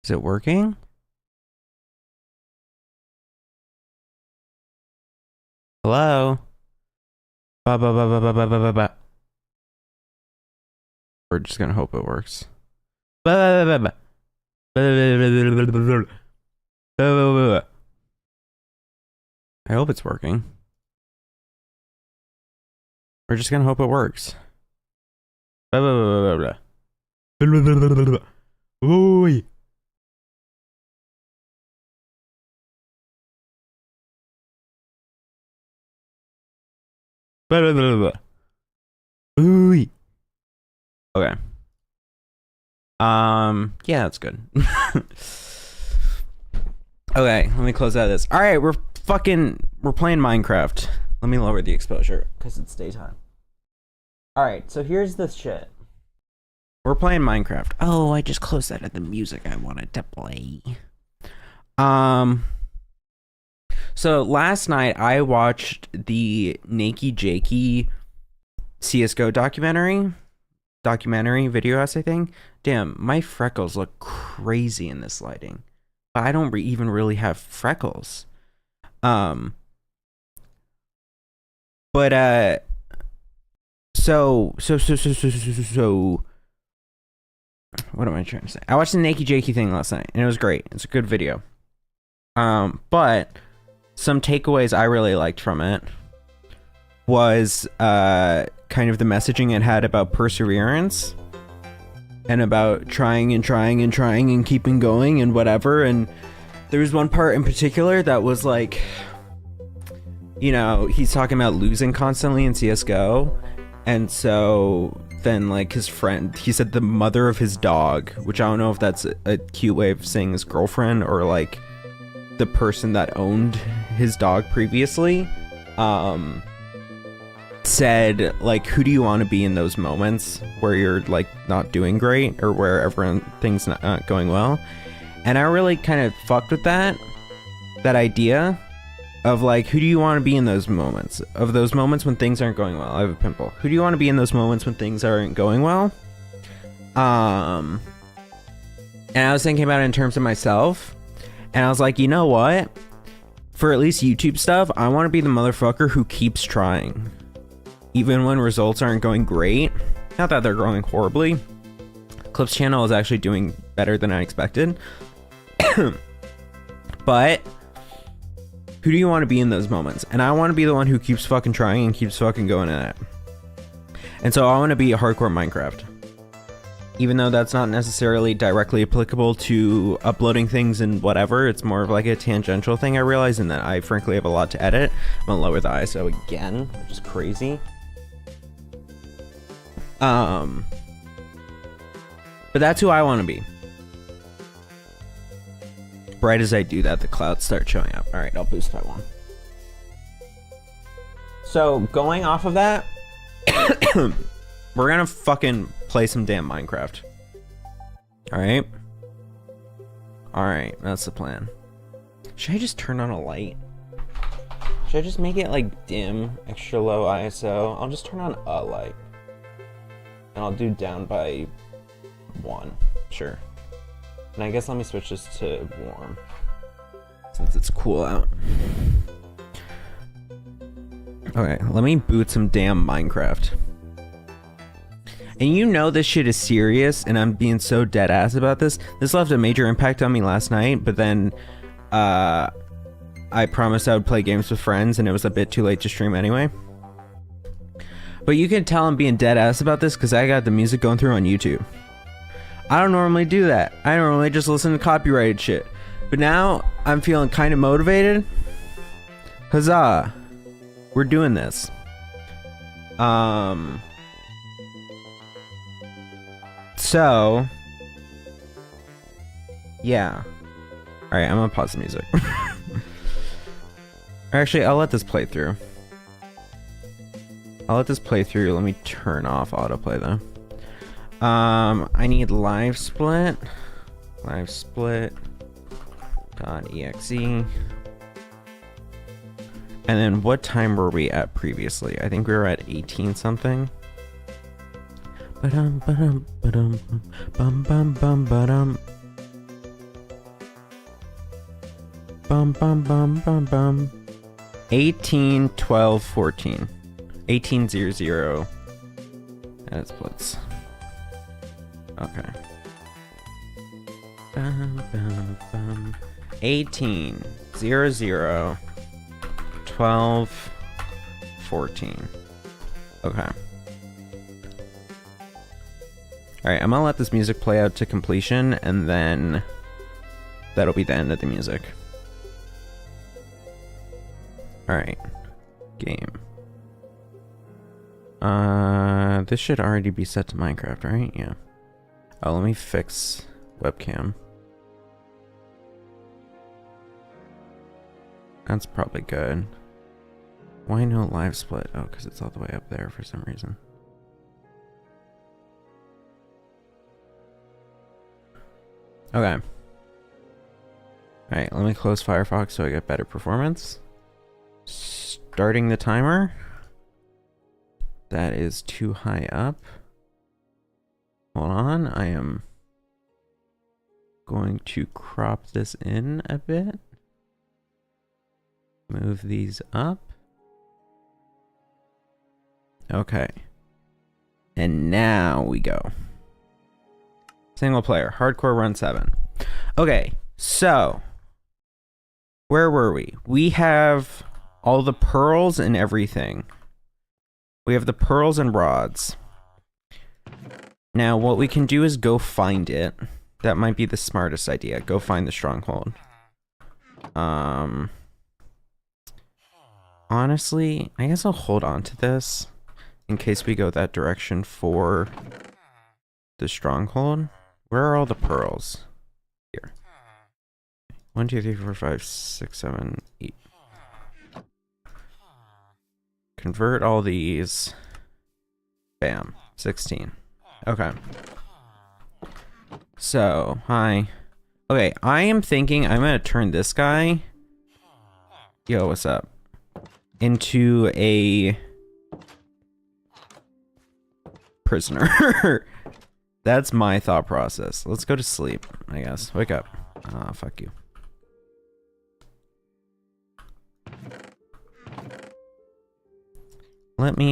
Is it working? Hello? Ba ba ba ba ba ba ba ba ba. We're just gonna hope it works. Ba ba ba ba. I hope it's working. We're just gonna hope it works. Ooh. Ooh. Okay. Yeah, that's good. Okay, let me close out of this. All right, we're playing Minecraft. Let me lower the exposure because it's daytime. All right, so here's this shit. We're playing Minecraft. Oh, I just closed out of the music I wanted to play. So last night I watched the Nakey Jakey CS:GO documentary video essay thing. Damn, my freckles look crazy in this lighting. But I don't even really have freckles. So what am I trying to say? I watched the Nakey Jakey thing last night and it was great. It's a good video. But some takeaways I really liked from it was kind of the messaging it had about perseverance and about trying and keeping going and whatever. And there was one part in particular that was like, you know, he's talking about losing constantly in CSGO. And so then like his friend, he said the mother of his dog, which I don't know if that's a cute way of saying his girlfriend or like the person that owned his dog previously, said like, who do you want to be in those moments where you're like not doing great or where things not going well? And I really kind of fucked with that idea of like, who do you want to be in those moments when things aren't going well? I have a pimple. Who do you want to be in those moments when things aren't going well? And I was thinking about it in terms of myself, and I was like, you know what? For at least YouTube stuff, I want to be the motherfucker who keeps trying. Even when results aren't going great. Not that they're going horribly. Clip's channel is actually doing better than I expected. But who do you want to be in those moments? And I want to be the one who keeps fucking trying and keeps fucking going at it. And so I want to be a hardcore Minecraft. Even though that's not necessarily directly applicable to uploading things and whatever, it's more of like a tangential thing, I realize, and that I frankly have a lot to edit. I'm gonna lower the ISO again, which is crazy. But that's who I want to be. Right as I do that, the clouds start showing up. All right, I'll boost by one. So going off of that, we're gonna fucking play some damn Minecraft. All right, that's the plan. Should I just turn on a light? Should I just make it like dim, extra low ISO? I'll just turn on a light. And I'll do down by 1, sure. And I guess let me switch this to warm, since it's cool out. Okay, let me boot some damn Minecraft. And you know this shit is serious, and I'm being so dead ass about this. This left a major impact on me last night, but then I promised I would play games with friends, and it was a bit too late to stream anyway. But you can tell I'm being dead ass about this because I got the music going through on YouTube. I don't normally do that. I normally just listen to copyrighted shit. But now I'm feeling kind of motivated. Huzzah. We're doing this. So yeah. Alright, I'm gonna pause the music. Actually, I'll let this play through. Let me turn off autoplay though. I need live split. .exe. And then what time were we at previously? I think we were at 18 something. Bum bum bum bum bum. 18, 12, 14. 18, 0, 0. That splits. Okay. Bum, bum, bum. 18, 0, 0. 12, 14. Okay. Alright, I'm gonna let this music play out to completion, and then that'll be the end of the music. Alright. Game. This should already be set to Minecraft, right? Yeah. Oh, let me fix webcam. That's probably good. Why no live split? Oh, because it's all the way up there for some reason. Okay. Alright, let me close Firefox so I get better performance. Starting the timer. That is too high up. Hold on, I am going to crop this in a bit. Move these up. Okay. And now we go. Single player, hardcore run 7. Okay, so where were we? We have all the pearls and everything. We have the pearls and rods. Now what we can do is go find it. That might be the smartest idea. Go find the stronghold. Honestly, I guess I'll hold on to this in case we go that direction for the stronghold. Where are all the pearls? Here. 1, 2, 3, 4, 5, 6, 7, 8. Convert all these. Bam. 16. Okay. So, hi. Okay, I am thinking I'm gonna turn this guy. Yo, what's up? Into a prisoner. That's my thought process. Let's go to sleep, I guess. Wake up. Ah, fuck you.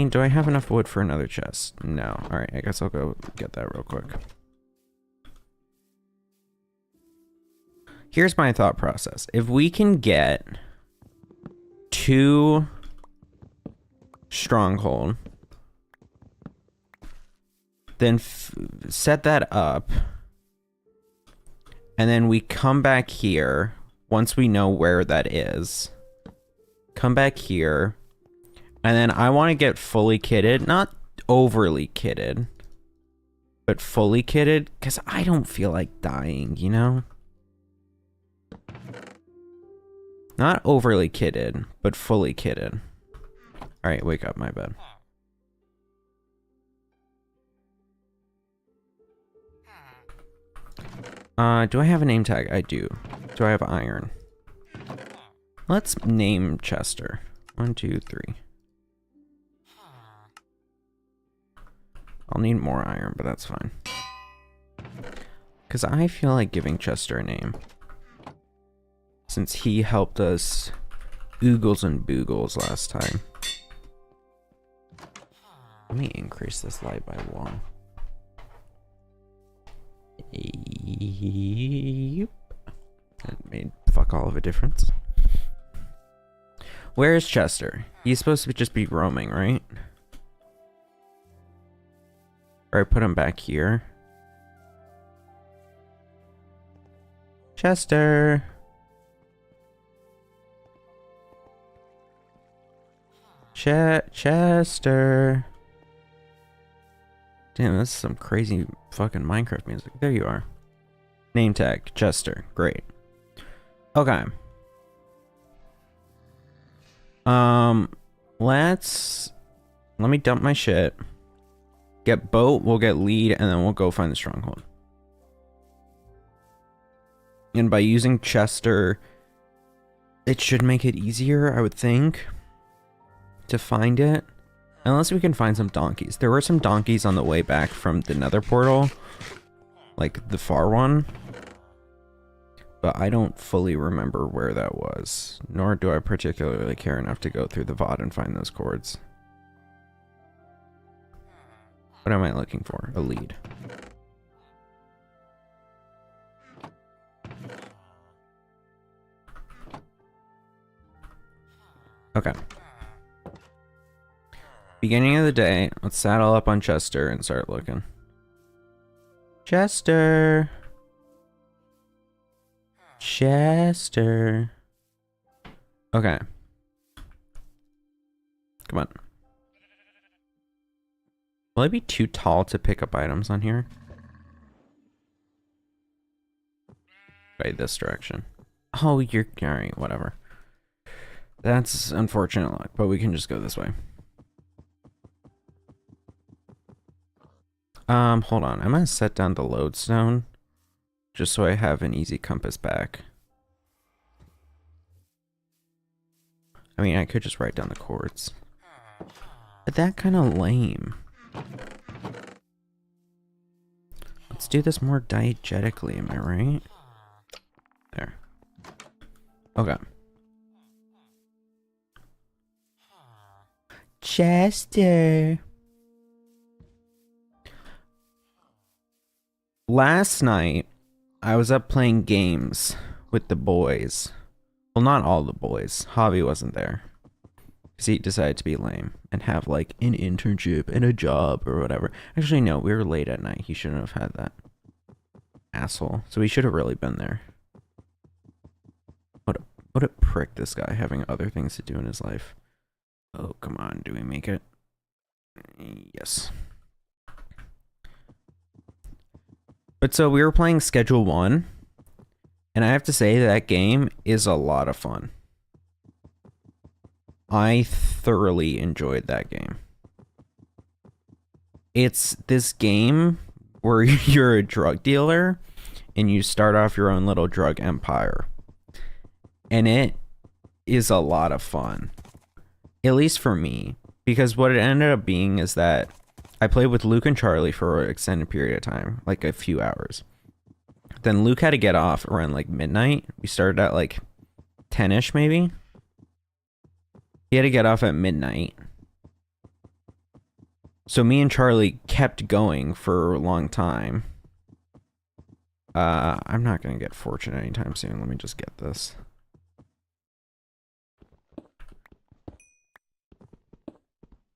Do I have enough wood for another chest? No. Alright, I guess I'll go get that real quick. Here's my thought process. If we can get 2 stronghold, then set that up, and then we come back here once we know where that is. Come back here, and then I want to get fully kitted, not overly kitted, but fully kitted, because I don't feel like dying, you know? Not overly kitted, but fully kitted. Alright, wake up, my bad. Do I have a name tag? I do. Do I have iron? Let's name Chester. 1, 2, 3. I'll need more iron, but that's fine. Because I feel like giving Chester a name. Since he helped us oogles and boogles last time. Let me increase this light by 1. Yep. That made fuck all of a difference. Where is Chester? He's supposed to just be roaming, right? Or I put him back here. Chester! Chester! Damn, that's some crazy fucking Minecraft music. There you are. Name tag, Chester. Great. Okay. Let me dump my shit. Get boat, we'll get lead, and then we'll go find the stronghold. And by using Chester, it should make it easier, I would think, to find it. Unless we can find some donkeys. There were some donkeys on the way back from the nether portal. Like the far one. but I don't fully remember where that was, nor do I particularly care enough to go through the VOD and find those chords. What am I looking for? A lead. Okay. Beginning of the day, let's saddle up on Chester and start looking. Chester. Chester. Okay. Come on. Will I be too tall to pick up items on here? Right, this direction. Oh, you're... Alright, whatever. That's unfortunate luck, but we can just go this way. Hold on. I'm gonna set down the lodestone just so I have an easy compass back. I mean, I could just write down the chords. But that kind of lame. Let's do this more diegetically, am I right? There. Okay. Chester. Last night, I was up playing games with the boys. Well, not all the boys. Javi wasn't there. Because he decided to be lame and have like an internship and a job or whatever. Actually, no, we were late at night. He shouldn't have had that. Asshole. So he should have really been there. What a prick, this guy, having other things to do in his life. Oh, come on. Do we make it? Yes. But so we were playing Schedule 1. And I have to say that game is a lot of fun. I thoroughly enjoyed that game. It's this game where you're a drug dealer and you start off your own little drug empire. And it is a lot of fun. At least for me. Because what it ended up being is that I played with Luke and Charlie for an extended period of time. Like a few hours. Then Luke had to get off around like midnight. We started at like 10-ish maybe. He had to get off at midnight. So me and Charlie kept going for a long time. I'm not going to get fortune anytime soon. Let me just get this.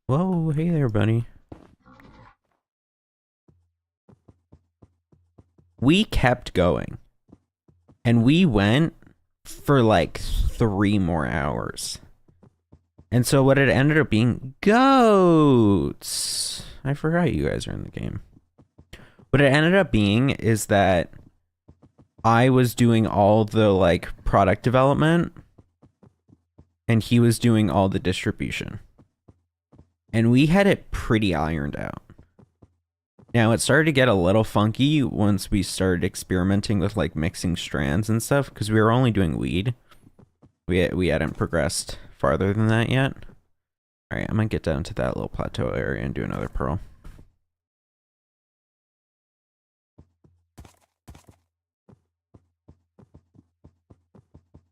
Whoa, hey there, buddy. We kept going. And we went for like 3 more hours. And so what it ended up being... Goats! I forgot you guys are in the game. What it ended up being is that I was doing all the like product development. And he was doing all the distribution. And we had it pretty ironed out. Now, it started to get a little funky once we started experimenting with, like, mixing strands and stuff, because we were only doing weed. We hadn't progressed farther than that yet. Alright, I'm gonna get down to that little plateau area and do another pearl.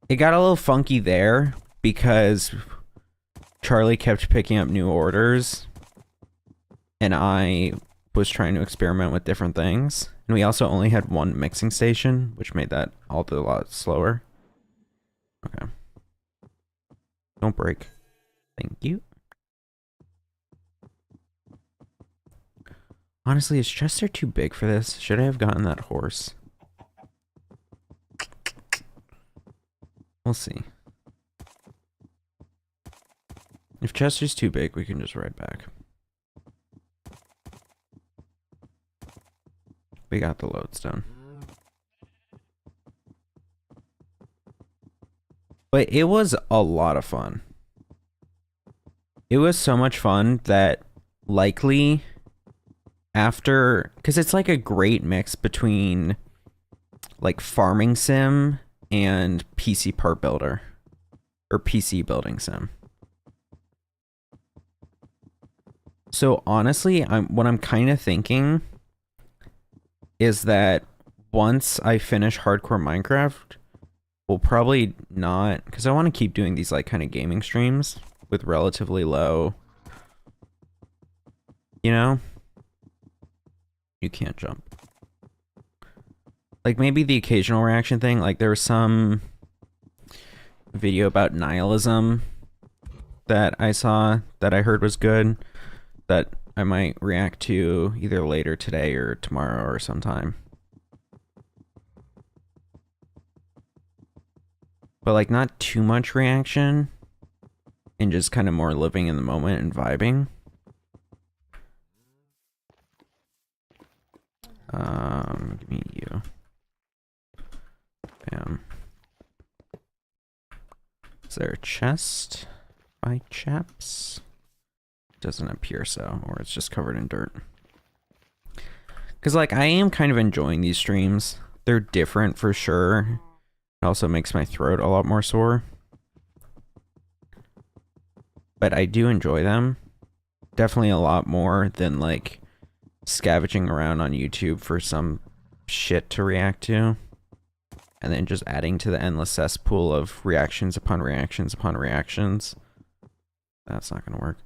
It got a little funky there, because Charlie kept picking up new orders, and I was trying to experiment with different things. And we also only had one mixing station, which made that all a lot slower. Okay. Don't break. Thank you. Honestly, is Chester too big for this? Should I have gotten that horse? We'll see. If Chester's too big, we can just ride back. We got the lodestone. But it was a lot of fun. It was so much fun that likely after... Because it's like a great mix between like farming sim and PC part builder. Or PC building sim. So honestly, what I'm kind of thinking is that once I finish hardcore Minecraft, will probably not, because I want to keep doing these like kind of gaming streams with relatively low, you know? You can't jump. Like maybe the occasional reaction thing, like there was some video about nihilism that I saw that I heard was good that I might react to either later today or tomorrow or sometime. But like not too much reaction and just kind of more living in the moment and vibing. Give me you. Bam. Is there a chest by chaps? Doesn't appear so, or it's just covered in dirt. Because like I am kind of enjoying these streams. They're different for sure. It also makes my throat a lot more sore. But I do enjoy them. Definitely a lot more than like scavenging around on YouTube for some shit to react to. And then just adding to the endless cesspool of reactions upon reactions upon reactions. That's not gonna work.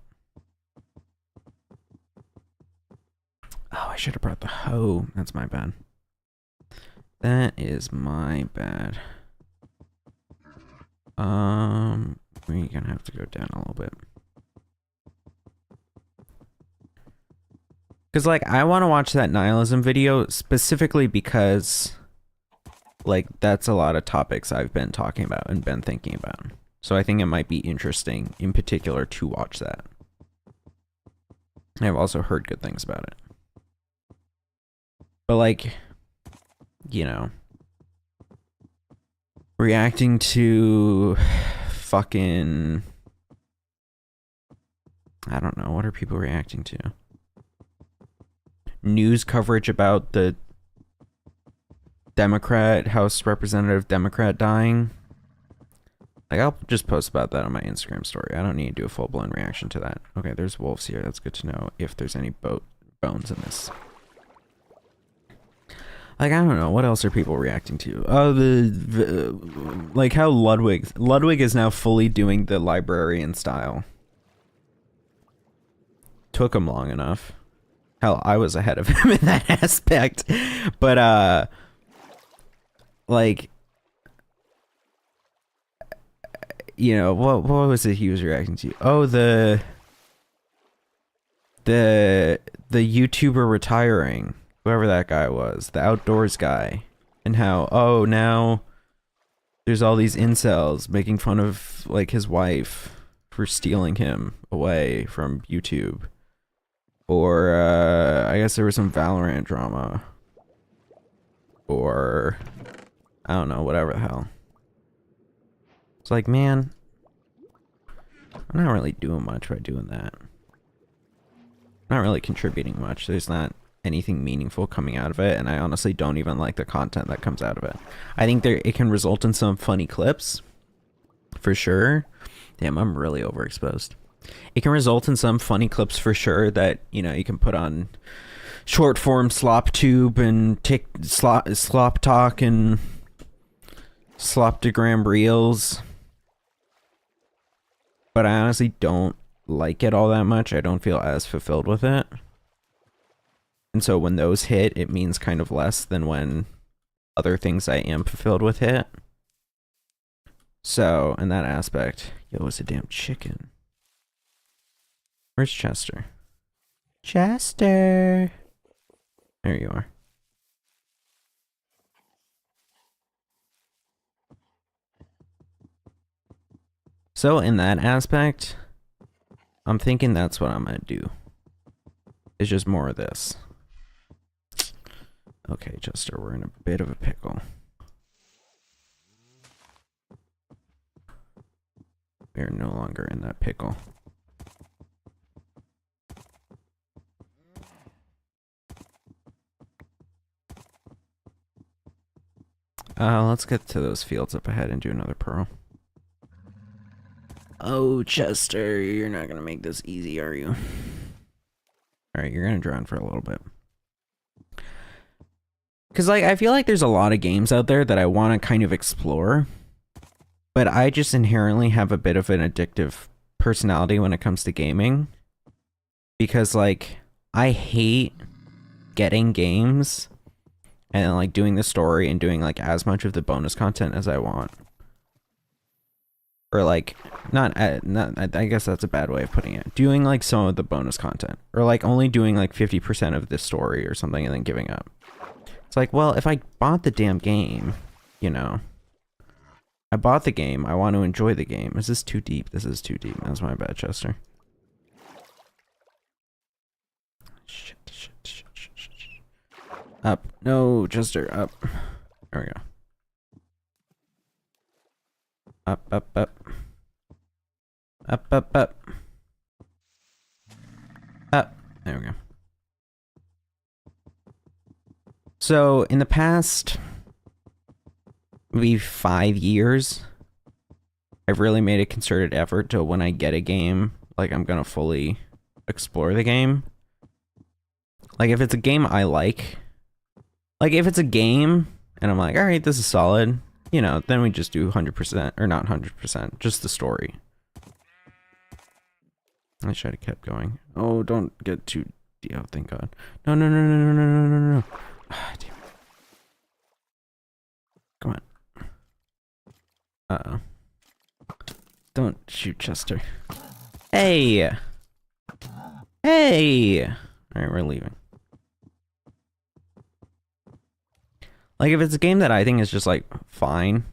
Oh, I should have brought the hoe. That's my bad. That is my bad. We're gonna have to go down a little bit. Because, like, I want to watch that nihilism video specifically because, like, that's a lot of topics I've been talking about and been thinking about. So I think it might be interesting, in particular, to watch that. I've also heard good things about it. But, like, you know, reacting to fucking, I don't know, what are people reacting to? News coverage about the House Representative Democrat dying. Like, I'll just post about that on my Instagram story. I don't need to do a full-blown reaction to that. Okay, there's wolves here. That's good to know if there's any bones in this. Like, I don't know. What else are people reacting to? Oh, like how Ludwig is now fully doing the librarian style. Took him long enough. Hell, I was ahead of him in that aspect. But, like, you know, what was it he was reacting to? Oh, the YouTuber retiring. Whoever that guy was. The outdoors guy. And how, oh, now there's all these incels making fun of, like, his wife for stealing him away from YouTube. Or, I guess there was some Valorant drama. Or, I don't know, whatever the hell. It's like, man, I'm not really doing much by doing that. I'm not really contributing much. There's not anything meaningful coming out of it, and I honestly don't even like the content that comes out of it. I think it can result in some funny clips, for sure. Damn, I'm really overexposed. It can result in some funny clips for sure that, you know, you can put on short form slop tube and slop talk and sloptogram reels. But I honestly don't like it all that much. I don't feel as fulfilled with it. And so when those hit, it means kind of less than when other things I am fulfilled with hit. So, in that aspect, yo, it's a damn chicken. Where's Chester? Chester! There you are. So, in that aspect, I'm thinking that's what I'm gonna do. It's just more of this. Okay, Chester, we're in a bit of a pickle. We are no longer in that pickle. Let's get to those fields up ahead and do another pearl. Oh, Chester, you're not gonna make this easy, are you? Alright, you're gonna drown for a little bit. Because, like, I feel like there's a lot of games out there that I want to kind of explore. But I just inherently have a bit of an addictive personality when it comes to gaming. Because, like, I hate getting games and, like, doing the story and doing, like, as much of the bonus content as I want. Or, like, not I guess that's a bad way of putting it. Doing, like, some of the bonus content. Or, like, only doing, like, 50% of this story or something and then giving up. It's like, well, if I bought the damn game, you know. I bought the game. I want to enjoy the game. Is this too deep? This is too deep. That's my bad, Chester. Shit. Up. No, Chester, up. There we go. Up. Up. There we go. So, in the past, maybe 5 years, I've really made a concerted effort to, when I get a game, like, I'm gonna fully explore the game. Like, if it's a game I like, if it's a game, and I'm like, alright, this is solid, you know, then we just do 100%, or not 100%, just the story. I should have kept going. Oh, don't get too... Oh, thank God. No. Ah, damn it. Come on. Uh-oh. Don't shoot Chester. Hey! Hey! Alright, we're leaving. Like, if it's a game that I think is just, like, fine,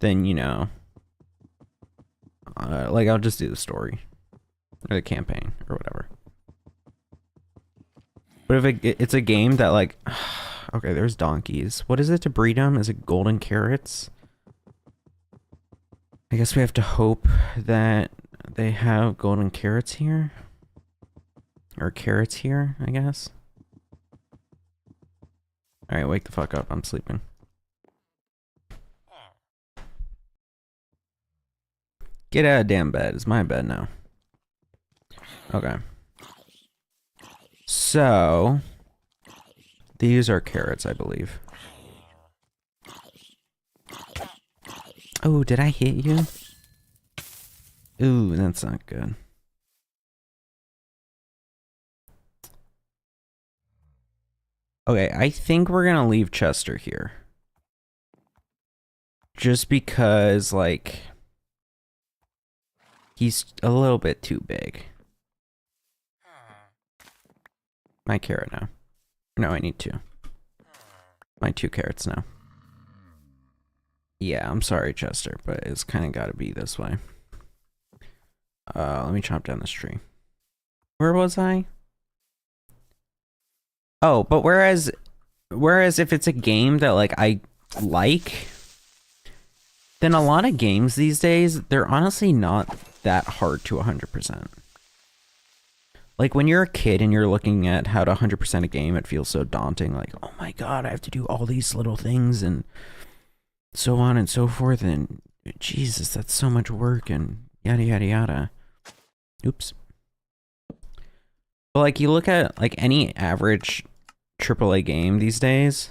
then, you know, like, I'll just do the story. Or the campaign, or whatever. But if it's a game that, like... Okay, there's donkeys. What is it to breed them? Is it golden carrots? I guess we have to hope that they have golden carrots here. Or carrots here, I guess. Alright, wake the fuck up. I'm sleeping. Get out of damn bed. It's my bed now. Okay. So... These are carrots, I believe. Oh, did I hit you? Ooh, that's not good. Okay, I think we're gonna leave Chester here. Just because, like... He's a little bit too big. My carrot now. No, I need 2. My 2 carrots now. Yeah, I'm sorry, Chester, but it's kind of got to be this way. Let me chop down this tree. Where was I? Oh, but whereas if it's a game that, like, I like, then a lot of games these days, they're honestly not that hard to 100%. Like, when you're a kid and you're looking at how to 100% a game, it feels so daunting. Like, oh my God, I have to do all these little things and so on and so forth. And Jesus, that's so much work and yada, yada, yada. Oops. But, like, you look at, like, any average AAA game these days,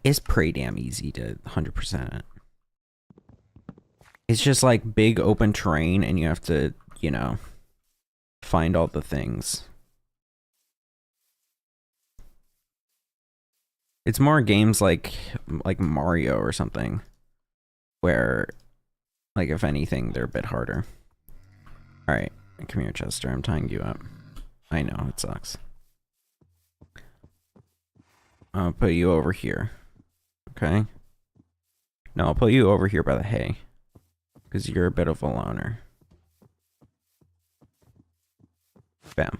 it's pretty damn easy to 100% it. It's just, like, big open terrain and you have to, you know... find all the things. It's more games like Mario or something, where, like, if anything, they're a bit harder. Alright, come here, Chester. I'm tying you up. I know, it sucks. I'll put you over here. Okay? No, I'll put you over here by the hay. Because you're a bit of a loner. Bam.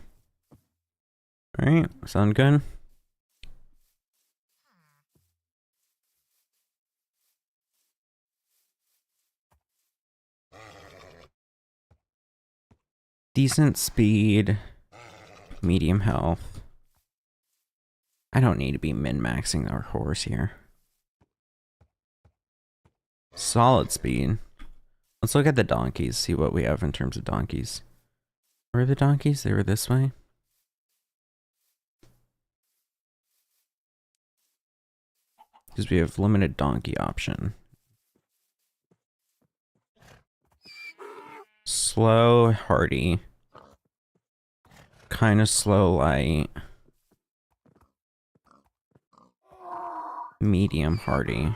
Alright, sound good? Decent speed. Medium health. I don't need to be min-maxing our horse here. Solid speed. Let's look at the donkeys, see what we have in terms of donkeys. Where are the donkeys? They were this way. Because we have limited donkey option. Slow, hardy. Kind of slow, light. Medium, hardy.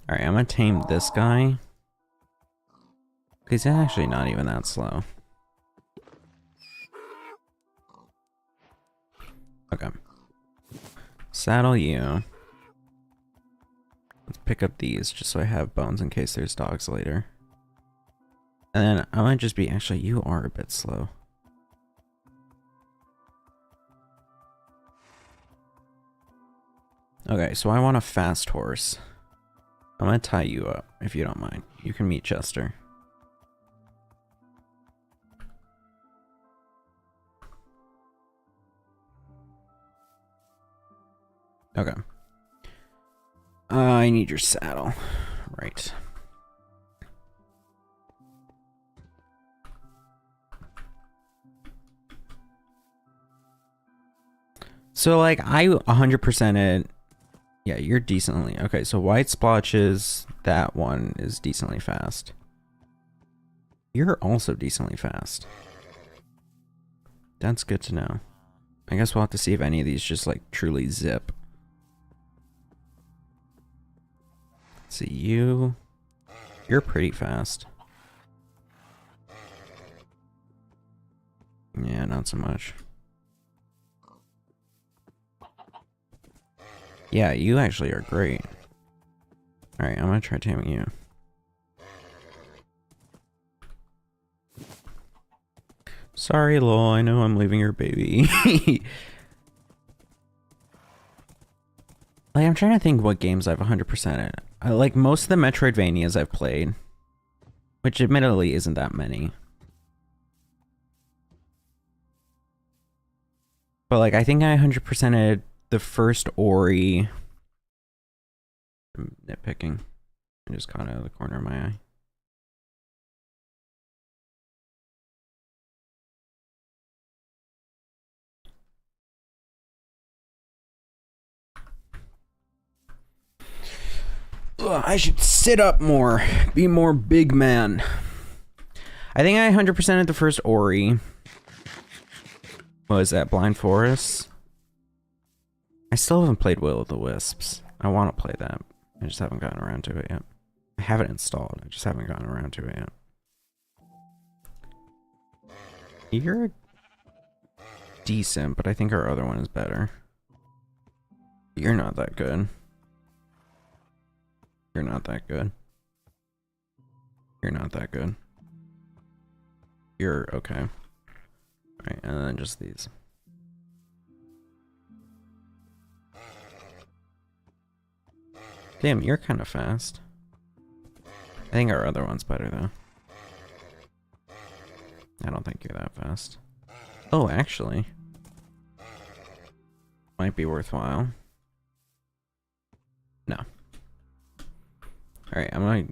Alright, I'm gonna tame this guy. He's actually not even that slow. Okay. Saddle you. Let's pick up these just so I have bones in case there's dogs later. And then I might just be, actually, you are a bit slow. Okay, so I want a fast horse. I'm gonna tie you up, if you don't mind. You can meet Chester. Okay. I need your saddle. Right. So, like, I 100%ed. Yeah, you're decently. Okay, so white splotches, that one is decently fast. You're also decently fast. That's good to know. I guess we'll have to see if any of these just, like, truly zip. Let's see, you're pretty fast. Yeah, not so much. Yeah, you actually are great. Alright, I'm gonna try taming you. Sorry, lol, I know I'm leaving your baby. Like, I'm trying to think what games I've 100%ed. Like, most of the Metroidvanias I've played, which admittedly isn't that many. But, like, I think I 100%ed the first Ori. I'm nitpicking. I just caught it out of the corner of my eye. Ugh, I should sit up more. Be more big man. I think I 100%ed the first Ori. What was that? Blind Forest? I still haven't played Will of the Wisps. I want to play that. I just haven't gotten around to it yet. I have it installed. I just haven't gotten around to it yet. You're decent, but I think our other one is better. You're not that good. You're not that good. You're not that good. You're okay. Alright, and then just these. Damn, you're kind of fast. I think our other one's better, though. I don't think you're that fast. Oh, actually. Might be worthwhile. No. Alright, I'm gonna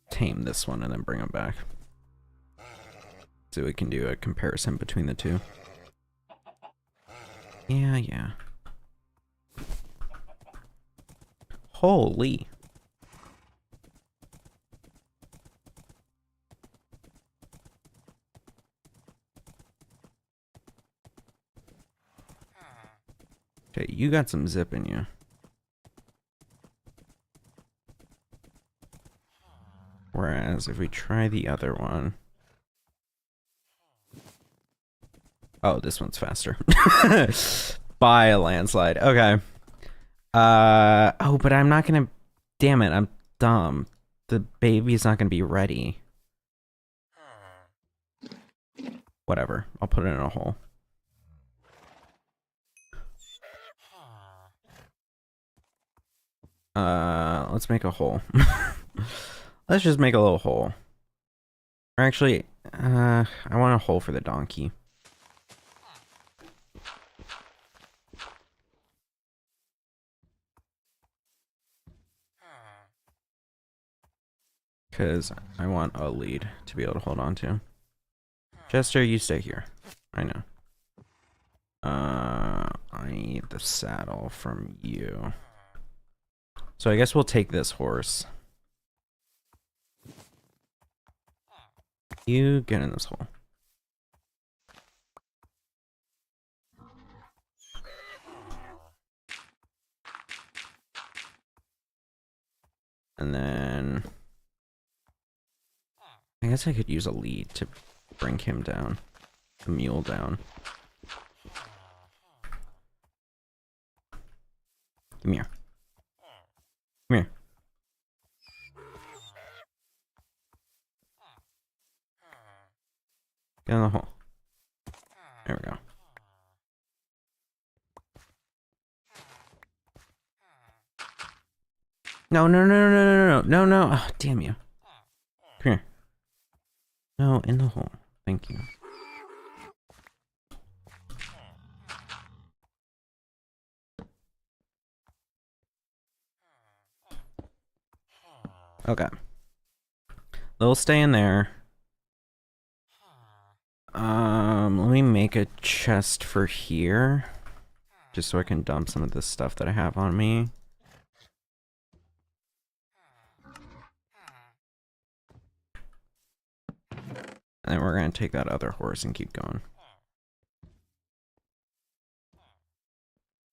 tame this one and then bring him back. So we can do a comparison between the two. Yeah. Holy. Okay, you got some zip in you. Whereas if we try the other one. Oh, this one's faster. By a landslide. Okay. Oh, but I'm not gonna. Damn it, I'm dumb. The baby's not gonna be ready. Whatever. I'll put it in a hole. Let's make a hole. Let's just make a little hole. Or actually, I want a hole for the donkey. Because I want a lead to be able to hold on to. Chester, you stay here. I know. I need the saddle from you. So I guess we'll take this horse. You get in this hole. And then I guess I could use a lead to bring him down. The mule down. Come here. Come here. Get in the hole. There we go. No, no, no, no, no, no, no, no. Oh, damn you. Come here. No, in the hole. Thank you. Okay. They'll stay in there. Let me make a chest for here. Just so I can dump some of this stuff that I have on me. And then we're gonna take that other horse and keep going.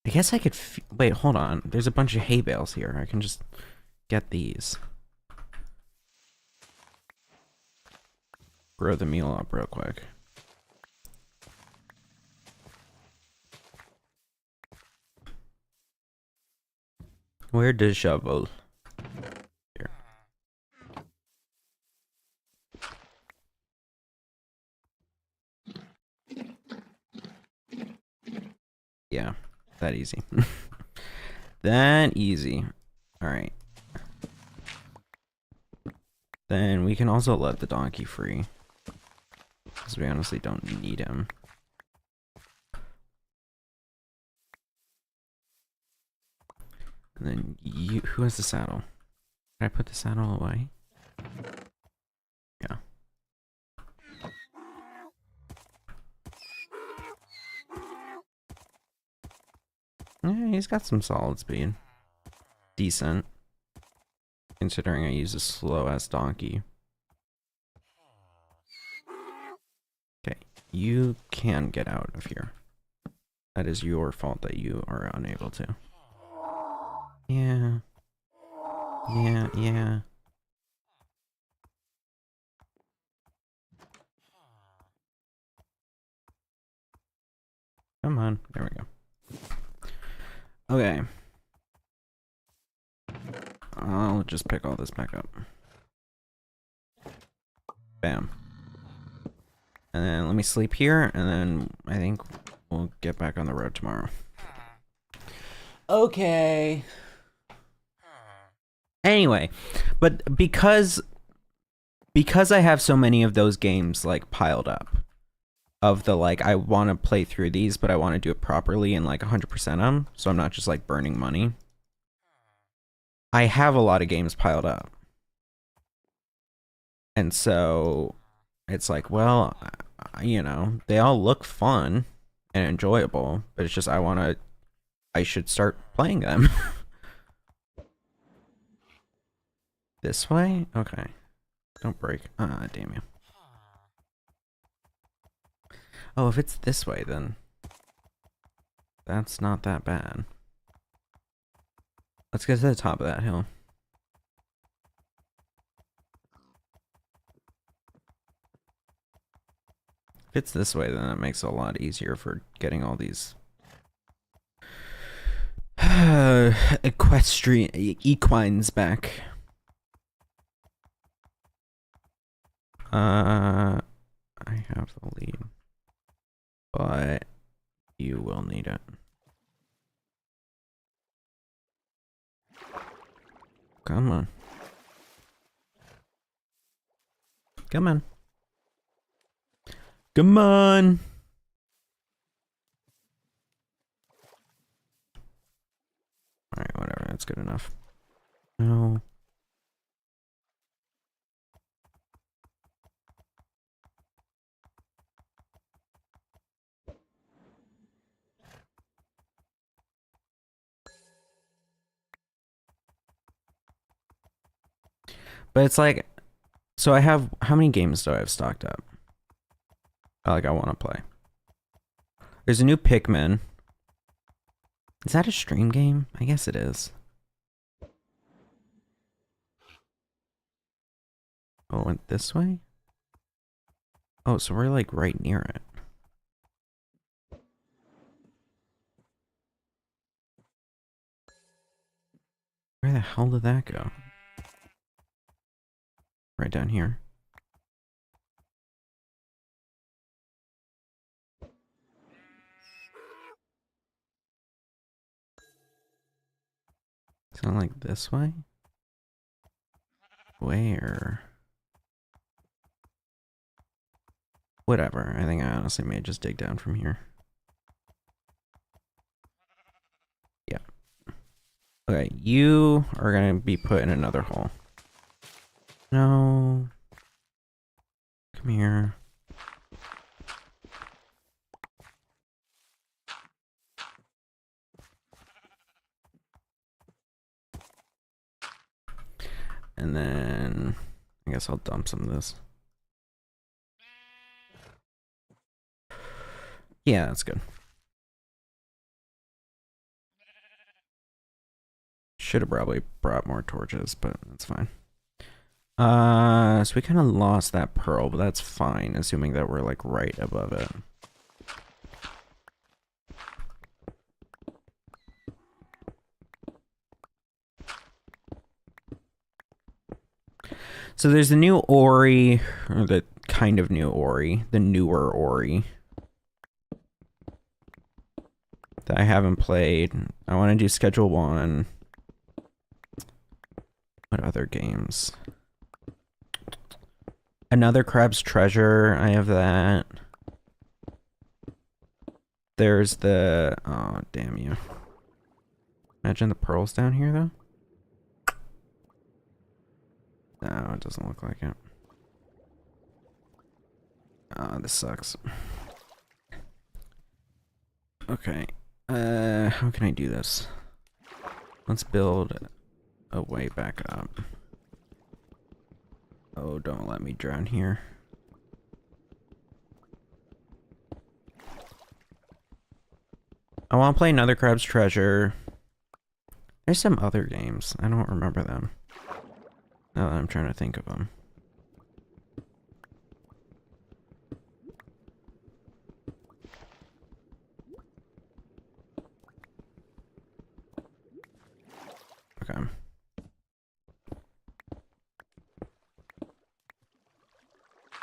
I guess I could wait, hold on. There's a bunch of hay bales here. I can just get these. Grow the meal up real quick. Where does shovel? Here. Yeah, that easy. That easy. Alright. Then we can also let the donkey free. Because we honestly don't need him. And then you, who has the saddle? Can I put the saddle away? Yeah. Yeah, he's got some solid speed. Decent. Considering I use a slow ass donkey. Okay, you can get out of here. That is your fault that you are unable to. Yeah. Yeah, yeah. Come on. There we go. Okay. I'll just pick all this back up. Bam. And then let me sleep here, and then I think we'll get back on the road tomorrow. Okay. Anyway, but because I have so many of those games like piled up, of the like I want to play through these, but I want to do it properly and like 100% them, so I'm not just like burning money. I have a lot of games piled up, and so it's like, well, you know, they all look fun and enjoyable, but it's just I should start playing them. This way? Okay. Don't break. Ah, damn you. Oh, if it's this way, then that's not that bad. Let's get to the top of that hill. If it's this way, then it makes it a lot easier for getting all these equestrian equines back. I have the lead, but you will need it. Come on. Come on. Come on. Alright, whatever, that's good enough. No. But it's like, So I have, how many games do I have stocked up? Like I want to play. There's a new Pikmin. Is that a stream game? I guess it is. Oh, it went this way? Oh, so we're like right near it. Where the hell did that go? Right down here. Sound like this way? Where? Whatever. I think I honestly may just dig down from here. Yeah. Okay, you are gonna be put in another hole. No. Come here. And then I guess I'll dump some of this. Yeah, that's good. Should have probably brought more torches, but that's fine. So we kind of lost that pearl, but that's fine, assuming that we're like right above it. So there's the new Ori, or the kind of new Ori, the newer Ori that I haven't played. I want to do Schedule 1. What other games? Another Crab's Treasure, I have that. There's the, oh, damn you. Imagine the pearls down here, though. No, it doesn't look like it. This sucks. Okay. How can I do this? Let's build a way back up. Oh, don't let me drown here. I want to play another Crab's Treasure. There's some other games. I don't remember them. Now that I'm trying to think of them. Okay.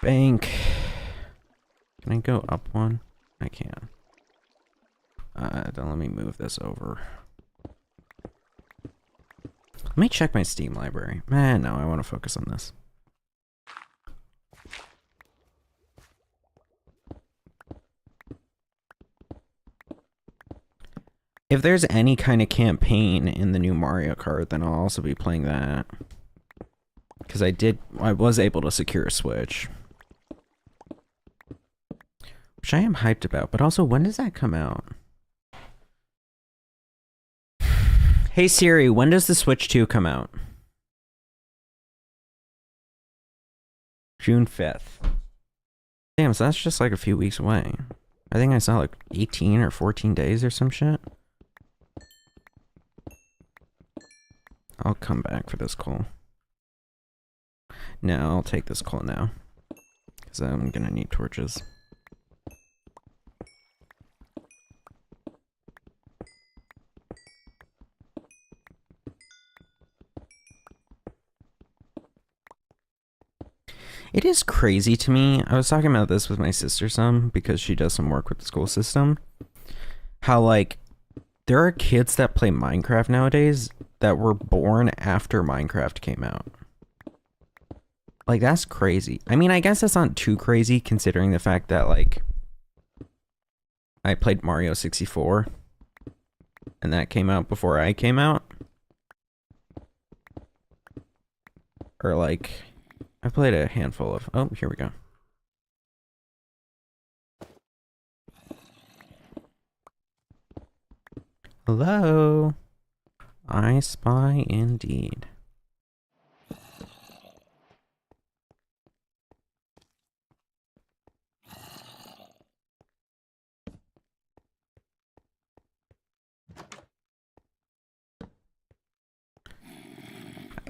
Bank. Can I go up one? I can. Don't let me move this over. Let me check my Steam library. Man, no, I want to focus on this. If there's any kind of campaign in the new Mario Kart, then I'll also be playing that. Because I was able to secure a Switch. Which I am hyped about, but also, when does that come out? Hey Siri, when does the Switch 2 come out? June 5th. Damn, so that's just like a few weeks away. I think I saw like 18 or 14 days or some shit. I'll come back for this coal. No, I'll take this coal now. Because I'm gonna need torches. It is crazy to me. I was talking about this with my sister some because she does some work with the school system. How like there are kids that play Minecraft nowadays that were born after Minecraft came out. Like that's crazy. I mean, I guess that's not too crazy considering the fact that like I played Mario 64 and that came out before I came out. Or like I played a handful of... Oh, here we go. Hello. I spy indeed.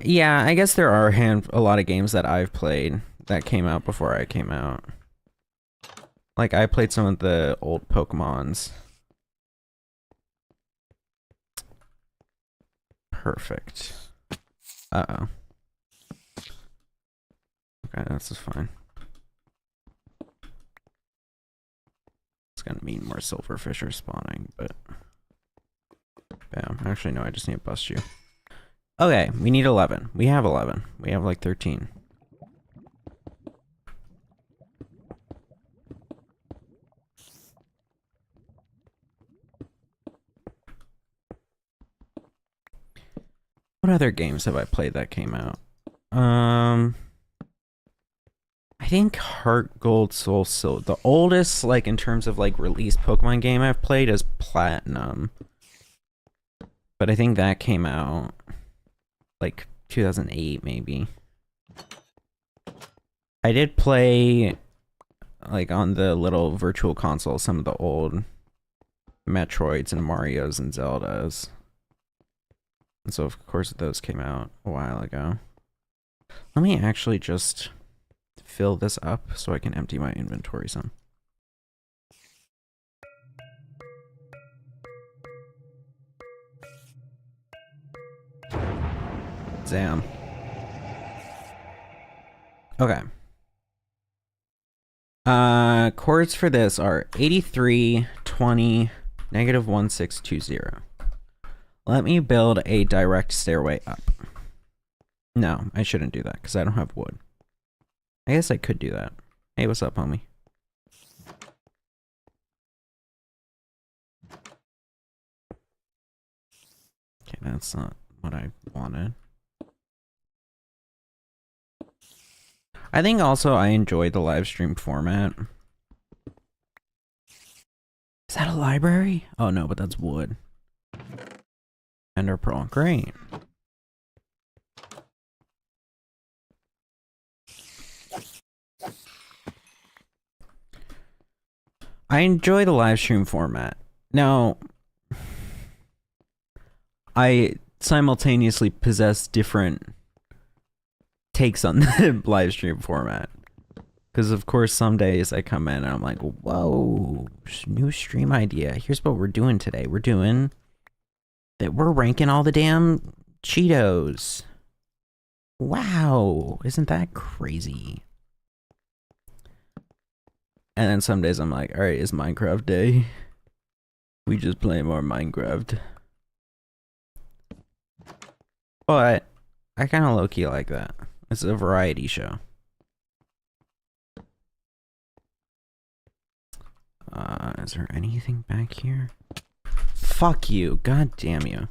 Yeah, I guess there are a lot of games that I've played that came out before I came out. Like, I played some of the old Pokemons. Perfect. Uh-oh. Okay, that's just fine. It's gonna mean more silverfish are spawning, but... Bam. Actually, no, I just need to bust you. Okay, we need 11. We have 11. We have, like, 13. What other games have I played that came out? I think Heart Gold Soul Silver. The oldest, like, in terms of, like, released Pokemon game I've played is Platinum. But I think that came out, like, 2008, maybe. I did play, like, on the little virtual console, some of the old Metroids and Marios and Zeldas. And so, of course, those came out a while ago. Let me actually just fill this up so I can empty my inventory some. Damn. Okay. Chords for this are 83, 20, negative 1620. Let me build a direct stairway up. No, I shouldn't do that because I don't have wood. I guess I could do that. Hey, what's up, homie? Okay, that's not what I wanted. I think also I enjoyed the live stream format. Is that a library? Oh no, but that's wood. Ender Pearl, great. I enjoy the live stream format. Now, I simultaneously possess different takes on the live stream format. Because, of course, some days I come in and I'm like, whoa, new stream idea. Here's what we're doing today. We're ranking all the damn Cheetos. Wow, isn't that crazy? And then some days I'm like, alright, it's Minecraft day. We just play more Minecraft. But I kind of low-key like that. It's a variety show. Is there anything back here? Fuck you. God damn you.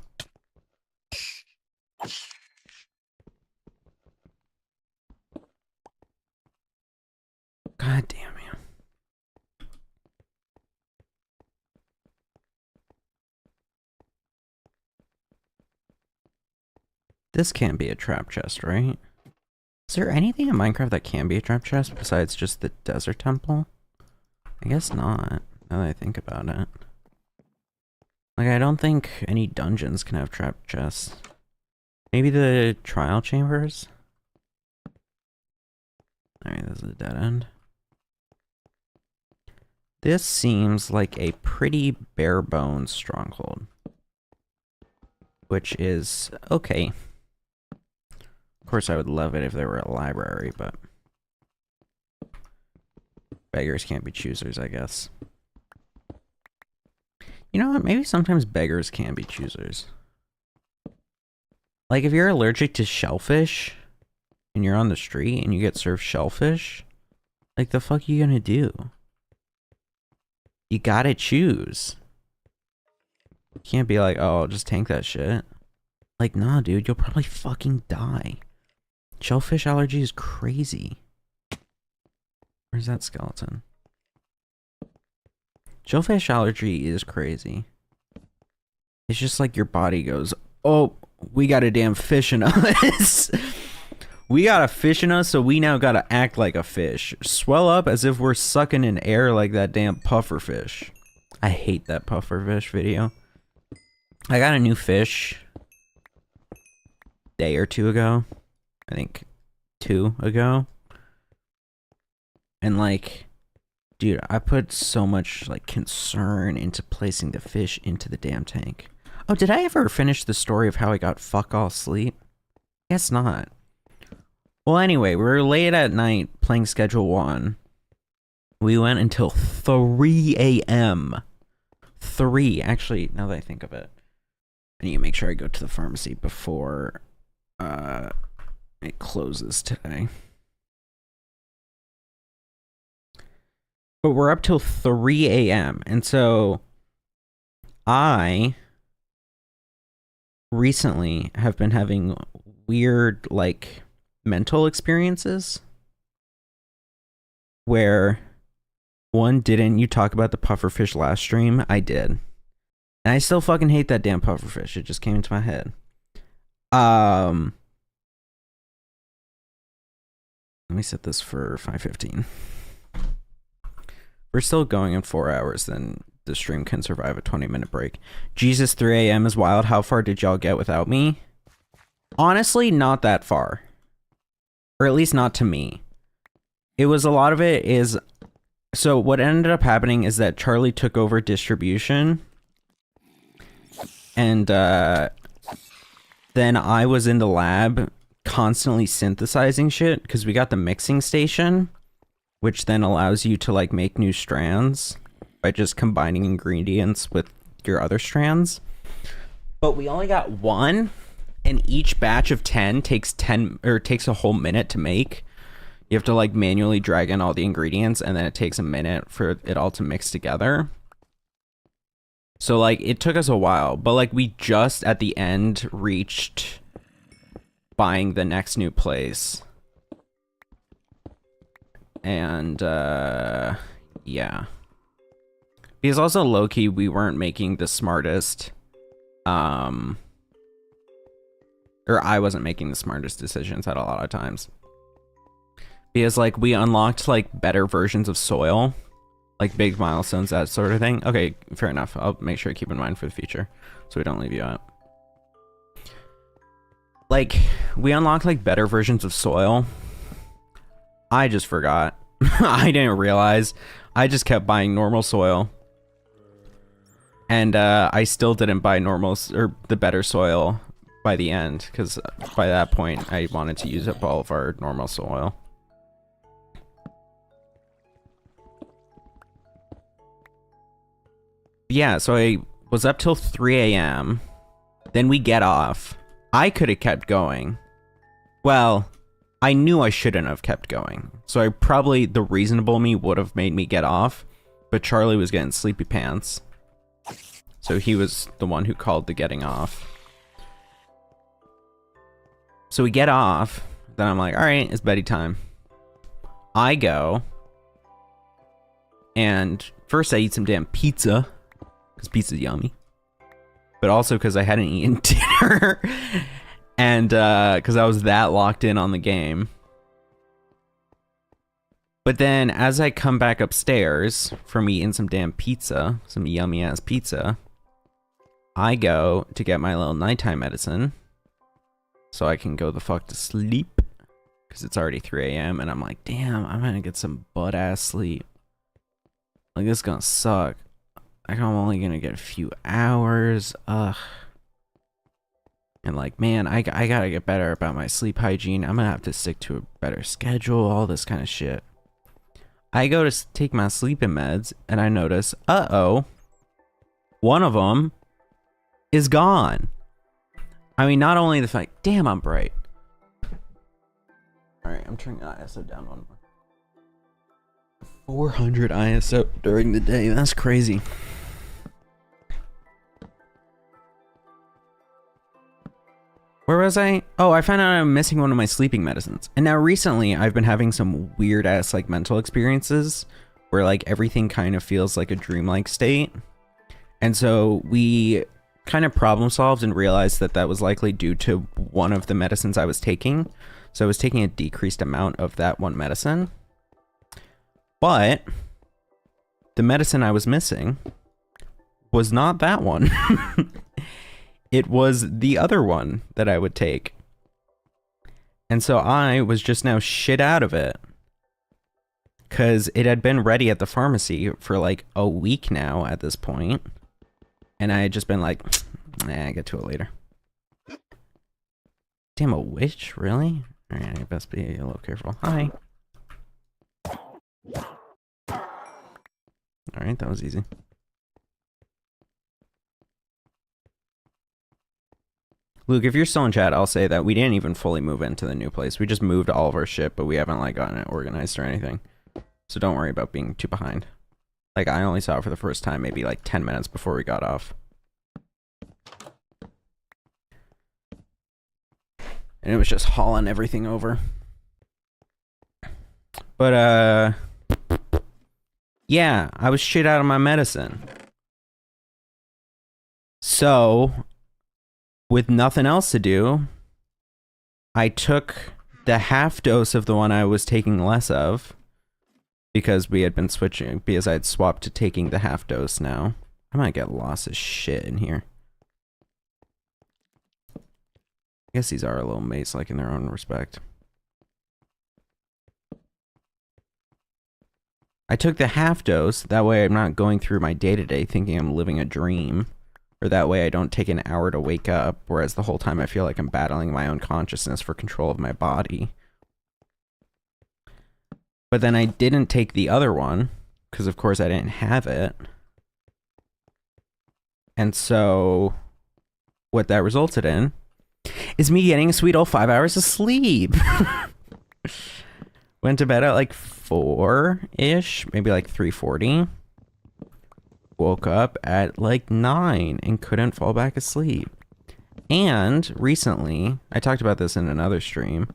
God damn you. This can't be a trap chest, right? Is there anything in Minecraft that can be a trap chest besides just the desert temple? I guess not, now that I think about it. Like, I don't think any dungeons can have trap chests. Maybe the trial chambers? Alright, this is a dead end. This seems like a pretty bare bones stronghold. Which is okay. Of course, I would love it if there were a library, but beggars can't be choosers, I guess. You know what? Maybe sometimes beggars can be choosers. Like, if you're allergic to shellfish and you're on the street and you get served shellfish, like, the fuck are you gonna do? You gotta choose. You can't be like, oh, I'll just tank that shit. Like, nah, dude, you'll probably fucking die. Shellfish allergy is crazy. Where's that skeleton? Shellfish allergy is crazy. It's just like your body goes, oh, we got a damn fish in us. We got a fish in us, so we now gotta act like a fish. Swell up as if we're sucking in air like that damn pufferfish. I hate that pufferfish video. I got a new fish. day or two ago. I think 2 ago. And like, dude, I put so much like concern into placing the fish into the damn tank. Oh, did I ever finish the story of how I got fuck all sleep? Guess not. Well, anyway, we were late at night playing Schedule 1. We went until 3 a.m. 3, actually, now that I think of it. I need to make sure I go to the pharmacy before it closes today. But we're up till 3 a.m. And so I recently have been having weird, like, mental experiences where, one, didn't you talk about the pufferfish last stream? I did. And I still fucking hate that damn pufferfish. It just came into my head. Let me set this for 5:15. We're still going in 4 hours, then the stream can survive a 20-minute break. Jesus, 3 a.m. is wild. How far did y'all get without me? Honestly, not that far. Or at least not to me. It was a lot of it is... So what ended up happening is that Charlie took over distribution. And then I was in the lab constantly synthesizing shit because we got the mixing station, which then allows you to like make new strands by just combining ingredients with your other strands. But we only got one, and each batch of 10 takes a whole minute to make. You have to like manually drag in all the ingredients, and then it takes a minute for it all to mix together. So like it took us a while, but like we just at the end reached buying the next new place. And yeah. Because also low-key we weren't making the smartest or I wasn't making the smartest decisions at a lot of times. Because like we unlocked like better versions of soil, like big milestones, that sort of thing. Okay, fair enough. I'll make sure to keep in mind for the future so we don't leave you out. Like we unlocked like better versions of soil. I just forgot. I didn't realize. I just kept buying normal soil. And I still didn't buy normal or the better soil by the end, because by that point I wanted to use up all of our normal soil. Yeah, so I was up till 3 a.m. Then we get off. I could have kept going. Well, I knew I shouldn't have kept going. So I probably, the reasonable me would have made me get off. But Charlie was getting sleepy pants. So he was the one who called the getting off. So we get off. Then I'm like, all right, it's bedtime. I go. And first I eat some damn pizza. Because pizza's yummy. But also because I hadn't eaten dinner. And because I was that locked in on the game. But then as I come back upstairs from eating some damn pizza, some yummy ass pizza, I go to get my little nighttime medicine so I can go the fuck to sleep, because it's already 3 a.m. and I'm like, damn, I'm gonna get some butt ass sleep. Like, this is gonna suck. Like, I'm only gonna get a few hours. Ugh. And like, man, I gotta get better about my sleep hygiene. I'm gonna have to stick to a better schedule, all this kind of shit. I go to take my sleeping meds and I notice, uh-oh, one of them is gone. I mean, not only the fact, damn, I'm bright. All right, I'm turning ISO down one more. 400 ISO during the day, that's crazy. Where was I? Oh, I found out I'm missing one of my sleeping medicines. And now recently I've been having some weird ass like mental experiences where like everything kind of feels like a dreamlike state. And so we kind of problem solved and realized that that was likely due to one of the medicines I was taking. So I was taking a decreased amount of that one medicine. But the medicine I was missing was not that one. It was the other one that I would take. And so I was just now shit out of it. Because it had been ready at the pharmacy for like a week now at this point. And I had just been like, nah, I'll get to it later. Damn, a witch? Really? Alright, I best be a little careful. Hi. Alright, that was easy. Luke, if you're still in chat, I'll say that we didn't even fully move into the new place. We just moved all of our shit, but we haven't like gotten it organized or anything. So don't worry about being too behind. Like, I only saw it for the first time maybe like 10 minutes before we got off. And it was just hauling everything over. But, yeah, I was shit out of my medicine. So, with nothing else to do, I took the half dose of the one I was taking less of, because we had been switching, because I had swapped to taking the half dose now. I might get lost as shit in here. I guess these are a little maze-like in their own respect. I took the half dose, that way I'm not going through my day-to-day thinking I'm living a dream. Or that way I don't take an hour to wake up, whereas the whole time I feel like I'm battling my own consciousness for control of my body. But then I didn't take the other one, because of course I didn't have it. And so, what that resulted in is me getting a sweet old 5 hours of sleep. Went to bed at like 4-ish, maybe like 3:40. Woke up at like 9 and couldn't fall back asleep. And recently, I talked about this in another stream,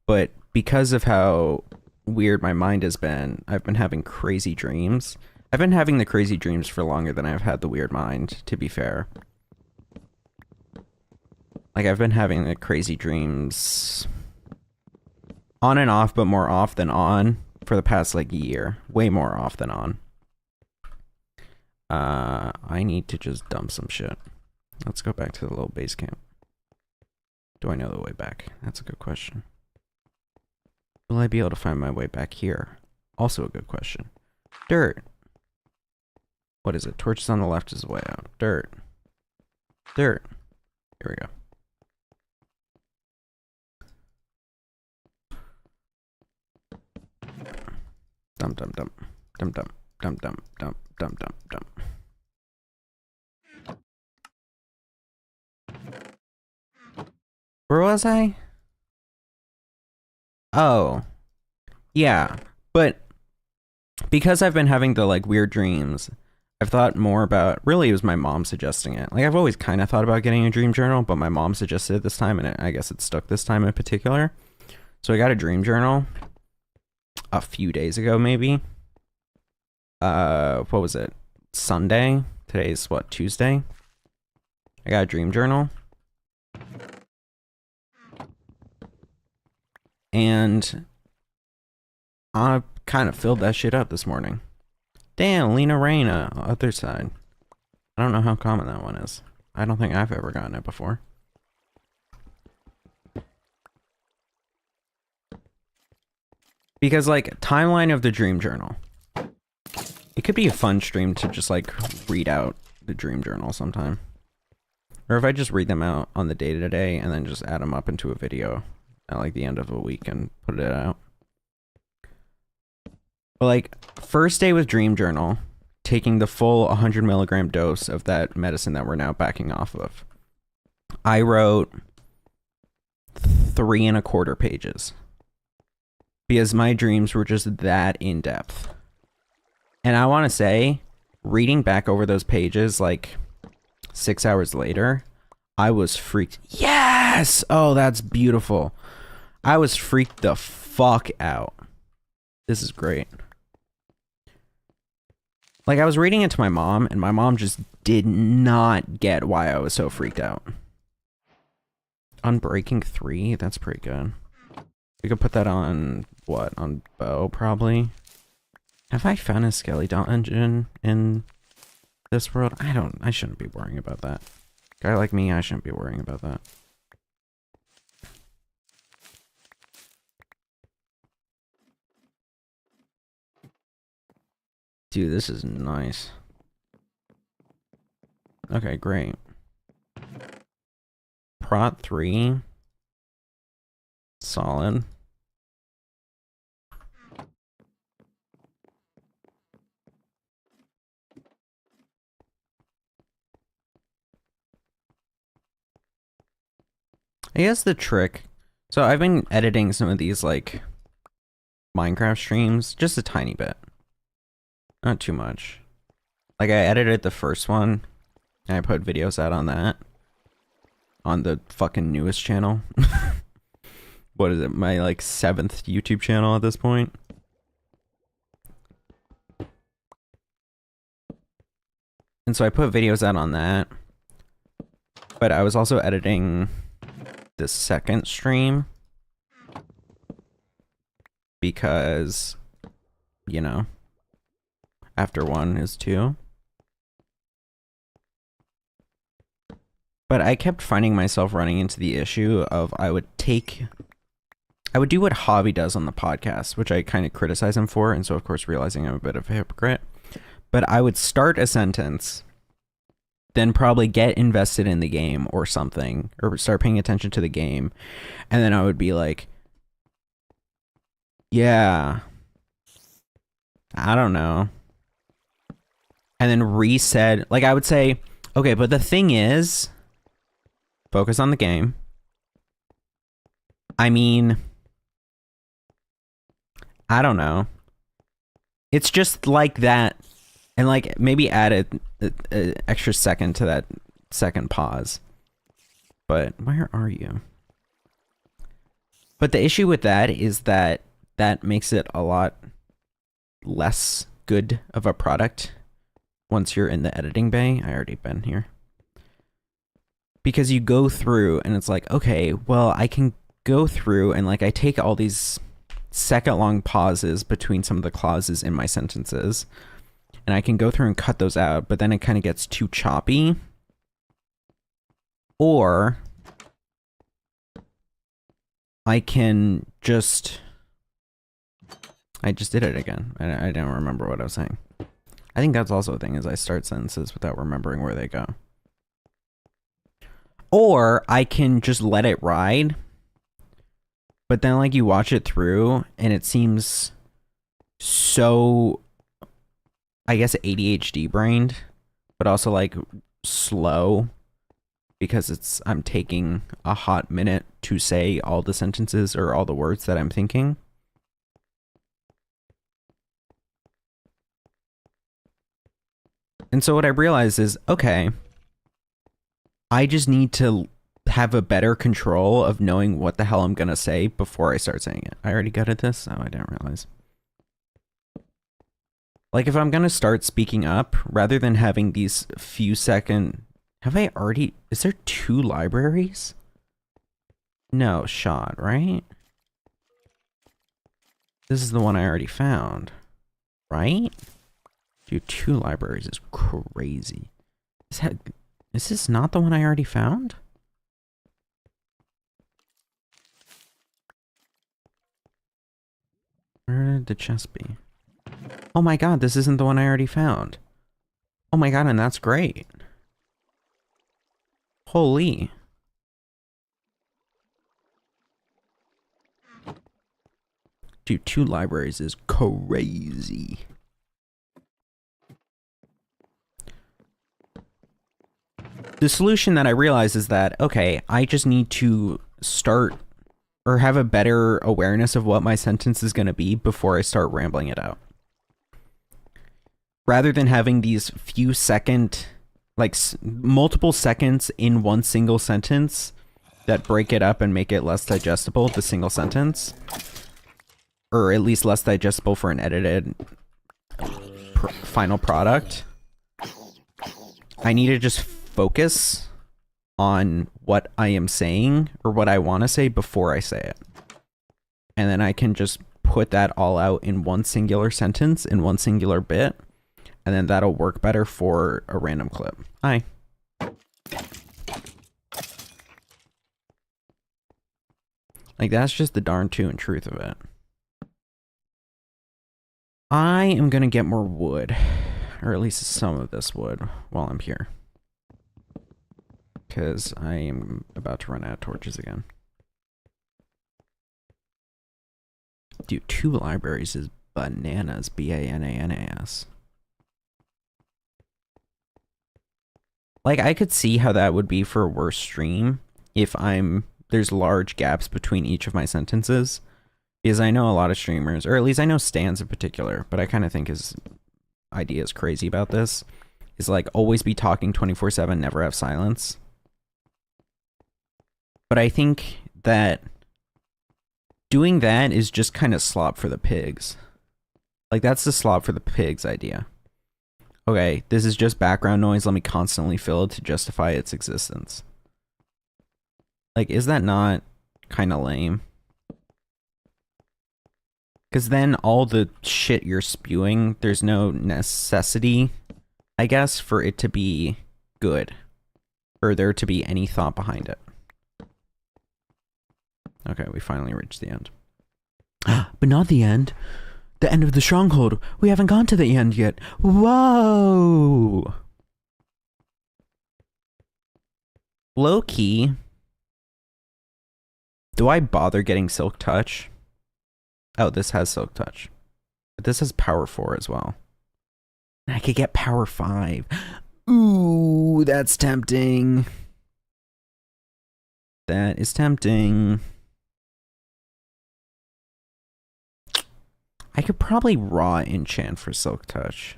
but because of how weird my mind has been, I've been having crazy dreams. I've been having the crazy dreams for longer than I've had the weird mind, to be fair. Like, I've been having the crazy dreams on and off, but more off than on for the past like year. Way more off than on. I need to just dump some shit. Let's go back to the little base camp. Do I know the way back? That's a good question. Will I be able to find my way back here? Also a good question. Dirt. What is it? Torches on the left is the way out. Dirt. Dirt. Here we go. Dump, dump, dump. Dump, dump, dump, dump, dump, dump, dump, dump. Where was I? Oh. Yeah. But because I've been having the like weird dreams, I've thought more about, really it was my mom suggesting it. Like, I've always kind of thought about getting a dream journal, but my mom suggested it this time, and I guess it stuck this time in particular. So I got a dream journal a few days ago, maybe. What was it? Sunday? Today's what, Tuesday? I got a dream journal. And I kind of filled that shit up this morning. Damn, Lena Reina, other side. I don't know how common that one is. I don't think I've ever gotten it before. Because, like, timeline of the dream journal. It could be a fun stream to just, like, read out the dream journal sometime. Or if I just read them out on the day-to-day and then just add them up into a video at, like, the end of a week and put it out. But, like, first day with dream journal, taking the full 100 milligram dose of that medicine that we're now backing off of. I wrote 3 1/4 pages. Because my dreams were just that in-depth. And I want to say, reading back over those pages, like, 6 hours later, I was freaked. Yes! Oh, that's beautiful. I was freaked the fuck out. This is great. Like, I was reading it to my mom, and my mom just did not get why I was so freaked out. Unbreaking 3? That's pretty good. We could put that on, what, on bow, probably? Have I found a skeleton engine in this world? I shouldn't be worrying about that. Guy like me, I shouldn't be worrying about that. Dude, this is nice. Okay, great. Prot 3. Solid. I guess the trick. So I've been editing some of these like Minecraft streams just a tiny bit. Not too much. Like I edited the first one and I put videos out on that. On the fucking newest channel. What is it? My like 7th YouTube channel at this point. And so I put videos out on that. But I was also editing the second stream. Because, you know, after 1 is 2. But I kept finding myself running into the issue of I would do what Hobby does on the podcast, which I kind of criticize him for, and so of course realizing I'm a bit of a hypocrite. But I would start a sentence, then probably get invested in the game or something, or start paying attention to the game, and then I would be like, yeah, I don't know. And then reset, like I would say, okay, but the thing is, focus on the game. I mean, I don't know. It's just like that. And like maybe add an extra second to that second pause. But where are you? But the issue with that is that that makes it a lot less good of a product once you're in the editing bay. I already been here. Because you go through and it's like, okay, well, I can go through and like I take all these second-long pauses between some of the clauses in my sentences, and I can go through and cut those out, but then it kind of gets too choppy. Or I can just... I just did it again. I don't remember what I was saying. I think that's also a thing, is I start sentences without remembering where they go. Or I can just let it ride, but then like you watch it through and it seems so, I guess, ADHD brained, but also like slow, because I'm taking a hot minute to say all the sentences or all the words that I'm thinking. And so what I realized is, okay, I just need to have a better control of knowing what the hell I'm gonna say before I start saying it. I already got at this? Oh, I didn't realize. Like if I'm gonna start speaking up, rather than having these few second... Have I already... Is there 2 libraries? No, shot, right? This is the one I already found. Right? Dude, 2 libraries is crazy. Is this not the one I already found? Where did the chest be? Oh my god, this isn't the one I already found. Oh my god, and that's great. Holy. Dude, 2 libraries is crazy. The solution that I realize is that, okay, I just need to start or have a better awareness of what my sentence is going to be before I start rambling it out. Rather than having these few second, like multiple seconds in one single sentence that break it up and make it less digestible, the single sentence, or at least less digestible for an edited final product, I need to just focus on what I am saying or what I want to say before I say it. And then I can just put that all out in one singular sentence, in one singular bit, and then that'll work better for a random clip. Hi. Like, that's just the darn true and truth of it. I am gonna get more wood, or at least some of this wood while I'm here. Because I am about to run out of torches again. Dude, 2 libraries is bananas. B-A-N-A-N-A-S. Like, I could see how that would be for a worse stream if there's large gaps between each of my sentences. Because I know a lot of streamers, or at least I know Stans in particular, but I kind of think his idea is crazy about this. Is like, always be talking 24/7, never have silence. But I think that doing that is just kind of slop for the pigs. Like, that's the slop for the pigs idea. Okay, this is just background noise, let me constantly fill it to justify its existence. Like, is that not kind of lame? Because then all the shit you're spewing, there's no necessity, I guess, for it to be good. Or there to be any thought behind it. Okay, we finally reached the end. But not the end. The end of the stronghold. We haven't gone to the end yet. Whoa! Low key. Do I bother getting Silk Touch? Oh, this has Silk Touch. But this has Power 4 as well. I could get Power 5. Ooh, that's tempting. That is tempting. I could probably raw enchant for Silk Touch.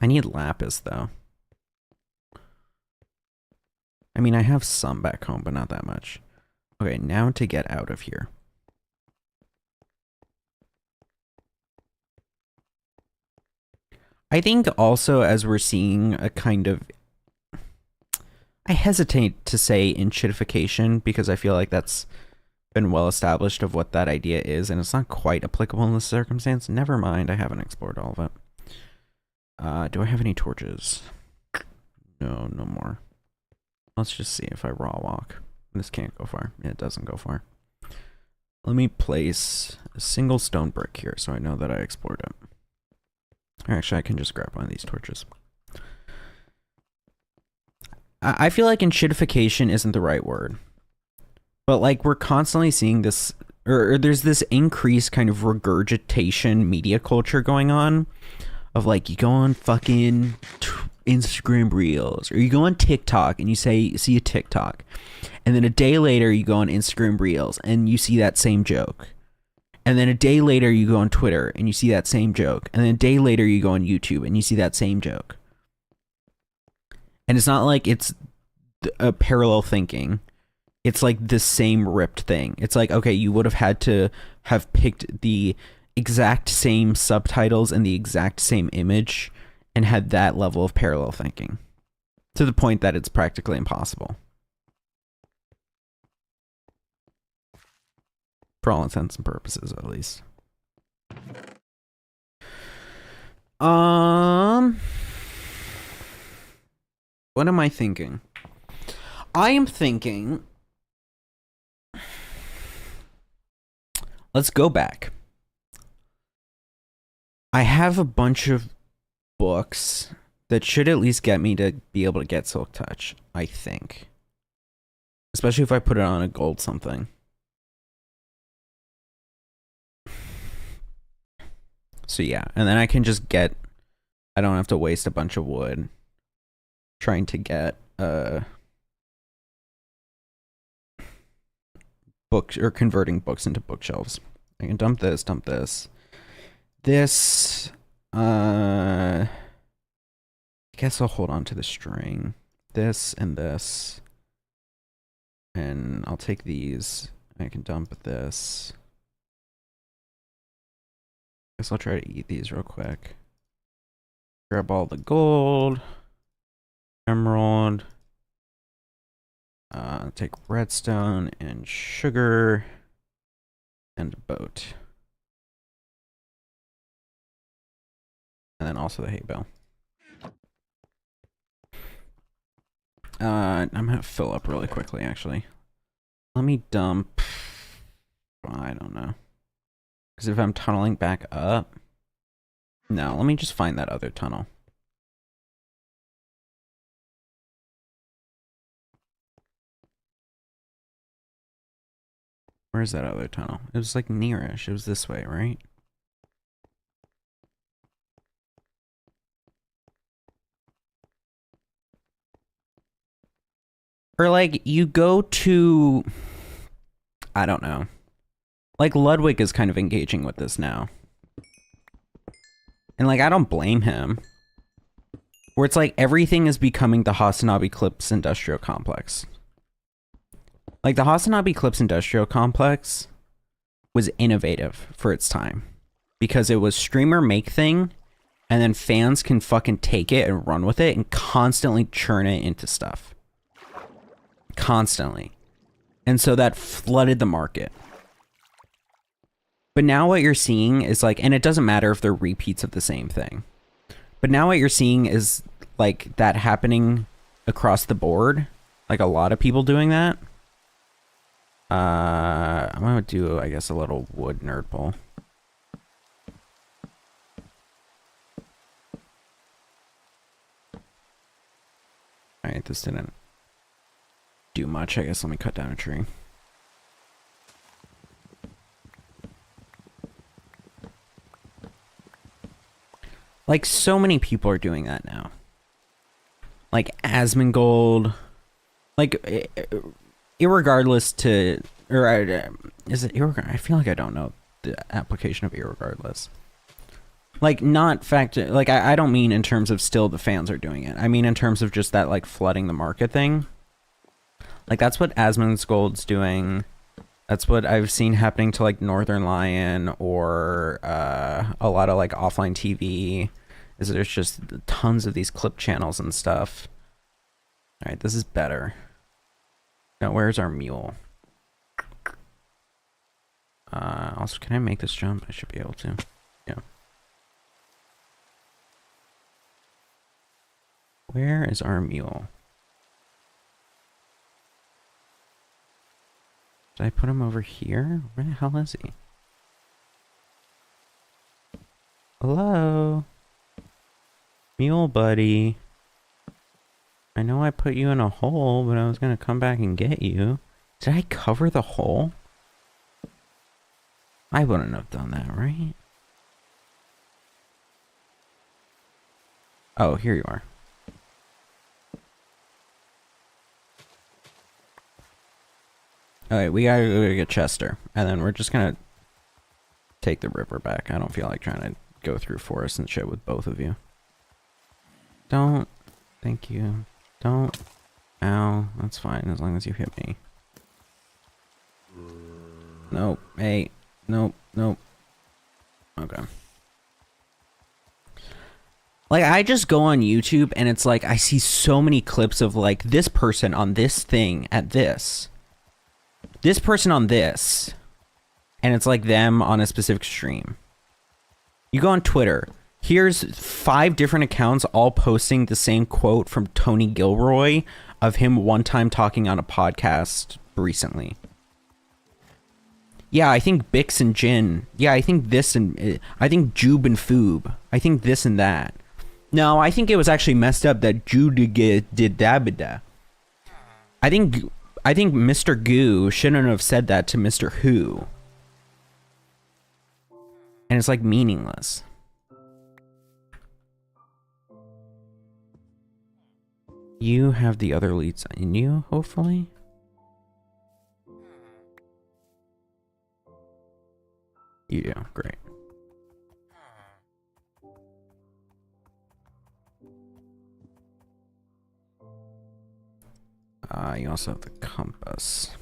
I need Lapis, though. I mean, I have some back home, but not that much. Okay, now to get out of here. I think also as we're seeing a kind of... I hesitate to say enchitification because I feel like that's been well established of what that idea is, and it's not quite applicable in this circumstance. Never mind, I haven't explored all of it. Do I have any torches? No, no more. Let's just see if I raw walk. This can't go far. It doesn't go far. Let me place a single stone brick here so I know that I explored it. Actually, I can just grab one of these torches. I feel like enchitification isn't the right word. But like we're constantly seeing this, or there's this increased kind of regurgitation media culture going on of like you go on fucking Instagram Reels or you go on TikTok and you see a TikTok and then a day later you go on Instagram Reels and you see that same joke. And then a day later you go on Twitter and you see that same joke. And then a day later you go on YouTube and you see that same joke. And it's not like it's a parallel thinking. It's like the same ripped thing. It's like, okay, you would have had to have picked the exact same subtitles and the exact same image and had that level of parallel thinking to the point that it's practically impossible. For all intents and purposes, at least. What am I thinking? I am thinking... Let's go back. I have a bunch of books that should at least get me to be able to get Silk Touch, I think. Especially if I put it on a gold something. So yeah, and then I can just get... I don't have to waste a bunch of wood trying to get books or converting books into bookshelves. I can dump this, dump this. This, I guess I'll hold on to the string. This and this. And I'll take these. I can dump this. I guess I'll try to eat these real quick. Grab all the gold. Emerald. Take redstone and sugar. And a boat. And then also the hay bale. I'm gonna fill up really quickly, actually. Let me dump... I don't know. Because if I'm tunneling back up... No, let me just find that other tunnel. Where's that other tunnel? It was like nearish. It was this way, right? Or like you go to... I don't know. Like Ludwig is kind of engaging with this now. And like I don't blame him. Where it's like everything is becoming the Hasanabe Clips Industrial Complex. Like the Hasanabe Clips Industrial Complex was innovative for its time. Because it was streamer make thing, and then fans can fucking take it and run with it and constantly churn it into stuff. Constantly. And so that flooded the market. But now what you're seeing is like, and it doesn't matter if they're repeats of the same thing. But now what you're seeing is like that happening across the board. Like a lot of people doing that. I'm gonna do, I guess, a little wood nerd pull. Alright, this didn't do much. I guess let me cut down a tree. Like, so many people are doing that now. Like, Asmongold. Like, irregardless to... Or, is it irregardless? I feel like I don't know the application of irregardless. Like, not fact... Like, I don't mean in terms of still the fans are doing it. I mean in terms of just that, like, flooding the market thing. Like, that's what Asmongold's doing. That's what I've seen happening to, like, Northern Lion or a lot of, like, offline TV. Is there's just tons of these clip channels and stuff. Alright, this is better. Now, where's our mule? Also, can I make this jump? I should be able to. Yeah. Where is our mule? Did I put him over here? Where the hell is he? Hello? Mule buddy. I know I put you in a hole, but I was gonna come back and get you. Did I cover the hole? I wouldn't have done that, right? Oh, here you are. Alright, we gotta go get Chester, and then we're just gonna take the river back. I don't feel like trying to go through forest and shit with both of you. Don't. Thank you. Don't. Ow. That's fine, as long as you hit me. Nope. Hey. Nope. Nope. Okay. Like, I just go on YouTube, and it's like, I see so many clips of, like, this person on this thing at this. This person on this, and it's like them on a specific stream. You go on Twitter, here's 5 different accounts all posting the same quote from Tony Gilroy of him one time talking on a podcast recently. Yeah, I think Bix and Jin. Yeah, I think this and... I think Jube and Foob. I think this and that. No, I think it was actually messed up that Jude did dabida. I think Mr. Goo shouldn't have said that to Mr. Who. And it's like meaningless. You have the other leads in you, hopefully. You do, great. You also have the compass.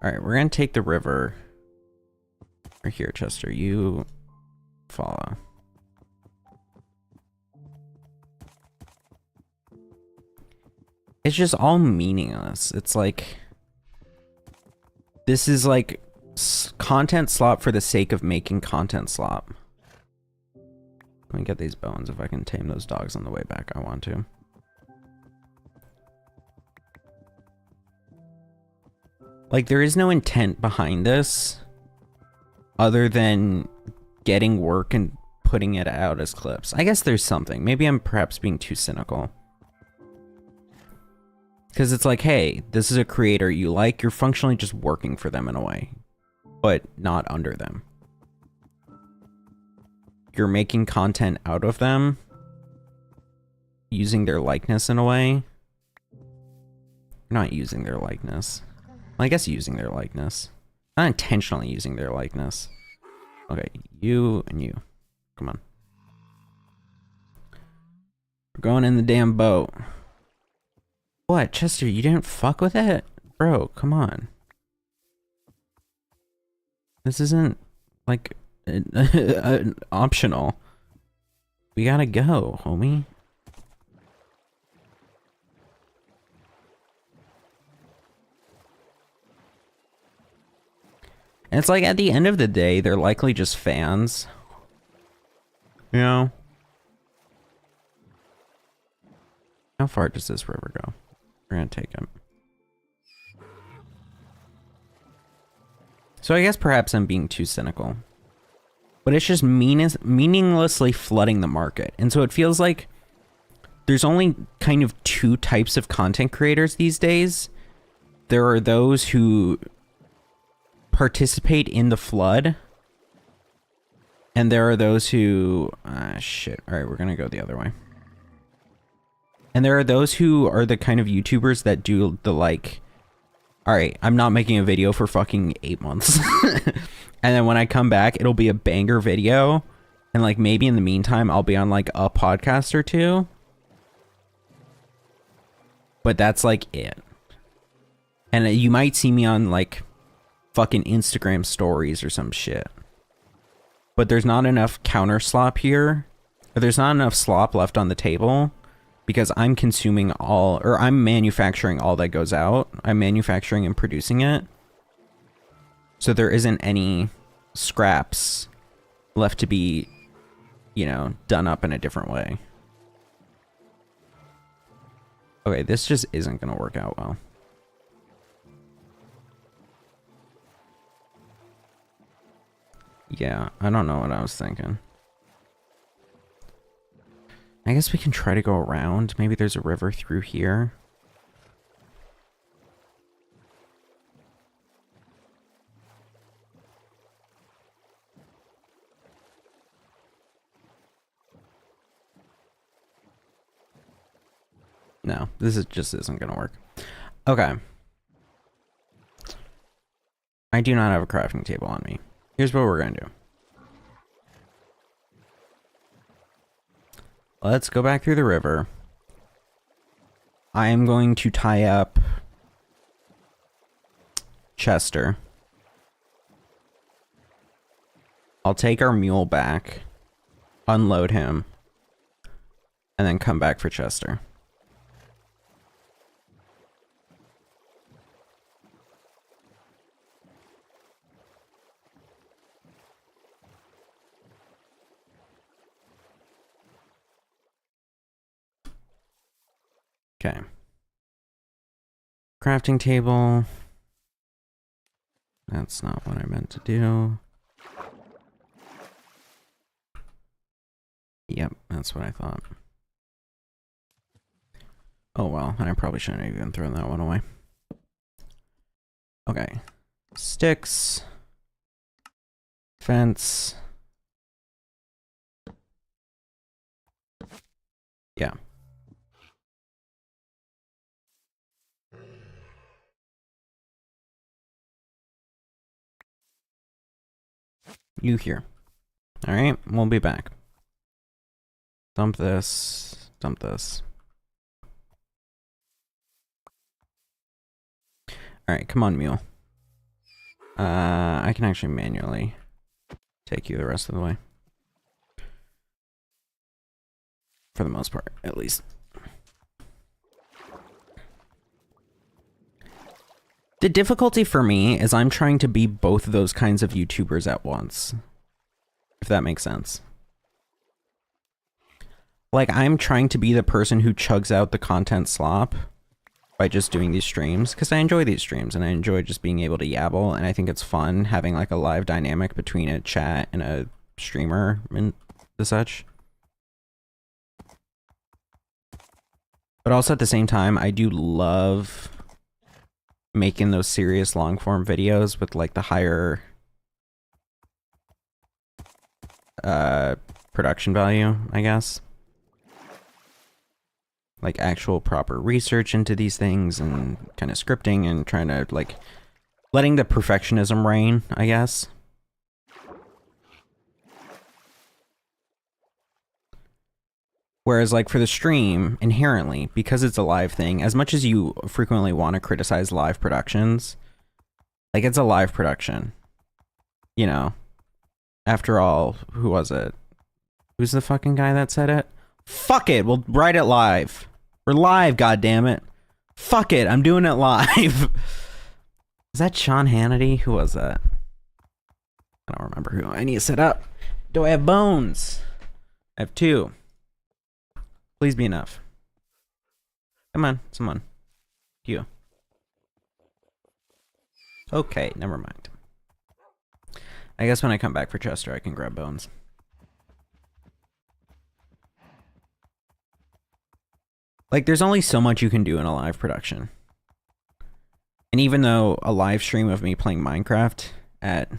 Alright, we're gonna take the river. Right here, Chester. You follow. It's just all meaningless. It's like... This is like content slop for the sake of making content slop. Let me get these bones. If I can tame those dogs on the way back, I want to. Like, there is no intent behind this. other than getting work and putting it out as clips. I guess there's something. Maybe I'm perhaps being too cynical. Because it's like, hey, this is a creator you like, you're functionally just working for them in a way, but not under them. You're making content out of them, using their likeness in a way. You're not using their likeness. Well, I guess using their likeness. Not intentionally using their likeness. Okay, you and you. Come on. We're going in the damn boat. What, Chester, you didn't fuck with it? Bro, come on. This isn't, like, optional. We gotta go, homie. And it's like, at the end of the day, they're likely just fans. You know? How far does this river go? We're gonna take it. So I guess perhaps I'm being too cynical. But it's just meaninglessly flooding the market. And so it feels like there's only kind of two types of content creators these days. There are those who participate in the flood. And there are those who... shit. Alright, we're gonna go the other way. And there are those who are the kind of YouTubers that do the, like... Alright, I'm not making a video for fucking 8 months. And then when I come back, it'll be a banger video. And, like, maybe in the meantime, I'll be on, like, a podcast or two. But that's, like, it. And you might see me on, like, fucking Instagram stories or some shit. But there's not enough counter slop here. Or there's not enough slop left on the table. Because I'm consuming all, or I'm manufacturing all that goes out. I'm manufacturing and producing it. So there isn't any scraps left to be, you know, done up in a different way. Okay, this just isn't going to work out well. Yeah, I don't know what I was thinking. I guess we can try to go around. Maybe there's a river through here. No, just isn't gonna work. Okay. I do not have a crafting table on me. Here's what we're gonna do. Let's go back through the river. I am going to tie up Chester. I'll take our mule back, unload him, and then come back for Chester. Okay. Crafting table. That's not what I meant to do. Yep, that's what I thought. Oh well, I probably shouldn't have even thrown that one away. Okay. Sticks. Fence. Yeah. You here. Alright, we'll be back. Dump this. Dump this. Alright, come on, mule. I can actually manually take you the rest of the way. For the most part, at least. The difficulty for me is I'm trying to be both of those kinds of YouTubers at once. If that makes sense. Like, I'm trying to be the person who chugs out the content slop by just doing these streams, because I enjoy these streams and I enjoy just being able to yabble, and I think it's fun having like a live dynamic between a chat and a streamer and the such. But also at the same time, I do love making those serious long form videos with like the higher production value, I guess. Like actual proper research into these things and kind of scripting and trying to like letting the perfectionism reign, I guess. Whereas like for the stream, inherently, because it's a live thing, as much as you frequently want to criticize live productions, like it's a live production, you know? After all, who was it? Who's the fucking guy that said it? Fuck it, we'll write it live. We're live, goddammit. Fuck it, I'm doing it live. Is that Sean Hannity? Who was that? I don't remember who. I need to set up. Do I have bones? I have 2. Please be enough. Come on, someone. You. Okay, never mind. I guess when I come back for Chester, I can grab bones. Like, there's only so much you can do in a live production. And even though a live stream of me playing Minecraft at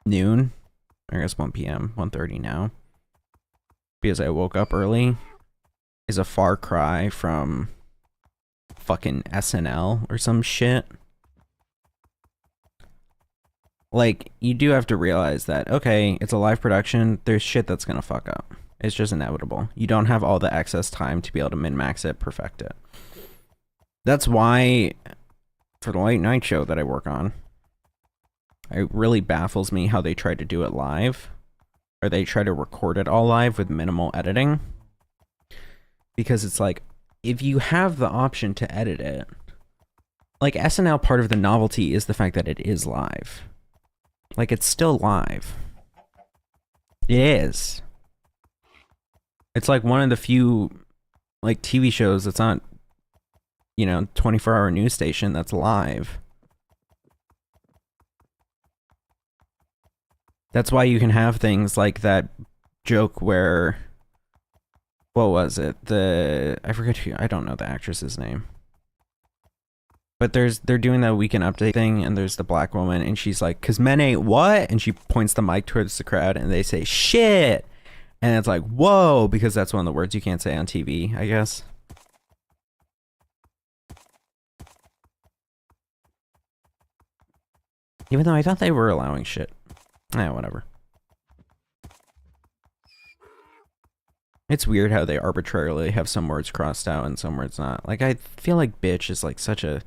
noon, or I guess 1 p.m., 1:30 now, because I woke up early, is a far cry from fucking SNL or some shit. Like, you do have to realize that, okay, it's a live production, there's shit that's gonna fuck up. It's just inevitable. You don't have all the excess time to be able to min-max it, perfect it. That's why, for the late night show that I work on, it really baffles me how they try to do it live, or they try to record it all live with minimal editing. Because it's like, if you have the option to edit it, like SNL, part of the novelty is the fact that it is live. Like, it's still live. It is. It's like one of the few, like, TV shows that's not, you know, 24-hour news station that's live. That's why you can have things like that joke where, what was it? I forget who, I don't know the actress's name. But they're doing that weekend update thing, and there's the black woman, and she's like, 'cause men ain't what? And she points the mic towards the crowd, and they say, shit! And it's like, whoa, because that's one of the words you can't say on TV, I guess. Even though I thought they were allowing shit. Eh, whatever. It's weird how they arbitrarily have some words crossed out and some words not. Like, I feel like bitch is like such a...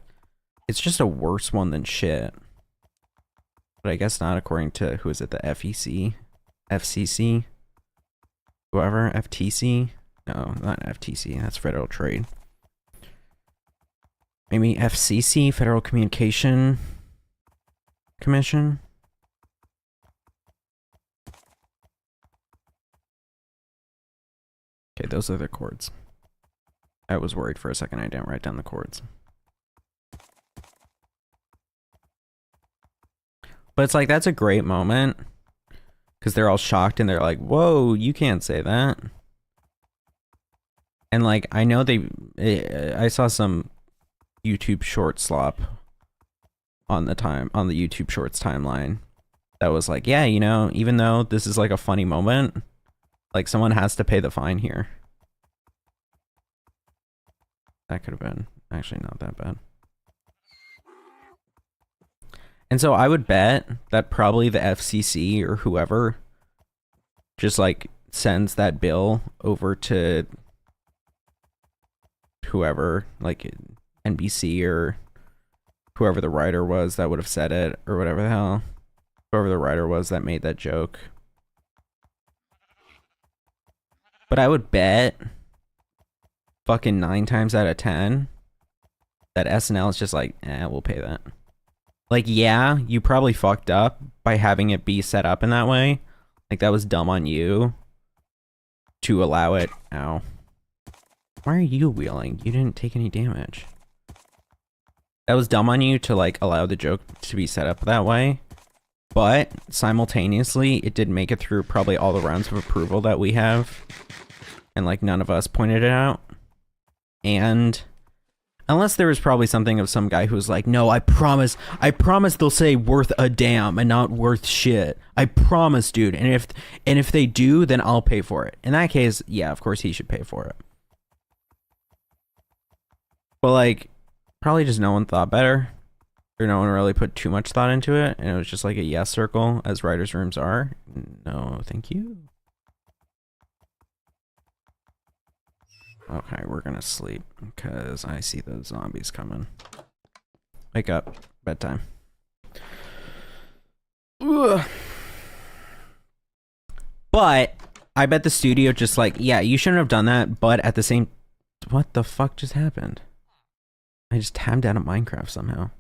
It's just a worse one than shit. But I guess not according to, who is it, the FEC? FCC? Whoever? FTC? No, not FTC. That's Federal Trade. Maybe FCC? Federal Communication Commission? Okay, those are the chords. I was worried for a second I didn't write down the chords. But it's like, that's a great moment. Because they're all shocked and they're like, whoa, you can't say that. And like, I know I saw some YouTube short slop on the YouTube shorts timeline that was like, yeah, you know, even though this is like a funny moment, like someone has to pay the fine here. That could have been actually not that bad. And so I would bet that probably the FCC or whoever just like sends that bill over to whoever, like NBC or whoever the writer was that would have said it, or whatever the hell, whoever the writer was that made that joke. But I would bet fucking 9 times out of 10 that SNL is just like, we'll pay that. Like, yeah, you probably fucked up by having it be set up in that way. Like, that was dumb on you to allow it. Ow. Why are you wheeling? You didn't take any damage. that was dumb on you to like allow the joke to be set up that way. But simultaneously, it did make it through probably all the rounds of approval that we have. And like none of us pointed it out. And unless there was probably something of some guy who's like, no, I promise they'll say worth a damn and not worth shit. I promise, dude. And if they do, then I'll pay for it. In that case, yeah, of course he should pay for it. But like, probably just no one thought better. Or no one really put too much thought into it. And it was just like a yes circle, as writers' rooms are. No, thank you. Okay, we're gonna sleep because I see those zombies coming. Wake up. Bedtime. Ugh. But I bet the studio just like, yeah, you shouldn't have done that, but at the same... What the fuck just happened? I just tabbed out of Minecraft somehow.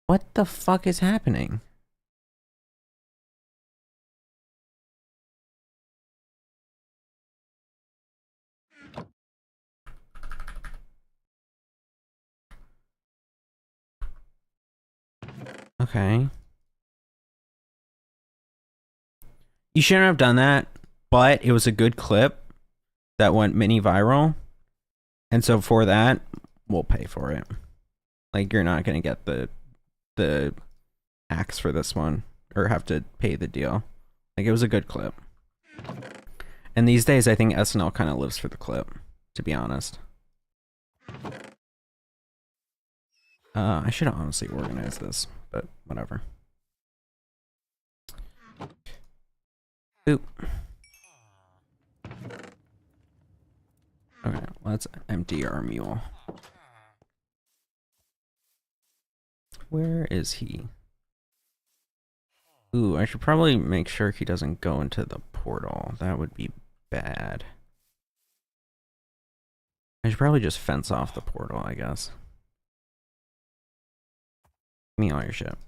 What the fuck is happening? Okay. You shouldn't have done that, but it was a good clip that went mini viral. And so for that, we'll pay for it. Like, you're not going to get the axe for this one or have to pay the deal. Like, it was a good clip. And these days, I think SNL kind of lives for the clip, to be honest. I should have honestly organized this, but whatever. Oop. Okay, let's empty our mule. Where is he? Ooh, I should probably make sure he doesn't go into the portal. That would be bad. I should probably just fence off the portal, I guess. Give me all your shit.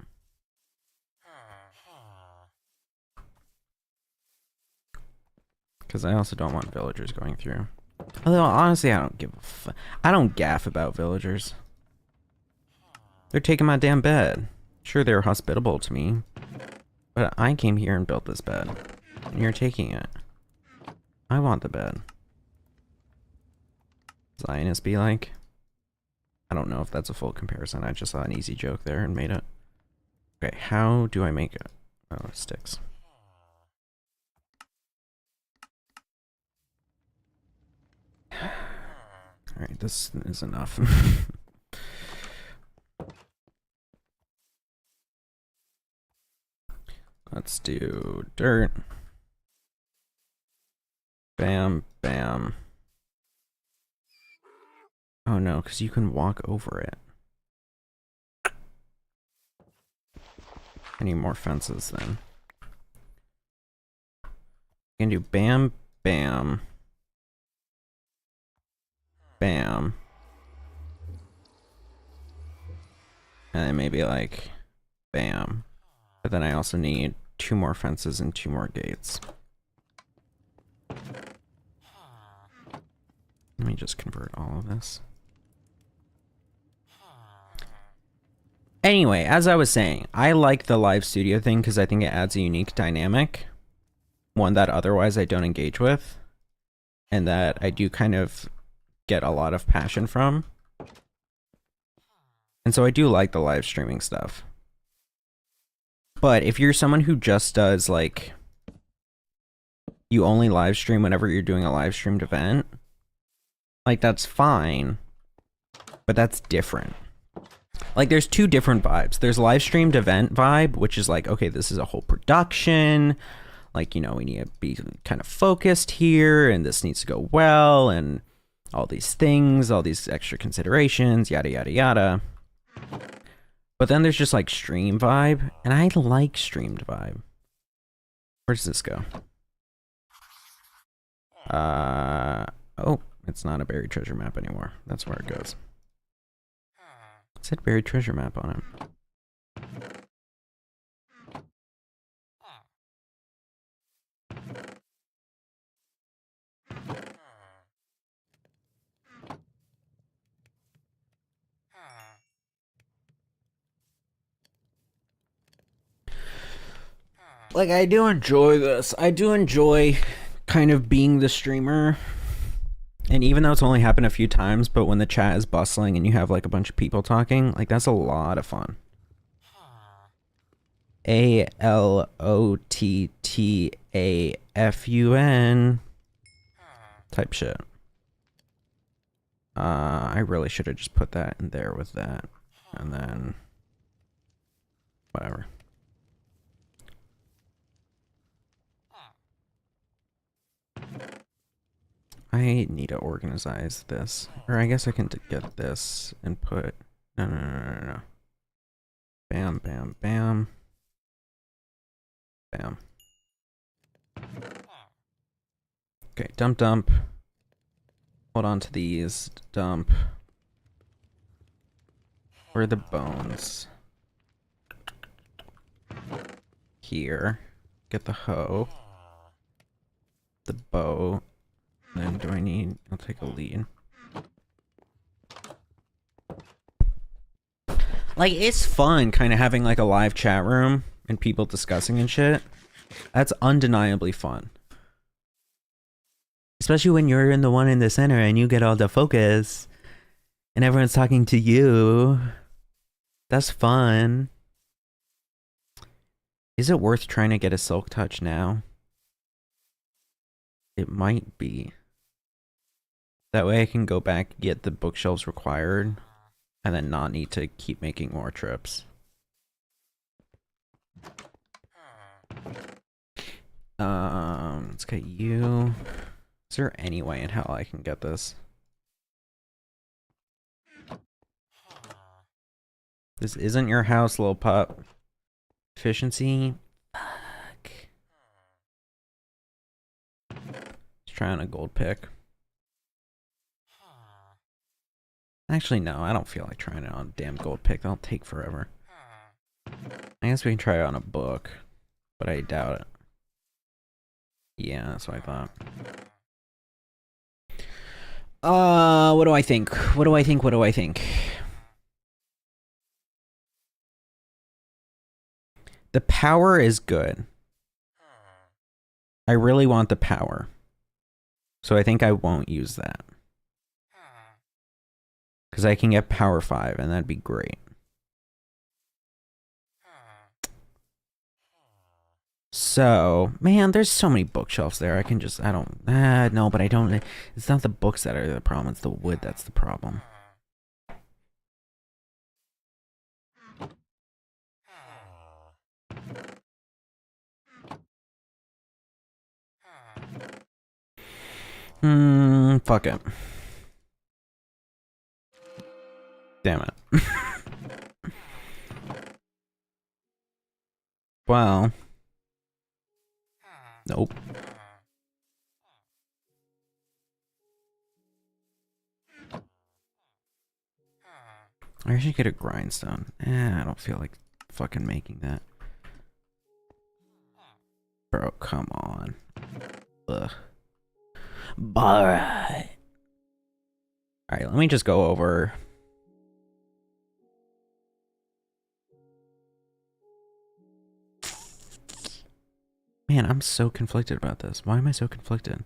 Because I also don't want villagers going through. Although, honestly, I don't give a fuck. I don't gaff about villagers. They're taking my damn bed. Sure, they're hospitable to me. But I came here and built this bed. And you're taking it. I want the bed. Zionist be like? I don't know if that's a full comparison. I just saw an easy joke there and made it. Okay, how do I make it? Oh, sticks. Alright, this is enough. Let's do dirt. Bam, bam. Oh no, because you can walk over it. I need more fences then. You can do bam, bam. Bam. And then maybe like bam. But then I also need 2 more fences and 2 more gates. Let me just convert all of this. Anyway, as I was saying, I like the live studio thing because I think it adds a unique dynamic. One that otherwise I don't engage with. And that I do kind of get a lot of passion from. And so I do like the live streaming stuff. But if you're someone who just does like, you only live stream whenever you're doing a live streamed event, like that's fine, but that's different. Like there's 2 different vibes. There's live streamed event vibe, which is like, okay, this is a whole production. Like, you know, we need to be kind of focused here and this needs to go well and all these things, all these extra considerations, yada, yada, yada. But then there's just like stream vibe, and I like streamed vibe. Where does this go? Oh, it's not a buried treasure map anymore. That's where it goes. It said buried treasure map on it. Like, I do enjoy this. I do enjoy kind of being the streamer. And even though it's only happened a few times, but when the chat is bustling and you have like a bunch of people talking, like that's a lot of fun. ALOTTAFUN type shit. I really should have just put that in there with that. And then whatever. I need to organize this. Or I guess I can get this and put... No. Bam, bam, bam. Bam. Okay, dump. Hold on to these. Dump. Where are the bones? Here. Get the hoe. The bow. Then do I need... I'll take a lead. Like, it's fun kind of having like a live chat room and people discussing and shit. That's undeniably fun. Especially when you're in the one in the center and you get all the focus and everyone's talking to you. That's fun. Is it worth trying to get a silk touch now? It might be. That way I can go back, get the bookshelves required, and then not need to keep making more trips. Let's get you. Is there any way in hell I can get this? This isn't your house, little pup. Efficiency? Fuck. Let's try on a gold pick. Actually, no, I don't feel like trying it on a damn gold pick. That'll take forever. I guess we can try it on a book, but I doubt it. Yeah, that's what I thought. What do I think? What do I think? The power is good. I really want the power. So I think I won't use that. Because I can get power 5 and that'd be great. So, man, there's so many bookshelves there. I can just, no, but I don't, it's not the books that are the problem, it's the wood that's the problem. Fuck it. Damn it. Well. Nope. I should get a grindstone. I don't feel like fucking making that. Bro, come on. Ugh. Alright. Alright, let me just go over. Man, I'm so conflicted about this. Why am I so conflicted?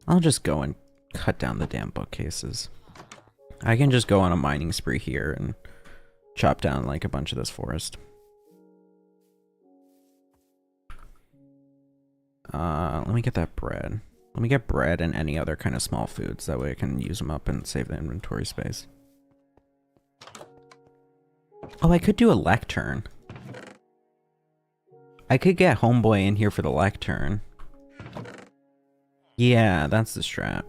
I'll just go and cut down the damn bookcases. I can just go on a mining spree here and chop down like a bunch of this forest. Let me get that bread. Let me get bread and any other kind of small foods. That way I can use them up and save the inventory space. Oh, I could do a lectern. I could get homeboy in here for the lectern. Yeah, that's the strat.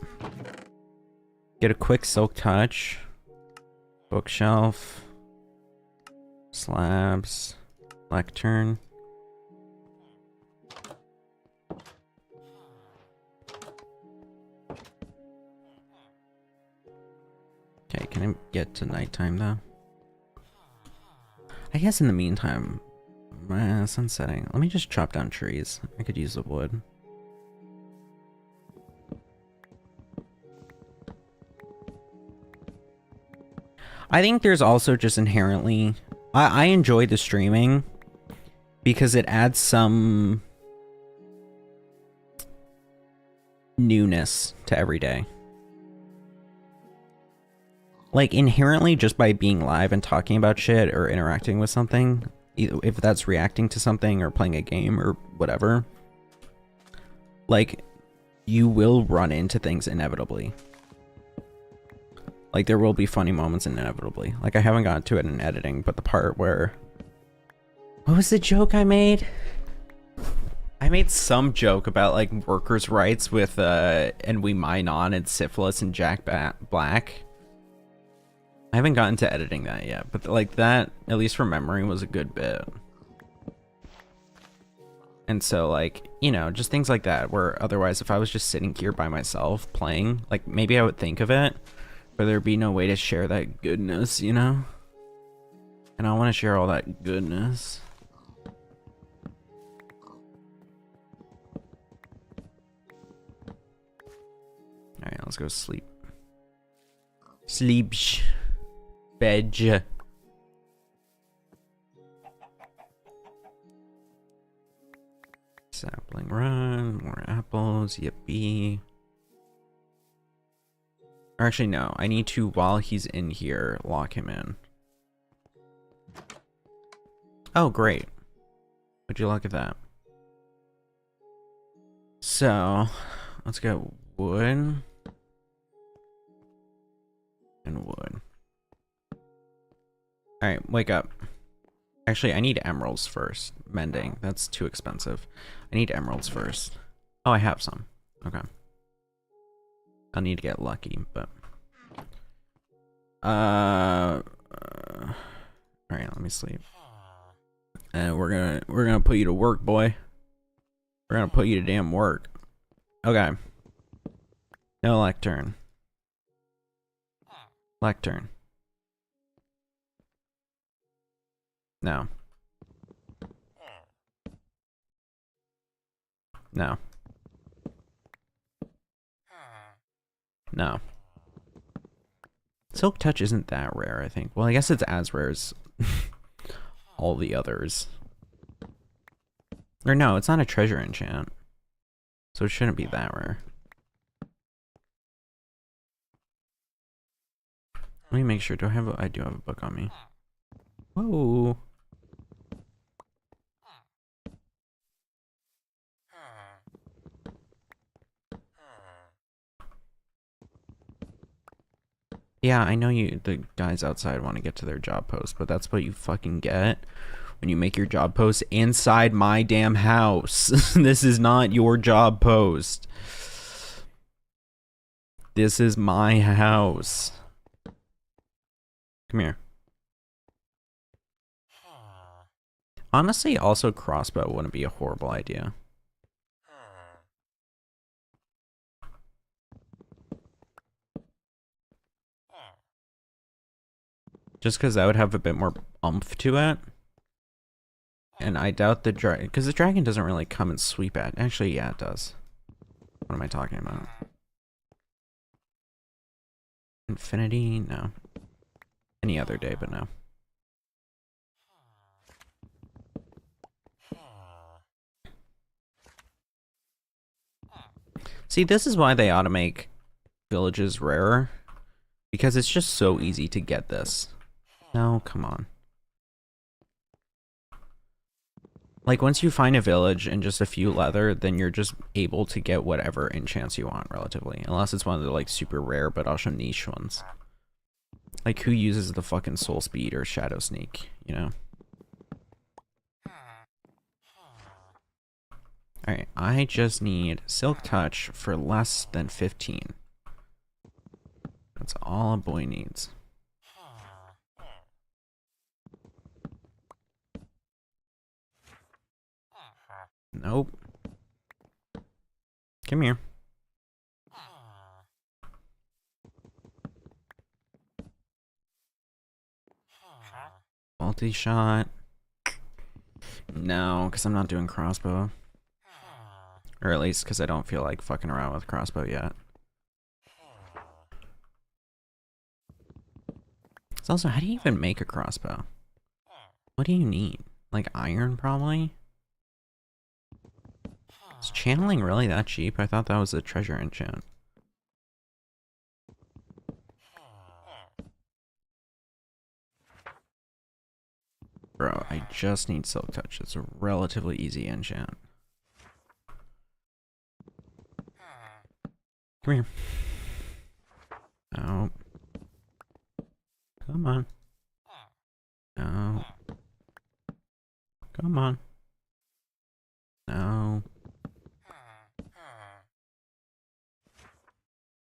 Get a quick silk touch. Bookshelf. Slabs. Lectern. Okay, can I get to nighttime though? I guess in the meantime, sun's setting. Let me just chop down trees. I could use the wood. I think there's also just inherently I enjoy the streaming because it adds some newness to every day. Like, inherently, just by being live and talking about shit or interacting with something, if that's reacting to something or playing a game or whatever, like, you will run into things inevitably. Like, there will be funny moments inevitably. Like, I haven't gotten to it in editing, but the part where... What was the joke I made? I made some joke about, like, workers' rights with, and we mine on and syphilis and Jack Black. I haven't gotten to editing that yet, but, like, that, at least from memory, was a good bit. And so, like, you know, just things like that, where otherwise, if I was just sitting here by myself playing, like, maybe I would think of it, but there'd be no way to share that goodness, you know? And I want to share all that goodness. Alright, let's go sleep. Sleep. Veg. Sapling run, more apples, yippee. Or actually, no, I need to, while he's in here, lock him in. Oh, great. Would you look at that? So, let's get wood. And wood. Alright, wake up. Actually, I need emeralds first. Mending. That's too expensive. I need emeralds first. Oh, I have some. Okay. I'll need to get lucky, but... Alright, let me sleep. And we're gonna put you to work, boy. We're gonna put you to damn work. Okay. No lectern. Lectern. No. No. No. Silk Touch isn't that rare, I think. Well, I guess it's as rare as all the others. Or no, it's not a treasure enchant. So it shouldn't be that rare. Let me make sure. Do I have I do have a book on me. Whoa. Yeah, I know the guys outside want to get to their job post, but that's what you fucking get when you make your job post inside my damn house. This is not your job post. This is my house. Come here. Honestly, also crossbow wouldn't be a horrible idea. Just because that would have a bit more oomph to it. And I doubt the dragon, because the dragon doesn't really come and sweep at. Actually, yeah, it does. What am I talking about? Infinity? No. Any other day, but no. See, this is why they ought to make villages rarer. Because it's just so easy to get this. No, come on. Like, once you find a village and just a few leather, then you're just able to get whatever enchants you want, relatively. Unless it's one of the, like, super rare, but also niche ones. Like, who uses the fucking Soul Speed or Shadow Sneak, you know? Alright, I just need Silk Touch for less than 15. That's all a boy needs. Nope. Come here. Multi-shot. No, because I'm not doing crossbow. Or at least because I don't feel like fucking around with crossbow yet. It's also, how do you even make a crossbow? What do you need? Like iron, probably? Is channeling really that cheap? I thought that was a treasure enchant. Bro, I just need Silk Touch. It's a relatively easy enchant. Come here. No. Come on. No. Come on. No.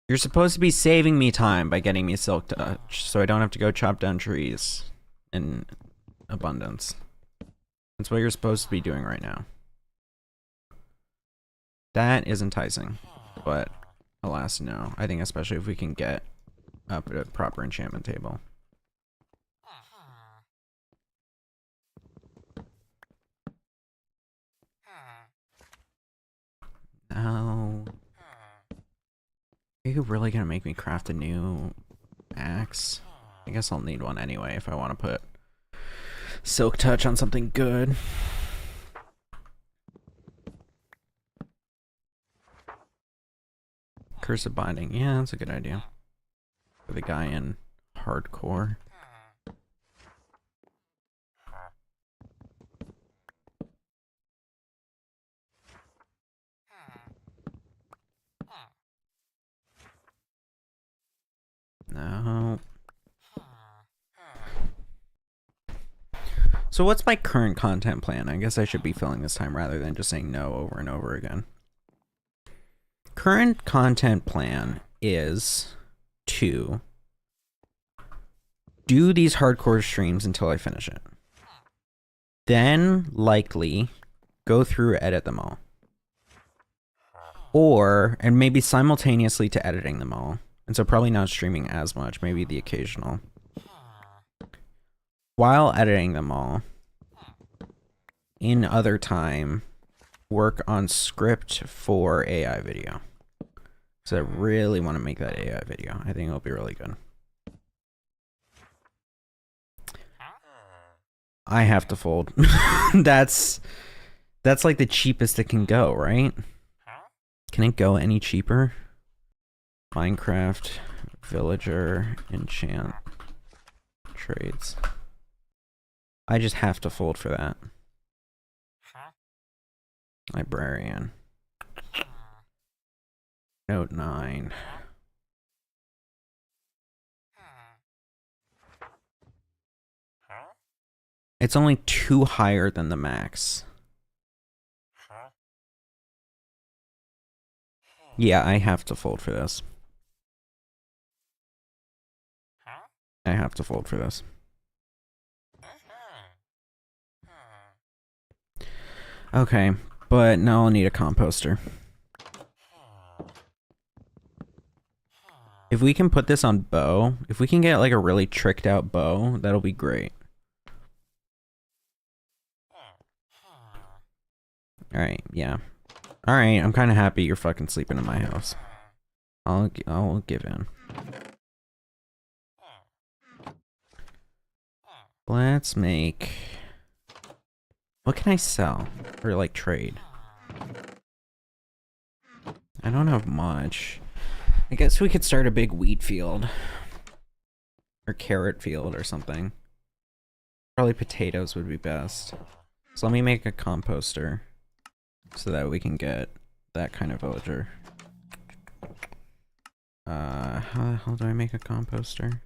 You're supposed to be saving me time by getting me Silk Touch, so I don't have to go chop down trees in abundance. That's what you're supposed to be doing right now. That is enticing, but alas, no. I think especially if we can get up at a proper enchantment table. No. Are you really gonna make me craft a new axe? I guess I'll need one anyway if I want to put Silk Touch on something good. Curse of Binding. Yeah, that's a good idea. For the guy in hardcore. No. So what's my current content plan? I guess I should be filling this time rather than just saying no over and over again. Current content plan is to do these hardcore streams until I finish it. Then likely go through, edit them all. And maybe simultaneously to editing them all. And so probably not streaming as much, maybe the occasional. While editing them all, in other time, work on script for AI video. So I really want to make that AI video. I think it'll be really good. I have to fold. That's like the cheapest it can go, right? Can it go any cheaper? Minecraft villager enchant trades. I just have to fold for that. Librarian. Note 9. It's only 2 higher than the max. Yeah, I have to fold for this. I have to fold for this. Okay, but now I'll need a composter. If we can put this on bow, if we can get like a really tricked out bow, that'll be great. Alright, yeah. Alright, I'm kind of happy you're fucking sleeping in my house. I'll give in. Let's make... What can I sell? Or like trade? I don't have much. I guess we could start a big wheat field. Or carrot field or something. Probably potatoes would be best. So let me make a composter. So that we can get that kind of villager. How the hell do I make a composter?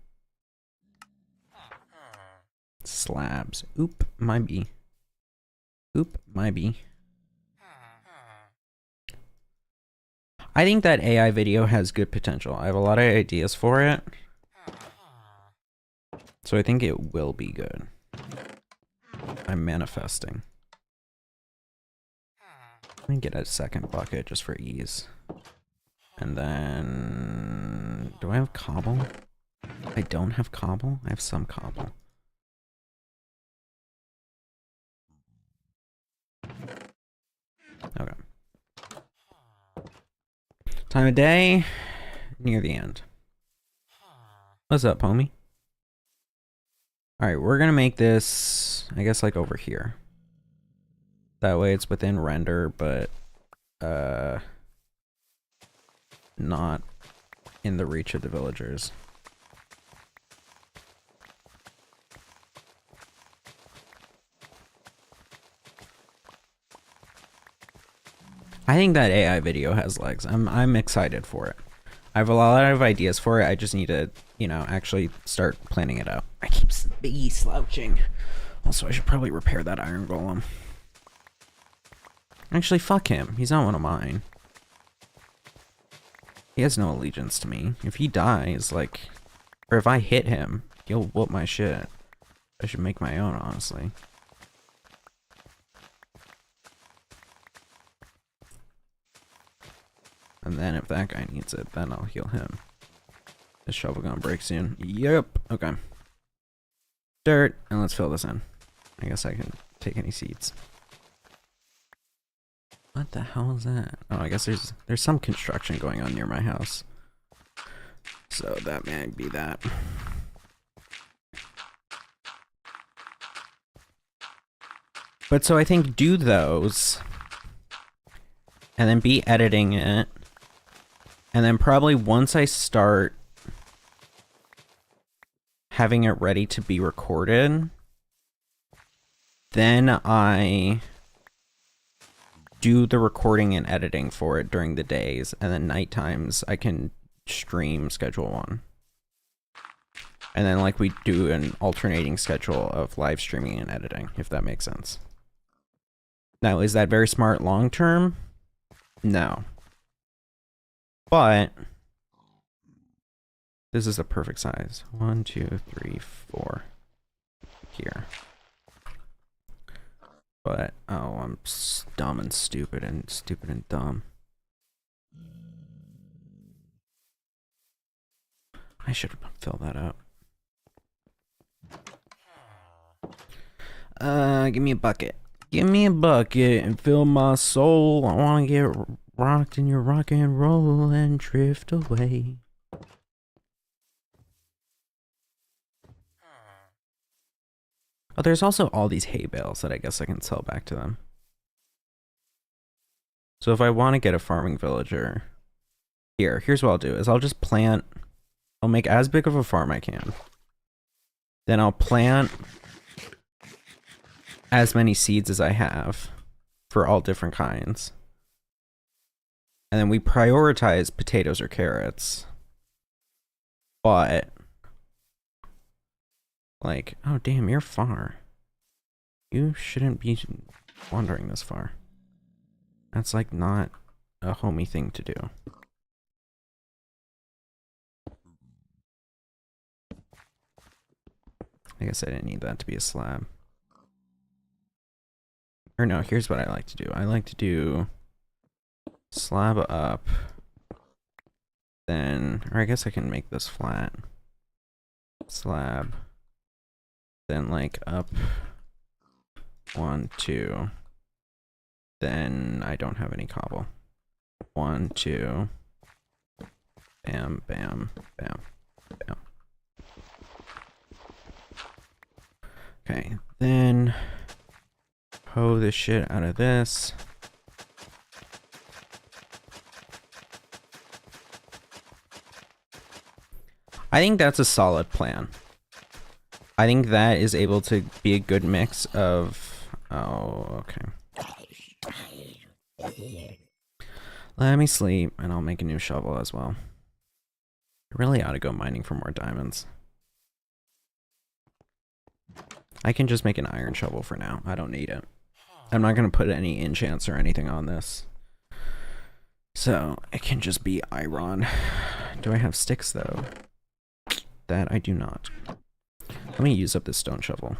Slabs. Oop, my bee. Oop, my bee. I think that AI video has good potential. I have a lot of ideas for it. So I think it will be good. I'm manifesting. Let me get a second bucket just for ease. And then... Do I have cobble? I don't have cobble? I have some cobble. Okay. Time of day, near the end. What's up, homie? Alright, we're gonna make this I guess like over here. That way it's within render, but not in the reach of the villagers. I think that AI video has legs. I'm excited for it. I have a lot of ideas for it. I just need to, you know, actually start planning it out. I keep slouching. Also, I should probably repair that iron golem. Actually, fuck him. He's not one of mine. He has no allegiance to me. If he dies, like, or if I hit him, he'll whoop my shit. I should make my own, honestly. And then if that guy needs it, then I'll heal him. This shovel gonna break soon. Yep. Okay. Dirt, and let's fill this in. I guess I can take any seeds. What the hell is that? Oh, I guess there's some construction going on near my house. So that may be that. But so I think do those, and then be editing it. And then probably once I start having it ready to be recorded, then I do the recording and editing for it during the days, and then night times I can stream schedule one. And then like we do an alternating schedule of live streaming and editing, if that makes sense. Now, is that very smart long term? No. But this is the perfect size. 1, 2, 3, 4 here. But oh, I'm dumb and stupid and dumb. I should fill that up. Give me a bucket. Give me a bucket and fill my soul. I want to get rocked in your rock and roll and drift away. Oh, there's also all these hay bales that I guess I can sell back to them. So if I want to get a farming villager, here's what I'll do is I'll just plant, I'll make as big of a farm I can. Then I'll plant as many seeds as I have for all different kinds. And then we prioritize potatoes or carrots. But like, oh damn, you're far. You shouldn't be wandering this far. That's like not a homey thing to do. I guess I didn't need that to be a slab. Or no, here's what I like to do. I like to do slab up. Then, or I guess I can make this flat. Slab. Then like up 1, 2. Then I don't have any cobble. 1, 2. Bam, bam, bam, bam. Okay, then hoe this shit out of this. I think that's a solid plan. I think that is able to be a good mix of... Oh, okay. Let me sleep, and I'll make a new shovel as well. I really ought to go mining for more diamonds. I can just make an iron shovel for now. I don't need it. I'm not going to put any enchants or anything on this. So, it can just be iron. Do I have sticks, though? That I do not. Let me use up this stone shovel.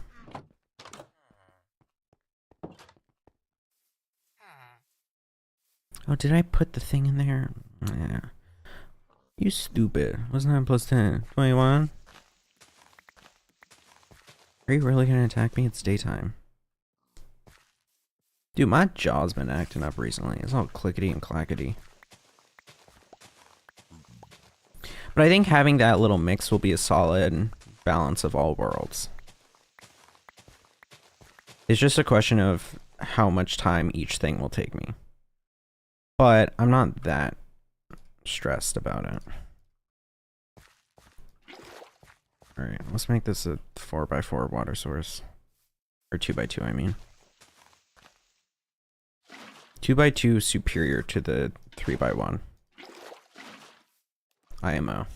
Oh, did I put the thing in there? Yeah. You stupid. Wasn't that plus 10? 21? Are you really gonna attack me? It's daytime. Dude, my jaw's been acting up recently. It's all clickety and clackety. But I think having that little mix will be a solid balance of all worlds. It's just a question of how much time each thing will take me. But I'm not that stressed about it. Alright, let's make this a 4x4 water source. Or 2x2, I mean. 2x2 superior to the 3x1. IMO.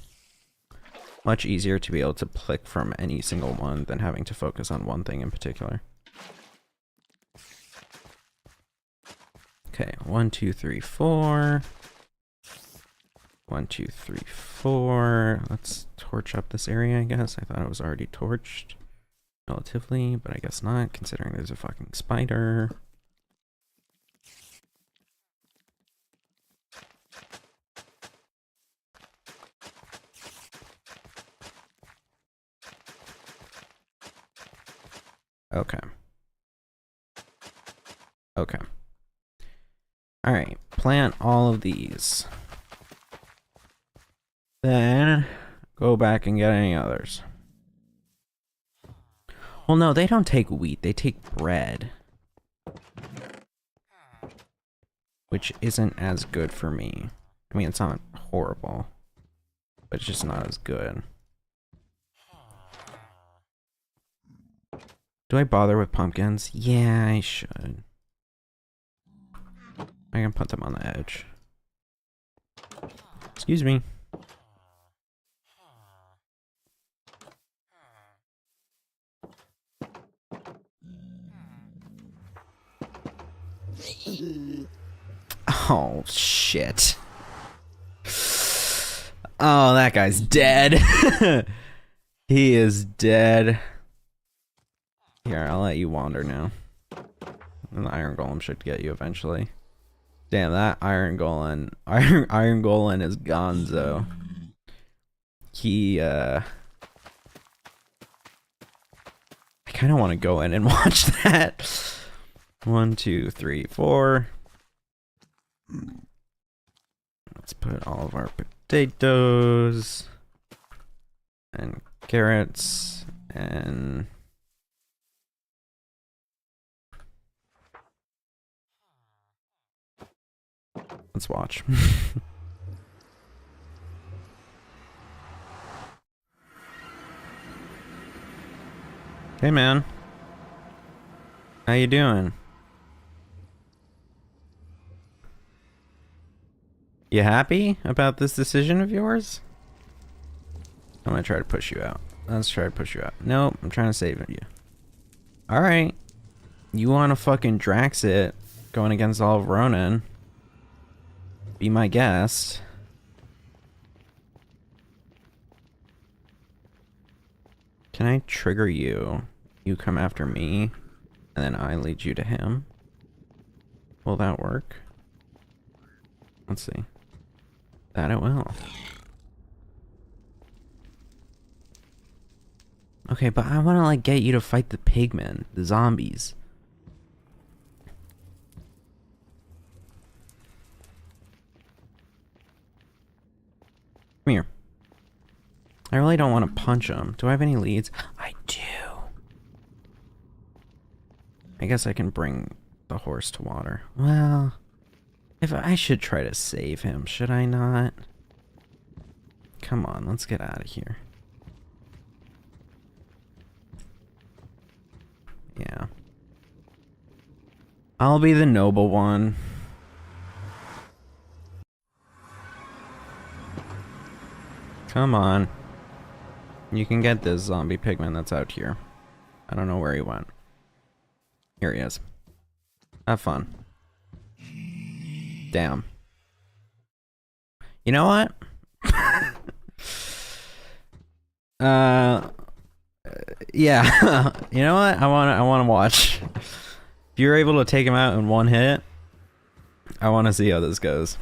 Much easier to be able to click from any single one than having to focus on one thing in particular. Okay, 1, 2, 3, 4. 1, 2, 3, 4. Let's torch up this area, I guess. I thought it was already torched. Relatively, but I guess not, considering there's a fucking spider. Okay. Okay. Alright, plant all of these. Then, go back and get any others. Well, no, they don't take wheat, they take bread. Which isn't as good for me. I mean, it's not horrible, but it's just not as good. Do I bother with pumpkins? Yeah, I should. I can put them on the edge. Excuse me. Oh, shit. Oh, that guy's dead. He is dead. Here, I'll let you wander now. And the iron golem should get you eventually. Damn, that iron golem is gonzo. He, I kind of want to go in and watch that. 1, 2, 3, 4. Let's put all of our potatoes and carrots and let's watch. Hey man, how you doing? You happy about this decision of yours? I'm gonna try to push you out. Let's try to push you out. Nope, I'm trying to save you. Alright. You wanna fucking Drax it, going against all of Ronin. Be my guest. Can I trigger you? You come after me, and then I lead you to him? Will that work? Let's see. That it will. Okay, but I want to like get you to fight the pigmen, the zombies. Come here. I really don't want to punch him. Do I have any leads? I do. I guess I can bring the horse to water. Well, if I should try to save him, should I not? Come on, let's get out of here. Yeah. I'll be the noble one. Come on. You can get this zombie pigman that's out here. I don't know where he went. Here he is. Have fun. Damn. You know what? Yeah. You know what? I wanna watch. If you're able to take him out in one hit, I wanna see how this goes.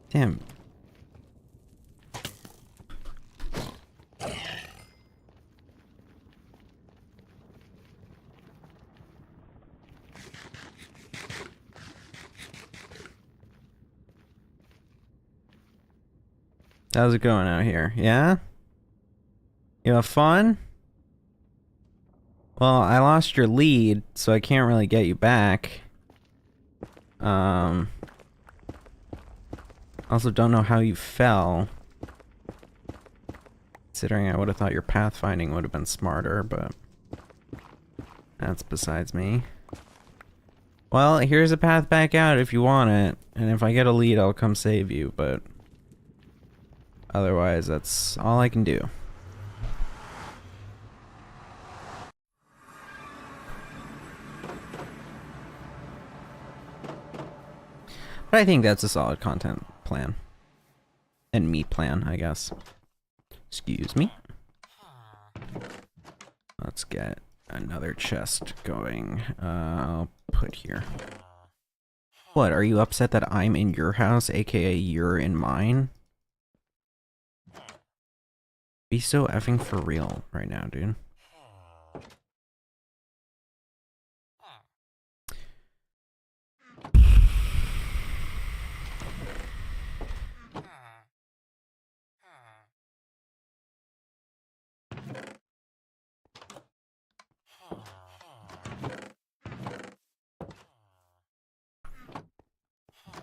Damn. How's it going out here? Yeah? You have fun? Well, I lost your lead, so I can't really get you back. Also don't know how you fell. Considering I would have thought your pathfinding would have been smarter, but that's besides me. Well, here's a path back out if you want it, and if I get a lead, I'll come save you, but otherwise, that's all I can do. But I think that's a solid content plan. And meat plan, I guess. Excuse me. Let's get another chest going. I'll put here. What, are you upset that I'm in your house, aka you're in mine? Be so effing for real right now, dude.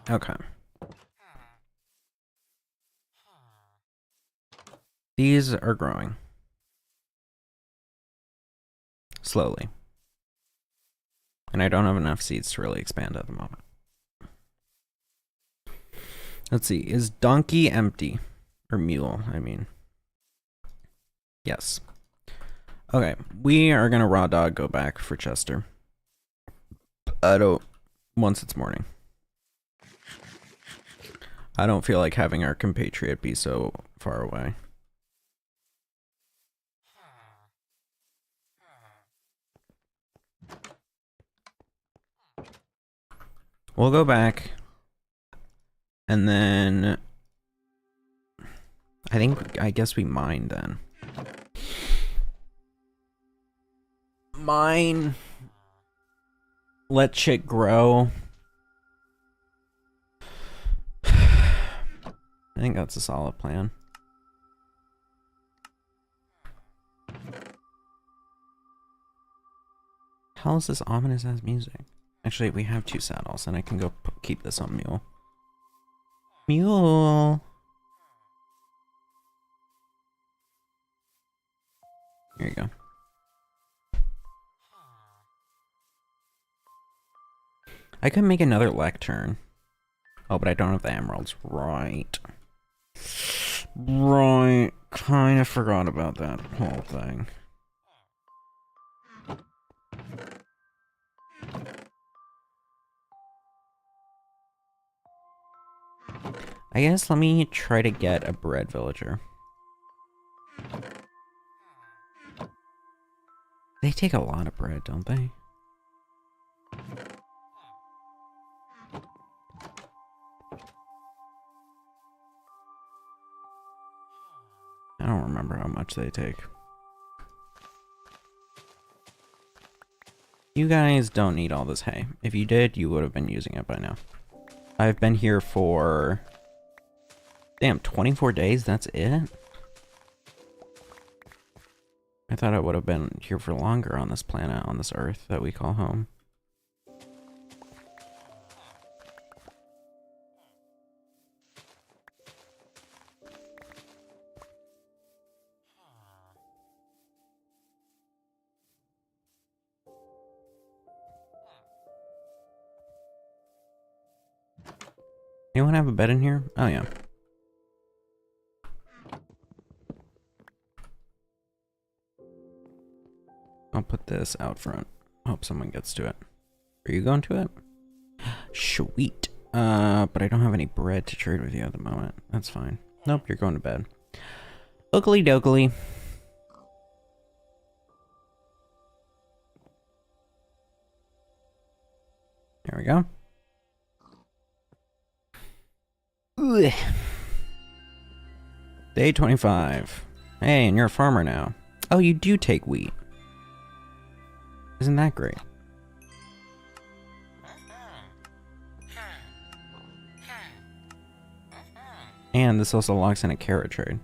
Okay. These are growing. Slowly. And I don't have enough seeds to really expand at the moment. Let's see, is donkey empty? Or mule, I mean. Yes. Okay, we are gonna raw dog go back for Chester. Once it's morning. I don't feel like having our compatriot be so far away. We'll go back. And then I guess we mine then. Mine. Let shit grow. I think that's a solid plan. How is this ominous ass music? Actually, we have 2 saddles, and I can go keep this on mule. Mule. Here you go. I could make another lectern. Oh, but I don't have the emeralds. Right. Right. Kind of forgot about that whole thing. I guess let me try to get a bread villager. They take a lot of bread, don't they? I don't remember how much they take. You guys don't need all this hay. If you did, you would have been using it by now. I've been here for... damn, 24 days? That's it? I thought I would have been here for longer on this planet, on this earth that we call home. Anyone have a bed in here? Oh, yeah. I'll put this out front. Hope someone gets to it. Are you going to it? Sweet. But I don't have any bread to trade with you at the moment. That's fine. Nope, you're going to bed. Oakley dokley. There we go. Ugh. Day 25. Hey, and you're a farmer now. Oh, you do take wheat. Isn't that great? And this also locks in a carrot trade.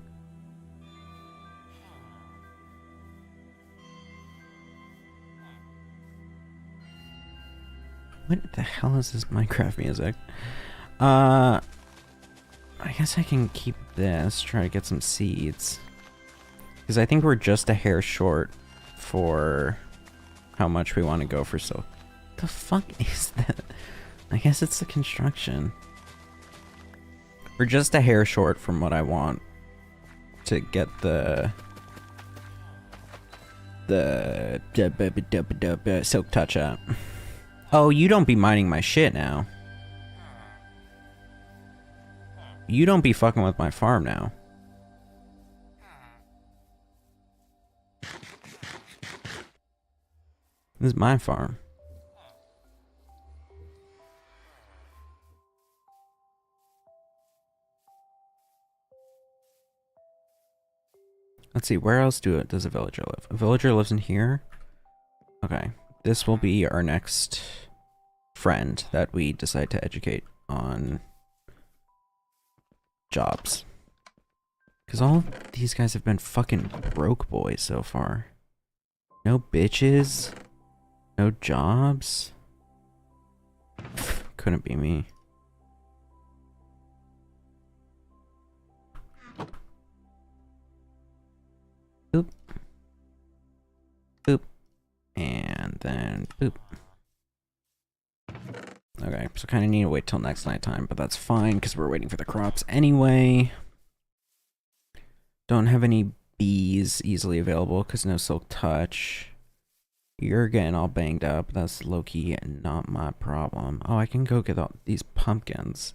What the hell is this Minecraft music? I guess I can keep this, try to get some seeds. Because I think we're just a hair short for how much we want to go for silk. The fuck is that? I guess it's the construction. We're just a hair short from what I want to get the silk touch up. Oh, you don't be mining my shit now. You don't be fucking with my farm now. This is my farm. Let's see, where else does a villager live? A villager lives in here? Okay. This will be our next friend that we decide to educate on jobs. Because all these guys have been fucking broke boys so far. No bitches. No jobs. Couldn't be me. Boop. Boop. And then boop. Okay, so kind of need to wait till next nighttime, but that's fine because we're waiting for the crops anyway. Don't have any bees easily available because no silk touch. You're getting all banged up. That's low-key not my problem. Oh, I can go get all these pumpkins.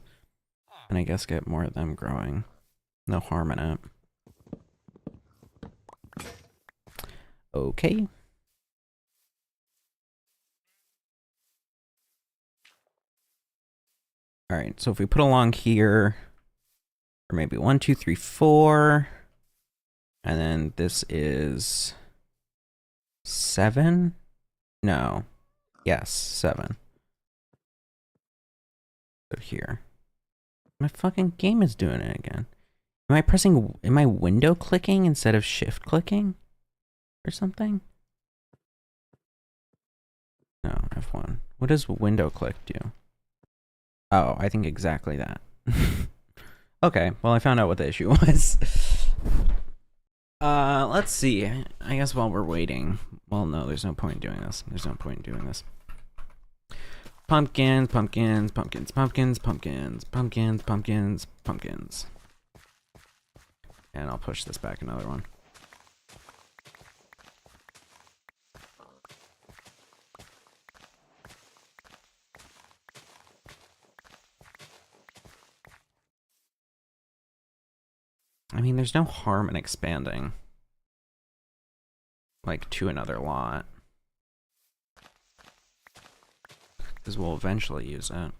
And I guess get more of them growing. No harm in it. Okay. Alright, so if we put along here, or maybe 1, 2, 3, 4, and then this is 7? No. Yes, 7. So here. My fucking game is doing it again. Am I window clicking instead of shift clicking? Or something? No, F1. What does window click do? Oh, I think exactly that. Okay, well I found out what the issue was. Let's see. I guess while we're waiting. Well, no, there's no point in doing this. There's no point in doing this. Pumpkins, pumpkins, pumpkins, pumpkins, pumpkins, pumpkins, pumpkins, pumpkins. And I'll push this back another one. I mean, there's no harm in expanding, like, to another lot. Because we'll eventually use it.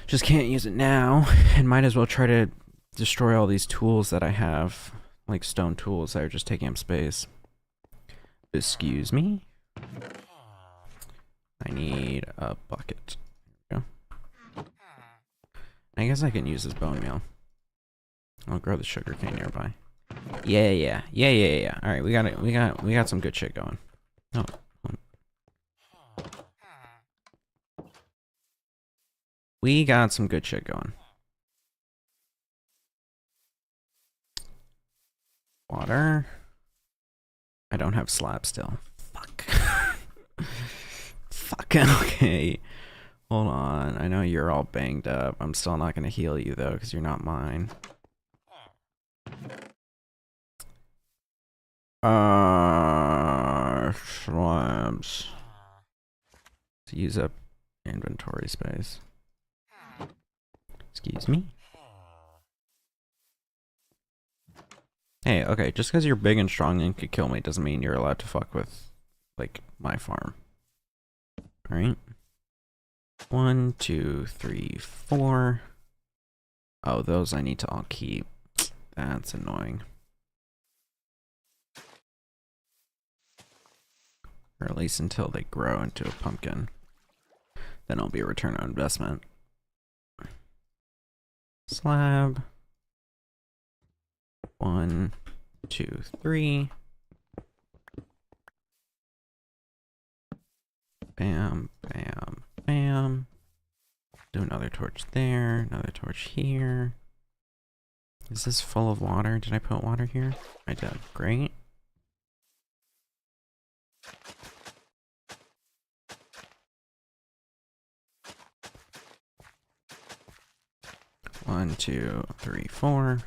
Just can't use it now, and might as well try to destroy all these tools that I have, like stone tools that are just taking up space. Excuse me? I need a bucket. There we go. I guess I can use this bone meal. I'll grow the sugarcane nearby. Yeah. All right, we got some good shit going. Oh. We got some good shit going. Water. I don't have slab still. Fuck. Fuck. Okay. Hold on. I know you're all banged up. I'm still not gonna heal you though, because you're not mine. Slabs. To use up inventory space. Excuse me? Hey, okay, just because you're big and strong and could kill me doesn't mean you're allowed to fuck with, like, my farm. Alright. 1, 2, 3, 4. Oh, those I need to all keep. That's annoying. Or at least until they grow into a pumpkin. Then it'll be a return on investment. slab. 1, 2, 3. Bam, bam, bam. Do another torch there, another torch here. Is this full of water? Did I put water here? I did. Great. One, 2, 3, 4.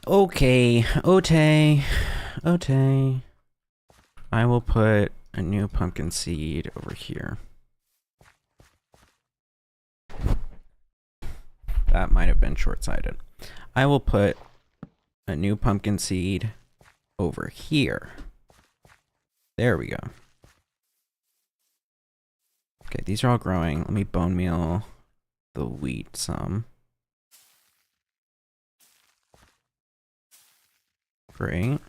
Okay, Ote. I will put a new pumpkin seed over here. That might have been short-sighted. I will put a new pumpkin seed over here. There we go. Okay, these are all growing. Let me bone meal the wheat some. Great.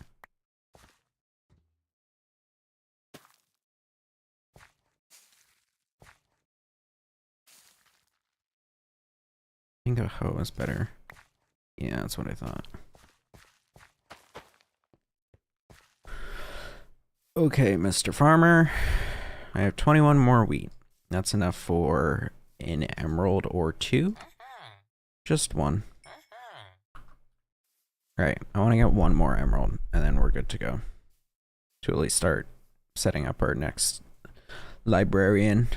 I think a hoe is better. Yeah, that's what I thought. Okay, Mr. Farmer. I have 21 more wheat. That's enough for an emerald or 2. Just 1. Alright, I want to get 1 more emerald, and then we're good to go. To at least start setting up our next librarian.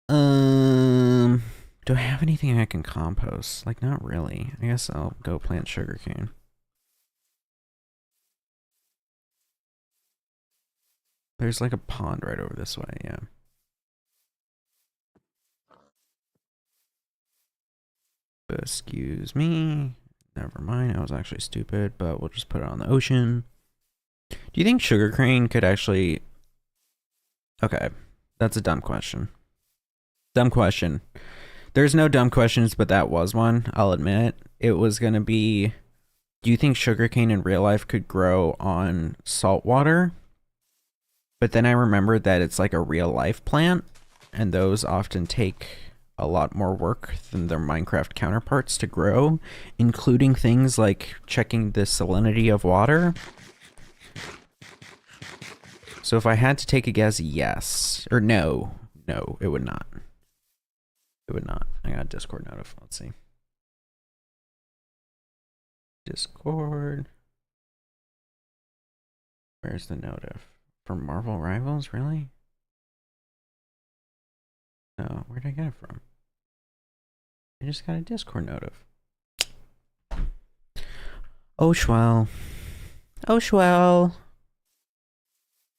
Do I have anything I can compost? Like, not really. I guess I'll go plant sugarcane. There's like a pond right over this way, yeah. Excuse me. Never mind, I was actually stupid, but we'll just put it on the ocean. Do you think sugarcane could actually... Okay, that's a dumb question. Dumb question. There's no dumb questions, but that was one, I'll admit. It was gonna be, do you think sugarcane in real life could grow on salt water? But then I remembered that it's like a real life plant, and those often take a lot more work than their Minecraft counterparts to grow, including things like checking the salinity of water. So if I had to take a guess, yes. Or no. No, it would not. It would not. I got a Discord notif. Let's see. Discord. Where's the notif? From Marvel Rivals? Really? No, where did I get it from? I just got a Discord notif. Oh, Schwell. Oh, Schwell.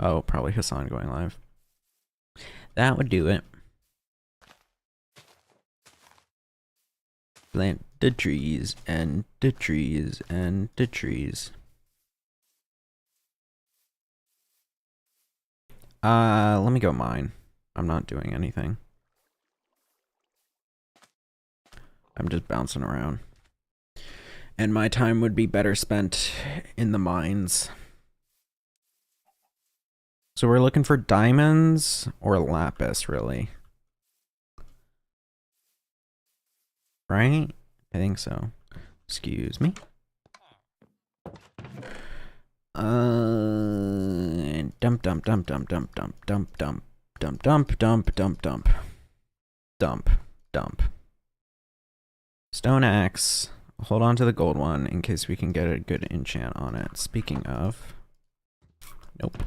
Oh, probably Hassan going live. That would do it. Plant the trees and the trees and the trees. Let me go mine. I'm not doing anything. I'm just bouncing around. And my time would be better spent in the mines. So we're looking for diamonds or lapis, really. Right? I think so. Excuse me. Dump, dump, dump, dump, dump, dump, dump, dump, dump, dump, dump, dump, dump, dump, dump. Stone axe. Hold on to the gold one in case we can get a good enchant on it. Speaking of, nope.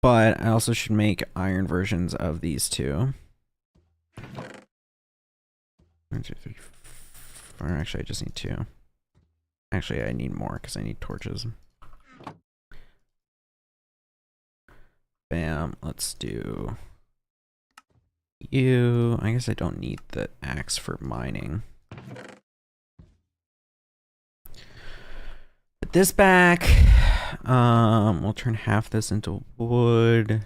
But I also should make iron versions of these two. 1, 2, 3, 4. Actually, I just need 2. Actually, I need more because I need torches. Bam. Let's do you. I guess I don't need the axe for mining. Put this back. We'll turn half this into wood.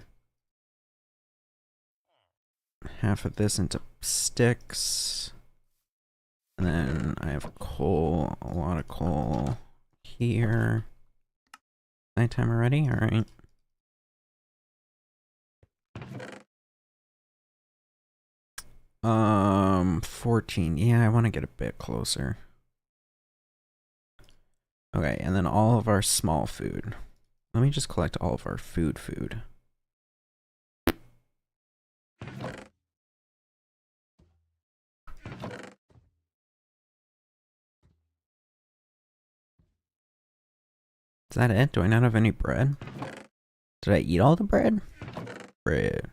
Half of this into sticks. And then I have coal, a lot of coal here. Nighttime already? Alright. Um, 14. Yeah, I want to get a bit closer. Okay, and then all of our small food. Let me just collect all of our food. Is that it? Do I not have any bread? Did I eat all the bread? Bread.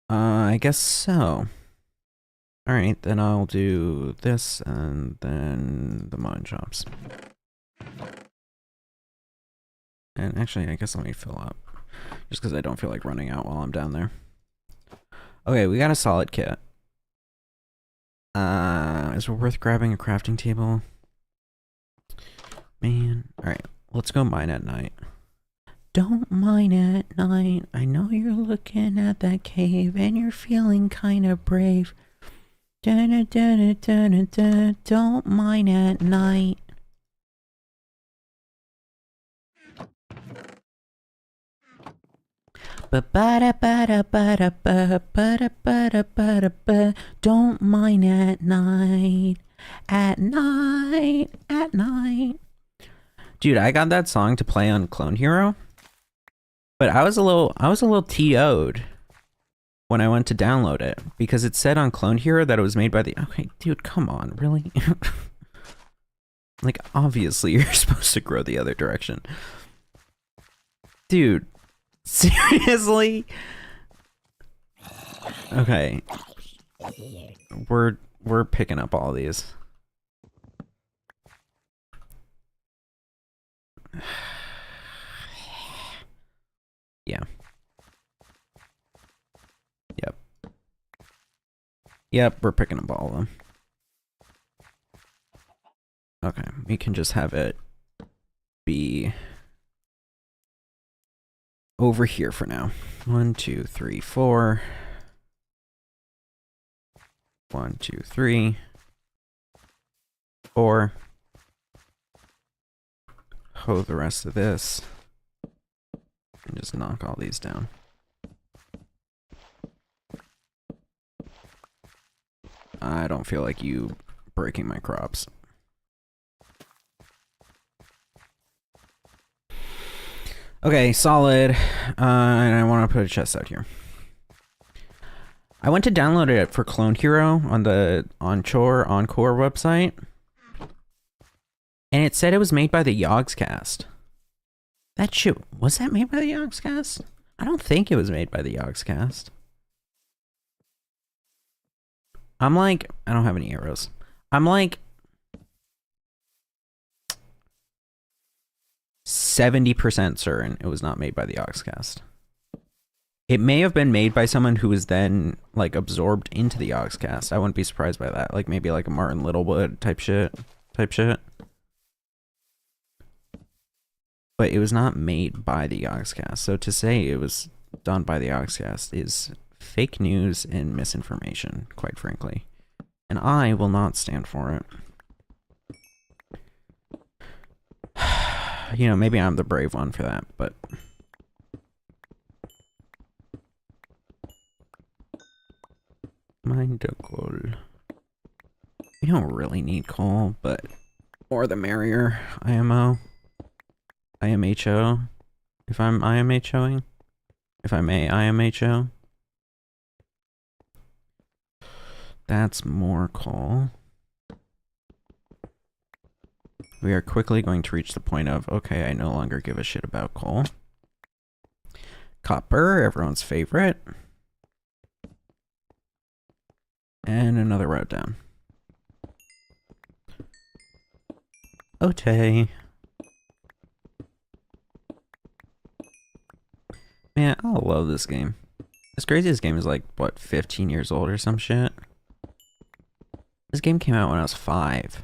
I guess so. Alright, then I'll do this and then the mine shops. And actually, I guess let me fill up. Just because I don't feel like running out while I'm down there. Okay, we got a solid kit. Is it worth grabbing a crafting table? Man. Alright, let's go mine at night. Don't mine at night. I know you're looking at that cave and you're feeling kind of brave. Don't mine at night. Don't mine at night. At night. Dude, I got that song to play on Clone Hero, but I was a little TO'd when I went to download it because it said on Clone Hero that it was made by the. Okay, dude, come on, really? Like, obviously, you're supposed to grow the other direction, dude. Seriously? Okay, we're picking up all these. Yeah. Yep, we're picking up all of them. Okay, we can just have it be over here for now. 1, 2, 3, 4. 1, 2, 3, 4. Hoe the rest of this. And just knock all these down. I don't feel like you breaking my crops. Okay, solid. And I want to put a chest out here. I went to download it for Clone Hero on the Encore website. And it said it was made by the Yogscast. That shit, was that made by the Yogscast? I don't think it was made by the Yogscast. I'm like, I don't have any arrows. I'm like 70% certain it was not made by the Yogscast. It may have been made by someone who was then like absorbed into the Yogscast. I wouldn't be surprised by that. Like maybe like a Martin Littlewood type shit. But it was not made by the Yogscast. So to say it was done by the Yogscast is fake news and misinformation, quite frankly. And I will not stand for it. You know, maybe I'm the brave one for that, but... Mind the coal. We don't really need coal, but... More the merrier, IMO. IMHO. If I'm IMHOing. If I may IMHO. That's more coal. We are quickly going to reach the point of, okay, I no longer give a shit about coal. Copper, everyone's favorite. And another road down. Ote. Man, I love this game. It's crazy this game is like, what, 15 years old or some shit? This game came out when I was 5.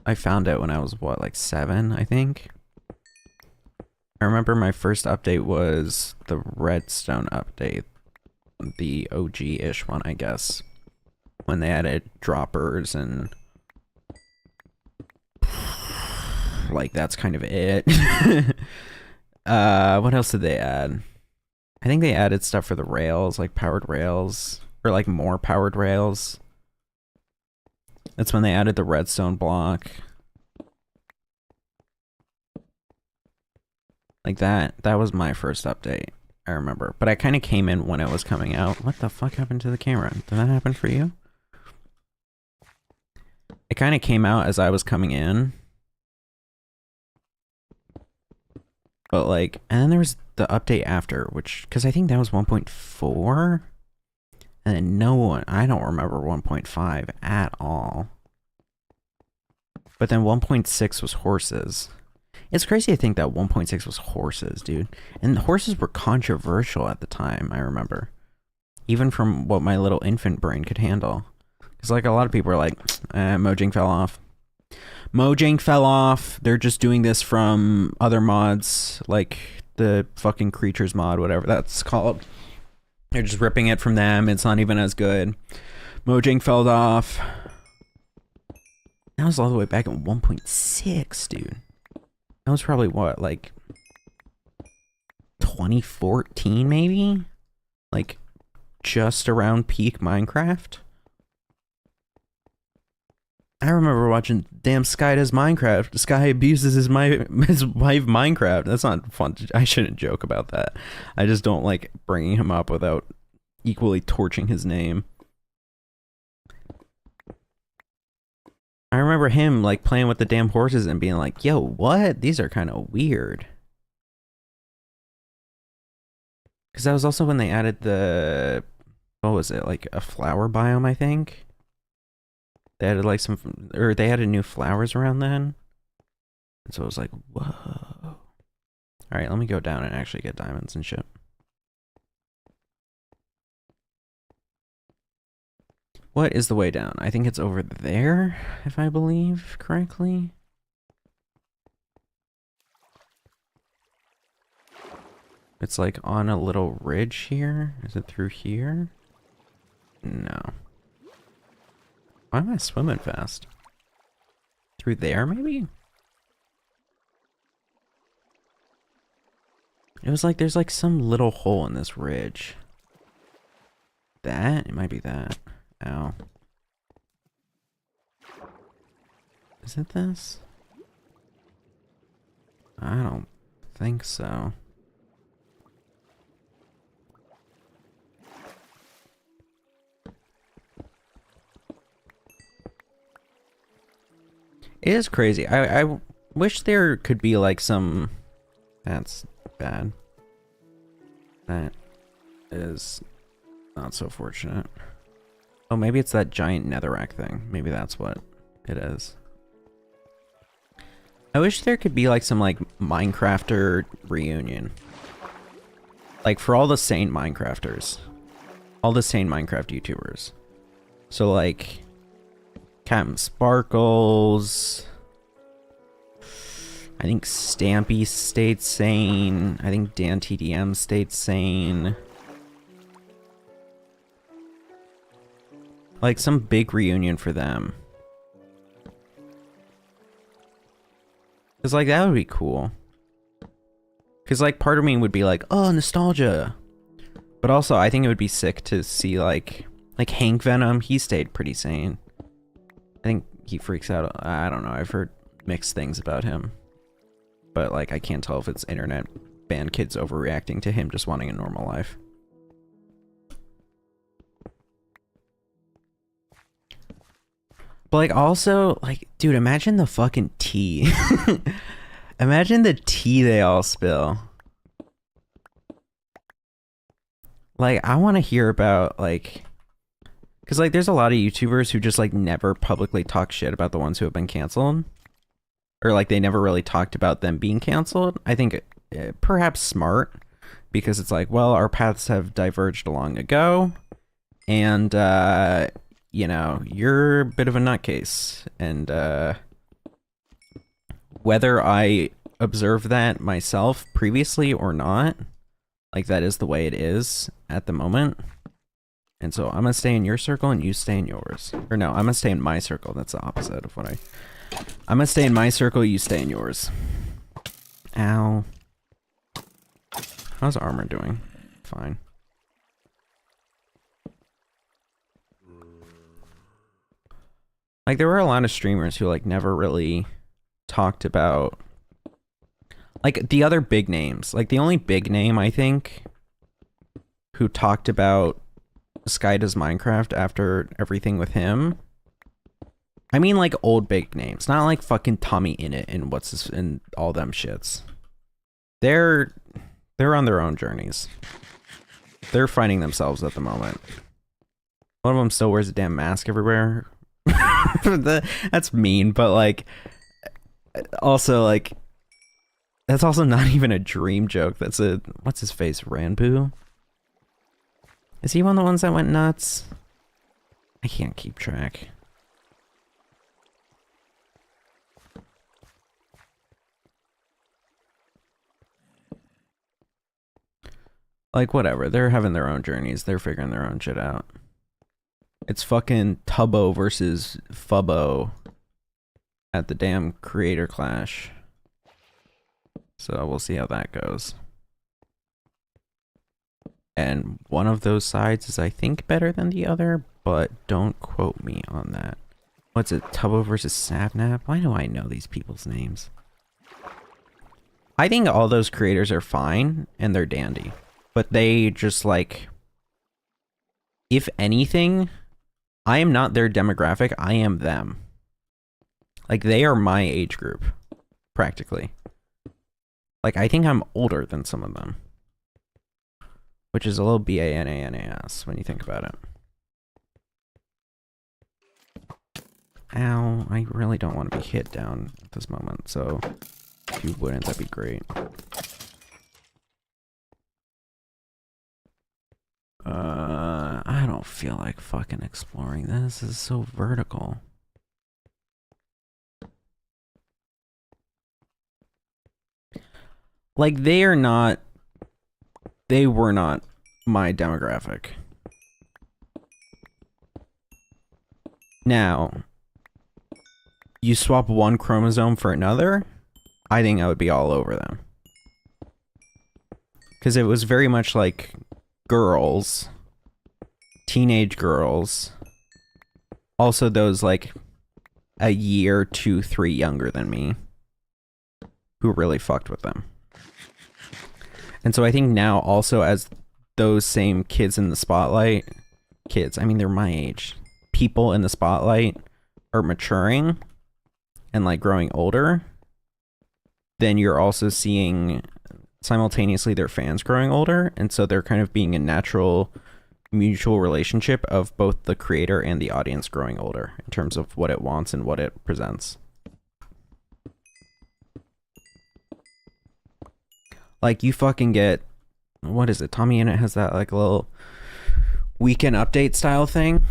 I found it when I was, what, like 7, I think? I remember my first update was the Redstone update. The OG-ish one, I guess. When they added droppers and... like, that's kind of it. What else did they add? I think they added stuff for the rails, like powered rails. Or like more powered rails. That's when they added the redstone block. Like that was my first update, I remember. But I kind of came in when it was coming out. What the fuck happened to the camera? Did that happen for you? It kind of came out as I was coming in. But like, and then there was the update after, which, because I think that was 1.4. And then no one, I don't remember 1.5 at all. But then 1.6 was horses. It's crazy to think that 1.6 was horses, dude. And the horses were controversial at the time, I remember. Even from what my little infant brain could handle. Because like a lot of people are like, Mojang fell off. Mojang fell off. They're just doing this from other mods, like the fucking creatures mod, whatever that's called. They're just ripping it from them. It's not even as good. Mojang fell off. That was all the way back in 1.6, dude. That was probably what, like 2014 maybe? Like just around peak Minecraft? I remember watching damn Sky Does Minecraft. Sky abuses his wife Minecraft. That's not fun. I shouldn't joke about that. I just don't like bringing him up without equally torching his name. I remember him like playing with the damn horses and being like, yo, what? These are kind of weird. Because that was also when they added the, what was it? Like a flower biome, I think. They added like some, or they added new flowers around then. And so I was like, whoa. Alright, let me go down and actually get diamonds and shit. What is the way down? I think it's over there, if I believe correctly. It's like on a little ridge here. Is it through here? No. Why am I swimming fast? Through there, maybe? It was like there's like some little hole in this ridge. That? It might be that. Ow. Is it this? I don't think so. It is crazy. I wish there could be like some... That's bad. That is not so fortunate. Oh, maybe it's that giant netherrack thing. Maybe that's what it is. I wish there could be like some like Minecrafter reunion. Like for all the sane Minecrafters. All the sane Minecraft YouTubers. So like Captain Sparkles. I think Stampy stayed sane. I think Dan TDM stayed sane. Like some big reunion for them. Cause like that would be cool. Cause like part of me would be like, oh, nostalgia. But also I think it would be sick to see like Hank Venom, he stayed pretty sane. I think he freaks out. I don't know, I've heard mixed things about him. But like I can't tell if it's internet banned kids overreacting to him just wanting a normal life. But like also, like, dude, imagine the fucking tea. Imagine the tea they all spill. Like, I want to hear about, like... Because, like, there's a lot of YouTubers who just, like, never publicly talk shit about the ones who have been canceled. Or, like, they never really talked about them being canceled. I think perhaps smart. Because it's like, well, our paths have diverged long ago. And, you know, you're a bit of a nutcase. And, whether I observed that myself previously or not. Like, that is the way it is at the moment. And so I'm gonna stay in your circle and you stay in yours. Or no, I'm gonna stay in my circle. That's the opposite of what I'm gonna stay in my circle, you stay in yours. Ow. How's armor doing? Fine. Like, there were a lot of streamers who, like, never really talked about... Like, the other big names. Like, the only big name, I think, who talked about Sky Does Minecraft after everything with him... I mean, like, old big names. Not like fucking Tommy Innit and what's this, and all them shits. They're on their own journeys. They're finding themselves at the moment. One of them still wears a damn mask everywhere. That's mean, but like, also like, that's also not even a dream joke. That's a, what's his face, Ranboo? Is he one of the ones that went nuts? I can't keep track. Like, whatever, they're having their own journeys, they're figuring their own shit out. It's fucking Tubbo versus Fubbo at the damn creator clash. So we'll see how that goes. And one of those sides is, I think, better than the other, but don't quote me on that. What's it, Tubbo versus Sapnap? Why do I know these people's names? I think all those creators are fine, and they're dandy. But they just, like... If anything... I am not their demographic, I am them. Like, they are my age group, practically. Like, I think I'm older than some of them. Which is a little BANANAS when you think about it. Ow, I really don't want to be hit down at this moment, so if you wouldn't, that'd be great. I don't feel like fucking exploring this. This is so vertical. Like, they were not my demographic. Now, you swap one chromosome for another, I think I would be all over them. Because it was very much like girls, teenage girls, also those like a year, 2, 3 younger than me, who really fucked with them. And so I think now also as those same kids in the spotlight, kids, I mean, they're my age, people in the spotlight are maturing and like growing older, then you're also seeing simultaneously their fans growing older, and so they're kind of being a natural mutual relationship of both the creator and the audience growing older in terms of what it wants and what it presents. Like, you fucking get, what is it, Tommy Innit has that like little weekend update style thing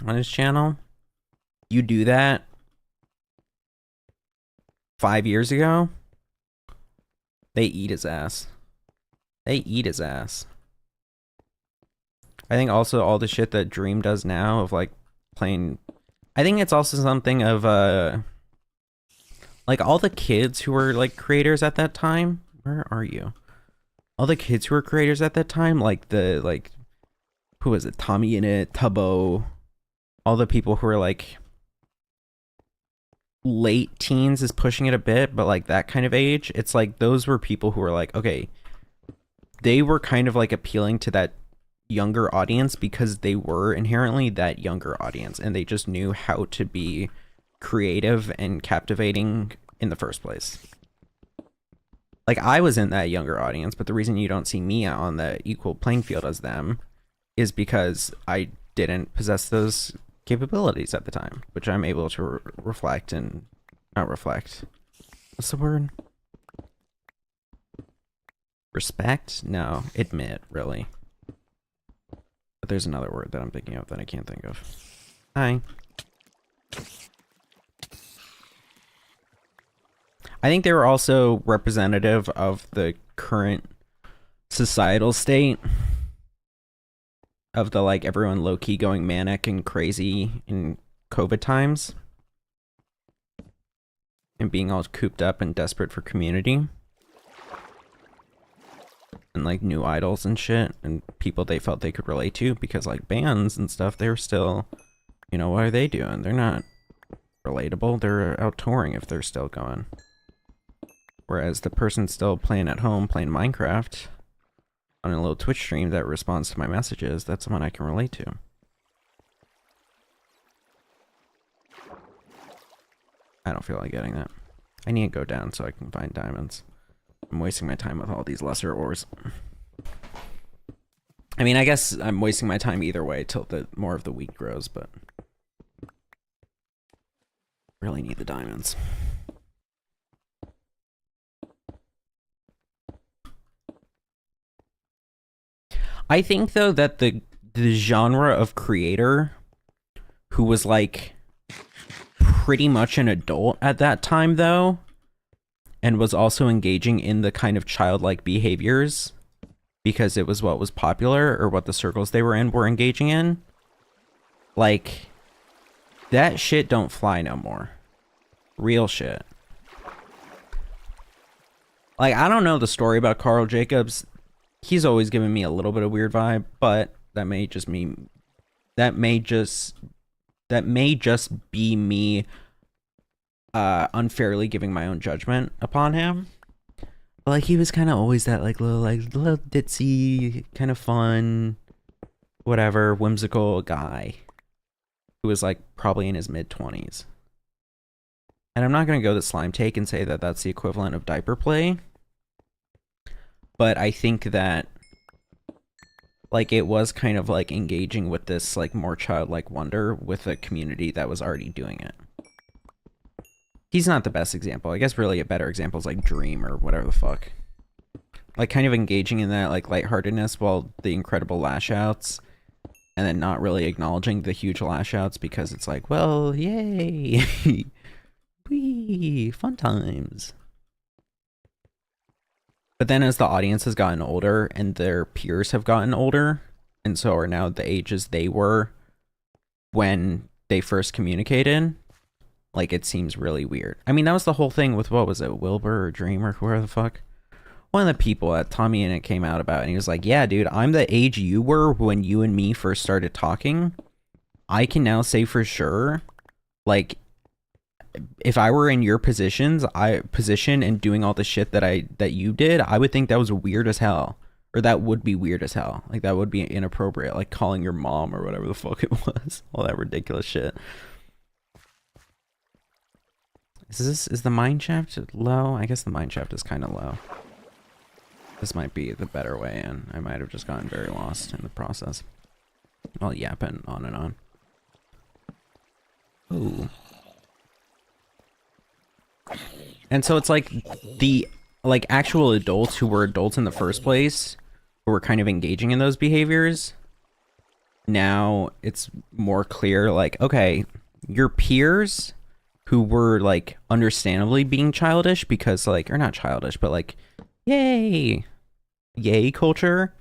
on his channel. You do that 5 years ago, they eat his ass. They eat his ass. I think also all the shit that Dream does now of like playing, I think it's also something of like all the kids who were like creators at that time. Where are you? All the kids who were creators at that time, like who was it? Tommy Innit, Tubbo, all the people who were like late teens is pushing it a bit, but like that kind of age, it's like those were people who were like, okay, they were kind of like appealing to that younger audience because they were inherently that younger audience and they just knew how to be creative and captivating in the first place. Like, I was in that younger audience, but the reason you don't see me on the equal playing field as them is because I didn't possess those capabilities at the time, which I'm able to reflect and not reflect. What's the word? Respect? No, admit, really. But there's another word that I'm thinking of that I can't think of. Hi. I think they were also representative of the current societal state of the, like, everyone low-key going manic and crazy in COVID times and being all cooped up and desperate for community and, like, new idols and shit and people they felt they could relate to, because, like, bands and stuff, they're still, you know, what are they doing? They're not relatable. They're out touring if they're still going. Whereas the person still playing at home, playing Minecraft on a little Twitch stream that responds to my messages, that's someone I can relate to. I don't feel like getting that. I need to go down so I can find diamonds. I'm wasting my time with all these lesser ores. I mean, I guess I'm wasting my time either way till the more of the wheat grows, but really need the diamonds. I think, though, that the genre of creator who was, like, pretty much an adult at that time, though, and was also engaging in the kind of childlike behaviors because it was what was popular or what the circles they were in were engaging in, like, that shit don't fly no more. Real shit. Like, I don't know the story about Carl Jacobs. He's always given me a little bit of weird vibe, but that may just be me unfairly giving my own judgment upon him. But, like, he was kind of always that little ditzy, kind of fun, whatever, whimsical guy who was, like, probably in his mid-20s. And I'm not going to go the slime take and say that that's the equivalent of diaper play. But I think that, like, it was kind of, like, engaging with this, like, more childlike wonder with a community that was already doing it. He's not the best example. I guess really a better example is, like, Dream or whatever the fuck. Like, kind of engaging in that, like, lightheartedness while the incredible lash outs, and then not really acknowledging the huge lash outs because it's like, well, yay! Whee! Fun times. But then as the audience has gotten older and their peers have gotten older, and so are now the ages they were when they first communicated, like, it seems really weird. I mean, that was the whole thing with, what was it, Wilbur or Dream or whoever the fuck? One of the people at Tommy and it came out about, and he was like, yeah, dude, I'm the age you were when you and me first started talking. I can now say for sure, like, if I were in your position and doing all the shit that you did, I would think that was weird as hell. Or that would be weird as hell. Like, that would be inappropriate. Like, calling your mom or whatever the fuck it was. All that ridiculous shit. Is the mine shaft low? I guess the mine shaft is kind of low. This might be the better way in. I might have just gotten very lost in the process. While yapping on and on. Ooh. And so it's like the actual adults who were adults in the first place who were kind of engaging in those behaviors. Now it's more clear, like, okay, your peers who were, like, understandably being childish because, like, or not childish, but, like, yay culture,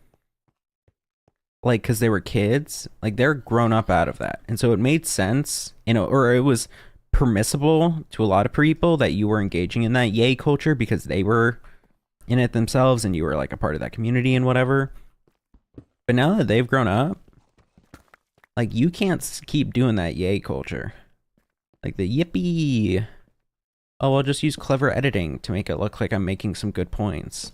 like, because they were kids, like, they're grown up out of that. And so it made sense, you know, or it was permissible to a lot of people that you were engaging in that yay culture because they were in it themselves and you were, like, a part of that community and whatever. But now that they've grown up, like, you can't keep doing that yay culture. Like the yippee. Oh, I'll just use clever editing to make it look like I'm making some good points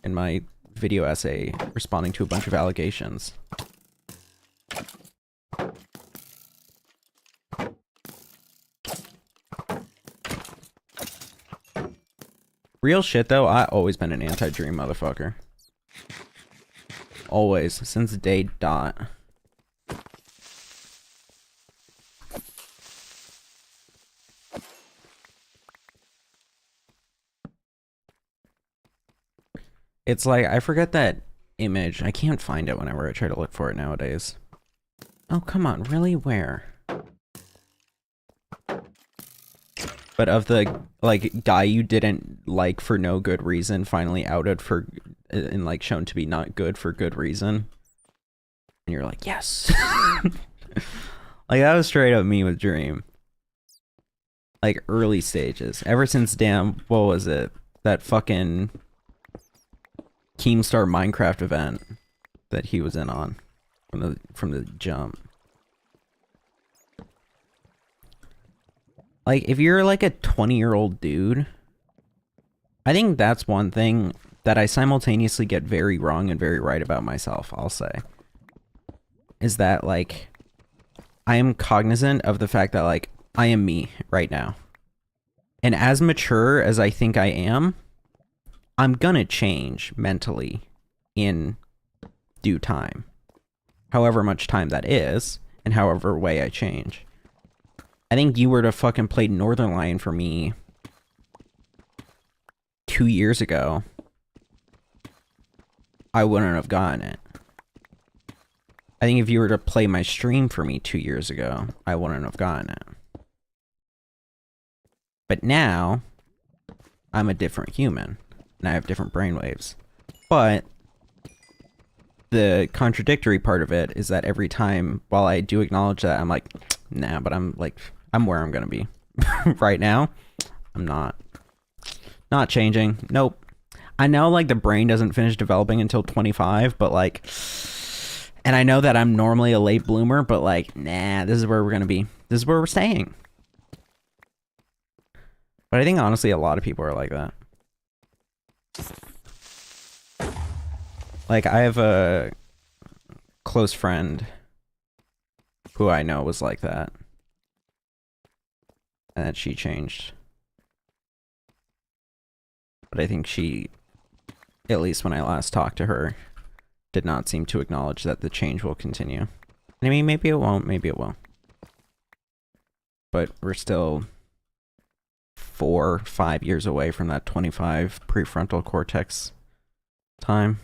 in my video essay responding to a bunch of allegations. Real shit, though, I've always been an anti-Dream motherfucker. Always, since day dot. It's like, I forget that image. I can't find it whenever I try to look for it nowadays. Oh, come on, really? Where? But but of the like guy you didn't like for no good reason finally outed for and like shown to be not good for good reason, and you're like, yes. Like that was straight up me with Dream. Like early stages, ever since damn, what was it, that fucking Keemstar Minecraft event that he was in on from the jump. Like, if you're like a 20-year-old dude, I think that's one thing that I simultaneously get very wrong and very right about myself, I'll say. Is that, like, I am cognizant of the fact that, like, I am me right now. And as mature as I think I am, I'm gonna change mentally in due time. However much time that is, and however way I change. I think you were to fucking play Northern Lion for me 2 years ago, I wouldn't have gotten it. I think if you were to play my stream for me 2 years ago, I wouldn't have gotten it. But now, I'm a different human, and I have different brainwaves. But the contradictory part of it is that every time, while I do acknowledge that, I'm like, nah, but I'm where I'm gonna be. Right now, I'm not changing. Nope. I know, like, the brain doesn't finish developing until 25, but, like, and I know that I'm normally a late bloomer, but, like, nah, this is where we're gonna be. This is where we're staying. But I think, honestly, a lot of people are like that. Like, I have a close friend who I know was like that. And that she changed. But I think she, at least when I last talked to her, did not seem to acknowledge that the change will continue. And I mean, maybe it won't, maybe it will. But we're still 4 or 5 years away from that 25 prefrontal cortex time.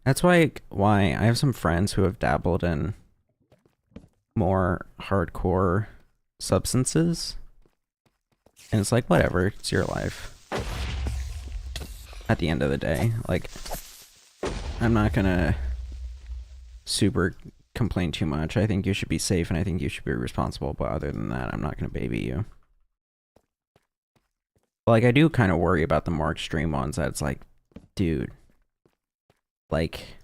That's why I have some friends who have dabbled in more hardcore substances. And it's like, whatever, it's your life. At the end of the day, like, I'm not gonna super complain too much. I think you should be safe and I think you should be responsible, but other than that, I'm not gonna baby you. But, like, I do kind of worry about the more extreme ones that it's like, dude, like,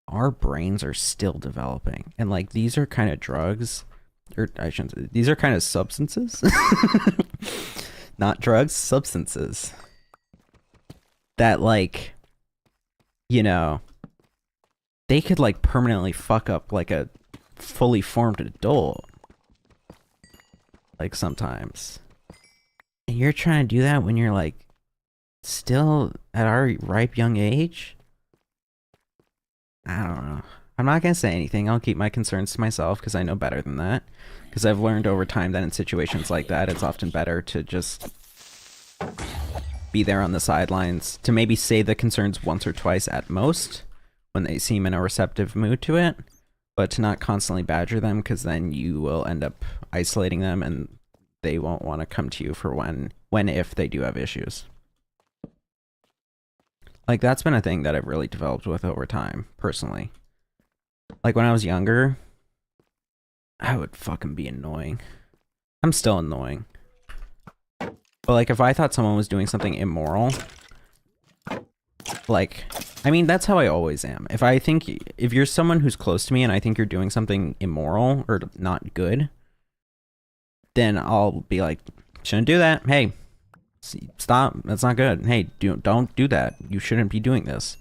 our brains are still developing. And, like, these are kind of drugs. Or, I shouldn't say, these are kind of substances. Not drugs, substances. That, like, you know, they could, like, permanently fuck up, like, a fully formed adult. Like, sometimes. And you're trying to do that when you're, like, still at our ripe young age? I don't know. I'm not going to say anything. I'll keep my concerns to myself because I know better than that. Because I've learned over time that in situations like that, it's often better to just be there on the sidelines, to maybe say the concerns once or twice at most when they seem in a receptive mood to it, but to not constantly badger them because then you will end up isolating them and they won't want to come to you for when if they do have issues. Like, that's been a thing that I've really developed with over time, personally. Like, when I was younger, I would fucking be annoying. I'm still annoying. But, like, if I thought someone was doing something immoral, like, I mean, that's how I always am. If you're someone who's close to me and I think you're doing something immoral or not good, then I'll be like, shouldn't do that. Hey, stop. That's not good. Hey, don't do that. You shouldn't be doing this.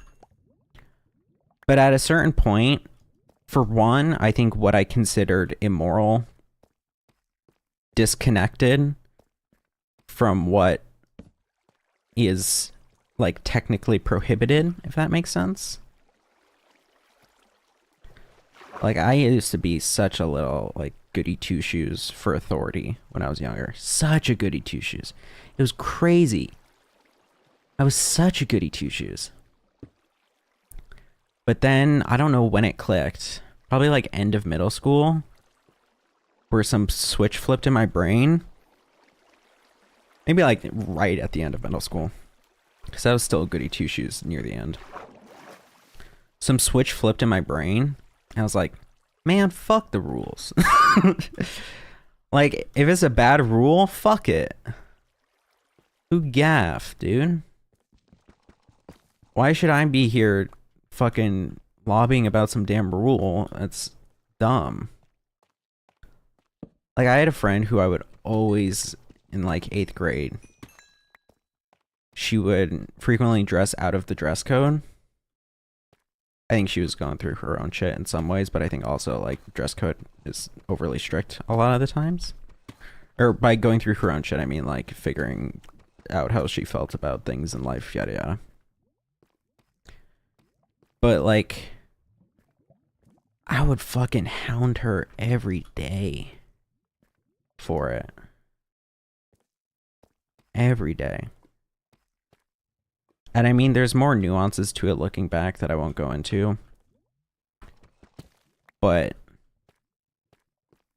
But at a certain point, for one, I think what I considered immoral disconnected from what is, like, technically prohibited, if that makes sense. Like, I used to be such a little, like, goody two-shoes for authority when I was younger. Such a goody two-shoes. It was crazy. I was such a goody two-shoes. But then, I don't know when it clicked. probably like end of middle school, where some switch flipped in my brain. Maybe like right at the end of middle school, because I was still goody two shoes near the end. Some switch flipped in my brain. I was like, man, fuck the rules. Like, if it's a bad rule, fuck it. Who gaff, dude? Why should I be here fucking lobbying about some damn rule? That's dumb. Like, I had a friend who I would always, in like 8th grade, she would frequently dress out of the dress code. I think she was going through her own shit in some ways, but I think also like dress code is overly strict a lot of the times. Or by going through her own shit, I mean like figuring out how she felt about things in life, yada yada. But like, I would fucking hound her every day for it. Every day. And I mean, there's more nuances to it looking back that I won't go into. But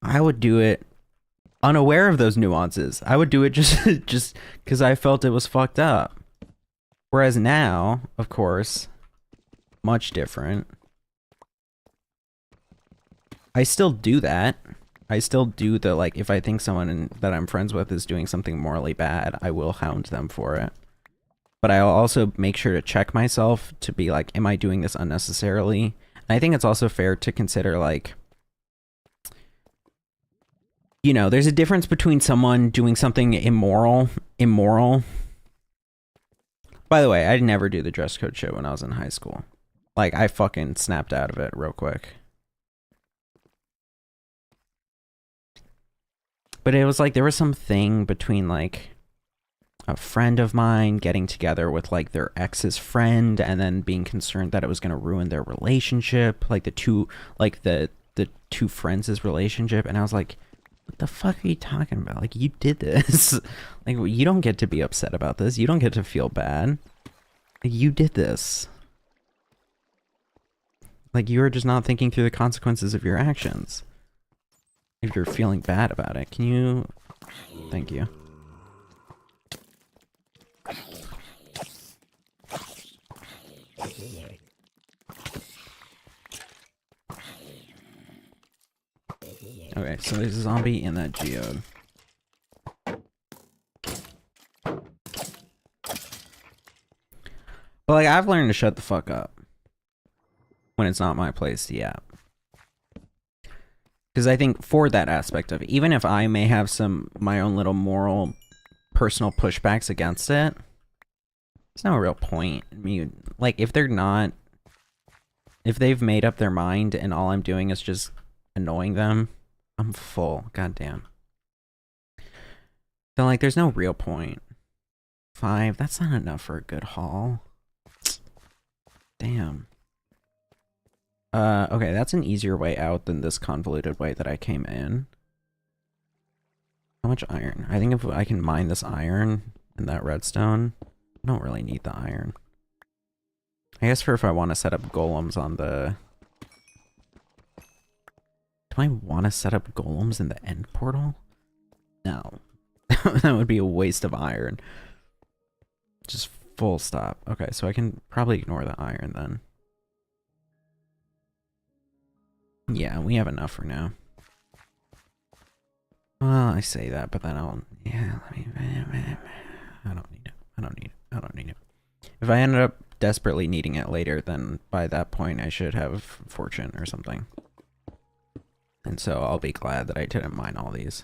I would do it unaware of those nuances. I would do it just because I felt it was fucked up. Whereas now, of course, much different. I still do that. I still do the, like, if I think someone that I'm friends with is doing something morally bad, I will hound them for it. But I'll also make sure to check myself to be like, am I doing this unnecessarily? And I think it's also fair to consider, like, you know, there's a difference between someone doing something immoral. By the way, I'd never do the dress code shit when I was in high school. Like, I fucking snapped out of it real quick. But it was like, there was something between, like, a friend of mine getting together with like their ex's friend and then being concerned that it was going to ruin their relationship, like the two friends' relationship. And I was like, what the fuck are you talking about? Like, you did this. Like, you don't get to be upset about this. You don't get to feel bad. Like, you did this. Like, you are just not thinking through the consequences of your actions. If you're feeling bad about it, can you... Thank you. Okay, so there's a zombie in that geode. But like, I've learned to shut the fuck up when it's not my place to yap. Because I think for that aspect of it, even if I may have my own little moral, personal pushbacks against it, there's no real point. I mean, like, if they've made up their mind and all I'm doing is just annoying them, I'm full. Goddamn. So, like, there's no real point. 5, that's not enough for a good haul. Damn. Okay, that's an easier way out than this convoluted way that I came in. How much iron? I think if I can mine this iron and that redstone, I don't really need the iron. I guess for if I want to set up golems on the... Do I want to set up golems in the end portal? No. That would be a waste of iron. Just full stop. Okay, so I can probably ignore the iron then. Yeah, we have enough for now. Well, I say that, but then I'll... Yeah, I don't need it. I don't need it. I don't need it. If I ended up desperately needing it later, then by that point I should have fortune or something. And so I'll be glad that I didn't mine all these.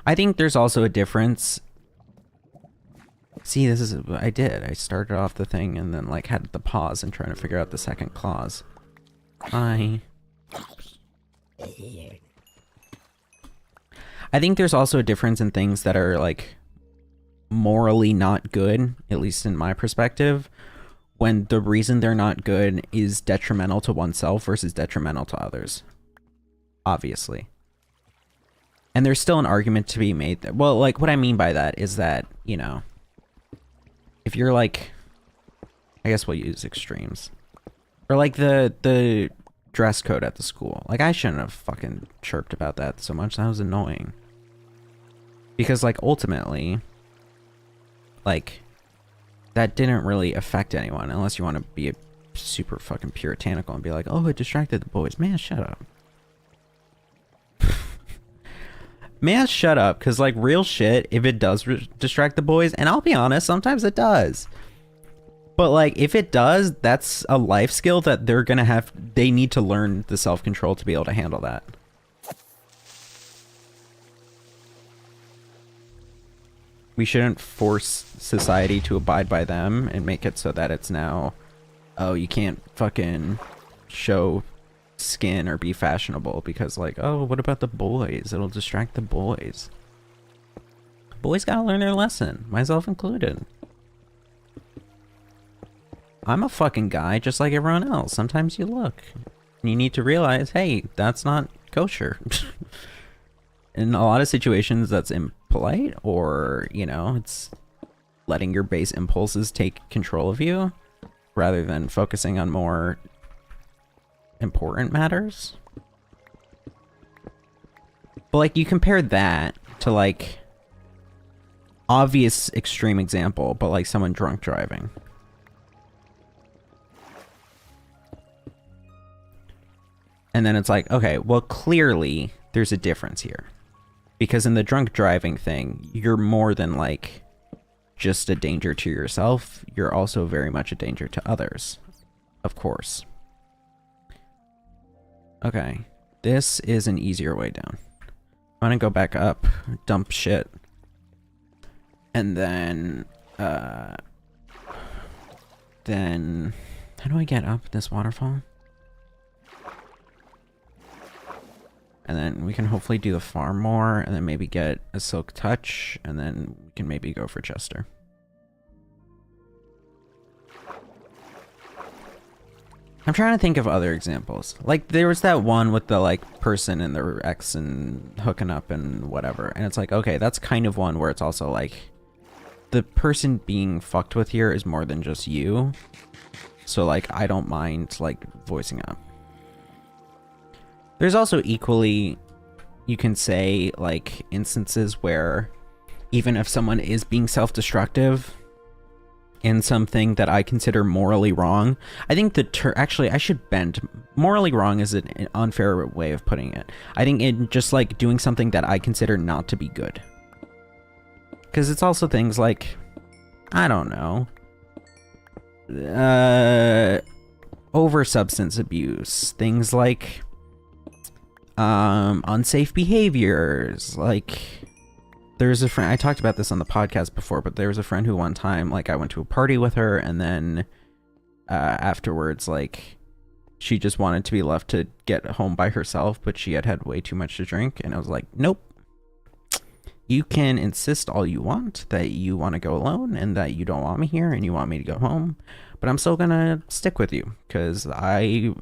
I think there's also a difference. See, this is what I did. I started off the thing and then like had the pause and trying to figure out the second clause. I think there's also a difference in things that are like morally not good, at least in my perspective, when the reason they're not good is detrimental to oneself versus detrimental to others. Obviously. And there's still an argument to be made that, well, like, what I mean by that is that, you know, if you're like, I guess we'll use extremes. Or like the dress code at the school. Like, I shouldn't have fucking chirped about that so much. That was annoying. Because, like, ultimately, like, that didn't really affect anyone unless you want to be a super fucking puritanical and be like, oh, it distracted the boys. Man, shut up. Man, shut up. Because, like, real shit, if it does distract the boys, and I'll be honest, sometimes it does. But, like, if it does, that's a life skill that they're gonna have. They need to learn the self-control to be able to handle that. We shouldn't force society to abide by them and make it so that it's now, oh, you can't fucking show skin or be fashionable because, like, oh, what about the boys? It'll distract the boys. Boys gotta learn their lesson, myself included. I'm a fucking guy just like everyone else. Sometimes you look. You need to realize, hey, that's not kosher. In a lot of situations, that's impolite, or, you know, it's letting your base impulses take control of you rather than focusing on more important matters. But, like, you compare that to, like, obvious extreme example, but, like, someone drunk driving. And then it's like, okay, well, clearly there's a difference here. Because in the drunk driving thing, you're more than, like, just a danger to yourself. You're also very much a danger to others. Of course. Okay. This is an easier way down. I'm gonna go back up, dump shit. And then, how do I get up this waterfall? And then we can hopefully do the farm more, and then maybe get a silk touch, and then we can maybe go for Chester. I'm trying to think of other examples. Like, there was that one with the, like, person and their ex and hooking up and whatever. And it's like, okay, that's kind of one where it's also like, the person being fucked with here is more than just you. So, like, I don't mind, like, voicing up. There's also equally, you can say, like, instances where even if someone is being self-destructive in something that I consider morally wrong, I think actually, I should bend. Morally wrong is an unfair way of putting it. I think it just, like, doing something that I consider not to be good. Because it's also things like, I don't know, over substance abuse, things like unsafe behaviors. Like, there's a friend, I talked about this on the podcast before, but there was a friend who one time, like, I went to a party with her, and then afterwards, like, she just wanted to be left to get home by herself, but she had had way too much to drink, and I was like, nope. You can insist all you want that you want to go alone and that you don't want me here and you want me to go home, but I'm still gonna stick with you because I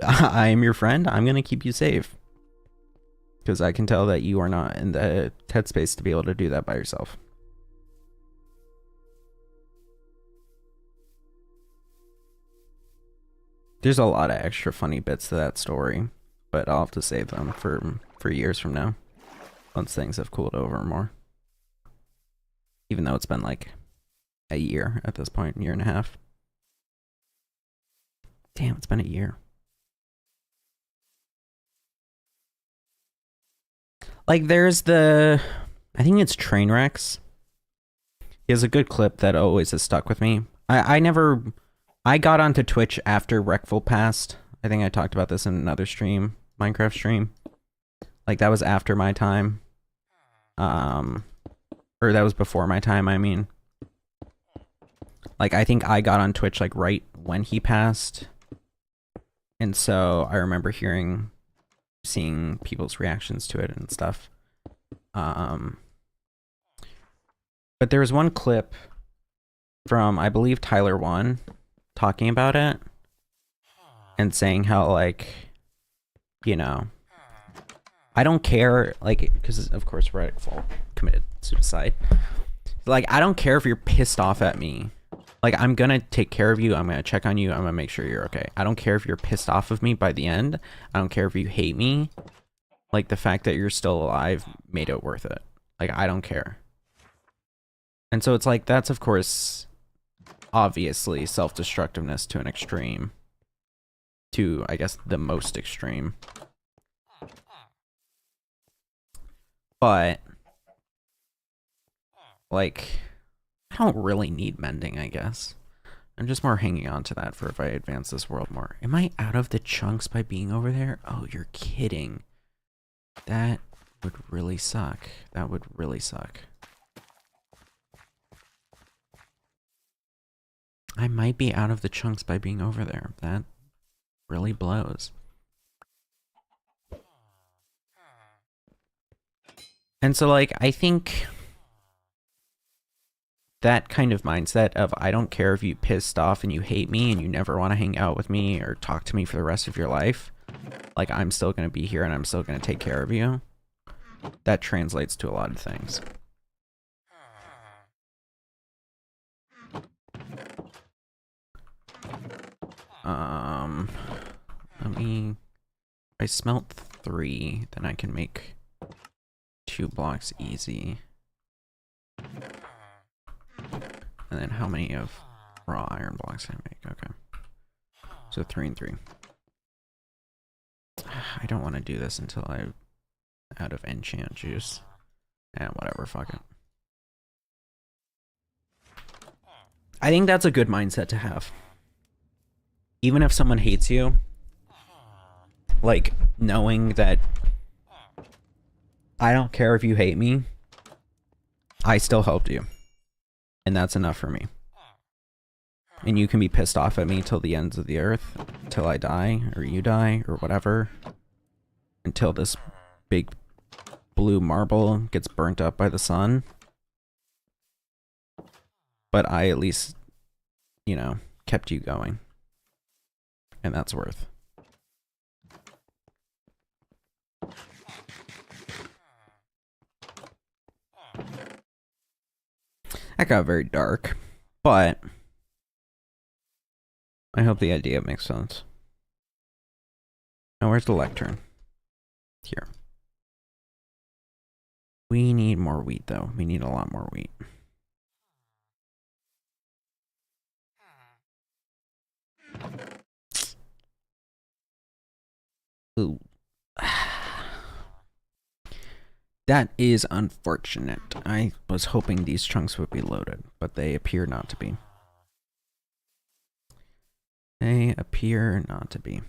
am your friend. I'm gonna keep you safe because I can tell that you are not in the headspace to be able to do that by yourself. There's a lot of extra funny bits to that story, but I'll have to save them for years from now, once things have cooled over more. Even though it's been like a year at this point, year and a half. Damn, it's been a year. Like, there's I think it's Trainwrecks. He has a good clip that always has stuck with me. I got onto Twitch after Wreckful passed. I think I talked about this in another stream, Minecraft stream. Like, that was after my time. Or that was before my time, I mean. Like, I think I got on Twitch, like, right when he passed. And so I remember seeing people's reactions to it and stuff. But there was one clip from, I believe, Tyler talking about it and saying how, like, you know, I don't care, like, because of course Reddick committed suicide. Like, I don't care if you're pissed off at me. Like, I'm gonna take care of you. I'm gonna check on you. I'm gonna make sure you're okay. I don't care if you're pissed off of me by the end. I don't care if you hate me. Like, the fact that you're still alive made it worth it. Like, I don't care. And so it's like, that's of course, obviously, self-destructiveness to an extreme. To, I guess, the most extreme. But, like, I don't really need mending, I guess. I'm just more hanging on to that for if I advance this world more. Am I out of the chunks by being over there? Oh, you're kidding. That would really suck. That would really suck. I might be out of the chunks by being over there. That really blows. And so, like, I think that kind of mindset of I don't care if you pissed off and you hate me and you never want to hang out with me or talk to me for the rest of your life, like, I'm still going to be here and I'm still going to take care of you. That translates to a lot of things. Let me, I smelt 3, then I can make 2 blocks easy. And then how many of raw iron blocks can I make? Okay. So 3 and 3. I don't want to do this until I'm out of enchant juice. And whatever, fuck it. I think that's a good mindset to have. Even if someone hates you, like, knowing that I don't care if you hate me, I still helped you. And that's enough for me. And you can be pissed off at me till the ends of the earth, till I die, or you die, or whatever. Until this big blue marble gets burnt up by the sun. But I at least, you know, kept you going. And that's worth. That got very dark, but I hope the idea makes sense. Now, where's the lectern? Here. We need more wheat, though. We need a lot more wheat. Ooh. That is unfortunate. I was hoping these chunks would be loaded, but they appear not to be. They appear not to be.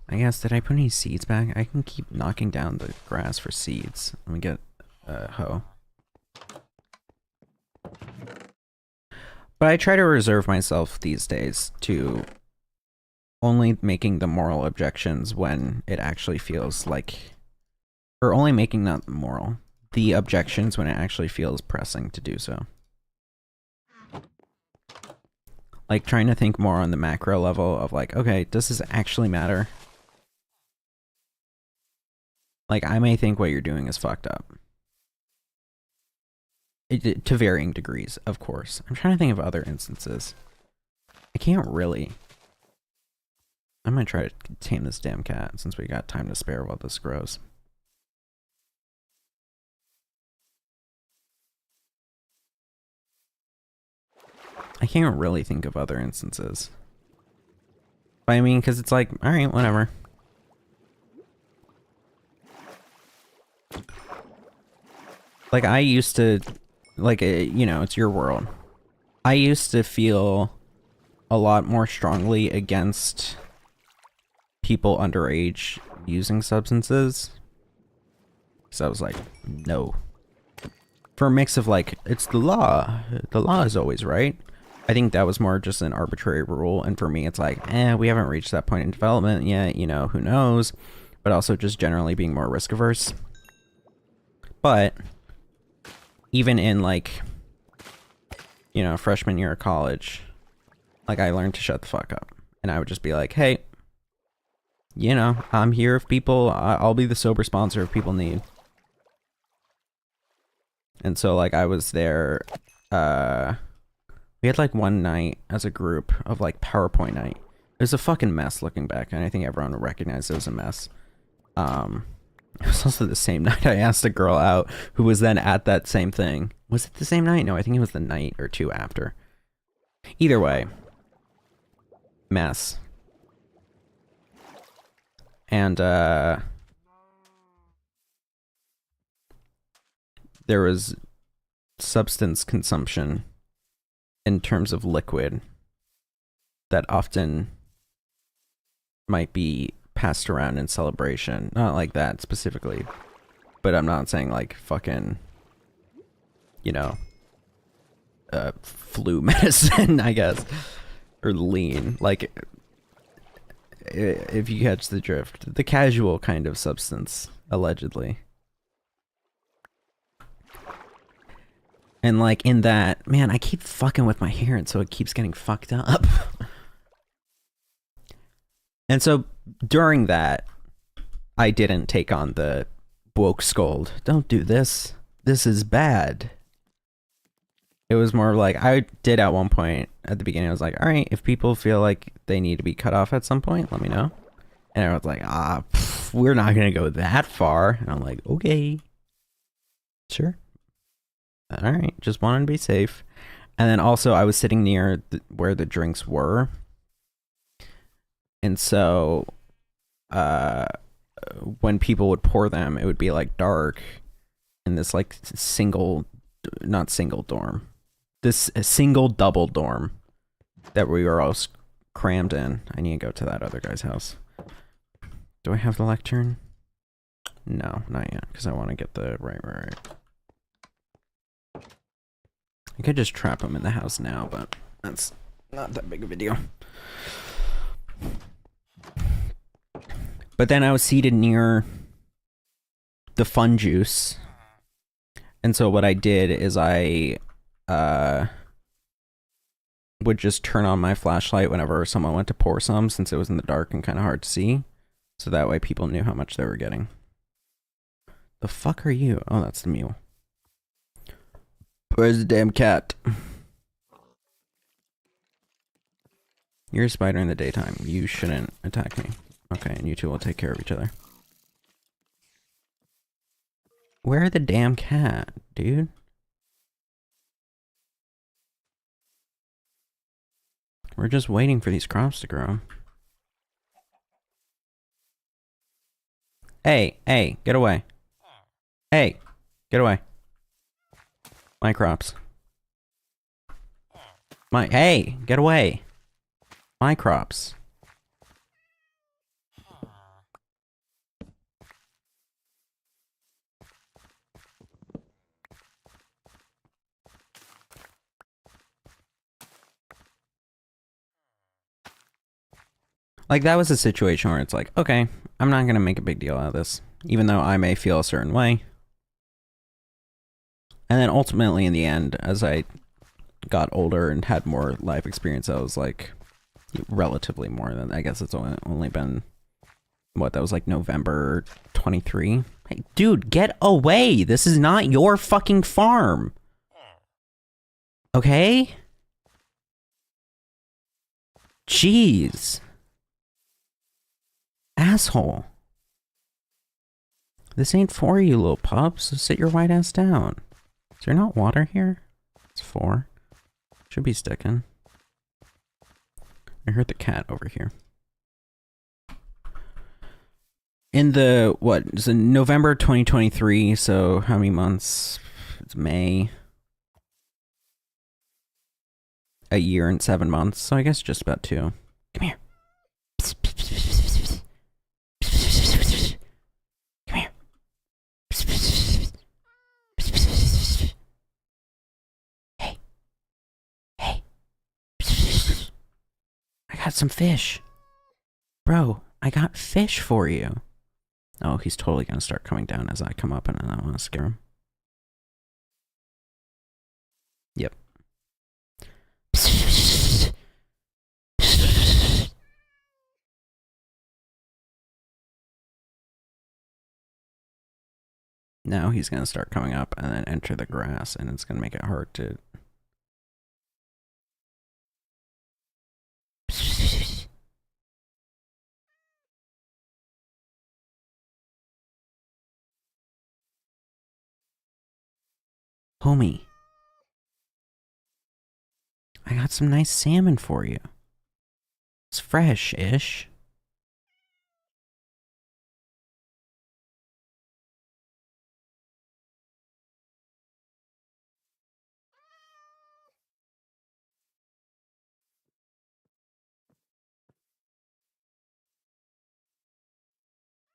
I guess, did I put any seeds back? I can keep knocking down the grass for seeds. Let me get a hoe. But I try to reserve myself these days to only making the moral objections when it actually feels like... Or only making, not moral, the objections when it actually feels pressing to do so. Like, trying to think more on the macro level of like, okay, does this actually matter? Like, I may think what you're doing is fucked up. To varying degrees, of course. I'm trying to think of other instances. I can't really. I'm gonna try to tame this damn cat since we got time to spare while this grows. I can't really think of other instances. But I mean, because it's like, alright, whatever. Like, I used to, like, you know, it's your world. I used to feel a lot more strongly against people underage using substances. So I was like, no. For a mix of like, it's the law. The law is always right. I think that was more just an arbitrary rule, and for me it's like, we haven't reached that point in development yet, you know, who knows, but also just generally being more risk averse. But even in like, you know, freshman year of college, Like, I learned to shut the fuck up. And I would just be like, hey, you know, I'm here if people, I'll be the sober sponsor if people need. And so, like, I was there, we had, like, one night as a group of, like, PowerPoint night. It was a fucking mess looking back, and I think everyone would recognize it was a mess. It was also the same night I asked a girl out who was then at that same thing. Was it the same night? No, I think it was the night or two after. Either way. Mess. And, there was substance consumption in terms of liquid that often might be passed around in celebration. Not like that specifically, but I'm not saying like fucking, you know, flu medicine, I guess, or lean. Like, if you catch the drift, the casual kind of substance, allegedly. And like in that, man, I keep fucking with my hair, and so it keeps getting fucked up. And so during that, I didn't take on the woke scold. Don't do this. This is bad. It was more like, I did at one point at the beginning, I was like, all right, if people feel like they need to be cut off at some point, let me know. And I was like, we're not going to go that far. And I'm like, okay, sure. All right, just wanted to be safe. And then also I was sitting near where the drinks were. And so, when people would pour them, it would be like dark in this like not single dorm, this single double dorm that we were all crammed in. I need to go to that other guy's house. Do I have the lectern? No, not yet, because I want to get the right. I could just trap him in the house now, but that's not that big of a deal. But then I was seated near the fun juice. And so what I did is I would just turn on my flashlight whenever someone went to pour some, since it was in the dark and kind of hard to see. So that way people knew how much they were getting. The fuck are you? Oh, that's the mule. Where's the damn cat? You're a spider in the daytime. You shouldn't attack me. Okay, and you two will take care of each other. Where the damn cat, dude? We're just waiting for these crops to grow. Hey, get away. Hey, get away. My crops. Hey, get away. My crops. Like, that was a situation where it's like, okay, I'm not gonna make a big deal out of this, even though I may feel a certain way. And then ultimately, in the end, as I got older and had more life experience, I was like, relatively more than, I guess it's only been, what, that was like November 23? Hey, dude, get away! This is not your fucking farm! Okay? Jeez. Asshole. This ain't for you, little pup, so sit your white ass down. Is there not water here? It's 4. Should be sticking. I heard the cat over here. In the, what, it's in November 2023, so how many months? It's May. A year and 7 months, so I guess just about 2. Come here. Come here. Hey. Hey. I got some fish. Bro, I got fish for you. Oh, he's totally gonna start coming down as I come up, and I don't want to scare him. Yep. Now he's gonna start coming up and then enter the grass, and it's gonna make it hard to... Homie, I got some nice salmon for you. It's fresh-ish.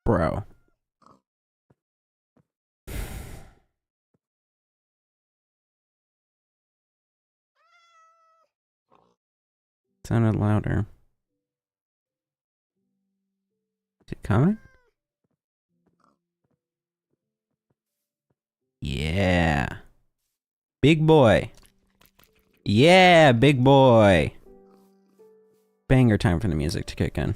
Bro. Sounded louder. Is it coming? Yeah. Big boy. Yeah, big boy. Banger time for the music to kick in.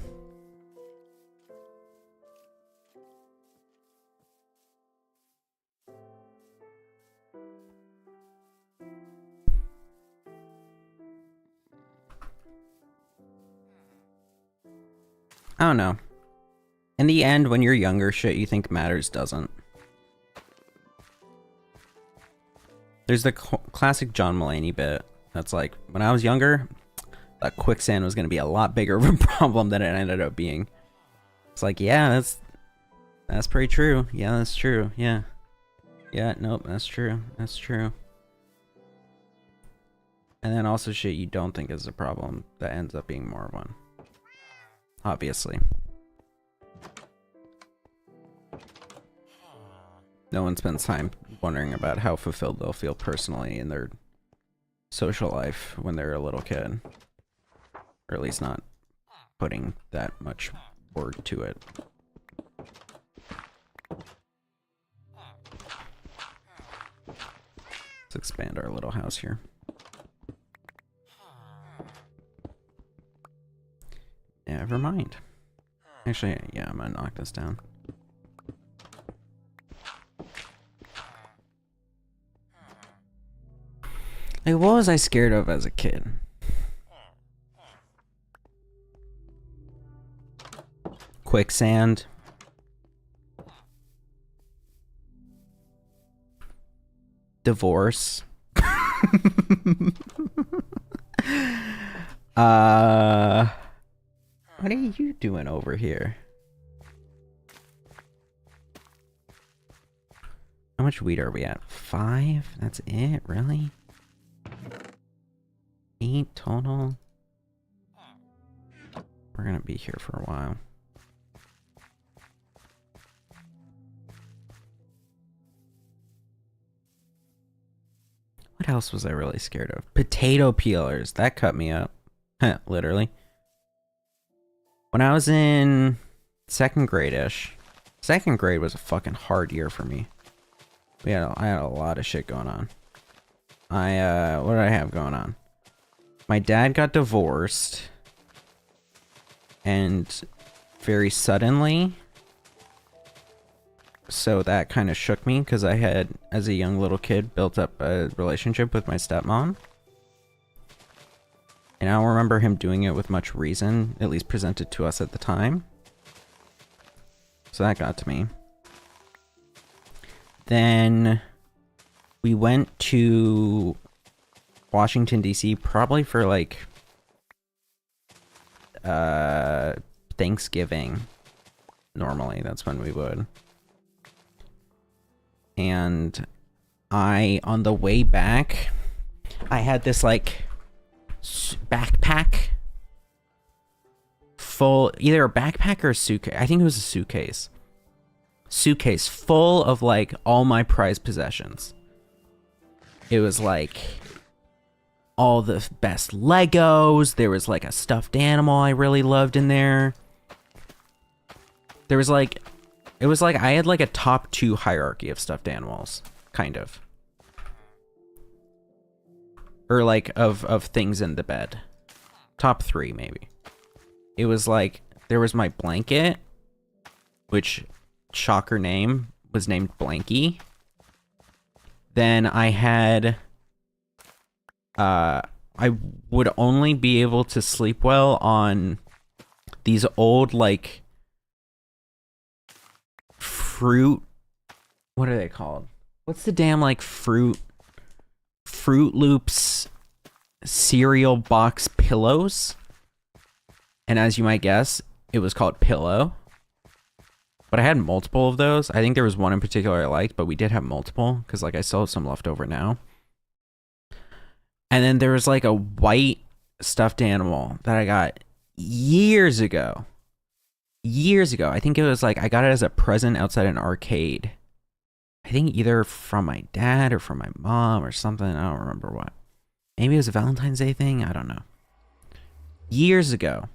I don't know. In the end, when you're younger, shit you think matters doesn't. There's the classic John Mulaney bit that's like, when I was younger, that quicksand was going to be a lot bigger of a problem than it ended up being. It's like, yeah, that's pretty true. Yeah, that's true. Yeah. Yeah, nope, that's true. That's true. And then also shit you don't think is a problem that ends up being more of one. Obviously. No one spends time wondering about how fulfilled they'll feel personally in their social life when they're a little kid. Or at least not putting that much word to it. Let's expand our little house here. Never mind. Actually, yeah, I'm gonna knock this down. Like, what was I scared of as a kid? Quicksand. Divorce. What are you doing over here? How much weed are we at? 5? That's it? Really? 8 total? We're gonna be here for a while. What else was I really scared of? Potato peelers. That cut me up. Literally. When I was in 2nd grade-ish. 2nd grade was a fucking hard year for me. I had a lot of shit going on. What did I have going on? My dad got divorced. And very suddenly. So that kind of shook me because I had, as a young little kid, built up a relationship with my stepmom. And I don't remember him doing it with much reason, at least presented to us at the time. So that got to me. Then we went to Washington, D.C. probably for like Thanksgiving. Normally, that's when we would. And on the way back, I had this like backpack full, either a backpack or a suitcase. I think it was a suitcase. Suitcase full of like all my prized possessions. It was like all the best Legos. There was like a stuffed animal I really loved in there. There was like, it was like I had like a top 2 hierarchy of stuffed animals, kind of. Or like of things in the bed. Top 3 maybe. It was like, there was my blanket, which, shocker name, was named Blanky. Then I had, I would only be able to sleep well on these old, like, fruit, what are they called? What's the damn, like, Fruit Loops cereal box pillows? And as you might guess, it was called Pillow. But I had multiple of those. I think there was one in particular I liked, but we did have multiple, because, like, I still have some left over now. And then there was, like, a white stuffed animal that I got years ago. Years ago. I think it was, like, I got it as a present outside an arcade. I think either from my dad or from my mom or something. I don't remember what. Maybe it was a Valentine's Day thing. I don't know. Years ago.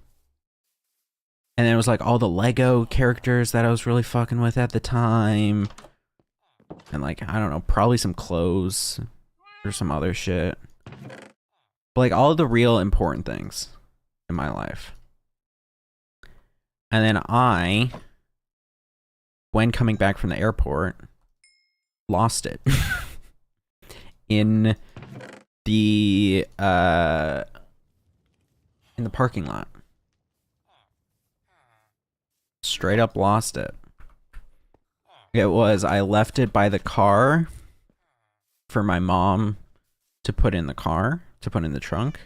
And then it was like all the Lego characters that I was really fucking with at the time. And like, I don't know, probably some clothes or some other shit. But like all of the real important things in my life. And then I, when coming back from the airport, lost it. in the parking lot. Straight up lost it. I left it by the car for my mom to put in the car, to put in the trunk.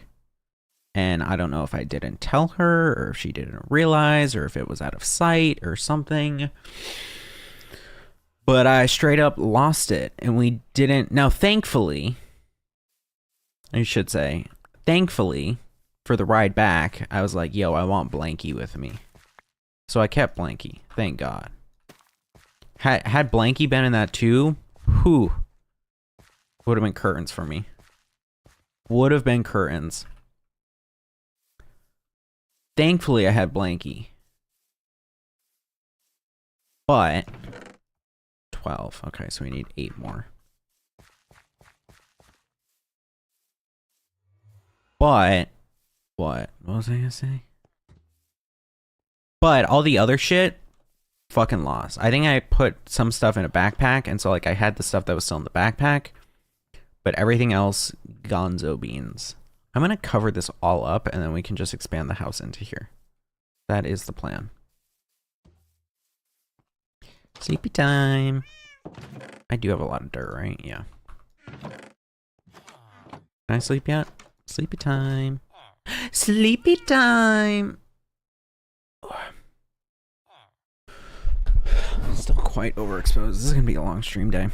And I don't know if I didn't tell her, or if she didn't realize, or if it was out of sight or something. But I straight up lost it, and we didn't. Now, thankfully, I should say, thankfully, for the ride back, I was like, yo, I want Blanky with me. So I kept Blanky, thank God. Had Blanky been in that too, whew, would have been curtains for me. Would have been curtains. Thankfully, I had Blanky. But 12. Okay, so we need 8 more. But what was I gonna say? But all the other shit, fucking lost. I think I put some stuff in a backpack, and so like I had the stuff that was still in the backpack, but everything else, gonzo beans. I'm gonna cover this all up, and then we can just expand the house into here. That is the plan. Sleepy time. I do have a lot of dirt, right? Yeah. Can I sleep yet? Sleepy time. Sleepy time. Still quite overexposed. This is gonna be a long stream day.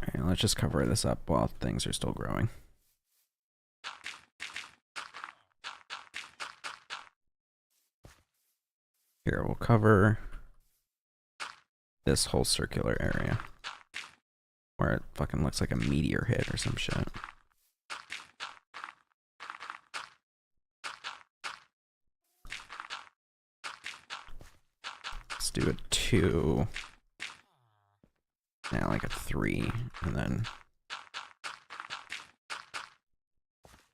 Alright, let's just cover this up while things are still growing. Here, we'll cover this whole circular area where it fucking looks like a meteor hit or some shit. Let's do a 2. Now like a 3, and then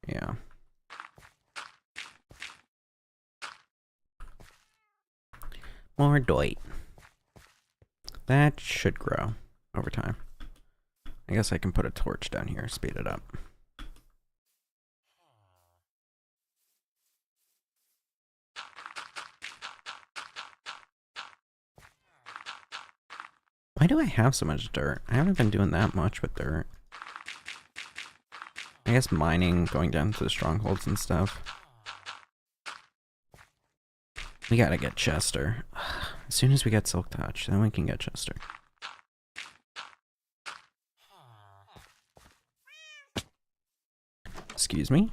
yeah. More Deutt. That should grow over time. I guess I can put a torch down here, speed it up. Why do I have so much dirt? I haven't been doing that much with dirt. I guess mining, going down to the strongholds and stuff. We gotta get Chester. As soon as we get Silk Touch, then we can get Chester. Excuse me.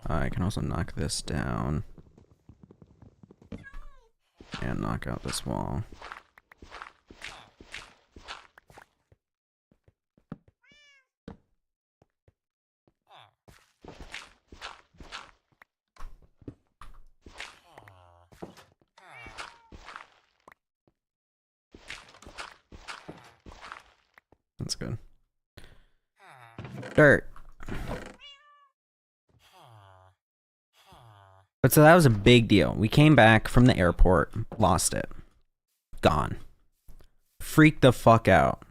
I can also knock this down. And knock out this wall. That's good. Dirt. But so that was a big deal. We came back from the airport, lost it. Gone. Freaked the fuck out.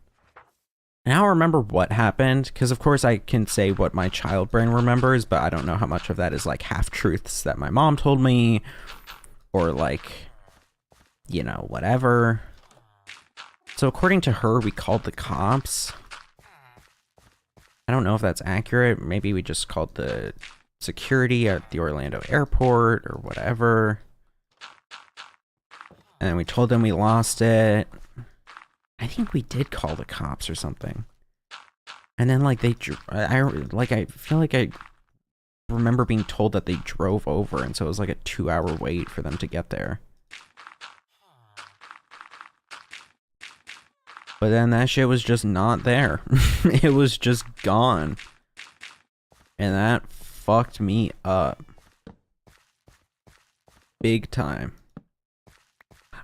And I don't remember what happened, because of course I can say what my child brain remembers, but I don't know how much of that is like half-truths that my mom told me, or like, you know, whatever. So according to her, we called the cops. I don't know if that's accurate. Maybe we just called the security at the Orlando airport or whatever. And we told them we lost it. I think we did call the cops or something. And then like I feel like I remember being told that they drove over, and so it was like a 2-hour wait for them to get there. But then that shit was just not there. It was just gone. And that fucked me up. Big time.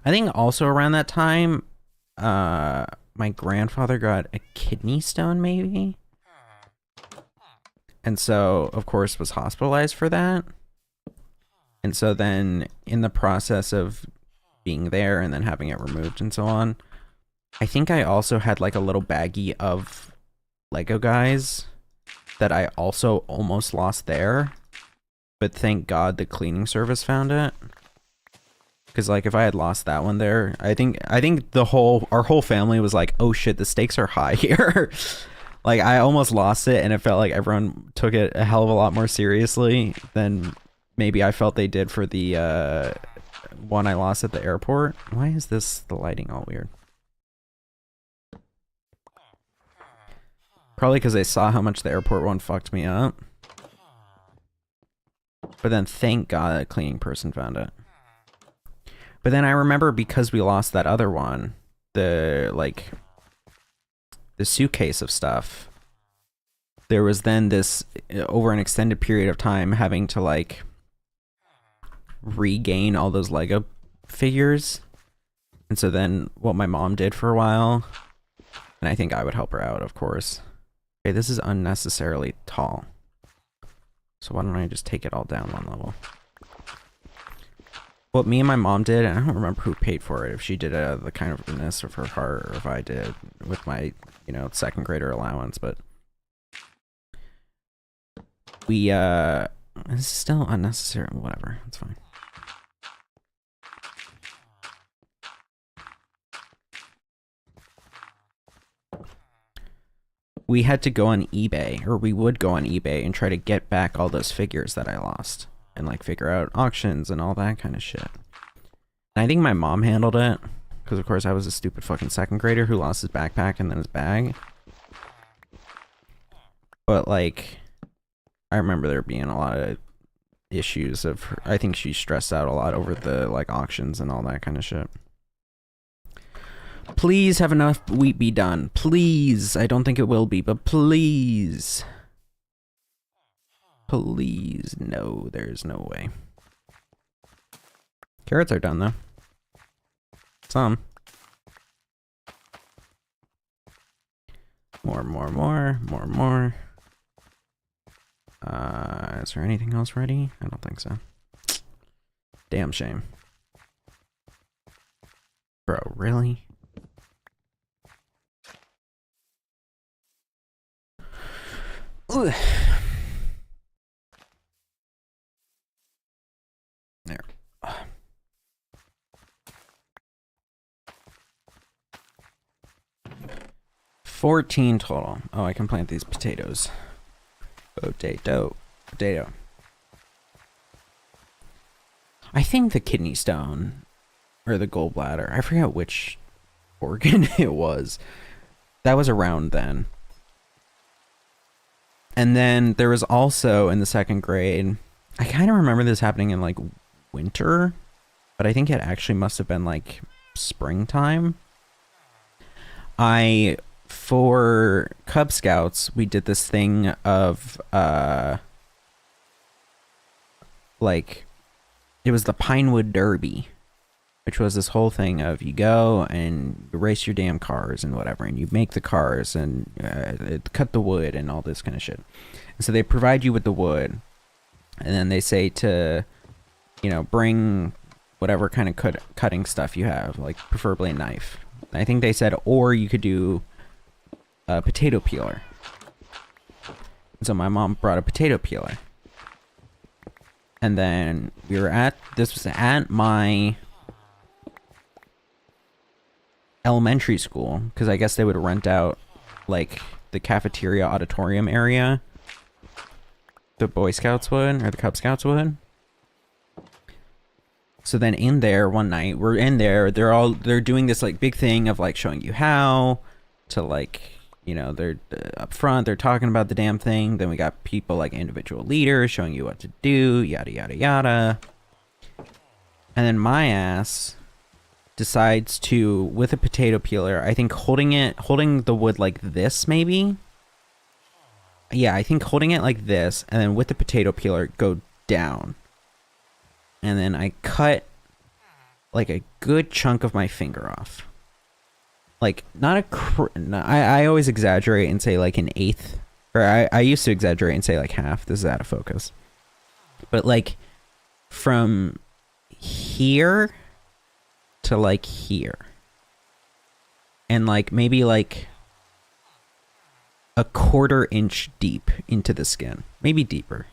I think also around that time, my grandfather got a kidney stone, maybe? And so, of course, was hospitalized for that. And so then, in the process of being there and then having it removed and so on, I think I also had like a little baggie of Lego guys that I also almost lost there. But thank God the cleaning service found it. Because like if I had lost that one there, I think our whole family was like, oh shit, the stakes are high here. Like I almost lost it, and it felt like everyone took it a hell of a lot more seriously than maybe I felt they did for the one I lost at the airport. Why is the lighting all weird? Probably because they saw how much the airport one fucked me up. But then thank God a cleaning person found it. But then I remember, because we lost that other one, the suitcase of stuff, there was then this, over an extended period of time, having to like regain all those Lego figures. And so then what my mom did for a while, and I think I would help her out, of course. Okay, this is unnecessarily tall. So why don't I just take it all down one level? What me and my mom did, and I don't remember who paid for it, if she did it out of the kind of goodness of her heart, or if I did with my, you know, second grader allowance, but we, this is still unnecessary, whatever, it's fine. We had to go on eBay, or we would go on eBay and try to get back all those figures that I lost. And like figure out auctions and all that kind of shit. And I think my mom handled it, because of course I was a stupid fucking second grader who lost his backpack and then his bag. But like, I remember there being a lot of issues of her. I think she stressed out a lot over the like auctions and all that kind of shit. Please have enough wheat be done. Please. I don't think it will be, but please. Please. No, there's no way. Carrots are done, though. Some. More. Is there anything else ready? I don't think so. Damn shame. Bro, really? Ugh. There. 14 total. Oh, I can plant these potatoes. Potato. I think the kidney stone, or the gallbladder, I forget which organ it was. That was around then. And then there was also, in the second grade, I kind of remember this happening in like winter, but I think it actually must have been like springtime. For Cub Scouts, we did this thing of like, it was the Pinewood Derby, which was this whole thing of you go and you race your damn cars and whatever, and you make the cars and cut the wood and all this kind of shit. And so they provide you with the wood, and then they say to you know, bring whatever kind of cutting stuff you have, like preferably a knife. I think they said, or you could do a potato peeler. So my mom brought a potato peeler. And then we were this was at my elementary school, because I guess they would rent out, like, the cafeteria auditorium area. The Boy Scouts would, or the Cub Scouts would. So then in there one night, we're in there, they're doing this, like, big thing of, like, showing you how to, like, you know, they're up front, they're talking about the damn thing. Then we got people, like, individual leaders showing you what to do, yada, yada, yada. And then my ass decides to, with a potato peeler, I think holding the wood like this, maybe? Yeah, I think holding it like this, and then with the potato peeler, go down. And then I cut, like, a good chunk of my finger off. Like, not I always exaggerate and say, like, an eighth. Or I used to exaggerate and say, like, half. This is out of focus. But, like, from here to, like, here. And, like, maybe, like, a 1/4 inch deep into the skin. Maybe deeper.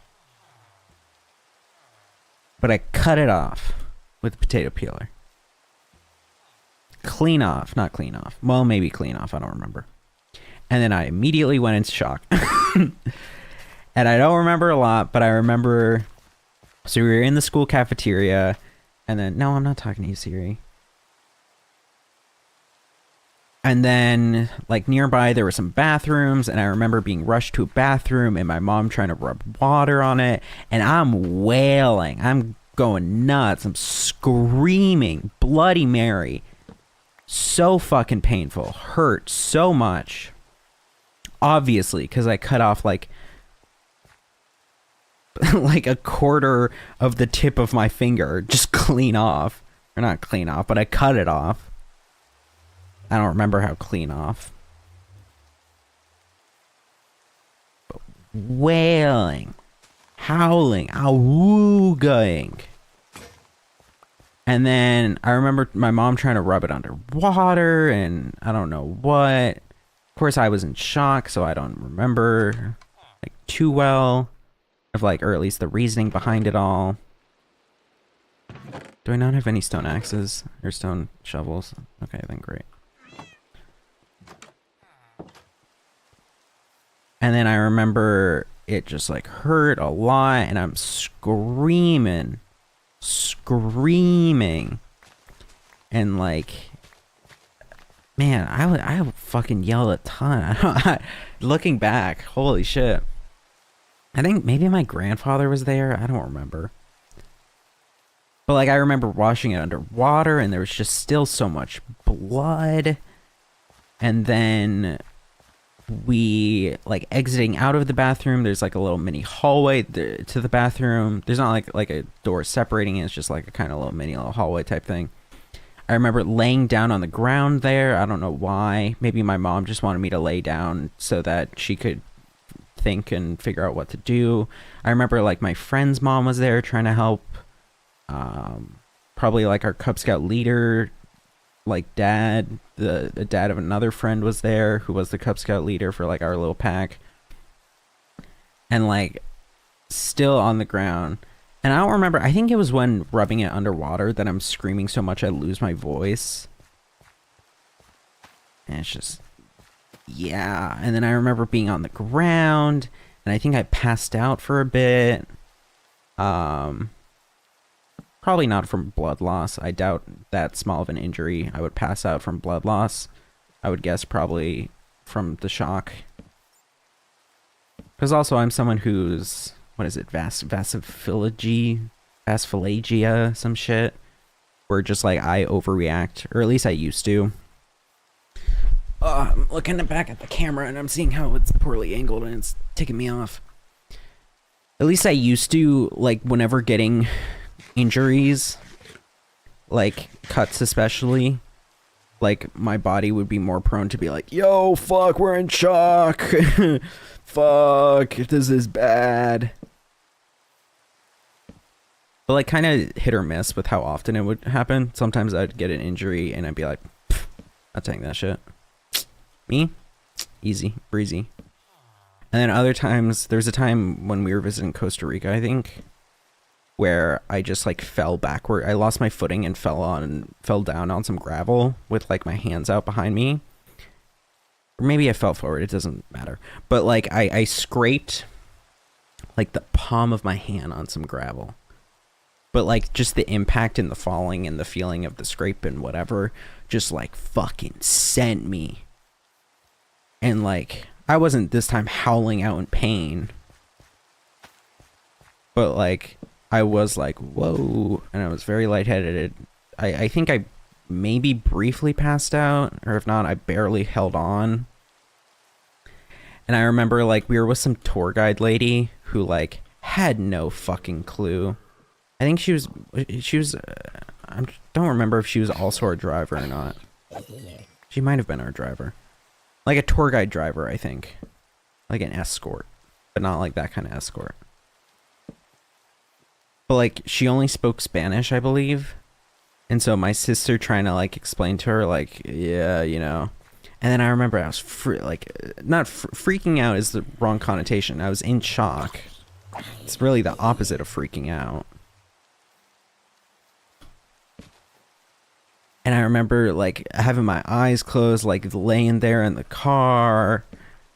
But I cut it off with a potato peeler. Clean off. Not clean off. Well, maybe clean off. I don't remember. And then I immediately went into shock. And I don't remember a lot, but I remember... So we were in the school cafeteria, and then... No, I'm not talking to you, Siri. And then, like, nearby, there were some bathrooms, and I remember being rushed to a bathroom, and my mom trying to rub water on it, and I'm wailing. I'm going nuts. I'm screaming. Bloody Mary. So fucking painful. Hurt so much. Obviously, because I cut off, like, like a 1/4 of the tip of my finger. Just clean off. Or not clean off, but I cut it off. I don't remember how clean off. But wailing, howling, awoogaing. And then I remember my mom trying to rub it underwater, and I don't know what. Of course, I was in shock, so I don't remember, like, too well of, like, or at least the reasoning behind it all. Do I not have any stone axes or stone shovels? Okay, then great. And then I remember it just, like, hurt a lot, and I'm screaming. And, like, man, I would fucking yell a ton. Looking back, holy shit. I think maybe my grandfather was there. I don't remember. But, like, I remember washing it underwater, and there was just still so much blood. And then we, like, exiting out of the bathroom, there's, like, a little mini hallway to the bathroom. There's not, like a door separating it. It's just, like, a kind of little hallway type thing. I remember laying down on the ground there. I don't know why. Maybe my mom just wanted me to lay down so that she could think and figure out what to do. I remember, like, my friend's mom was there trying to help. Probably, like, our Cub Scout leader, like, dad, the dad of another friend was there who was the Cub Scout leader for, like, our little pack. And, like, still on the ground. And I don't remember, I think it was when rubbing it underwater that I'm screaming so much I lose my voice. And it's just, yeah. And then I remember being on the ground, and I think I passed out for a bit. Probably not from blood loss. I doubt that small of an injury I would pass out from blood loss. I would guess probably from the shock. Because also I'm someone who's, what is it, vasphagia, some shit. Where just, like, I overreact, or at least I used to. I'm looking back at the camera and I'm seeing how it's poorly angled and it's taking me off. At least I used to, like, whenever getting injuries, like cuts especially, like, my body would be more prone to be like, yo, fuck, we're in shock. Fuck, this is bad. But like kind of hit or miss with how often it would happen. Sometimes I'd get an injury and I'd be like, not taking that shit. Me? Easy, breezy. And then other times, there's a time when we were visiting Costa Rica, I think, where I just like fell backward. I lost my footing and fell down on some gravel with like my hands out behind me. Or maybe I fell forward, it doesn't matter. But like I scraped like the palm of my hand on some gravel. But like just the impact and the falling and the feeling of the scrape and whatever just like fucking sent me. And like I wasn't this time howling out in pain. But like I was like, whoa, and I was very lightheaded. I think I maybe briefly passed out, or if not, I barely held on. And I remember like we were with some tour guide lady who like had no fucking clue. I think she was, I don't remember if she was also our driver or not. She might have been our driver. Like a tour guide driver, I think. Like an escort, but not like that kind of escort. But like she only spoke Spanish, I believe. And so my sister trying to like explain to her like, yeah, you know. And then I remember I was freaking out is the wrong connotation. I was in shock. It's really the opposite of freaking out. And I remember like having my eyes closed, like laying there in the car,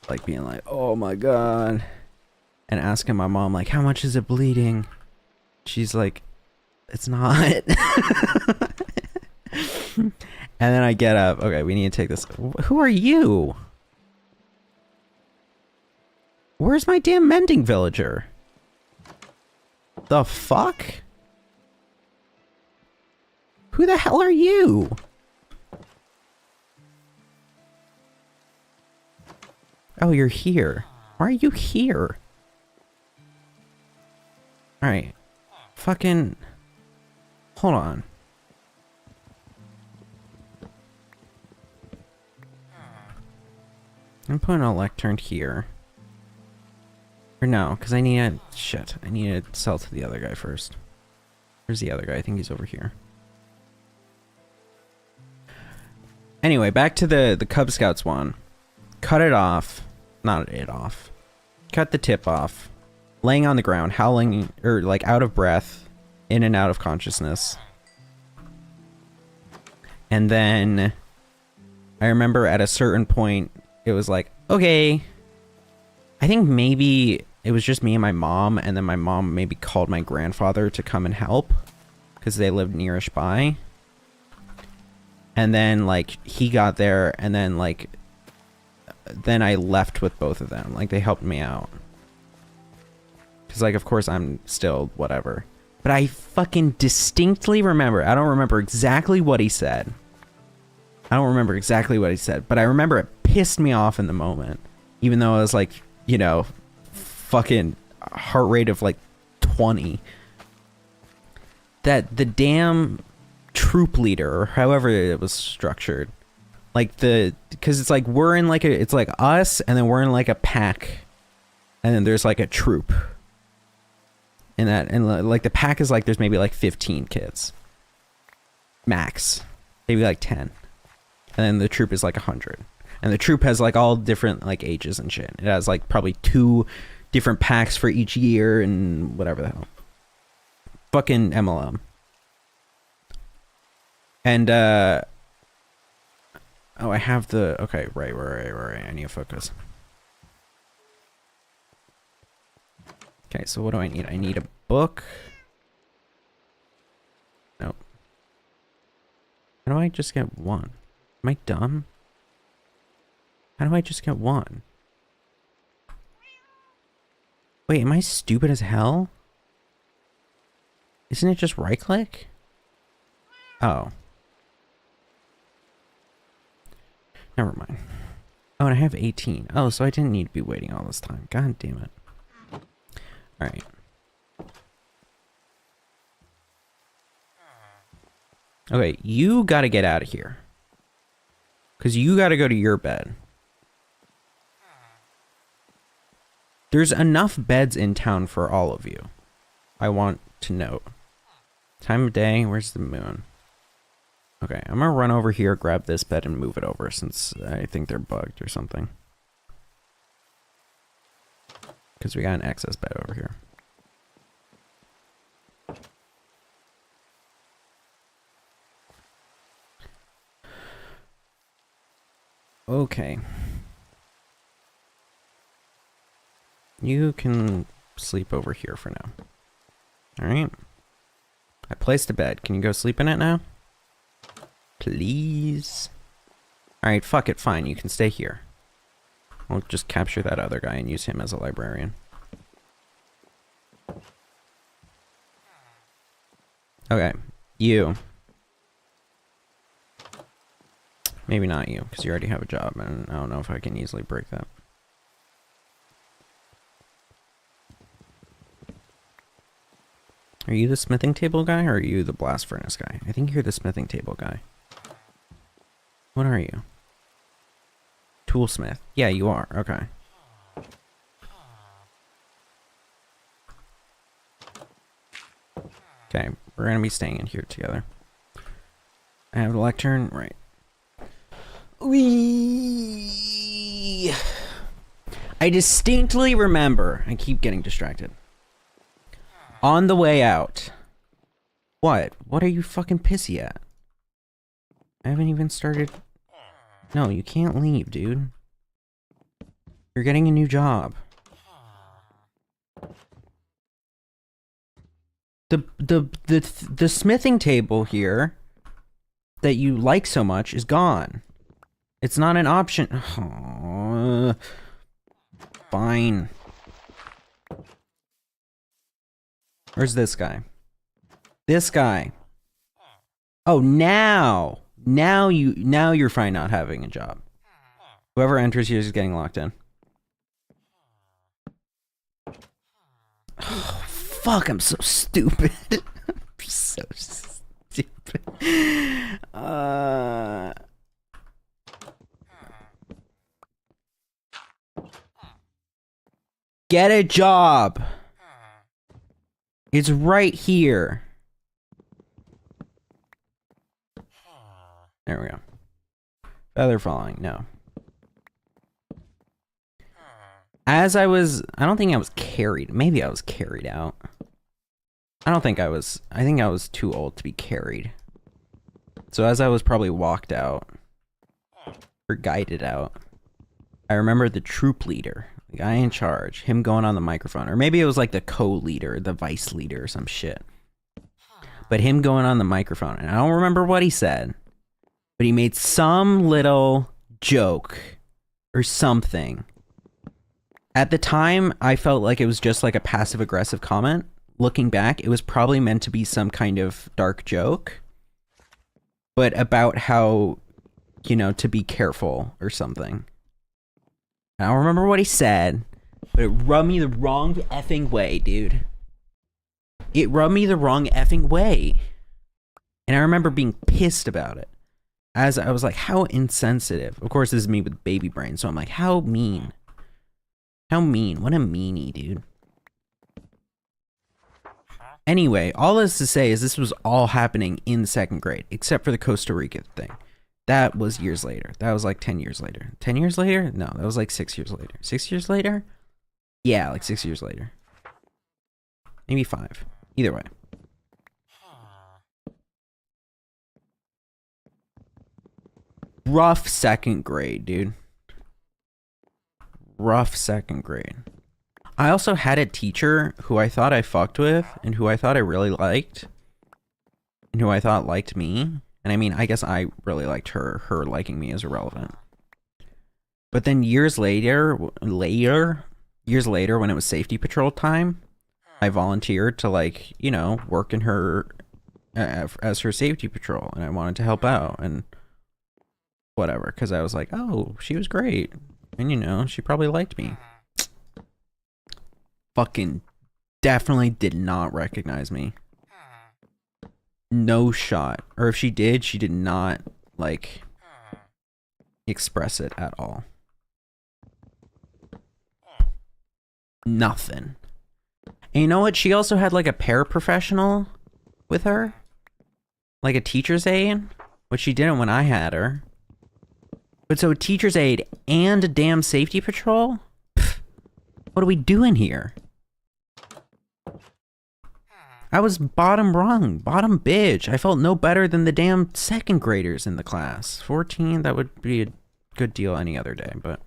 like being like, oh my God. And asking my mom like, how much is it bleeding? She's like, it's not. And then I get up. Okay, we need to take this. Who are you? Where's my damn mending villager? The fuck? Who the hell are you? Oh, you're here. Why are you here? Alright. Fucking... Hold on. I'm putting a lectern here. Or no, because I need to... Shit. I need to sell to the other guy first. Where's the other guy? I think he's over here. Anyway, back to the Cub Scouts one. Cut it off. Not it off. Cut the tip off. Laying on the ground, howling, or like out of breath, in and out of consciousness. And then I remember at a certain point, it was like, okay. I think maybe it was just me and my mom, and then my mom maybe called my grandfather to come and help because they lived nearish by. And then like he got there, and then like then I left with both of them. Like they helped me out. Cause like of course I'm still whatever. But I fucking distinctly remember, I don't remember exactly what he said. But I remember it pissed me off in the moment. Even though I was like, you know, fucking heart rate of like 20. That the damn troop leader, or however it was structured, like because it's like we're in like it's like us, and then we're in like a pack, and then there's like a troop. And like the pack is like there's maybe like 15 kids. Max. Maybe like 10. And then the troop is like 100. And the troop has like all different like ages and shit. It has like probably 2 different packs for each year and whatever the hell. Fucking MLM. And oh, I have the okay, right. I need to focus. Okay, so what do I need? I need a book. Nope. How do I just get one? Am I dumb? How do I just get one? Wait, am I stupid as hell? Isn't it just right click? Oh. Never mind. Oh, and I have 18. Oh, so I didn't need to be waiting all this time. God damn it. Alright. Okay, you gotta get out of here. Because you gotta go to your bed. There's enough beds in town for all of you. I want to note. Time of day, where's the moon? Okay, I'm gonna run over here, grab this bed, and move it over since I think they're bugged or something. Because we got an excess bed over here. Okay. You can sleep over here for now. Alright. I placed a bed. Can you go sleep in it now? Please? Alright, fuck it, fine. You can stay here. I'll just capture that other guy and use him as a librarian. Okay. You. Maybe not you, because you already have a job, and I don't know if I can easily break that. Are you the smithing table guy, or are you the blast furnace guy? I think you're the smithing table guy. What are you? Toolsmith. Yeah, you are. Okay. Okay, we're gonna be staying in here together. I have a lectern, right. Wee. I distinctly remember, I keep getting distracted. On the way out. What? What are you fucking pissy at? I haven't even started. No, you can't leave, dude. You're getting a new job. The smithing table here that you like so much is gone. It's not an option. Oh, fine. Where's this guy? This guy. Oh, now you're fine not having a job. Whoever enters here is getting locked in. Oh, fuck, I'm so stupid. I'm so stupid. Get a job. It's right here. There we go. Feather falling, no. As I don't think I was carried. Maybe I was carried out. I think I was too old to be carried. So as I was probably walked out, or guided out, I remember the troop leader, the guy in charge, him going on the microphone. Or maybe it was like the co-leader, the vice leader or some shit. But him going on the microphone, and I don't remember what he said, but he made some little joke or something. At the time, I felt like it was just like a passive-aggressive comment. Looking back, it was probably meant to be some kind of dark joke, but about how, you know, to be careful or something. I don't remember what he said, but it rubbed me the wrong effing way, dude. It rubbed me the wrong effing way. And I remember being pissed about it. As I was like, how insensitive. Of course, this is me with baby brain, so I'm like, how mean. How mean. What a meanie, dude. Anyway, all this to say is this was all happening in 2nd grade, except for the Costa Rica thing. That was years later. That was like 10 years later. 10 years later? No, that was like 6 years later. 6 years later? Yeah, like 6 years later. Maybe 5. Either way. Rough 2nd grade, dude. Rough 2nd grade. I also had a teacher who I thought I fucked with and who I thought I really liked and who I thought liked me. And I mean, I guess I really liked her. Her liking me is irrelevant. But then years later, when it was safety patrol time, I volunteered to, like, you know, work in her as her safety patrol, and I wanted to help out and whatever, because I was like, oh, she was great. And, you know, she probably liked me. Fucking definitely did not recognize me. No shot. Or if she did not, like, express it at all. Nothing. And you know what? She also had, like, a paraprofessional with her. Like a teacher's aide, which she didn't when I had her. But so a teacher's aide and a damn safety patrol? Pfft, what are we doing here? I was bottom rung, bottom bitch. I felt no better than the damn second graders in the class. 14, that would be a good deal any other day, but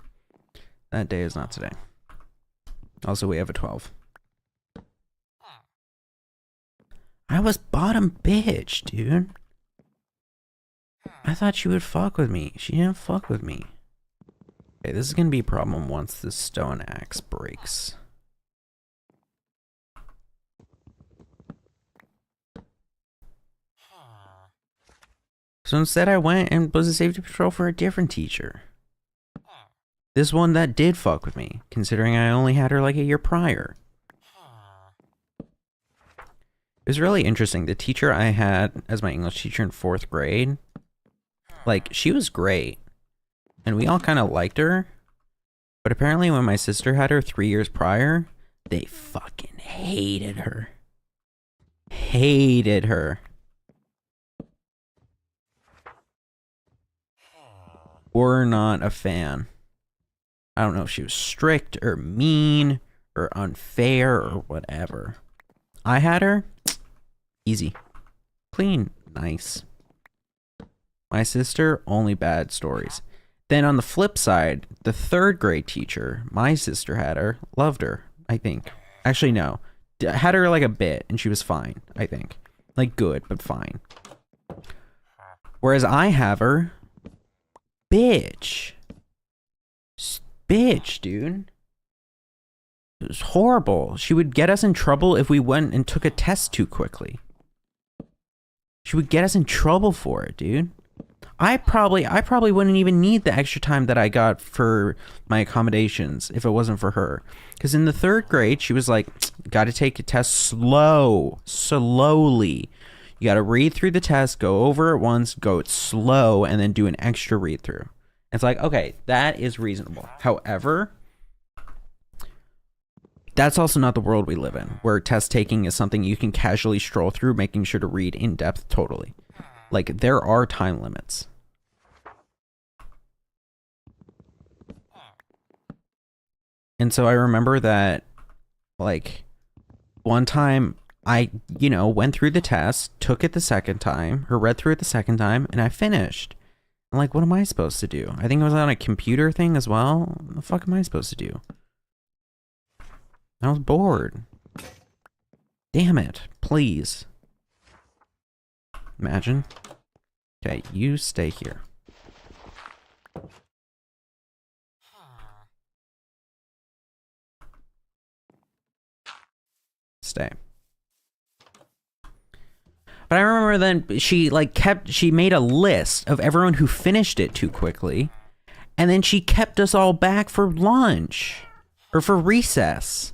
that day is not today. Also, we have a 12. I was bottom bitch, dude. I thought she would fuck with me. She didn't fuck with me. Okay, this is gonna be a problem once this stone axe breaks. So instead I went and was a safety patrol for a different teacher. This one that did fuck with me, considering I only had her like a year prior. It was really interesting. The teacher I had as my English teacher in 4th grade, like, she was great. And we all kind of liked her. But apparently when my sister had her 3 years prior, they fucking hated her. Hated her. Were not a fan. I don't know if she was strict or mean or unfair or whatever. I had her. Easy. Clean. Nice. My sister, only bad stories. Then on the flip side, the 3rd grade teacher, my sister had her, loved her, I think. Actually, no. Had her like a bit, and she was fine, I think. Like good, but fine. Whereas I have her, bitch. Bitch, dude. It was horrible. She would get us in trouble if we went and took a test too quickly. She would get us in trouble for it, dude. I probably wouldn't even need the extra time that I got for my accommodations if it wasn't for her. Because in the 3rd grade, she was like, got to take a test slowly. You got to read through the test, go over it once, go it slow, and then do an extra read through. It's like, okay, that is reasonable. However, that's also not the world we live in, where test taking is something you can casually stroll through, making sure to read in depth totally. Like, there are time limits. And so I remember that, like, one time I, went through the test, took it the second time, or read through it the second time, and I finished. I'm like, what am I supposed to do? I think it was on a computer thing as well. What the fuck am I supposed to do? I was bored. Damn it. Please. Imagine. Okay, you stay here. Stay. But I remember then she made a list of everyone who finished it too quickly. And then she kept us all back for lunch. Or for recess.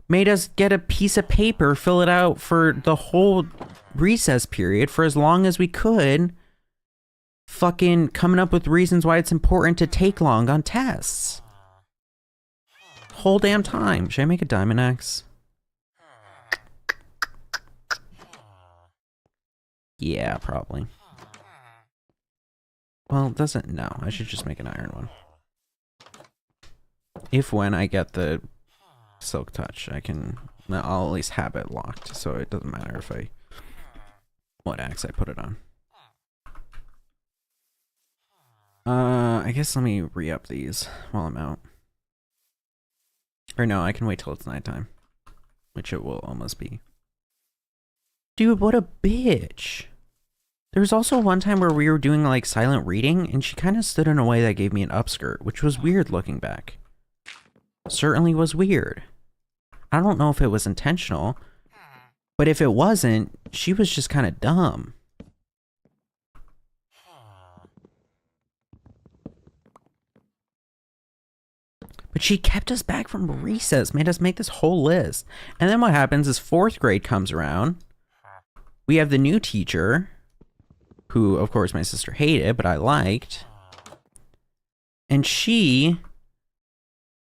Made us get a piece of paper, fill it out for the whole recess period for as long as we could. Fucking coming up with reasons why it's important to take long on tests. Whole damn time. Should I make a diamond axe? Yeah, probably. Well, it doesn't. No, I should just make an iron one. If when I get the silk touch, I'll at least have it locked, so it doesn't matter if what axe I put it on. I guess let me re-up these while I'm out. Or no, I can wait till it's nighttime, which it will almost be. Dude, what a bitch. There was also one time where we were doing like silent reading, and she kind of stood in a way that gave me an upskirt, which was weird looking back. Certainly was weird. I don't know if it was intentional, but if it wasn't, she was just kind of dumb. But she kept us back from recess, made us make this whole list. And then what happens is 4th grade comes around. We have the new teacher, who, of course, my sister hated, but I liked. And she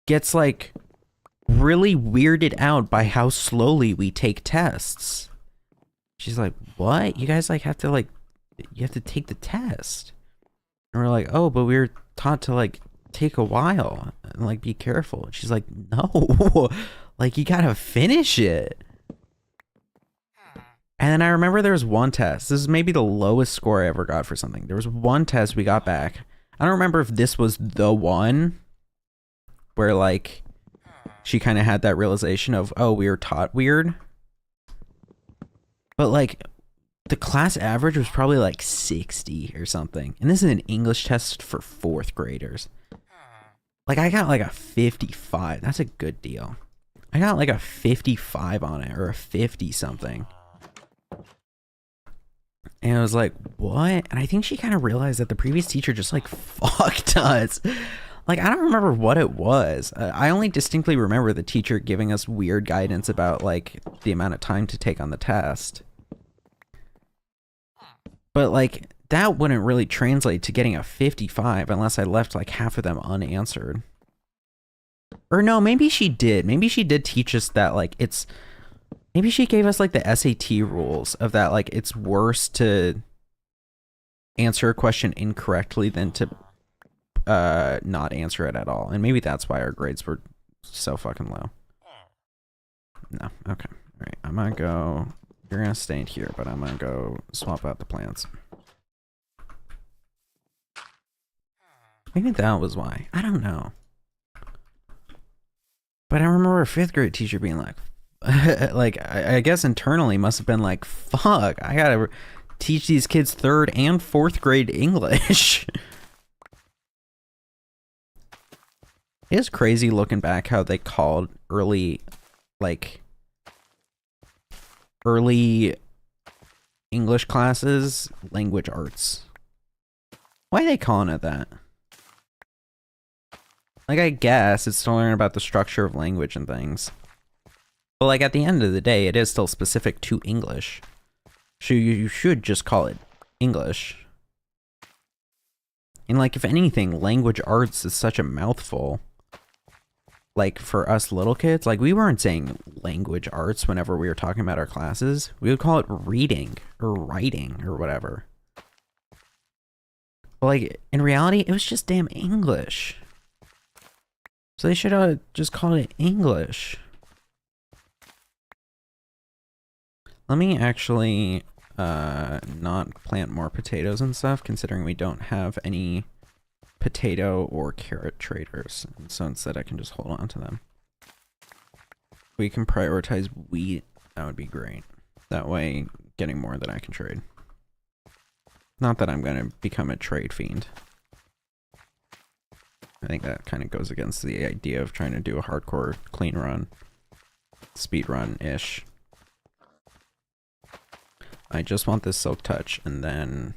gets, like, really weirded out by how slowly we take tests. She's like, what? You guys like have to like, you have to take the test. And we're like, oh, but we were taught to like take a while and like be careful. And she's like, no, like you gotta finish it. And then I remember there was one test. This is maybe the lowest score I ever got for something. There was one test we got back. I don't remember if this was the one where like she kind of had that realization of, oh, we were taught weird. But like the class average was probably like 60 or something. And this is an English test for 4th graders. Like I got like a 55. That's a good deal. I got like a 55 on it or a 50 something. And I was like, what? And I think she kind of realized that the previous teacher just like fucked us. Like, I don't remember what it was. I only distinctly remember the teacher giving us weird guidance about like the amount of time to take on the test. But like, that wouldn't really translate to getting a 55 unless I left like half of them unanswered. Or no, maybe she did. Maybe she did teach us that like it's... Maybe she gave us like the SAT rules of that like it's worse to answer a question incorrectly than to not answer it at all. And maybe that's why our grades were so fucking low. No, okay. All right, I'm gonna go... You're gonna stay in here, but I'm gonna go swap out the plants. Maybe that was why. I don't know. But I remember a 5th grade teacher being like, like, I guess internally must have been like, fuck, I gotta teach these kids 3rd and 4th grade English. It is crazy looking back how they called early English classes language arts. Why are they calling it that? Like, I guess it's to learn about the structure of language and things. But like at the end of the day, it is still specific to English. So you should just call it English. And like, if anything, language arts is such a mouthful. Like for us little kids, like we weren't saying language arts whenever we were talking about our classes. We would call it reading or writing or whatever. But like in reality, it was just damn English. So they should have just called it English. Let me actually not plant more potatoes and stuff, considering we don't have any potato or carrot traders. So instead I can just hold on to them. We can prioritize wheat. That would be great. That way, getting more than I can trade. Not that I'm going to become a trade fiend. I think that kind of goes against the idea of trying to do a hardcore clean run. Speed run-ish. I just want this silk touch, and then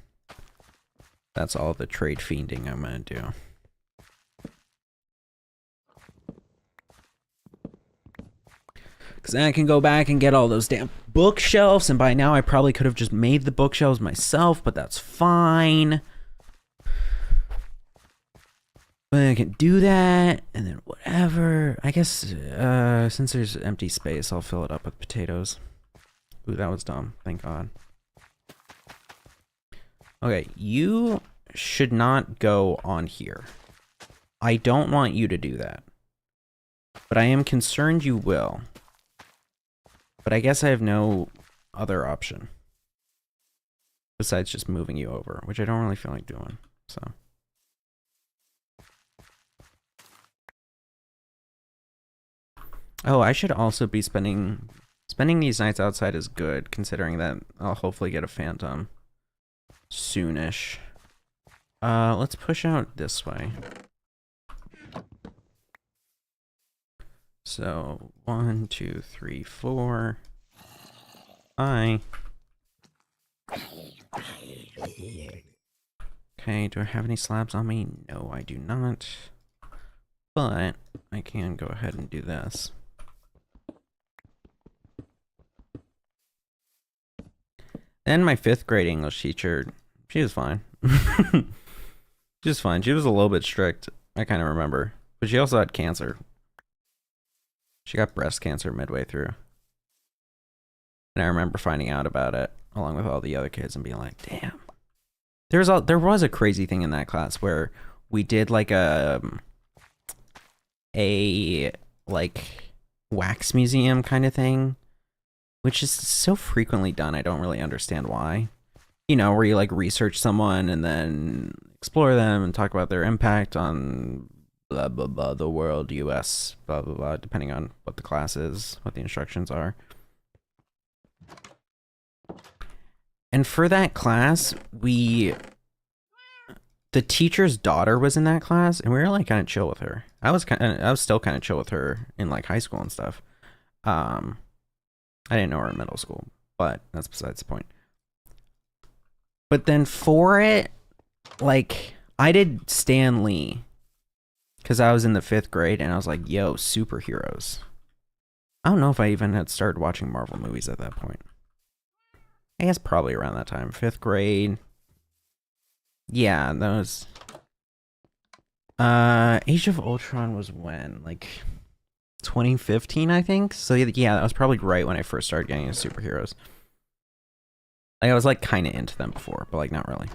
that's all the trade fiending I'm gonna do. Because then I can go back and get all those damn bookshelves, and by now I probably could have just made the bookshelves myself, but that's fine. But I can do that, and then whatever. I guess, since there's empty space, I'll fill it up with potatoes. Ooh, that was dumb. Thank God. Okay, you should not go on here. I don't want you to do that. But I am concerned you will. But I guess I have no other option. Besides just moving you over, which I don't really feel like doing, so. Oh, I should also be spending these nights outside is good, considering that I'll hopefully get a phantom soonish. Let's push out this way. So 1, 2, 3, 4. Hi. Okay, do I have any slabs on me? No, I do not. But I can go ahead and do this. Then my 5th grade English teacher, she was fine. She was fine. She was a little bit strict, I kind of remember. But she also had cancer. She got breast cancer midway through. And I remember finding out about it along with all the other kids and being like, damn. There was a crazy thing in that class where we did like a like wax museum kind of thing, which is so frequently done. I don't really understand why. You know, where you like research someone and then explore them and talk about their impact on blah blah blah the world, US, blah blah blah, depending on what the class is, what the instructions are. And for that class, the teacher's daughter was in that class, and we were like kind of chill with her. I was still kind of chill with her in like high school and stuff. I didn't know her in middle school, but that's besides the point. But then for it, like, I did Stan Lee because I was in the 5th grade and I was like, yo, superheroes. I don't know if I even had started watching Marvel movies at that point. I guess probably around that time, 5th grade. Yeah, that was... Age of Ultron was when? Like, 2015, I think? So yeah, that was probably right when I first started getting into superheroes. Like, I was like kind of into them before, but like not really.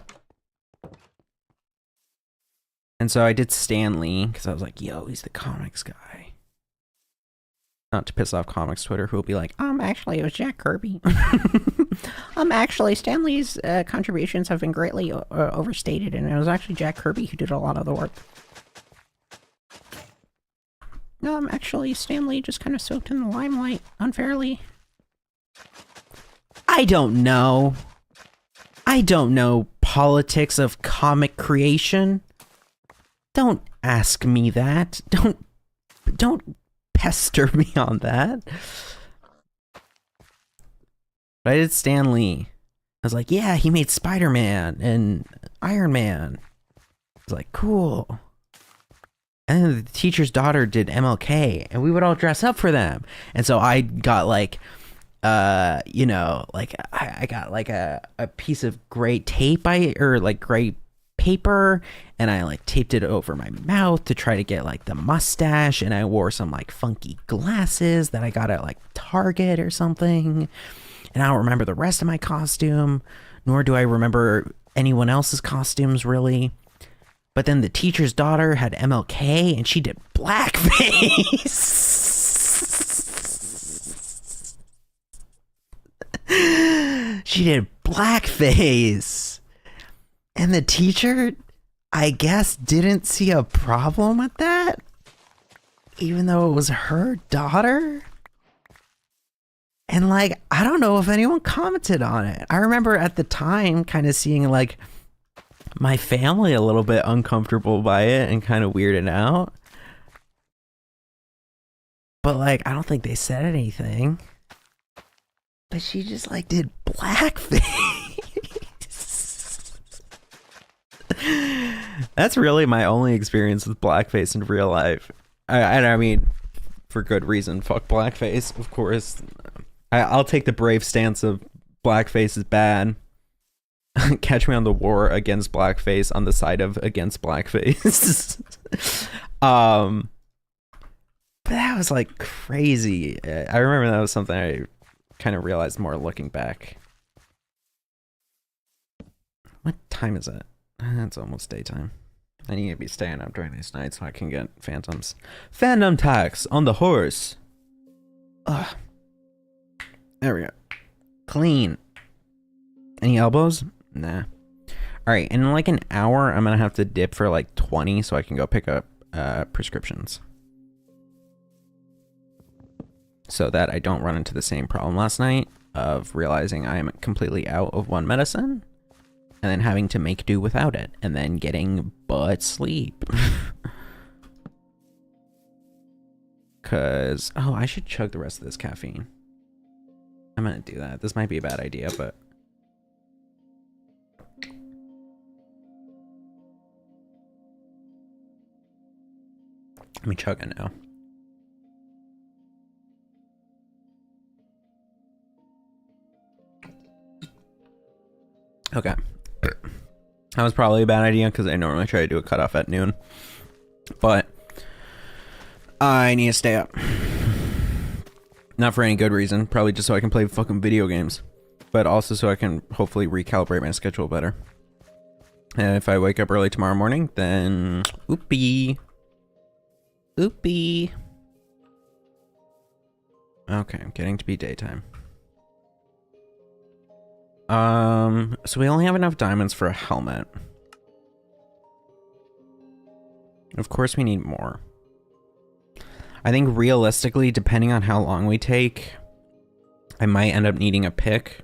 And so I did Stan Lee because I was like, yo, he's the comics guy. Not to piss off comics Twitter, who will be like, actually, it was Jack Kirby. Actually, Stan Lee's contributions have been greatly overstated, and it was actually Jack Kirby who did a lot of the work. Actually, Stan Lee just kind of soaked in the limelight unfairly. I don't know. I don't know politics of comic creation. Don't ask me that. Don't pester me on that. But I did Stan Lee. I was like, yeah, he made Spider-Man and Iron Man. I was like, cool. And then the teacher's daughter did MLK, and we would all dress up for them. And so I got like, you know, like I got like a piece of gray tape, gray paper, and I like taped it over my mouth to try to get like the mustache, and I wore some like funky glasses that I got at like Target or something. And I don't remember the rest of my costume, nor do I remember anyone else's costumes really. But then the teacher's daughter had MLK, and she did blackface. She did blackface. And the teacher, I guess, didn't see a problem with that, even though it was her daughter. And like, I don't know if anyone commented on it. I remember at the time kind of seeing like my family a little bit uncomfortable by it and kind of weirded out. But like, I don't think they said anything. But she just like did blackface. That's really my only experience with blackface in real life. I mean, for good reason. Fuck blackface, of course. I'll take the brave stance of blackface is bad. Catch me on the war against blackface on the side of against blackface. But that was like crazy. I remember that was something I kind of realized more looking back. What time is it? It's almost daytime. I need to be staying up during these nights so I can get phantoms. Phantom tax on the horse. Ugh. There we go. Clean. Any elbows? Nah. Alright, in like an hour, I'm gonna have to dip for like 20 so I can go pick up prescriptions. So that I don't run into the same problem last night of realizing I am completely out of one medicine and then having to make do without it and then getting butt sleep. Cause, oh, I should chug the rest of this caffeine. I'm gonna do that. This might be a bad idea, but let me chug it now. Okay. That was probably a bad idea because I normally try to do a cutoff at noon. But I need to stay up. Not for any good reason. Probably just so I can play fucking video games. But also so I can hopefully recalibrate my schedule better. And if I wake up early tomorrow morning, then... Oopie. Oopie. Okay, getting to be daytime. So we only have enough diamonds for a helmet. Of course we need more. I think realistically, depending on how long we take, I might end up needing a pick.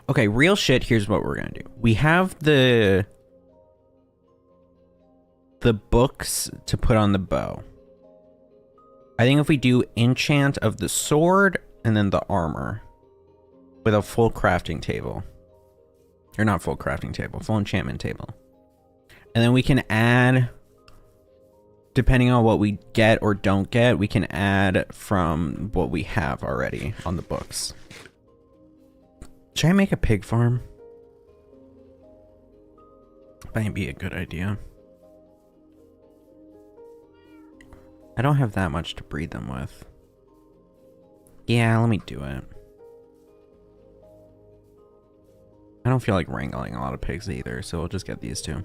Okay, real shit, here's what we're gonna do. We have the books to put on the bow. I think if we do enchant of the sword and then the armor with a full crafting table. Or not full crafting table, full enchantment table. And then we can add, depending on what we get or don't get, we can add from what we have already on the books. Should I make a pig farm? Might be a good idea. I don't have that much to breed them with. Yeah, let me do it. I don't feel like wrangling a lot of pigs either, so we'll just get these two.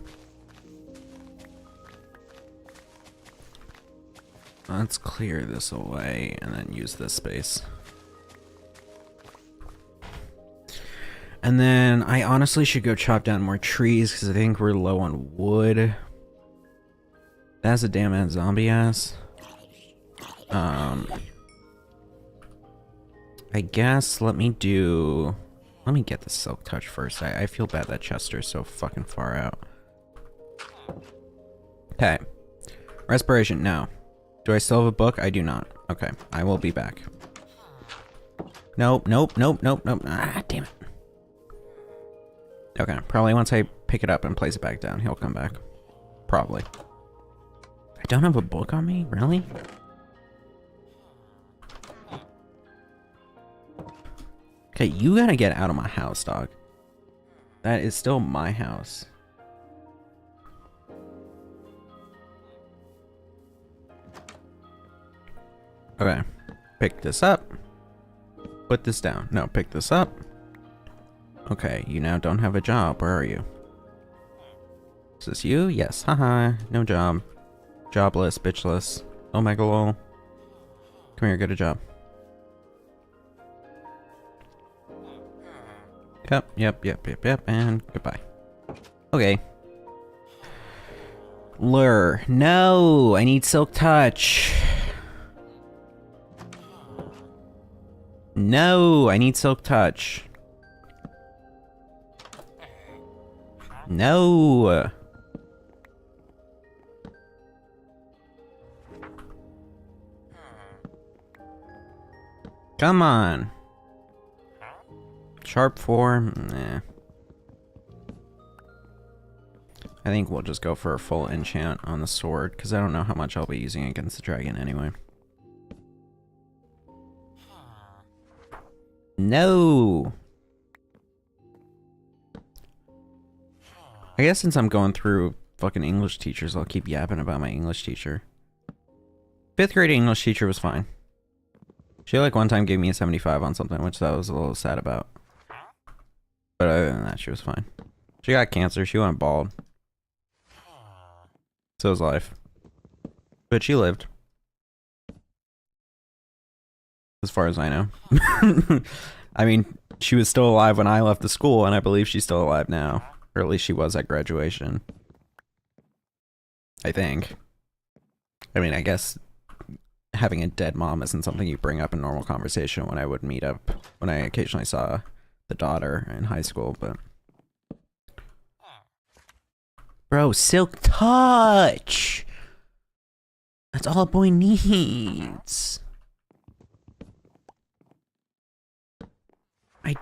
Let's clear this away and then use this space. And then I honestly should go chop down more trees because I think we're low on wood. That's a damn ass zombie ass. I guess let me get the silk touch first. I feel bad that Chester's so fucking far out. Okay. Respiration, no. Do I still have a book? I do not. Okay, I will be back. Nope, nope, nope, nope, nope. Ah, damn it. Okay, probably once I pick it up and place it back down, he'll come back. Probably. I don't have a book on me? Really? Okay, you gotta get out of my house, dog. That is still my house. Okay, pick this up. Put this down. No, pick this up. Okay, you now don't have a job. Where are you? Is this you? Yes. Haha. No job. Jobless, bitchless. Oh my god. Come here, get a job. Yep, and goodbye. Okay. Lure. No, I need silk touch. No, I need silk touch. No. Come on. Sharp 4? Nah. I think we'll just go for a full enchant on the sword, because I don't know how much I'll be using against the dragon anyway. No! I guess since I'm going through fucking English teachers, I'll keep yapping about my English teacher. 5th grade English teacher was fine. She like one time gave me a 75 on something, which I was a little sad about. But other than that, she was fine. She got cancer. She went bald. So was life. But she lived. As far as I know. I mean, she was still alive when I left the school, and I believe she's still alive now. Or at least she was at graduation. I think. I mean, I guess having a dead mom isn't something you bring up in normal conversation when I would meet up, when I occasionally saw the daughter in high school, but... Bro, silk touch! That's all a boy needs.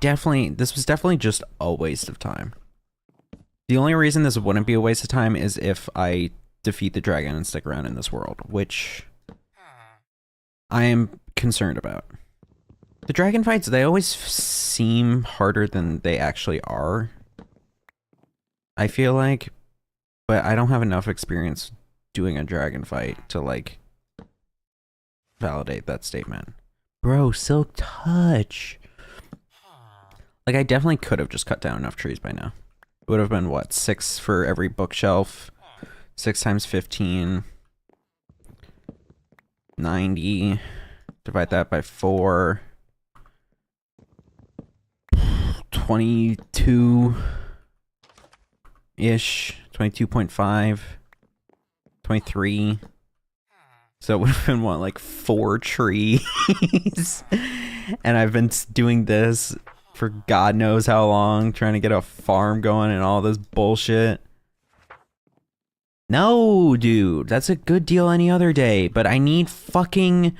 This was definitely just a waste of time. The only reason this wouldn't be a waste of time is if I defeat the dragon and stick around in this world, which I am concerned about. The dragon fights, they always seem harder than they actually are. I feel like, but I don't have enough experience doing a dragon fight to like validate that statement. Bro, Silk Touch. Like, I definitely could have just cut down enough trees by now. It would have been, what, 6 for every bookshelf? 6 times 15. 90. Divide that by 4. 22-ish. 22.5. 23. So it would have been, what, like 4 trees? And I've been doing this for God knows how long, trying to get a farm going and all this bullshit. No, dude, that's a good deal any other day, but I need fucking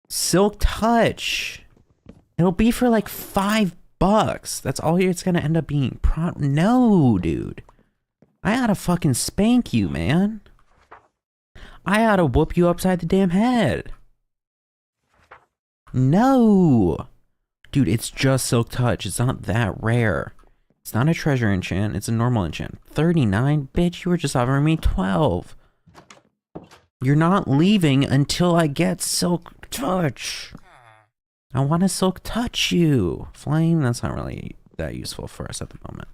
Silk Touch. It'll be for like $5. That's all it's gonna end up being. No, dude. I oughta fucking spank you, man. I oughta whoop you upside the damn head. No. Dude, it's just Silk Touch. It's not that rare. It's not a treasure enchant. It's a normal enchant. 39? Bitch, you were just offering me 12. You're not leaving until I get Silk Touch. I want to Silk Touch you. Flame, that's not really that useful for us at the moment.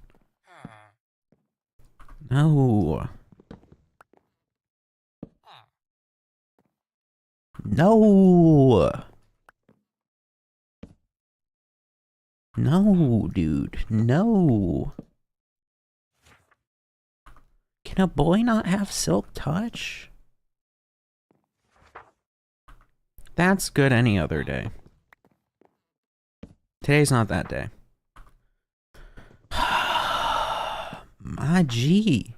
No. No. No, dude. No. Can a boy not have Silk Touch? That's good any other day. Today's not that day. My G.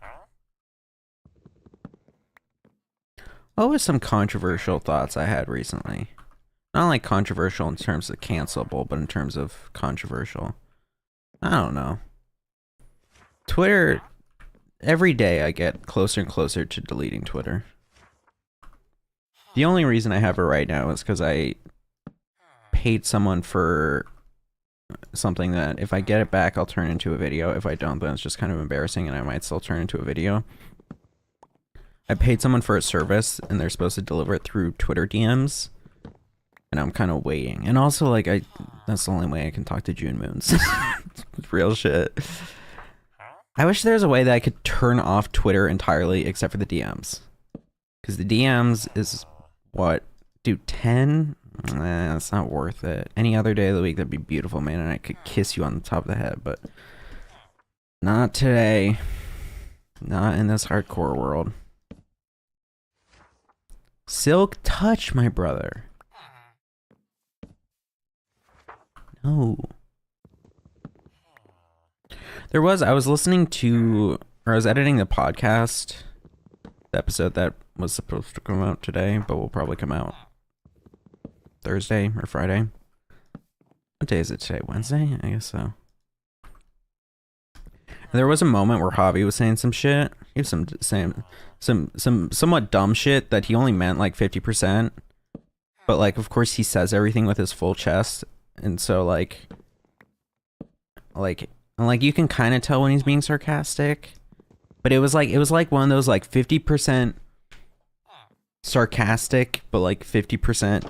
What was some controversial thoughts I had recently? Not like controversial in terms of cancelable, but in terms of controversial. I don't know. Twitter, every day I get closer and closer to deleting Twitter. The only reason I have it right now is because I paid someone for something that if I get it back, I'll turn into a video. If I don't, then it's just kind of embarrassing and I might still turn into a video. I paid someone for a service and they're supposed to deliver it through Twitter DMs. And I'm kind of waiting. And also, like, that's the only way I can talk to June Moons. Real shit. I wish there was a way that I could turn off Twitter entirely except for the DMs. Because the DMs is, what, dude, 10? It's not worth it. Any other day of the week, that'd be beautiful, man. And I could kiss you on the top of the head. But not today. Not in this hardcore world. Silk Touch, my brother. No. I was listening to, or I was editing the podcast, the episode that was supposed to come out today, but will probably come out Thursday or Friday. What day is it today? Wednesday? I guess so. And there was a moment where Javi was saying some shit. He was saying some somewhat dumb shit that he only meant like 50%. But like, of course, he says everything with his full chest. And so like you can kind of tell when he's being sarcastic, but it was like one of those like 50% sarcastic, but like 50%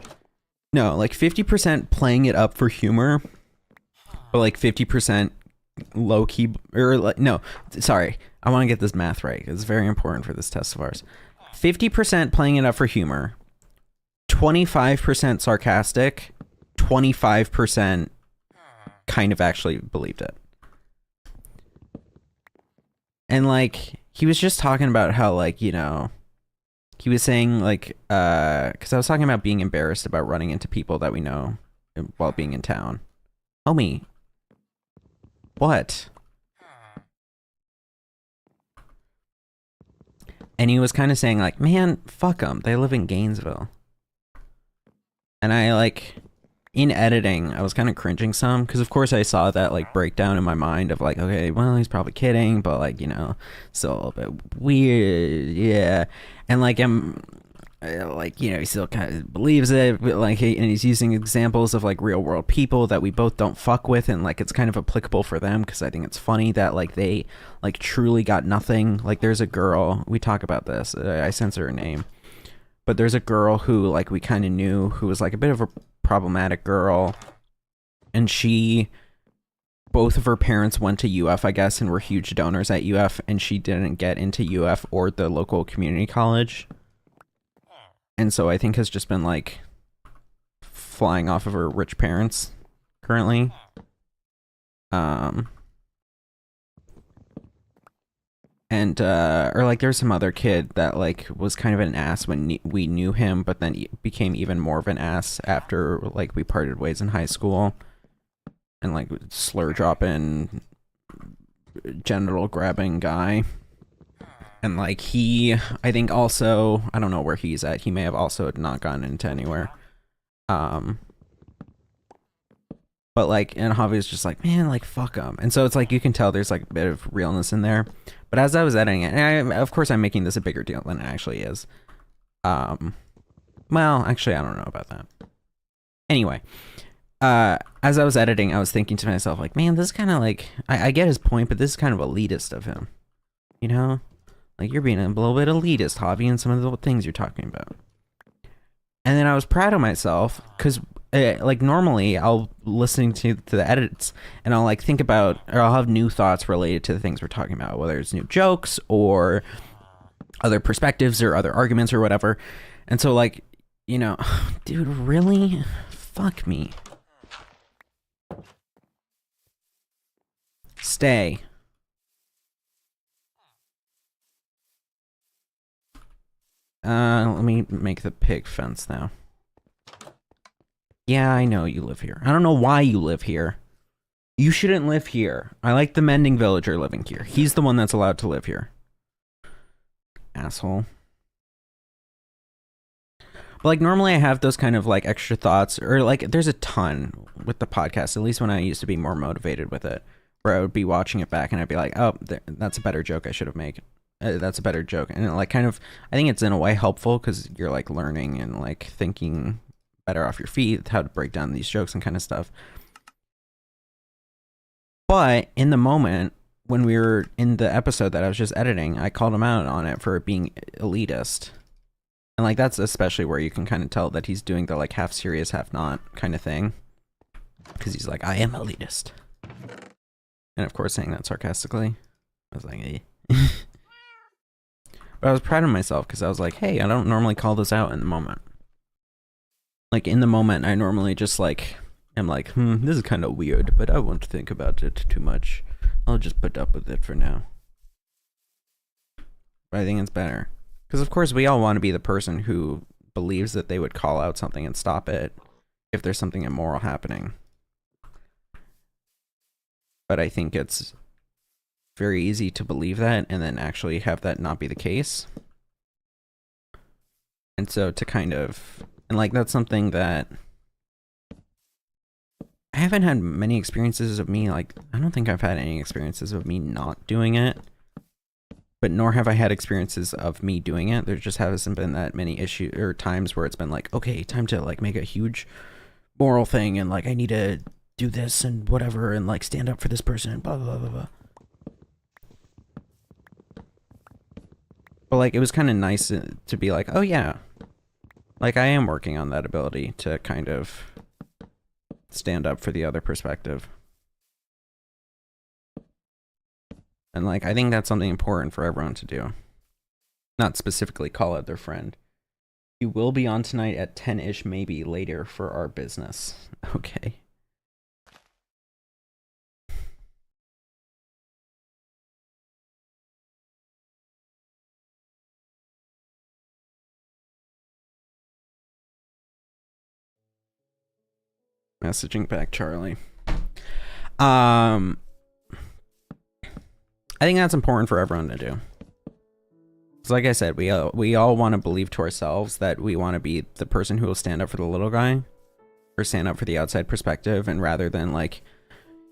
playing it up for humor, but like 50% low key, or like, no, sorry, I want to get this math right. It's very important for this test of ours. 50% playing it up for humor, 25% sarcastic, 25% kind of actually believed it. And like, he was just talking about how, like, you know, he was saying like, because I was talking about being embarrassed about running into people that we know while being in town. Homie, what? And he was kind of saying like, man, fuck them. They live in Gainesville. And I like, in editing, I was kind of cringing some, because of course I saw that like breakdown in my mind of like, okay, well, he's probably kidding, but like, you know, still a little bit weird, yeah. And like, I'm like, you know, he still kind of believes it, but like, and he's using examples of like real world people that we both don't fuck with, and like it's kind of applicable for them, because I think it's funny that like they like truly got nothing. Like, there's a girl, we talk about this, I censor her name, but there's a girl who like we kind of knew, who was like a bit of a problematic girl, and both of her parents went to UF, I guess, and were huge donors at UF, and she didn't get into UF or the local community college. And so I think has just been, like, flying off of her rich parents currently. Or like there's some other kid that like was kind of an ass when we knew him, but then became even more of an ass after like we parted ways in high school, and like slur dropping, genital grabbing guy. And like I think also, I don't know where he's at. He may have also not gone into anywhere. But like, and Javi's just like, man, like fuck him. And so it's like, you can tell there's like a bit of realness in there. But as I was editing it, and of course I'm making this a bigger deal than it actually is. Well, actually, I don't know about that. Anyway, as I was editing, I was thinking to myself, like, man, this is kind of like, I get his point, but this is kind of elitist of him. You know? Like, you're being a little bit elitist, Javi, in some of the things you're talking about. And then I was proud of myself, because like normally I'll listening to the edits and I'll like think about, or I'll have new thoughts related to the things we're talking about, whether it's new jokes or other perspectives or other arguments or whatever. And so like, you know, dude, really? Fuck me. Stay. Let me make the pig fence now. Yeah, I know you live here. I don't know why you live here. You shouldn't live here. I like the mending villager living here. He's the one that's allowed to live here. Asshole. But like normally I have those kind of like extra thoughts, or like there's a ton with the podcast, at least when I used to be more motivated with it, where I would be watching it back and I'd be like, oh, that's a better joke I should have made. That's a better joke. And it, like kind of, I think it's in a way helpful because you're like learning and like thinking better off your feet, how to break down these jokes and kind of stuff. But in the moment when we were in the episode that I was just editing, I called him out on it for being elitist. And like that's especially where you can kind of tell that he's doing the like half serious, half not kind of thing. Because he's like, I am elitist. And of course saying that sarcastically. I was like, eh. But I was proud of myself because I was like, hey, I don't normally call this out in the moment. Like, in the moment, I normally just, like, am like, this is kind of weird, but I won't think about it too much. I'll just put up with it for now. But I think it's better. Because, of course, we all want to be the person who believes that they would call out something and stop it if there's something immoral happening. But I think it's very easy to believe that and then actually have that not be the case. And so to kind of... And like that's something that I haven't had many experiences of me, like I don't think I've had any experiences of me not doing it, but nor have I had experiences of me doing it. There just hasn't been that many issues or times where it's been like, okay, time to like make a huge moral thing and like I need to do this and whatever and like stand up for this person and blah blah blah blah. But like it was kind of nice to be like, oh yeah, like, I am working on that ability to kind of stand up for the other perspective. And, like, I think that's something important for everyone to do. Not specifically call out their friend. You will be on tonight at 10-ish, maybe later for our business. Okay. Messaging back Charlie. I think that's important for everyone to do. So like I said, we all want to believe to ourselves that we want to be the person who will stand up for the little guy or stand up for the outside perspective, and rather than like,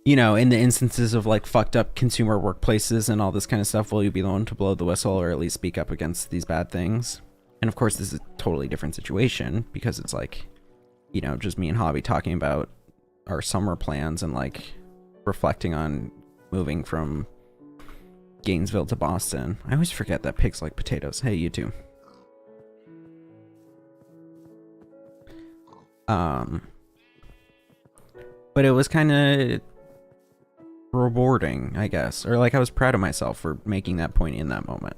you know, in the instances of like fucked up consumer workplaces and all this kind of stuff, will you be the one to blow the whistle or at least speak up against these bad things? And of course this is a totally different situation because it's like, you know, just me and Hobby talking about our summer plans and like reflecting on moving from Gainesville to Boston. I always forget that pigs like potatoes. Hey, you too. But it was kind of rewarding, I guess. Or like I was proud of myself for making that point in that moment.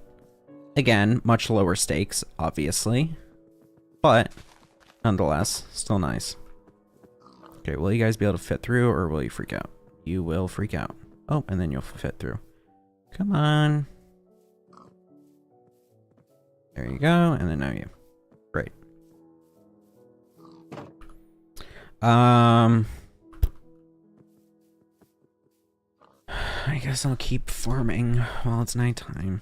Again, much lower stakes, obviously. But nonetheless, still nice. Okay, will you guys be able to fit through or will you freak out? You will freak out. Oh, and then you'll fit through. Come on. There you go, and then now you. Great. I guess I'll keep farming while it's nighttime.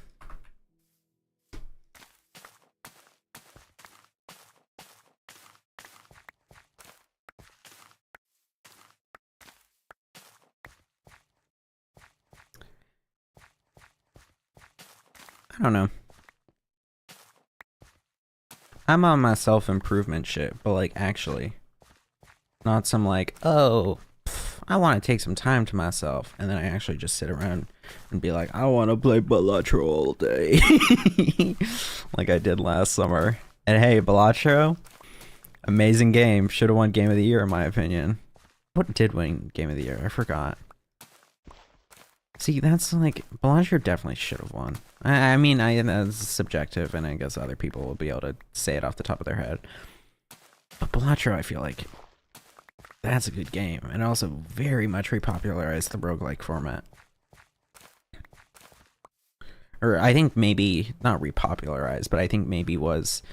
I don't know. I'm on my self-improvement shit, but like actually. Not some like, oh, I want to take some time to myself. And then I actually just sit around and be like, I want to play Balatro all day. Like I did last summer. And hey, Balatro, amazing game. Should have won Game of the Year in my opinion. What did win Game of the Year? I forgot. See, that's like, Balatro definitely should have won. I mean, that's subjective, and I guess other people will be able to say it off the top of their head. But Balatro, I feel like, that's a good game, and also very much repopularized the roguelike format. Or I think maybe, not repopularized, but I think maybe was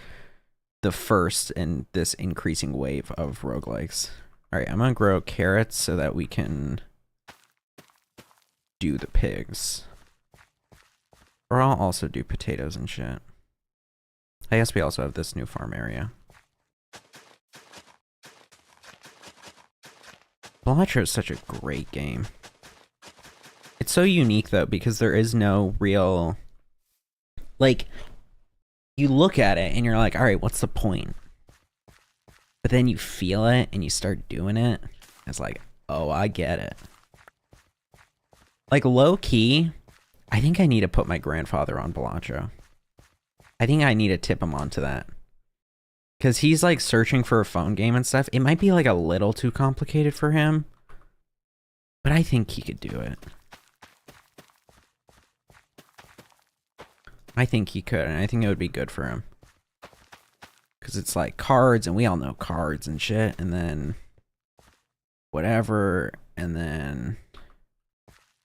the first in this increasing wave of roguelikes. Alright, I'm gonna grow carrots so that we can do the pigs. Or I'll also do potatoes and shit. I guess we also have this new farm area. Balatro is such a great game. It's so unique though, because there is no real, like, you look at it and you're like, alright, what's the point? But then you feel it and you start doing it. It's like, oh, I get it. Like, low key, I think I need to put my grandfather on Balatro. I think I need to tip him onto that. Because he's like searching for a phone game and stuff. It might be like a little too complicated for him. But I think he could do it. I think he could, and I think it would be good for him. Because it's like cards, and we all know cards and shit. And then whatever. And then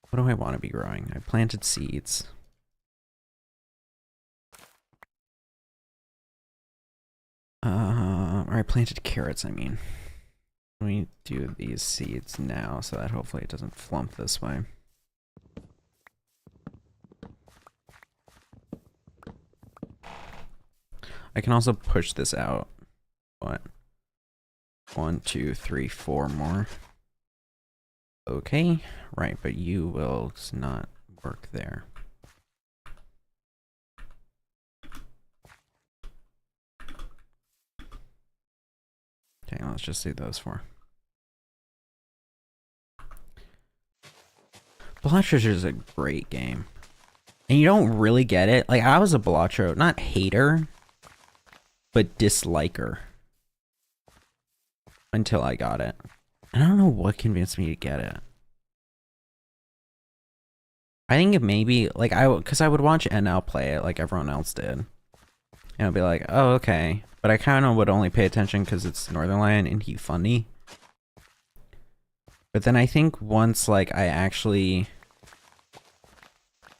what do I want to be growing? I planted seeds. Or I planted carrots, I mean. Let me do these seeds now so that hopefully it doesn't flump this way. I can also push this out. What? 1, 2, 3, 4 more. Okay, right, but you will not work there. Okay, let's just do those 4. Balatro is a great game. And you don't really get it. Like, I was a Balatro, not hater, but disliker. Until I got it. And I don't know what convinced me to get it. I think it maybe, like, because I would watch NL play it like everyone else did. And I'd be like, oh, okay. But I kind of would only pay attention because it's Northernlion and he's funny. But then I think once, like, I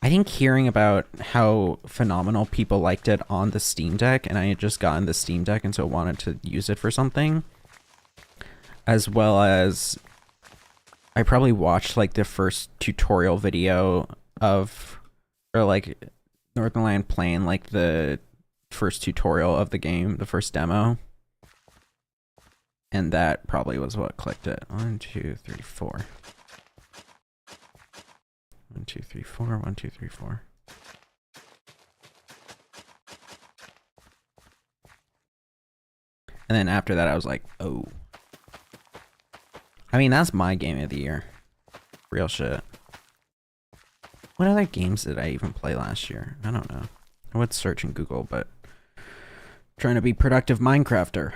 think hearing about how phenomenal people liked it on the Steam Deck, and I had just gotten the Steam Deck and so wanted to use it for something, as well as I probably watched, like, the first tutorial video of, or, like, Northernlion playing, like, the first tutorial of the game, the first demo. And that probably was what clicked it. 1, 2, 3, 4. 1, 2, 3, 4. 1, 2, 3, 4. And then after that, I was like, oh. I mean, that's my game of the year. Real shit. What other games did I even play last year? I don't know. I would search in Google, but trying to be productive Minecrafter.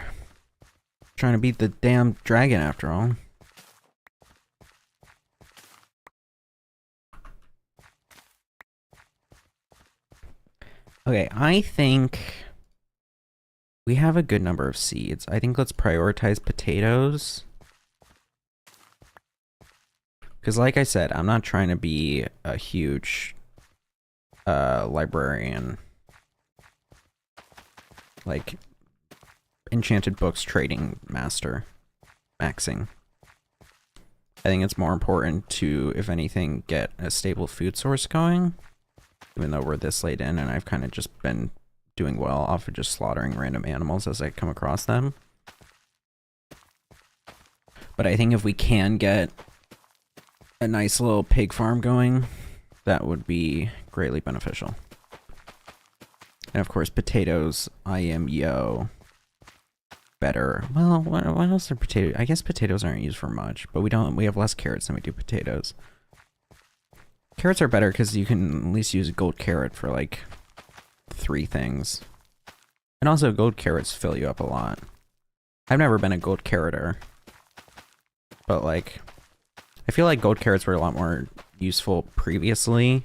Trying to beat the damn dragon after all. Okay, I think we have a good number of seeds. I think let's prioritize potatoes. Because like I said, I'm not trying to be a huge librarian. Like, enchanted books trading master. Maxing. I think it's more important to, if anything, get a stable food source going. Even though we're this late in and I've kind of just been doing well off of just slaughtering random animals as I come across them. But I think if we can get a nice little pig farm going, that would be greatly beneficial. And of course, potatoes, better. Well, what else are potatoes? I guess potatoes aren't used for much, but we have less carrots than we do potatoes. Carrots are better because you can at least use a gold carrot for like 3 things. And also gold carrots fill you up a lot. I've never been a gold carroter, but like, I feel like gold carrots were a lot more useful previously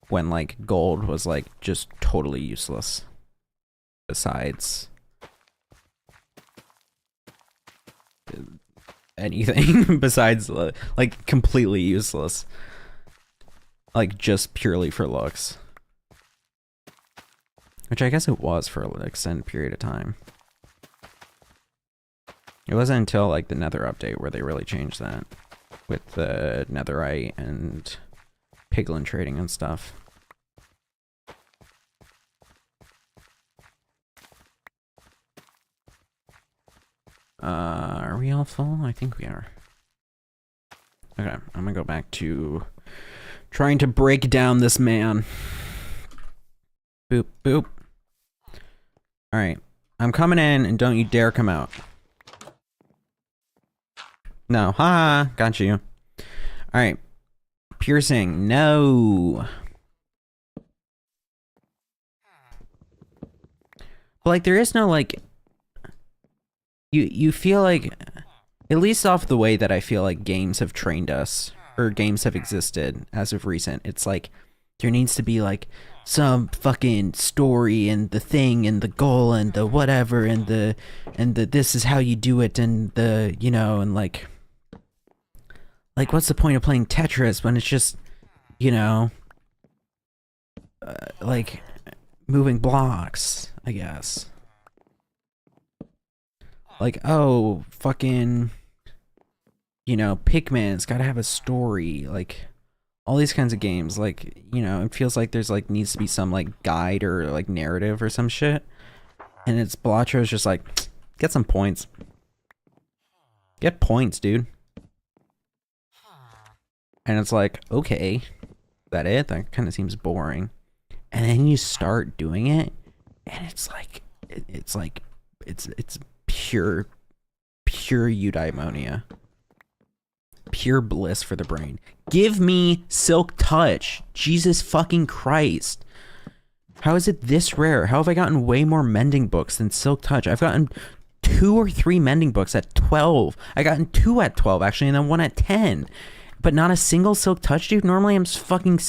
when like gold was like just totally useless. Besides anything besides like completely useless. Like just purely for looks. Which I guess it was for an extended period of time. It wasn't until like the Nether update where they really changed that. With the netherite and piglin trading and stuff. Are we all full? I think we are. Okay, I'm gonna go back to trying to break down this man. Boop, boop. Alright, I'm coming in and don't you dare come out. No, ha, got you. Alright, piercing, no. But like there is no like, you feel like, at least off the way that I feel like games have trained us, or games have existed as of recent, it's like, there needs to be like some fucking story and the thing and the goal and the whatever and the this is how you do it and the, you know, and like what's the point of playing Tetris when it's just, you know, like moving blocks, I guess. Like, oh, fucking, you know, Pikmin's gotta have a story, like, all these kinds of games, like, you know, it feels like there's, like, needs to be some, like, guide or, like, narrative or some shit, and it's, Balatro's just like, get some points. Get points, dude. And it's like, okay, is that it? That kind of seems boring. And then you start doing it, and it's like, it's pure eudaimonia. Pure bliss for the brain. Give me Silk Touch. Jesus fucking Christ. How is it this rare? How have I gotten way more mending books than Silk Touch? I've gotten 2 or 3 mending books at 12. I gotten 2 at 12 actually, and then 1 at 10. But not a single Silk Touch, dude. Normally I'm fucking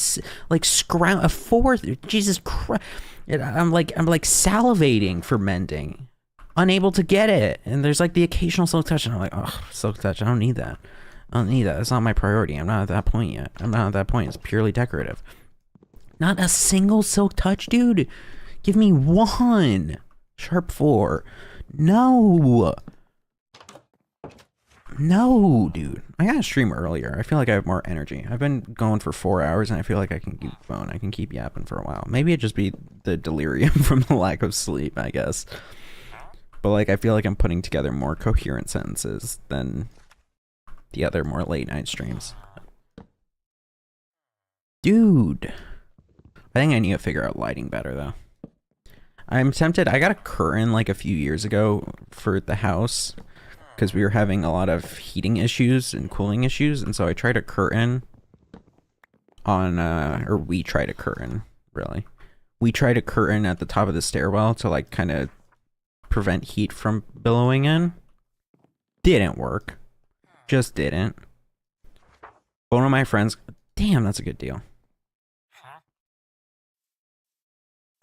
like a 4th. Jesus Christ. I'm like salivating for mending. Unable to get it. And there's like the occasional Silk Touch, and I'm like, oh, Silk Touch, I don't need that. I don't need that. It's not my priority. I'm not at that point yet. I'm not at that point. It's purely decorative. Not a single Silk Touch, dude. Give me 1. Sharp 4. No. No, dude. I gotta stream earlier. I feel like I have more energy. I've been going for 4 hours, and I feel like I can keep going. I can keep yapping for a while. Maybe it just be the delirium from the lack of sleep, I guess. But like, I feel like I'm putting together more coherent sentences than the other more late night streams. Dude. I think I need to figure out lighting better though. I'm tempted. I got a curtain like a few years ago for the house because we were having a lot of heating issues and cooling issues, and so I tried a curtain on or we tried a curtain, really. We tried a curtain at the top of the stairwell to like kind of prevent heat from billowing in. Didn't work. Just didn't. One of my friends, damn, that's a good deal.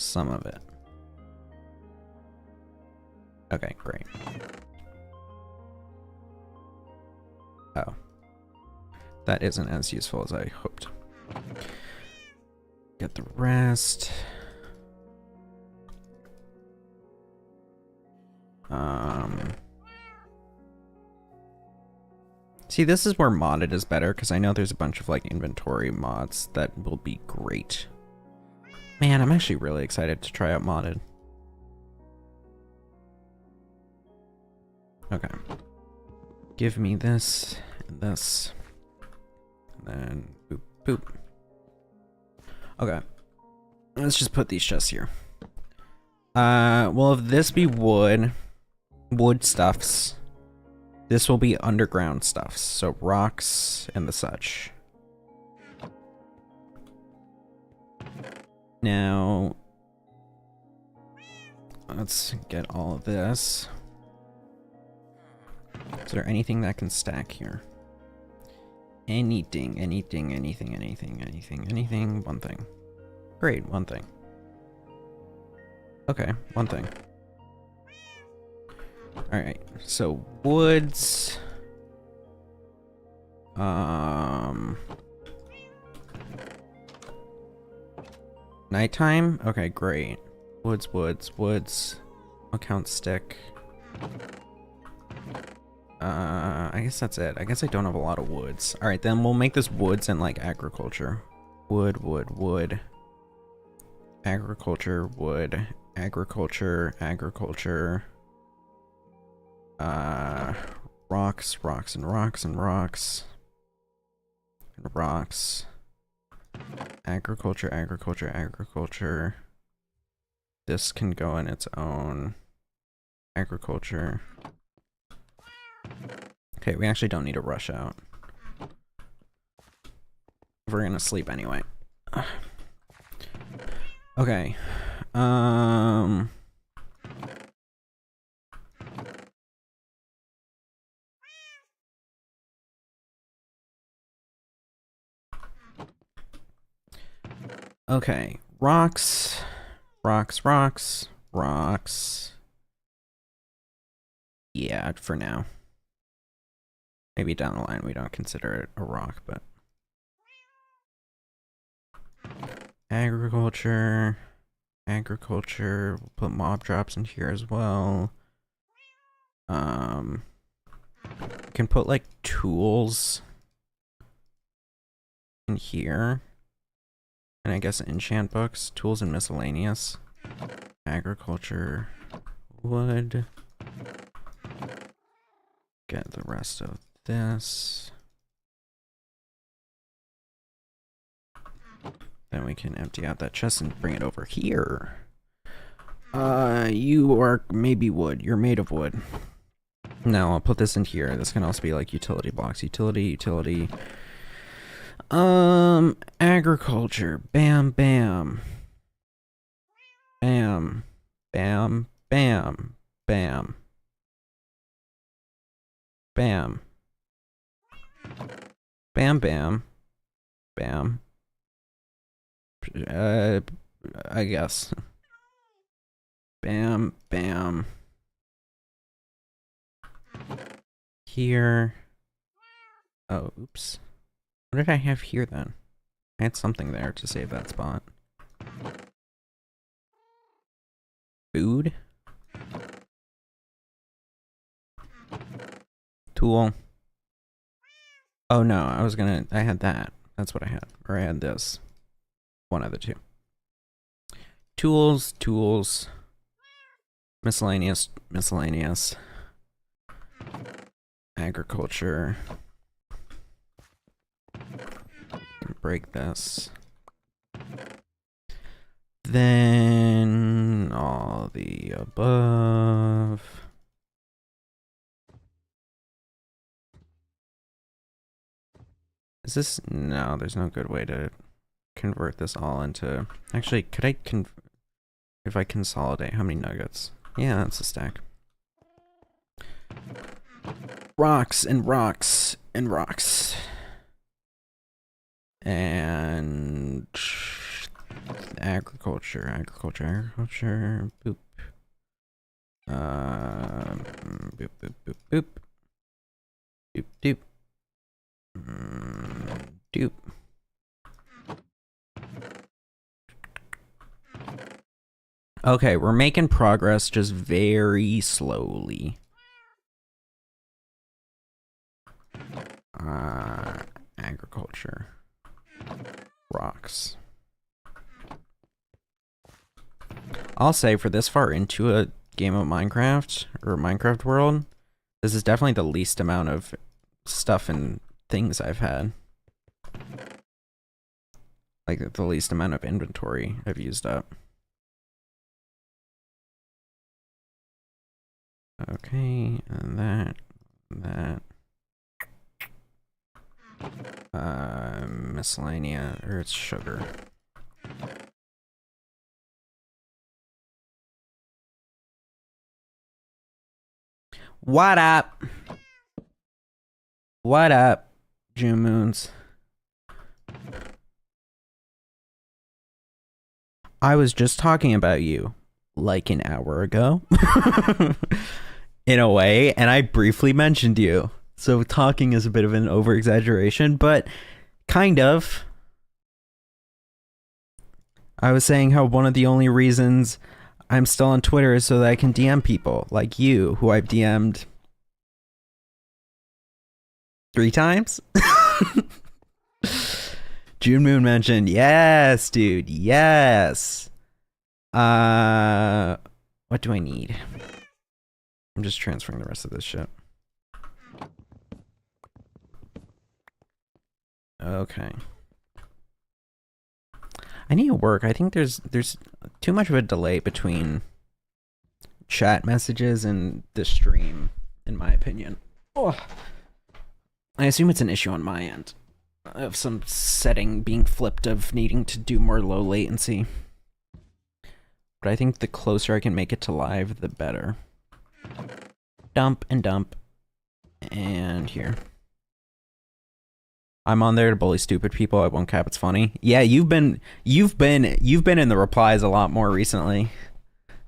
some of it. Okay, great. Oh. That isn't as useful as I hoped. Get the rest. See, this is where modded is better, because I know there's a bunch of like inventory mods that will be great. Man, I'm actually really excited to try out modded. Okay. Give me this and this. And then boop, boop. Okay. Let's just put these chests here. Well, if this be wood stuffs, this will be underground stuffs. So rocks and the such. Now, let's get all of this. Is there anything that can stack here? Anything. One thing. Great, one thing. Okay, one thing. Alright, so woods. Nighttime? Okay, great. Woods. I'll count stick. I guess that's it. I guess I don't have a lot of woods. Alright, then we'll make this woods and like agriculture. Wood. Agriculture, wood. Agriculture. Rocks. Agriculture. This can go in its own. Agriculture. Okay, we actually don't need to rush out. We're gonna sleep anyway. Okay. Okay, rocks. Yeah, for now. Maybe down the line we don't consider it a rock, but... Agriculture. We'll put mob drops in here as well. Can put like tools in here. And I guess enchant books, tools and miscellaneous. Agriculture, wood. Get the rest of this. Then we can empty out that chest and bring it over here. You are maybe wood. You're made of wood. No, I'll put this in here. This can also be like utility blocks. Utility. Agriculture. Bam. I guess. Bam. Here. Oh, oops. What did I have here then? I had something there to save that spot. Food. Tool. Oh no, I had that. That's what I had. Or I had this. One of the two. Tools. Miscellaneous. Agriculture. Break this. Then all the above. Is this... No, there's no good way to convert this all into... Actually, could I if I consolidate, how many nuggets? Yeah, that's a stack. Rocks. And Agriculture. Boop. Boop, boop, boop, boop. Doop, doop. Doop. Okay, we're making progress just very slowly. Agriculture. Rocks. I'll say for this far into a game of Minecraft, or Minecraft world, this is definitely the least amount of stuff and things I've had. Like, the least amount of inventory I've used up. Okay, and that. Miscellanea, or it's sugar. What up? What up, June Moons? I was just talking about you like an hour ago. In a way, and I briefly mentioned you. So talking is a bit of an over-exaggeration, but kind of. I was saying how one of the only reasons I'm still on Twitter is so that I can DM people like you, who I've DM'd 3 times. June Moon mentioned, yes, dude, yes. What do I need? I'm just transferring the rest of this shit. Okay. I need to work. I think there's too much of a delay between chat messages and the stream, in my opinion. Oh. I assume it's an issue on my end of some setting being flipped of needing to do more low latency. But I think the closer I can make it to live, the better. Dump and dump. And here. I'm on there to bully stupid people. I won't cap, it's funny. Yeah, you've been in the replies a lot more recently.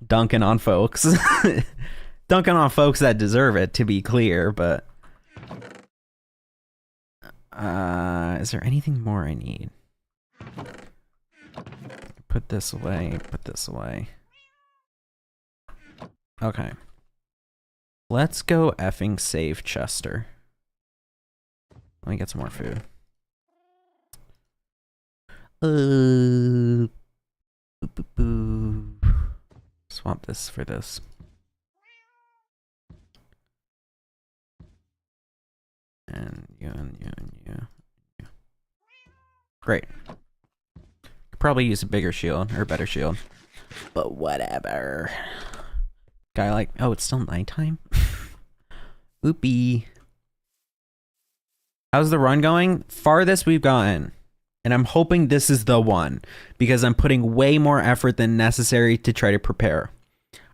Dunking on folks. Dunking on folks that deserve it, to be clear, but is there anything more I need? Put this away, put this away. Okay. Let's go effing save Chester. Let me get some more food. Swap this for this. And you. Great. Could probably use a bigger shield, or a better shield. But whatever. Guy like, oh, it's still nighttime? Oopie. How's the run going? Farthest we've gotten. And I'm hoping this is the one, because I'm putting way more effort than necessary to try to prepare.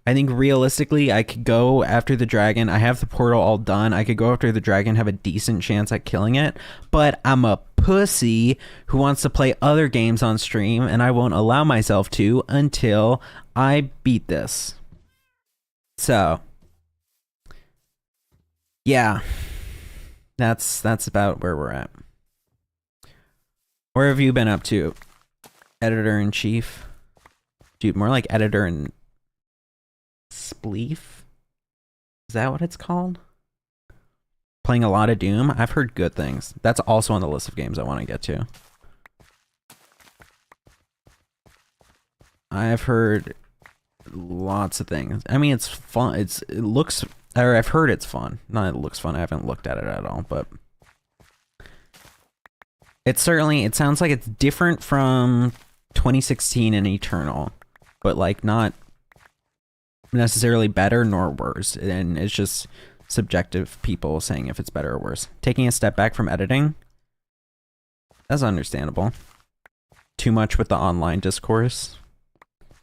I think realistically, I could go after the dragon. I have the portal all done. I could go after the dragon, have a decent chance at killing it. But I'm a pussy who wants to play other games on stream, and I won't allow myself to until I beat this. So, yeah. That's about where we're at. Where have you been up to? Editor-in-chief? Dude, more like editor-in... spleef? Is that what it's called? Playing a lot of Doom? I've heard good things. That's also on the list of games I want to get to. I've heard lots of things. I mean, it's fun. It looks... or I've heard it's fun. Not it looks fun. I haven't looked at it at all, but... it sounds like it's different from 2016 and Eternal, but like not necessarily better nor worse, and it's just subjective people saying if it's better or worse. Taking a step back from editing, that's understandable. Too much with the online discourse,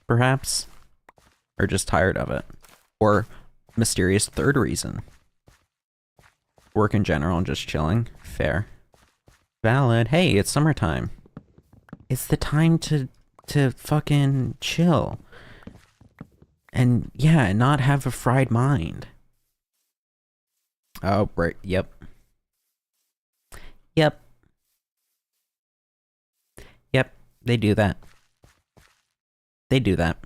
perhaps, or just tired of it, or mysterious third reason. Work in general and just chilling. Fair. Valid. Hey, it's summertime. It's the time to to fucking chill. And yeah, not have a fried mind. Oh, right. Yep. Yep. Yep. They do that. They do that.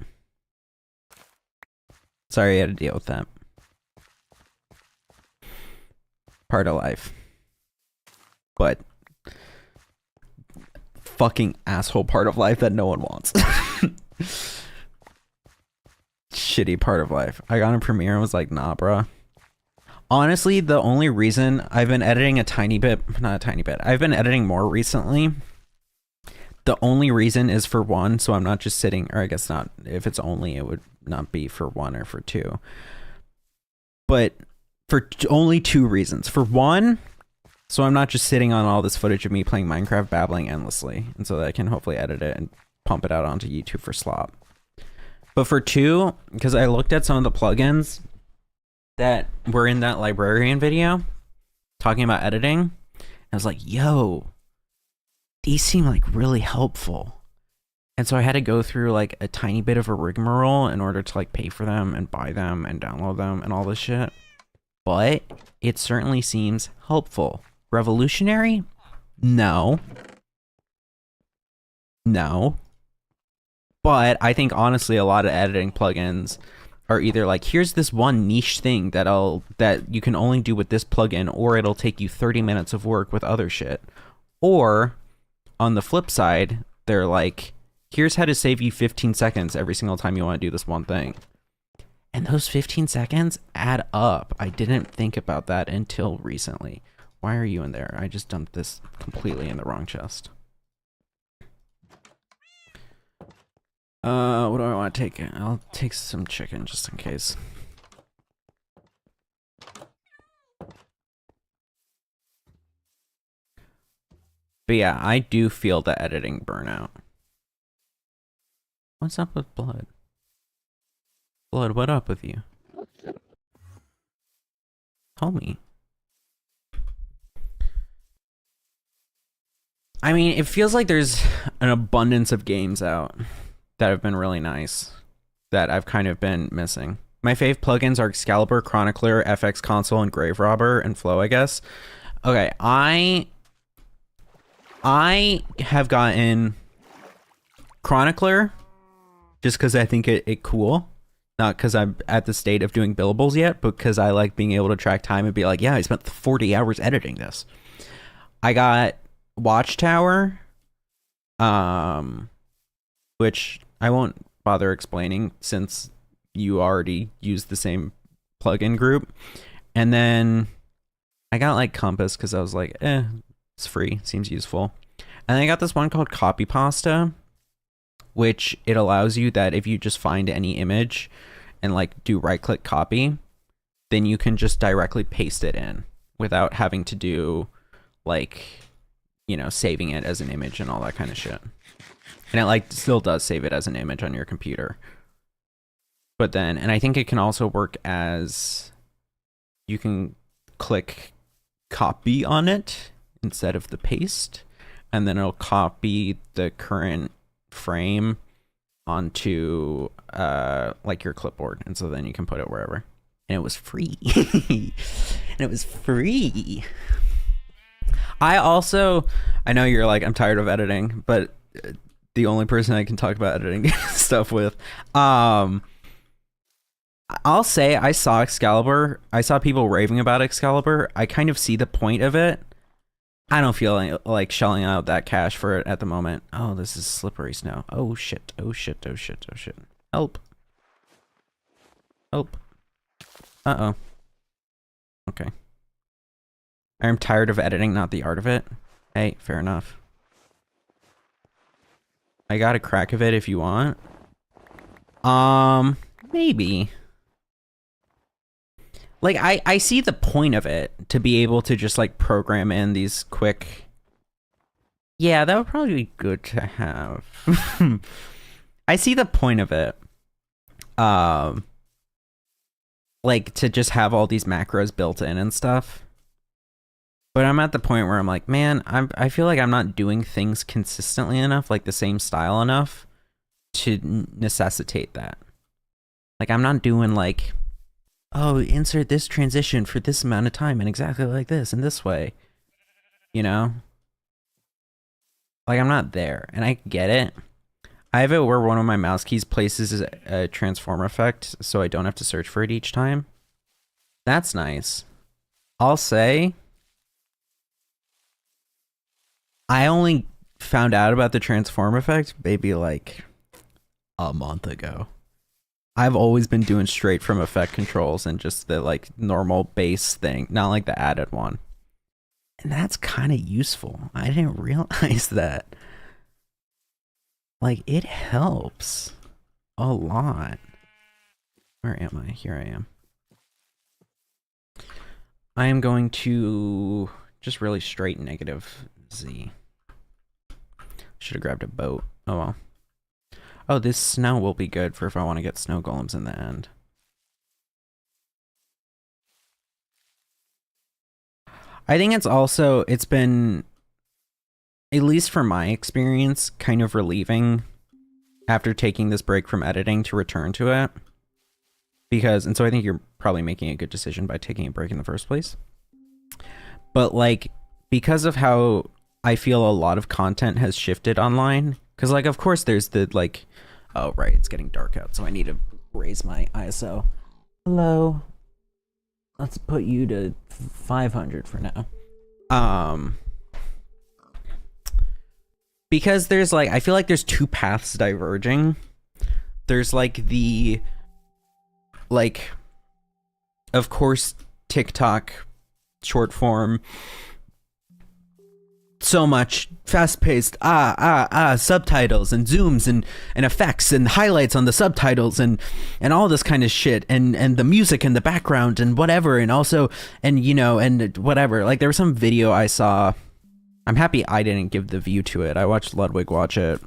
Sorry I had to deal with that. Part of life. But fucking asshole part of life that no one wants. Shitty part of life. I got in Premiere and was like, nah, bruh. Honestly, the only reason I've been editing a tiny bit, not a tiny bit, I've been editing more recently. The only reason is for one, so I'm not just sitting, or I guess not, if it's only, it would not be for one or for two. But for only two reasons. For one, so I'm not just sitting on all this footage of me playing Minecraft babbling endlessly, and so that I can hopefully edit it and pump it out onto YouTube for slop. But for two, because I looked at some of the plugins that were in that librarian video talking about editing, I was like, yo, these seem like really helpful. And so I had to go through like a tiny bit of a rigmarole in order to like pay for them and buy them and download them and all this shit. But it certainly seems helpful. Revolutionary? No. No. But I think honestly a lot of editing plugins are either like, here's this one niche thing that you can only do with this plugin, or it'll take you 30 minutes of work with other shit. Or on the flip side, they're like, here's how to save you 15 seconds every single time you want to do this one thing. And those 15 seconds add up. I didn't think about that until recently. Why are you in there? I just dumped this completely in the wrong chest. What do I want to take? I'll take some chicken just in case. But yeah, I do feel the editing burnout. What's up with Blood? Blood, what up with you? Homie. I mean, it feels like there's an abundance of games out that have been really nice that I've kind of been missing. My fave plugins are Excalibur, Chronicler, FX Console, and Grave Robber, and Flow, I guess. Okay, I have gotten Chronicler just because I think it cool. Not because I'm at the state of doing billables yet, but because I like being able to track time and be like, yeah, I spent 40 hours editing this. I got Watchtower, which I won't bother explaining since you already use the same plugin group. And then I got like Compass because I was like, it's free, seems useful. And then I got this one called Copy Pasta, which it allows you that if you just find any image and like do right click copy, then you can just directly paste it in without having to do like, you know, saving it as an image and all that kind of shit. And it like still does save it as an image on your computer. But then, and I think it can also work as you can click copy on it instead of the paste, and then it'll copy the current frame onto like your clipboard, and so then you can put it wherever. And it was free. And it was free. I know you're like, I'm tired of editing, but the only person I can talk about editing stuff with, I'll say I saw Excalibur. I saw people raving about Excalibur. I kind of see the point of it. I don't feel like shelling out that cash for it at the moment. Oh, this is slippery snow. Oh shit. Oh shit. Oh shit. Oh shit. Help. Help. Uh-oh. Okay. I'm tired of editing, not the art of it. Hey, fair enough. I got a crack of it if you want. Maybe. Like, I see the point of it, to be able to just, like, program in these quick... Yeah, that would probably be good to have. I see the point of it. Like, to just have all these macros built in and stuff. But I'm at the point where I'm like, man, I feel like I'm not doing things consistently enough, like the same style enough, to necessitate that. Like, I'm not doing like, oh, insert this transition for this amount of time and exactly like this and this way, you know? Like, I'm not there, and I get it. I have it where one of my mouse keys places a transform effect, so I don't have to search for it each time. That's nice. I'll say, I only found out about the transform effect maybe like a month ago. I've always been doing straight from effect controls and just the like normal base thing, not like the added one. And that's kind of useful. I didn't realize that. Like, it helps a lot. Where am I? Here I am. I am going to just really straight negative Z. Should have grabbed a boat. Oh well. Oh, this snow will be good for if I want to get snow golems in the end. I think it's been, at least from my experience, kind of relieving after taking this break from editing to return to it. And so I think you're probably making a good decision by taking a break in the first place. But like, because of how I feel a lot of content has shifted online, because like, of course there's the like, oh right, it's getting dark out, so I need to raise my ISO. Hello. Let's put you to 500 for now. Because there's like, I feel like there's two paths diverging. There's like the, like, of course, TikTok short form, so much fast-paced subtitles and zooms and effects and highlights on the subtitles and all this kind of shit and the music in the background and whatever, and also, and you know, and whatever. Like, there was some video I saw, I'm happy I didn't give the view to it, I watched Ludwig watch it.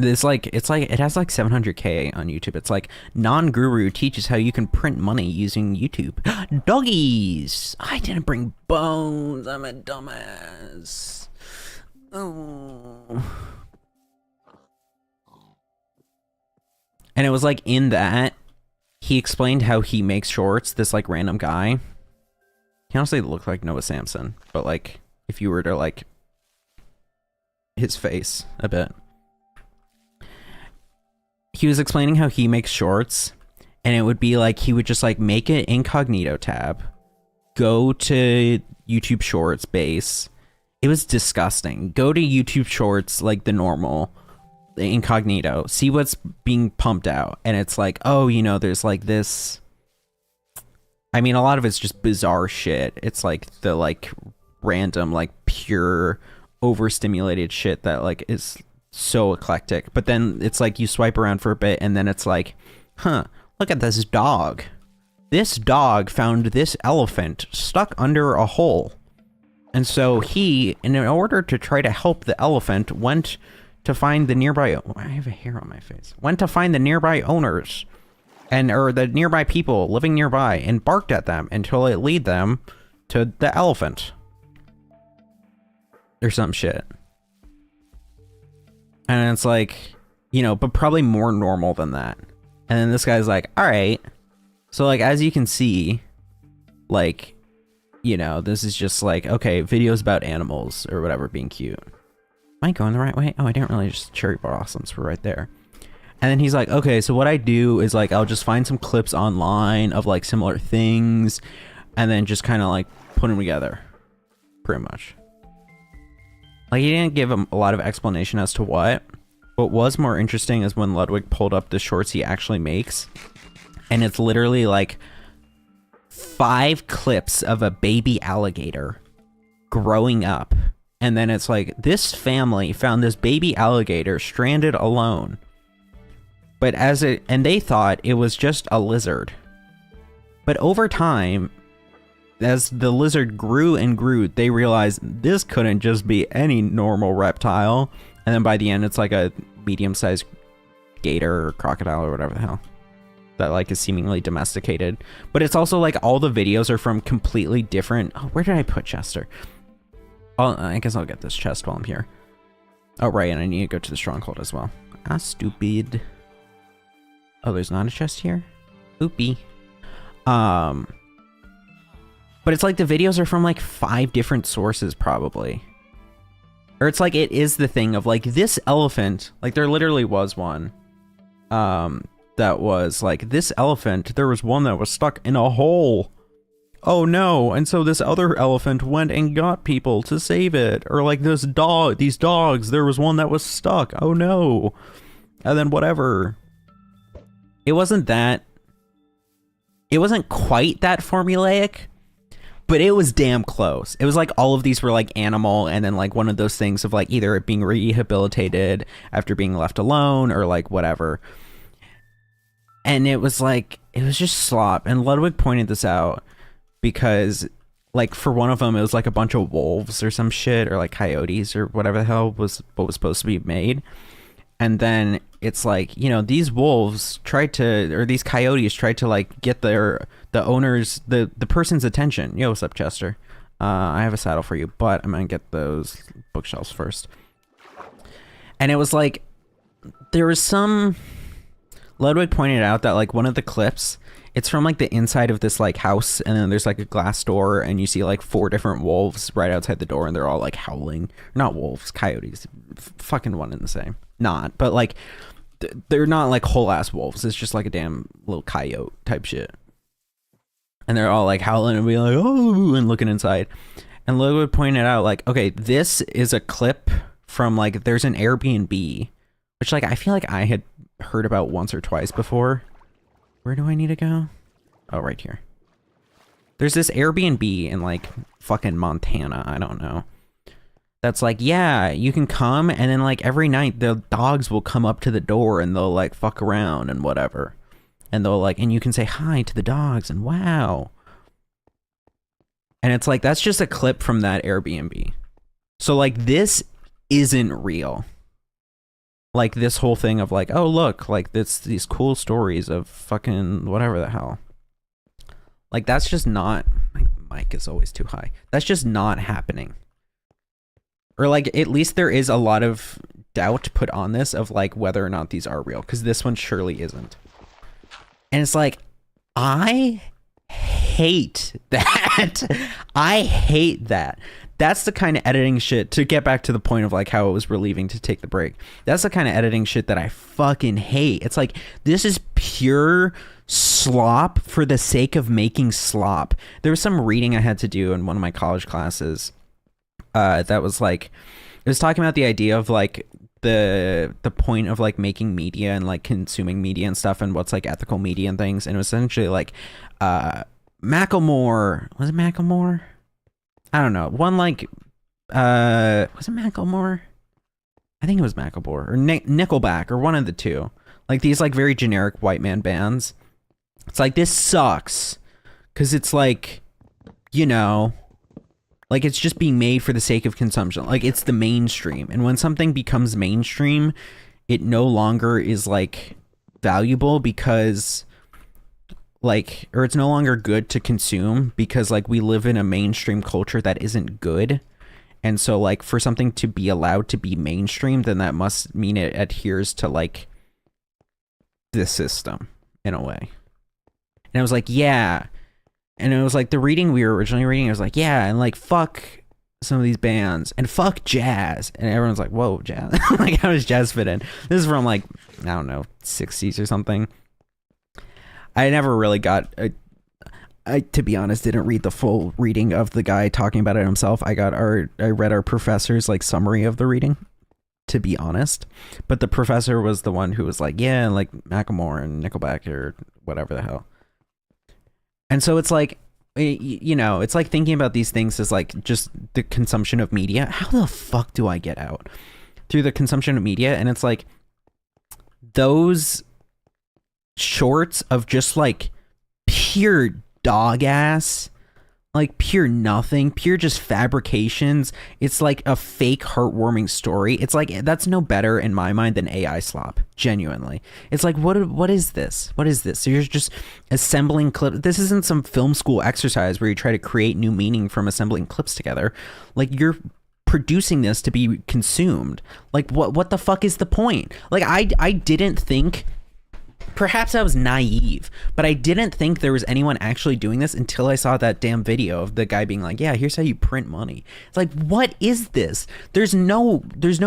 It's like, it has like 700k on YouTube. It's like, non-guru teaches how you can print money using YouTube. Doggies! I didn't bring bones. I'm a dumbass. Oh. And it was like, in that, he explained how he makes shorts, this like random guy. He honestly looked like Noah Samson, but like, if you were to like, his face a bit. He was explaining how he makes shorts, and it would be like, he would just like make an incognito tab, go to YouTube Shorts base. It was disgusting. Go to YouTube Shorts, like the normal, the incognito, see what's being pumped out. And it's like, oh, you know, there's like this. I mean, a lot of it's just bizarre shit. It's like the like random, like pure overstimulated shit that like is so eclectic. But then it's like you swipe around for a bit and then it's like, huh, look at this dog. This dog found this elephant stuck under a hole. And so he, in order to try to help the elephant, went to find the nearby, I have a hair on my face, went to find the nearby owners or the nearby people living nearby and barked at them until it led them to the elephant. Or some shit. And it's like, you know, but probably more normal than that. And then this guy's like, all right. So like, as you can see, like, you know, this is just like, okay, videos about animals or whatever being cute. Am I going the right way? Oh, I didn't really, just cherry blossoms were right there. And then he's like, okay, so what I do is like, I'll just find some clips online of like similar things and then just kind of like put them together. Pretty much. Like, he didn't give him a lot of explanation as to what. What was more interesting is when Ludwig pulled up the shorts he actually makes. And it's literally like 5 clips of a baby alligator growing up. And then it's like, this family found this baby alligator stranded alone. But and they thought it was just a lizard. But over time, as the lizard grew and grew, they realized this couldn't just be any normal reptile. And then by the end, it's like a medium-sized gator or crocodile or whatever the hell that like is seemingly domesticated. But it's also like all the videos are from completely different. Oh, where did I put Chester? Oh, I guess I'll get this chest while I'm here. Oh, right, and I need to go to the stronghold as well. Ah, stupid. Oh, there's not a chest here? Oopie. But it's like the videos are from like 5 different sources, probably. Or it's like it is the thing of like this elephant, like there literally was one. That was like this elephant, there was one that was stuck in a hole. Oh no, and so this other elephant went and got people to save it. Or like this dog, these dogs, there was one that was stuck. Oh no. And then whatever. It wasn't quite that formulaic, but it was damn close. It was like all of these were like animal, and then like one of those things of like either it being rehabilitated after being left alone or like whatever. And it was like, it was just slop. And Ludwig pointed this out because like for one of them, it was like a bunch of wolves or some shit, or like coyotes or whatever the hell was what was supposed to be made. And then it's like, you know, these wolves tried to, or these coyotes tried to like get the owner's, the person's attention. Yo, what's up, Chester? I have a saddle for you, but I'm gonna get those bookshelves first. And it was like, there was some, Ludwig pointed out that like one of the clips, it's from like the inside of this like house, and then there's like a glass door, and you see like 4 different wolves right outside the door, and they're all like howling. Not wolves, coyotes, fucking one and the same. Not, but like they're not like whole ass wolves. It's just like a damn little coyote type shit, and they're all like howling and being like, oh, and looking inside. And Ludwig pointed out like, okay, this is a clip from like, there's an Airbnb, which like I feel like I had heard about once or twice before. Where do I need to go? Oh, right here. There's this Airbnb in like fucking Montana, I don't know, that's like, yeah, you can come, and then like every night the dogs will come up to the door and they'll like fuck around and whatever, and they'll like, and you can say hi to the dogs, and wow. And it's like, that's just a clip from that Airbnb. So like this isn't real. Like this whole thing of like, oh look, like these cool stories of fucking whatever the hell. Like that's just not, my mic is always too high. That's just not happening. Or like, at least there is a lot of doubt put on this of like whether or not these are real, because this one surely isn't. And it's like, I hate that. I hate that. That's the kind of editing shit, to get back to the point of like how it was relieving to take the break. That's the kind of editing shit that I fucking hate. It's like, this is pure slop for the sake of making slop. There was some reading I had to do in one of my college classes. That was like, it was talking about the idea of like the point of like making media and like consuming media and stuff, and what's like ethical media and things. And it was essentially like, Macklemore, was it Macklemore? I don't know. One like, was it Macklemore? I think it was Macklemore or Nickelback, or one of the two. Like these like very generic white man bands. It's like, this sucks, because it's like, you know, like it's just being made for the sake of consumption. Like it's the mainstream. And when something becomes mainstream, it no longer is like valuable, because like, or it's no longer good to consume, because like we live in a mainstream culture that isn't good. And so like for something to be allowed to be mainstream, then that must mean it adheres to like the system in a way. And I was like, yeah. And it was like the reading we were originally reading, I was like, yeah, and like fuck some of these bands, and fuck jazz. And everyone's like, whoa, jazz. Like, how does jazz fit in? This is from like, I don't know, 60s or something. I never really got, I to be honest, didn't read the full reading of the guy talking about it himself. I read our professor's like summary of the reading, to be honest. But the professor was the one who was like, yeah, like Macklemore and Nickelback or whatever the hell. And so it's like, you know, it's like thinking about these things as like just the consumption of media. How the fuck do I get out? Through the consumption of media. And it's like those shorts of just like pure dog ass, like pure nothing, pure just fabrications. It's like a fake heartwarming story. It's like, that's no better in my mind than AI slop. Genuinely. It's like, what is this? What is this? So you're just assembling clips. This isn't some film school exercise where you try to create new meaning from assembling clips together. Like, you're producing this to be consumed. Like, what the fuck is the point? Like, I didn't think, perhaps I was naive, but I didn't think there was anyone actually doing this until I saw that damn video of the guy being like, yeah, here's how you print money. It's like, what is this? There's no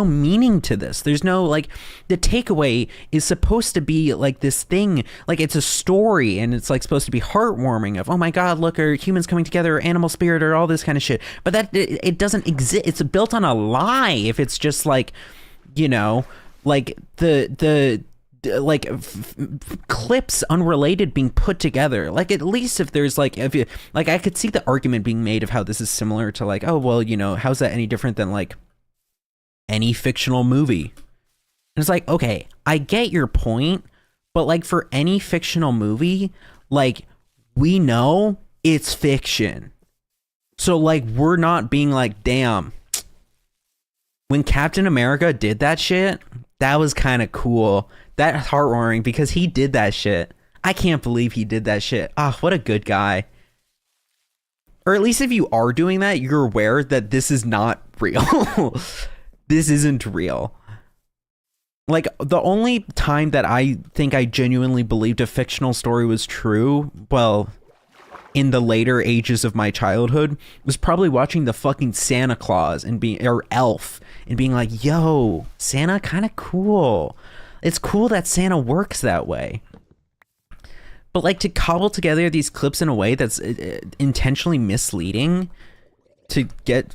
meaning to this. There's no, like, the takeaway is supposed to be like this thing, like it's a story, and it's like supposed to be heartwarming of, oh my God, look, are humans coming together, or animal spirit, or all this kind of shit. But that, it doesn't exist. It's built on a lie if it's just like, you know, like the like clips unrelated being put together. Like, at least if there's like, if you like, I could see the argument being made of how this is similar to like, oh well, you know, how's that any different than like any fictional movie? And it's like, okay, I get your point, but like for any fictional movie, like, we know it's fiction, so like we're not being like, damn, when Captain America did that shit, that was kind of cool. That's heartwarming because he did that shit. I can't believe he did that shit. Ah, what a good guy. Or at least if you are doing that, you're aware that this is not real. This isn't real. Like, the only time that I think I genuinely believed a fictional story was true, well, in the later ages of my childhood, was probably watching the fucking Santa Claus and being, or Elf, and being like, yo, Santa kind of cool. It's cool that Santa works that way. But like, to cobble together these clips in a way that's intentionally misleading to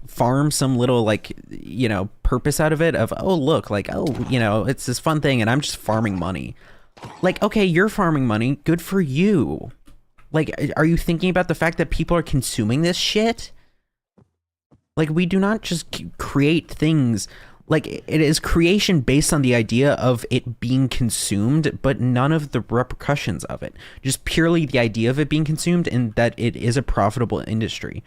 farm some little, like, you know, purpose out of it of, oh, look, like, oh, you know, it's this fun thing and I'm just farming money. Like, okay, you're farming money. Good for you. Like, are you thinking about the fact that people are consuming this shit? Like, we do not just create things. Like, it is creation based on the idea of it being consumed, but none of the repercussions of it. Just purely the idea of it being consumed and that it is a profitable industry.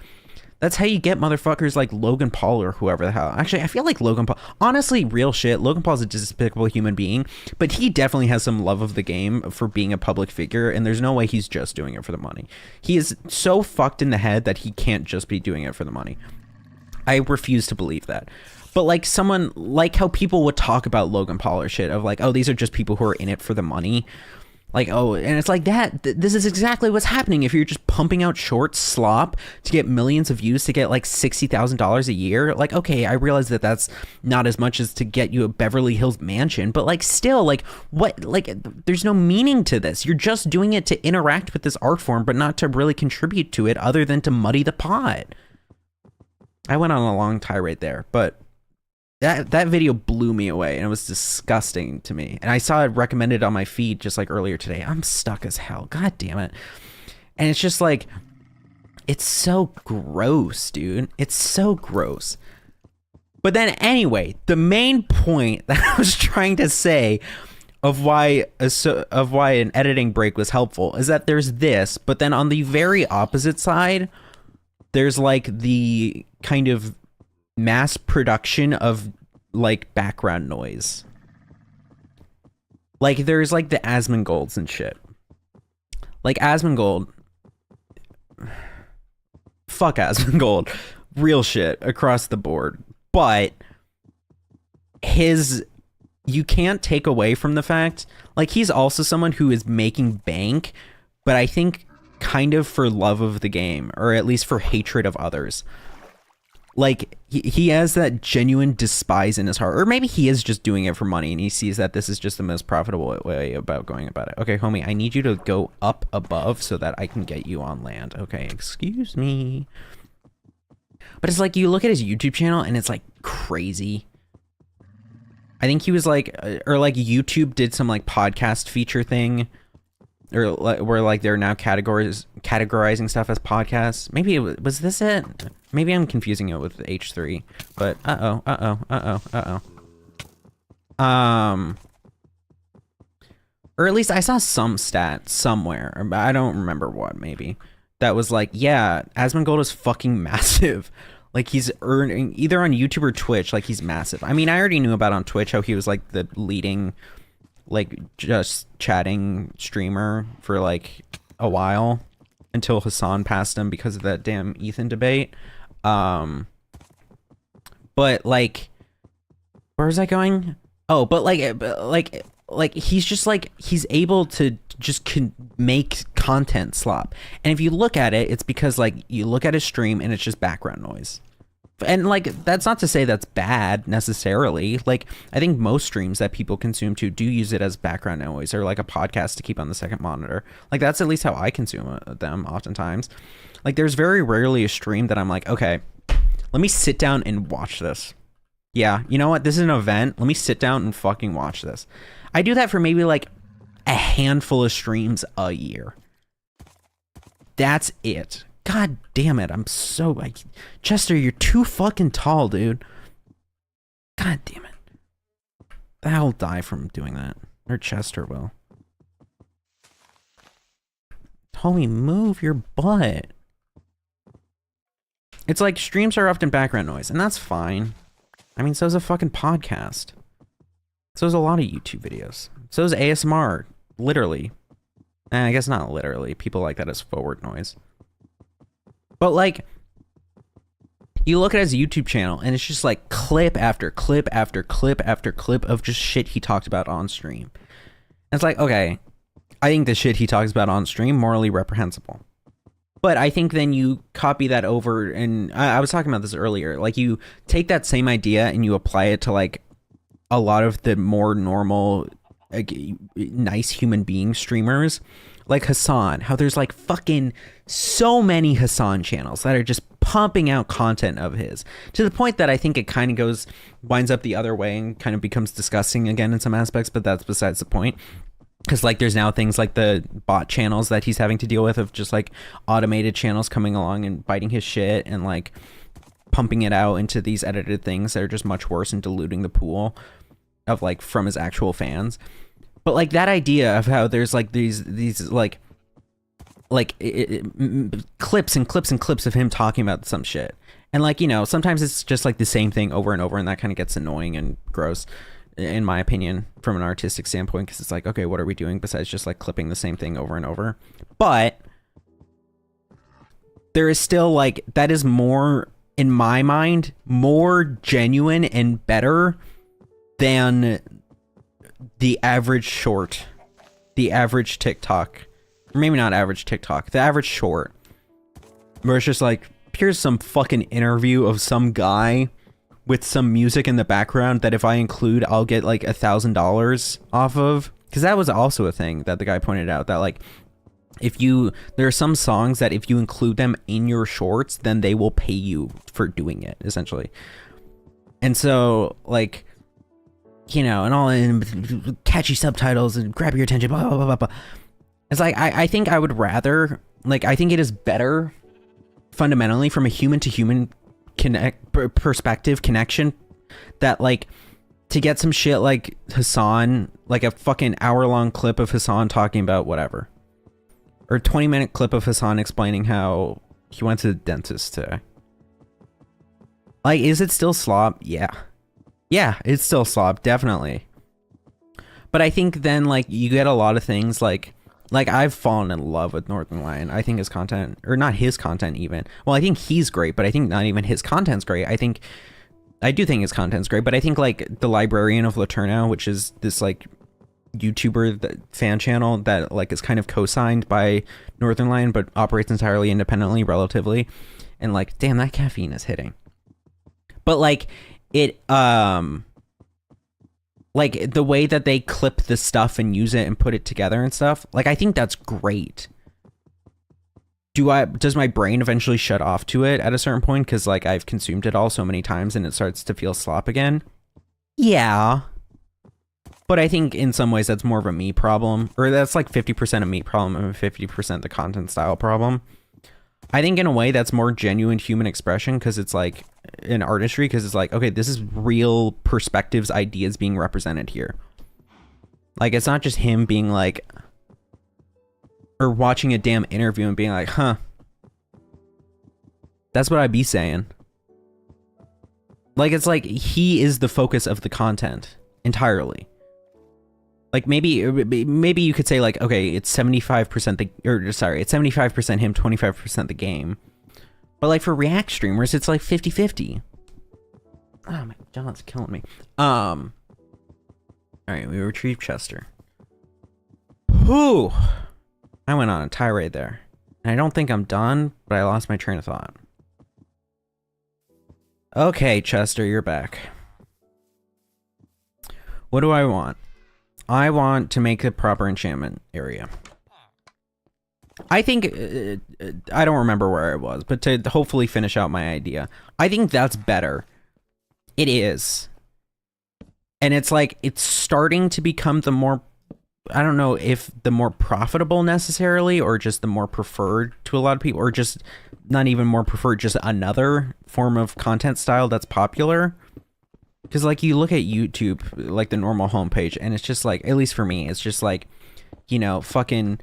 That's how you get motherfuckers like Logan Paul or whoever the hell. Actually, I feel like Logan Paul, honestly, real shit, Logan Paul's a despicable human being, but he definitely has some love of the game for being a public figure, and there's no way he's just doing it for the money. He is so fucked in the head that he can't just be doing it for the money. I refuse to believe that. But like, someone, like how people would talk about Logan Paul or shit of like, oh, these are just people who are in it for the money. Like, oh, and it's like that. This is exactly what's happening if you're just pumping out short slop to get millions of views to get like $60,000 a year. Like, okay, I realize that that's not as much as to get you a Beverly Hills mansion, but like, still, like, what, like, there's no meaning to this. You're just doing it to interact with this art form, but not to really contribute to it other than to muddy the pot. I went on a long tirade there, but that video blew me away, and it was disgusting to me. And I saw it recommended on my feed just like earlier today. I'm stuck as hell. God damn it. And it's just like, it's so gross, dude. It's so gross. But then anyway, the main point that I was trying to say of why an editing break was helpful is that there's this, but then on the very opposite side, there's like the kind of mass production of like background noise. Like, there's like the Asmongold's and shit. Like, Asmongold, fuck Asmongold, real shit across the board. But you can't take away from the fact, like, he's also someone who is making bank, but I think kind of for love of the game, or at least for hatred of others. Like, he has that genuine despise in his heart, or maybe he is just doing it for money and he sees that this is just the most profitable way about going about it. Okay, homie, I need you to go up above so that I can get you on land. Okay, excuse me. But it's like, you look at his YouTube channel and it's like crazy. I think he was like, or like YouTube did some like podcast feature thing, or like, where like they're now categorizing stuff as podcasts. Maybe was this it? Maybe I'm confusing it with H3. But or at least I saw some stat somewhere. I don't remember what. Maybe that was like, yeah, Asmongold is fucking massive. Like, he's earning either on YouTube or Twitch. Like, he's massive. I mean, I already knew about on Twitch how he was like the leading, like, just chatting streamer for like a while until Hassan passed him because of that damn Ethan debate. But But like, where was I going? Oh, but like he's just like, he's able to just make content slop. And if you look at it, it's because like you look at his stream and it's just background noise. And like, that's not to say that's bad necessarily. Like, I think most streams that people consume too do use it as background noise or like a podcast to keep on the second monitor. Like, that's at least how I consume them oftentimes. Like, there's very rarely a stream that I'm like, okay, let me sit down and watch this. Yeah, you know what? This is an event. Let me sit down and fucking watch this. I do that for maybe like a handful of streams a year. That's it. God damn it. I'm so like, Chester, you're too fucking tall, dude. God damn it. I'll die from doing that. Or Chester will. Homie, move your butt. It's like streams are often background noise, and that's fine. I mean, so is a fucking podcast. So is a lot of YouTube videos. So is ASMR, literally. I guess not literally. People like that as forward noise. But like, you look at his YouTube channel and it's just like clip after clip after clip after clip of just shit he talked about on stream. And it's like, okay, I think the shit he talks about on stream morally reprehensible. But I think then you copy that over, and I was talking about this earlier, like you take that same idea and you apply it to like a lot of the more normal, like, nice human being streamers, like Hassan, how there's like fucking so many Hassan channels that are just pumping out content of his, to the point that I think it kind of winds up the other way and kind of becomes disgusting again in some aspects, but that's besides the point. Because like there's now things like the bot channels that he's having to deal with, of just like automated channels coming along and biting his shit and like pumping it out into these edited things that are just much worse and diluting the pool of like from his actual fans. But like that idea of how there's like these clips and clips and clips of him talking about some shit, and like, you know, sometimes it's just like the same thing over and over, and that kind of gets annoying and gross, in my opinion, from an artistic standpoint, because it's like, okay, what are we doing besides just like clipping the same thing over and over? But there is still like, that is more, in my mind, more genuine and better than the average short, the average TikTok, or maybe not average TikTok, the average short, where it's just like, here's some fucking interview of some guy with some music in the background that if I include, I'll get like $1,000 off of. Because that was also a thing that the guy pointed out, that like, there are some songs that if you include them in your shorts, then they will pay you for doing it, essentially. And so like, you know, and all in catchy subtitles and grab your attention, blah, blah, blah, blah, blah. It's like, I think I would rather, like, I think it is better fundamentally from a human to human perspective connection, that like, to get some shit like Hassan, like a fucking hour-long clip of Hassan talking about whatever, or a 20-minute clip of Hassan explaining how he went to the dentist today. Like, is it still slop? Yeah, it's still slop, definitely. But I think then like you get a lot of things like I've fallen in love with Northern Lion. I think his content, or not his content even. Well, I think he's great, but I think not even his content's great. I do think his content's great, but I think like the Librarian of Laterno, which is this like YouTuber fan channel that like is kind of co-signed by Northern Lion, but operates entirely independently relatively. And like, damn, that caffeine is hitting. But like it, like the way that they clip the stuff and use it and put it together and stuff, like I think that's great. Does my brain eventually shut off to it at a certain point because like I've consumed it all so many times and it starts to feel slop again? Yeah. But I think in some ways that's more of a me problem, or that's like 50% a me problem and 50% the content style problem. I think in a way that's more genuine human expression, because it's like an artistry, because it's like, okay, this is real perspectives, ideas being represented here. Like, it's not just him being like, or watching a damn interview and being like, huh, that's what I'd be saying. Like, it's like he is the focus of the content entirely. Like, maybe you could say like, okay, it's 75% it's 75% him, 25% the game. But like for React streamers, it's like 50-50. Oh my John's killing me. Alright, we retrieved Chester. Whew! I went on a tirade there. And I don't think I'm done, but I lost my train of thought. Okay, Chester, you're back. What do I want? I want to make a proper enchantment area. I think, I don't remember where I was, but to hopefully finish out my idea. I think that's better. It is. And it's like, it's starting to become the more, I don't know if the more profitable necessarily, or just the more preferred to a lot of people, or just not even more preferred, just another form of content style that's popular. Because like you look at YouTube, like the normal homepage, and it's just like, at least for me, it's just like, you know, fucking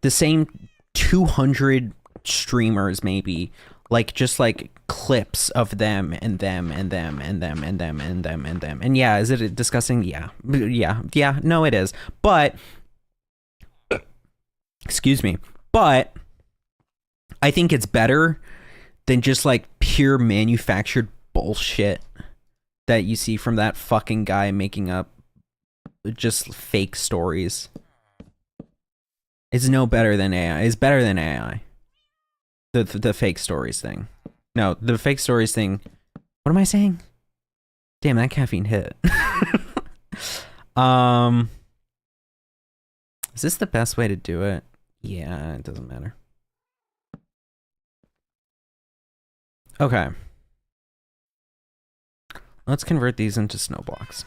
the same 200 streamers maybe, like just like clips of them and them and them and them and them and them and them. And yeah, is it disgusting? Yeah. Yeah, no, it is. But, excuse me, but I think it's better than just like pure manufactured bullshit that you see from that fucking guy making up just fake stories. It's no better than AI. It's better than AI. The fake stories thing. No, the fake stories thing. What am I saying? Damn, that caffeine hit. Is this the best way to do it? Yeah, it doesn't matter. Okay. Let's convert these into snow blocks.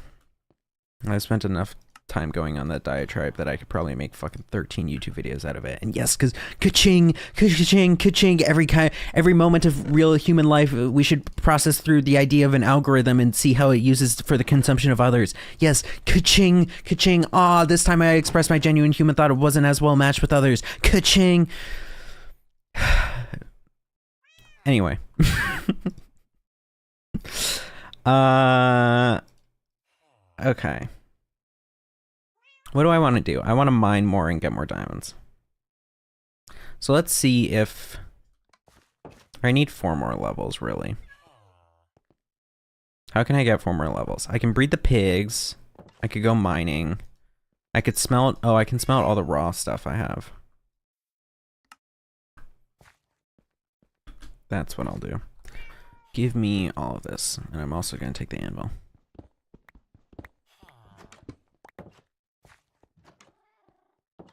I spent enough time going on that diatribe that I could probably make fucking 13 YouTube videos out of it. And yes, because ka-ching, ka-ching, ka-ching, every moment of real human life, we should process through the idea of an algorithm and see how it uses for the consumption of others. Yes, ka-ching, ka-ching. Ah, this time I expressed my genuine human thought. It wasn't as well matched with others. Ka-ching. Anyway. Okay. What do I want to do? I want to mine more and get more diamonds. So let's see if I need 4 more levels, really. How can I get 4 more levels? I can breed the pigs. I could go mining. I could smelt. Oh, I can smelt all the raw stuff I have. That's what I'll do. Give me all of this. And I'm also going to take the anvil.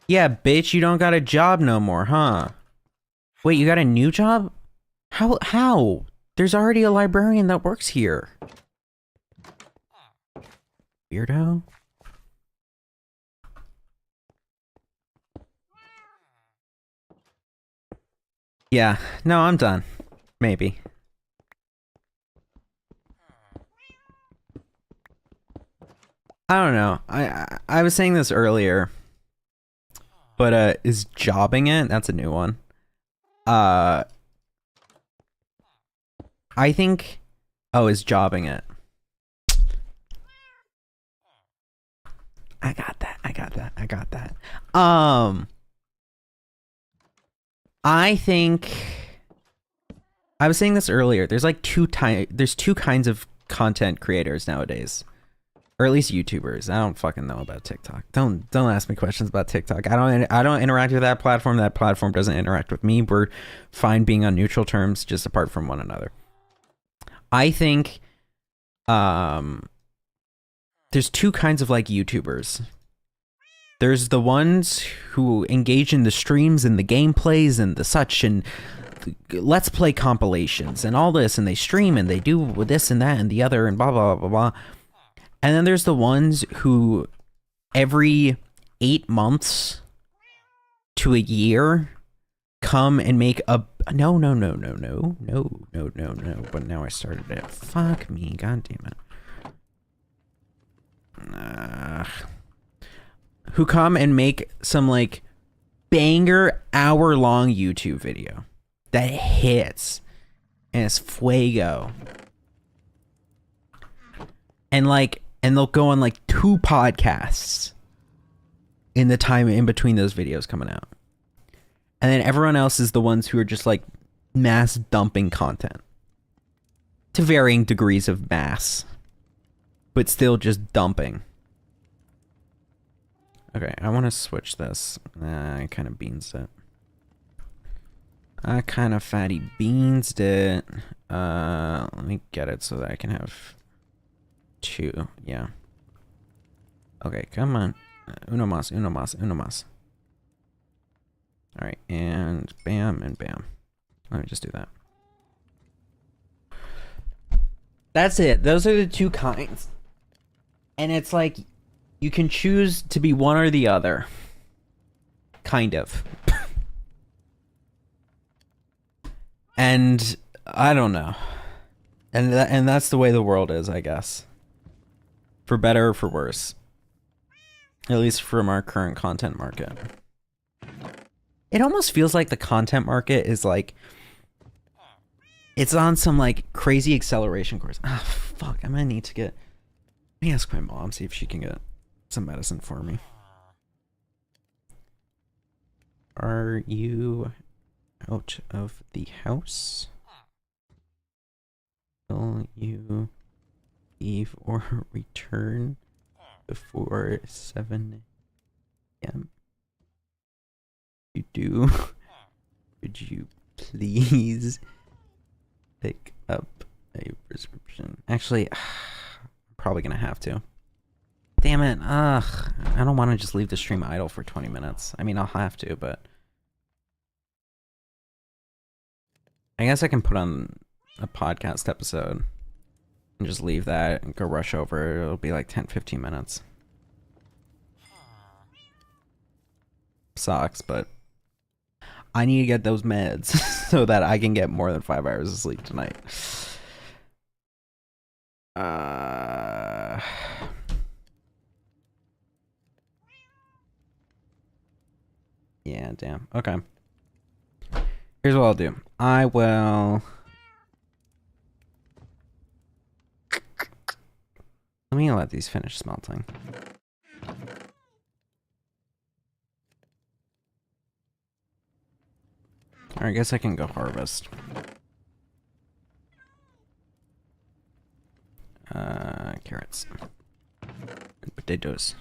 Yeah, bitch, you don't got a job no more, huh? Wait, you got a new job? How? There's already a librarian that works here. Weirdo. Yeah, no, I'm done. Maybe. I don't know. I was saying this earlier. But is jobbing it? That's a new one. I think is jobbing it. I got that. I think I was saying this earlier. There's like two kinds of content creators nowadays. Or at least YouTubers. I don't fucking know about TikTok. Don't ask me questions about TikTok. I don't interact with that platform. That platform doesn't interact with me. We're fine being on neutral terms, just apart from one another. I think there's two kinds of like YouTubers. There's the ones who engage in the streams and the gameplays and the such and let's play compilations and all this, and they stream and they do this and that and the other and blah blah blah blah. And then there's the ones who every 8 months to a year come and make a no. But now I started it. Fuck me, god damn it. Who come and make some like banger hour-long YouTube video that hits and it's fuego. And they'll go on like 2 podcasts in the time in between those videos coming out. And then everyone else is the ones who are just like mass dumping content. to varying degrees of mass, but still just dumping. Okay, I want to switch this. I kind of beansed it. I kind of fatty beansed it. Let me get it so that I can have 2. Yeah. Okay, come on. Uno más, uno más, uno más. Alright, and bam, and bam. Let me just do that. That's it. Those are the 2 kinds. And it's like, you can choose to be one or the other. Kind of. And I don't know. And that's the way the world is, I guess. For better or for worse. At least from our current content market. It almost feels like the content market is like, it's on some like crazy acceleration course. Ah, fuck, I might need to get, let me ask my mom, see if she can get some medicine for me. Are you out of the house? Will you leave or return before 7 p.m.? You do. Could you please pick up a prescription? Actually, I'm probably gonna have to. Damn it. Ugh. I don't want to just leave the stream idle for 20 minutes. I mean, I'll have to, but I guess I can put on a podcast episode and just leave that and go rush over. It'll be like 10-15 minutes. Sucks, but I need to get those meds so that I can get more than 5 hours of sleep tonight. Yeah, damn. Okay. Here's what I'll do. I will... Let me let these finish smelting. Alright, I guess I can go harvest. Carrots. And potatoes.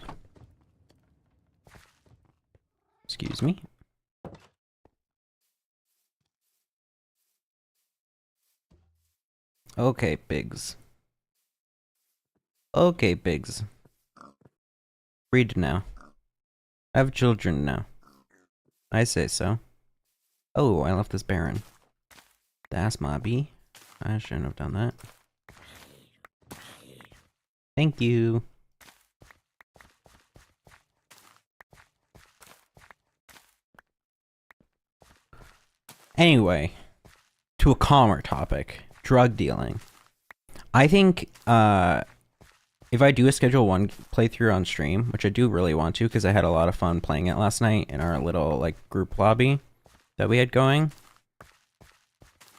Excuse me. Okay, pigs. Okay, pigs. Breed now. I have children now. I say so. Oh, I left this barren. That's my bee. I shouldn't have done that. Thank you. Anyway, to a calmer topic. Drug dealing. I think, if I do a Schedule 1 playthrough on stream, which I do really want to because I had a lot of fun playing it last night in our little, like, group lobby that we had going,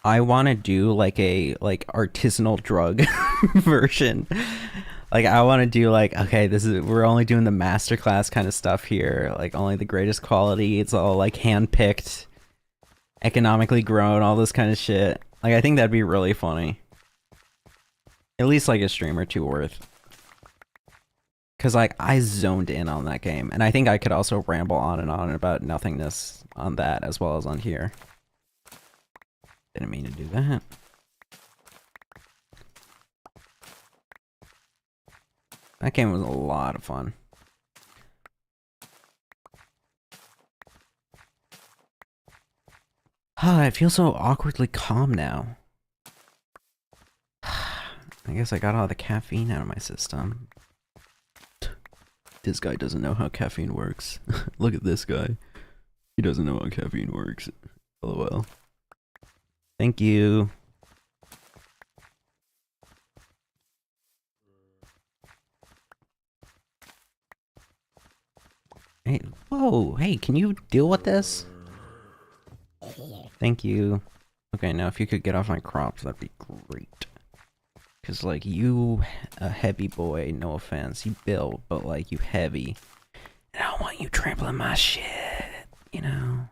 I want to do, like, a, like, artisanal drug version. Like, I want to do, like, okay, we're only doing the masterclass kind of stuff here. Like, only the greatest quality. It's all, like, hand-picked, economically grown, all this kind of shit. Like, I think that'd be really funny. At least, like, a stream or 2 worth. Because, like, I zoned in on that game. And I think I could also ramble on and on about nothingness on that as well as on here. Didn't mean to do that. That game was a lot of fun. I feel so awkwardly calm now. I guess I got all the caffeine out of my system. This guy doesn't know how caffeine works. Look at this guy. He doesn't know how caffeine works. LOL. Thank you. Hey, whoa, hey, can you deal with this? Thank you. Okay, now if you could get off my crops, that'd be great. Cause like, you, a heavy boy, no offense, you build, but like, you heavy. And I don't want you trampling my shit, you know?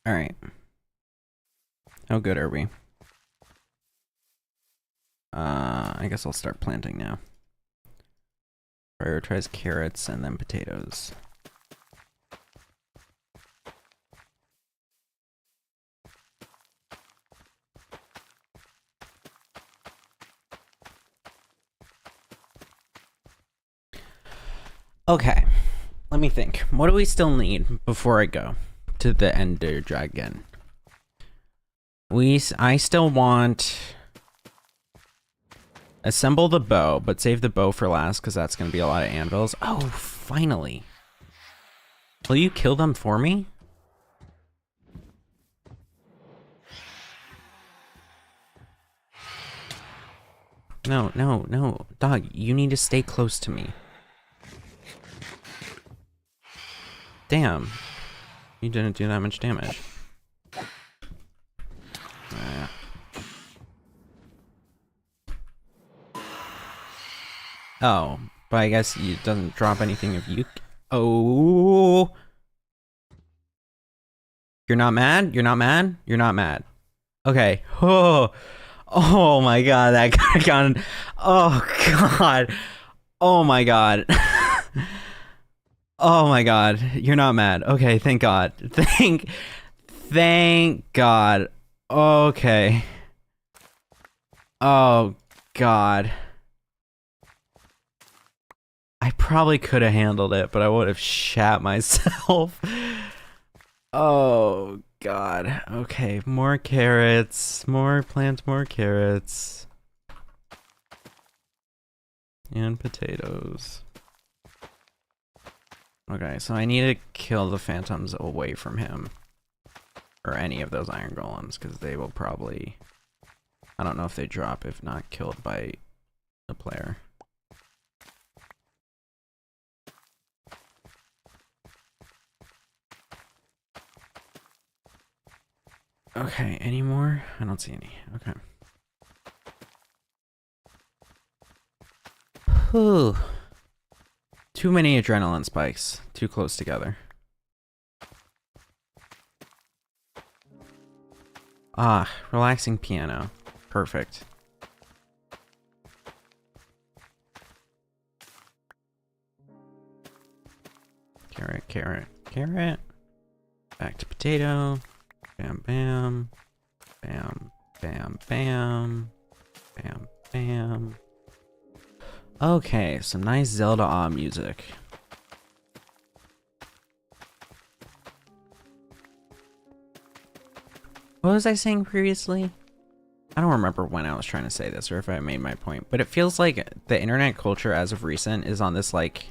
Alright. How good are we? I guess I'll start planting now. Prioritize carrots and then potatoes. Okay, let me think. What do we still need before I go to the Ender Dragon? I still want... Assemble the bow, but save the bow for last because that's going to be a lot of anvils. Oh, finally. Will you kill them for me? No, no, no. Dog, you need to stay close to me. Damn. You didn't do that much damage. Oh, but I guess it doesn't drop anything if you... Oh. You're not mad? You're not mad? You're not mad. Okay. Oh. Oh my god, that could have gone... Oh god. Oh my god. Oh my god. You're not mad. Okay, thank god. Thank god. Okay. Oh god. I probably could have handled it, but I would have shat myself. Oh, God. Okay, more carrots. More plants, more carrots. And potatoes. Okay, so I need to kill the phantoms away from him. Or any of those iron golems, because they will probably... I don't know if they drop if not killed by the player. Okay, any more? I don't see any. Okay. Whew. Too many adrenaline spikes. Too close together. Ah, relaxing piano. Perfect. Carrot, carrot, carrot. Back to potato. Bam, bam. Bam, bam, bam. Bam, bam. Okay, some nice Zelda music. What was I saying previously? I don't remember when I was trying to say this or if I made my point, but it feels like the internet culture as of recent is on this like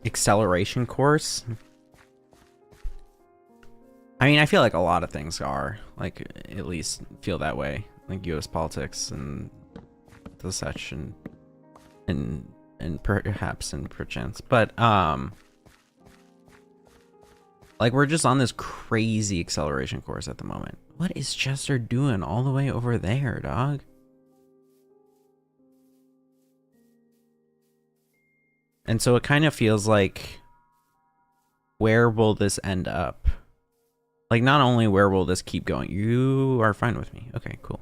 acceleration course. I mean, I feel like a lot of things are, like, at least feel that way, like US politics and the such and perhaps and perchance, but like we're just on this crazy acceleration course at the moment. What is Chester doing all the way over there, dog? And so it kind of feels like, where will this end up? Like, not only where will this keep going, you are fine with me. Okay, cool.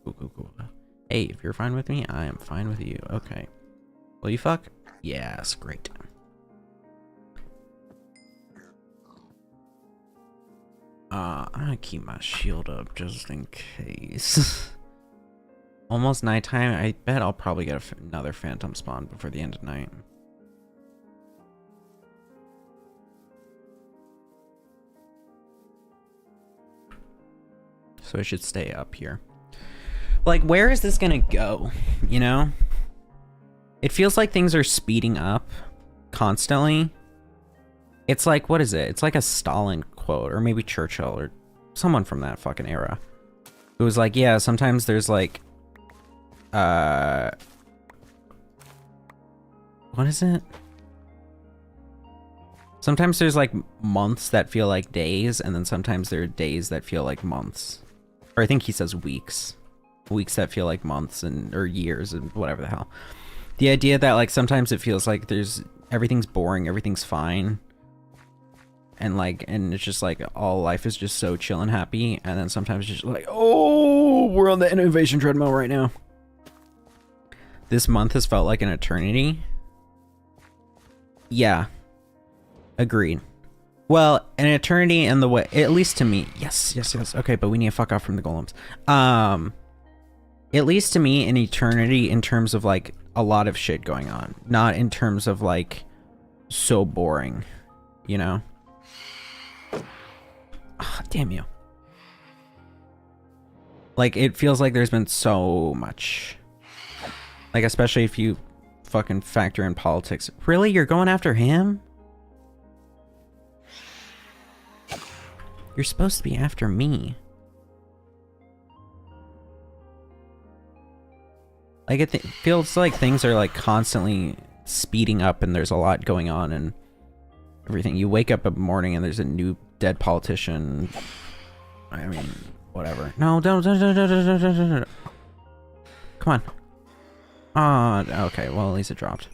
Cool. Hey, if you're fine with me, I am fine with you. Okay. Will you fuck? Yes, great. I'm gonna keep my shield up just in case. Almost nighttime. I bet I'll probably get another phantom spawn before the end of night. So I should stay up here. Like, where is this gonna go? You know? It feels like things are speeding up constantly. It's like, what is it? It's like a Stalin quote, or maybe Churchill, or someone from that fucking era. It was like, yeah, sometimes there's like, what is it? Sometimes there's like months that feel like days, and then sometimes there are days that feel like months. Or I think he says weeks. Weeks that feel like months and or years and whatever the hell. The idea that like sometimes it feels like everything's boring, everything's fine. and it's just like all life is just so chill and happy, and then sometimes it's just like, oh, we're on the innovation treadmill right now. This month has felt like an eternity. Yeah, agreed. Well, an eternity in the way, at least to me. Yes. Okay, but we need to fuck off from the golems. At least to me, an eternity in terms of like a lot of shit going on, not in terms of like so boring, you know? Oh, damn you. Like, it feels like there's been so much. Like, especially if you fucking factor in politics. Really? You're going after him? You're supposed to be after me. Like, it feels like things are like constantly speeding up and there's a lot going on and everything. You wake up in the morning and there's a new dead politician. I mean, whatever. No, don't. Come on. Okay, well, at least it dropped.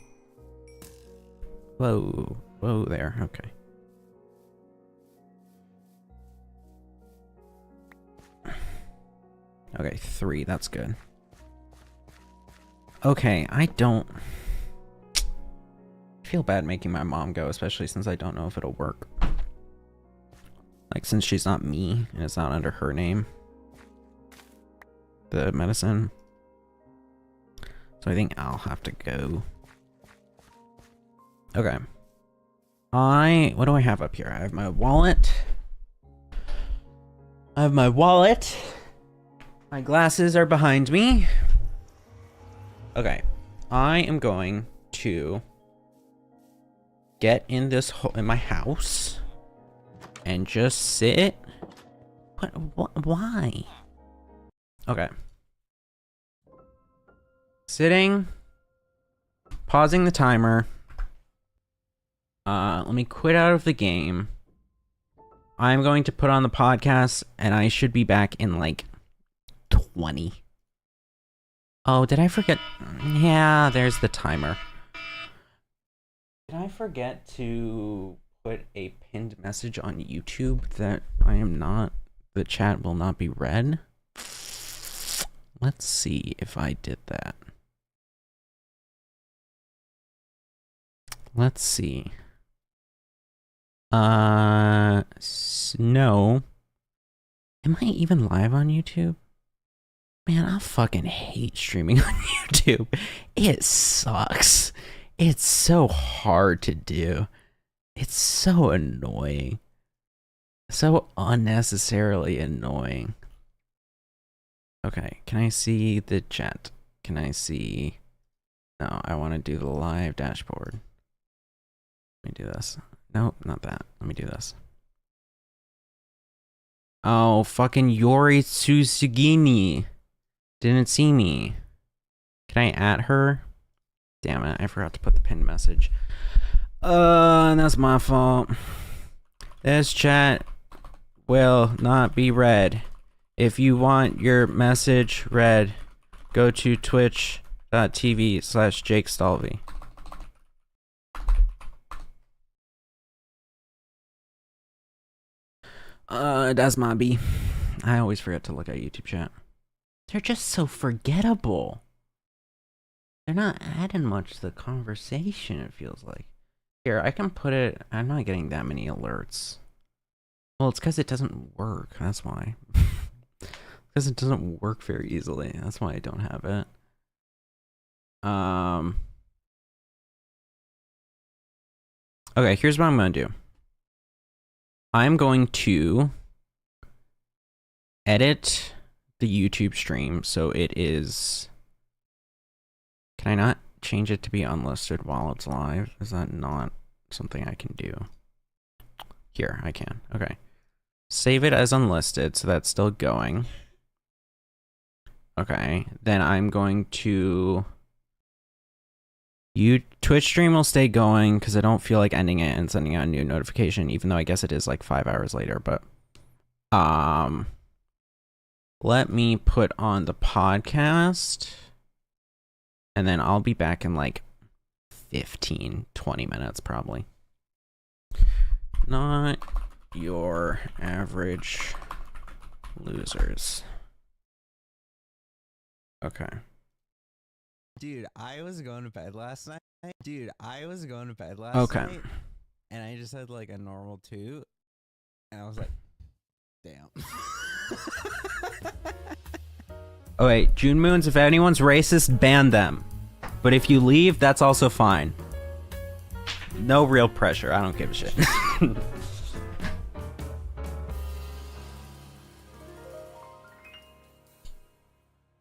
Whoa there, okay. Okay, 3, that's good. Okay, I feel bad making my mom go, especially since I don't know if it'll work. Like, since she's not me, and it's not under her name. The medicine. So I think I'll have to go. Okay. What do I have up here? I have my wallet. My glasses are behind me. Okay. I am going to get in in my house and just sit. What? Why? Okay. Sitting. Pausing the timer. Let me quit out of the game. I'm going to put on the podcast and I should be back in like 20. Oh, did I forget? Yeah, there's the timer. Did I forget to put a pinned message on YouTube that the chat will not be read? Let's see if I did that. Let's see. No. Am I even live on YouTube? Man, I fucking hate streaming on YouTube. It sucks. It's so hard to do. It's so annoying. So unnecessarily annoying. Okay, can I see the chat? Can I see... No, I want to do the live dashboard. Let me do this. No, not that. Let me do this. Oh, fucking Yori Tsusugini. Didn't see me. Can I add her? Damn it, I forgot to put the pinned message. That's my fault. This chat will not be read. If you want your message read, go to twitch.tv/Jake Stalvey. That's my B. I always forget to look at YouTube chat. They're just so forgettable. They're not adding much to the conversation, it feels like. Here, I can put it... I'm not getting that many alerts. Well, it's because it doesn't work. That's why. Because it doesn't work very easily. That's why I don't have it. Okay, here's what I'm going to do. I'm going to edit the YouTube stream so it is... Can I not change it to be unlisted while it's live? Is that not something I can do? Here, I can. Okay. Save it as unlisted, so that's still going. Okay, then I'm going to... Twitch stream will stay going because I don't feel like ending it and sending out a new notification, even though I guess it is like 5 hours later, but let me put on the podcast and then I'll be back in like 15-20 minutes probably. Not your average losers. Okay. Dude, I was going to bed last night. Okay. And I just had like a normal toot. And I was like, damn. Oh wait, June Moons, if anyone's racist, ban them. But if you leave, that's also fine. No real pressure. I don't give a shit.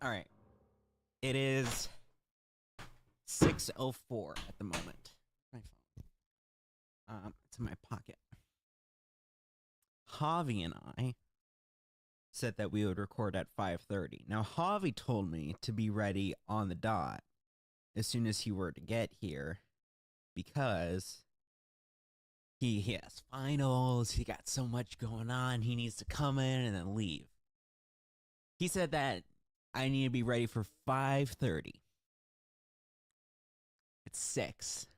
All right. It is 6:04 at the moment. My phone. It's in my pocket. Javi and I said that we would record at 5:30. Now, Javi told me to be ready on the dot as soon as he were to get here because he has finals. He got so much going on. He needs to come in and then leave. He said that I need to be ready for 5:30. It's 6.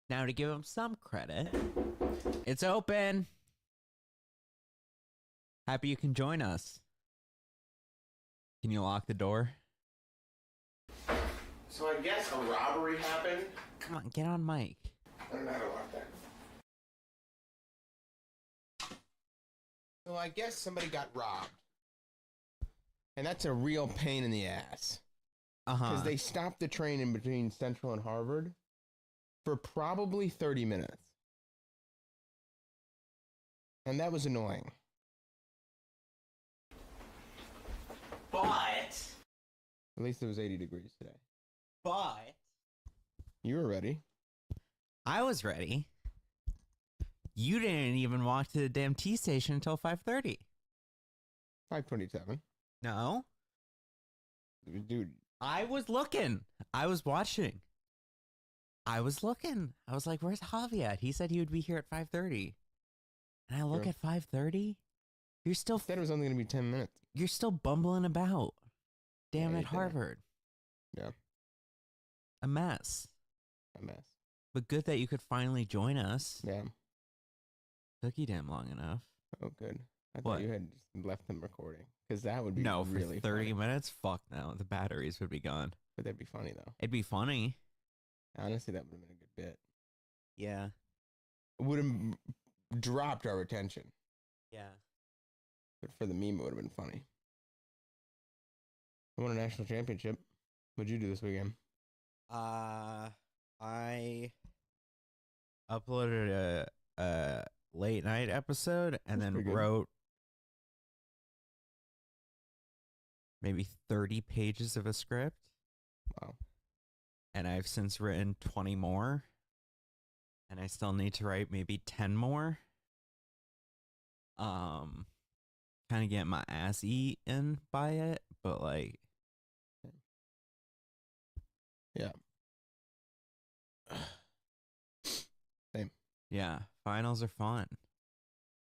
Now, to give him some credit, it's open. Happy you can join us. Can you lock the door? So I guess a robbery happened. Come on, get on mic. I don't know how to lock that. So I guess somebody got robbed. And that's a real pain in the ass. Because they stopped the train in between Central and Harvard for probably 30 minutes. And that was annoying. But At least it was 80 degrees today. But You were ready. I was ready. You didn't even walk to the damn T station until 5:30. 5:27. No. Dude. I was looking. I was watching. I was looking. I was like, where's Javi at? He said he would be here at 5:30. And I look Sure. at 5:30. You're still Said it was only going to be 10 minutes. you're still bumbling about. Damn Yeah, it, you did. Harvard. Yeah. A mess. A mess. But good that you could finally join us. Yeah. Took you damn long enough. Oh, good. I What? thought you had just left them recording. Because that would be No, for really 30 funny. minutes? Fuck no. The batteries would be gone. But that'd be funny, though. It'd be funny. Honestly, that would have been a good bit. Yeah. It would have dropped our retention. Yeah. But for the meme, it would have been funny. I won a national championship. What'd you do this weekend? I uploaded a late night episode and That's then pretty good. wrote maybe 30 pages of a script. Wow. And I've since written 20 more. And I still need to write maybe 10 more. Kind of getting my ass eaten by it, but like, Yeah. Same. yeah, finals are fun.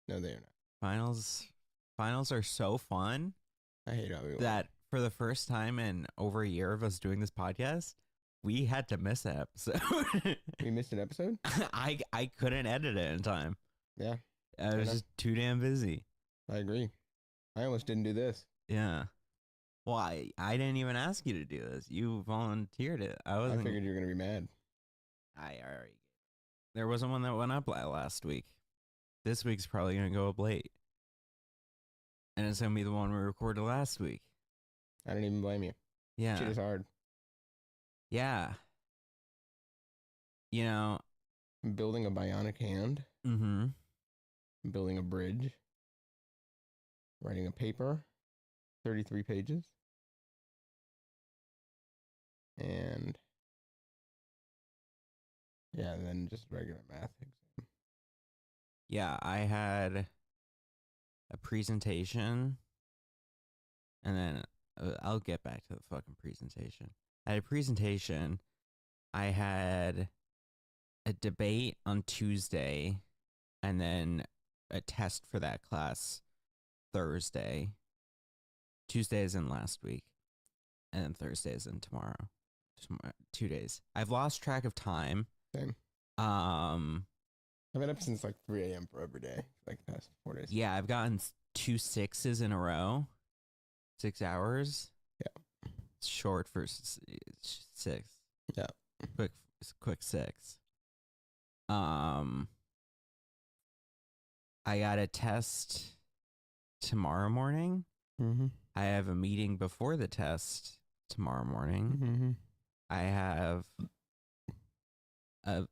No, they are not. Finals are so fun I hate how we won. that for the first time in over a year of us doing this podcast, we had to miss an episode. We missed an episode? I couldn't edit it in time. Yeah, I was enough. just too damn busy. I agree. I almost didn't do this. Yeah. Well, I didn't even ask you to do this. You volunteered it. I I wasn't. figured you were going to be mad. I already. There wasn't one that went up last week. This week's probably gonna go up late, and it's gonna be the one we recorded last week. I didn't even blame you. Yeah. Shit is hard. Yeah. You know. I'm building a bionic hand. Mm-hmm. I'm building a bridge. Writing a paper. 33 pages. And yeah, and then just regular math exam. Yeah, I had a presentation, and then I'll get back to the fucking presentation. I had a presentation. I had a debate on Tuesday, and then a test for that class Thursday. Tuesday is in last week, and then Thursday is in tomorrow. 2 days. I've lost track of time. Same. I've been up since like 3 a.m. for every day, like the past 4 days. Yeah, I've gotten 2 6s in a row. 6 hours. Yeah. It's short for 6. Yeah. Quick 6. I got a test tomorrow morning. Mm-hmm. I have a meeting before the test tomorrow morning. Mm-hmm. I have a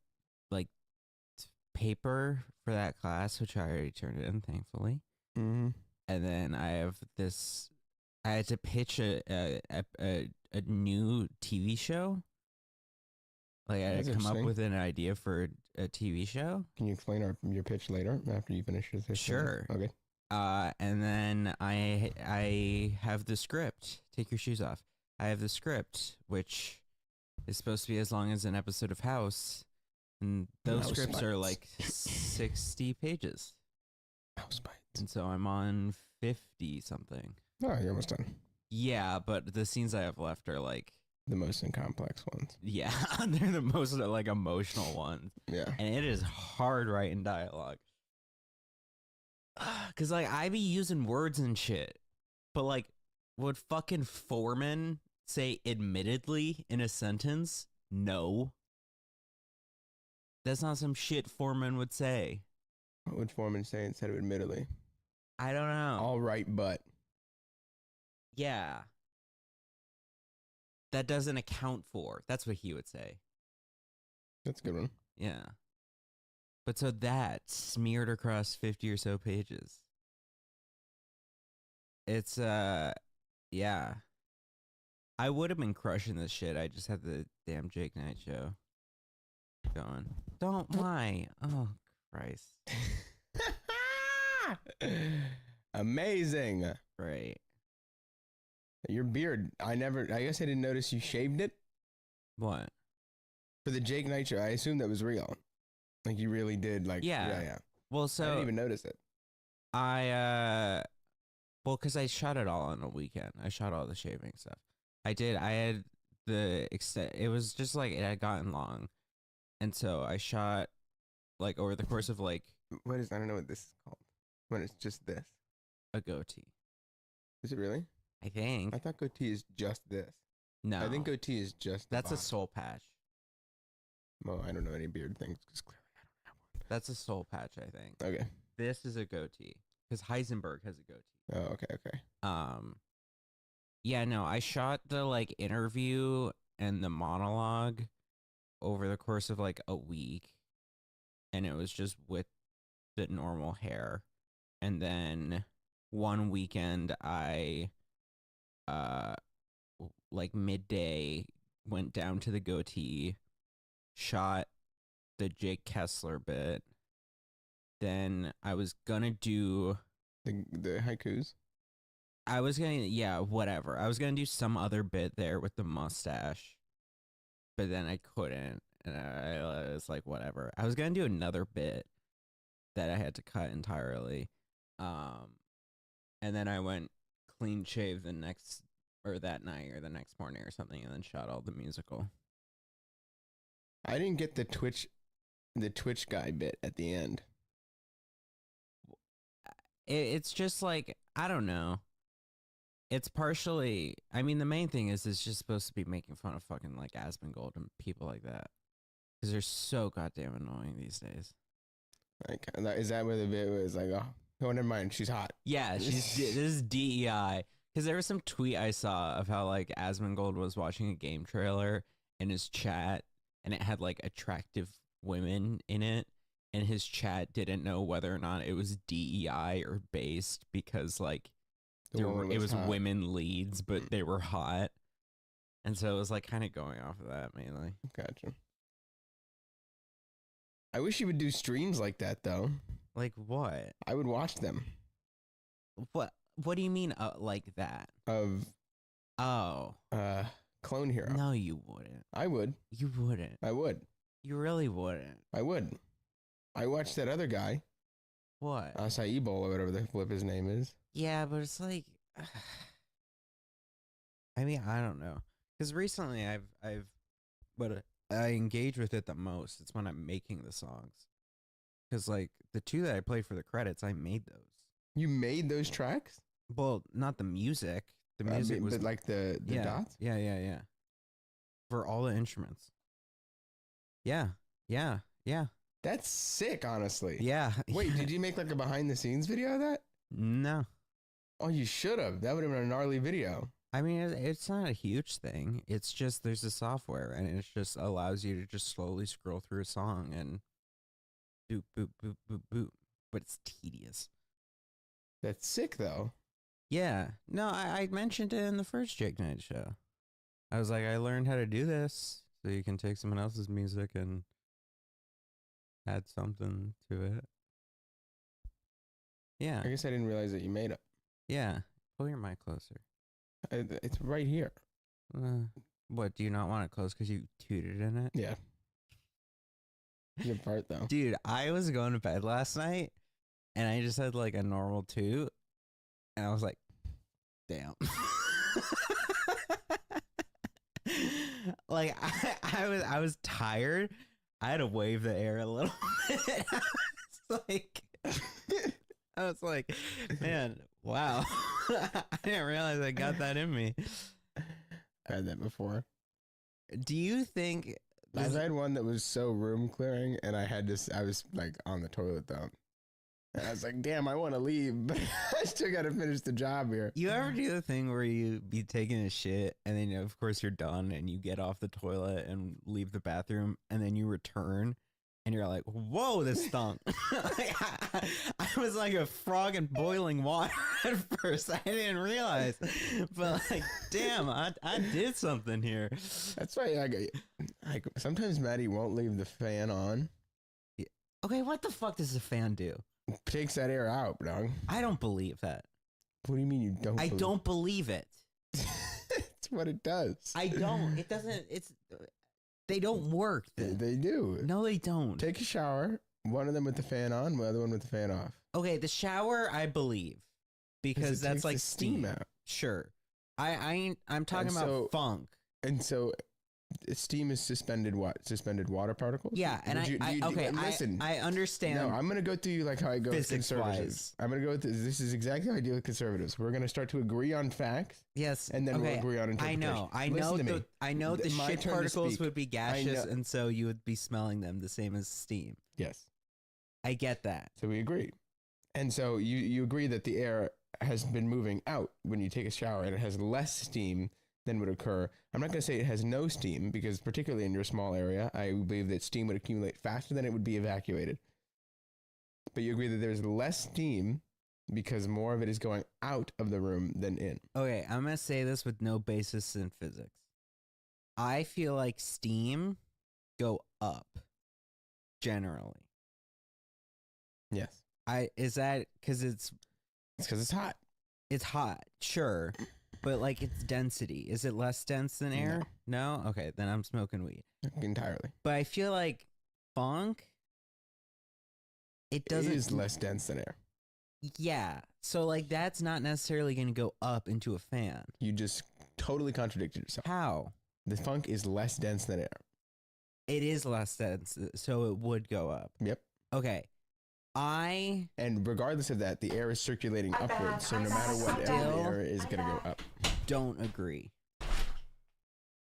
like paper for that class, which I already turned in, thankfully. Mm-hmm. And then I have this. I had to pitch a new TV show. Like I had That's to come up interesting. with an idea for a TV show. Can you explain your pitch later after you finish this? Sure. Okay. And then I have the script. Take your shoes off. I have the script, which is supposed to be as long as an episode of House, and those Mouse scripts are bites. like 60 pages. Mouse bites. And so I'm on 50 something. Oh, you're almost done. Yeah, but the scenes I have left are like, The most complex ones. yeah, they're the most like emotional ones. Yeah. And it is hard writing dialogue. Cause like I be using words and shit, but like would fucking Foreman say admittedly in a sentence? No. That's not some shit Foreman would say. What would Foreman say instead of admittedly? I don't know. All right, but. Yeah. That doesn't account for. That's what he would say. That's a good one. Yeah. But so that smeared across 50 or so pages. It's yeah. I would have been crushing this shit. I just had the damn Jake Knight show going. Don't lie. Oh Christ. Amazing. Right. Your beard. I guess I didn't notice you shaved it What? for the Jake Knight show. I assumed that was real. Like you really did. Like Yeah. yeah. Well, I so didn't even notice it. well, because I shot it all on a weekend. I shot all the shaving stuff. I did. I had the extent. It was just like it had gotten long, and so I shot like over the course of like What is? I don't know what this is called. When it's just this. a goatee. Is it really? I think. I thought goatee is just this. No, I think goatee is just. the that's a bottom. soul patch. Well, I don't know any beard things because clearly I don't have That's a soul patch. I think. one. Okay. This is a goatee because Heisenberg has a goatee. Oh, okay. Yeah, no, I shot the like interview and the monologue over the course of like a week, and it was just with the normal hair. And then one weekend I like midday went down to the goatee, shot the Jake Kessler bit. Then I was gonna do The haikus. yeah, whatever. I was gonna do some other bit there with the mustache, but then I couldn't, and I was like, whatever. I was gonna do another bit that I had to cut entirely, and then I went clean shave the next or that night or the next morning or something, and then shot all the musical. I didn't get the Twitch guy bit at the end. It's just like I don't know. It's partially. I mean, the main thing is it's just supposed to be making fun of fucking like Asmongold and people like that because they're so goddamn annoying these days. Like, is that where the bit was like, oh, never mind, she's hot. Yeah, this is DEI because there was some tweet I saw of how like Asmongold was watching a game trailer in his chat and it had like attractive women in it. And his chat didn't know whether or not it was DEI or based because like it was hot. women leads, but they were hot. And so it was like kind of going off of that mainly. Gotcha. I wish you would do streams like that though. Like what? I would watch them. What do you mean like that? Of Clone Hero. No, you wouldn't. I would. You wouldn't. I would. You really wouldn't. I would. I watched that other guy, What? Acai Bowl or whatever the flip his name is. Yeah, but it's like I mean, I don't know. Cuz recently but I engage with it the most. It's when I'm making the songs. Because like the two that I played for the credits, I made those. You made those tracks? Well, not the music. The music was but like the dots? Yeah. For all the instruments. Yeah. That's sick, honestly. Yeah. Wait, did you make like a behind the scenes video of that? No. Oh, you should have. That would have been a gnarly video. I mean, it's not a huge thing. It's just there's a software, and it just allows you to just slowly scroll through a song and boop, boop, boop, boop, boop. But it's tedious. That's sick, though. Yeah. No, I mentioned it in the first Jake Knight show. I was like, I learned how to do this, so you can take someone else's music and add something to it. Yeah. I guess I didn't realize that you made it. Yeah. Pull your mic closer. It's right here. What, do you not want it close because you tooted in it? Yeah. Good part, though. Dude, I was going to bed last night, and I just had like a normal toot, and I was like, damn. Like I was tired. I had to wave the air a little bit. I was like, man, wow. I didn't realize I got that in me. I had that before. Do you think I've had one that was so room clearing, and I was like on the toilet though. And I was like, damn, I want to leave, but I still got to finish the job here. You ever do the thing where you be taking a shit and then, of course, you're done and you get off the toilet and leave the bathroom and then you return and you're like, whoa, this stunk. I was like a frog in boiling water at first. I didn't realize. But, like, damn, I did something here. That's why sometimes Maddie won't leave the fan on. Yeah. Okay, what the fuck does the fan do? Takes that air out, dog. I don't believe that. What do you mean you don't? I don't believe it. That's what it does. I don't. It doesn't. They don't work. They do. No, they don't. Take a shower. One of them with the fan on, the other one with the fan off. Okay, the shower I believe because that's like steam out. Sure. I'm talking about funk. And so steam is suspended water particles? Yeah, and listen. I understand. No, I'm going to go through like how I go with conservatives. I'm going to go with this is exactly how I deal with conservatives. We're going to start to agree on facts. Yes. And then we'll agree on interpretation. I know the shit particles would be gaseous, and so you would be smelling them the same as steam. Yes. I get that. So we agree. And so you agree that the air has been moving out when you take a shower and it has less steam than would occur. I'm not going to say it has no steam because particularly in your small area, I believe that steam would accumulate faster than it would be evacuated. But you agree that there's less steam because more of it is going out of the room than in. Okay, I'm going to say this with no basis in physics. I feel like steam go up generally. Yes. Is that because it's because it's hot. It's hot, sure. But, like, its density, is it less dense than air? No? Okay, then I'm smoking weed. Entirely. But I feel like funk, it is less dense than air. Yeah. So, like, that's not necessarily going to go up into a fan. You just totally contradicted yourself. How? The funk is less dense than air. It is less dense, so it would go up. Yep. Okay. And regardless of that, the air is circulating upwards, so no matter what, the air is going to go up. Don't agree.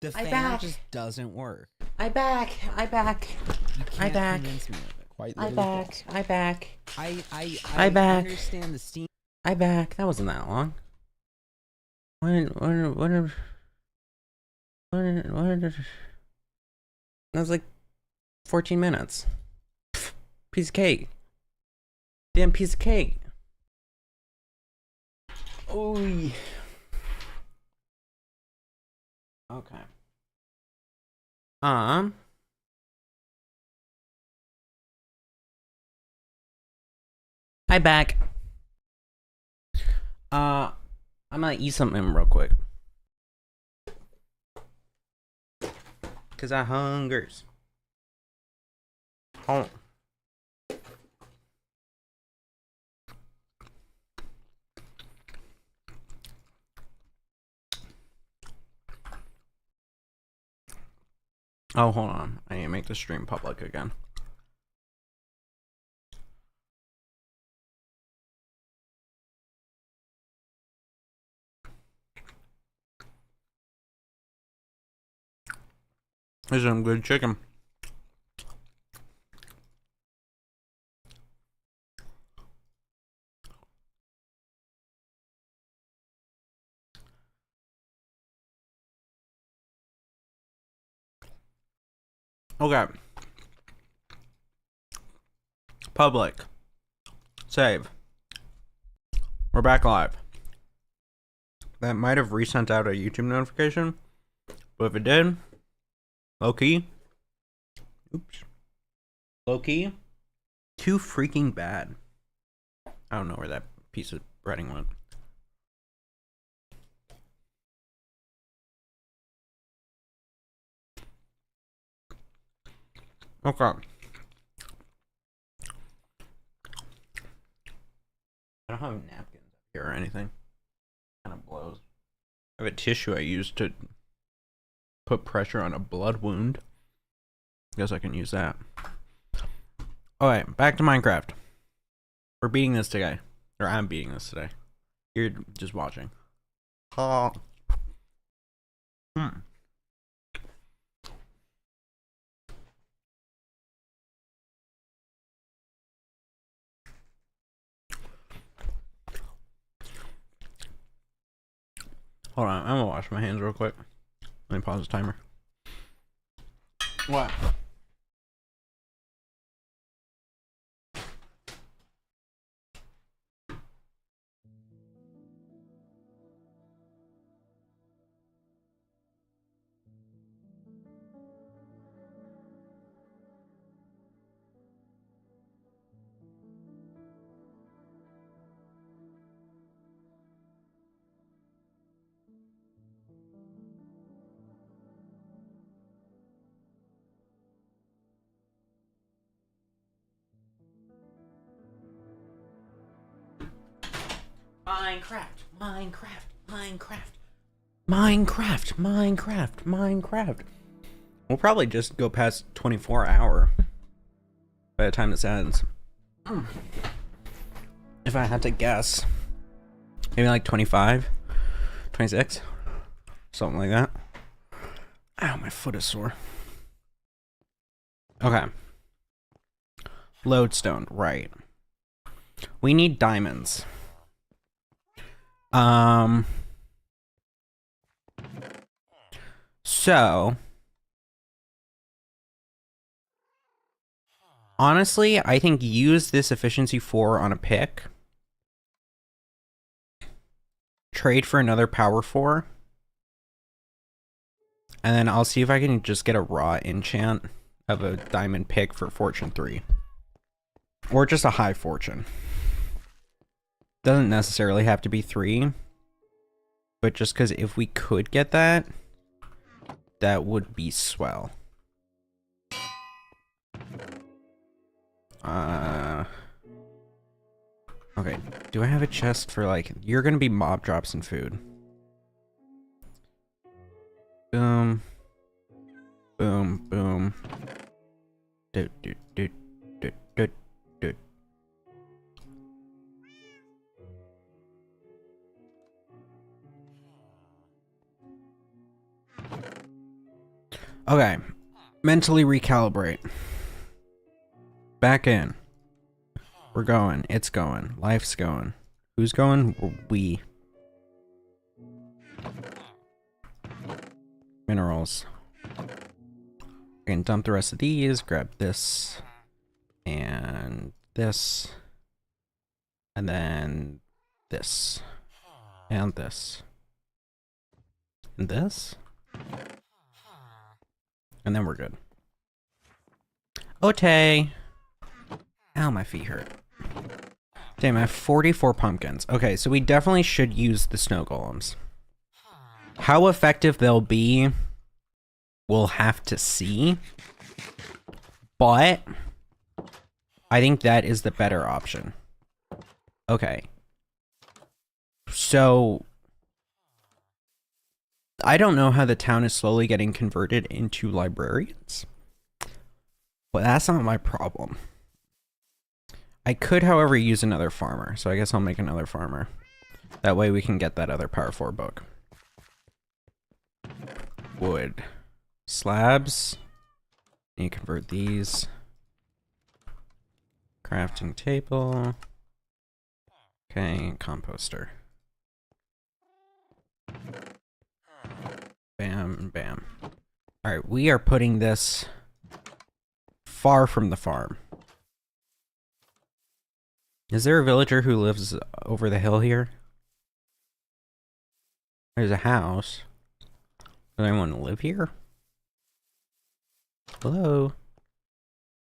The fan just doesn't work. I back. You can't convince me of it. Quite I back. I understand the steam. I back. That wasn't that long. That was like 14 minutes. Piece of cake. Damn piece of cake. Oh. Okay. I back. I'm gonna eat something real quick. Cause I hungers. Hold on. Oh, hold on. I need to make the stream public again. This is some good chicken. Okay. Public. Save. We're back live. That might have resent out a YouTube notification, but if it did, low key. Oops. Low key. Too freaking bad. I don't know where that piece of breading went. Okay. I don't have napkins up here or anything. Kind of blows. I have a tissue I use to put pressure on a blood wound. Guess I can use that. Alright, back to Minecraft. We're beating this today. Or I'm beating this today. You're just watching. Oh. Hold on, I'm gonna wash my hands real quick. Let me pause the timer. What? Minecraft. We'll probably just go past 24 hour by the time this ends. If I had to guess. Maybe like 25, 26, something like that. Ow, my foot is sore. Okay. Lodestone, right. We need diamonds. So honestly, I think use this efficiency 4 on a pick. Trade for another power 4. And then I'll see if I can just get a raw enchant of a diamond pick for fortune 3. Or just a high fortune. Doesn't necessarily have to be 3. But just because if we could get that, that would be swell. Okay, do I have a chest for like, you're gonna be mob drops and food. Boom. Boom, boom. Do, do, do, do, do, do. Okay, mentally recalibrate. Back in. We're going. It's going. Life's going. Who's going? We. Minerals. I can dump the rest of these. Grab this. And this. And then this. And this. And this. And then we're good. Ote. Ow, my feet hurt. Damn, I have 44 pumpkins. Okay, so we definitely should use the snow golems. How effective they'll be, we'll have to see. But I think that is the better option. Okay. So I don't know how the town is slowly getting converted into librarians. But that's not my problem. I could, however, use another farmer. So I guess I'll make another farmer. That way we can get that other power 4 book. Wood. slabs. You convert these. Crafting table. Okay, composter. Bam, bam. Alright, we are putting this far from the farm. Is there a villager who lives over the hill here? There's a house. Does anyone live here? Hello?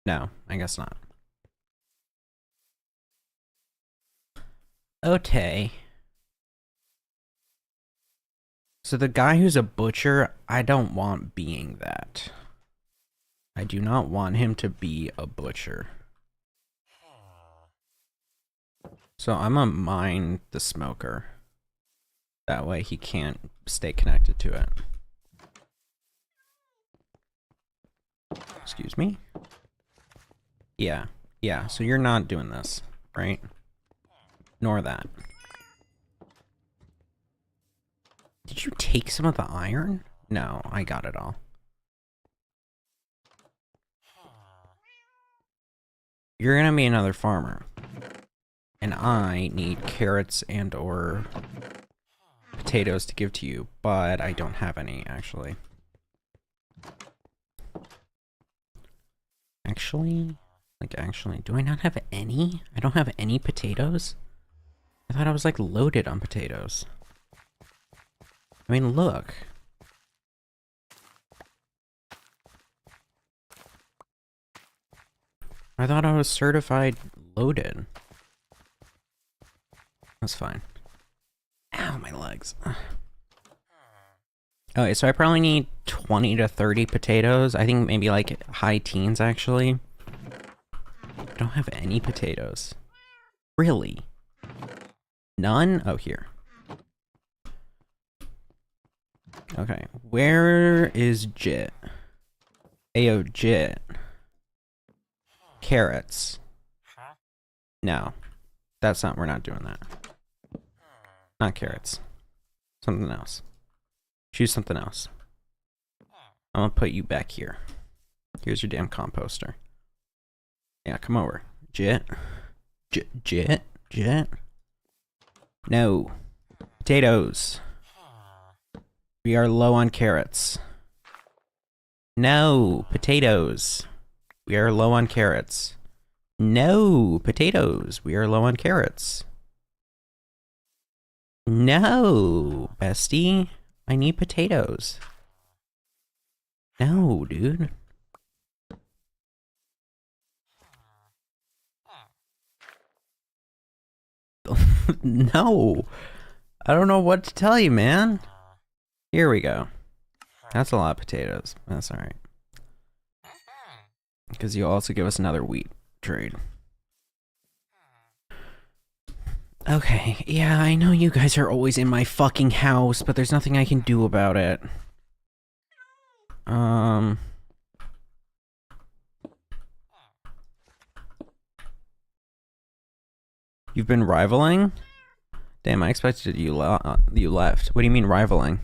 No, I guess not. Okay. So the guy who's a butcher, I don't want being that. I do not want him to be a butcher. So I'm gonna mine the smoker. That way he can't stay connected to it. Excuse me? Yeah, so you're not doing this, right? Nor that. Did you take some of the iron? No, I got it all. You're gonna be another farmer. And I need carrots and or potatoes to give to you, but I don't have any, actually. Actually, do I not have any? I don't have any potatoes? I thought I was, like, loaded on potatoes. I mean, look. I thought I was certified loaded. That's fine. Ow, my legs. Okay, so I probably need 20 to 30 potatoes. I think maybe like high teens, actually. I don't have any potatoes. Really? None? Oh, here. Okay, where is Jit? Ayo, Jit. Carrots. No. That's not, we're not doing that. Not carrots. Something else. Choose something else. I'm gonna put you back here. Here's your damn composter. Yeah, come over. Jit. Jit. No. Potatoes. We are low on carrots. No. Potatoes. We are low on carrots. No. Potatoes. We are low on carrots. No, bestie. I need potatoes. No, dude. No. I don't know what to tell you, man. Here we go. That's a lot of potatoes. That's alright. Because you also give us another wheat trade. Okay, yeah, I know you guys are always in my fucking house, but there's nothing I can do about it. You've been rivaling? Damn, I expected you left. What do you mean rivaling?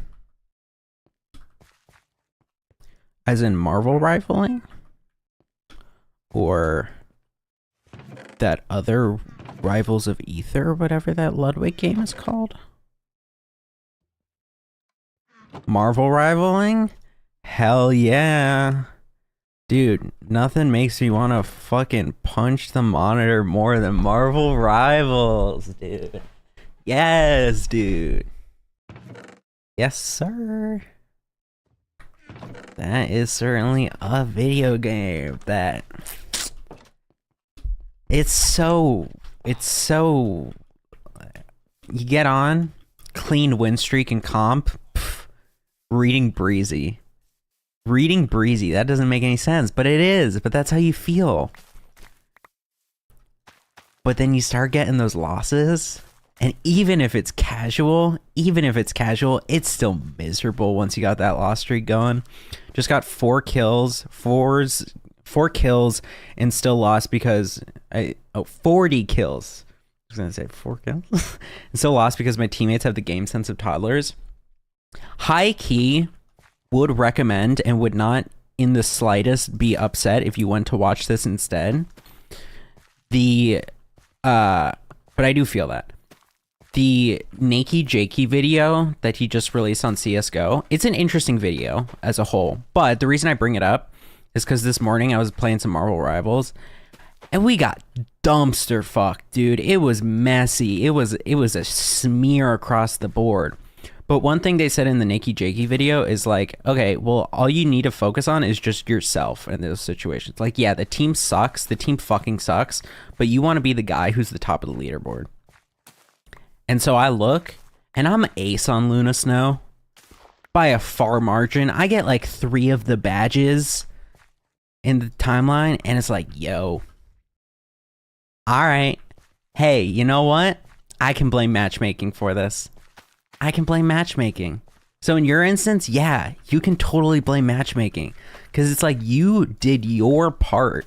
As in Marvel rivaling? Or that other Rivals of Ether, whatever that Ludwig game is called? Marvel rivaling? Hell yeah. Dude, nothing makes me want to fucking punch the monitor more than Marvel Rivals, dude. Yes, dude. Yes, sir. That is certainly a video game that... It's so... You get on, clean win streak and comp, pff, reading breezy. Reading breezy, that doesn't make any sense, but it is, but that's how you feel. But then you start getting those losses, and even if it's casual, it's still miserable once you got that loss streak going. Just got 4 kills, 4 kills, and still lost because 40 kills. I was gonna say 4 kills. And still lost because my teammates have the game sense of toddlers. High key, would recommend and would not in the slightest be upset if you went to watch this instead. But I do feel that. The Nakey Jakey video that he just released on CSGO, it's an interesting video as a whole. But the reason I bring it up is because this morning I was playing some Marvel Rivals, and we got dumpster fucked, dude. It was messy. It was a smear across the board. But one thing they said in the Nakey Jakey video is like, okay, well, all you need to focus on is just yourself in those situations. Like, yeah, the team sucks. The team fucking sucks. But you want to be the guy who's the top of the leaderboard. And so I look, and I'm ace on Luna Snow by a far margin. I get like 3 of the badges in the timeline, and it's like, yo, all right, hey, you know what? I can blame matchmaking for this. I can blame matchmaking. So in your instance, yeah, you can totally blame matchmaking, because it's like you did your part.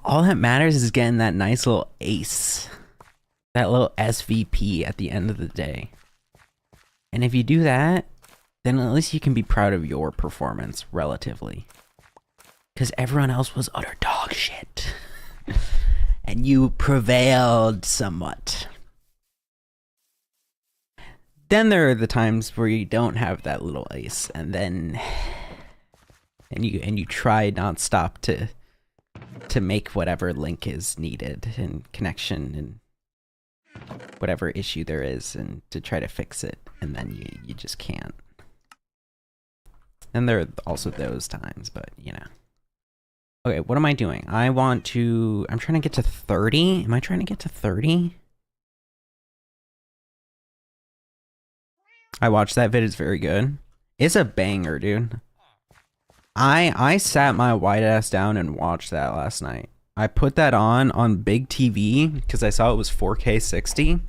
All that matters is getting that nice little ace. That little SVP at the end of the day. And if you do that, then at least you can be proud of your performance, relatively. Because everyone else was utter dog shit. And you prevailed somewhat. Then there are the times where you don't have that little ace, and then... And you try nonstop to make whatever link is needed, and connection, and whatever issue there is, and to try to fix it, and then you just can't. And there are also those times, but you know. Okay, what am I doing? I'm trying to get to 30. Am I trying to get to 30? I watched that vid, it's very good. It's a banger, dude. I sat my white ass down and watched that last night. I put that on big TV because I saw it was 4K 60.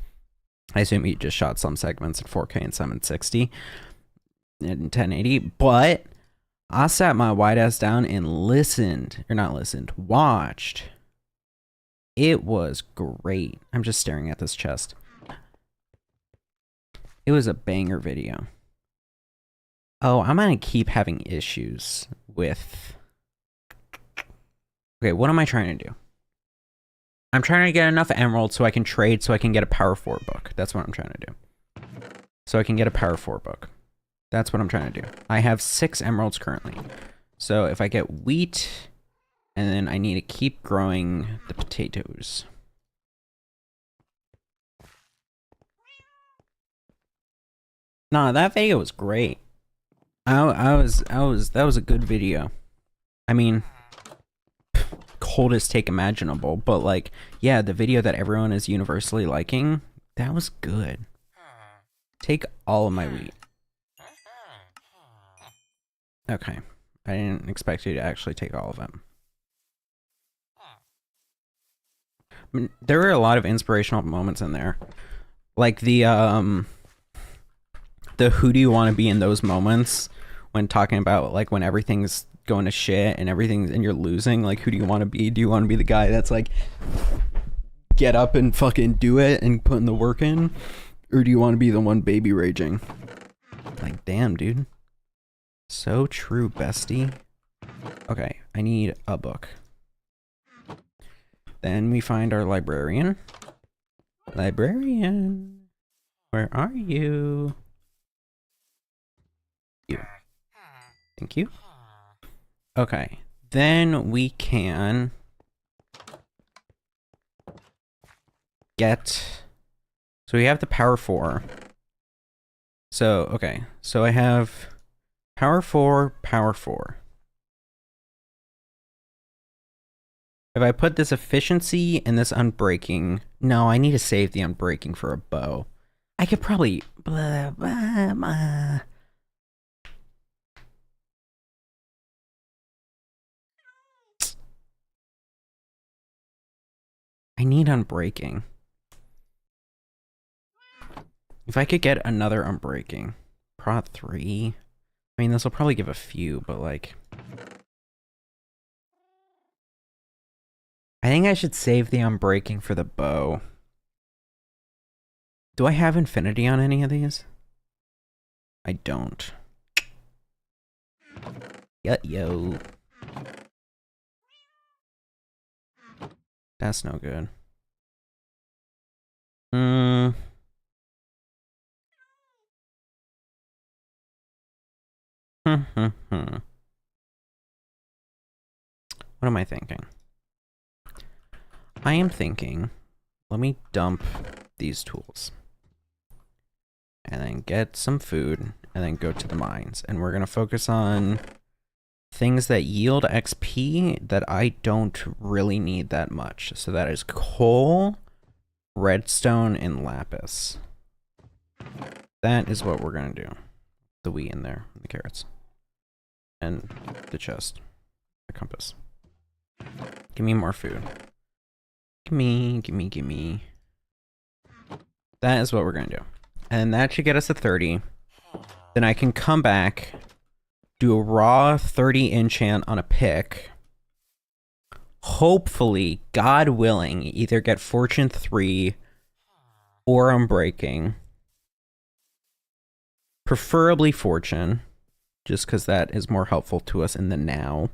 I assume he just shot some segments in 4K and some in 60 and 1080. But I sat my white ass down and watched. It was great. I'm just staring at this chest. It was a banger video. Oh, I'm gonna keep having issues with... Okay, what am I trying to do? I'm trying to get enough emeralds so I can trade so I can get a power 4 book. That's what I'm trying to do. So I can get a power 4 book. That's what I'm trying to do. I have 6 emeralds currently. So if I get wheat, and then I need to keep growing the potatoes. Nah, that video was great. That was a good video. I mean, coldest take imaginable, but like, yeah, the video that everyone is universally liking, that was good. Take all of my wheat. Okay. I didn't expect you to actually take all of them. I mean, there were a lot of inspirational moments in there. Like the who do you want to be in those moments when talking about like when everything's going to shit and everything and you're losing, like who do you want to be? Do you want to be the guy that's like get up and fucking do it and putting the work in? Or do you want to be the one baby raging? Like, damn, dude. So true, bestie. Okay, I need a book. Then we find our librarian. Librarian, where are you? You. Thank you. Okay, then we can get... So we have the power 4. So, okay, so I have power 4, power 4. If I put this efficiency and this unbreaking... No, I need to save the unbreaking for a bow. I could probably... Blah, blah, blah. I need unbreaking. If I could get another unbreaking. Prot 3. I mean, this will probably give a few, but like... I think I should save the unbreaking for the bow. Do I have infinity on any of these? I don't. Yo. That's no good. What am I thinking? I am thinking, let me dump these tools. And then get some food, and then go to the mines. And we're gonna focus on things that yield XP that I don't really need that much. So that is coal, redstone, and lapis. That is what we're gonna do. The wheat in there, the carrots. And the chest. The compass. Give me more food. Gimme. That is what we're gonna do. And that should get us to 30. Then I can come back, do a raw 30 enchant on a pick. Hopefully, God willing, either get Fortune 3 or Unbreaking. Preferably Fortune, just because that is more helpful to us in the now.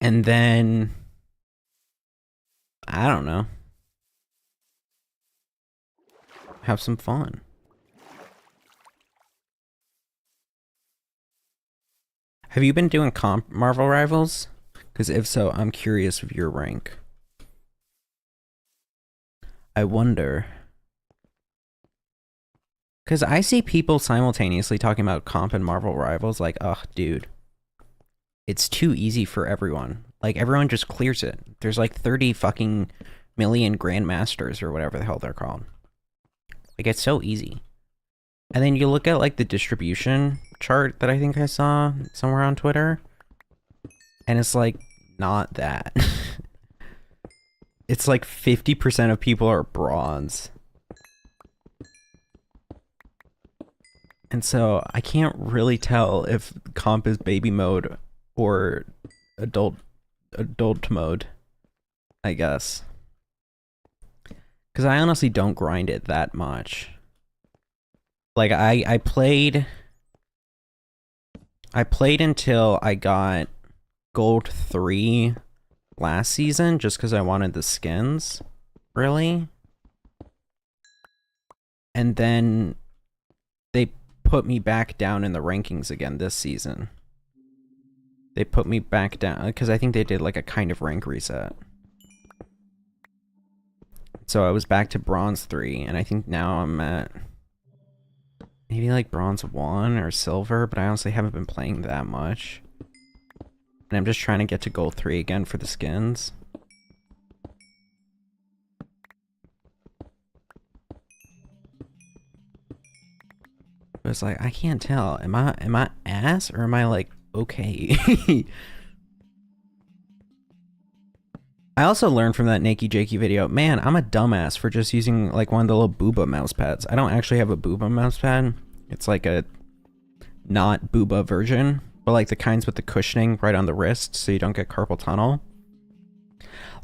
And then, I don't know. Have some fun. Have you been doing comp Marvel Rivals? Because if so, I'm curious of your rank. I wonder. Because I see people simultaneously talking about comp and Marvel Rivals like, ugh, dude. It's too easy for everyone. Like, everyone just clears it. There's like 30 fucking million Grandmasters or whatever the hell they're called. Like, it's so easy. And then you look at, like, the distribution chart that I think I saw somewhere on Twitter. And it's, like, not that. It's like 50% of people are bronze. And so I can't really tell if comp is baby mode or adult mode, I guess. Because I honestly don't grind it that much. Like, I played until I got gold 3 last season, just because I wanted the skins, really. And then they put me back down in the rankings again this season. They put me back down, because I think they did like a kind of rank reset. So I was back to bronze 3, and I think now I'm at maybe like bronze 1 or silver, but I honestly haven't been playing that much. And I'm just trying to get to gold 3 again for the skins. But it's like, I can't tell. Am I ass or am I like okay? I also learned from that Nakey Jakey video, man, I'm a dumbass for just using like one of the little booba mouse pads. I don't actually have a booba mouse pad. It's like a not booba version, but like the kinds with the cushioning right on the wrist so you don't get carpal tunnel.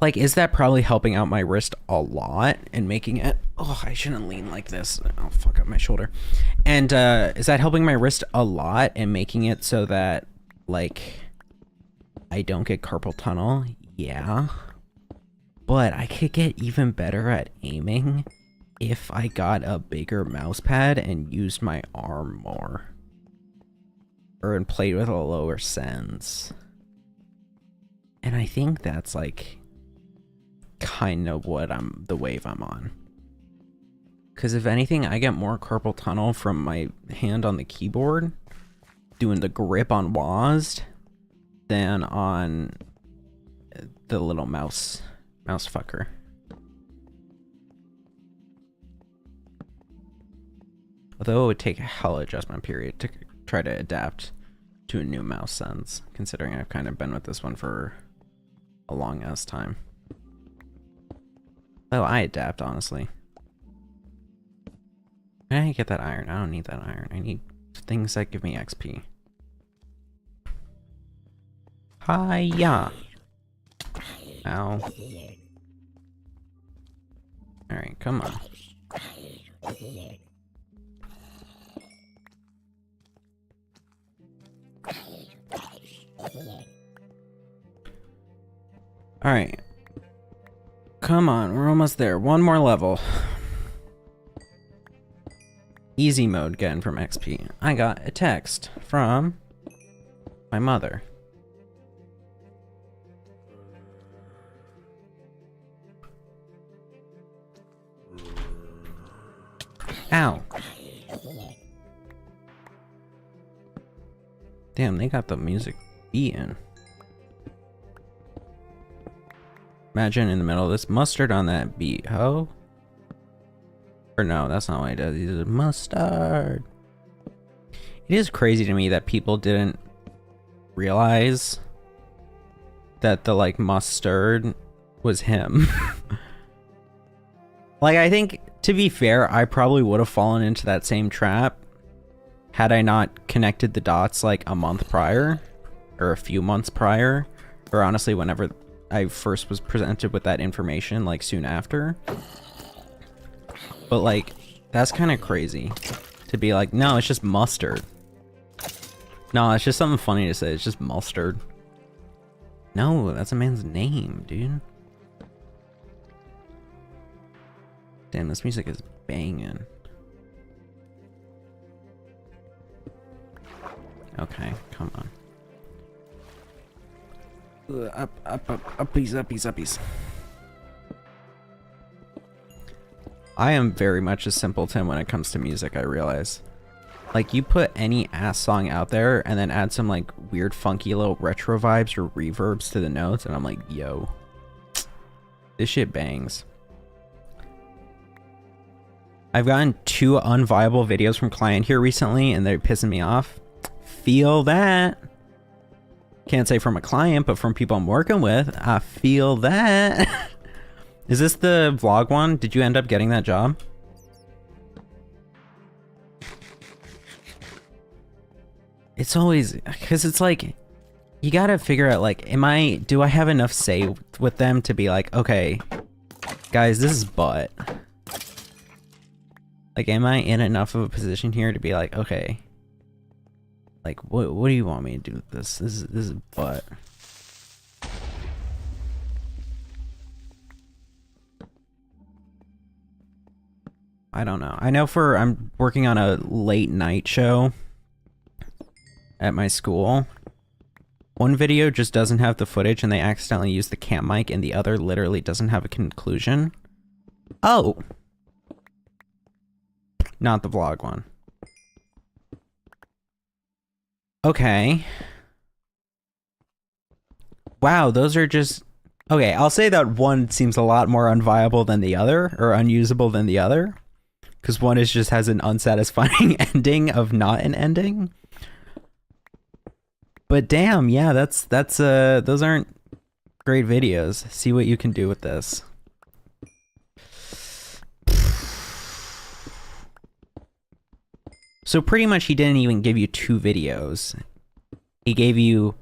Like, is that probably helping out my wrist a lot and making it... Oh, I shouldn't lean like this. I'll fuck up my shoulder. And is that helping my wrist a lot and making it so that, like, I don't get carpal tunnel? Yeah. But I could get even better at aiming if I got a bigger mouse pad and used my arm more. Or and played with a lower sense. And I think that's, like... kind of what the wave I'm on. Because if anything, I get more carpal tunnel from my hand on the keyboard doing the grip on WASD than on the little mouse fucker. Although it would take a hell adjustment period to try to adapt to a new mouse sense, considering I've kind of been with this one for a long ass time. Oh, I adapt, honestly. I get that iron. I don't need that iron. I need things that give me XP. Hiya! Ow. Alright, come on. Alright. Come on, we're almost there. One more level. Easy mode getting from XP. I got a text from my mother. Ow. Damn, they got the music beaten. Imagine in the middle of this, mustard on that beat, ho? Or no, that's not what he does. He does mustard. It is crazy to me that people didn't realize that the, like, mustard was him. Like, I think, to be fair, I probably would have fallen into that same trap had I not connected the dots, like, a month prior. Or a few months prior. Or honestly, whenever I first was presented with that information, like, soon after. But, like, that's kind of crazy. To be like, no, it's just mustard. No, it's just something funny to say. It's just mustard. No, that's a man's name, dude. Damn, this music is banging. Okay, come on. Uppies. I am very much a simpleton when it comes to music, I realize. Like, you put any ass song out there and then add some, like, weird funky little retro vibes or reverbs to the notes, and I'm like, yo. This shit bangs. I've gotten 2 unviable videos from client here recently, and they're pissing me off. Feel that. Can't say from a client, but from people I'm working with, I feel that. Is this the vlog one? Did you end up getting that job? It's always, because it's like, you gotta figure out, like, do I have enough say with them to be like, okay, guys, this is butt. Like, am I in enough of a position here to be like, okay, like, what do you want me to do with this? This is butt. I don't know. I know I'm working on a late night show at my school. One video just doesn't have the footage and they accidentally use the cam mic, and the other literally doesn't have a conclusion. Oh! Not the vlog one. Okay. Wow, those are just... Okay, I'll say that one seems a lot more unviable than the other, or unusable than the other. Because one just has an unsatisfying ending of not an ending. But damn, yeah, those aren't great videos. See what you can do with this. So pretty much he didn't even give you 2 videos. He gave you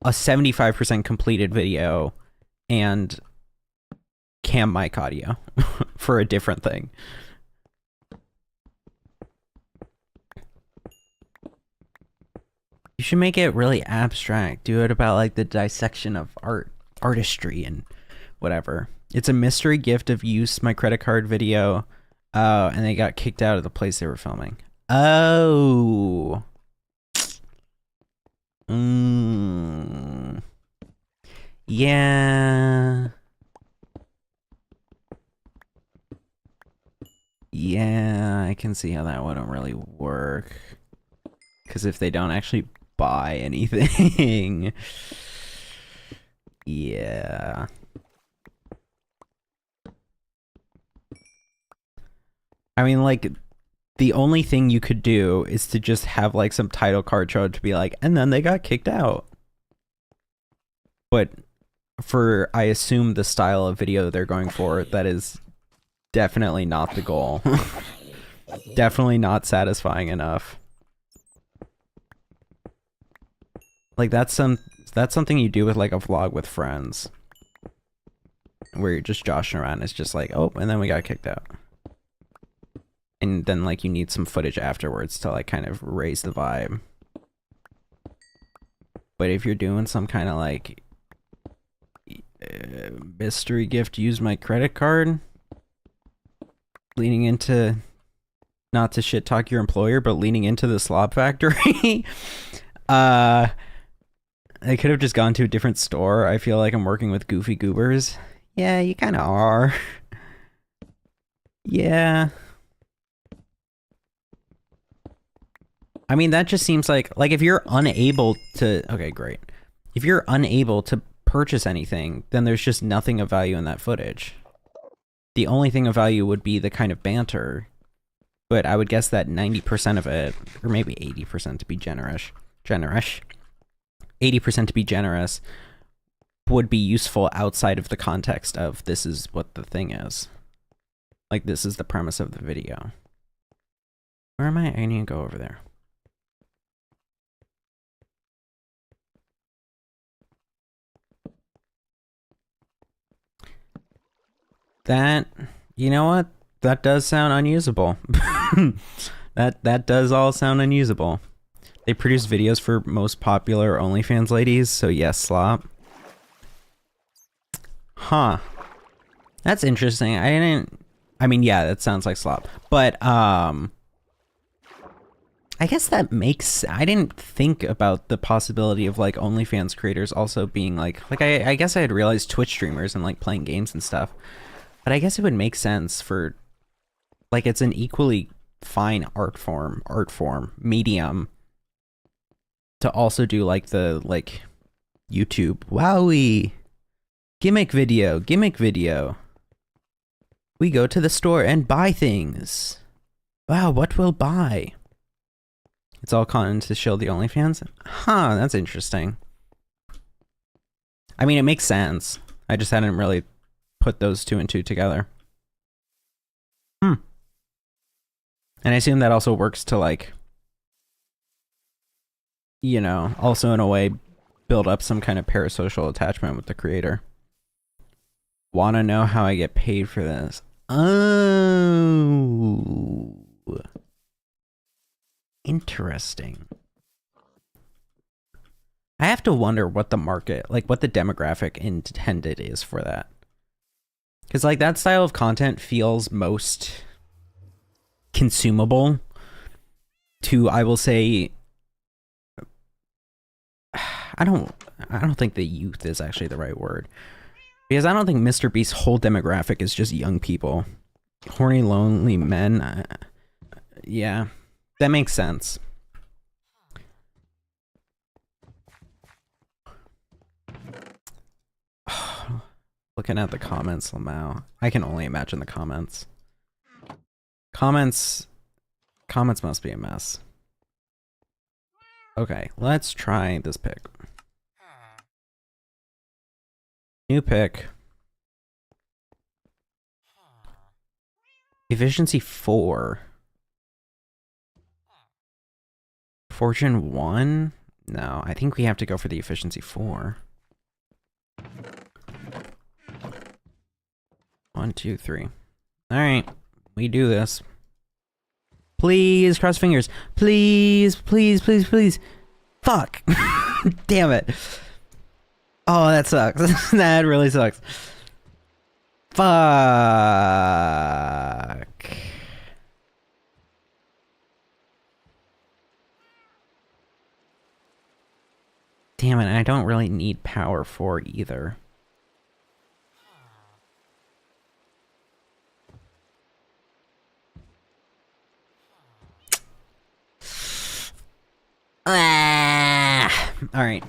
a 75% completed video and cam mic audio for a different thing. You should make it really abstract. Do it about, like, the dissection of artistry and whatever. It's a mystery gift of use, my credit card video. And they got kicked out of the place they were filming. Oh. Yeah. Yeah, I can see how that wouldn't really work. Because if they don't actually buy anything. Yeah. I mean, like, the only thing you could do is to just have, like, some title card show to be like, and then they got kicked out. But for, I assume, the style of video they're going for, that is definitely not the goal. Definitely not satisfying enough. Like, that's something you do with, like, a vlog with friends. Where you're just joshing around. It's just like, oh, and then we got kicked out. And then, like, you need some footage afterwards to, like, kind of raise the vibe. But if you're doing some kind of like mystery gift, use my credit card, leaning into, not to shit talk your employer, but leaning into the slob factory, I could have just gone to a different store. I feel like I'm working with goofy goobers. Yeah, you kind of are. Yeah. I mean, that just seems like if you're unable to, okay, great. If you're unable to purchase anything, then there's just nothing of value in that footage. The only thing of value would be the kind of banter, but I would guess that 90% of it, or maybe 80% to be generous, 80% to be generous, would be useful outside of the context of this is what the thing is. Like, this is the premise of the video. Where am I? I need to go over there. That, you know what? That does sound unusable. that does all sound unusable. They produce videos for most popular OnlyFans ladies, so yes, slop. Huh. That's interesting. I mean, yeah, that sounds like slop. But, I guess that makes, I didn't think about the possibility of, like, OnlyFans creators also being, like I guess I had realized Twitch streamers and, like, playing games and stuff. But I guess it would make sense for, like, it's an equally fine art form, medium, to also do, like, the, like, YouTube, wowie, gimmick video. We go to the store and buy things. Wow, what will buy? It's all content to show the OnlyFans? Huh, that's interesting. I mean, it makes sense. I just hadn't really put those two and two together. And I assume that also works to, like, you know, also in a way build up some kind of parasocial attachment with the creator. Wanna know how I get paid for this? Oh. Interesting. I have to wonder what the market, like what the demographic intended is for that. Because, like, that style of content feels most consumable to, I will say, I don't think the youth is actually the right word. Because I don't think Mr. Beast's whole demographic is just young people. Horny, lonely men. Yeah, that makes sense. Looking at the comments, Lamau. I can only imagine the comments. Comments must be a mess. Okay, let's try this pick. New pick. Efficiency 4. Fortune 1? No, I think we have to go for the efficiency 4. 1, 2, 3. Alright, we do this. Please, cross fingers. Please, please, please, please. Fuck. Damn it. Oh, that sucks. That really sucks. Fuck. Damn it, I don't really need power 4 either. Alright,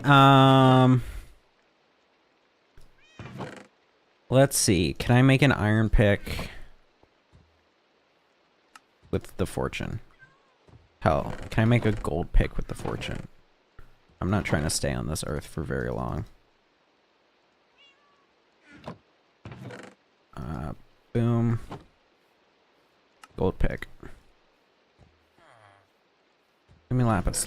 let's see. Can I make an iron pick with the fortune? Hell, can I make a gold pick with the fortune? I'm not trying to stay on this earth for very long. Boom. Gold pick. Give me lapis.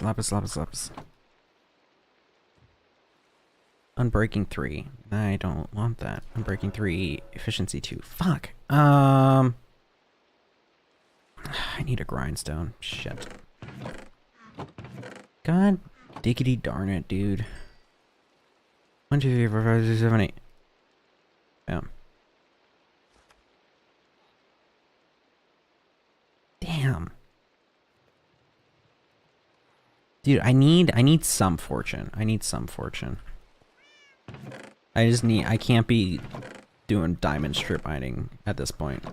Unbreaking 3. I don't want that. Unbreaking 3, efficiency 2. Fuck. I need a grindstone. Shit. God diggity darn it, dude. 1, 2, 3, 4, 5, 6, 7, 8. Bam. Damn. Dude, I need some fortune. I need some fortune. I can't be doing diamond strip mining at this point.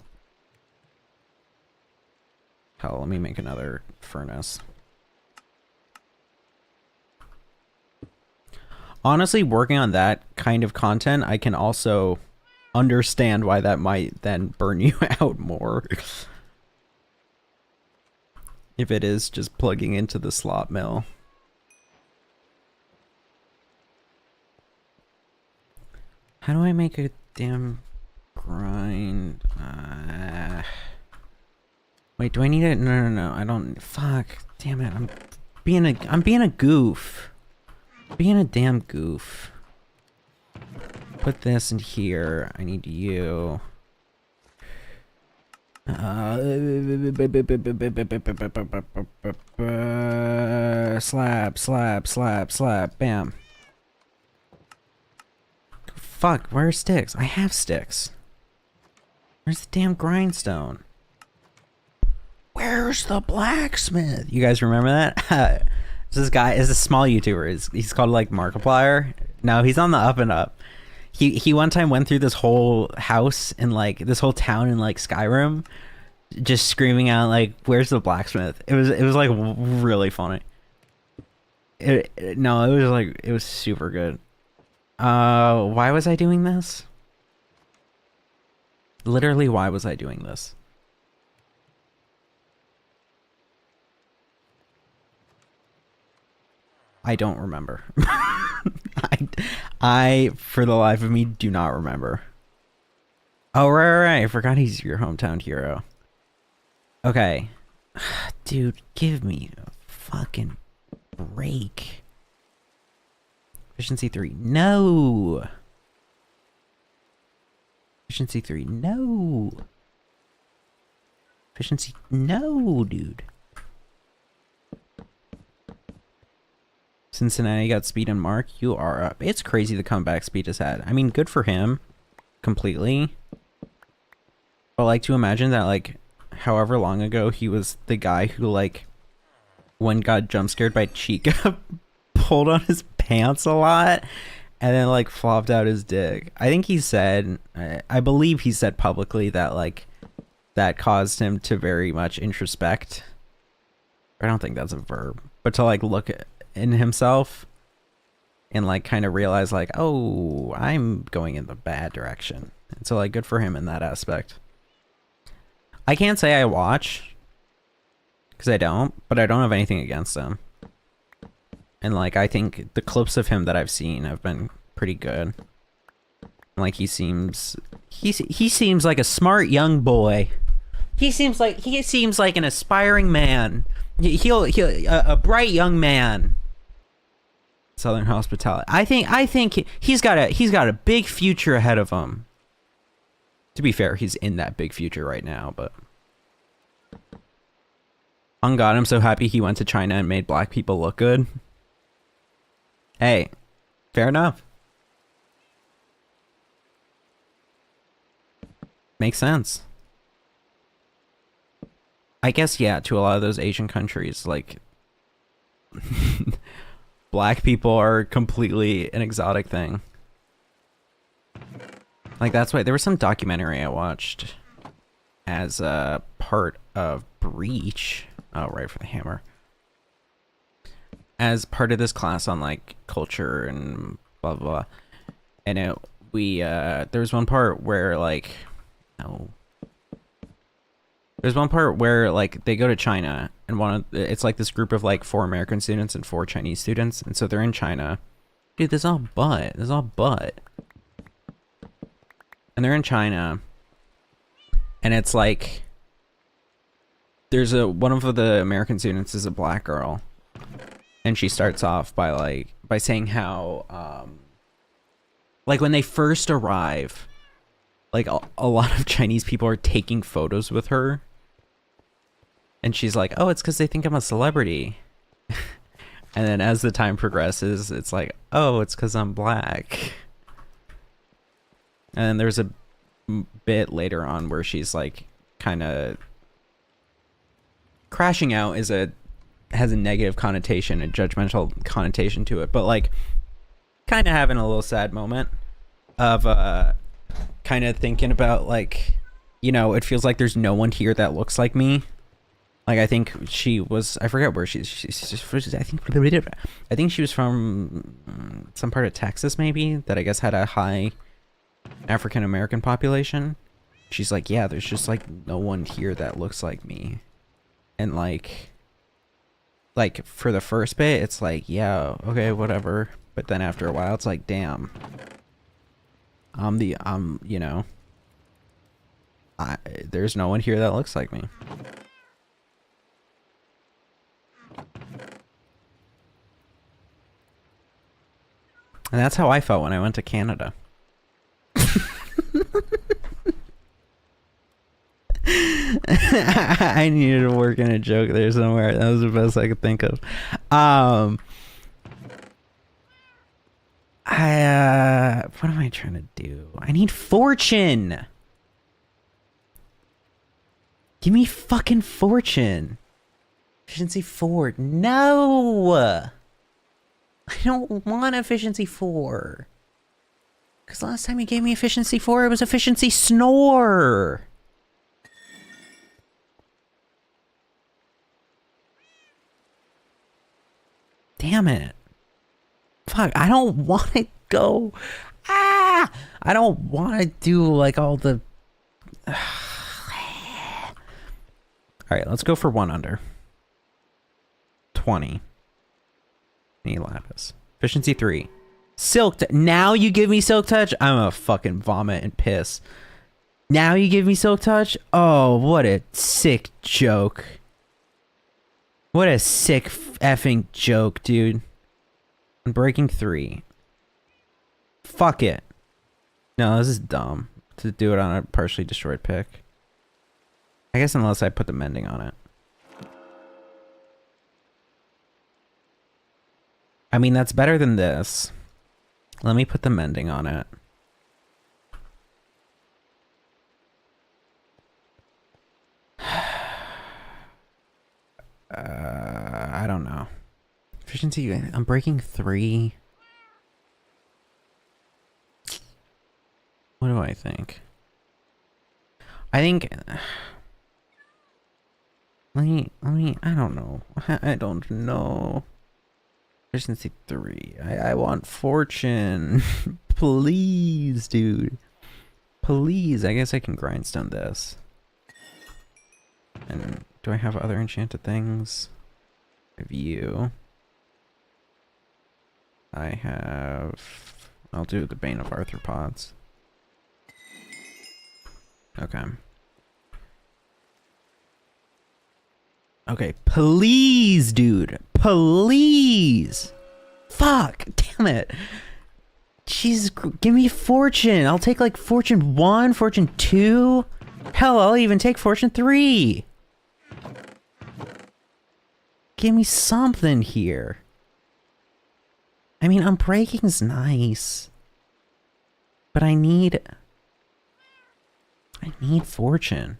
Hell, let me make another furnace. Honestly, working on that kind of content, I can also understand why that might then burn you out more. If it is just plugging into the slot mill. How do I make a damn grind? Wait, do I need it? No. I don't. Fuck. Damn it. I'm being a goof. Being a damn goof. Put this in here. I need you. Slab. Bam. Fuck, where are sticks? I have sticks. Where's the damn grindstone? Where's the blacksmith? You guys remember that? This guy is a small YouTuber. He's called like Markiplier. No, he's on the up and up. He one time went through this whole house in like this whole town in like Skyrim, just screaming out like, "Where's the blacksmith?" It was like really funny. It was super good. Why was I doing this? Literally, why was I doing this? I don't remember. I, for the life of me, do not remember. Oh, right. I forgot he's your hometown hero. Okay. Dude, give me a fucking break. Efficiency 3. No. Efficiency 3. No. Efficiency. No, dude. Cincinnati got speed and Mark. You are up. It's crazy the comeback speed has had. I mean, good for him. Completely. But like to imagine that like however long ago he was the guy who like when got jump scared by Chica pulled on his pants a lot and then like flopped out his dick. I think he said, I believe he said publicly that like that caused him to very much introspect. I don't think that's a verb, but to like look in himself and like kind of realize like, oh, I'm going in the bad direction. And so like good for him in that aspect. I can't say I watch because I don't, but I don't have anything against him. And like I think the clips of him that I've seen have been pretty good. Like he seems like a smart young boy. He seems like an aspiring man. He'll a bright young man. Southern hospitality. I think he's got a big future ahead of him. To be fair, he's in that big future right now, but on God, I'm so happy he went to China and made black people look good. Hey, fair enough. Makes sense. I guess, yeah, to a lot of those Asian countries, like, black people are completely an exotic thing. Like, that's why there was some documentary I watched as a part of Breach. Oh, right, for the hammer. As part of this class on, like, culture and blah, blah, blah. And there was one part where, like, there's one part where like they go to China and it's like this group of like 4 American students and 4 Chinese students, and so they're in China. Dude, this is all butt. And they're in China, and it's like there's one of the American students is a black girl, and she starts off by saying how like when they first arrive, like a lot of Chinese people are taking photos with her. And she's like, oh, it's because they think I'm a celebrity. And then as the time progresses, it's like, oh, it's because I'm black. And then there's a bit later on where she's like kind of crashing out has a negative connotation, a judgmental connotation to it, but like kind of having a little sad moment of kind of thinking about like, you know, it feels like there's no one here that looks like me. Like I think she was, I forget where she's I think she was from some part of Texas maybe, that I guess had a high African American population. She's like, yeah, there's just like no one here that looks like me. And like for the first bit it's like, yeah, okay, whatever, but then after a while it's like, damn, you know, there's no one here that looks like me. And that's how I felt when I went to Canada. I needed to work in a joke there somewhere. That was the best I could think of. What am I trying to do? I need fortune. Give me fucking fortune. Efficiency 4. No. I don't want efficiency 4. Because last time you gave me efficiency 4, it was efficiency snore. Damn it. Fuck, I don't want to go. I don't want to do like all the... Alright, let's go for 1 under. 20. Need lapis. Efficiency 3. Now you give me silk touch? I'm gonna fucking vomit and piss. Now you give me silk touch? Oh, what a sick joke. What a sick effing joke, dude. Unbreaking 3. Fuck it. No, this is dumb. To do it on a partially destroyed pick. I guess unless I put the mending on it. I mean, that's better than this. Let me put the mending on it. I don't know. Efficiency, I'm breaking 3. What do I think? I think... Let me, I don't know. I don't know. Efficiency 3. I want fortune. Please, dude. Please. I guess I can grindstone this. And do I have other enchanted things? I have you. I have... I'll do the Bane of Arthropods. Okay. Okay, please, dude. Please. Fuck. Damn it. Jesus, give me fortune. I'll take like fortune 1, fortune 2. Hell, I'll even take fortune 3. Give me something here. I mean, unbreaking's nice. But I need fortune.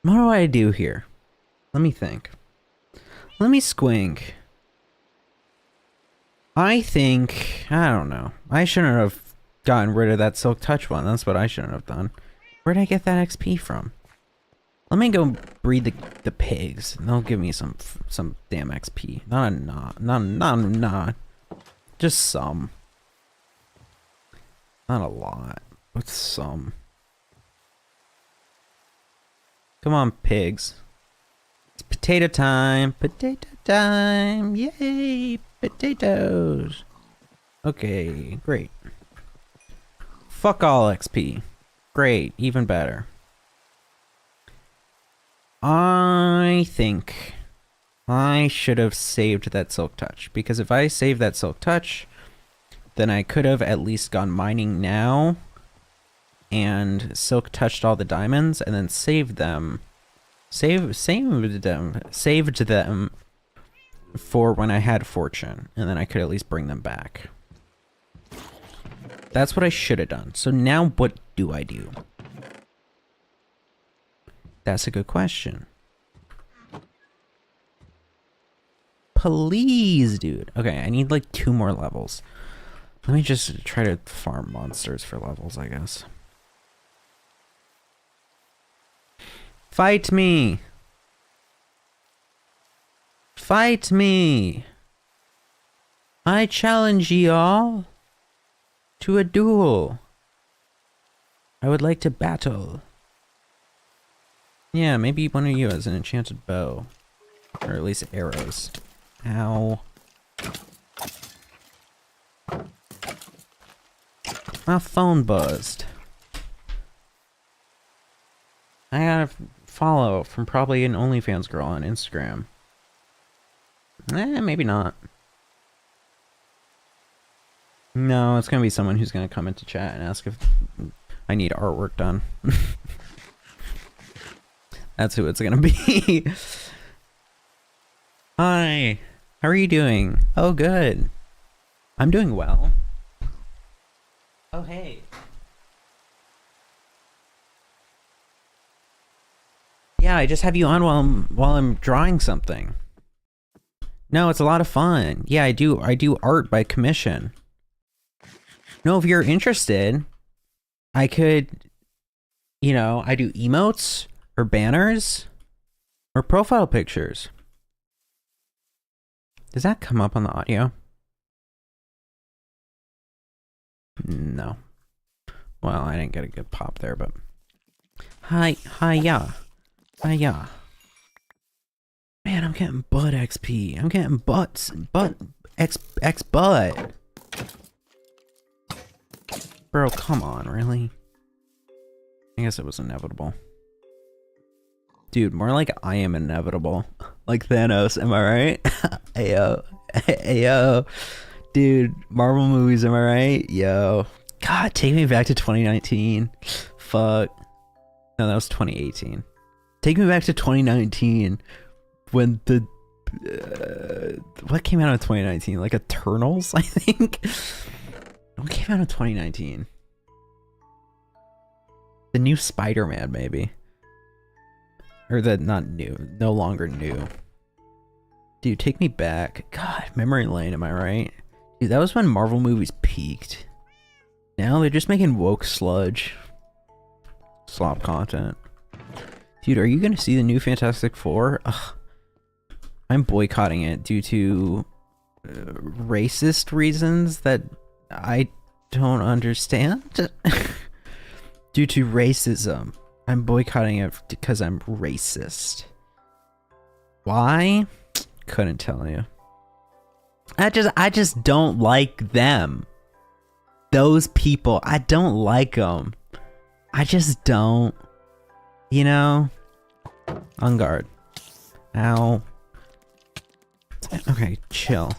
What do I do here? Let me think. Let me squink. I think... I don't know. I shouldn't have gotten rid of that Silk Touch one. That's what I shouldn't have done. Where'd I get that XP from? Let me go breed the pigs. And they'll give me some damn XP. Not just some. Not a lot, but some. Come on, pigs. It's potato time. Potato time. Yay, potatoes. Okay, great. Fuck all XP. Great, even better. I think I should have saved that Silk Touch, because if I saved that Silk Touch, then I could have at least gone mining now and Silk Touched all the diamonds and then saved them. Saved them for when I had fortune, and then I could at least bring them back. That's what I should have done. So now what do I do? That's a good question. Please, dude. Okay, I need like 2 more levels. Let me just try to farm monsters for levels, I guess. Fight me! Fight me! I challenge ye all to a duel. I would like to battle. Yeah, maybe one of you has an enchanted bow. Or at least arrows. Ow. My phone buzzed. I got a follow from probably an OnlyFans girl on Instagram. Maybe not. No, it's gonna be someone who's gonna come into chat and ask if I need artwork done. That's who it's gonna be. Hi. How are you doing? Oh, good. I'm doing well. Oh, hey. Yeah, I just have you on while I'm drawing something. No, it's a lot of fun. Yeah, I do art by commission. No, if you're interested, I could, you know, I do emotes or banners or profile pictures. Does that come up on the audio? No. Well, I didn't get a good pop there, but yeah. Man, I'm getting butt XP. I'm getting butt butt. Bro, come on, really? I guess it was inevitable. Dude, more like I am inevitable. Like Thanos, am I right? Ayo. Ayo. Dude, Marvel movies, am I right? Yo. God, take me back to 2019. Fuck. No, that was 2018. Take me back to 2019 when the... what came out in 2019? Like Eternals, I think? What came out in 2019? The new Spider-Man, maybe. Or the not new, no longer new. Dude, take me back. God, memory lane, am I right? Dude, that was when Marvel movies peaked. Now they're just making woke sludge. Slop content. Dude, are you gonna see the new Fantastic Four? Ugh. I'm boycotting it due to racist reasons that I don't understand. Due to racism. I'm boycotting it because I'm racist. Why? Couldn't tell you. I just don't like them. Those people, I don't like them. I just don't. You know? On guard. Ow. Okay, chill.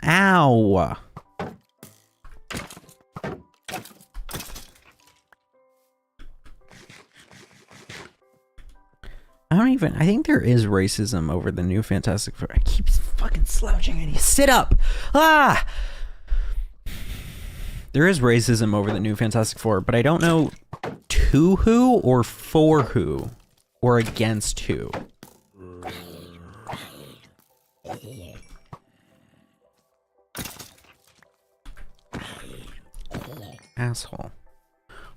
Ow! I think there is racism over the new Fantastic Four. I keep fucking slouching. I need to sit up. Ah! There is racism over the new Fantastic Four, but I don't know to who or for who or against who. Asshole.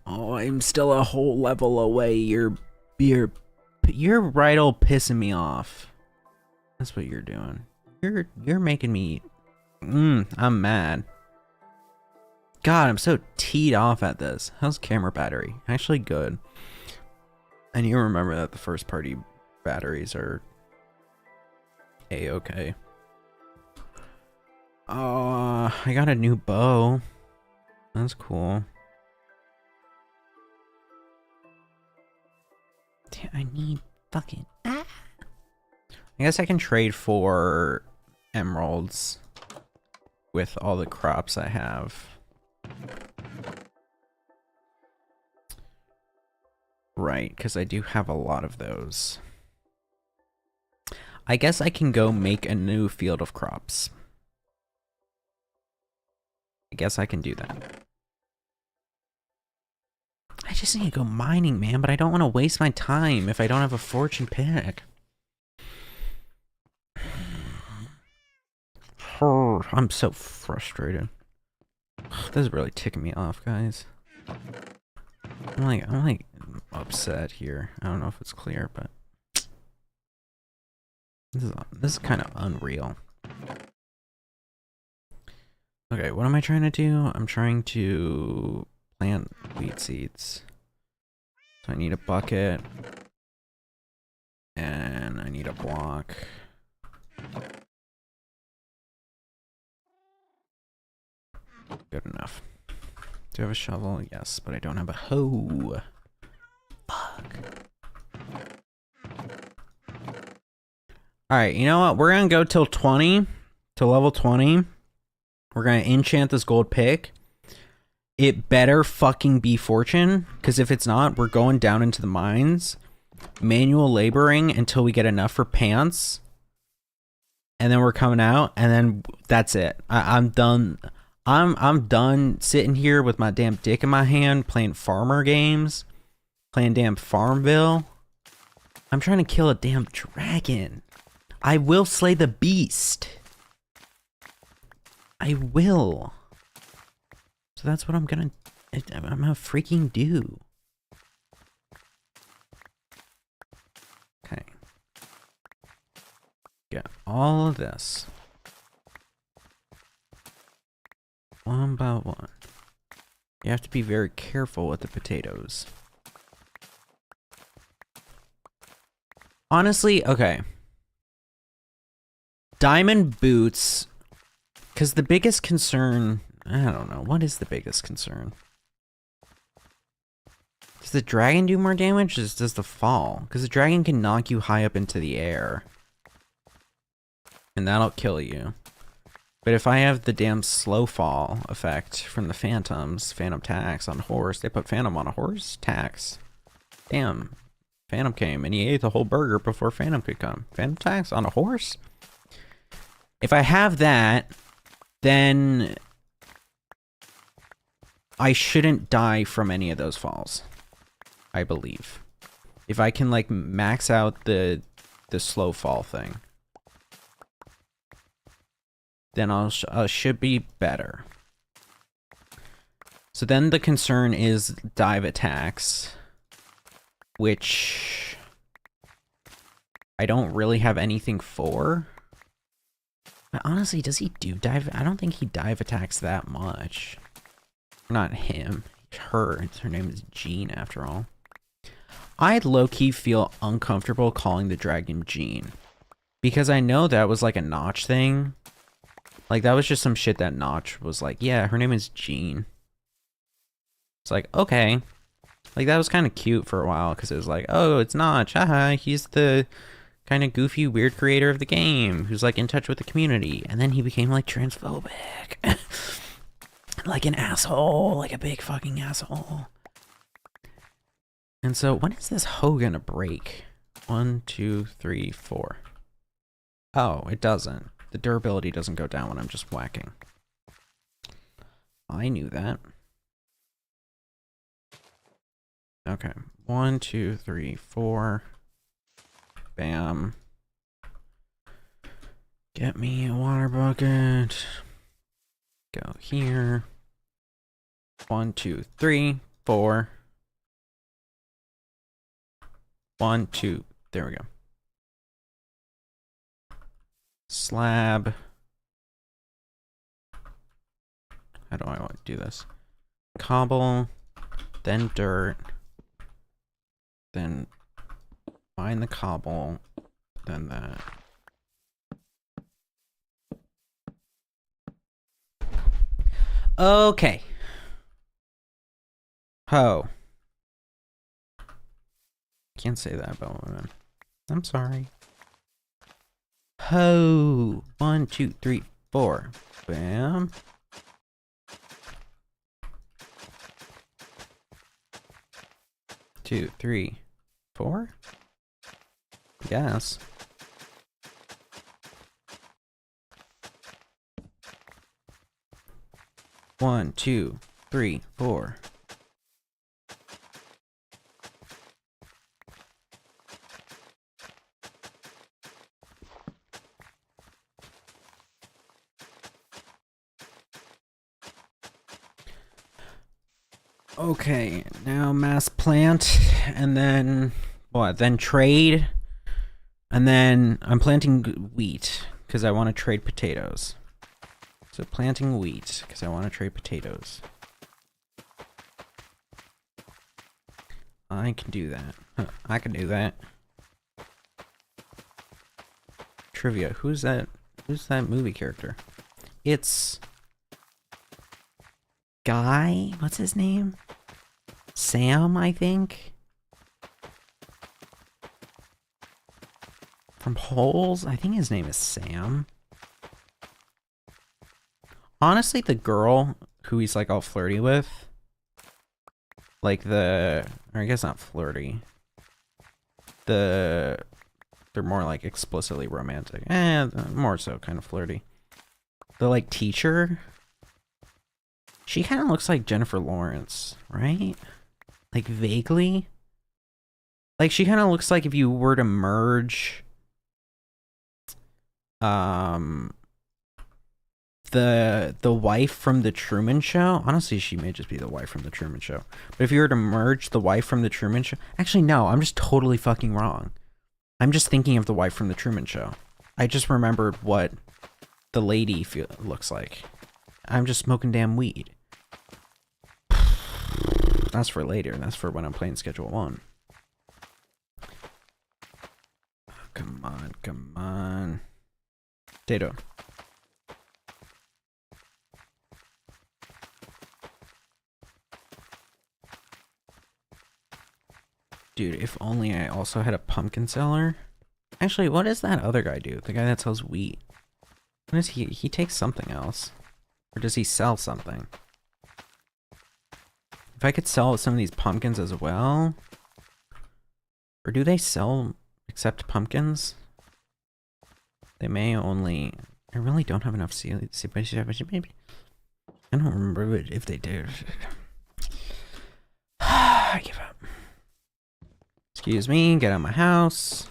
Oh, I'm still a whole level away. You're right old pissing me off. That's what you're doing. You're making me I'm mad. God, I'm so teed off at this. How's camera battery? Actually good. I need to remember that the first party batteries are A-okay. I got a new bow. That's cool. Damn, I need fucking... I guess I can trade for emeralds with all the crops I have. Right, because I do have a lot of those. I guess I can go make a new field of crops. I guess I can do that. I just need to go mining, man, but I don't want to waste my time if I don't have a fortune pick. I'm so frustrated. This is really ticking me off, guys. I'm like upset here. I don't know if it's clear, but this is kind of unreal. Okay, what am I trying to do? I'm trying to plant wheat seeds. So I need a bucket. And I need a block. Good enough. Do I have a shovel? Yes, but I don't have a hoe. Fuck. Alright, you know what? We're gonna go till 20. Till level 20. We're gonna enchant this gold pick. It better fucking be fortune, because if it's not, we're going down into the mines. Manual laboring until we get enough for pants. And then we're coming out, and then that's it. I'm done. I'm done sitting here with my damn dick in my hand, playing farmer games, playing damn Farmville. I'm trying to kill a damn dragon. I will slay the beast. I will. So that's what I'm gonna freaking do. Okay. Get all of this. One by one. You have to be very careful with the potatoes. Honestly, okay. Diamond boots, because the biggest concern, I don't know, what is the biggest concern? Does the dragon do more damage, or does the fall? Because the dragon can knock you high up into the air. And that'll kill you. But if I have the damn slow fall effect from the phantoms, phantom tax on horse, they put phantom on a horse? Tax. Damn. Phantom came and he ate the whole burger before phantom could come. Phantom tax on a horse? If I have that, then I shouldn't die from any of those falls. I believe. If I can like max out the slow fall thing, then I should be better. So then the concern is dive attacks, which I don't really have anything for. But honestly, does he do dive? I don't think he dive attacks that much. Not him. Her. Her name is Jean, after all. I low-key feel uncomfortable calling the dragon Jean, because I know that was like a Notch thing. Like, that was just some shit that Notch was like, yeah, her name is Jean. It's like, okay. Like, that was kind of cute for a while, because it was like, oh, it's Notch, haha, he's the kind of goofy, weird creator of the game, who's, like, in touch with the community. And then he became, like, transphobic. Like an asshole, like a big fucking asshole. And so, when is this hoe gonna break? 1, 2, 3, 4. Oh, it doesn't. The durability doesn't go down when I'm just whacking. I knew that. Okay. 1, 2, 3, 4. Bam. Get me a water bucket. Go here. 1, 2, 3, 4. 1, 2. There we go. Slab. How do I want to do this? Cobble, then dirt, then mine the cobble, then that. Okay. Ho. Can't say that about women. I'm sorry. Ho. 1, 2, 3, 4. Bam. Two, 3, 4. Yes. 1, 2, 3, 4. Okay, now mass plant, and then what? Then trade, and then I'm planting wheat because I want to trade potatoes. So planting wheat because I want to trade potatoes. I can do that. I can do that. Trivia: Who's that? Who's that movie character? It's Guy. What's his name? Sam, I think. From Holes? I think his name is Sam. Honestly, the girl who he's like all flirty with, like or I guess not flirty. They're more like explicitly romantic. More so kind of flirty. The like teacher, she kind of looks like Jennifer Lawrence, right? Like vaguely. Like she kind of looks like if you were to merge the wife from the Truman Show. Honestly, she may just be the wife from the Truman Show. But if you were to merge the wife from the Truman Show, actually no, I'm just totally fucking wrong. I'm just thinking of the wife from the Truman Show. I just remembered what the lady looks like. I'm just smoking damn weed. That's for later. That's for when I'm playing Schedule 1. Oh, come on, come on. Potato. Dude, if only I also had a pumpkin seller. Actually, what does that other guy do? The guy that sells wheat. What is he? He takes something else. Or does he sell something? If I could sell some of these pumpkins as well. Or do they sell except pumpkins? They may only... I really don't have enough seeds. I don't remember if they do. I give up. Excuse me, get out of my house.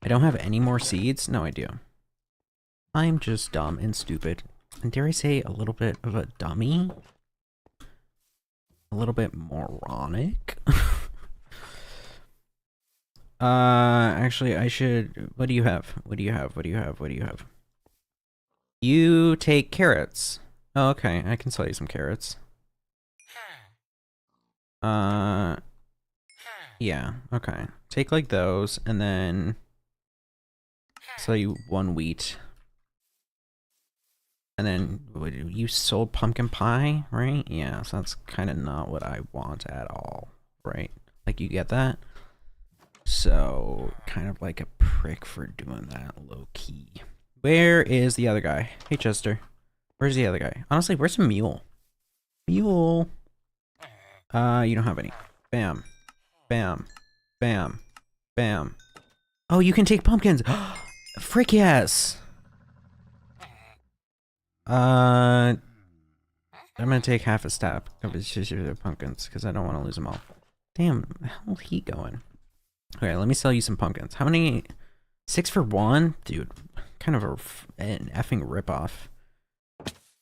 I don't have any more seeds? No, I do. I'm just dumb and stupid. And dare I say a little bit of a dummy? A little bit moronic? Actually, I should... What do you have? What do you have? What do you have? What do you have? You take carrots. Oh, okay. I can sell you some carrots. Yeah, okay. Take like those, and then sell you 1 wheat. And then you sold pumpkin pie, right? Yeah, so that's kind of not what I want at all, right? Like, you get that? So, kind of like a prick for doing that low-key. Where is the other guy? Hey, Chester. Where's the other guy? Honestly, where's the mule? Mule. You don't have any. Bam. Bam. Bam. Bam. Oh, you can take pumpkins. Frick yes. I'm gonna take half a stack of pumpkins because I don't want to lose them all. Damn, how's he going? Okay, let me sell you some pumpkins. How many? 6 for 1? Dude, kind of an effing ripoff.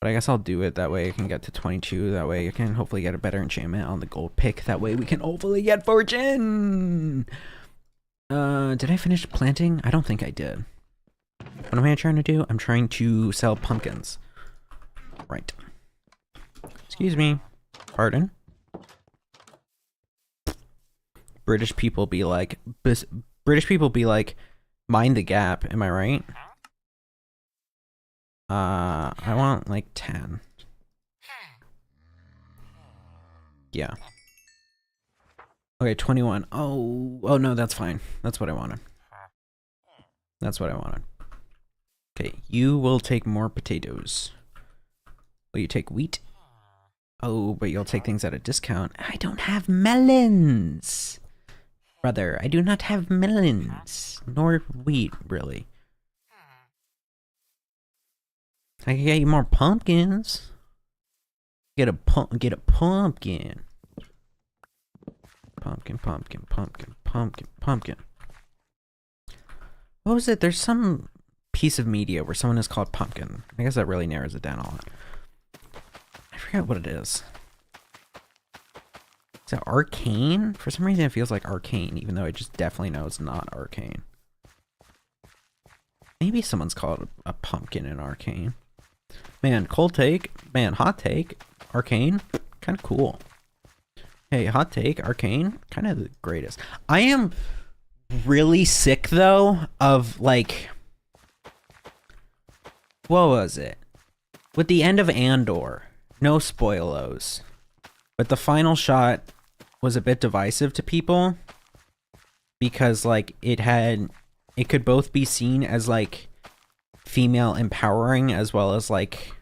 But I guess I'll do it. That way I can get to 22. That way I can hopefully get a better enchantment on the gold pick. That way we can hopefully get fortune. Did I finish planting? I don't think I did. What am I trying to do? I'm trying to sell pumpkins. Right. Excuse me. Pardon? British people be like, mind the gap. Am I right? I want like 10. Yeah. Okay, 21. Oh no, that's fine. That's what I wanted. That's what I wanted. Okay, you will take more potatoes. Will you take wheat? Oh, but you'll take things at a discount. I don't have melons. Brother, I do not have melons. Nor wheat, really. I can get you more pumpkins. Get a pumpkin. Pumpkin, pumpkin, pumpkin, pumpkin, pumpkin. What was it? There's some piece of media where someone is called Pumpkin. I guess that really narrows it down a lot. I forget what it is. Is it Arcane? For some reason it feels like Arcane, even though I just definitely know it's not Arcane. Maybe someone's called a pumpkin in Arcane. Man, cold take. Man, hot take. Arcane. Kind of cool. Hey, hot take. Arcane. Kind of the greatest. I am really sick, though, of, like... What was it? With the end of Andor. No spoilos. But the final shot was a bit divisive to people. Because, like, it could both be seen as, like, female empowering as well as, like,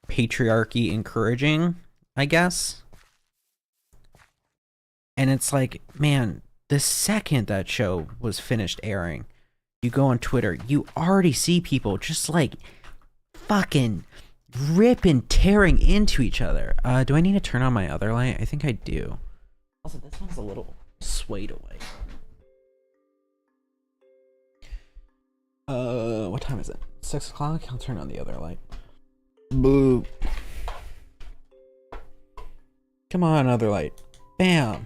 patriarchy encouraging, I guess. And it's like, man, the second that show was finished airing, you go on Twitter, you already see people just, like, fucking ripping, tearing into each other. Do I need to turn on my other light? I think I do. Also, this one's a little swayed away. What time is it? 6 o'clock? I'll turn on the other light. Boo. Come on, other light. Bam.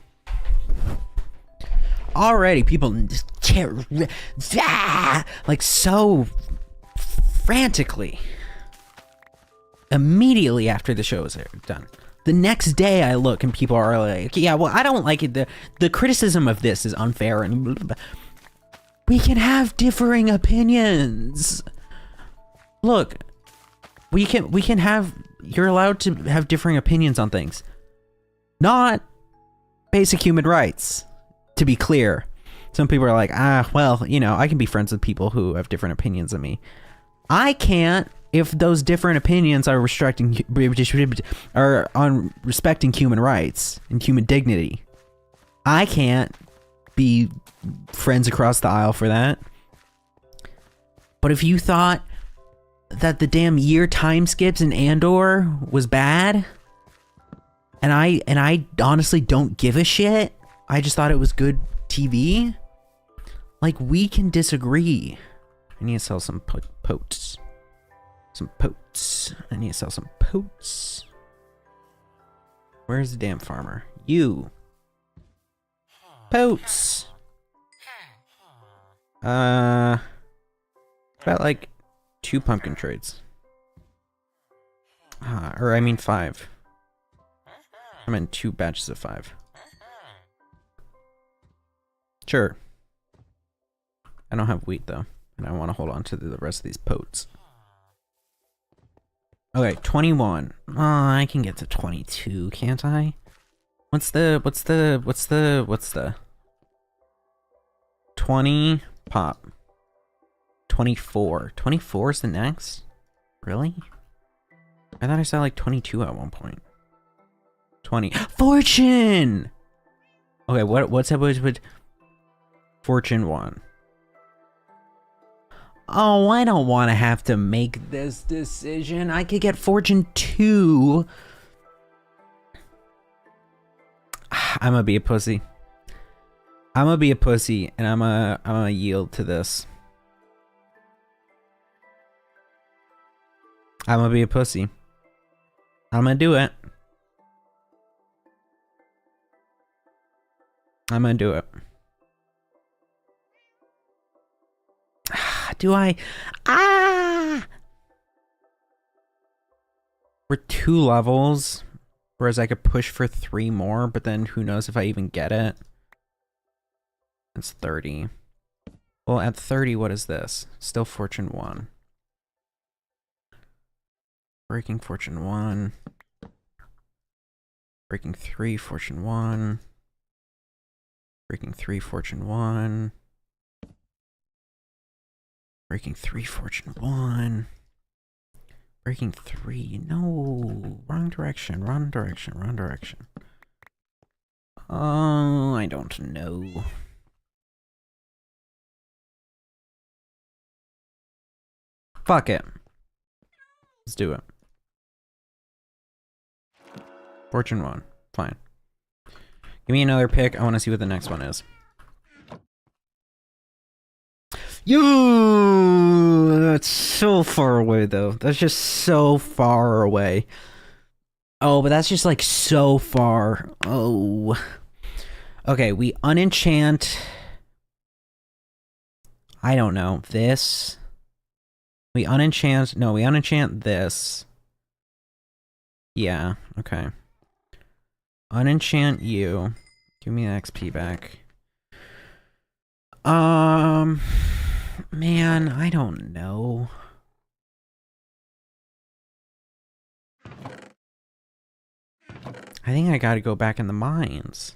Already, people just like so frantically. Immediately after the show is done. The next day I look and people are like, yeah, well, I don't like it. The criticism of this is unfair and blah, blah, blah. We can have differing opinions. Look, we can have, you're allowed to have differing opinions on things. Not basic human rights, to be clear. Some people are like, well, you know, I can be friends with people who have different opinions than me. I can't if those different opinions are respecting human rights and human dignity. I can't be friends across the aisle for that. But if you thought that the damn year time skips in Andor was bad, and I honestly don't give a shit, I just thought it was good TV, like, we can disagree. I need to sell some potes. Some potes. I need to sell some potes. Where's the damn farmer? You. Potes. About like 2 pumpkin trades. Or I mean 5. I meant 2 batches of 5. Sure. I don't have wheat though, and I want to hold on to the rest of these potes. Okay, 21. Oh, I can get to 22, can't I? What's the 20 pop? 24. 24 is the next? Really? I thought I saw like 22 at one point. 20. Fortune! Okay, what's that? What? Fortune 1. Oh, I don't want to have to make this decision. I could get Fortune 2. I'm gonna be a pussy. I'm gonna be a pussy, and I'm gonna yield to this. I'm gonna be a pussy. I'm gonna do it. I'm gonna do it. Do I? We're 2 levels, whereas I could push for 3 more, but then who knows if I even get it. It's 30. Well, at 30, what is this? Still Fortune 1. Breaking Fortune 1. Breaking 3, Fortune 1. Breaking 3, Fortune 1. Breaking 3, Fortune 1. Breaking 3. No. Wrong direction. Wrong direction. Wrong direction. Oh, I don't know. Fuck it. Let's do it. Fortune 1. Fine. Give me another pick. I want to see what the next one is. Yo, that's so far away though. That's just so far away. Oh, but that's just like so far. Oh. Okay, we unenchant. I don't know. This. We unenchant. No, we unenchant this. Yeah, okay. Unenchant you. Give me the XP back. Man, I don't know. I think I gotta go back in the mines.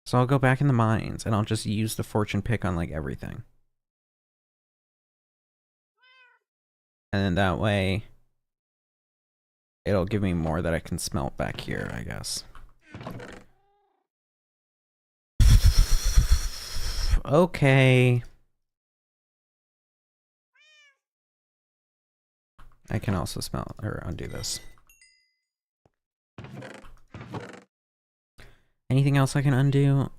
So I'll go back in the mines and I'll just use the fortune pick on like everything. And then that way it'll give me more that I can smelt back here, I guess. Okay. I can also smelt or undo this. Anything else I can undo?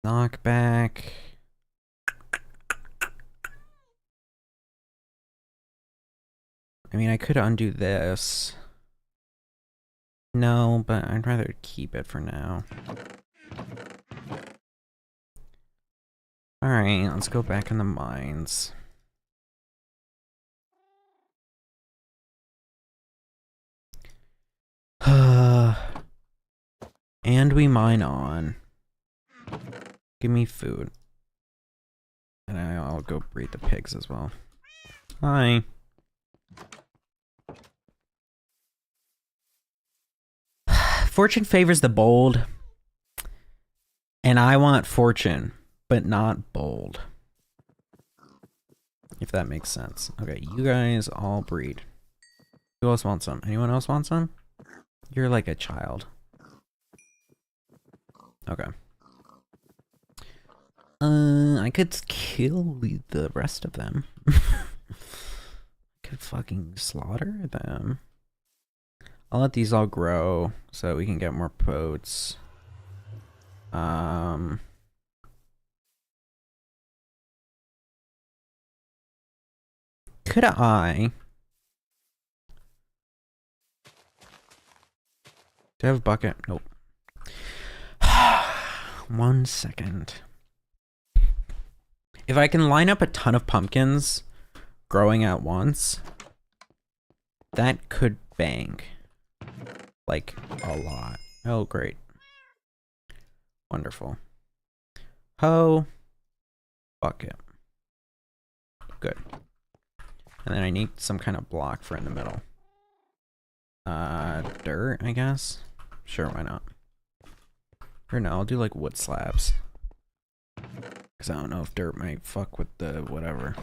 Knockback. I mean, I could undo this. No, but I'd rather keep it for now. Alright, let's go back in the mines. And we mine on. Give me food. And I'll go breed the pigs as well. Hi. Fortune favors the bold. And I want fortune, but not bold. If that makes sense. Okay, you guys all breed. Who else wants some? Anyone else want some? You're like a child. Okay. I could kill the rest of them. Could fucking slaughter them. I'll let these all grow so we can get more potes. Could I? Do I have a bucket? Nope. 1 second. If I can line up a ton of pumpkins growing at once, that could bang. Like, a lot. Oh, great. Wonderful. Hoe. Bucket. Good. And then I need some kind of block for in the middle. Dirt, I guess? Sure, why not? Or no, I'll do like wood slabs. Because I don't know if dirt might fuck with the whatever.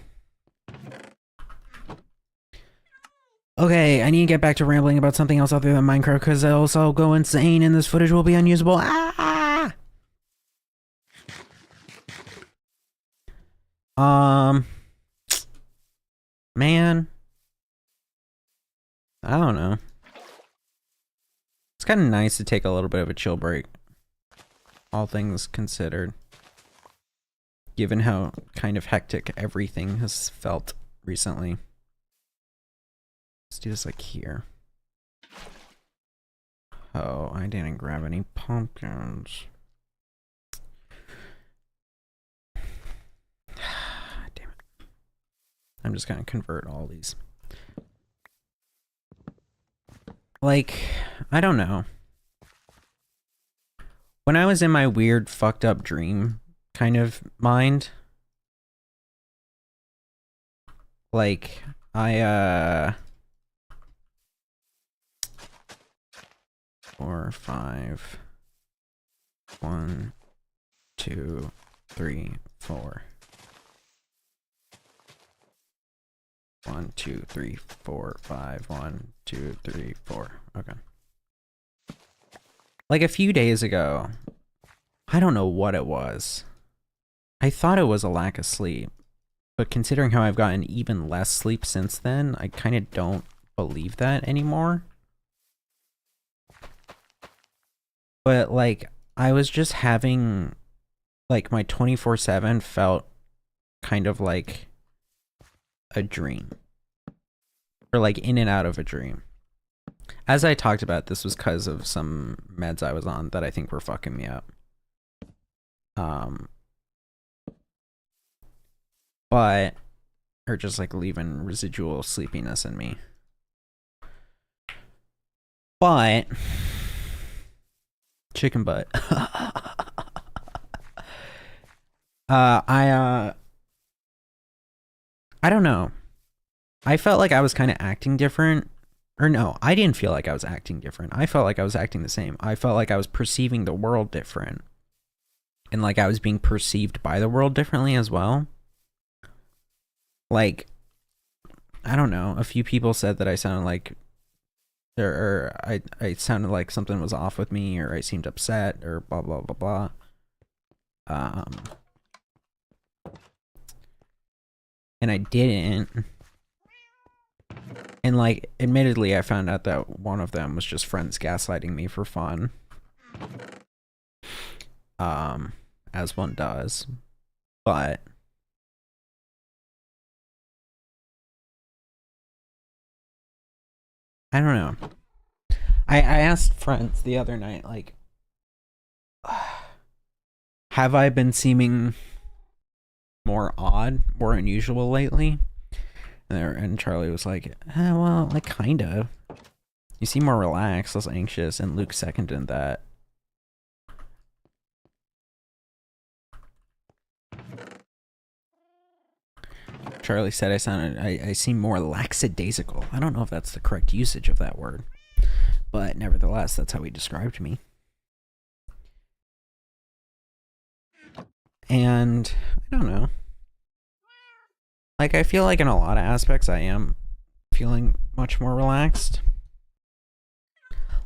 Okay, I need to get back to rambling about something else other than Minecraft because else I'll go insane and this footage will be unusable. Ah! Man. I don't know. It's kind of nice to take a little bit of a chill break. All things considered. Given how kind of hectic everything has felt recently. Let's do this like here. Oh, I didn't grab any pumpkins. Damn it. I'm just gonna convert all these. Like, I don't know. When I was in my weird fucked up dream kind of mind, like, I, 4, 5, 1, 2, 3, 4. 1, 2, 3, 4, 5. 1, 2, 3, 4. Okay. Like a few days ago, I don't know what it was. I thought it was a lack of sleep, but considering how I've gotten even less sleep since then, I kind of don't believe that anymore. But like I was just having like my 24/7 felt kind of like a dream. Or like in and out of a dream. As I talked about, this was because of some meds I was on that I think were fucking me up. But or just like leaving residual sleepiness in me. But chicken butt. I don't know. I felt like I was kind of acting different. Or no, I didn't feel like I was acting different. I felt like I was acting the same. I felt like I was perceiving the world different. And like I was being perceived by the world differently as well. Like, I don't know. A few people said that I sounded like, or I sounded like something was off with me, or I seemed upset, or blah, blah, blah, blah. And I didn't. And like, admittedly, I found out that one of them was just friends gaslighting me for fun. As one does. But I don't know. I asked friends the other night, like, have I been seeming more odd, more unusual lately? And Charlie was like, well, like, kind of. You seem more relaxed, less anxious, and Luke seconded that. Charlie said I seem more lackadaisical. I don't know if that's the correct usage of that word. But nevertheless, that's how he described me. And I don't know. Like, I feel like in a lot of aspects I am feeling much more relaxed.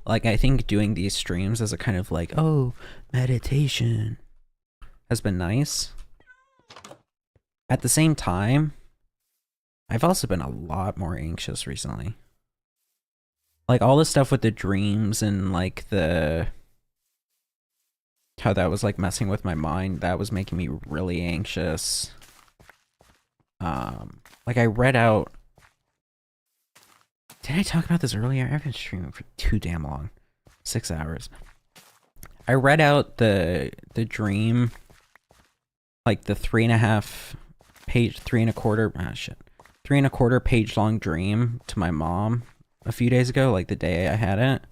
Like, I think doing these streams as a kind of like, oh, meditation has been nice. At the same time, I've also been a lot more anxious recently. Like, all the stuff with the dreams and, like, how that was, like, messing with my mind, that was making me really anxious. Like, I read out... Did I talk about this earlier? I've been streaming for too damn long. 6 hours. I read out the dream, like, the 3.5 page, 3.25 page long dream to my mom a few days ago, like the day I had it.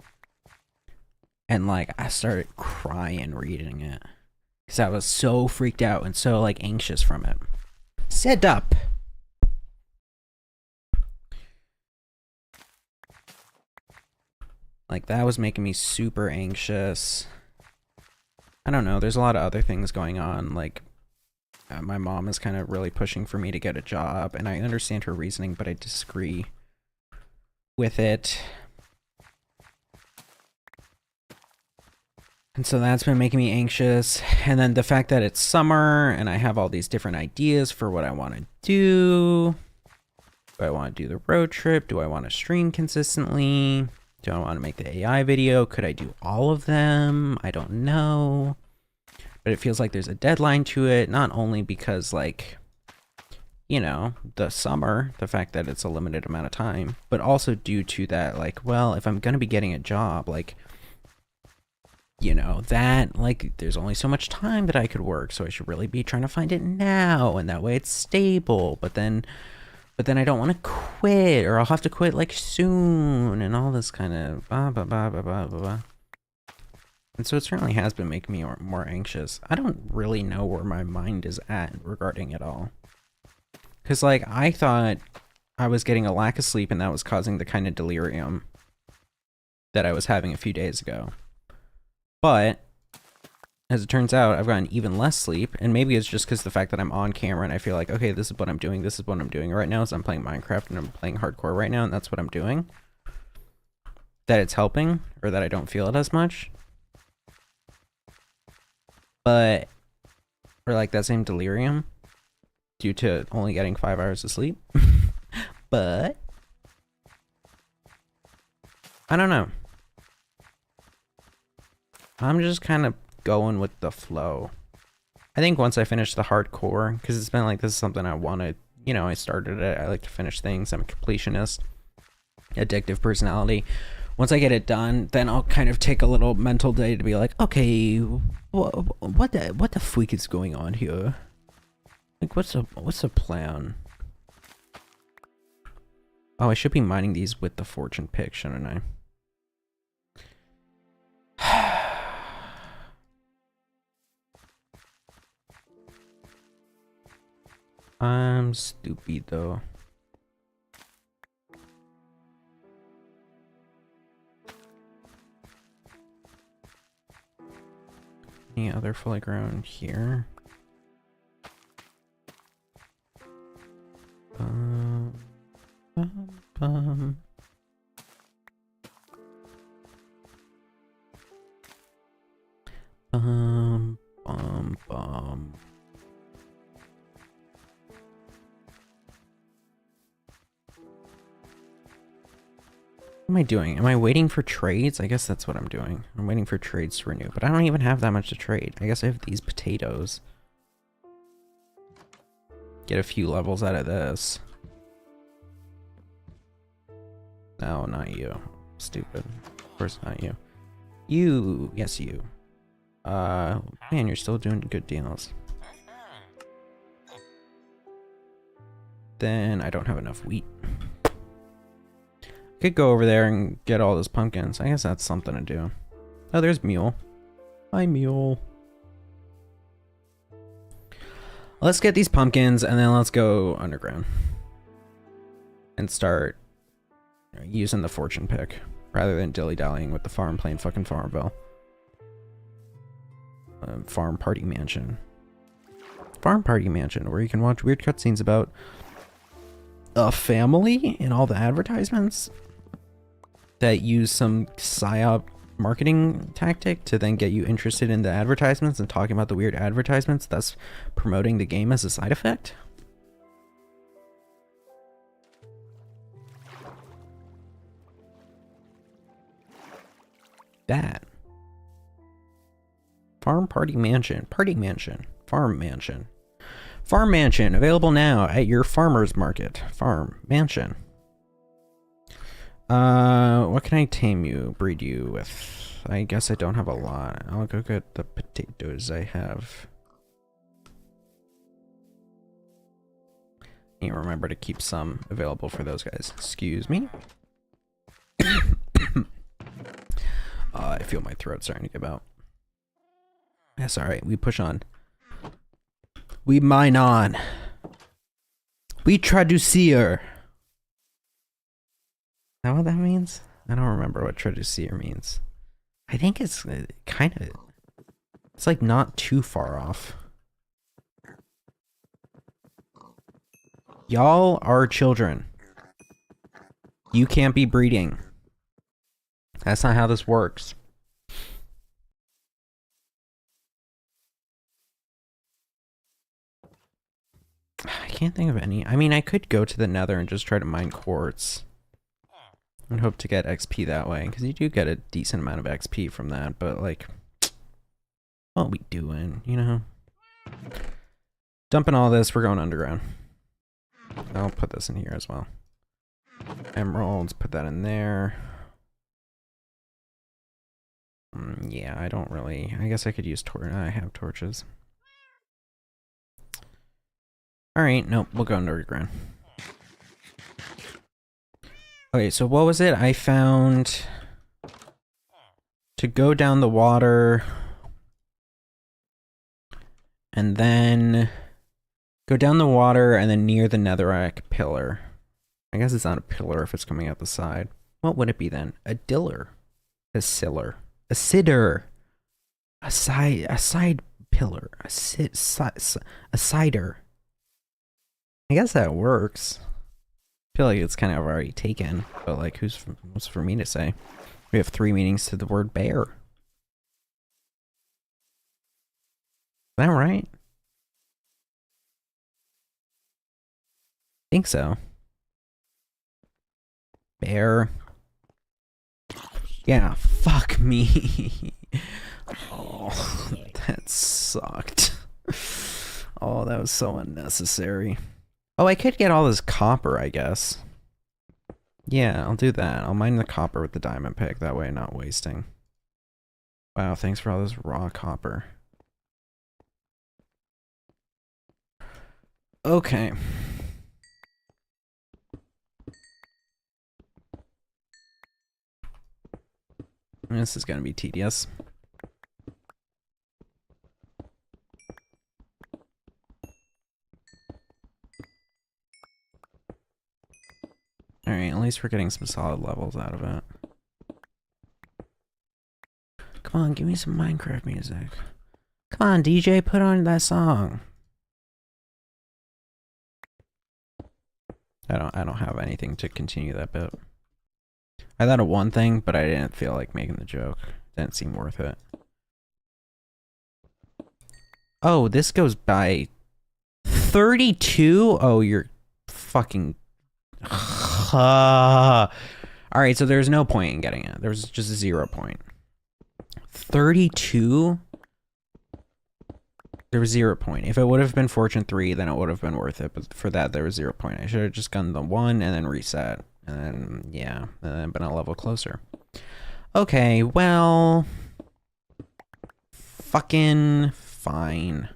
And like I started crying reading it because I was so freaked out and so like anxious from it. Set up. Like that was making me super anxious. I don't know, there's a lot of other things going on, like my mom is kind of really pushing for me to get a job, and I understand her reasoning, but I disagree with it. And so that's been making me anxious. And then the fact that it's summer and I have all these different ideas for what I want to do. Do I want to do the road trip? Do I want to stream consistently? Do I want to make the AI video? Could I do all of them? I don't know. But it feels like there's a deadline to it, not only because, like, you know, the summer, the fact that it's a limited amount of time, but also due to that, like, well, if I'm going to be getting a job, like, you know, that, like, there's only so much time that I could work, so I should really be trying to find it now, and that way it's stable, but then I don't want to quit, or I'll have to quit, like, soon, and all this kind of blah, blah, blah, blah, blah, blah, blah. And so it certainly has been making me more anxious. I don't really know where my mind is at regarding it all. Because, like, I thought I was getting a lack of sleep and that was causing the kind of delirium that I was having a few days ago. But, as it turns out, I've gotten even less sleep, and maybe it's just because the fact that I'm on camera and I feel like, okay, this is what I'm doing right now, is I'm playing Minecraft and I'm playing hardcore right now, and that's what I'm doing. That it's helping, or that I don't feel it as much. But, or like that same delirium, due to only getting 5 hours of sleep. But I don't know. I'm just kind of going with the flow. I think once I finish the hardcore, because it's been like, this is something I wanted, you know, I started it. I like to finish things. I'm a completionist, addictive personality. Once I get it done, then I'll kind of take a little mental day to be like, okay, what the freak is going on here? Like, what's the plan? Oh, I should be mining these with the fortune pick, shouldn't I? I'm stupid though. Any other fully grown here? Bum, bum. Bum, bum, bum. What am I doing? Am I waiting for trades? I guess that's what I'm doing. I'm waiting for trades to renew, but I don't even have that much to trade. I guess I have these potatoes. Get a few levels out of this. No, not you. Stupid. Of course not you. You. Yes, you. Man, you're still doing good deals. Then I don't have enough wheat. Could go over there and get all those pumpkins. I guess that's something to do. Oh, there's Mule. Hi, Mule. Let's get these pumpkins and then let's go underground. And start using the fortune pick rather than dilly-dallying with the farm playing fucking Farmville. Farm Party Mansion. Farm Party Mansion, where you can watch weird cutscenes about a family in all the advertisements that use some psyop marketing tactic to then get you interested in the advertisements and talking about the weird advertisements, thus promoting the game as a side effect. That. Farm Party Mansion. Party Mansion. Farm Mansion. Farm Mansion, available now at your farmer's market. Farm Mansion. What can I tame you, breed you with? I guess I don't have a lot. I'll go get the potatoes I have. And remember to keep some available for those guys. Excuse me. I feel my throat starting to give out. That's alright, we push on. We mine on. We traducier. Is that what that means? I don't remember what traducier means. I think it's kind of... It's like not too far off. Y'all are children. You can't be breeding. That's not how this works. I can't think of any. I mean, I could go to the Nether and just try to mine quartz. And hope to get XP that way, because you do get a decent amount of XP from that, but like, what are we doing, you know? Dumping all this, we're going underground. I'll put this in here as well. Emeralds, put that in there. Yeah, I don't really, I guess I could use I have torches. Alright, nope, we'll go underground. Okay, so what was it? I found to go down the water and then go down the water and then near the netherrack pillar. I guess it's not a pillar if it's coming out the side. What would it be then? A diller. A siller. A sitter. A side pillar. A cider. I guess that works. I feel like it's kind of already taken, but like, what's for me to say? We have 3 meanings to the word bear. Is that right? Think so. Bear. Yeah, fuck me. Oh, that sucked. Oh, that was so unnecessary. Oh, I could get all this copper, I guess. Yeah, I'll do that. I'll mine the copper with the diamond pick. That way I'm not wasting. Wow, thanks for all this raw copper. Okay. This is gonna be tedious. Alright, at least we're getting some solid levels out of it. Come on, give me some Minecraft music. Come on, DJ, put on that song. I don't have anything to continue that bit. I thought of one thing, but I didn't feel like making the joke. Didn't seem worth it. Oh, this goes by 32? Oh, you're fucking... Alright, so there's no point in getting it. There's just 0 point. 32? There was 0 point. If it would have been Fortune 3, then it would have been worth it. But for that, there was 0 point. I should have just gone the 1 and then reset. And then, yeah, and then been a level closer. Okay, well... Fucking fine.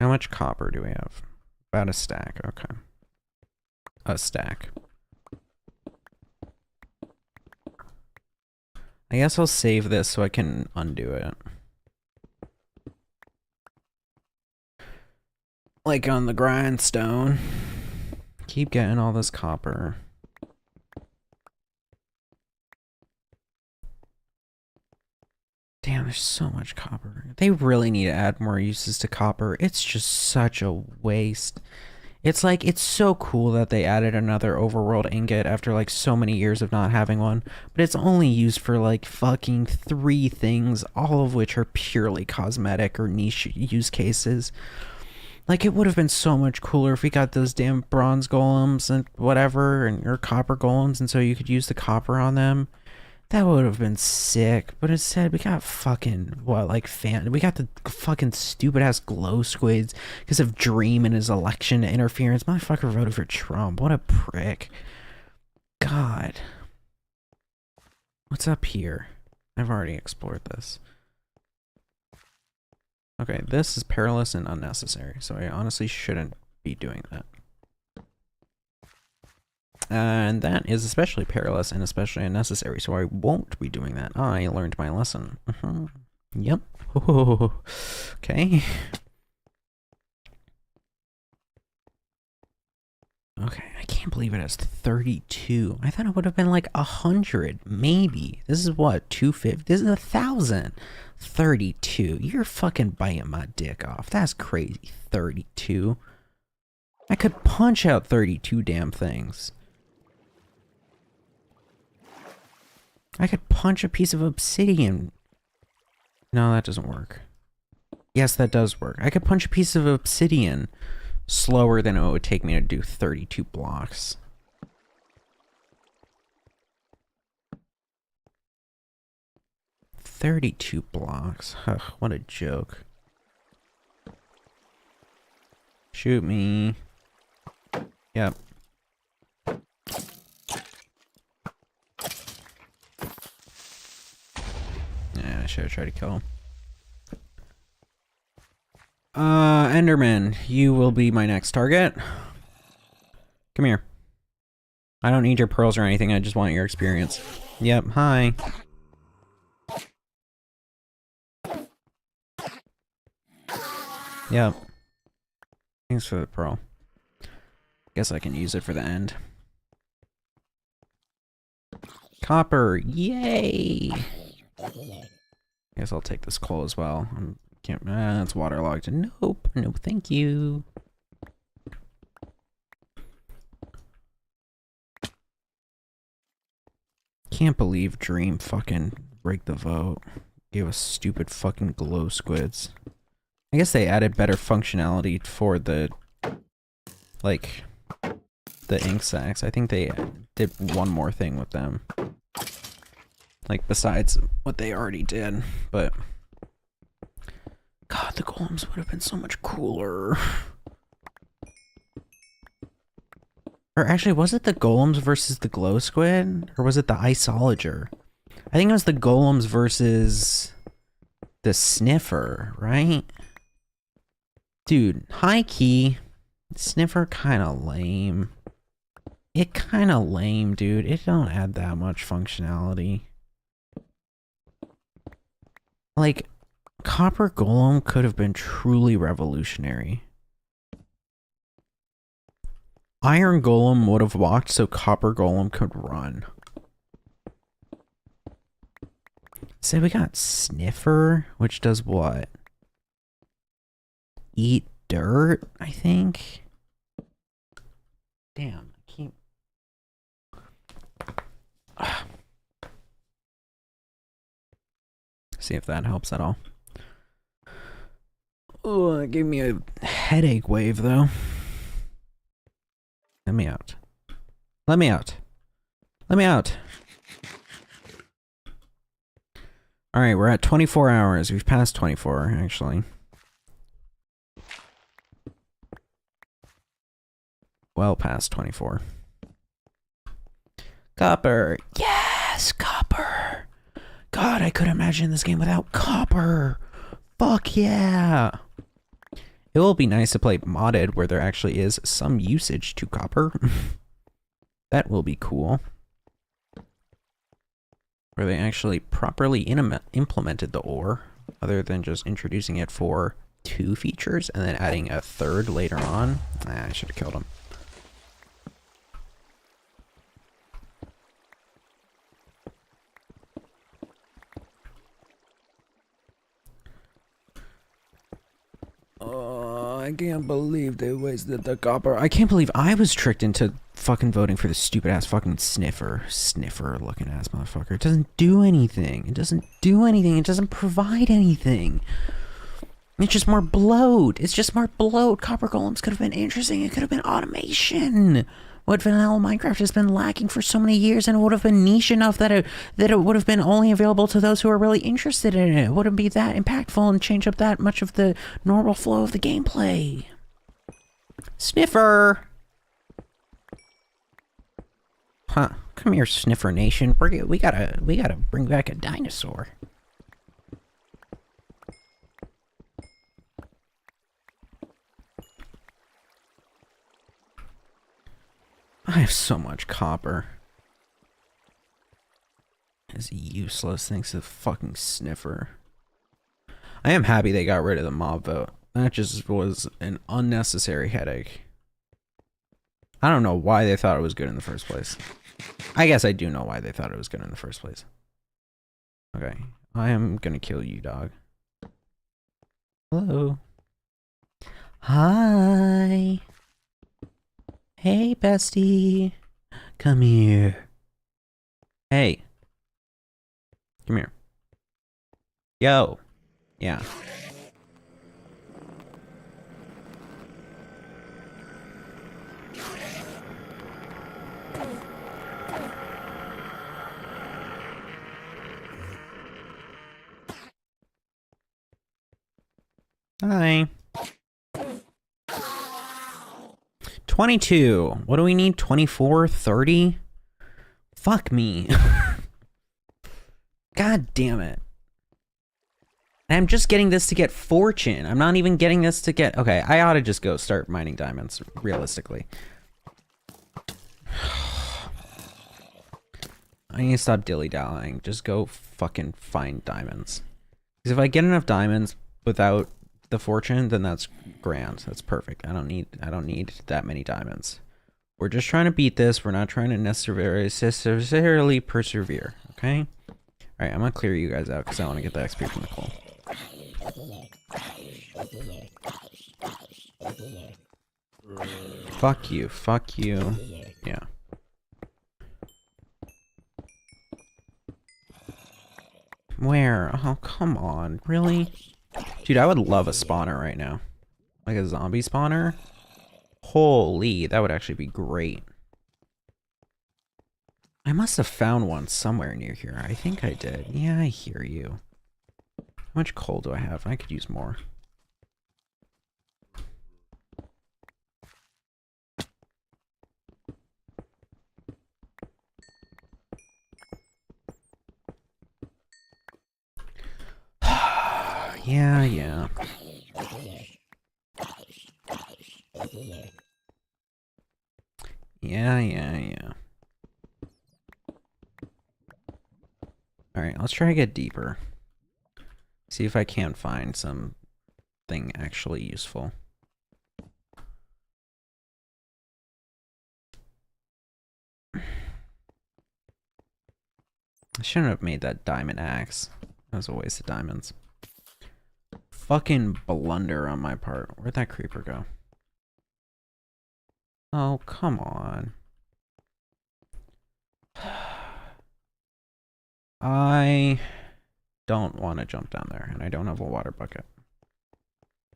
How much copper do we have? About a stack, okay. A stack. I guess I'll save this so I can undo it. Like on the grindstone. Keep getting all this copper. Damn, there's so much copper. They really need to add more uses to copper. It's just such a waste. It's like, it's so cool that they added another overworld ingot after like so many years of not having one, but it's only used for like fucking 3 things, all of which are purely cosmetic or niche use cases. Like, it would have been so much cooler if we got those damn bronze golems and whatever, and or copper golems, and so you could use the copper on them. That would have been sick, but instead we got fucking, what, like, we got the fucking stupid-ass glow squids because of Dream and his election interference. Motherfucker voted for Trump. What a prick. God. What's up here? I've already explored this. Okay, this is perilous and unnecessary, so I honestly shouldn't be doing that. And that is especially perilous and especially unnecessary, so I won't be doing that. I learned my lesson. Yep. Okay. Okay, I can't believe it has 32. I thought it would have been like 100, maybe. This is what, 250? This is 1,000. 32. You're fucking biting my dick off. That's crazy. 32. I could punch out 32 damn things. I could punch a piece of obsidian. No, that doesn't work. Yes, that does work. I could punch a piece of obsidian slower than it would take me to do 32 blocks. "32 blocks. Ugh, what a joke. Shoot me. Yep. Yeah, I should have tried to kill him. Enderman, you will be my next target. Come here. I don't need your pearls or anything, I just want your experience. Yep, hi. Yep. Thanks for the pearl. Guess I can use it for the end. Copper, yay! Guess I'll take this coal as well. It's waterlogged. Nope, no thank you. Can't believe Dream fucking break the vote. Gave us stupid fucking glow squids. I guess they added better functionality for the Like the ink sacs. I think they did one more thing with them. Like besides what they already did, but God, the golems would have been so much cooler. Or actually, was it the golems versus the glow squid? Or was it the isologer? I think it was the golems versus the sniffer, right? Dude, high key, sniffer kind of lame. It kind of lame, dude. It don't add that much functionality. Like, Copper Golem could have been truly revolutionary. Iron Golem would have walked so Copper Golem could run. So we got Sniffer, which does what? Eat dirt, I think? Damn, I keep... See if that helps at all. Oh, it gave me a headache wave, though. Let me out. Let me out. Let me out. Alright, we're at 24 hours. We've passed 24, actually. Well past 24. Copper! Yes! Copper! God, I couldn't imagine this game without copper! Fuck yeah! It will be nice to play modded where there actually is some usage to copper. That will be cool. Where they actually properly implemented the ore, other than just introducing it for 2 features and then adding a 3rd later on. Nah, I should have killed him. Oh, I can't believe they wasted the copper. I can't believe I was tricked into fucking voting for the stupid ass fucking sniffer looking ass motherfucker. It doesn't do anything. It doesn't do anything. It doesn't provide anything. It's just more bloat. It's just more bloat. Copper golems could have been interesting. It could have been automation. What vanilla Minecraft has been lacking for so many years, and it would have been niche enough that it would have been only available to those who are really interested in it. It wouldn't be that impactful and change up that much of the normal flow of the gameplay. Sniffer! Huh. Come here, Sniffer Nation. We gotta bring back a dinosaur. I have so much copper. It's useless thanks to the fucking sniffer. I am happy they got rid of the mob vote. That just was an unnecessary headache. I don't know why they thought it was good in the first place. I guess I do know why they thought it was good in the first place. Okay. I am gonna kill you, dog. Hello. Hi. Hey, bestie. Come here. Hey. Come here. Yo. Yeah. Hi. 22. What do we need? 24? 30? Fuck me. God damn it. And I'm just getting this to get fortune. I'm not even getting this to get... Okay, I ought to just go start mining diamonds, realistically. I need to stop dilly-dallying. Just go fucking find diamonds. Because if I get enough diamonds without the fortune, then that's grand. That's perfect. I don't need that many diamonds. We're just trying to beat this. We're not trying to necessarily persevere. Okay? Alright, I'm gonna clear you guys out because I want to get the XP from the coal. Fuck you. Fuck you. Yeah. Where? Oh, come on. Really? Dude, I would love a spawner right now. Like a zombie spawner? Holy, that would actually be great. I must have found one somewhere near here. I think I did. Yeah, I hear you. How much coal do I have? I could use more. Yeah, yeah. Yeah, yeah, yeah. Alright, let's try to get deeper. See if I can't find something actually useful. I shouldn't have made that diamond axe. That was a waste of diamonds. Fucking blunder on my part. Where'd that creeper go? Oh, come on. I don't want to jump down there, and I don't have a water bucket.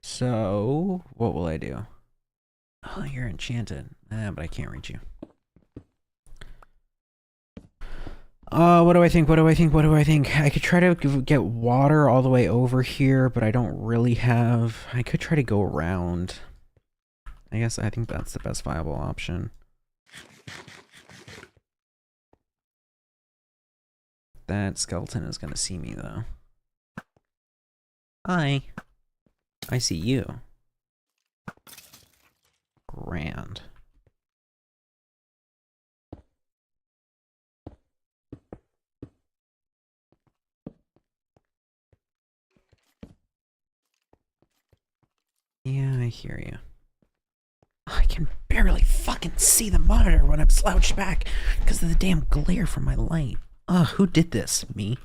So, what will I do? Oh, you're enchanted. But I can't reach you. What do I think? What do I think? What do I think? I could try to get water all the way over here, but I don't really have... I could try to go around. I think that's the best viable option. That skeleton is gonna see me, though. Hi. I see you. Grand. Yeah, I hear you. I can barely fucking see the monitor when I'm slouched back because of the damn glare from my light. Ugh, who did this? Me?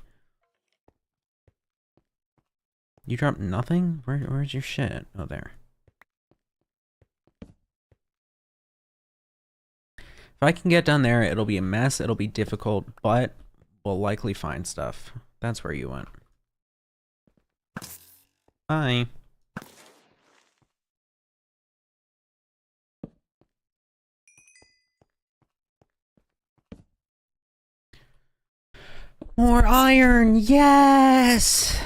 You dropped nothing? Where's your shit? Oh, there. If I can get down there, it'll be a mess, it'll be difficult, but we'll likely find stuff. That's where you went. Hi. More iron! Yes!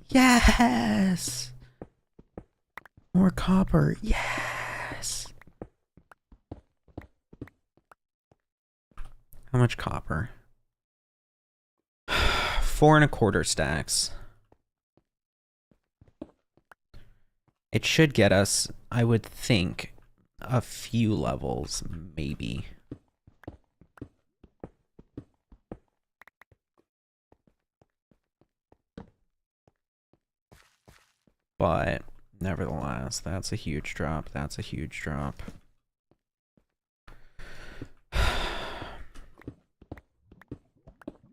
Yes! More copper! Yes! How much copper? 4¼ stacks. It should get us, I would think, a few levels, maybe. But, nevertheless, that's a huge drop. That's a huge drop.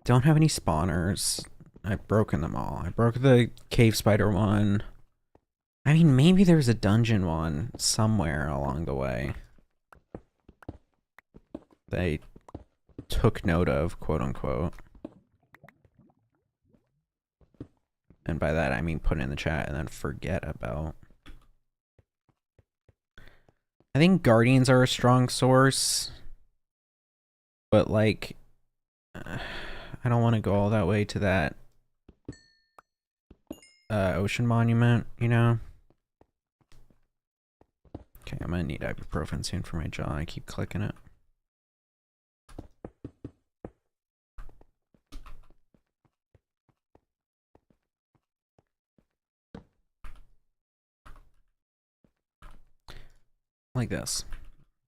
Don't have any spawners. I've broken them all. I broke the cave spider one. I mean, maybe there's a dungeon one somewhere along the way. They took note of, quote unquote. And by that, I mean put in the chat and then forget about. I think guardians are a strong source. But, like, I don't want to go all that way to that ocean monument, you know? Okay, I'm gonna need ibuprofen soon for my jaw. I keep clicking it. Like this.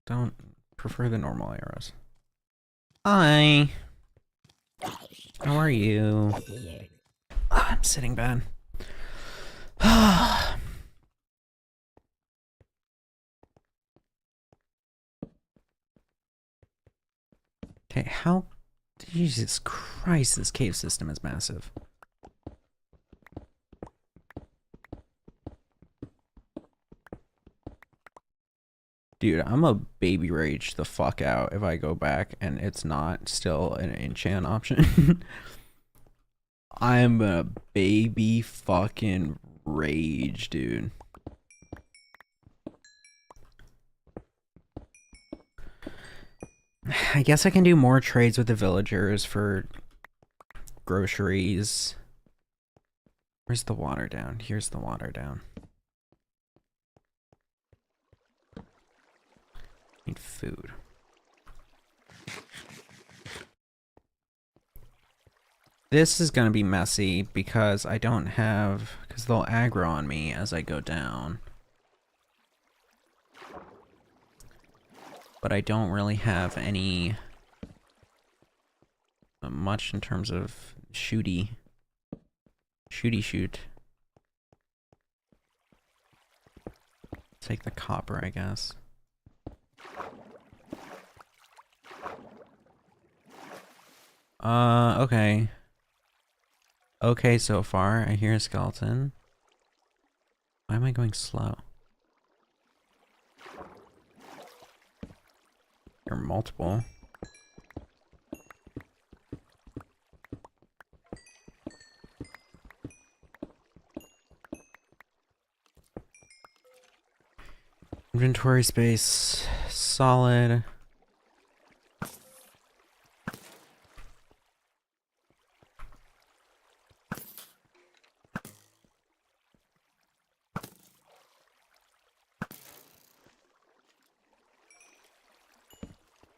Don't prefer the normal arrows. Hi. How are you? Oh, I'm sitting bad. Okay, how... Jesus Christ, this cave system is massive. Dude, I'm a baby rage the fuck out if I go back and it's not still an enchant option. I'm a baby fucking rage, dude. I guess I can do more trades with the villagers for groceries. Where's the water down? Here's the water down. Need food. This is gonna be messy because I don't have, because they'll aggro on me as I go down. But I don't really have any much in terms of shooty shoot. Take the copper, I guess. Okay. Okay so far. I hear a skeleton. Why am I going slow? There are multiple. Inventory space, solid.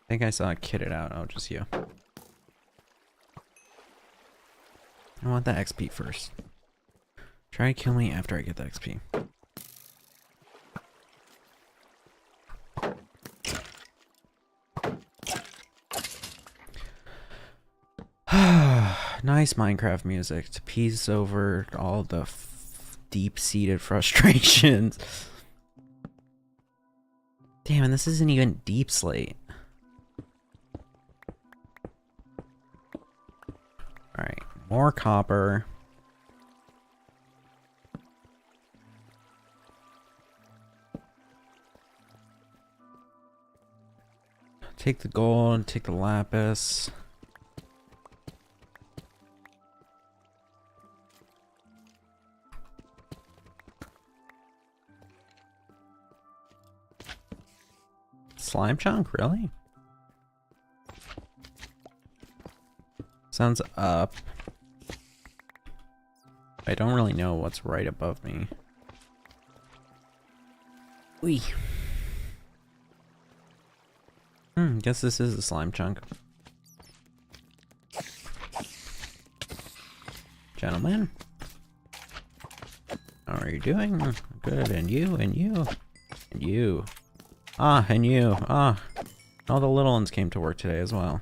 I think I saw it kitted out. Oh, just you. I want the XP first. Try to kill me after I get the XP. Nice Minecraft music to peace over all the deep-seated frustrations. Damn, and this isn't even deep slate. Alright, more copper. Take the gold, take the lapis. Slime chunk, really? Sounds up. I don't really know what's right above me. Wee. Guess this is a slime chunk. Gentlemen. How are you doing? Good, and you, and you, and you. Ah, and you. Ah. All the little ones came to work today as well.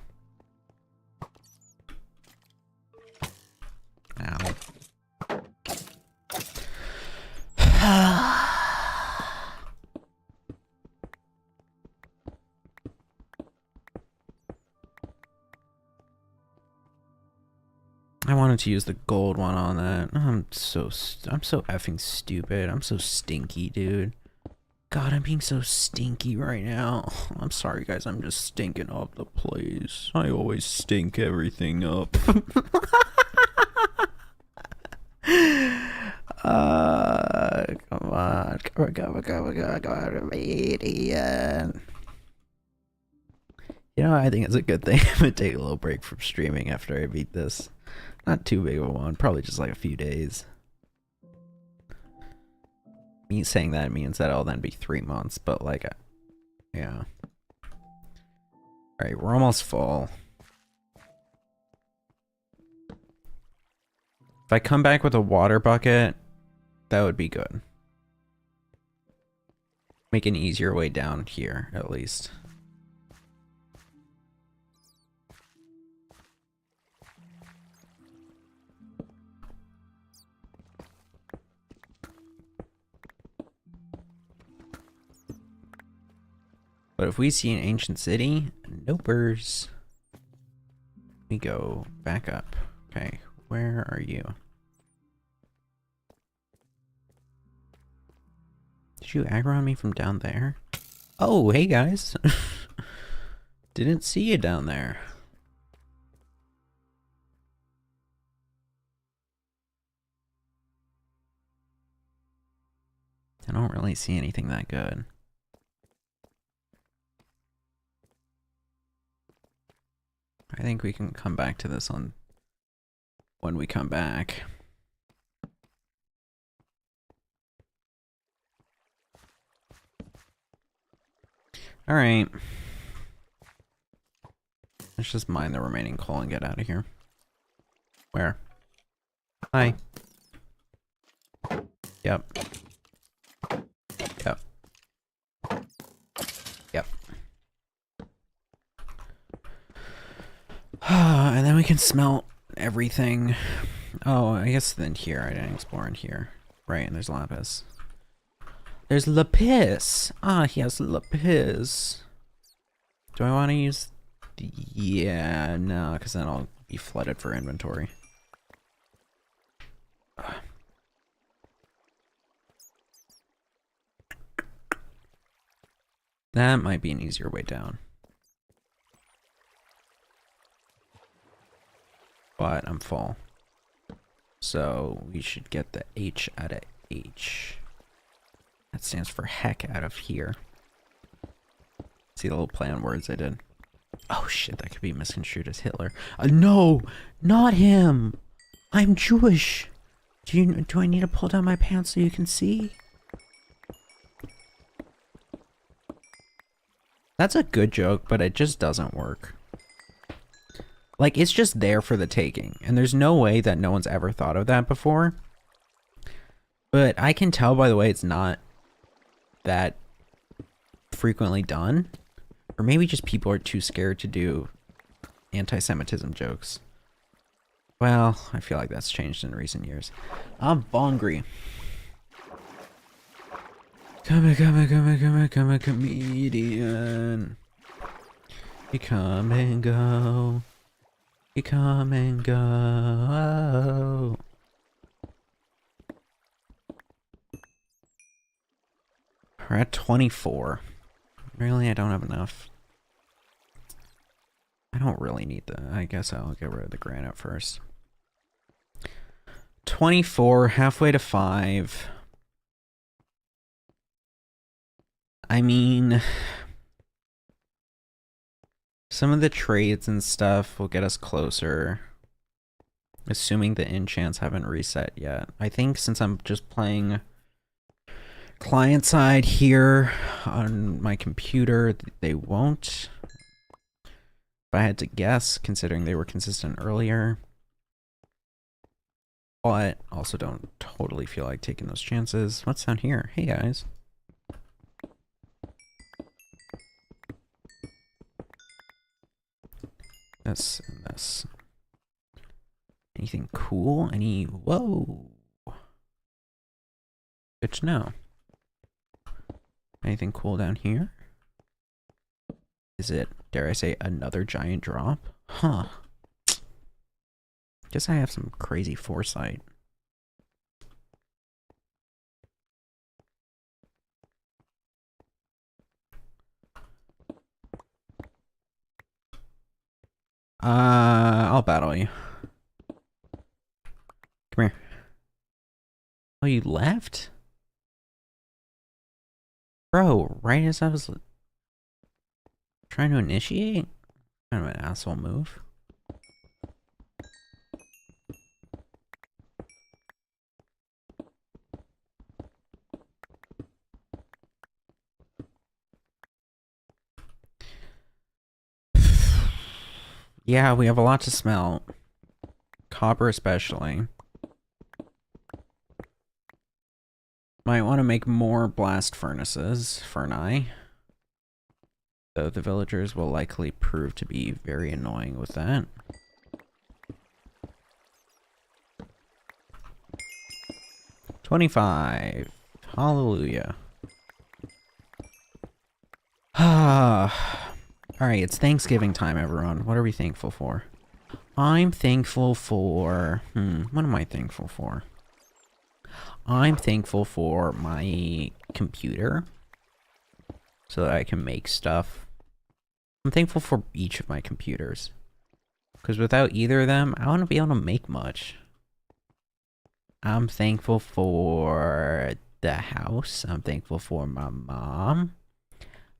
Ow. I wanted to use the gold one on that. I'm so effing stupid. I'm so stinky, dude. God, I'm being so stinky right now. I'm sorry, guys. I'm just stinking up the place. I always stink everything up. Come on. Come on, idiot. You know, I think it's a good thing. I'm gonna take a little break from streaming after I beat this. Not too big of a one. Probably just like a few days. Me saying that means that it'll then be 3 months, but like, yeah. Alright, we're almost full. If I come back with a water bucket, that would be good. Make an easier way down here, at least. But if we see an ancient city, nopers. We go back up. Okay, where are you? Did you aggro on me from down there? Oh, hey guys. Didn't see you down there. I don't really see anything that good. I think we can come back to this on when we come back. All right. Let's just mine the remaining coal and get out of here. Where? Hi. Yep. Yep. Yep. And then we can smelt everything. Oh, I guess then here. I didn't explore in here. Right, and there's lapis. There's lapis. Ah, he has lapis. Do I want to use... Yeah, no, because then I'll be flooded for inventory. That might be an easier way down. But I'm full. So we should get the H out of H. That stands for heck out of here. See the little play on words I did? Oh shit, that could be misconstrued as Hitler. No! Not him! I'm Jewish! Do I need to pull down my pants so you can see? That's a good joke, but it just doesn't work. Like, it's just there for the taking, and there's no way that no one's ever thought of that before. But I can tell by the way it's not that frequently done. Or maybe just people are too scared to do anti-Semitism jokes. Well, I feel like that's changed in recent years. I'm hungry. Come a comedian. You come and go. You come and go. We're at 24. Really, I don't have enough. I don't really need the... I guess I'll get rid of the granite first. 24, halfway to 5. I mean... Some of the trades and stuff will get us closer. Assuming the enchants haven't reset yet. I think since I'm just playing client side here on my computer, they won't. If I had to guess, considering they were consistent earlier. But also don't totally feel like taking those chances. What's down here? Hey guys. This and this. Anything cool? Any... Whoa! Good to know. Anything cool down here? Is it, dare I say, another giant drop? Huh. Guess I have some crazy foresight. I'll battle you. Come here. Oh, you left? Bro, right as I was trying to initiate? Kind of an asshole move. Yeah, we have a lot to smelt. Copper especially. Might want to make more blast furnaces, Furni. Though the villagers will likely prove to be very annoying with that. $25. Hallelujah. Alright, it's Thanksgiving time, everyone. What are we thankful for? I'm thankful for... what am I thankful for? I'm thankful for my computer. So that I can make stuff. I'm thankful for each of my computers. Because without either of them, I wouldn't be able to make much. I'm thankful for the house. I'm thankful for my mom.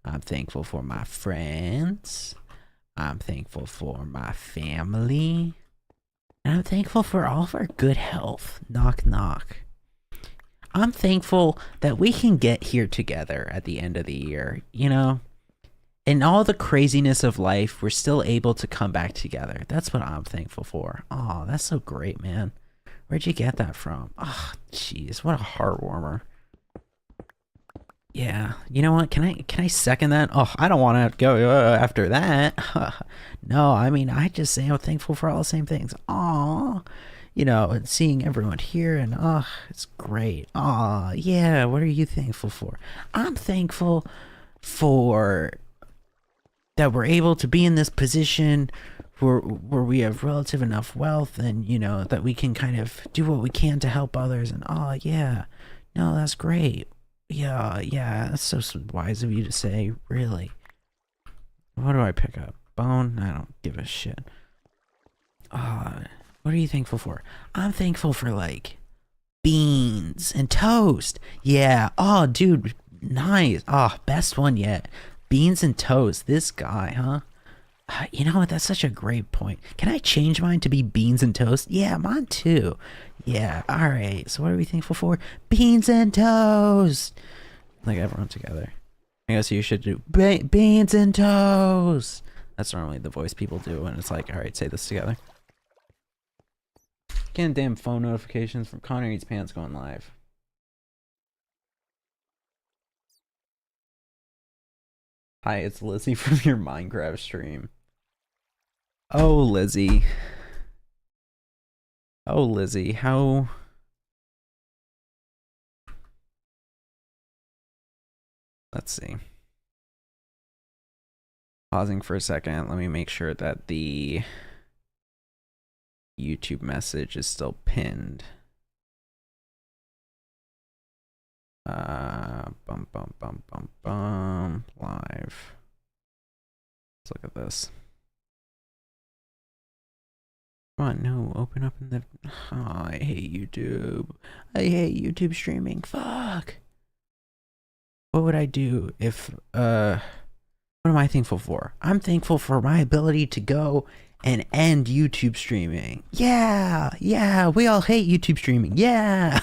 I'm thankful for my friends. I'm thankful for my family. And I'm thankful for all of our good health. Knock, knock. I'm thankful that we can get here together at the end of the year, you know? In all the craziness of life, we're still able to come back together. That's what I'm thankful for. Oh, that's so great, man. Where'd you get that from? Oh, jeez, what a heart warmer. Yeah, you know what? Can I second that? Oh, I don't want to go after that. No, I mean, I just say I'm thankful for all the same things. Aw, you know, and seeing everyone here, and oh, it's great. Aw, yeah, what are you thankful for? I'm thankful for that we're able to be in this position where we have relative enough wealth, and, you know, that we can kind of do what we can to help others. And oh, yeah, no, that's great. Yeah, that's so wise of you to say, really. What do I pick up? Bone? I don't give a shit. What are you thankful for? I'm thankful for, like, beans and toast. Yeah. Oh, dude, nice. Oh, best one yet. Beans and toast. This guy, huh? You know what? That's such a great point. Can I change mine to be beans and toast? Yeah, mine too. Yeah, alright. So what are we thankful for? Beans and toast! Like, everyone together. I guess you should do beans and toast! That's normally the voice people do when it's like, alright, say this together. Getting damn phone notifications from Connor Eats Pants going live. Hi, it's Lizzie from your Minecraft stream. Oh, Lizzie. Oh, Lizzie, how... Let's see. Pausing for a second. Let me make sure that the YouTube message is still pinned. Bum, bum, bum, bum, bum. Live. Let's look at this. Come on, no, open up in the... Oh, I hate YouTube. I hate YouTube streaming. Fuck. What would I do if, what am I thankful for? I'm thankful for my ability to go and end YouTube streaming. Yeah, we all hate YouTube streaming. Yeah.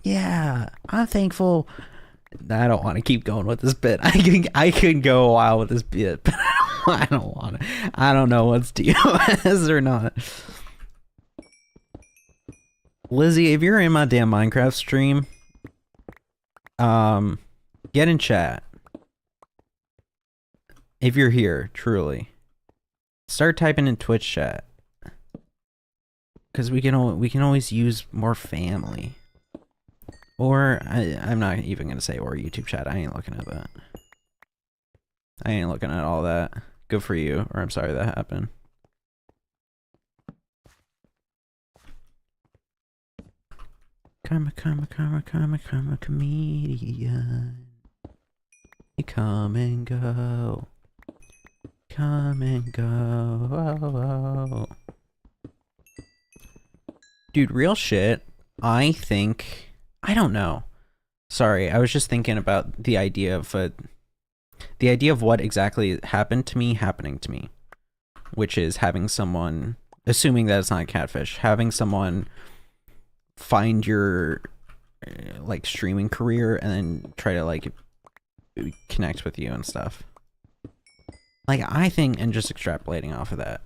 Yeah, I'm thankful. I don't want to keep going with this bit. I could go a while with this bit, but I don't want to. I don't know what's DOS or not. Lizzie, if you're in my damn Minecraft stream, get in chat. If you're here, truly, start typing in Twitch chat, because we can always use more family. Or I'm not even gonna say or YouTube chat. I ain't looking at that. I ain't looking at all that. Good for you, or I'm sorry that happened. Come a comedian. You come and go. Come and go. Dude, real shit. I think... I don't know. Sorry, I was just thinking about the idea of what exactly happened to me happening to me, which is having someone, assuming that it's not a catfish, having someone find your like streaming career and then try to like connect with you and stuff. Like, I think, and just extrapolating off of that,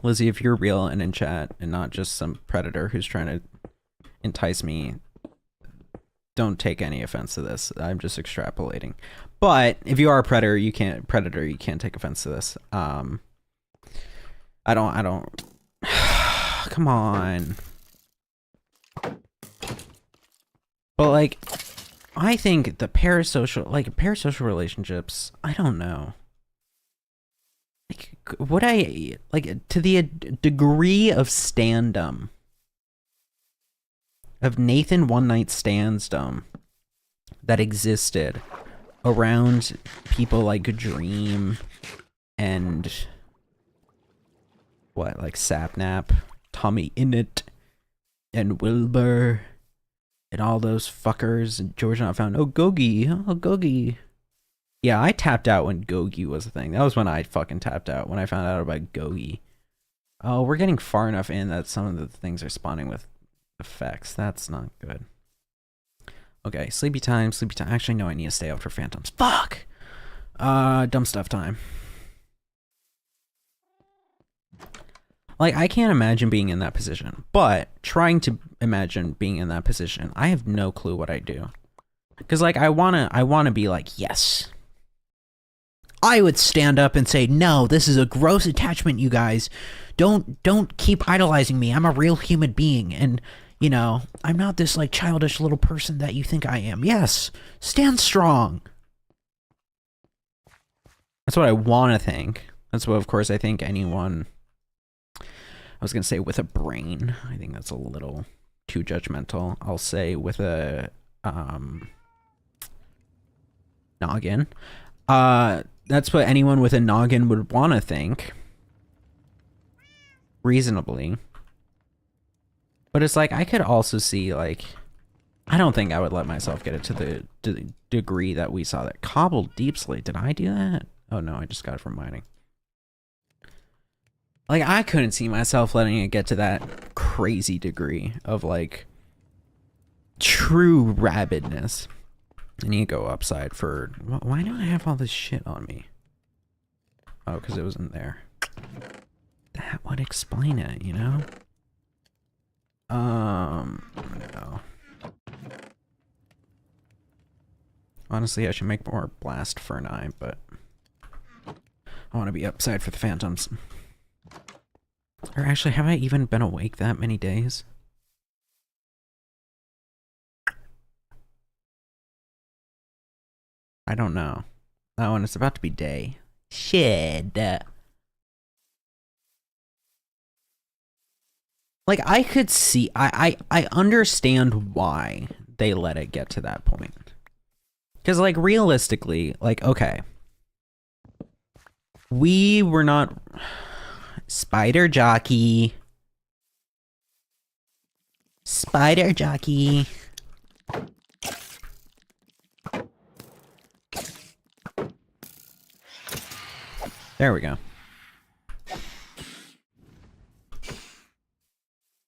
Lizzie, if you're real and in chat and not just some predator who's trying to entice me, don't take any offense to this. I'm just extrapolating. But if you are a predator, you can't take offense to this. I don't come on. But like, I think the parasocial relationships, I don't know. Like, would I, like, to the degree of standum, of Nathan one night standsdom that existed around people like Dream and what, like Sapnap, Tommy Innit, and Wilbur, and all those fuckers, and George Not Found. Oh, Gogi. Yeah, I tapped out when Gogi was a thing. That was when I fucking tapped out, when I found out about Gogi. Oh, we're getting far enough in that some of the things are spawning with effects. That's not good. Okay, sleepy time, sleepy time. Actually, no, I need to stay up for phantoms. Fuck! Dumb stuff time. Like, I can't imagine being in that position, but trying to imagine being in that position, I have no clue what I do. Because, like, I wanna be like, yes. I would stand up and say, no, this is a gross attachment, you guys. Don't keep idolizing me. I'm a real human being, and, you know, I'm not this, like, childish little person that you think I am. Yes, stand strong. That's what I want to think. That's what, of course, I think anyone... I was going to say with a brain. I think that's a little too judgmental. I'll say with a noggin. That's what anyone with a noggin would want to think. Reasonably. But it's like, I could also see, like... I don't think I would let myself get it to the degree that we saw that. Cobbled deep slate. Did I do that? Oh no, I just got it from mining. Like, I couldn't see myself letting it get to that crazy degree of, like, true rabidness. I need to go upside for... Why do I have all this shit on me? Oh, because it wasn't there. That would explain it, you know? No. Honestly, I should make more blast for an eye, but... I want to be upside for the phantoms. Or actually, have I even been awake that many days? I don't know. Oh, and it's about to be day. Shit. Like, I could see... I understand why they let it get to that point. Because, like, realistically, like, okay. We were not... Spider jockey. Spider jockey. There we go.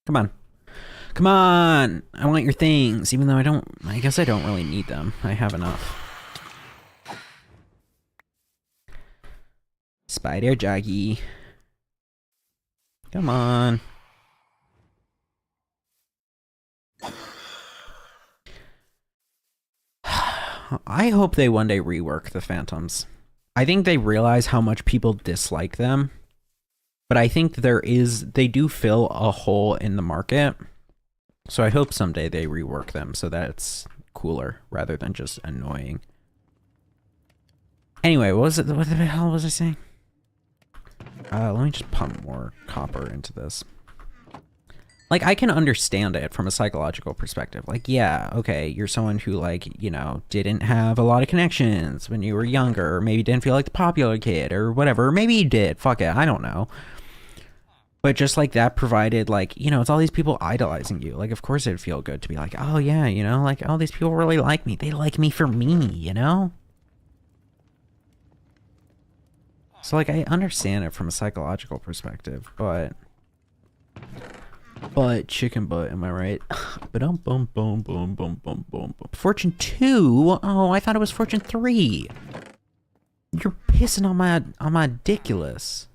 Come on. Come on! I want your things, even though I guess I don't really need them. I have enough. Spider jockey. Come on. I hope they one day rework the phantoms. I think they realize how much people dislike them. But I think they do fill a hole in the market. So I hope someday they rework them so that it's cooler rather than just annoying. Anyway, what the hell was I saying? Let me just pump more copper into this. Like, I can understand it from a psychological perspective. Like, yeah, okay, you're someone who, like, you know, didn't have a lot of connections when you were younger, or maybe didn't feel like the popular kid, or whatever. Or maybe you did. Fuck it, I don't know. But just, like, that provided, like, you know, it's all these people idolizing you. Like, of course it'd feel good to be like, oh, yeah, you know, like, oh, these people really like me. They like me for me, you know? So, like, I understand it from a psychological perspective, but chicken butt, am I right? Boom, boom, boom, boom, boom, boom, boom. Fortune 2? Oh, I thought it was Fortune 3. You're pissing on my ridiculous.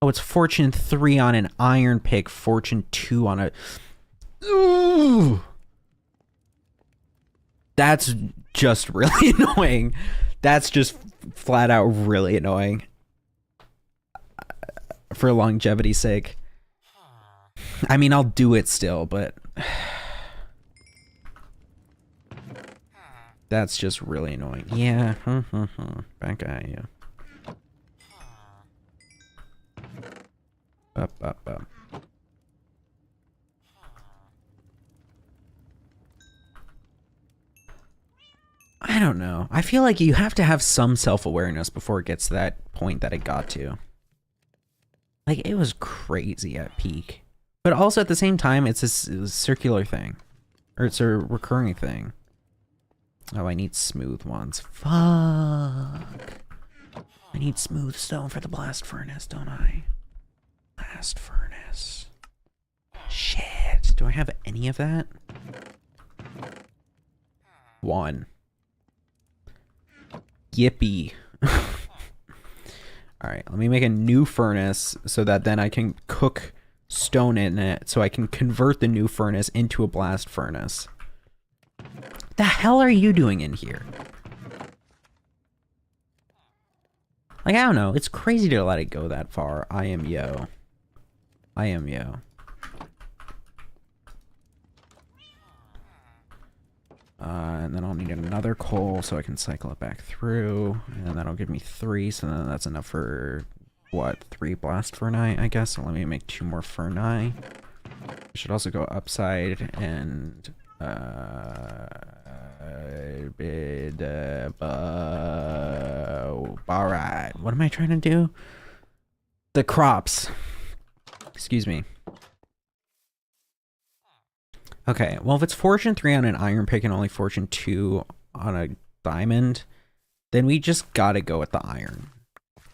Oh, it's Fortune 3 on an iron pick, Fortune 2 on a... Ooh! That's just really annoying. That's just flat out really annoying. For longevity's sake. I mean, I'll do it still, but... That's just really annoying. Yeah. Back at you. Up. I don't know. I feel like you have to have some self-awareness before it gets to that point that it got to. Like, it was crazy at peak. But also at the same time, it's a circular thing. Or it's a recurring thing. Oh, I need smooth ones. Fuck. I need smooth stone for the blast furnace, don't I? Blast furnace. Shit. Do I have any of that? 1. Yippee. Alright, let me make a new furnace so that then I can cook stone in it so I can convert the new furnace into a blast furnace. The hell are you doing in here? Like, I don't know. It's crazy to let it go that far. I am yo. I am yo. And then I'll need another coal so I can cycle it back through. And that'll give me 3, so then that's enough for, what, 3 blast furnace, I guess? So let me make 2 more furnace. I should also go upside and... alright, what am I trying to do? The crops. Excuse me. Okay, well, if it's fortune 3 on an iron pick and only fortune 2 on a diamond, then we just gotta go with the iron.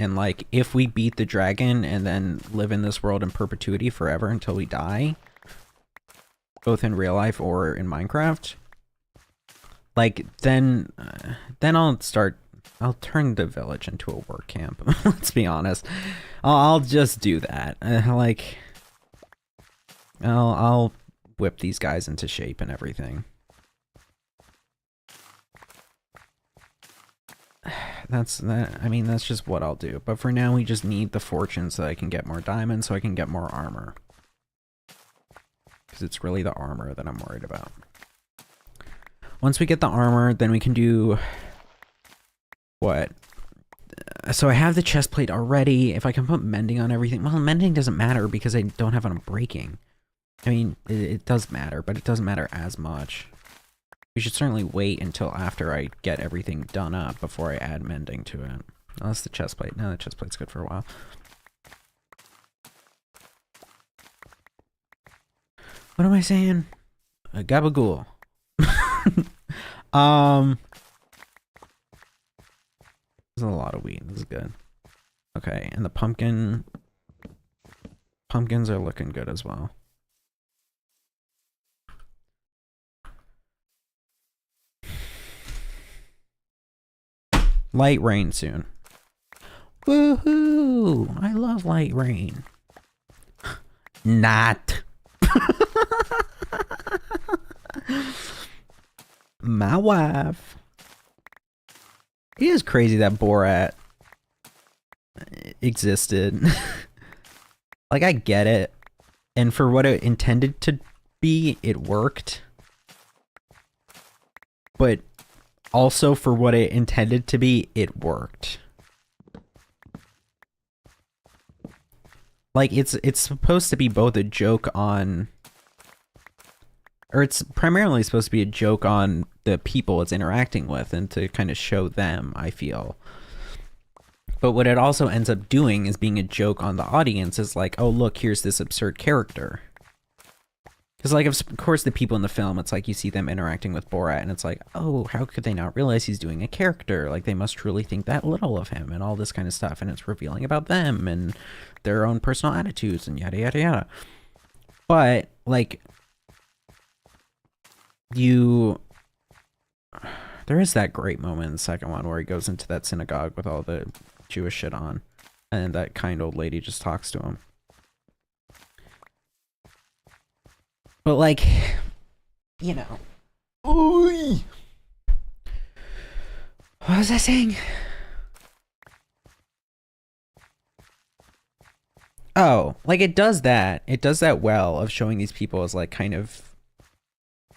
And, like, if we beat the dragon and then live in this world in perpetuity forever until we die, both in real life or in Minecraft, like, then I'll turn the village into a work camp. Let's be honest. I'll just do that. Like, I'll whip these guys into shape and everything. I mean, that's just what I'll do. But for now, we just need the fortune so I can get more diamonds, so I can get more armor. Because it's really the armor that I'm worried about. Once we get the armor, then we can do... What? So I have the chest plate already. If I can put mending on everything... Well, mending doesn't matter because I don't have it on breaking. I mean, it does matter, but it doesn't matter as much. We should certainly wait until after I get everything done up before I add mending to it. Oh, that's the chest plate. No, the chest plate's good for a while. What am I saying? A gabagool. There's a lot of wheat. This is good. Okay, and the pumpkins are looking good as well. Light rain soon. Woohoo! I love light rain. Not. My wife. It is crazy that Borat existed. Like, I get it. And for what it intended to be, it worked. But also for what it intended to be, it worked. Like, it's supposed to be both a joke on... Or it's primarily supposed to be a joke on the people it's interacting with and to kind of show them, I feel. But what it also ends up doing is being a joke on the audience is like, oh, look, here's this absurd character. Because, like, of course, the people in the film, it's like you see them interacting with Borat and it's like, oh, how could they not realize he's doing a character? Like, they must truly think that little of him and all this kind of stuff. And it's revealing about them and their own personal attitudes and yada, yada, yada. But, like... There is that great moment in the second one where he goes into that synagogue with all the Jewish shit on, and that kind old lady just talks to him. But, like, you know. Ooh. What was I saying? Oh, like, it does that. It does that well of showing these people as, like, kind of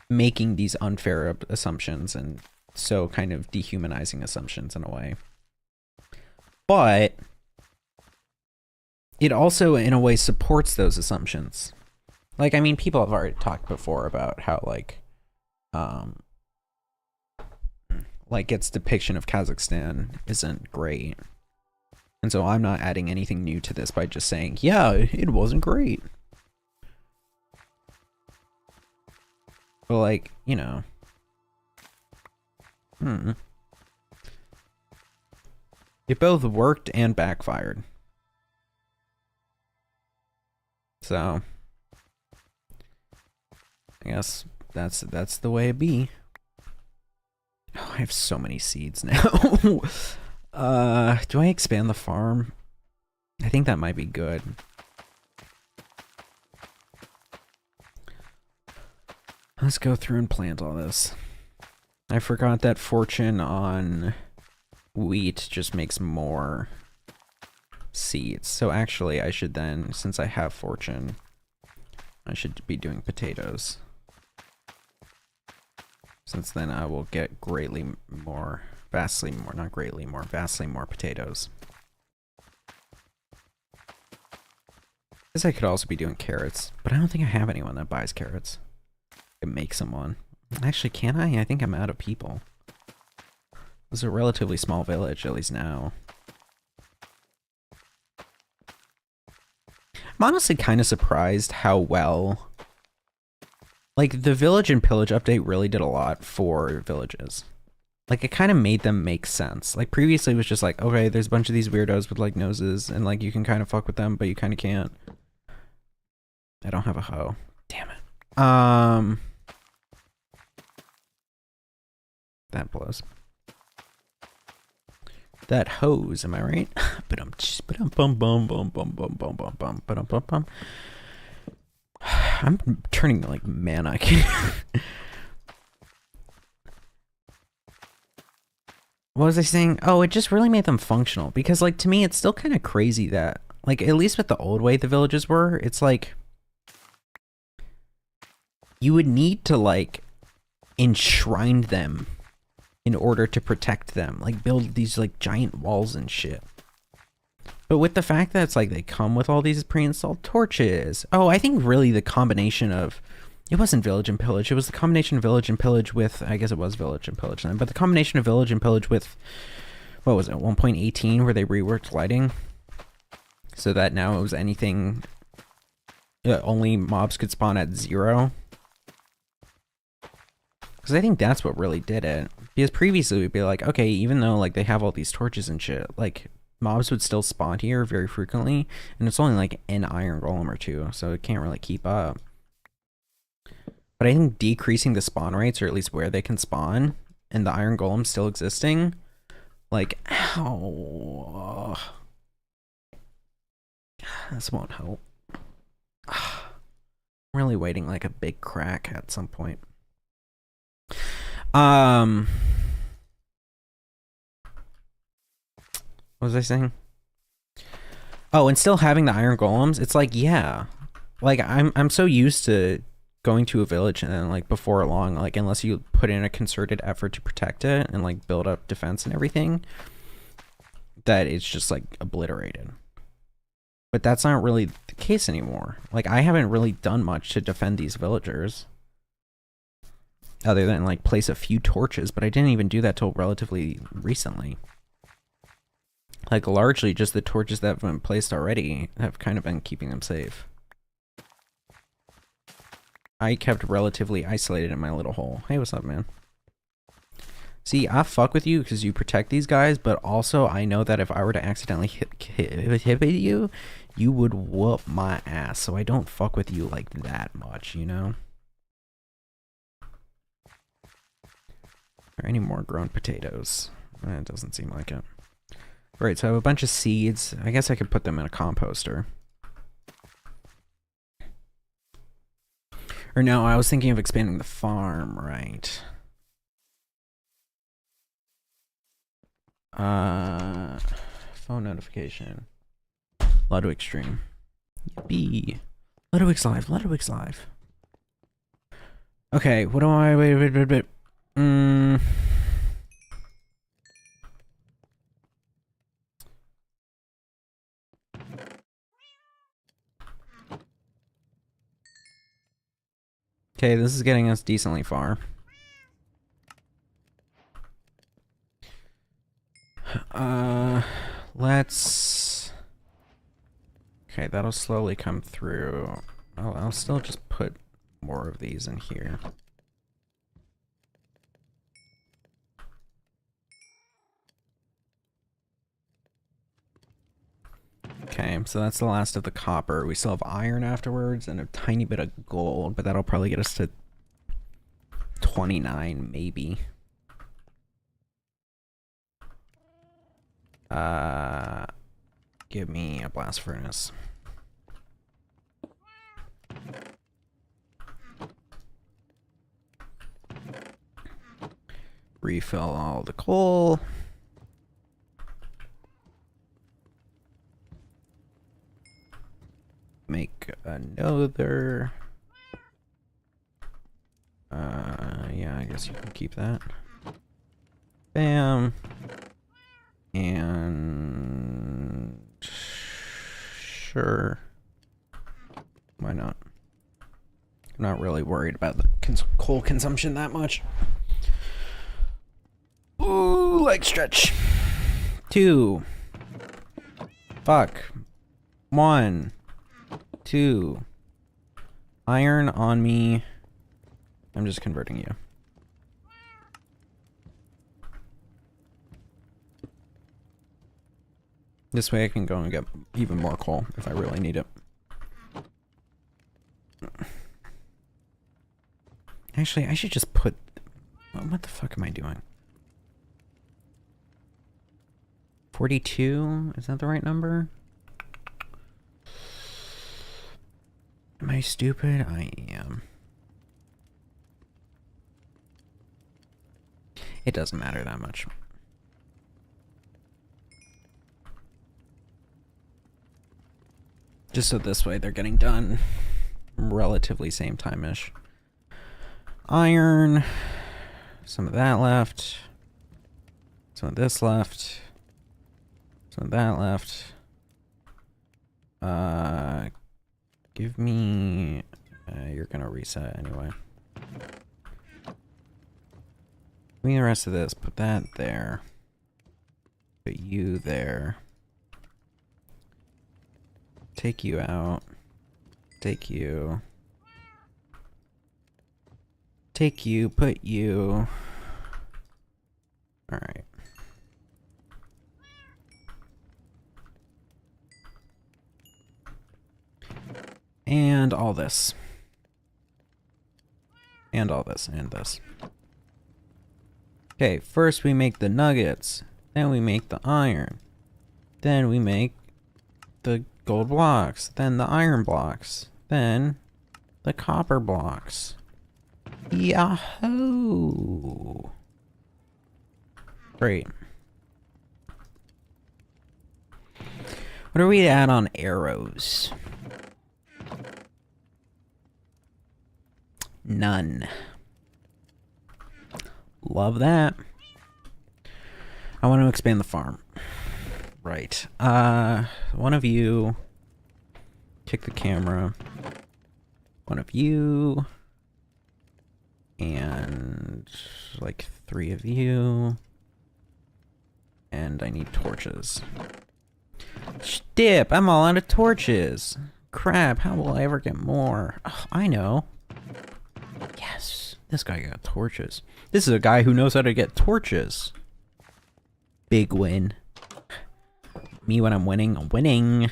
making these unfair assumptions and so kind of dehumanizing assumptions in a way. But it also in a way supports those assumptions. Like, I mean, people have already talked before about how like its depiction of Kazakhstan isn't great. And so I'm not adding anything new to this by just saying, yeah, it wasn't great. But, like, you know, It both worked and backfired. So I guess that's the way it be. Oh, I have so many seeds now. Do I expand the farm? I think that might be good. Let's go through and plant all this. I forgot that fortune on wheat just makes more seeds. So actually I should then, since I have fortune, I should be doing potatoes. Since then I will get greatly more, vastly more, not greatly more, vastly more potatoes. I guess I could also be doing carrots, but I don't think I have anyone that buys carrots. I can make someone. Actually, can I? I think I'm out of people. This is a relatively small village, at least now. I'm honestly kind of surprised how well... Like, the Village and Pillage update really did a lot for villages. Like, it kind of made them make sense. Like, previously it was just like, okay, there's a bunch of these weirdos with, like, noses, and, like, you can kind of fuck with them, but you kind of can't. I don't have a hoe. Damn it. That blows. That hose, am I right? I'm turning like mana. What was I saying? Oh, it just really made them functional because, like, to me, it's still kind of crazy that, like, at least with the old way the villages were, it's like you would need to, like, enshrine them in order to protect them, like build these like giant walls and shit. But with the fact that it's like they come with all these pre-installed torches. Oh, I think really the combination of, it wasn't Village and Pillage, it was the combination of Village and Pillage with, I guess it was Village and Pillage then, but the combination of Village and Pillage with, what was it, 1.18 where they reworked lighting so that now it was anything, only mobs could spawn at 0. Because I think that's what really did it. Because previously we'd be like, okay, even though like they have all these torches and shit, like mobs would still spawn here very frequently, and it's only like an iron golem or two, so it can't really keep up. But I think decreasing the spawn rates, or at least where they can spawn, and the iron golem still existing, like, ow, this won't help. I'm really waiting like a big crack at some point. What was I saying? Oh, and still having the iron golems, it's like, yeah. Like, I'm so used to going to a village and then, like, before long, like, unless you put in a concerted effort to protect it and, like, build up defense and everything, that it's just, like, obliterated. But that's not really the case anymore. Like, I haven't really done much to defend these villagers. Other than, like, place a few torches, but I didn't even do that till relatively recently. Like, largely just the torches that have been placed already have kind of been keeping them safe. I kept relatively isolated in my little hole. Hey, what's up, man? See, I fuck with you because you protect these guys, but also I know that if I were to accidentally hit you, you would whoop my ass, so I don't fuck with you like that much, you know? Are there any more grown potatoes? It doesn't seem like it. Alright, so I have a bunch of seeds. I guess I could put them in a composter. Or no, I was thinking of expanding the farm, right? Phone notification. Ludwig stream. Yippee. Ludwig's live, Ludwig's live. Okay, what do I, wait. Okay, this is getting us decently far. Let's... Okay, that'll slowly come through. I'll still just put more of these in here. Okay, so that's the last of the copper. We still have iron afterwards and a tiny bit of gold, but that'll probably get us to 29, maybe. Give me a blast furnace. Refill all the coal. Make another. Yeah, I guess you can keep that. Bam. And sure. Why not? I'm not really worried about the coal consumption that much. Ooh, leg stretch. 2. Fuck. 1. 2. Iron on me. I'm just converting you. This way I can go and get even more coal if I really need it. Actually, I should just put... What the fuck am I doing? 42? Is that the right number? Am I stupid? I am. It doesn't matter that much. Just so this way they're getting done relatively same time-ish. Iron. Some of that left. Some of this left. Some of that left. Give me... you're gonna reset anyway. Give me the rest of this. Put that there. Put you there. Take you out. Take you. Take you. Put you. Alright. And all this. And all this. And this. Okay, first we make the nuggets. Then we make the iron. Then we make the gold blocks. Then the iron blocks. Then the copper blocks. Yahoo! Great. What are we at on arrows? None. Love that. I want to expand the farm. Right. One of you kick the camera. One of you. And like 3 of you. And I need torches. Dip! I'm all out of torches. Crap, how will I ever get more? Oh, I know. Yes, this guy got torches. This is a guy who knows how to get torches. Big win. Me when I'm winning, I'm winning.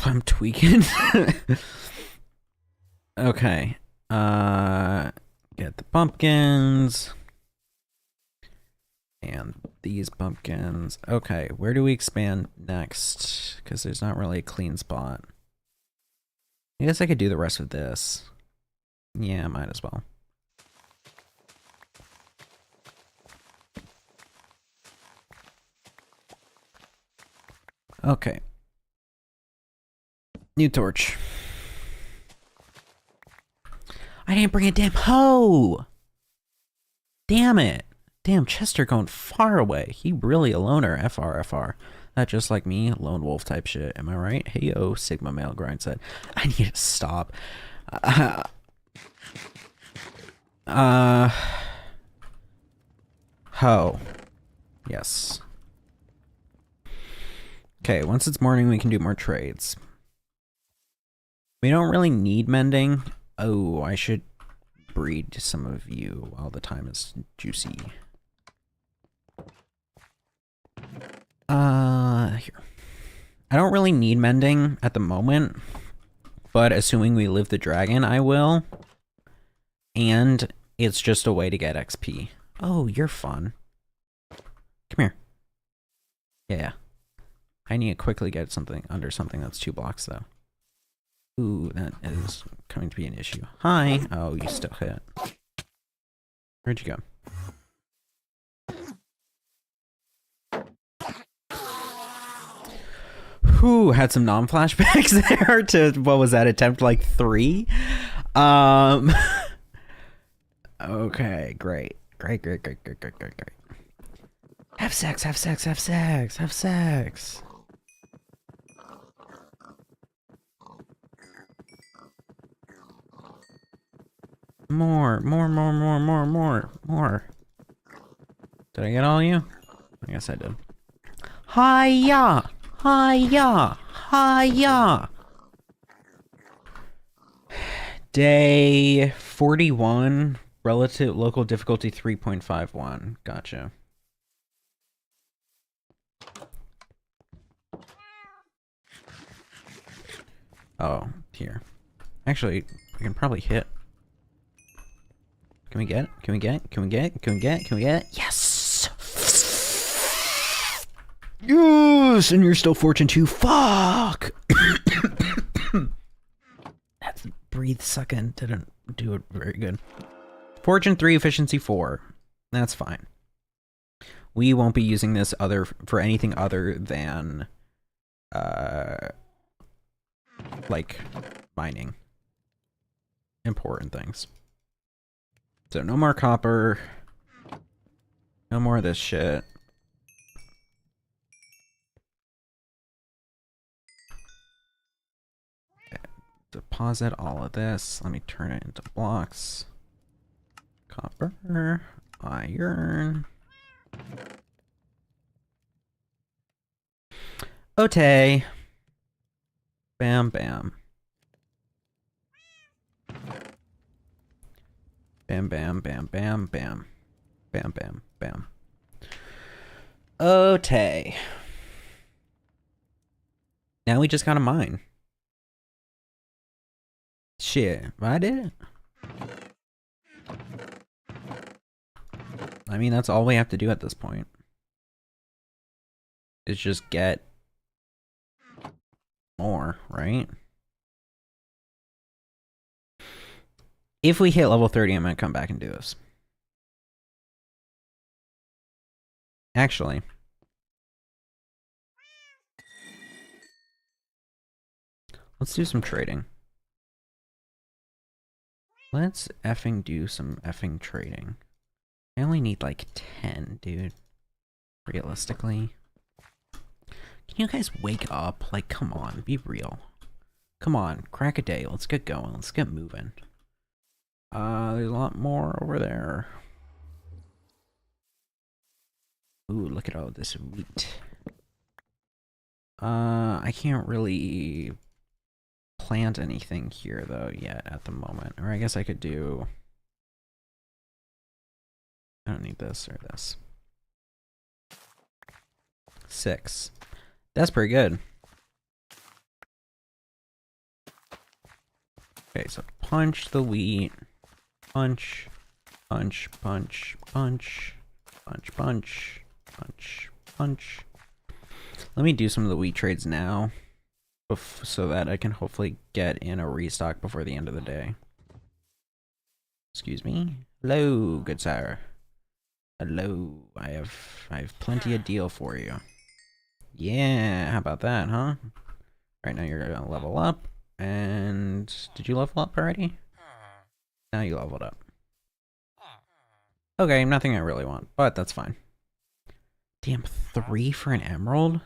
I'm tweaking. Okay. Get the pumpkins. And these pumpkins. Okay, where do we expand next? Because there's not really a clean spot. I guess I could do the rest of this. Yeah, might as well. Okay. New torch. I didn't bring a damn hoe! Damn it! Damn, Chester going far away. He really a loner. FR. That just like me, lone wolf type shit. Am I right? Hey yo, Sigma male grind said. I need to stop. Hoe. Yes. Okay, once it's morning, we can do more trades. We don't really need mending. Oh, I should breed some of you while the time is juicy. Here. I don't really need mending at the moment, but assuming we live the dragon, I will. And it's just a way to get XP. Oh, you're fun. Come here. Yeah. I need to quickly get something under something that's 2 blocks, though. Ooh, that is going to be an issue. Hi. Oh, you still hit. Where'd you go? Whew, had some non-flashbacks there to, what was that, attempt like 3? Okay, great. Great. Have sex. More. Did I get all of you? I guess I did. Hiya! Day 41, relative local difficulty 3.51. Gotcha. Oh, here. Actually, we can probably hit. Can we get it? Yes! Yes! And you're still fortune 2. Fuck! That breathe sucking didn't do it very good. Fortune 3, efficiency 4. That's fine. We won't be using this for anything other than like mining. Important things. So no more copper. No more of this shit. Okay. Deposit all of this. Let me turn it into blocks. Copper, iron. Okay. Bam. Bam. Okay. Now we just gotta mine. Shit, I did it. I mean, that's all we have to do at this point. Is just get more, right? If we hit level 30, I'm gonna come back and do this. Actually. Let's do some trading. Let's effing do some effing trading. I only need like 10, dude. Realistically. Can you guys wake up? Like, come on, be real. Come on, crack a day. Let's get going. Let's get moving. There's a lot more over there. Ooh, look at all this wheat. I can't really plant anything here though yet at the moment. Or I guess I could do... I don't need this or this. 6. That's pretty good. Okay, so punch the wheat. Punch. Punch. Let me do some of the wheat trades now. So that I can hopefully get in a restock before the end of the day. Excuse me. Hello, good sir. Hello. I have plenty of deal for you. Yeah, how about that, huh? Right now you're gonna level up. And did you level up already? Now you leveled up. Okay, nothing I really want, but that's fine. Damn, 3 for an emerald?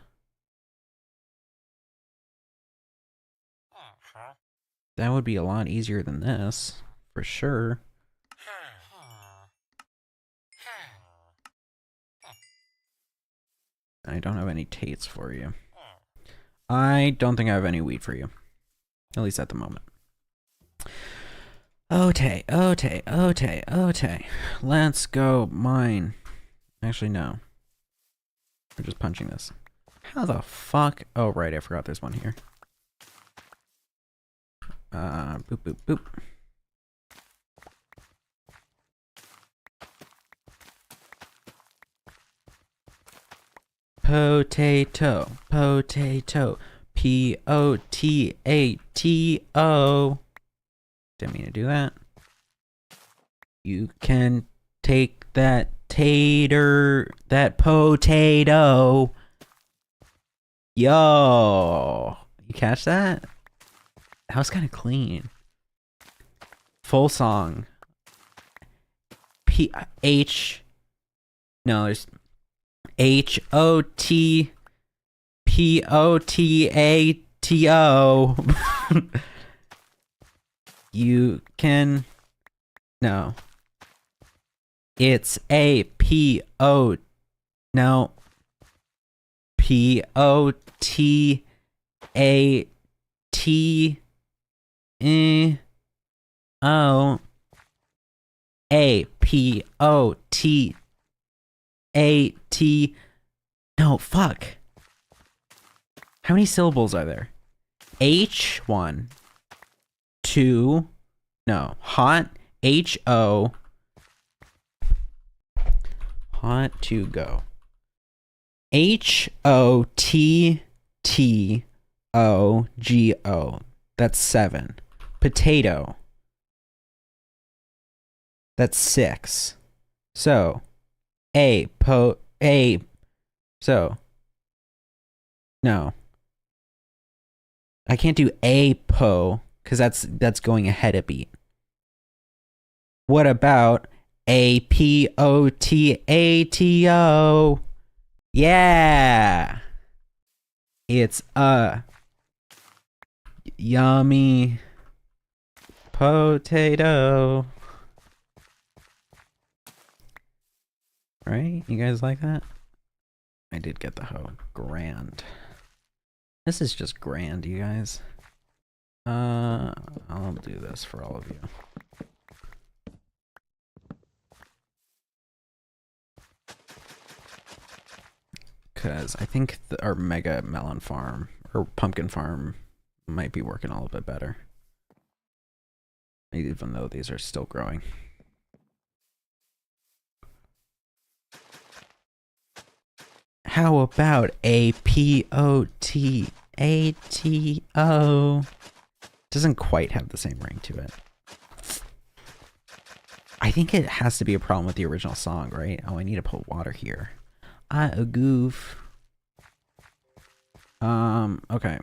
That would be a lot easier than this, for sure. I don't have any tates for you. I don't think I have any wheat for you. At least at the moment. Okay. Let's go mine. Actually, no. We're just punching this. How the fuck? Oh, right, I forgot there's one here. Boop, boop, boop. Potato, potato, P-O-T-A-T-O. Didn't mean to do that. You can take that that potato. Yo, you catch that? That was kind of clean. Full song. No, there's H-O-T-P-O-T-A-T-O. You can... No. It's a P-O... No. P-O-T-A-T-O. A-P-O-T-A-T... No, fuck. How many syllables are there? H1. 2. No. Hot. H-O. Hot to go. H-O-T-T-O-G-O. That's 7. Potato. That's 6. So, no. I can't do because that's going ahead a beat. What about A-P-O-T-A-T-O? Yeah. It's a yummy potato. Right? You guys like that? I did get the hoe. Grand. This is just grand, you guys. I'll do this for all of you. Because I think our mega melon farm, or pumpkin farm, might be working a little bit better. Even though these are still growing. How about A-P-O-T-A-T-O? Doesn't quite have the same ring to it. I think it has to be a problem with the original song, right? Oh, I need to put water here. A goof. Okay.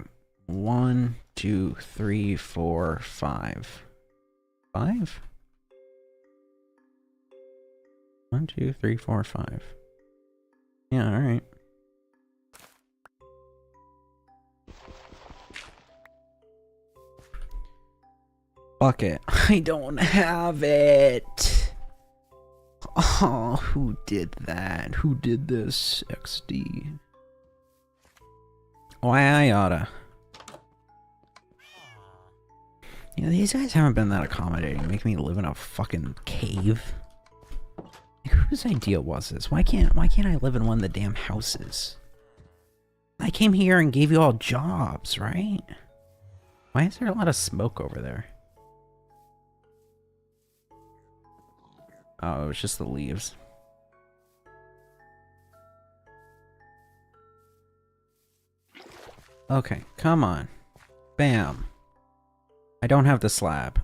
1, 2, 3, 4, 5. 5? 1, 2, 3, 4, 5. Yeah, alright. Fuck it. I don't have it. Oh, who did that? Who did this? XD. Why I oughta. You know, these guys haven't been that accommodating. Make me live in a fucking cave. Like, whose idea was this? Why can't I live in one of the damn houses? I came here and gave you all jobs, right? Why is there a lot of smoke over there? Oh, it was just the leaves. Okay, come on. Bam. I don't have the slab.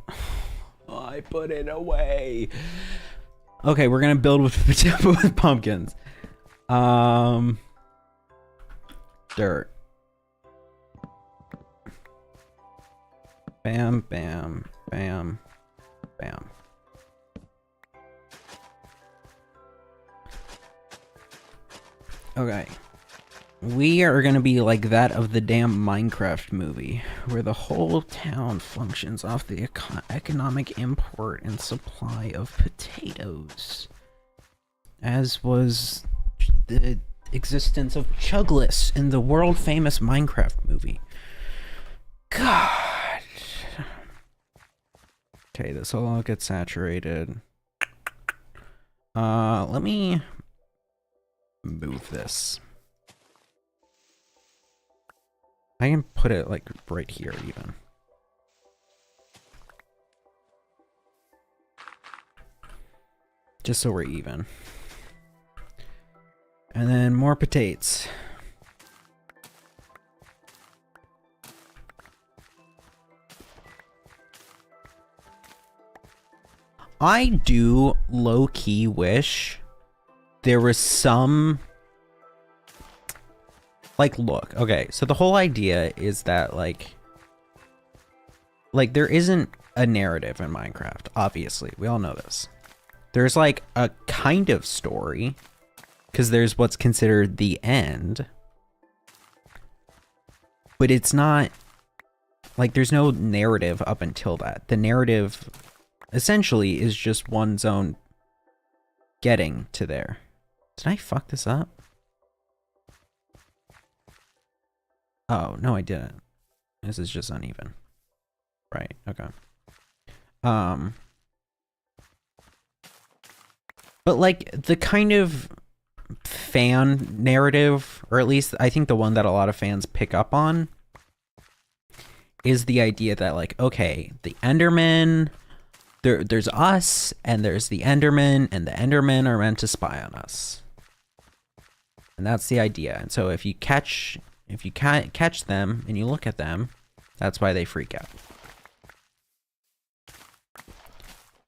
Oh, I put it away. Okay, we're gonna build with with pumpkins. Dirt. Bam, bam, bam, bam. Okay. We are gonna be like that of the damn Minecraft movie, where the whole town functions off the economic import and supply of potatoes. As was the existence of Chugless in the world-famous Minecraft movie. God. Okay, this will all get saturated. Let me move this. I can put it like right here even. Just so we're even. And then more potatoes. I do low-key wish there was some... Like, look, okay, so the whole idea is that, like, there isn't a narrative in Minecraft, obviously. We all know this. There's, like, a kind of story, because there's what's considered the end. But it's not, like, there's no narrative up until that. The narrative, essentially, is just one's own getting to there. Did I fuck this up? Oh, no, I didn't. This is just uneven. Right, okay. But, like, the kind of fan narrative, or at least I think the one that a lot of fans pick up on, is the idea that, like, okay, the Endermen, there's us, and there's the Endermen, and the Endermen are meant to spy on us. And that's the idea. And so if you catch them and you look at them, that's why they freak out.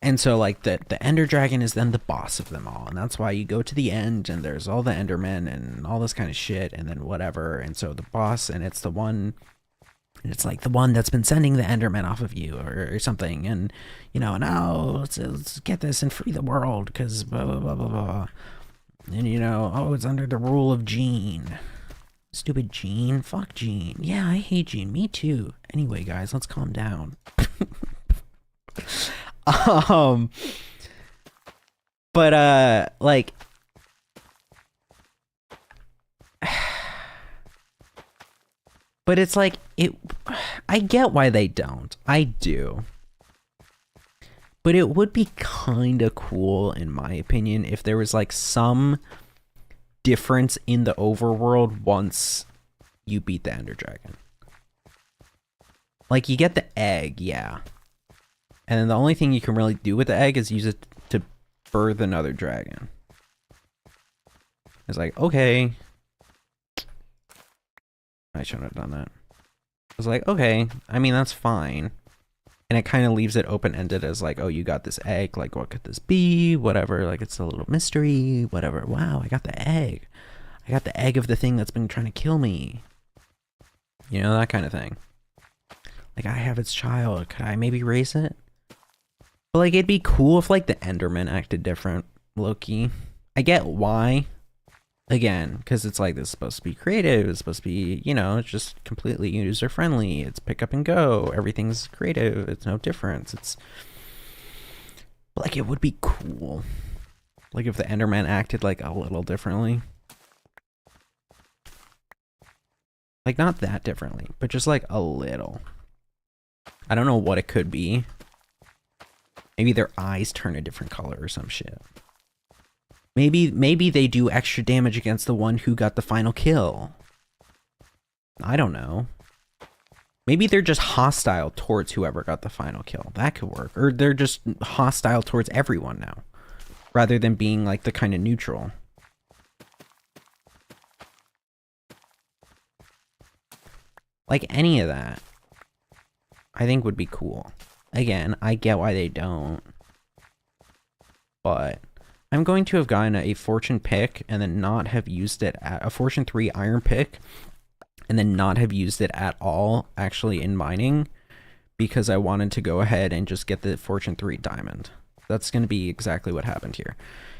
And so, like, the Ender Dragon is then the boss of them all. And that's why you go to the end and there's all the Endermen and all this kind of shit and then whatever. And so the boss, and it's the one, and it's like the one that's been sending the Endermen off of you or something. And, you know, now let's get this and free the world because blah, blah, blah, blah, blah. And, you know, oh, it's under the rule of Gene. Stupid Gene. Fuck Gene. Yeah, I hate Gene. Me too. Anyway, guys, let's calm down. But like, but it's like, I get why they don't. I do. But it would be kind of cool, in my opinion, if there was like some difference in the overworld once you beat the Ender Dragon. Like, you get the egg, yeah. And then the only thing you can really do with the egg is use it to birth another dragon. It's like, okay. I shouldn't have done that. I was like, okay, I mean, that's fine. And it kind of leaves it open-ended as like, oh, you got this egg, like, what could this be? Whatever, like, it's a little mystery, whatever. Wow, I got the egg. I got the egg of the thing that's been trying to kill me. You know, that kind of thing. Like, I have its child. Could I maybe raise it? But, like, it'd be cool if, like, the Enderman acted different, low-key. I get why. Again, because it's like, this is supposed to be creative. It's supposed to be, you know, it's just completely user-friendly. It's pick up and go. Everything's creative. It's no difference. It's... But, like, it would be cool. Like, if the Enderman acted, like, a little differently. Like, not that differently, but just, like, a little. I don't know what it could be. Maybe their eyes turn a different color or some shit. Maybe they do extra damage against the one who got the final kill. I don't know. Maybe they're just hostile towards whoever got the final kill. That could work. Or they're just hostile towards everyone now, rather than being like the kind of neutral. Like, any of that, I think would be cool. Again, I get why they don't. But I'm going to have gotten a fortune pick and then not have used it at a fortune 3 iron pick and then not have used it at all actually in mining because I wanted to go ahead and just get the fortune 3 diamond. That's going to be exactly what happened here.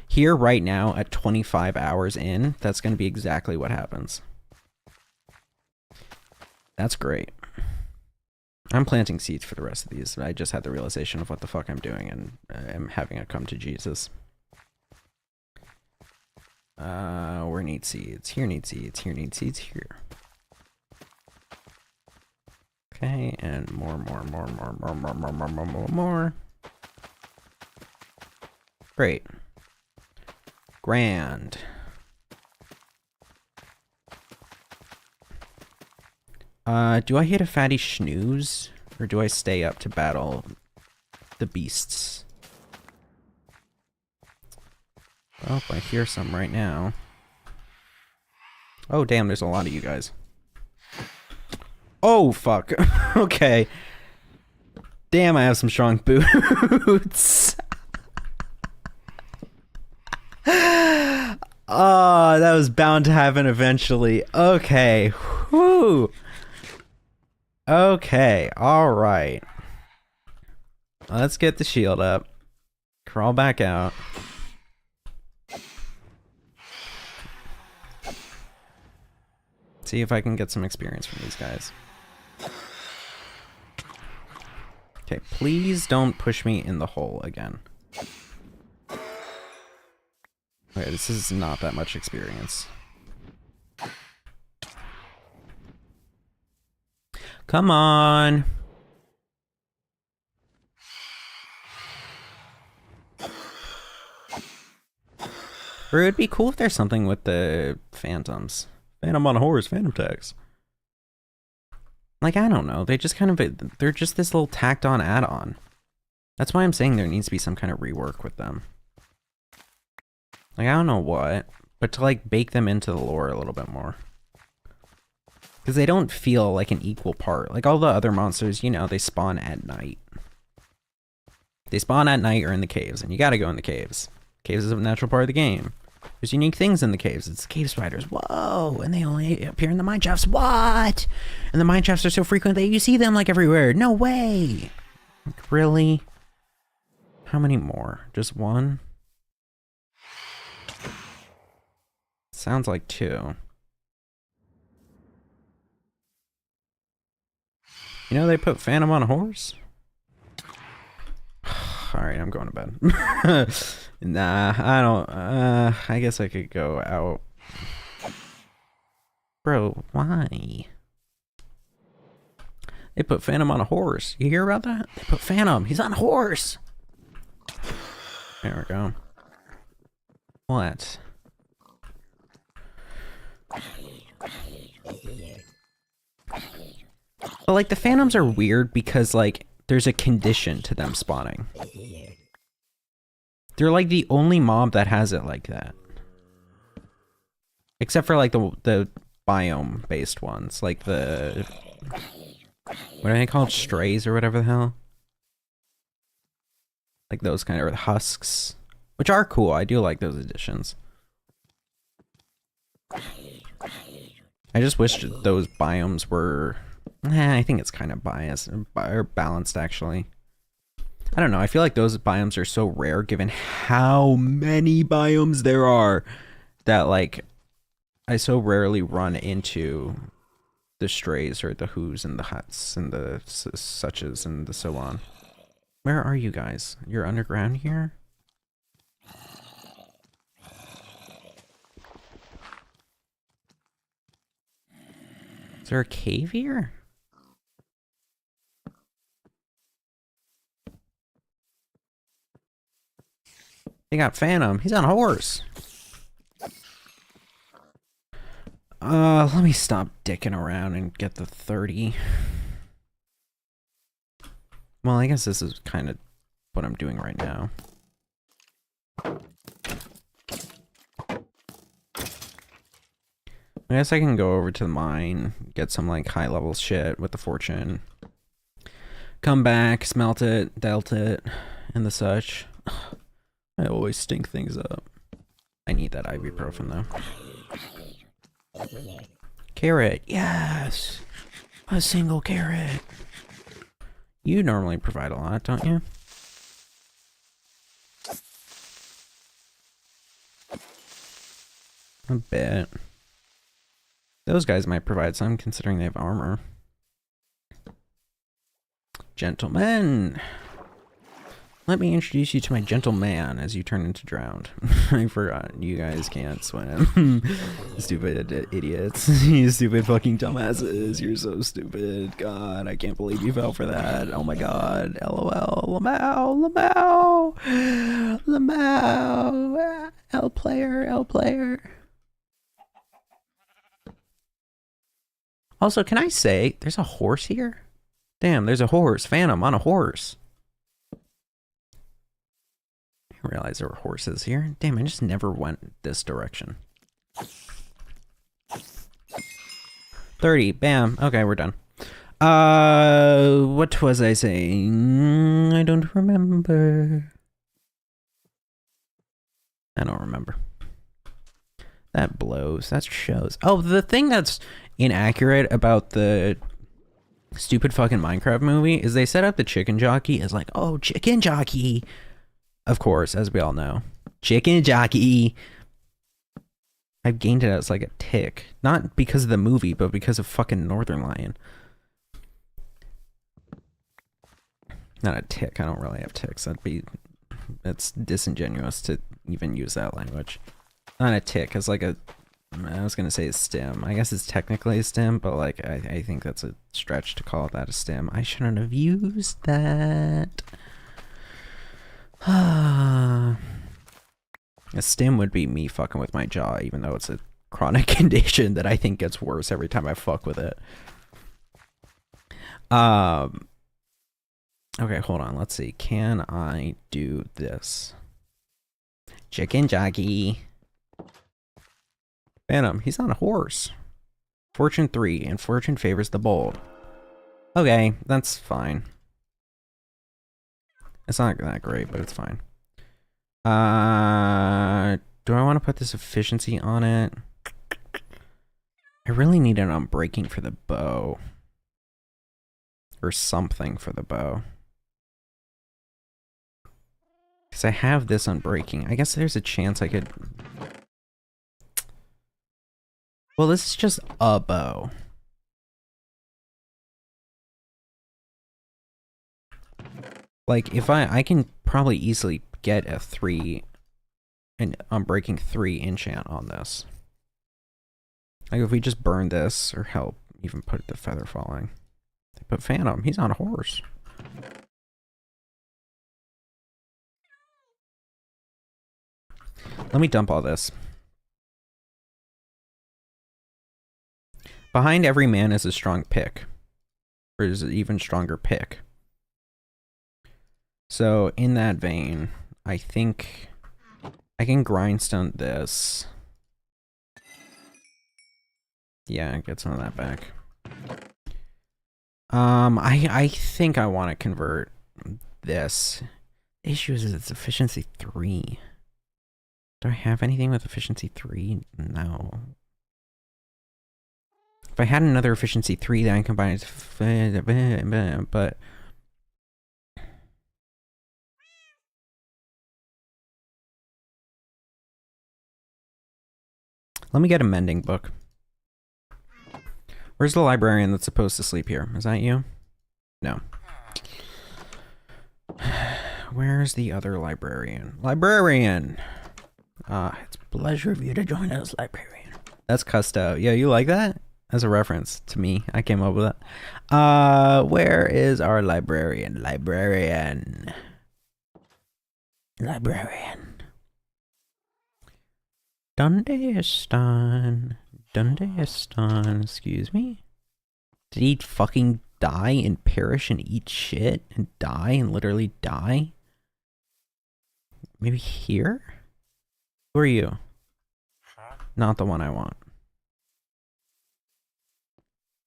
Here right now at 25 hours in, that's going to be exactly what happens. That's great. I'm planting seeds for the rest of these. I just had the realization of what the fuck I'm doing and I'm having it come to Jesus. Where need seeds? Here need seeds. Here need seeds. Here. Okay, and more. Great. Grand. Do I hit a fatty snooze? Or do I stay up to battle the beasts? Oh, I hear some right now. Oh, damn, there's a lot of you guys. Oh, fuck. Okay. Damn, I have some strong boots. Oh, that was bound to happen eventually. Okay. Whew. Okay, alright. Let's get the shield up. Crawl back out. See if I can get some experience from these guys. Okay, please don't push me in the hole again. Okay, this is not that much experience. Come on. Or it'd be cool if there's something with the phantoms. Phantom on a horse, phantom tax. Like, I don't know. They just kind of, they're just this little tacked on add-on. That's why I'm saying there needs to be some kind of rework with them. Like, I don't know what, but to like bake them into the lore a little bit more. Because they don't feel like an equal part. Like all the other monsters, you know, they spawn at night. They spawn at night or in the caves, and you gotta go in the caves. Caves is a natural part of the game. There's unique things in the caves. It's cave spiders. Whoa! And they only appear in the mine shafts. What? And the mine shafts are so frequent that you see them like everywhere. No way! Like, really? How many more? Just one? Sounds like two. You know they put Phantom on a horse? Alright, I'm going to bed. Nah, I don't, I guess I could go out. Bro, why? They put Phantom on a horse. You hear about that? They put Phantom. He's on a horse. There we go. What? But like the Phantoms are weird because like there's a condition to them spawning. They're like the only mob that has it like that. Except for like the biome based ones, like the, what are they called? Strays or whatever the hell? Like those kind of, or the husks, which are cool. I do like those additions. I just wish those biomes were, I think it's kind of biased or balanced actually. I don't know, I feel like those biomes are so rare given how many biomes there are that like I so rarely run into the strays or the who's and the huts and the suches and the so on. Where are you guys? You're underground here? Is there a cave here? They got Phantom. He's on a horse. Let me stop dicking around and get the 30. Well, I guess this is kind of what I'm doing right now. I guess I can go over to the mine, get some like high level shit with the fortune. Come back, smelt it, dealt it, and the such. I always stink things up. I need that ibuprofen though. Carrot, yes! A single carrot. You normally provide a lot, don't you? A bit. Those guys might provide some, considering they have armor. Gentlemen! Let me introduce you to my gentleman as you turn into drowned. I forgot. You guys can't swim. Stupid idiots. You stupid fucking dumbasses. You're so stupid. God, I can't believe you fell for that. Oh my god. LOL. Lamau. Lamau. Lamau. L player. L player. Also, can I say, there's a horse here? Damn, there's a horse. Phantom on a horse. I didn't realize there were horses here. Damn, I just never went this direction. 30, bam. Okay, we're done. What was I saying? I don't remember. I don't remember. That blows. That shows. Oh, the thing that's inaccurate about the stupid fucking Minecraft movie is they set up the chicken jockey as like, oh, chicken jockey. Of course, as we all know. Chicken jockey. I've gained it as like a tick. Not because of the movie, but because of fucking Northern Lion. Not a tick. I don't really have ticks. It's disingenuous to even use that language. Not a tick. It's like a, I was going to say a stem. I guess it's technically a stem, but like, I think that's a stretch to call that a stem. I shouldn't have used that. A stem would be me fucking with my jaw, even though it's a chronic condition that I think gets worse every time I fuck with it. Okay, hold on. Let's see. Can I do this? Chicken jockey. Phantom, he's on a horse. Fortune 3, and fortune favors the bold. Okay, that's fine. It's not that great, but it's fine. Do I want to put this efficiency on it? I really need an unbreaking for the bow. Or something for the bow. Because I have this unbreaking. I guess there's a chance I could... Well, this is just a bow. Like, if I can probably easily get a 3, and unbreaking 3 enchant on this. Like, if we just burn this, or help even put the feather falling. But Phantom, he's on a horse. Let me dump all this. Behind every man is a strong pick. Or is an even stronger pick. So, in that vein, I think I can grindstone this. Yeah, get some of that back. I think I want to convert this. The issue is it's efficiency 3. Do I have anything with efficiency 3? No. If I had another efficiency 3, then I can combine it, but... Let me get a mending book. Where's the librarian that's supposed to sleep here? Is that you? No. Where's the other librarian? Librarian! It's a pleasure of you to join us, librarian. That's Custo. Yeah, you like that? As a reference to me. I came up with that. Where is our librarian? Librarian. Librarian. Dundaston. Dundaston. Excuse me? Did he fucking die and perish and eat shit and die and literally die? Maybe here? Who are you? Not the one I want.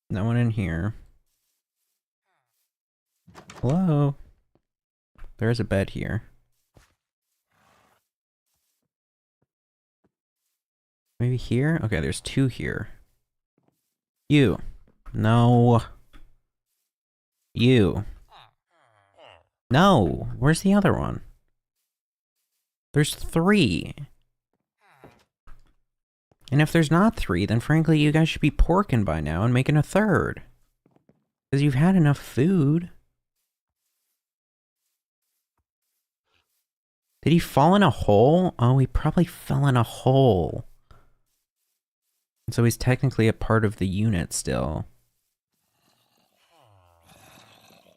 No one in here. Hello? There's a bed here. Maybe here? Okay, there's 2 here. You. No. You. No. Where's the other one? There's 3. And if there's not 3, then frankly, you guys should be porking by now and making a 3rd. Because you've had enough food. Did he fall in a hole? Oh, he probably fell in a hole. And so he's technically a part of the unit still.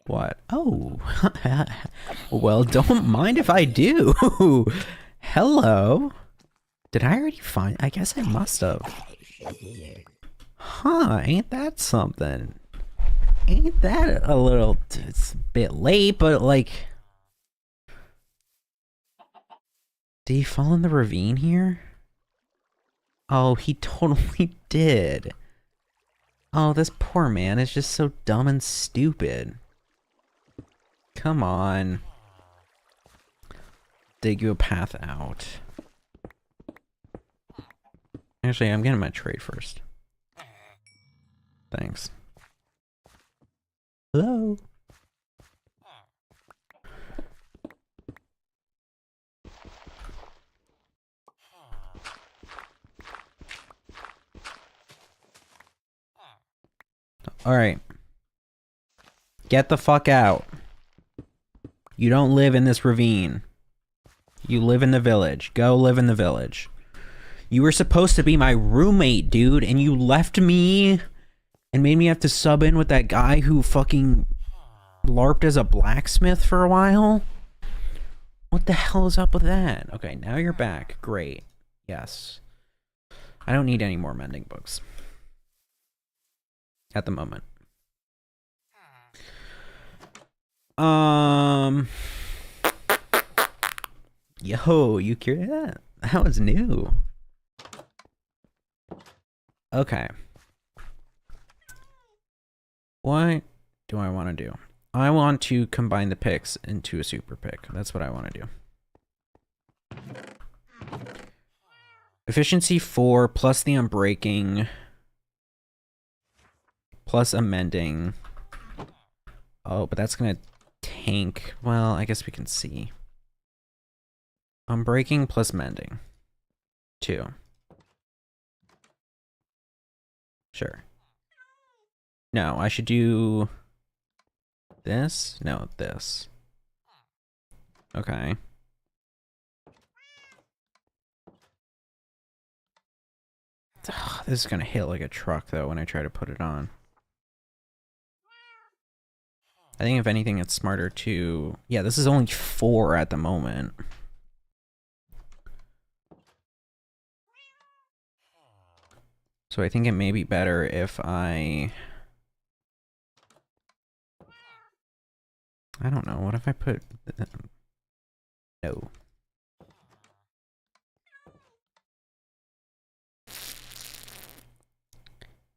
What? Oh. Well, don't mind if I do. Hello. Did I already find? I guess I must have. Huh, ain't that something? Ain't that a little... It's a bit late, but like... Did he fall in the ravine here? Oh, he totally did. Oh, this poor man is just so dumb and stupid. Come on. Dig you a path out. Actually, I'm getting my trade first. Thanks. Hello? Alright. Get the fuck out. You don't live in this ravine. You live in the village. Go live in the village. You were supposed to be my roommate, dude, and you left me and made me have to sub in with that guy who fucking LARPed as a blacksmith for a while? What the hell is up with that? Okay, now you're back. Great. Yes. I don't need any more mending books. At the moment. Yo, you curious? That was new. Okay. What do I want to do? I want to combine the picks into a super pick. That's what I want to do. Efficiency 4 plus the unbreaking plus amending. Oh, but that's gonna tank. Well, I guess we can see. Unbreaking plus mending. 2. Sure. No, I should do this? No, this. Okay. Ugh, this is gonna hit like a truck though when I try to put it on. I think if anything it's smarter to... Yeah, this is only 4 at the moment. So I think it may be better if I don't know, what if I put... No.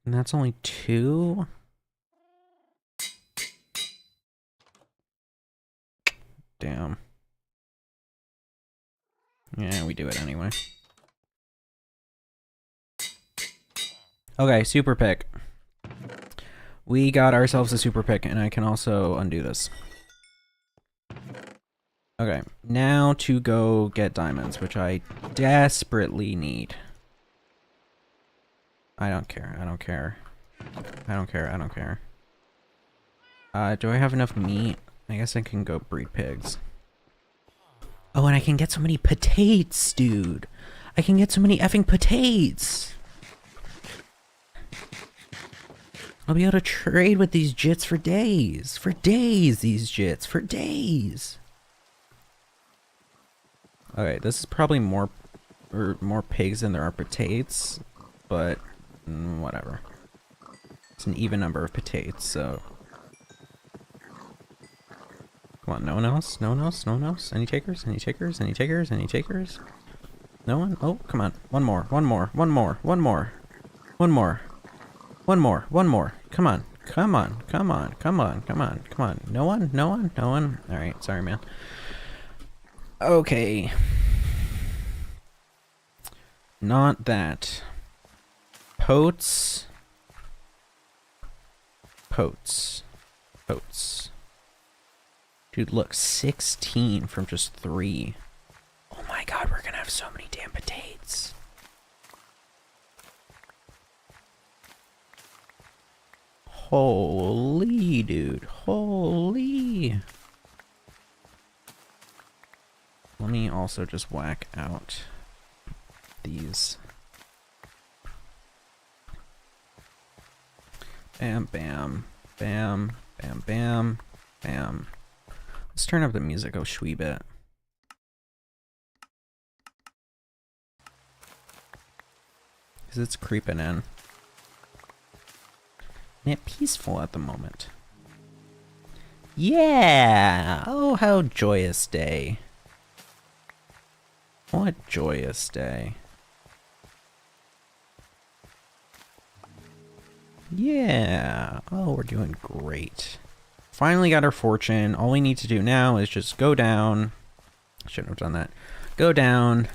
And that's only 2? Damn. Yeah, we do it anyway. Okay, super pick. We got ourselves a super pick, and I can also undo this. Okay, now to go get diamonds, which I desperately need. I don't care, I don't care. I don't care, I don't care. Do I have enough meat? I guess I can go breed pigs. Oh, and I can get so many potatoes, dude. I can get so many effing potatoes. I'll be able to trade with these jits for days. For days, these jits. For days. Okay, this is probably more pigs than there are potatoes, but whatever. It's an even number of potatoes, so... Come on, no one else? No one else? No one else? Any takers? Any takers? Any takers? Any takers? No one? Oh, come on. One more. One more. One more. One more. One more. One more. One more. Come on. Come on. Come on. Come on. Come on. Come on. No one? No one? No one? Alright, sorry, man. Okay. Not that. Potes. Potes. Potes. Dude, look, 16 from just 3. Oh my god, we're gonna have so many damn potatoes. Holy, dude. Holy. Let me also just whack out these. Bam, bam, bam, bam, bam, bam. Let's turn up the music a wee bit. Because it's creeping in. yet peaceful at the moment. Yeah! Oh, how joyous day. What joyous day. Yeah! Oh, we're doing great. Finally got our fortune. All we need to do now is just go down. Shouldn't have done that. Go down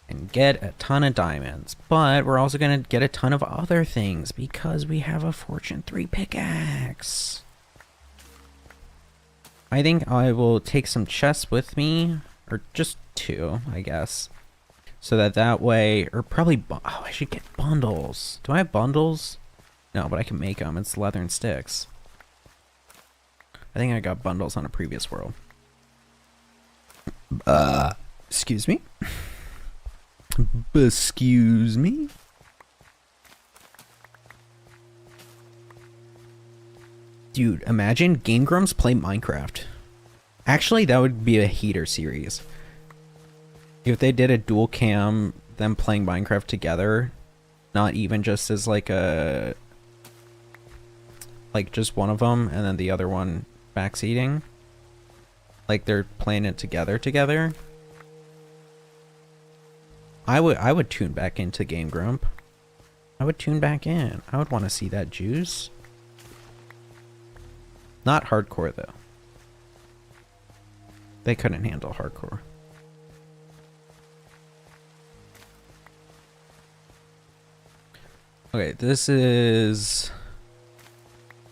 and get a ton of diamonds. But we're also going to get a ton of other things because we have a Fortune 3 pickaxe. I think I will take some chests with me, or just 2, I guess. So that way, or probably, oh, I should get bundles. Do I have bundles? No, but I can make them. It's leather and sticks. I think I got bundles on a previous world. Excuse me. Excuse me. Dude, imagine Game Grumps play Minecraft. Actually, that would be a heater series. If they did a dual cam, them playing Minecraft together, not even just as like a... like just one of them and then the other one backseating. Like they're playing it together. I would tune back into Game Grump. I would tune back in. I would want to see that juice. Not hardcore though. They couldn't handle hardcore. Okay, this is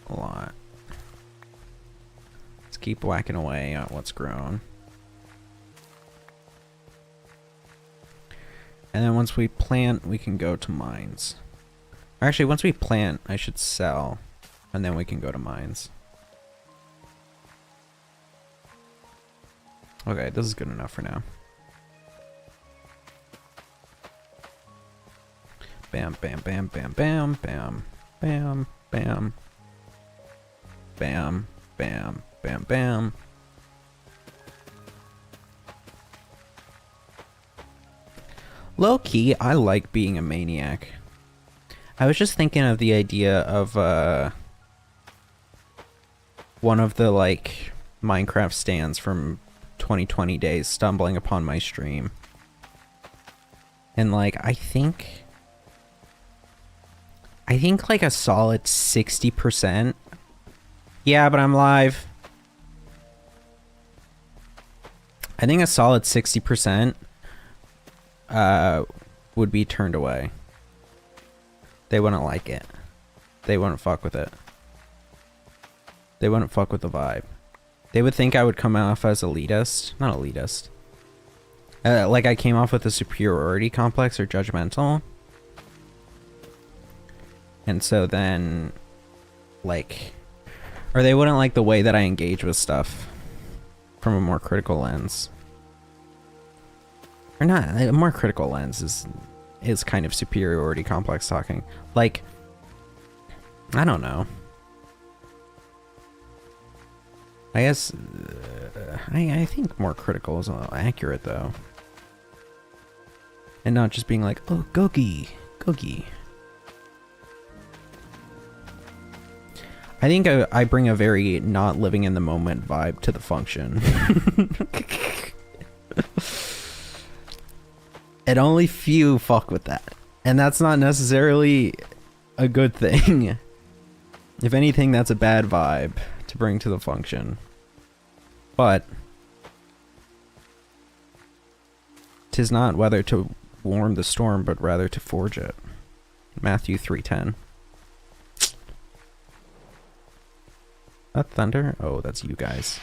a lot. Let's keep whacking away at what's grown. And then once we plant, we can go to mines. Actually, once we plant, I should sell. And then we can go to mines. Okay, this is good enough for now. Bam, bam, bam, bam, bam, bam, bam, bam. Bam, bam, bam, bam. Low key, I like being a maniac. I was just thinking of the idea of one of the like Minecraft stands from 2020 days stumbling upon my stream. And like I think like a solid 60%. Yeah, but I'm live. I think a solid 60% would be turned away. They wouldn't like it. They wouldn't fuck with it. They wouldn't fuck with the vibe. They would think I would come off as elitist. Not elitist. Like I came off with a superiority complex or judgmental. And so then, like, or they wouldn't like the way that I engage with stuff from a more critical lens. Or not, a more critical lens is kind of superiority complex talking. Like, I don't know. I guess, I think more critical is accurate though. And not just being like, oh, Gogi. I think I bring a very not living in the moment vibe to the function. And only few fuck with that. And that's not necessarily a good thing. If anything, that's a bad vibe to bring to the function. But 'tis not whether to warm the storm, but rather to forge it. Matthew 3:10. That thunder? Oh, that's you guys.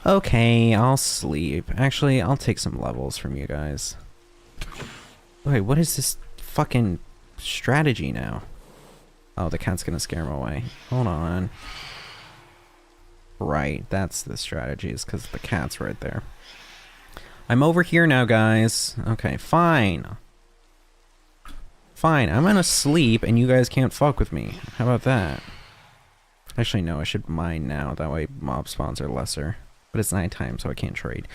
Okay, I'll sleep. Actually, I'll take some levels from you guys. Wait, what is this fucking strategy now? Oh, the cat's gonna scare him away. Hold on. Right, that's the strategy, is because the cat's right there. I'm over here now, guys. Okay, fine. Fine, I'm gonna sleep and you guys can't fuck with me. How about that? Actually, no, I should mine now. That way mob spawns are lesser. But it's nighttime, so I can't trade.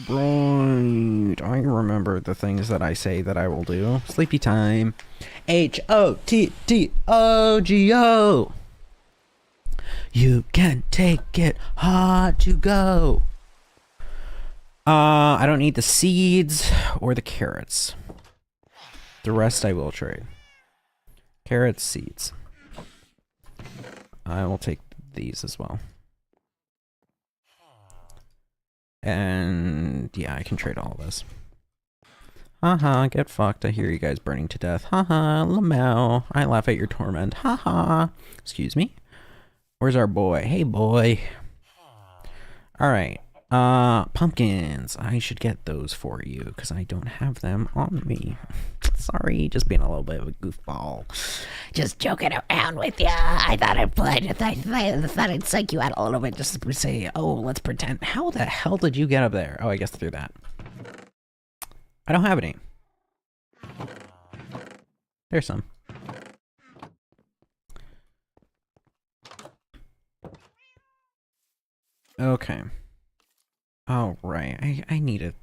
Right. I remember the things that I say that I will do. Sleepy time. H-O-T-T-O-G-O. You can take it hard to go. I don't need the seeds or the carrots. The rest I will trade. Carrots, seeds. I will take these as well. And yeah, I can trade all of this. Haha, get fucked. I hear you guys burning to death. Haha, Lamau. I laugh at your torment. Haha. Excuse me? Where's our boy? Hey, boy. Alright. Pumpkins. I should get those for you, because I don't have them on me. Sorry, just being a little bit of a goofball. Just joking around with ya. I thought I'd play. I thought I'd psych you out a little bit just to say, oh, let's pretend. How the hell did you get up there? Oh, I guess through that. I don't have any. There's some. Okay. Oh, right. I need to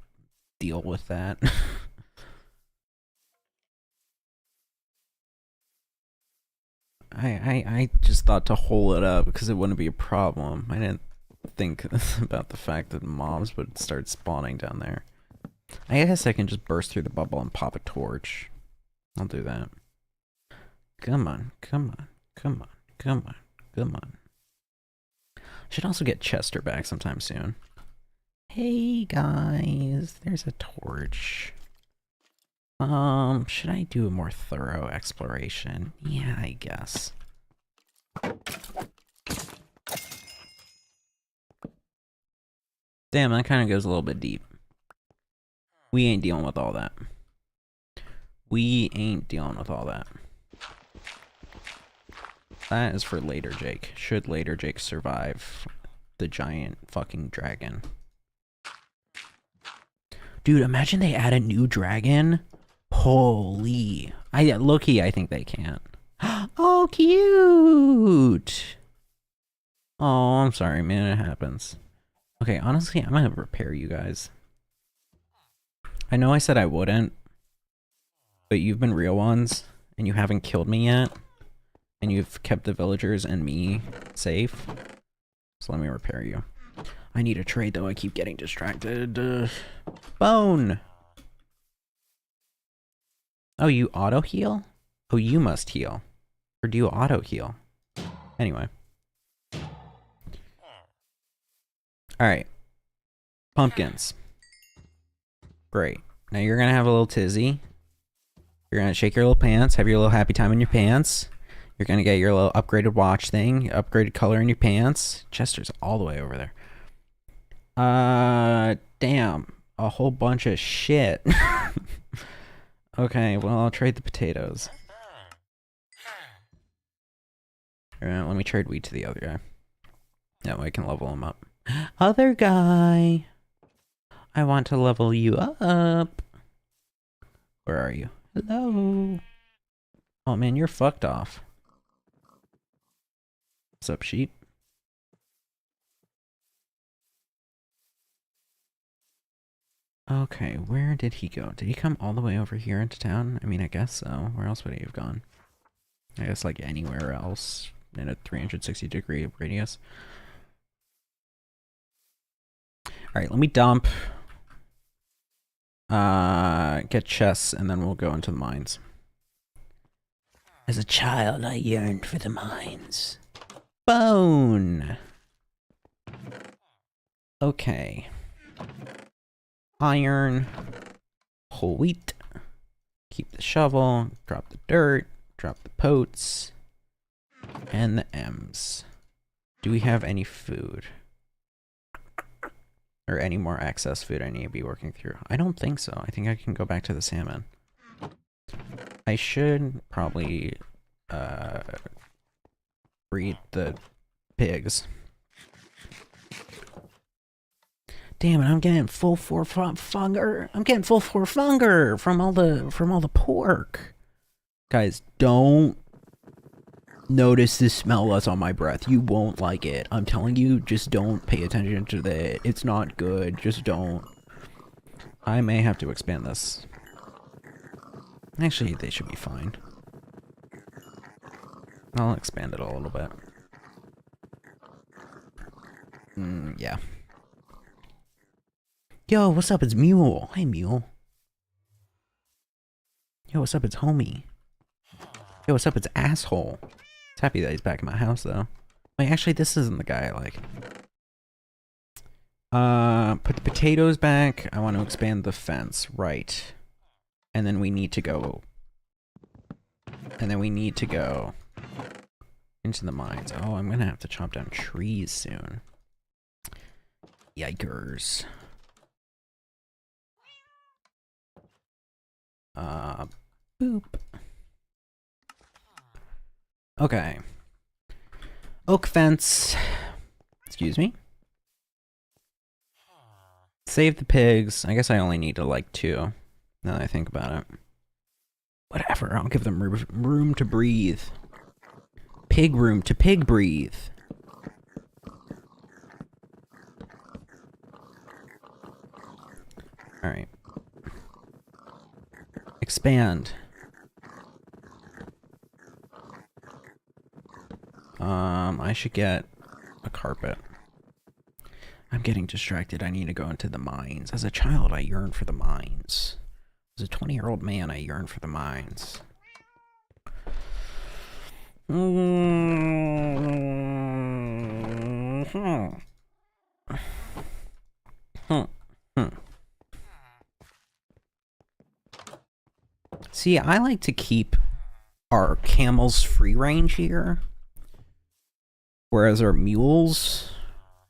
deal with that. I just thought to hole it up because it wouldn't be a problem. I didn't think about the fact that mobs would start spawning down there. I guess I can just burst through the bubble and pop a torch. I'll do that. Come on, come on, come on, come on, come on. Should also get Chester back sometime soon. Hey guys, there's a torch. Should I do a more thorough exploration? Yeah, I guess. Damn, that kind of goes a little bit deep. We ain't dealing with all that. We ain't dealing with all that. That is for later Jake. Should later Jake survive the giant fucking dragon. Dude, imagine they add a new dragon. Holy. Low-key, I think they can't. Oh, cute! Oh, I'm sorry, man. It happens. Okay, honestly, I'm gonna repair you guys. I know I said I wouldn't, but you've been real ones, and you haven't killed me yet, and you've kept the villagers and me safe. So let me repair you. I need a trade, though. I keep getting distracted. Bone! Oh, you auto-heal? Oh, you must heal. Or do you auto-heal? Anyway. Alright. Pumpkins. Great. Now you're gonna have a little tizzy. You're gonna shake your little pants, have your little happy time in your pants. You're gonna get your little upgraded watch thing, upgraded color in your pants. Chester's all the way over there. Damn. A whole bunch of shit. Okay, well, I'll trade the potatoes. Alright, let me trade wheat to the other guy. That way I can level him up. Other guy! I want to level you up. Where are you? Hello? Oh man, you're fucked off. What's up, sheep? Okay, where did he go? Did he come all the way over here into town? I mean, I guess so. Where else would he have gone? I guess like anywhere else in a 360-degree radius. Alright, let me dump. Get chests, and then we'll go into the mines. As a child, I yearned for the mines. Bone! Okay. Iron. Whole wheat. Keep the shovel. Drop the dirt. Drop the potes. And the M's. Do we have any food? Or any more excess food I need to be working through? I don't think so. I think I can go back to the salmon. I should probably breed the pigs. Damn it, I'm getting full for funger. I'm getting full for funger from all the pork. Guys, don't notice the smell that's on my breath. You won't like it. I'm telling you, just don't pay attention to that. It's not good. Just don't. I may have to expand this. Actually, they should be fine. I'll expand it a little bit. Yeah. Yo, what's up? It's Mule. Hey, Mule. Yo, what's up? It's Homie. Yo, what's up? It's Asshole. It's happy that he's back in my house, though. Wait, actually, this isn't the guy I like. Put the potatoes back. I want to expand the fence. Right. And then we need to go... into the mines. Oh, I'm gonna have to chop down trees soon. Yikers. Boop. Okay. Oak fence. Excuse me. Save the pigs. I guess I only need to like 2. Now that I think about it. Whatever. I'll give them room to breathe. Pig room to pig breathe. Alright. Expand. I should get a carpet. I'm getting distracted. I need to go into the mines. As a child, I yearned for the mines. As a 20-year-old man, I yearn for the mines. See, I like to keep our camels free range here. Whereas our mules...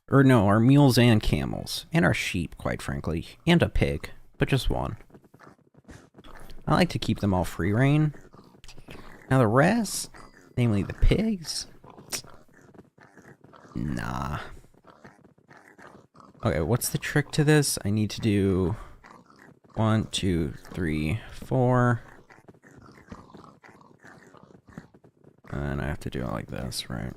Or no, our mules and camels. And our sheep, quite frankly. And a pig. But just one. I like to keep them all free reign. Now the rest, namely the pigs... Nah. Okay, what's the trick to this? I need to do... 1, 2, 3, 4... And I have to do it like this, right?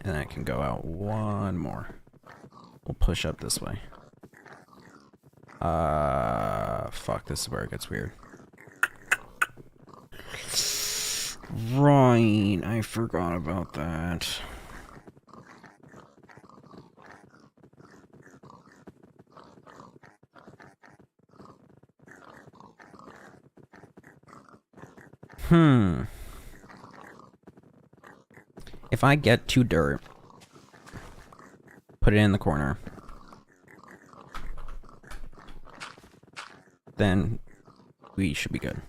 And I can go out 1 more. We'll push up this way. Fuck, this is where it gets weird. Right, I forgot about that. If I get 2 dirt, put it in the corner, then we should be good,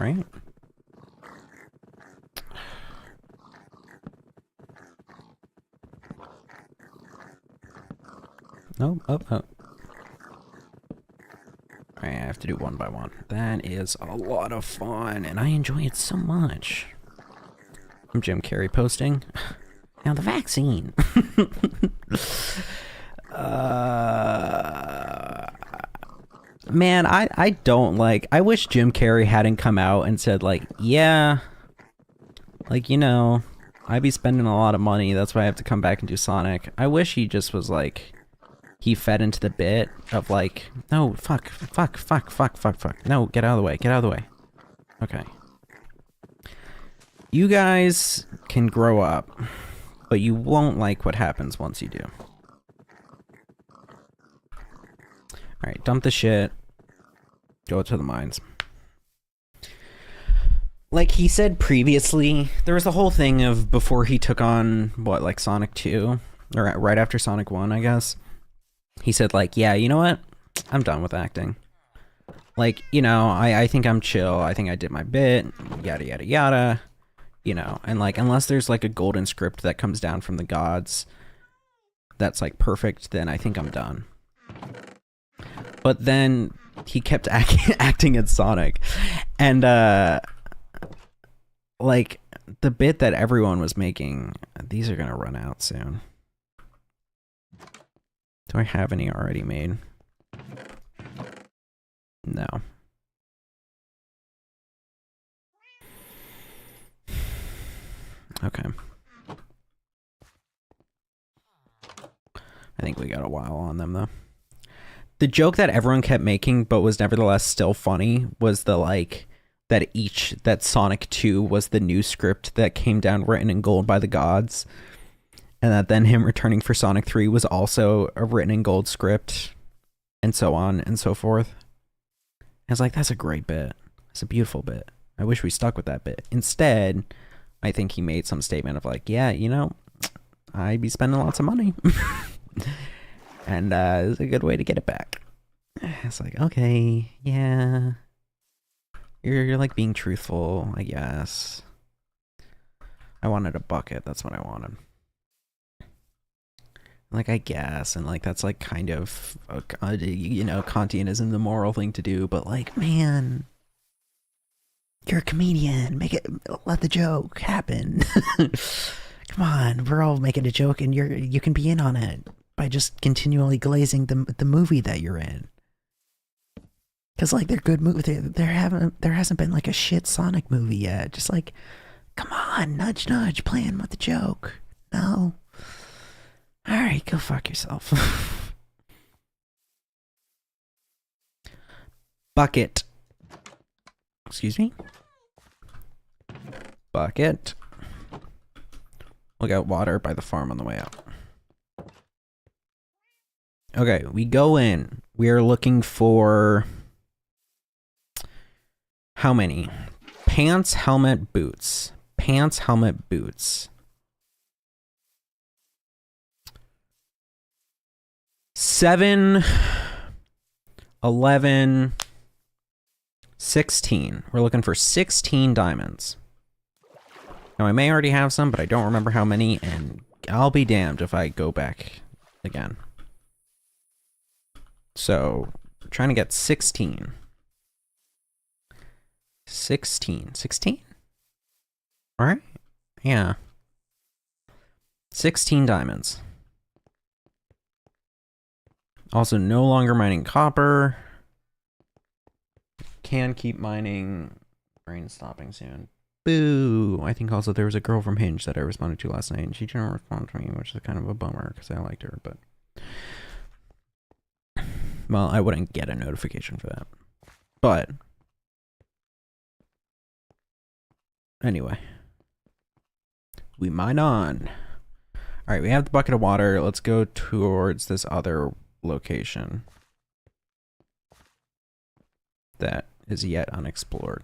right? No, oh. Alright, I have to do 1 by 1. That is a lot of fun, and I enjoy it so much. I'm Jim Carrey posting. Now the vaccine. Man, I don't like... I wish Jim Carrey hadn't come out and said, like, yeah, like, you know, I'd be spending a lot of money, that's why I have to come back and do Sonic. I wish he just was, like... He fed into the bit of, like, no, fuck. No, get out of the way, get out of the way. Okay. You guys can grow up, but you won't like what happens once you do. Alright, dump the shit. Go to the mines. Like he said previously, there was the whole thing of before he took on, what, like Sonic 2? Or right after Sonic 1, I guess. He said, like, yeah, you know what? I'm done with acting. Like, you know, I think I'm chill. I think I did my bit. Yada, yada, yada. You know, and like, unless there's like a golden script that comes down from the gods that's like perfect, then I think I'm done. But then he kept acting as Sonic. And, like, the bit that everyone was making, these are gonna run out soon. Do I have any already made? No. Okay. I think we got a while on them, though. The joke that everyone kept making, but was nevertheless still funny, was the, like, that Sonic 2 was the new script that came down written in gold by the gods, and that then him returning for Sonic 3 was also a written in gold script, and so on and so forth. I was like, that's a great bit. It's a beautiful bit. I wish we stuck with that bit. Instead, I think he made some statement of like, yeah, you know, I'd be spending lots of money. And it's a good way to get it back. It's like, okay, yeah. You're like being truthful, I guess. I wanted a bucket, that's what I wanted. Like, I guess, and like that's like kind of, you know, Kantianism, the moral thing to do, but like, man, you're a comedian. Make it, let the joke happen. Come on, we're all making a joke, and you can be in on it by just continually glazing the movie that you're in. Cause like they're good movies. There hasn't been like a shit Sonic movie yet. Just like, come on, nudge nudge, playing with the joke. No. All right, go fuck yourself. Bucket. Excuse me. Bucket. We'll get water by the farm on the way out. Okay, we go in. We are looking for how many? Pants, helmet, boots. Pants, helmet, boots. 7, 11, 16. We're looking for 16 diamonds. Now, I may already have some, but I don't remember how many, and I'll be damned if I go back again. So, we're trying to get 16. 16. 16? Alright? Yeah. 16 diamonds. Also, no longer mining copper. Can keep mining. Brain stopping soon. Boo! I think also there was a girl from Hinge that I responded to last night, and she didn't respond to me, which is kind of a bummer, because I liked her, but... Well, I wouldn't get a notification for that. But... Anyway. We mine on. Alright, we have the bucket of water. Let's go towards this other location that is yet unexplored.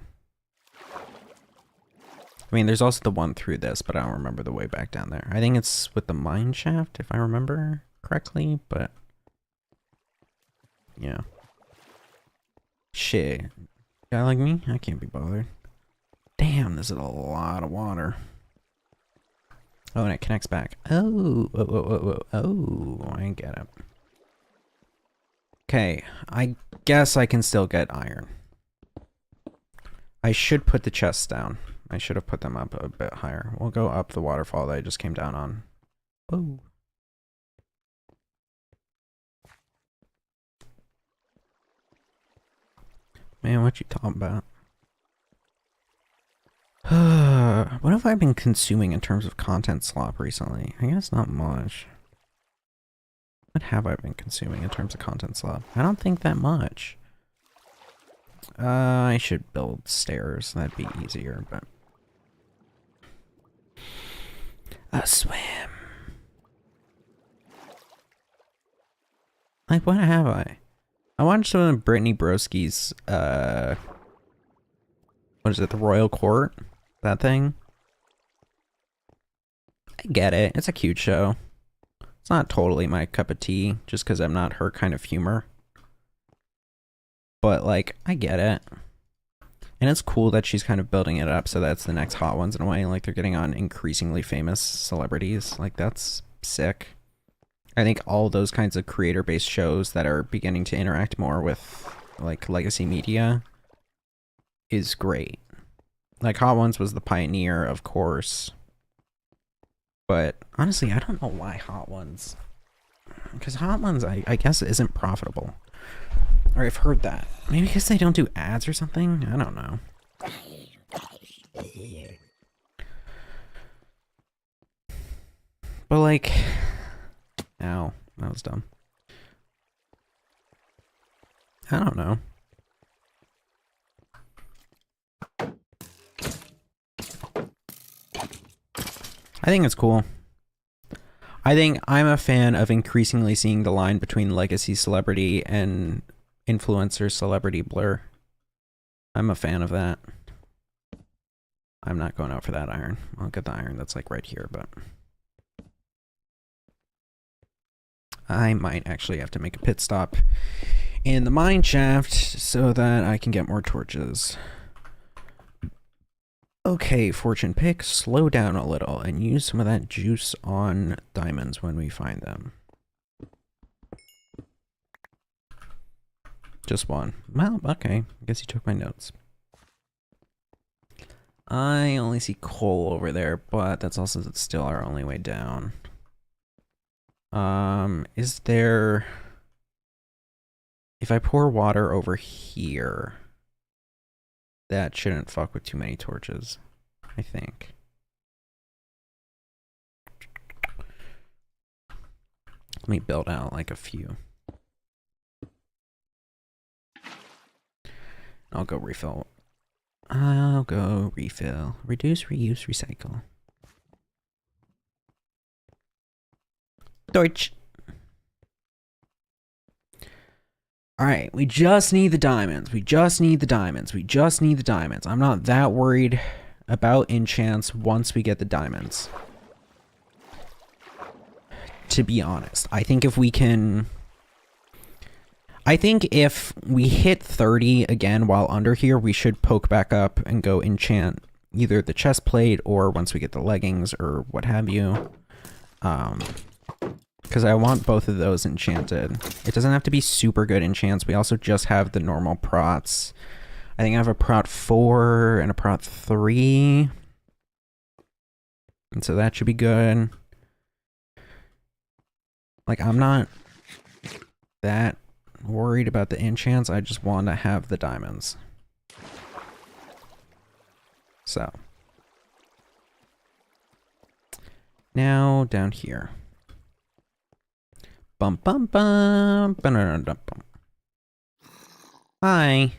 I mean, there's also the one through this, but I don't remember the way back down there. I think it's with the mine shaft, if I remember correctly, but... Yeah. Shit. Guy like me? I can't be bothered. Damn, this is a lot of water. Oh, and it connects back. Oh, I get it. Okay, I guess I can still get iron. I should put the chests down. I should have put them up a bit higher. We'll go up the waterfall that I just came down on. Whoa. Man, what you talking about? What have I been consuming in terms of content slop recently? I guess not much. What have I been consuming in terms of content slop? I don't think that much. I should build stairs. That'd be easier, but... A swim. Like, what have I? I watched some of Brittany Broski's, what is it, the Royal Court? That thing? I get it. It's a cute show. It's not totally my cup of tea, just because I'm not her kind of humor. But, like, I get it. And it's cool that she's kind of building it up so that's the next Hot Ones in a way. Like, they're getting on increasingly famous celebrities. Like, that's sick. I think all those kinds of creator-based shows that are beginning to interact more with, like, legacy media is great. Like, Hot Ones was the pioneer, of course. But, honestly, I don't know why Hot Ones... Because Hot Ones, I guess, isn't profitable. Or I've heard that. Maybe because they don't do ads or something? I don't know. But, like... Ow. That was dumb. I don't know. I think it's cool. I think I'm a fan of increasingly seeing the line between legacy celebrity and influencer celebrity blur. I'm a fan of that. I'm not going out for that iron. I'll get the iron that's like right here, but I might actually have to make a pit stop in the mine shaft so that I can get more torches. Okay, fortune pick, slow down a little and use some of that juice on diamonds when we find them. Just one. Well, okay. I guess you took my notes. I only see coal over there, but that's also still our only way down. Is there... If I pour water over here, that shouldn't fuck with too many torches, I think. Let me build out like a few. I'll go refill. I'll go refill. Reduce, reuse, recycle. Torch. Alright, we just need the diamonds. We just need the diamonds. We just need the diamonds. I'm not that worried about enchants once we get the diamonds. To be honest. I think if we can... I think if we hit 30 again while under here, we should poke back up and go enchant either the chest plate or once we get the leggings or what have you. Because I want both of those enchanted. It doesn't have to be super good enchants. We also just have the normal prots. I think I have a prot 4 and a prot 3. And so that should be good. Like, I'm not that worried about the enchants. I just want to have the diamonds. So. Now, down here. Bum bum bum. Ba-da-da-da-bum. Hi.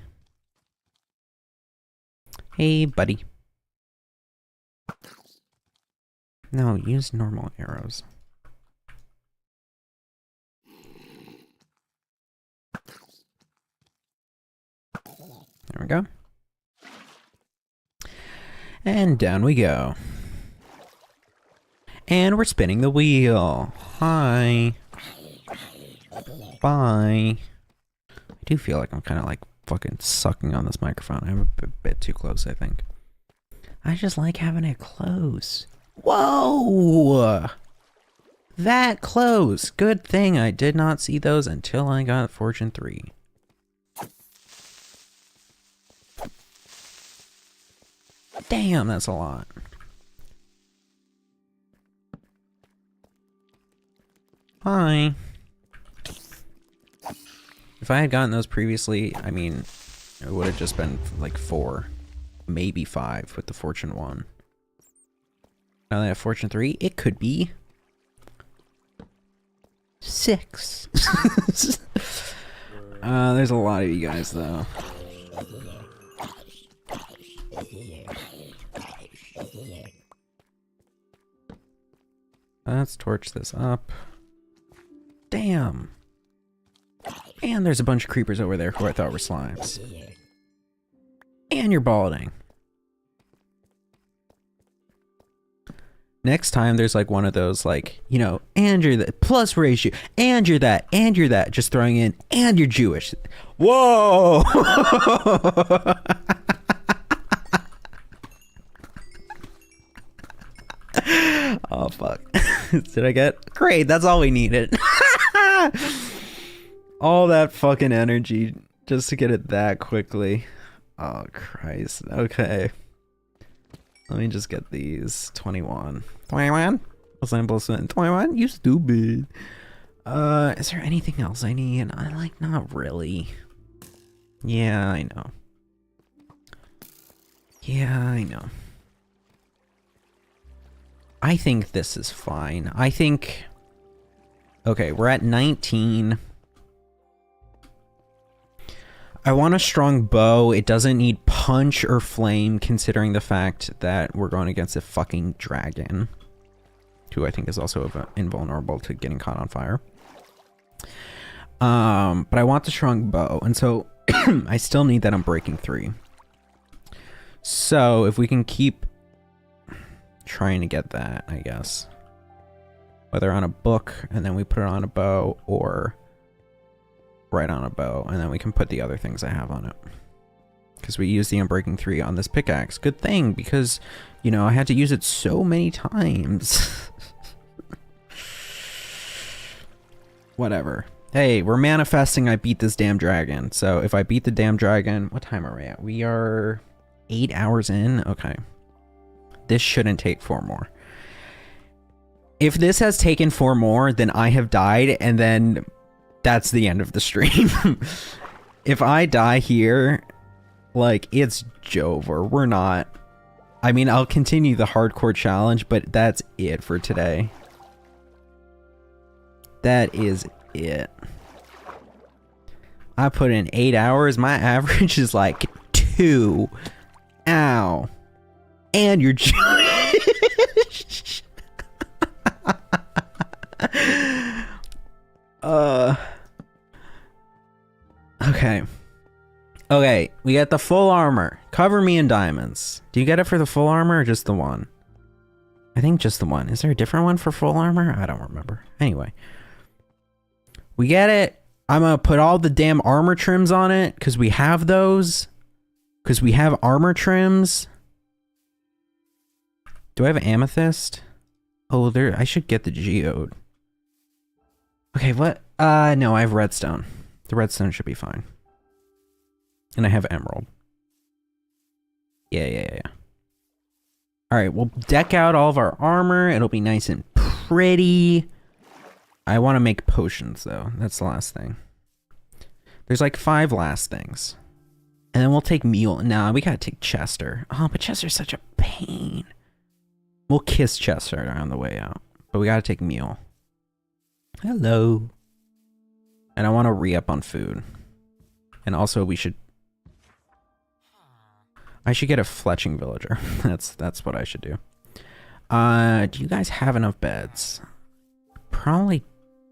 Hey, buddy. No, use normal arrows. There we go. And down we go. And we're spinning the wheel. Hi. Bye. I do feel like I'm kind of like fucking sucking on this microphone. I'm a bit too close, I think. I just like having it close. Whoa! That close. Good thing I did not see those until I got Fortune 3. Damn, that's a lot. Hi. If I had gotten those previously, I mean, it would have just been like 4, maybe 5 with the Fortune 1. Now that I have Fortune 3, it could be 6. There's a lot of you guys, though. Let's torch this up. Damn. And there's a bunch of creepers over there who I thought were slimes. And you're balding. Next time there's like one of those like, you know, and you're the plus ratio, and you're that, and you're that, just throwing in, and you're Jewish. Whoa! Oh, fuck. Did I get? Great, that's all we needed. All that fucking energy just to get it that quickly. Oh, Christ. Okay. Let me just get these. 21. 21? Was I supposed to 21? You stupid. Is there anything else I need? I like, not really. Yeah, I know. Yeah, I know. I think this is fine. I think... Okay, we're at 19. I want a strong bow. It doesn't need punch or flame, considering the fact that we're going against a fucking dragon. who I think is also invulnerable to getting caught on fire. But I want the strong bow, and so I still need that on breaking 3. So if we can keep trying to get that, I guess. Whether on a book, and then we put it on a bow, or right on a bow, and then we can put the other things I have on it. Because we use the Unbreaking 3 on this pickaxe. Good thing, because, you know, I had to use it so many times. Whatever. Hey, we're manifesting I beat this damn dragon. So if I beat the damn dragon... What time are we at? We are 8 hours in? Okay. This shouldn't take 4 more. If this has taken 4 more, then I have died, and then that's the end of the stream. If I die here, like, it's Jover. We're not... I mean, I'll continue the hardcore challenge, but that's it for today. That is it. I put in 8 hours. My average is like 2. Ow. And you're... Okay. Okay, we got the full armor. Cover me in diamonds. Do you get it for the full armor or just the one? I think just the one. Is there a different one for full armor? I don't remember. Anyway. We get it. I'm gonna put all the damn armor trims on it, because we have those. Because we have armor trims. Do I have amethyst? Oh, there. I should get the geode. Okay, what? No, I have redstone. The redstone should be fine. And I have emerald. Yeah. Alright, we'll deck out all of our armor. It'll be nice and pretty. I want to make potions, though. That's the last thing. There's like 5 last things. And then we'll take Mule. Nah, we gotta take Chester. Oh, but Chester's such a pain. We'll kiss Chester on the way out. But we gotta take Mule. Hello. And I want to re-up on food. And also we should... I should get a fletching villager. That's what I should do. Do you guys have enough beds? Probably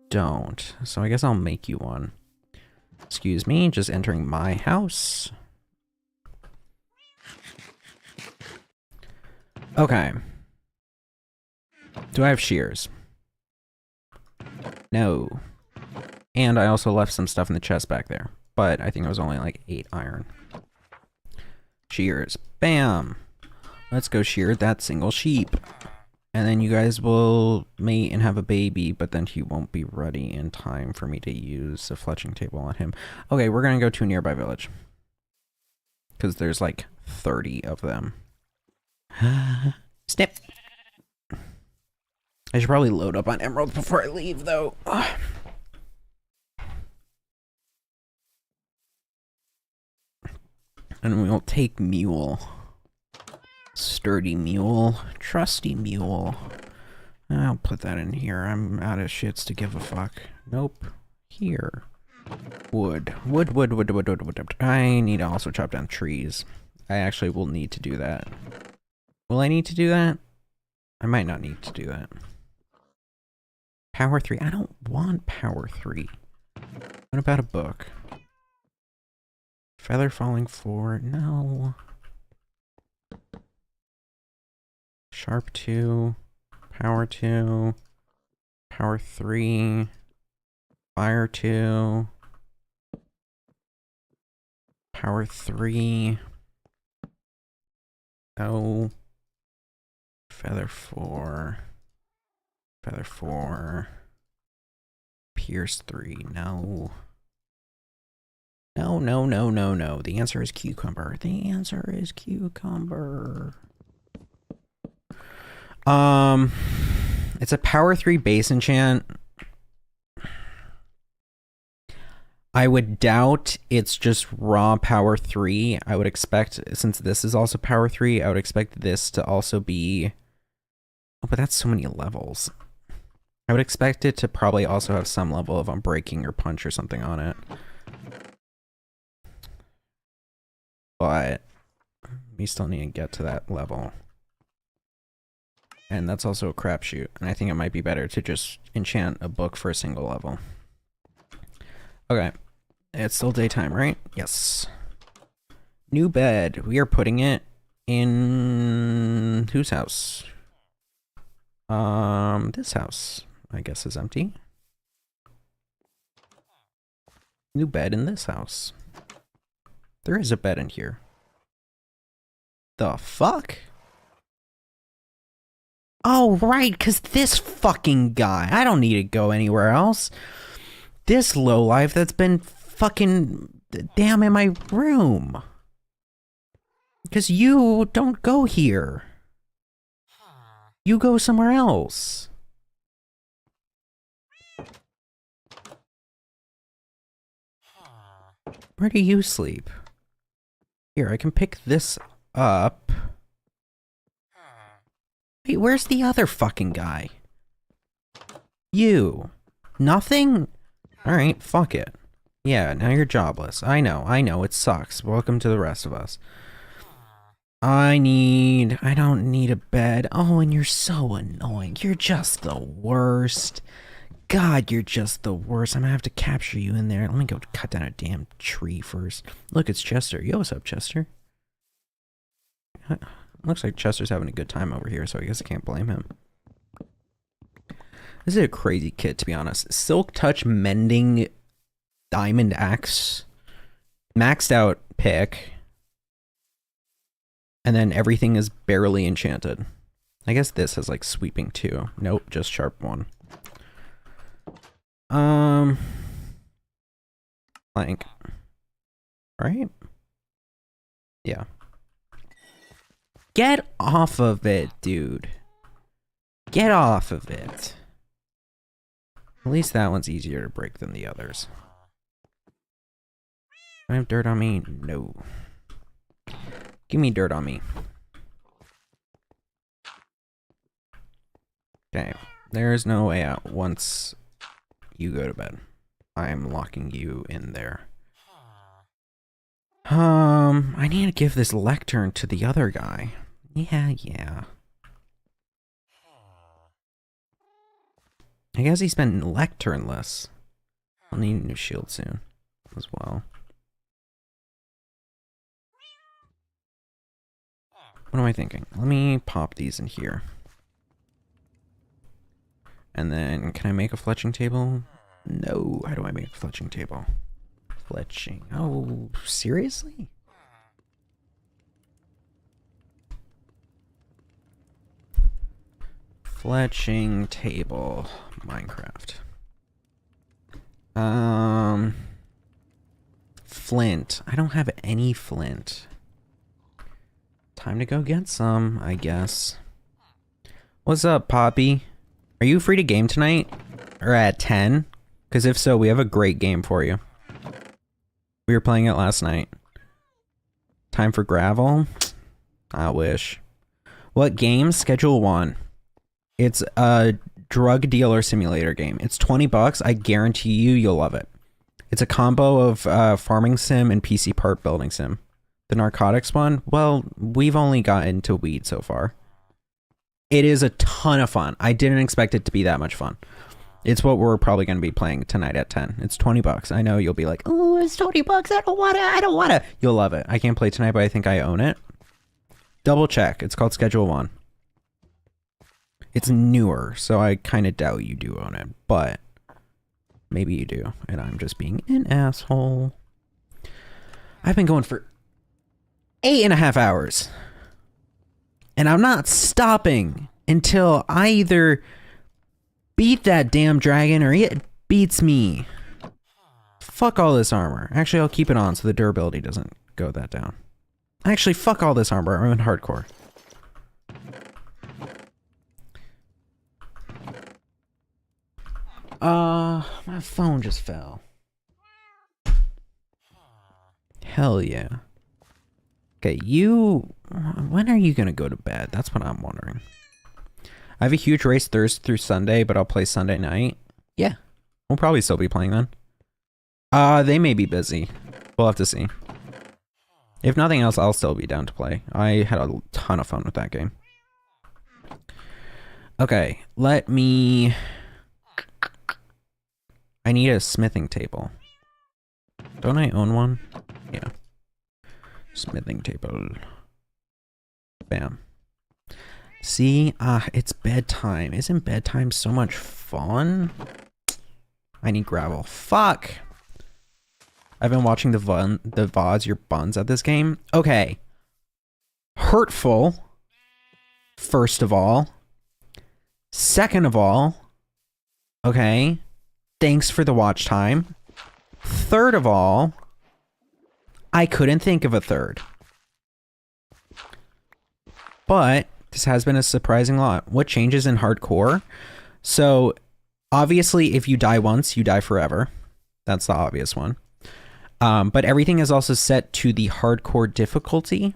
don't. So I guess I'll make you one. Excuse me, just entering my house. Okay. Do I have shears? No. And I also left some stuff in the chest back there. But I think it was only like 8 iron. Shears. Bam! Let's go shear that single sheep. And then you guys will mate and have a baby, but then he won't be ready in time for me to use a fletching table on him. Okay, we're gonna go to a nearby village. Because there's like 30 of them. Snip! I should probably load up on emeralds before I leave, though. And we'll take Mule. Sturdy Mule. Trusty Mule. I'll put that in here. I'm out of shits to give a fuck. Nope. Here. Wood. Wood. I need to also chop down trees. I actually will need to do that. Will I need to do that? I might not need to do that. Power 3. I don't want power 3. What about a book? Feather falling 4. No. Sharp 2. Power 2. Power 3. Fire 2. Power 3. No. Feather 4. Feather 4. Pierce 3. No. No. The answer is cucumber. The answer is cucumber. It's a power 3 base enchant. I would doubt it's just raw power 3. I would expect, since this is also power 3, I would expect this to also be... Oh, but that's so many levels. I would expect it to probably also have some level of unbreaking or punch or something on it. But we still need to get to that level. And that's also a crapshoot. And I think it might be better to just enchant a book for a single level. Okay. It's still daytime, right? Yes. New bed. We are putting it in whose house? This house, I guess, is empty. New bed in this house. There is a bed in here. The fuck? Oh, right, because this fucking guy. I don't need to go anywhere else. This lowlife that's been fucking damn in my room. Because you don't go here. You go somewhere else. Where do you sleep? Here, I can pick this up. Wait, where's the other fucking guy? You. Nothing? Alright, fuck it. Yeah, now you're jobless. I know, it sucks. Welcome to the rest of us. I don't need a bed. Oh, and you're so annoying. You're just the worst. God, you're just the worst. I'm gonna have to capture you in there. Let me go cut down a damn tree first. Look, it's Chester. Yo, what's up, Chester? Looks like Chester's having a good time over here, so I guess I can't blame him. This is a crazy kit, to be honest. Silk Touch Mending Diamond Axe. Maxed out pick. And then everything is barely enchanted. I guess this has like sweeping too. Nope, just sharp 1. Plank. Right? Yeah. Get off of it, dude. Get off of it. At least that one's easier to break than the others. Do I have dirt on me? No. Give me dirt on me. Okay. There's no way out once you go to bed. I'm locking you in there. I need to give this lectern to the other guy. Yeah. I guess he's been lecternless. I'll need a new shield soon as well. What am I thinking? Let me pop these in here. And then, can I make a fletching table? No. How do I make a fletching table? Fletching. Oh, seriously? Fletching table. Minecraft. Flint. I don't have any flint. Time to go get some, I guess. What's up, Poppy? Are you free to game tonight? Or at 10? Because if so, we have a great game for you. We were playing it last night. Time for gravel? I wish. What game? Schedule 1. It's a drug dealer simulator game. It's 20 bucks. I guarantee you'll love it. It's a combo of farming sim and PC part building sim. The narcotics one? Well, we've only gotten to weed so far. It is a ton of fun. I didn't expect it to be that much fun. It's what we're probably going to be playing tonight at 10. It's 20 bucks. I know you'll be like, oh, it's 20 bucks. I don't want to. You'll love it. I can't play tonight, but I think I own it. Double check. It's called Schedule 1. It's newer, so I kind of doubt you do own it, but maybe you do, and I'm just being an asshole. I've been going for 8.5 hours. And I'm not stopping until I either beat that damn dragon or it beats me. Fuck all this armor. Actually, I'll keep it on so the durability doesn't go that down. Actually, fuck all this armor. I'm in hardcore. My phone just fell. Hell yeah. Okay, when are you gonna go to bed? That's what I'm wondering. I have a huge race Thursday through Sunday, but I'll play Sunday night. Yeah, we'll probably still be playing then. They may be busy. We'll have to see. If nothing else, I'll still be down to play. I had a ton of fun with that game. Okay, let me... I need a smithing table. Don't I own one? Yeah. Smithing table. Bam. See? It's bedtime. Isn't bedtime so much fun? I need gravel. Fuck! I've been watching the VODs, your buns at this game. Okay. Hurtful. First of all. Second of all. Okay. Thanks for the watch time. Third of all. I couldn't think of a third. But this has been a surprising lot. What changes in hardcore? So, obviously, if you die once, you die forever. That's the obvious one. But everything is also set to the hardcore difficulty,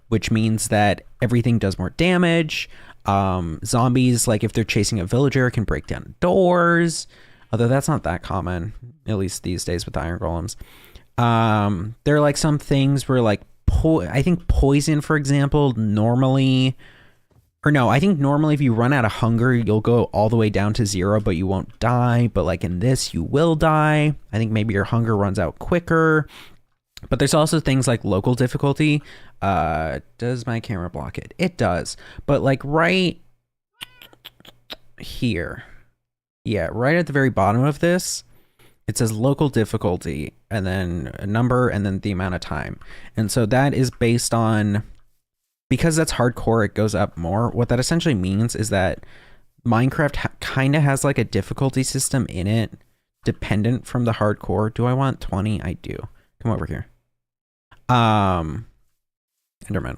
which means that everything does more damage. Zombies, like if they're chasing a villager, can break down doors. Although that's not that common, at least these days with iron golems. There are like some things where like, I think poison, for example, normally, or no, I think normally if you run out of hunger, you'll go all the way down to 0, but you won't die. But like in this, you will die. I think maybe your hunger runs out quicker. But there's also things like local difficulty. Does my camera block it? It does. But like right here. Yeah, right at the very bottom of this, it says local difficulty and then a number and then the amount of time. And so that is based on, because that's hardcore, it goes up more. What that essentially means is that Minecraft kind of has like a difficulty system in it dependent from the hardcore. Do I want 20? I do. Come over here. Enderman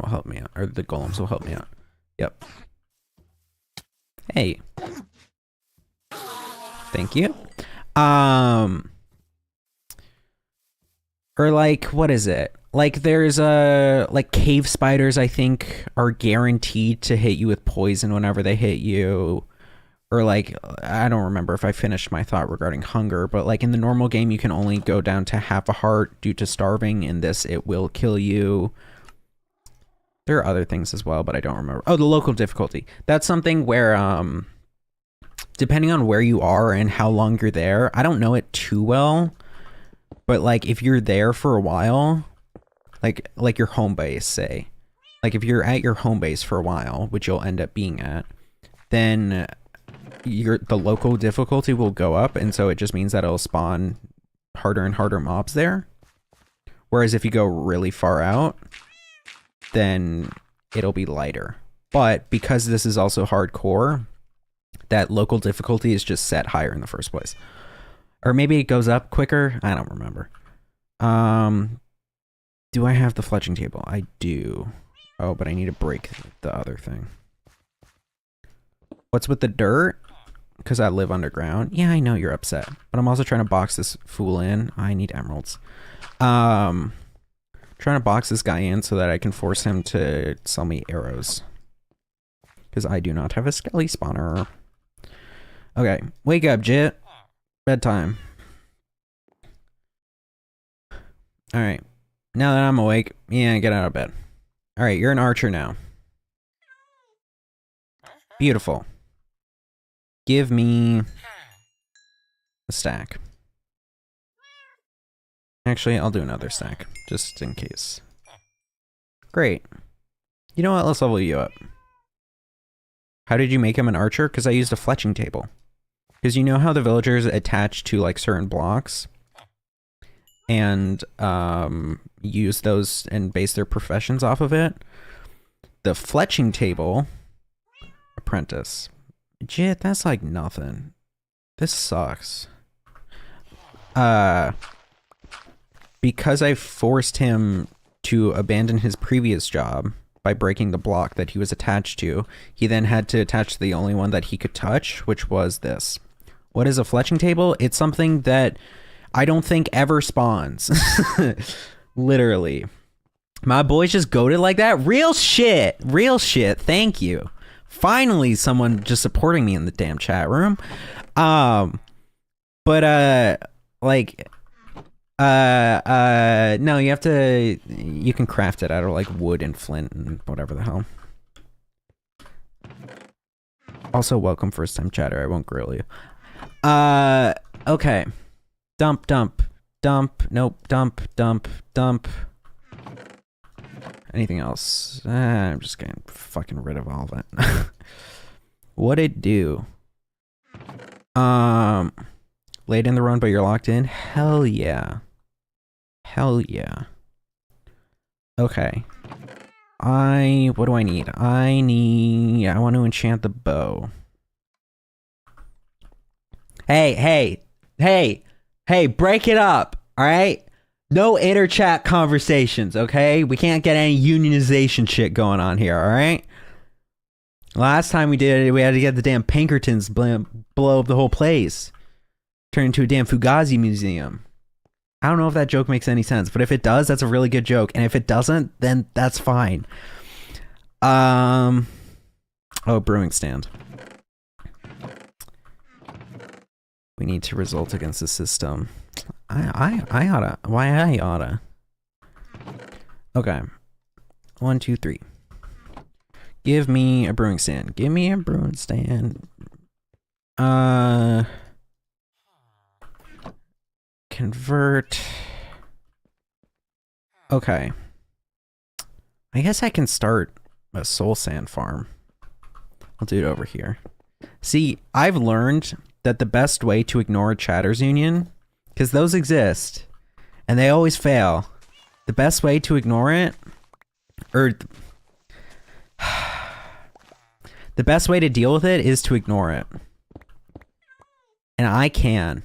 will help me out, or the golems will help me out. Yep. Hey. Thank you. Or like, what is it? Like there's like cave spiders, I think, are guaranteed to hit you with poison whenever they hit you. Or like, I don't remember if I finished my thought regarding hunger, but like in the normal game, you can only go down to half a heart due to starving. In this, it will kill you. There are other things as well, but I don't remember. Oh, the local difficulty. That's something where, depending on where you are and how long you're there, I don't know it too well, but like if you're there for a while, like your home base, say, like if you're at your home base for a while, which you'll end up being at, then the local difficulty will go up, and so it just means that it'll spawn harder and harder mobs there. Whereas if you go really far out, then it'll be lighter. But because this is also hardcore, that local difficulty is just set higher in the first place. Or maybe it goes up quicker. I don't remember. Do I have the fletching table? I do. Oh, but I need to break the other thing. What's with the dirt? Because I live underground. Yeah, I know you're upset. But I'm also trying to box this fool in. I need emeralds. Trying to box this guy in so that I can force him to sell me arrows. Because I do not have a skelly spawner. Okay, wake up, Jit. Bedtime. Alright, now that I'm awake, yeah, get out of bed. Alright, you're an archer now. Beautiful. Give me a stack. Actually, I'll do another stack, just in case. Great. You know what, let's level you up. How did you make him an archer? Because I used a fletching table. Because you know how the villagers attach to like certain blocks and use those and base their professions off of it? The fletching table, apprentice. Jit, that's like nothing. This sucks. Because I forced him to abandon his previous job by breaking the block that he was attached to, he then had to attach to the only one that he could touch, which was this. What is a fletching table? It's something that I don't think ever spawns. Literally. My boys just goated like that? Real shit. Real shit. Thank you. Finally, someone just supporting me in the damn chat room. No, you have to, you can craft it out of like wood and flint and whatever the hell. Also, welcome first time chatter. I won't grill you. Okay. Dump. Nope. Dump. Anything else? I'm just getting fucking rid of all of it. What'd it do? Late in the run, but you're locked in? Hell yeah. Hell yeah. Okay. What do I need? I want to enchant the bow. Hey, break it up, alright? No inter-chat conversations, okay? We can't get any unionization shit going on here, alright? Last time we did it, we had to get the damn Pinkertons blow up the whole place. Turn into a damn Fugazi museum. I don't know if that joke makes any sense, but if it does, that's a really good joke. And if it doesn't, then that's fine. Oh, brewing stand. We need to result against the system. I oughta. Why I oughta? Okay. 1, 2, 3. Give me a brewing stand. Give me a brewing stand. Convert. Okay. I guess I can start a soul sand farm. I'll do it over here. See, I've learned that the best way to ignore a chatters union, because those exist, and they always fail. The best way to ignore it, or the best way to deal with it is to ignore it. And I can.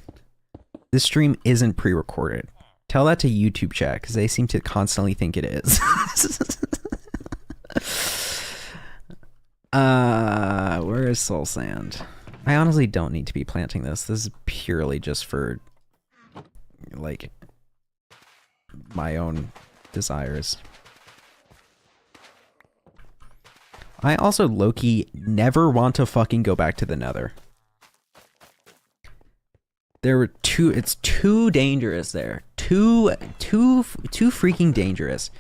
This stream isn't pre-recorded. Tell that to YouTube chat, because they seem to constantly think it is. Where is soul sand? I honestly don't need to be planting this. This is purely just for, like, my own desires. I also, low-key, never want to fucking go back to the nether. It's too dangerous there. Too freaking dangerous.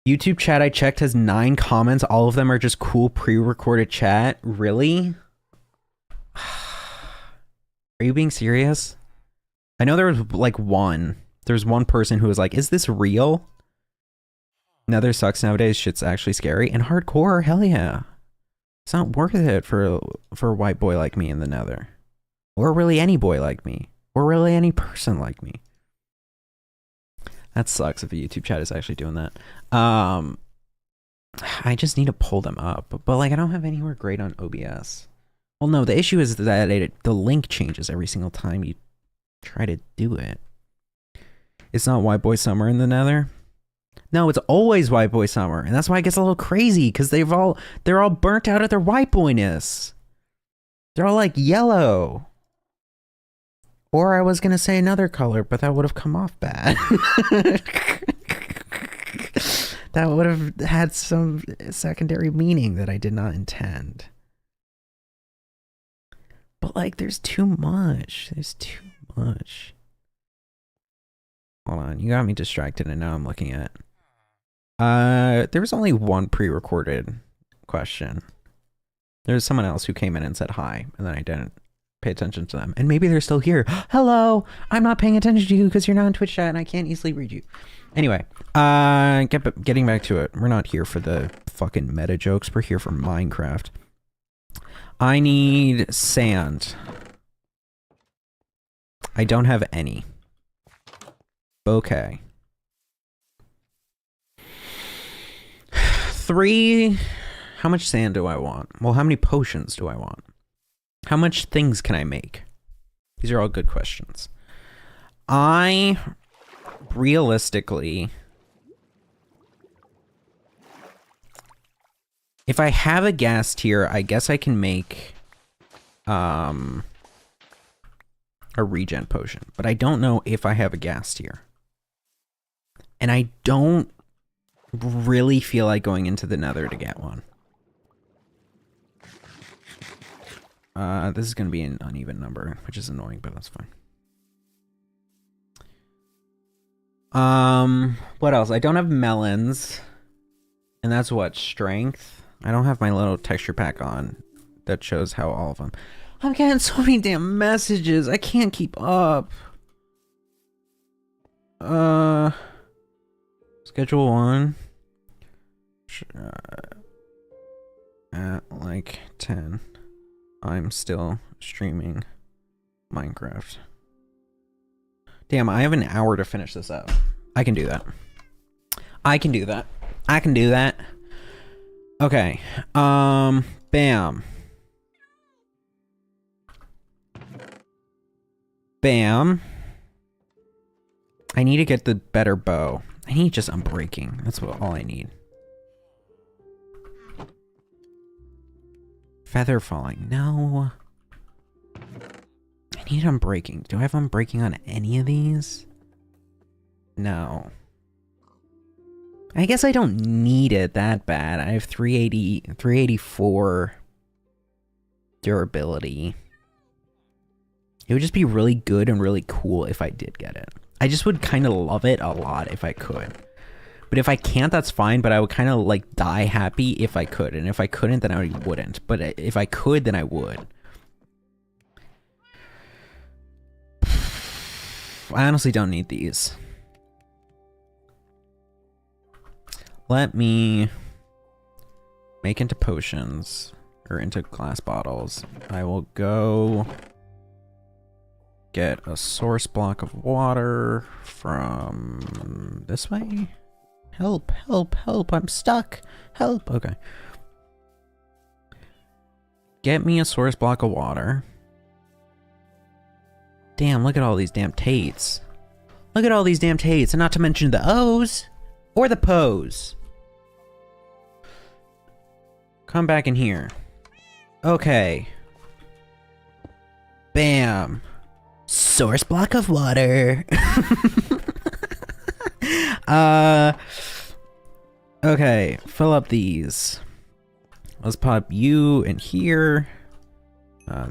YouTube chat I checked has 9 comments. All of them are just cool pre-recorded chat. Really? Are you being serious? I know there was like one. There's one person who was like, is this real? Nether sucks nowadays. Shit's actually scary. And hardcore, hell yeah. It's not worth it for a white boy like me in the nether. Or really any boy like me. Or really any person like me. That sucks if the YouTube chat is actually doing that. I just need to pull them up. But like, I don't have anywhere great on OBS. Well, no, the issue is that the link changes every single time you try to do it. It's not White Boy Summer in the nether. No, it's always White Boy Summer. And that's why it gets a little crazy, because they're all burnt out at their white boyness. They're all like yellow. Or I was going to say another color, but that would have come off bad. That would have had some secondary meaning that I did not intend. But like, there's too much. There's too much. Hold on, you got me distracted and now I'm looking at... there was only one pre-recorded question. There was someone else who came in and said hi, and then I didn't pay attention to them. And maybe they're still here. Hello! I'm not paying attention to you because you're not on Twitch chat and I can't easily read you. Anyway, getting back to it. We're not here for the fucking meta jokes. We're here for Minecraft. I need sand. I don't have any. Okay. 3. How much sand do I want? Well, how many potions do I want? How much things can I make? These are all good questions. I realistically, if I have a gas tier, I guess I can make a regen potion, but I don't know if I have a gas tier. And I don't really feel like going into the nether to get one. This is going to be an uneven number, which is annoying, but that's fine. What else? I don't have melons. And that's what? Strength? I don't have my little texture pack on that shows how all of them. I'm getting so many damn messages. I can't keep up. Schedule 1. At like 10. I'm still streaming Minecraft. Damn, I have an hour to finish this up. I can do that. I can do that. I can do that. Okay. Bam. Bam. I need to get the better bow. I need just unbreaking. That's all I need. Feather falling. No. I need unbreaking. Do I have unbreaking on any of these? No. I guess I don't need it that bad. I have 384 durability. It would just be really good and really cool if I did get it. I just would kind of love it a lot if I could. But if I can't, that's fine, but I would kind of like die happy if I could. And if I couldn't, then I wouldn't. But if I could, then I would. I honestly don't need these. Let me make into potions or into glass bottles. I will go get a source block of water from this way. Help, help, help, I'm stuck. Help, okay. Get me a source block of water. Damn, look at all these damn tates. Look at all these damn tates, and not to mention the O's or the Po's. Come back in here. Okay. Bam. Source block of water. Okay, fill up these. Let's pop you in here.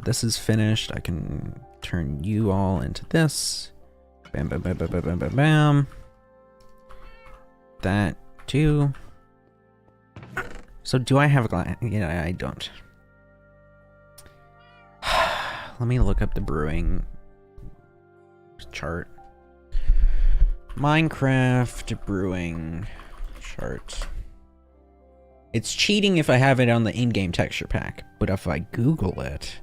This is finished. I can turn you all into this. Bam, bam, bam, bam, bam, bam, bam, bam. That too. So do I have a glass? Yeah, I don't. Let me look up the brewing chart. Minecraft brewing chart. It's cheating if I have it on the in-game texture pack, but if I Google it...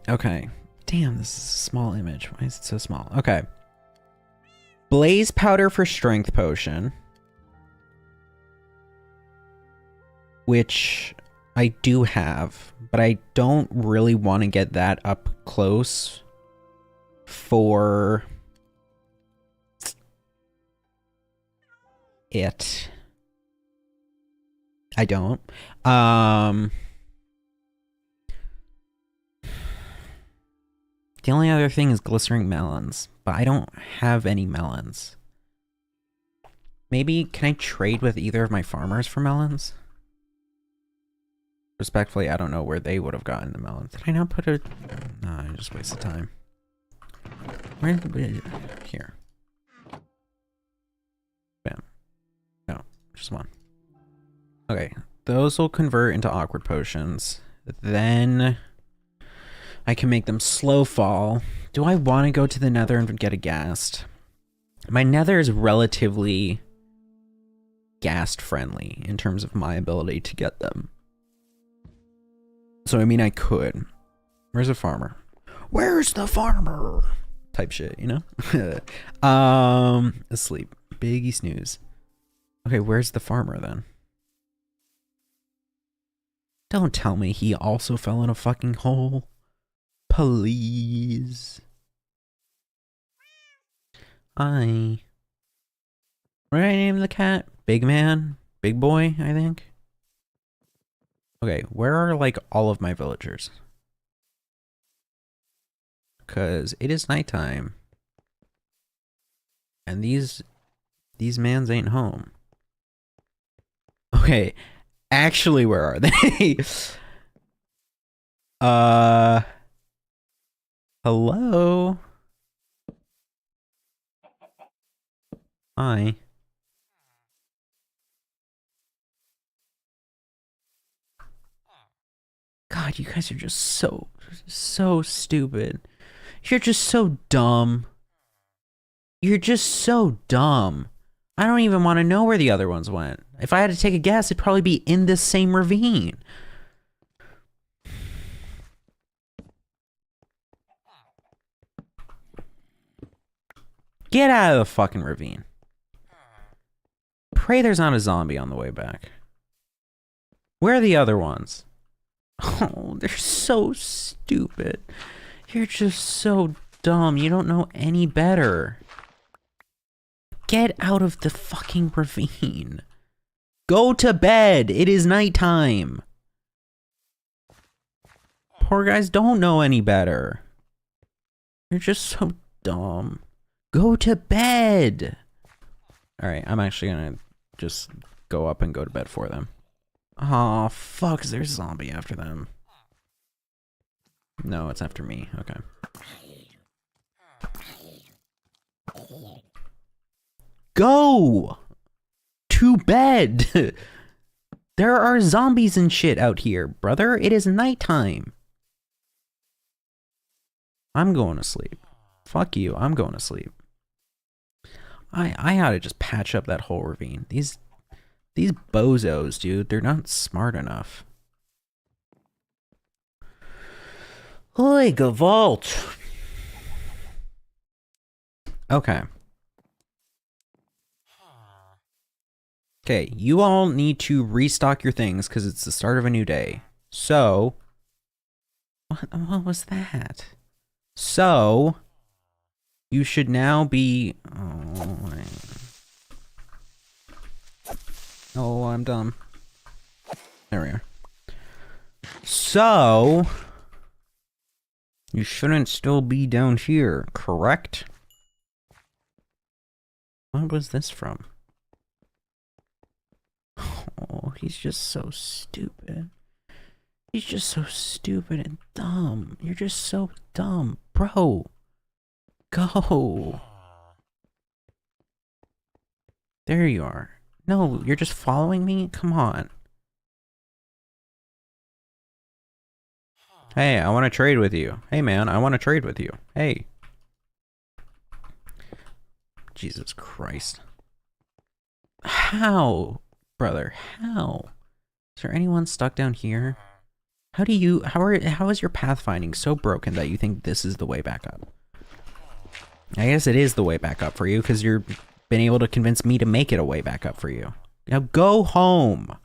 Okay. Damn, this is a small image. Why is it so small? Okay. Blaze powder for strength potion. Which I do have, but I don't really want to get that up close for it. I don't. The only other thing is glistering melons, but I don't have any melons. Maybe, can I trade with either of my farmers for melons? Respectfully, I don't know where they would have gotten the melons. Did I not put it? No, I just wasted time. Where did the... Here. Bam. No, just one. Okay, those will convert into awkward potions. Then I can make them slow fall. Do I want to go to the nether and get a ghast? My nether is relatively ghast friendly in terms of my ability to get them. So I mean I could. Where's the farmer? Where's the farmer? Type shit, you know? Asleep. Biggie snooze. Okay, where's the farmer then? Don't tell me he also fell in a fucking hole. Please. Hi. What did I name the cat? Big man? Big boy, I think? Okay, where are like all of my villagers? Cause it is nighttime. And these mans ain't home. Okay, actually where are they? Hello? Hi. God, you guys are just so stupid. You're just so dumb. You're just so dumb. I don't even want to know where the other ones went. If I had to take a guess, it'd probably be in this same ravine. Get out of the fucking ravine. Pray there's not a zombie on the way back. Where are the other ones? Oh, they're so stupid. You're just so dumb. You don't know any better. Get out of the fucking ravine. Go to bed. It is nighttime. Poor guys don't know any better. You're just so dumb. Go to bed. Alright, I'm actually gonna just go up and go to bed for them. Oh, fuck, there's a zombie after them. No, it's after me. Okay. Go to bed. There are zombies and shit out here, brother. It is nighttime. I'm going to sleep. Fuck you. I'm going to sleep. I ought to just patch up that whole ravine. These bozos, dude, they're not smart enough. Oi, Gavalt. Okay. Okay, you all need to restock your things because it's the start of a new day. So, what was that? So, you should now be. Oh, I'm dumb. There we are. So, you shouldn't still be down here, correct? What was this from? Oh, he's just so stupid. He's just so stupid and dumb. You're just so dumb. Bro, go. There you are. No, you're just following me? Come on. Hey, I want to trade with you. Hey, man, I want to trade with you. Hey. Jesus Christ. How? Brother, how? Is there anyone stuck down here? How is your pathfinding so broken that you think this is the way back up? I guess it is the way back up for you because you're been able to convince me to make it a way back up for you. Now go home.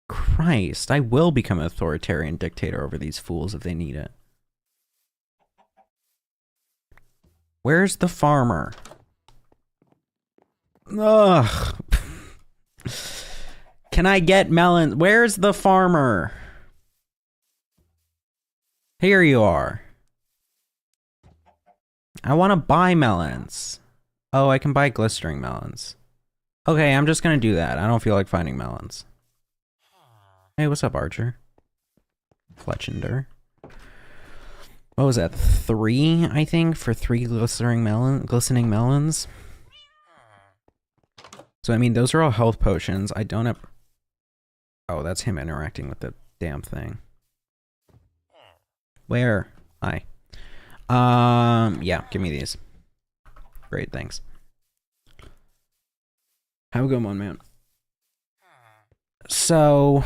Christ, I will become an authoritarian dictator over these fools if they need it. Where's the farmer? Ugh. Can I get melons? Where's the farmer? Here you are. I want to buy melons. Oh, I can buy glistering melons. Okay, I'm just gonna do that. I don't feel like finding melons. Hey, what's up, Archer? Fletchender. What was that? 3, I think, for 3 glistening melons. So, I mean, those are all health potions. I don't have... Oh, that's him interacting with the damn thing. Where? Hi. Yeah, give me these. Great, thanks. Have a good one, man. So...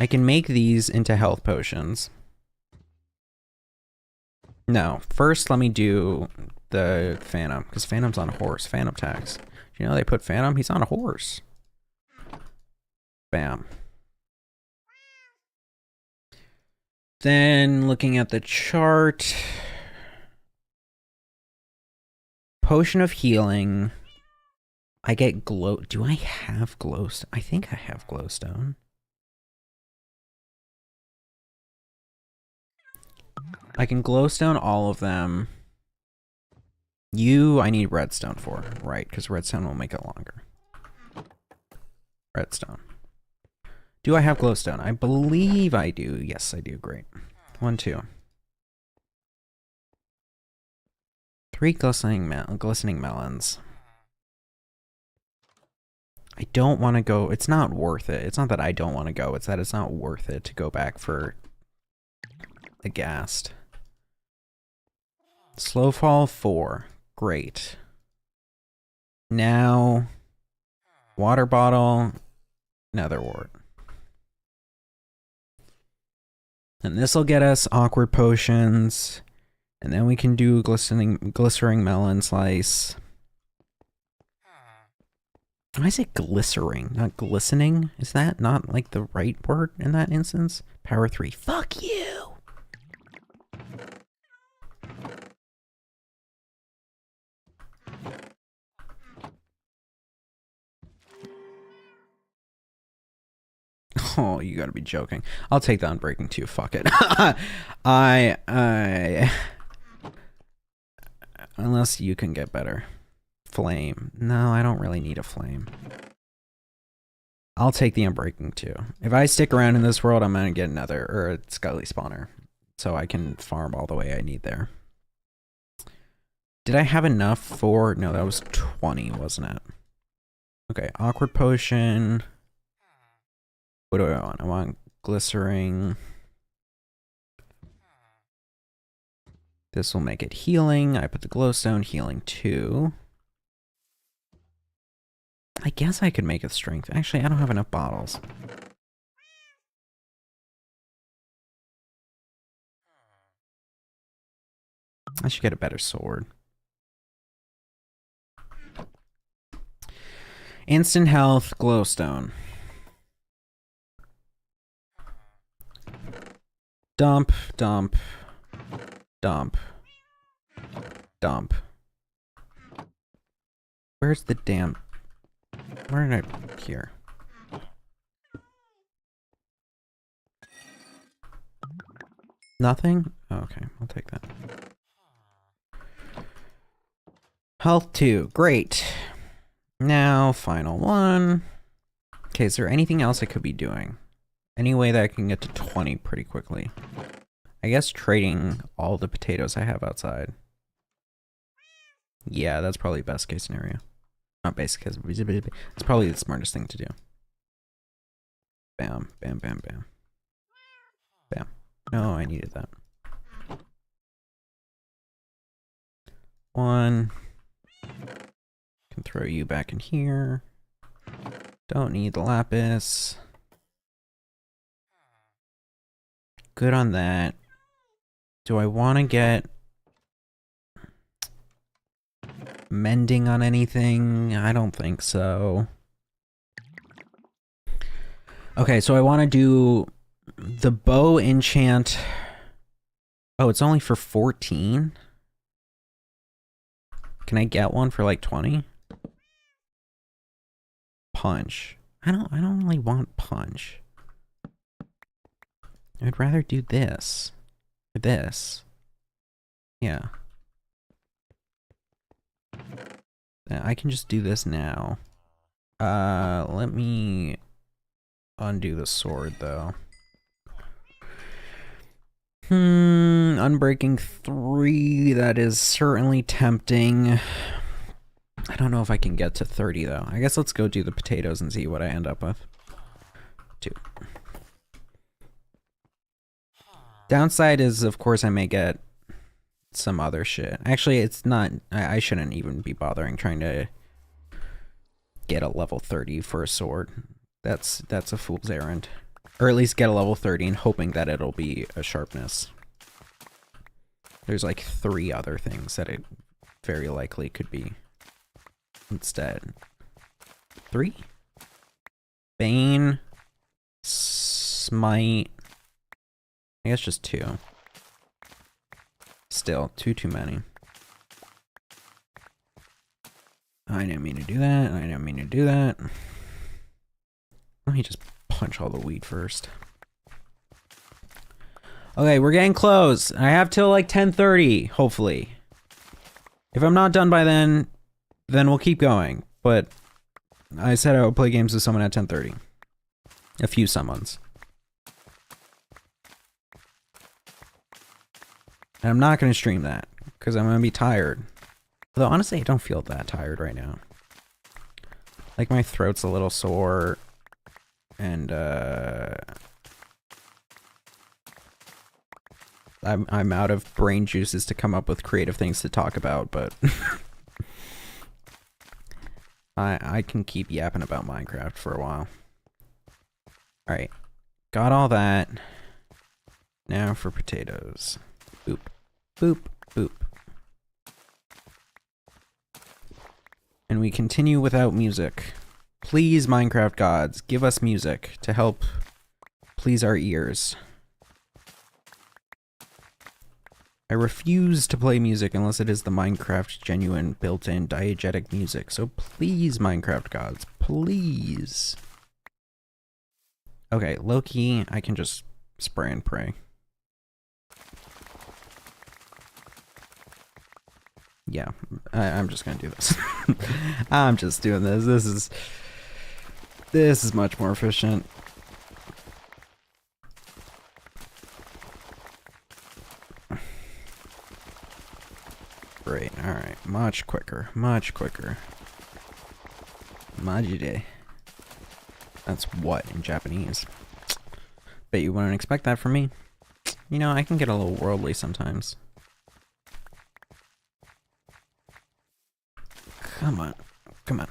I can make these into health potions. No, first let me do the Phantom, because Phantom's on a horse. Phantom tax. You know they put Phantom? He's on a horse. Bam. Then, looking at the chart... Potion of Healing. I get glow... Do I have glowstone? I think I have glowstone. I can glowstone all of them. I need redstone for, right? Because redstone will make it longer. Redstone. Do I have glowstone? I believe I do. Yes, I do. Great. 1, 2. 3 glistening melons. I don't want to go. It's not worth it. It's not that I don't want to go. It's that it's not worth it to go back for the ghast. Slow fall 4. Great. Now, water bottle, nether wart. And this will get us awkward potions. And then we can do glycering melon slice. I say glycering, not glistening. Is that not like the right word in that instance? Power 3. Fuck you! Oh, you gotta be joking. I'll take that Unbreaking too. Fuck it. Unless you can get better. Flame. No, I don't really need a flame. I'll take the Unbreaking too. If I stick around in this world, I'm gonna get another, or a Scully spawner. So I can farm all the way I need there. Did I have enough for... No, that was 20, wasn't it? Okay, awkward potion. What do I want? I want glycering. This will make it healing. I put the glowstone healing too. I guess I could make it strength. Actually, I don't have enough bottles. I should get a better sword. Instant health, glowstone. Dump, dump, dump, dump. Where's the damn... Where did I... Here. Nothing? Oh, okay, I'll take that. Health 2. Great. Now, final one. Okay, is there anything else I could be doing? Any way that I can get to 20 pretty quickly? I guess trading all the potatoes I have outside. Yeah, that's probably best case scenario. Not basic case, it's probably the smartest thing to do. Bam, bam, bam, bam. Bam. No, I needed that. 1. Can throw you back in here. Don't need the lapis. Good on that. Do I want to get mending on anything? I don't think so. Okay, so I want to do the bow enchant. Oh, it's only for 14? Can I get one for like 20? Punch. I don't really want punch. I'd rather do this. Or this. Yeah. I can just do this now. Let me undo the sword though. Unbreaking 3, that is certainly tempting. I don't know if I can get to 30 though. I guess let's go do the potatoes and see what I end up with. 2. Downside is, of course, I may get some other shit. Actually, it's not... I shouldn't even be bothering trying to get a level 30 for a sword. That's a fool's errand. Or at least get a level 30 and hoping that it'll be a sharpness. There's like 3 other things that it very likely could be instead. 3? Bane. Smite. I guess just 2. Still, too many. I didn't mean to do that. I didn't mean to do that. Let me just punch all the weed first. Okay, we're getting close. I have till like 10:30, hopefully. If I'm not done by then we'll keep going. But I said I would play games with someone at 10:30. A few summons. And I'm not going to stream that, because I'm going to be tired. Although, honestly, I don't feel that tired right now. Like, my throat's a little sore, and I'm out of brain juices to come up with creative things to talk about, but I can keep yapping about Minecraft for a while. Alright, got all that. Now for potatoes. Boop, boop, boop. And we continue without music. Please, Minecraft gods, give us music to help please our ears. I refuse to play music unless it is the Minecraft genuine built-in diegetic music. So please, Minecraft gods, please. Okay, low-key, I can just spray and pray. Yeah, I'm just gonna do this. I'm just doing this. This is much more efficient. Great, alright. Much quicker. Much quicker. Majide. That's what in Japanese. Bet you wouldn't expect that from me. You know, I can get a little worldly sometimes. Come on. Come on.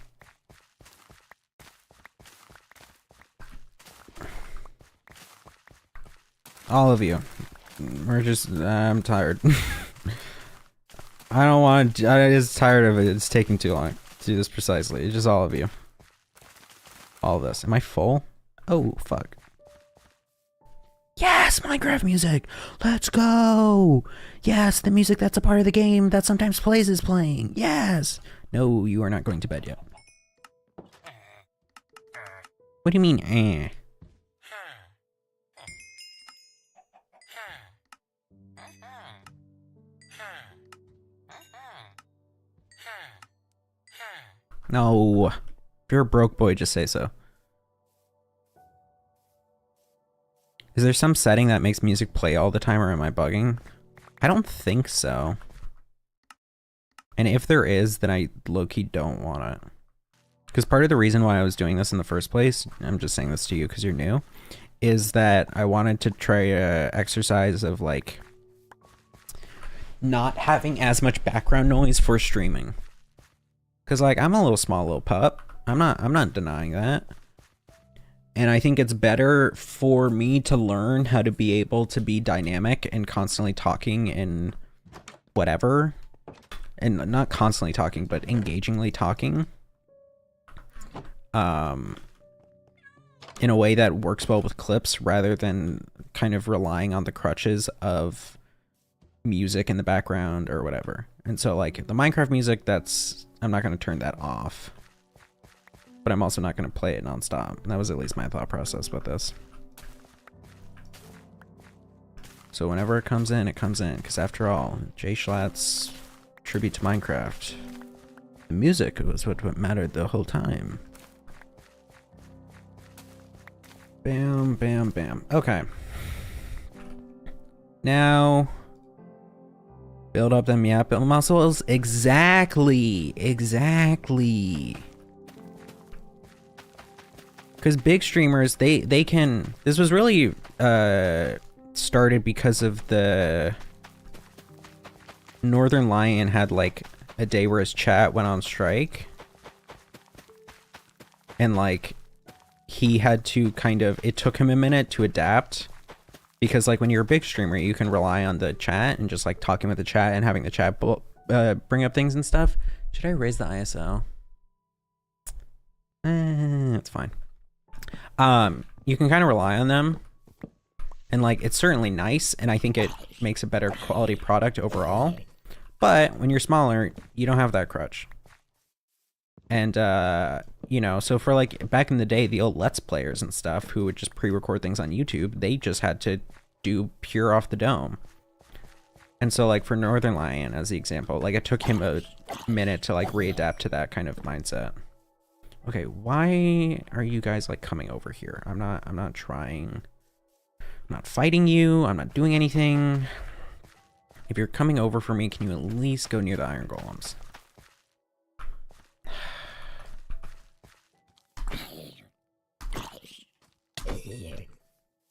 All of you. We're just... I'm tired. I don't want to... I'm just tired of it. It's taking too long to do this precisely. It's just all of you. All of this. Am I full? Oh, fuck. Yes, Minecraft music! Let's go! Yes, the music that's a part of the game that sometimes plays is playing. Yes! No, you are not going to bed yet. What do you mean, eh? No. If you're a broke boy, just say so. Is there some setting that makes music play all the time, or am I bugging? I don't think so. And if there is, then I low-key don't want it. Because part of the reason why I was doing this in the first place, I'm just saying this to you because you're new, is that I wanted to try a exercise of, like, not having as much background noise for streaming. Because, like, I'm a little pup. I'm not denying that. And I think it's better for me to learn how to be able to be dynamic and constantly talking and whatever. And not constantly talking, but engagingly talking. In a way that works well with clips rather than kind of relying on the crutches of music in the background or whatever. And so, like, the Minecraft music, I'm not going to turn that off. But I'm also not going to play it nonstop. And that was at least my thought process with this. So whenever it comes in, because after all, Jay Schlatt's tribute to Minecraft, the music was what mattered the whole time. Bam, bam, bam. Okay. Now, build up them build muscles. Exactly. Because big streamers, they can... This was really started because of the... Northern Lion had, like, a day where his chat went on strike. And, like, he had to kind of... It took him a minute to adapt. Because, like, when you're a big streamer, you can rely on the chat and just, like, talking with the chat and having the chat bring up things and stuff. Should I raise the ISO? It's fine. You can kind of rely on them, and like it's certainly nice, and I think it makes a better quality product overall. But when you're smaller, you don't have that crutch. And you know, so for like back in the day, the old Let's Players and stuff who would just pre-record things on YouTube, they just had to do pure off the dome. And so like for Northern Lion as the example, like it took him a minute to like readapt to that kind of mindset. Okay, why are you guys like coming over here? I'm not trying. I'm not fighting you. I'm not doing anything. If you're coming over for me, can you at least go near the iron golems?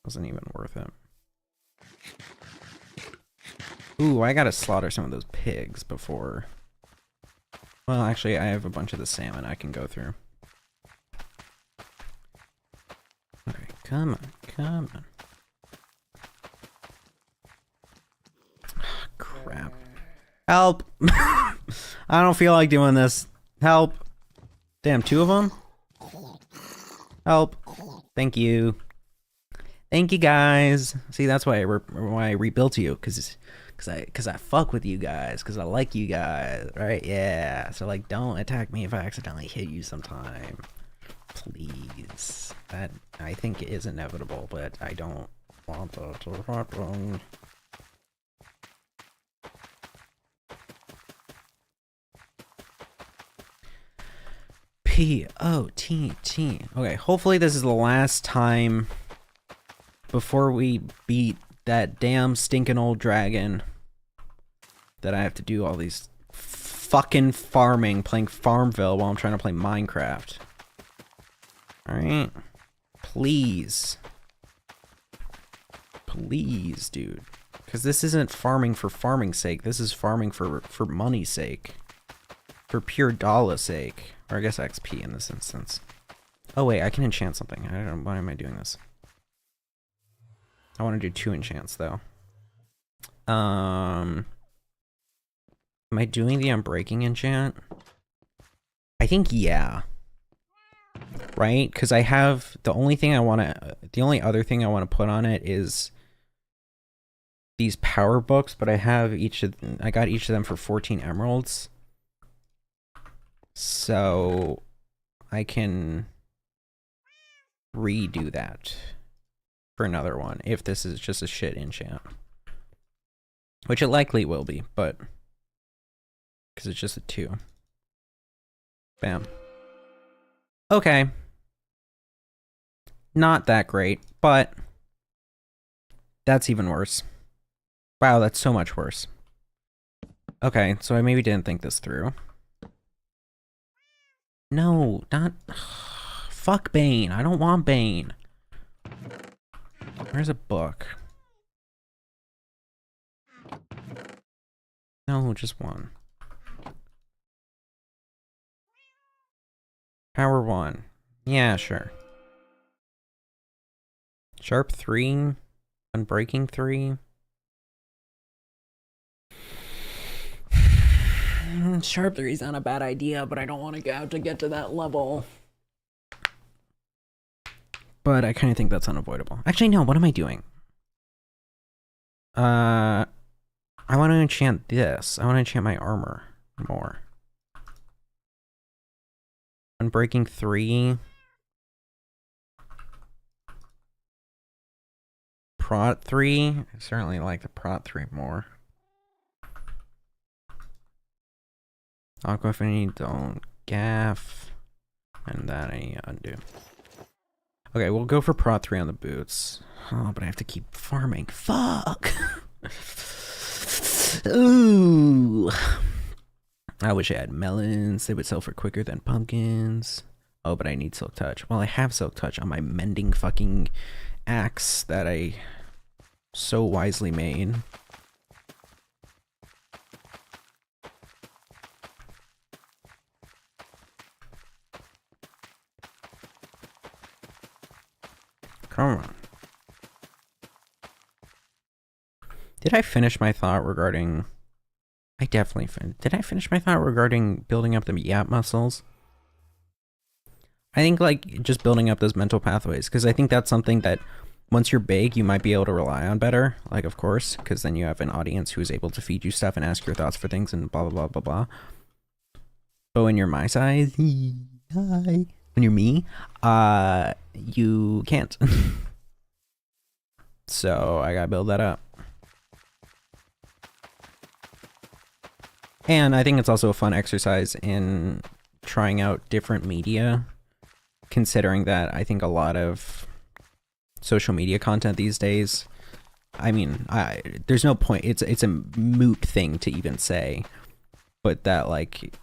Wasn't even worth it. Ooh, I gotta slaughter some of those pigs before... Well, actually, I have a bunch of the salmon I can go through. Okay, come on, come on. Crap. Help! I don't feel like doing this. Help! Damn, 2 of them? Help. Thank you. Thank you, guys. See, that's why I rebuilt you, cause I fuck with you guys, cause I like you guys, right? Yeah. So like, don't attack me if I accidentally hit you sometime, please. That I think is inevitable, but I don't want that to happen. P-O-T-T. Okay, hopefully this is the last time before we beat that damn stinking old dragon that I have to do all these fucking farming, playing Farmville while I'm trying to play Minecraft. Alright? Please. Please, dude. Because this isn't farming for farming's sake. This is farming for money's sake. For pure dollar sake. Or I guess XP in this instance. Oh wait, I can enchant something. I don't know, why am I doing this? I want to do 2 enchants though. Am I doing the Unbreaking enchant? I think yeah. Right? Because I have the only other thing I want to put on it is these power books, but I got each of them for 14 emeralds. So I can redo that for another one if this is just a shit enchant. Which it likely will be, but because it's just a 2. Bam. Okay. Not that great, but that's even worse. Wow, that's so much worse. Okay, so I maybe didn't think this through. No, not... Fuck Bane. I don't want Bane. Where's a book? No, just 1. Power 1. Yeah, sure. Sharp 3. Unbreaking 3. Sharp 3 is not a bad idea, but I don't want to have to get to that level. But I kind of think that's unavoidable. Actually, no, what am I doing? I want to enchant this. I want to enchant my armor more. Unbreaking 3. Prot 3. I certainly like the Prot 3 more. Aqua Affinity, don't gaff. And that I need to undo. Okay, we'll go for Prot 3 on the boots. Oh, but I have to keep farming. Fuck! Ooh. I wish I had melons. They would sell for quicker than pumpkins. Oh, but I need Silk Touch. Well, I have Silk Touch on my mending fucking axe that I so wisely made. Come on. Did I finish my thought regarding... I definitely finished. Did I finish my thought regarding building up the yap muscles? I think, like, just building up those mental pathways, because I think that's something that once you're big, you might be able to rely on better. Like, of course, because then you have an audience who is able to feed you stuff and ask your thoughts for things and blah, blah, blah, blah, blah. But when you're my size, hi. When you're me, you can't. So I gotta build that up. And I think it's also a fun exercise in trying out different media, considering that I think a lot of social media content these days, I mean, there's no point, it's a moot thing to even say, but that, like,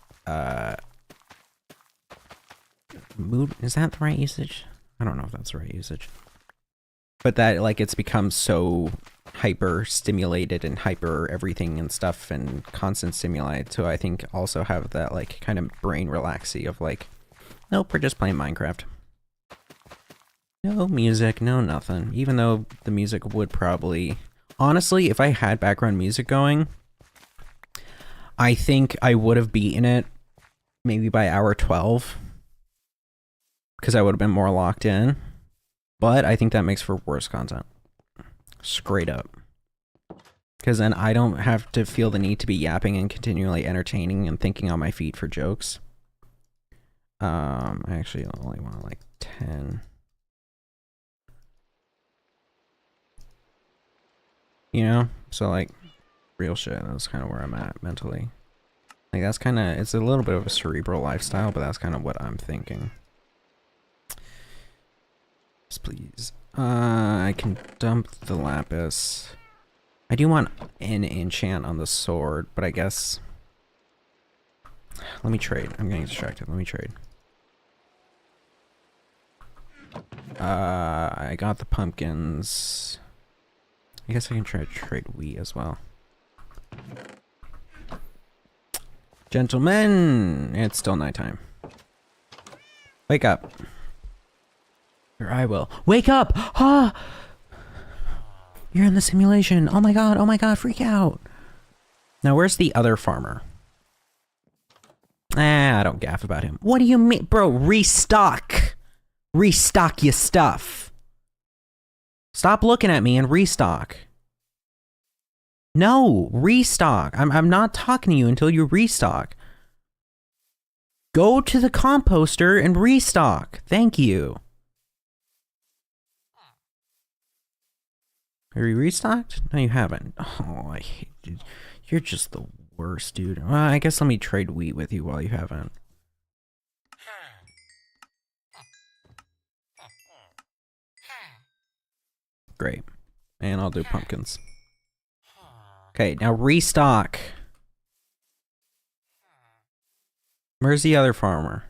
moot, is that the right usage? I don't know if that's the right usage. but that like it's become so hyper stimulated and hyper everything and stuff and constant stimuli. So I think also have that like kind of brain relaxy of like, nope, we're just playing Minecraft. No music, no nothing. Even though the music would probably, honestly, if I had background music going, I think I would have beaten it maybe by hour 12 because I would have been more locked in. But I think that makes for worse content. Straight up. Because then I don't have to feel the need to be yapping and continually entertaining and thinking on my feet for jokes. I actually only want like 10. You know? So like, real shit. That's kind of where I'm at mentally. Like that's kind of, it's a little bit of a cerebral lifestyle, but that's kind of what I'm thinking. Yes, please. I can dump the lapis. I do want an enchant on the sword, but I guess... Let me trade. I'm getting distracted. Let me trade. I got the pumpkins. I guess I can try to trade wheat as well. Gentlemen, it's still nighttime. Wake up. Or I will. Wake up! Ah! You're in the simulation. Oh my god, freak out. Now, where's the other farmer? I don't gaff about him. What do you mean? Bro, restock. Restock your stuff. Stop looking at me and restock. No, restock. I'm not talking to you until you restock. Go to the composter and restock. Thank you. Are you restocked? No, you haven't. Oh, I hate you. You're just the worst, dude. Well, I guess let me trade wheat with you while you haven't. Great. And I'll do pumpkins. Okay, now restock. Where's the other farmer?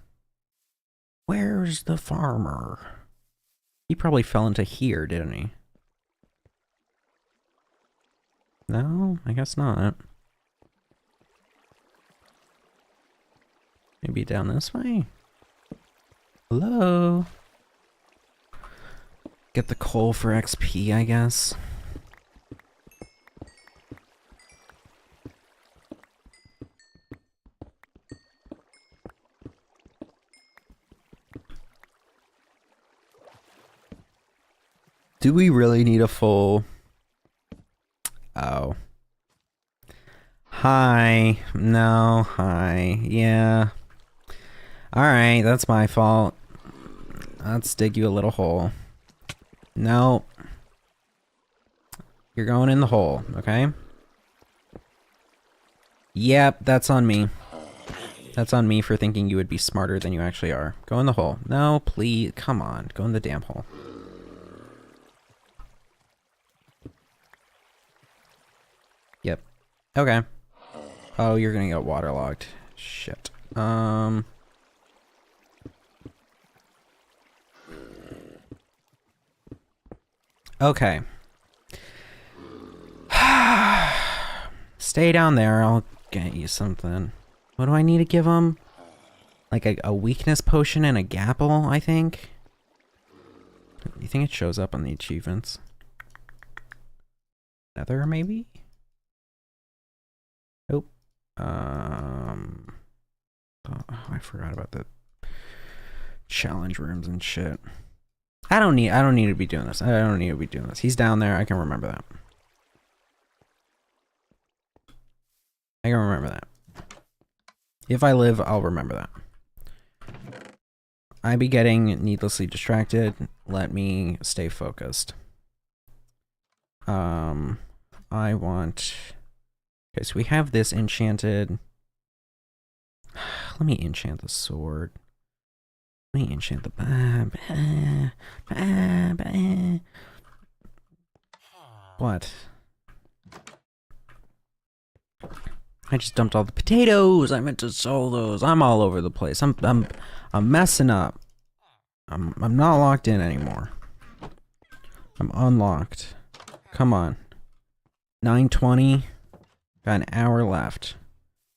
Where's the farmer? He probably fell into here, didn't he? No, I guess not. Maybe down this way? Hello? Get the coal for XP, I guess. Do we really need a full... Oh. Hi. No, hi. Yeah. Alright, that's my fault. Let's dig you a little hole. No. You're going in the hole, okay? Yep, that's on me. That's on me for thinking you would be smarter than you actually are. Go in the hole. No, please. Come on. Go in the damn hole. Yep. Okay. Oh, you're gonna get waterlogged. Shit. Okay. Stay down there. I'll get you something. What do I need to give him? Like a weakness potion and a gapple, I think? You think it shows up on the achievements? Nether, maybe? Nope. Oh, I forgot about the challenge rooms and shit. I don't need to be doing this. I don't need to be doing this. He's down there. I can remember that. I can remember that. If I live, I'll remember that. I be getting needlessly distracted. Let me stay focused. I want... Okay, so we have this enchanted. Let me enchant the sword. Let me enchant the... What? I just dumped all the potatoes. I meant to sow those. I'm all over the place. I'm messing up. I'm not locked in anymore. I'm unlocked. Come on. 9:20. Got an hour left.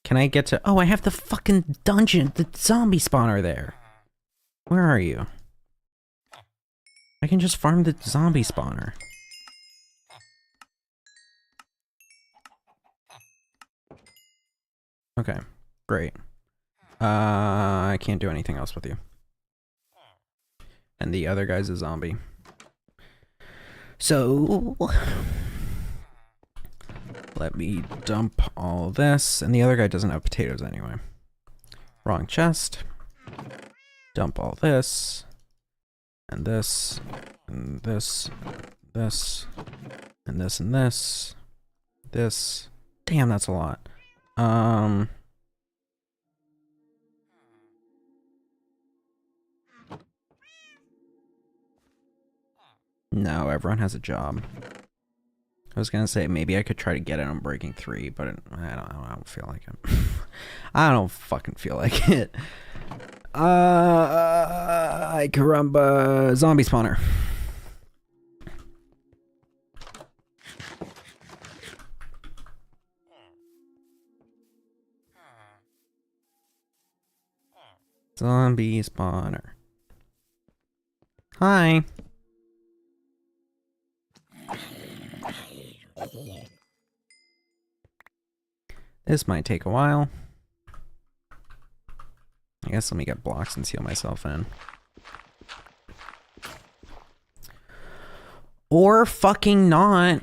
Can I get to... Oh, I have the fucking dungeon. The zombie spawner there. Where are you? I can just farm the zombie spawner. Okay, great. I can't do anything else with you. And the other guy's a zombie. So... let me dump all this. And the other guy doesn't have potatoes anyway. Wrong chest. Dump all this. And this. And this. This. And this and this. This. Damn, that's a lot. No, everyone has a job. I was gonna say maybe I could try to get it on breaking 3, but I don't feel like it. I don't fucking feel like it. Ay caramba, zombie spawner. Zombie spawner. Hi. This might take a while. I guess let me get blocks and seal myself in. Or fucking not.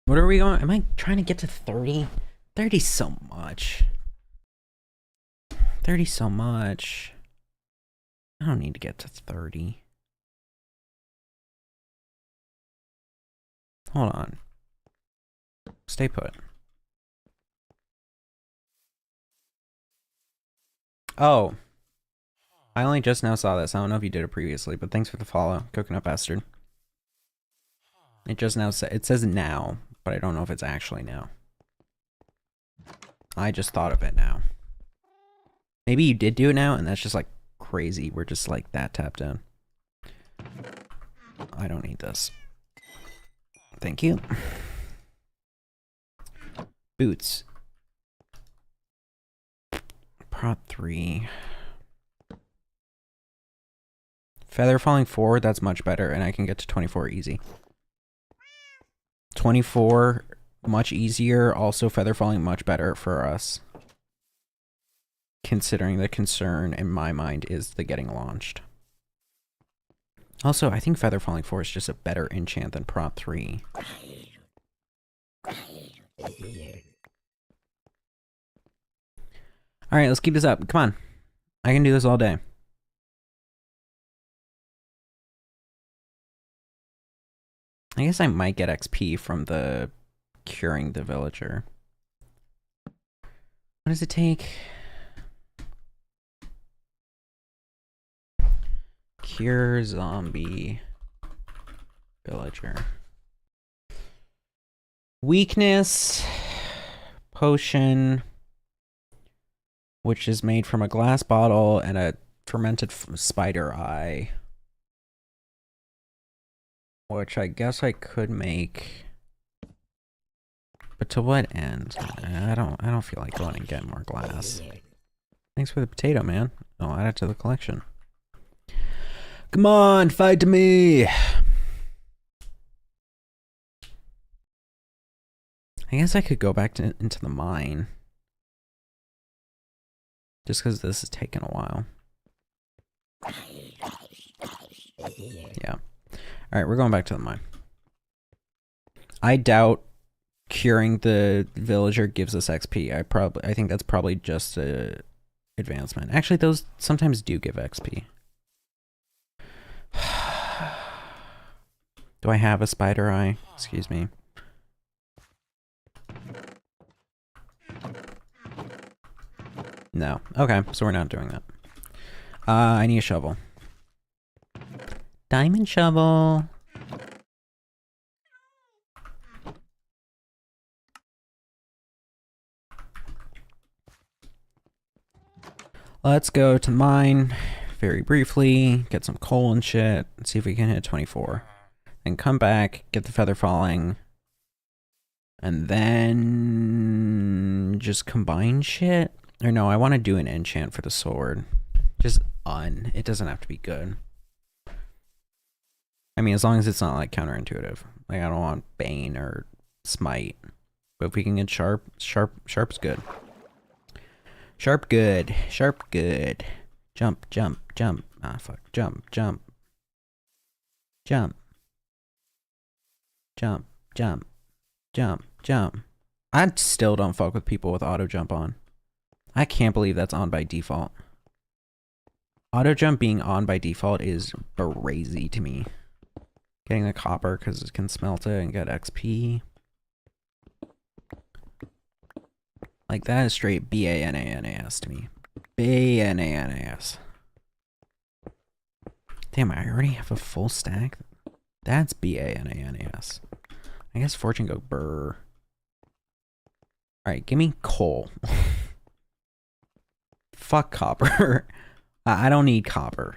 What are we going? Am I trying to get to 30? 30 so much. 30 so much. I don't need to get to 30. Hold on. Stay put. Oh. I only just now saw this. I don't know if you did it previously, but thanks for the follow, Coconut Bastard. It just now it says now, but I don't know if it's actually now. I just thought of it now. Maybe you did do it now, and that's just like crazy. We're just like that tapped in. I don't need this. Thank you. Boots. Prot 3. Feather falling forward, that's much better, and I can get to 24 easy. 24, much easier. Also, feather falling much better for us. Considering the concern in my mind is the getting launched. Also, I think feather falling 4 is just a better enchant than prot 3. Alright, let's keep this up. Come on. I can do this all day. I guess I might get XP from the curing the villager. What does it take? Cure zombie villager. Weakness potion, which is made from a glass bottle and a fermented spider eye. Which I guess I could make, but to what end? I don't feel like going and getting more glass. Thanks for the potato, man. I'll add it to the collection. Come on, fight to me. I guess I could go back into the mine, just because this is taking a while. Yeah. Alright, we're going back to the mine. I doubt curing the villager gives us XP. I think that's probably just a advancement. Actually, those sometimes do give XP. Do I have a spider eye? Excuse me. No. Okay, so we're not doing that. I need a shovel. Diamond shovel. Let's go to the mine very briefly, get some coal and shit, see if we can hit 24. Then come back, get the feather falling, and then just combine shit. Or no, I want to do an enchant for the sword. Just it doesn't have to be good. I mean, as long as it's not like counterintuitive. Like I don't want Bane or Smite. But if we can get sharp's good. Sharp good. Jump. Ah, fuck. Jump. I still don't fuck with people with auto jump on. I can't believe that's on by default. Auto jump being on by default is crazy to me. Getting the copper because it can smelt it and get XP. Like that is straight BANANAS to me. BANANAS. Damn, I already have a full stack. That's BANANAS. I guess fortune go brr. Alright, give me coal. Fuck copper. I don't need copper.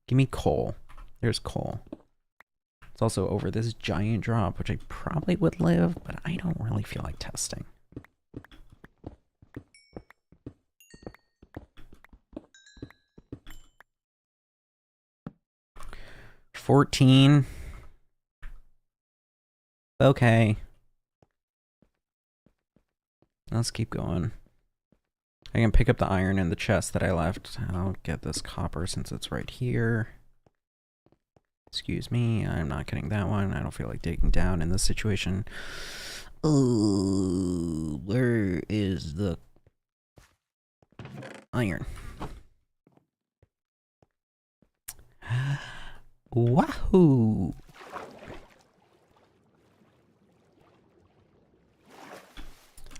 Give me coal. There's coal. It's also over this giant drop, which I probably would live, but I don't really feel like testing. $14. Okay. Let's keep going. I can pick up the iron in the chest that I left. I'll get this copper since it's right here. Excuse me, I'm not getting that one. I don't feel like digging down in this situation. Oh, where is the iron? Wahoo!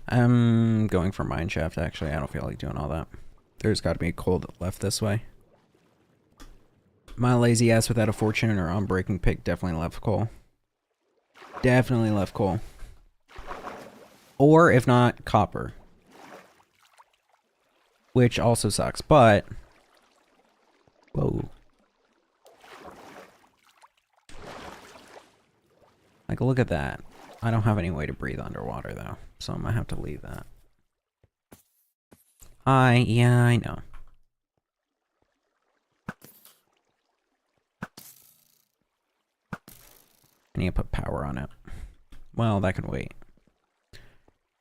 I'm going for mineshaft, actually. I don't feel like doing all that. There's got to be a coal left this way. My lazy ass without a fortune or unbreaking pick definitely left coal. Definitely left coal. Or, if not, copper. Which also sucks, but... Whoa. Like, look at that. I don't have any way to breathe underwater, though. So I might have to leave that. Yeah, I know. I need to put power on it. Well, that can wait.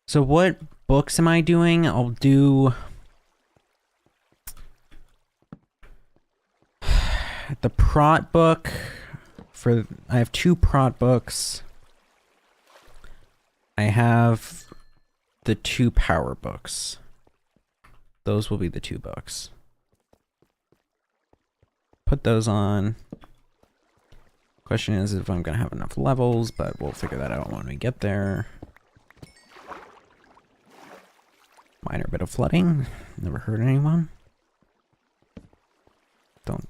So what books am I doing? I'll do... the prot book. I have 2 prot books. I have the 2 power books. Those will be the 2 books. Put those on. Question is if I'm going to have enough levels, but we'll figure that out when we get there. Minor bit of flooding. Never hurt anyone. Don't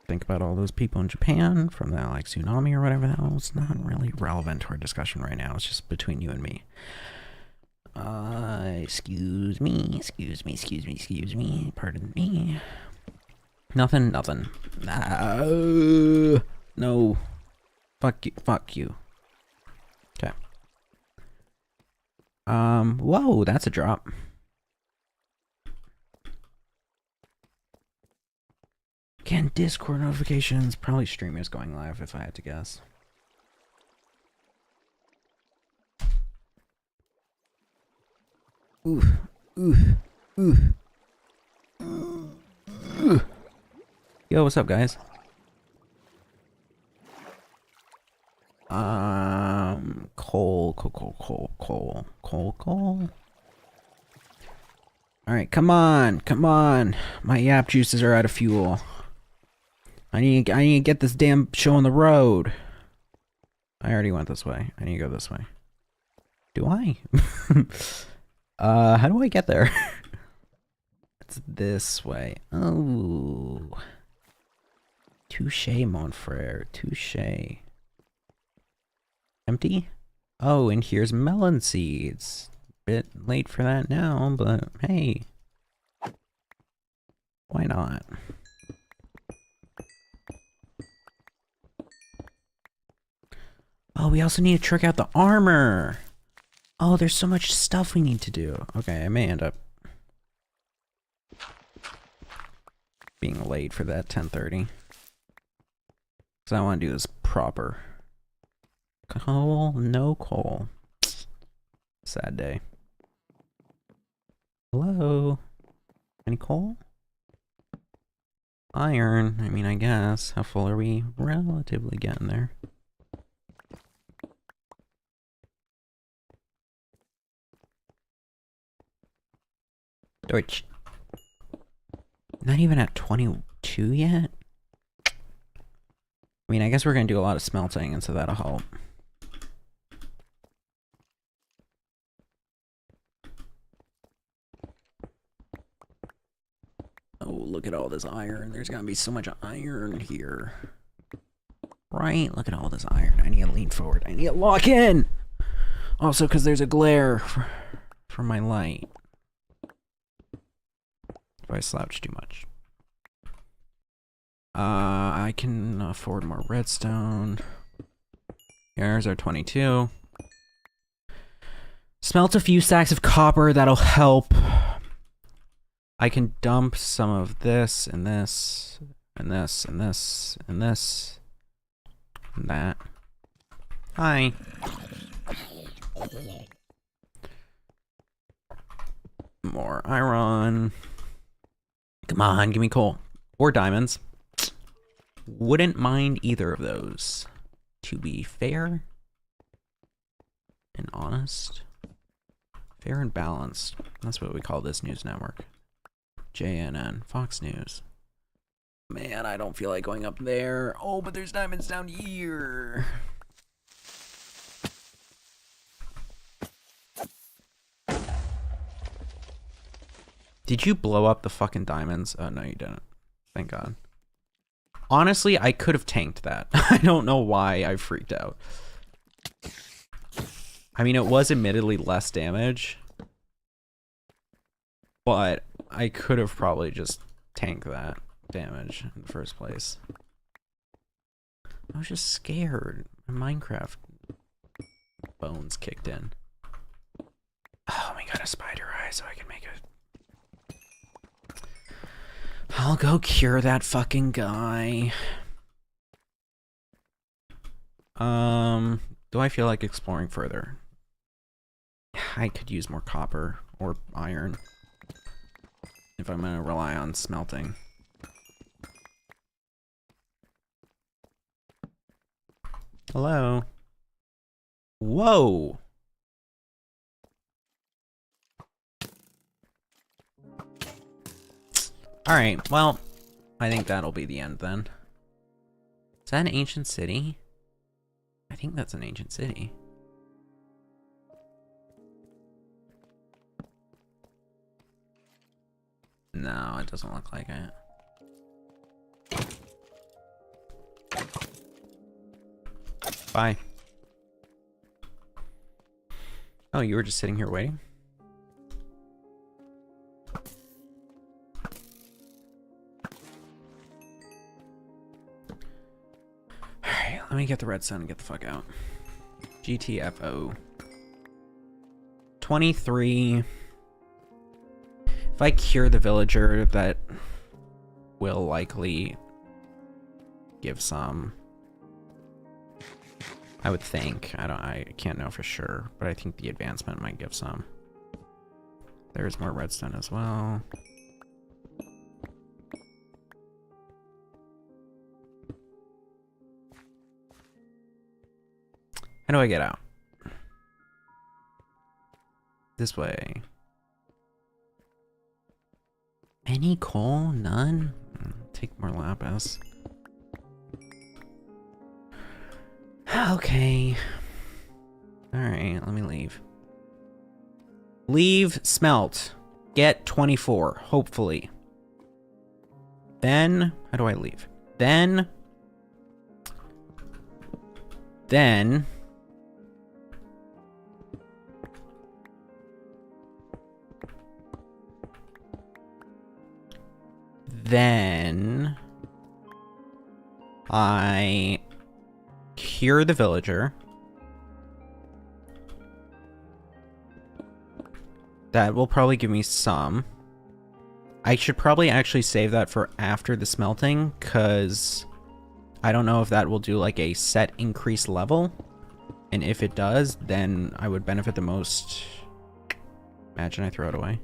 think about all those people in Japan from that like tsunami or whatever the hell. It's not really relevant to our discussion right now. It's just between you and me. Excuse me. Pardon me. Nothing. No. Fuck you. Okay. Whoa, that's a drop. Again, Discord notifications. Probably streamers going live if I had to guess. Ooh. Yo, what's up, guys? Coal. Alright, come on. My yap juices are out of fuel. I need to get this damn show on the road. I already went this way. I need to go this way. Do I? How do I get there? It's this way. Oh. Touche, mon frere. Touche. Empty? Oh, and here's melon seeds. Bit late for that now, but hey. Why not? Oh, we also need to trick out the armor. Oh, there's so much stuff we need to do. Okay, I may end up being late for that 10:30. Because I want to do this proper. Coal, no coal. Sad day. Hello? Any coal? Iron. I mean, I guess. How full are we? Relatively getting there. Deutsch. Not even at 22 yet? I mean, I guess we're going to do a lot of smelting, and so that'll help. Oh, look at all this iron. There's going to be so much iron here. Right? Look at all this iron. I need to lean forward. I need to lock in! Also, because there's a glare from my light. If I slouch too much. I can afford more redstone. Here's our 22. Smelt a few stacks of copper. That'll help. I can dump some of this and this and this and this and this and that. Hi. More iron. Come on, give me coal. Or diamonds. Wouldn't mind either of those. To be fair and honest. Fair and balanced. That's what we call this news network. JNN. Fox News. Man, I don't feel like going up there. Oh, but there's diamonds down here. Did you blow up the fucking diamonds? Oh, no, you didn't. Thank God. Honestly, I could have tanked that. I don't know why I freaked out. I mean, it was admittedly less damage. But I could have probably just tanked that damage in the first place. I was just scared. My Minecraft bones kicked in. Oh, we got a spider eye so I can make it. I'll go cure that fucking guy. Do I feel like exploring further? I could use more copper or iron if I'm gonna rely on smelting. Hello? Whoa! Alright, well, I think that'll be the end then. Is that an ancient city? I think that's an ancient city. No, it doesn't look like it. Bye. Oh, you were just sitting here waiting? Alright, let me get the redstone and get the fuck out. GTFO. 23. If I cure the villager, that will likely give some. I would think. I can't know for sure, but I think the advancement might give some. There's more redstone as well. How do I get out? This way. Any coal? None? Take more lapis. Okay. Alright, let me leave. Leave, smelt. Get 24, hopefully. Then, how do I leave? Then, then I cure the villager. That will probably give me some. I should probably actually save that for after the smelting, because I don't know if that will do like a set increase level. And if it does, then I would benefit the most. Imagine I throw it away.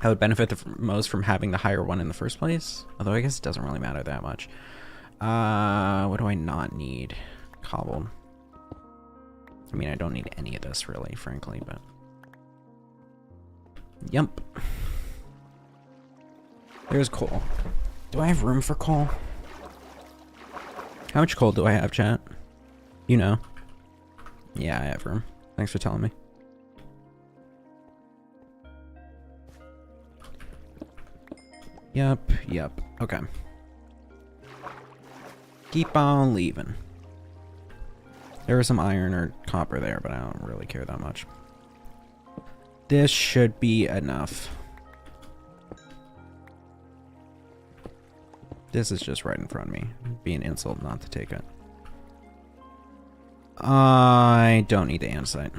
I would benefit the most from having the higher one in the first place. Although I guess it doesn't really matter that much. What do I not need? Cobbled. I mean, I don't need any of this really, frankly, but... Yump. There's coal. Do I have room for coal? How much coal do I have, chat? You know. Yeah, I have room. Thanks for telling me. Yep, yep. Okay. Keep on leaving. There was some iron or copper there, but I don't really care that much. This should be enough. This is just right in front of me. It'd be an insult not to take it. I don't need the andesite.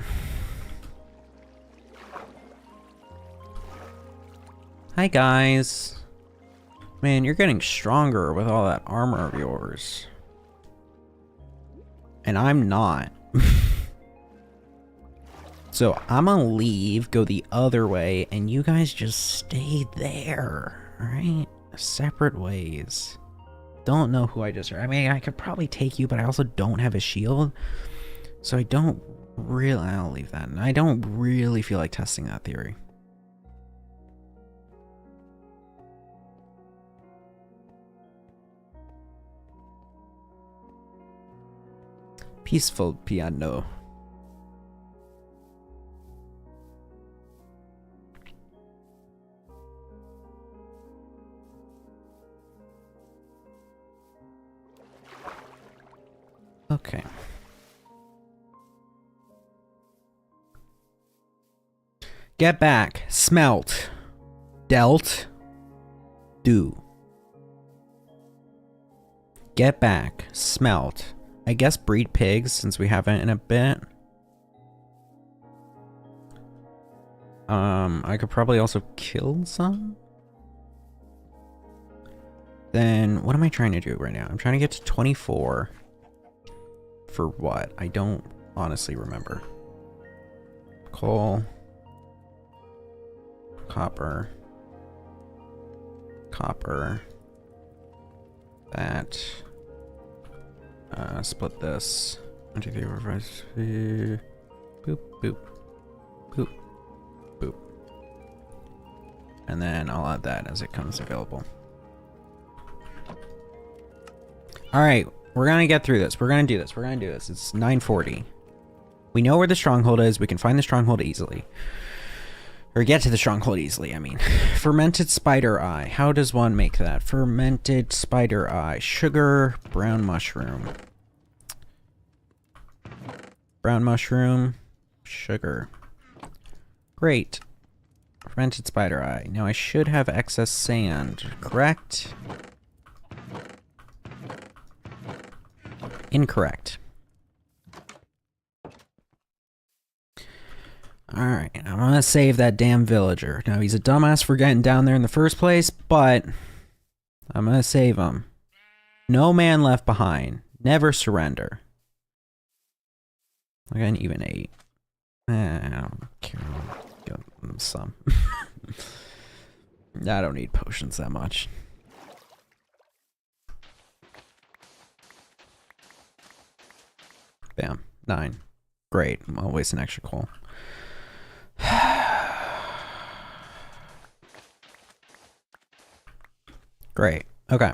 Hi guys. Man, you're getting stronger with all that armor of yours. And I'm not. So I'm gonna leave, go the other way, and you guys just stay there, alright? Separate ways. Don't know who I just heard. I mean, I could probably take you, but I also don't have a shield. So I don't really... I'll leave that. And I don't really feel like testing that theory. Peaceful piano. Okay. Get back. Smelt. Dealt. Do. Get back. Smelt. I guess breed pigs, since we haven't in a bit. I could probably also kill some. Then, what am I trying to do right now? I'm trying to get to 24. For what? I don't honestly remember. Coal. Copper. Copper. That. Split this. 1, 2, 3, 4, 5, 6. Boop, boop. Boop. Boop. And then I'll add that as it comes available. Alright, we're gonna get through this. We're gonna do this. We're gonna do this. It's 9:40. We know where the stronghold is. We can find the stronghold easily. Or get to the stronghold easily, I mean. Fermented spider eye. How does one make that? Fermented spider eye. Sugar, brown mushroom. Brown mushroom, sugar. Great. Fermented spider eye. Now I should have excess sand, correct? Incorrect. Alright, I'm gonna save that damn villager. Now, he's a dumbass for getting down there in the first place, but I'm gonna save him. No man left behind. Never surrender. I got an even 8. I don't care. Give him some. I don't need potions that much. Bam. 9. Great. I'll waste an extra coal. Great. Okay.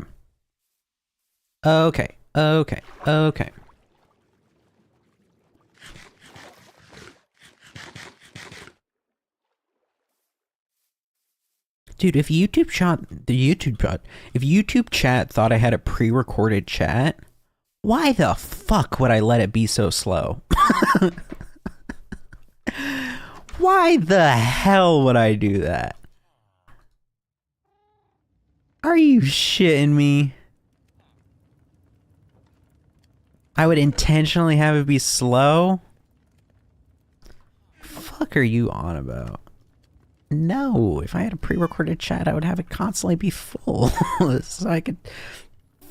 Okay. Okay. Okay. Dude, if YouTube chat thought I had a pre-recorded chat, why the fuck would I let it be so slow? Why the hell would I do that? Are you shitting me? I would intentionally have it be slow? Fuck are you on about? No, if I had a pre-recorded chat, I would have it constantly be full. So I could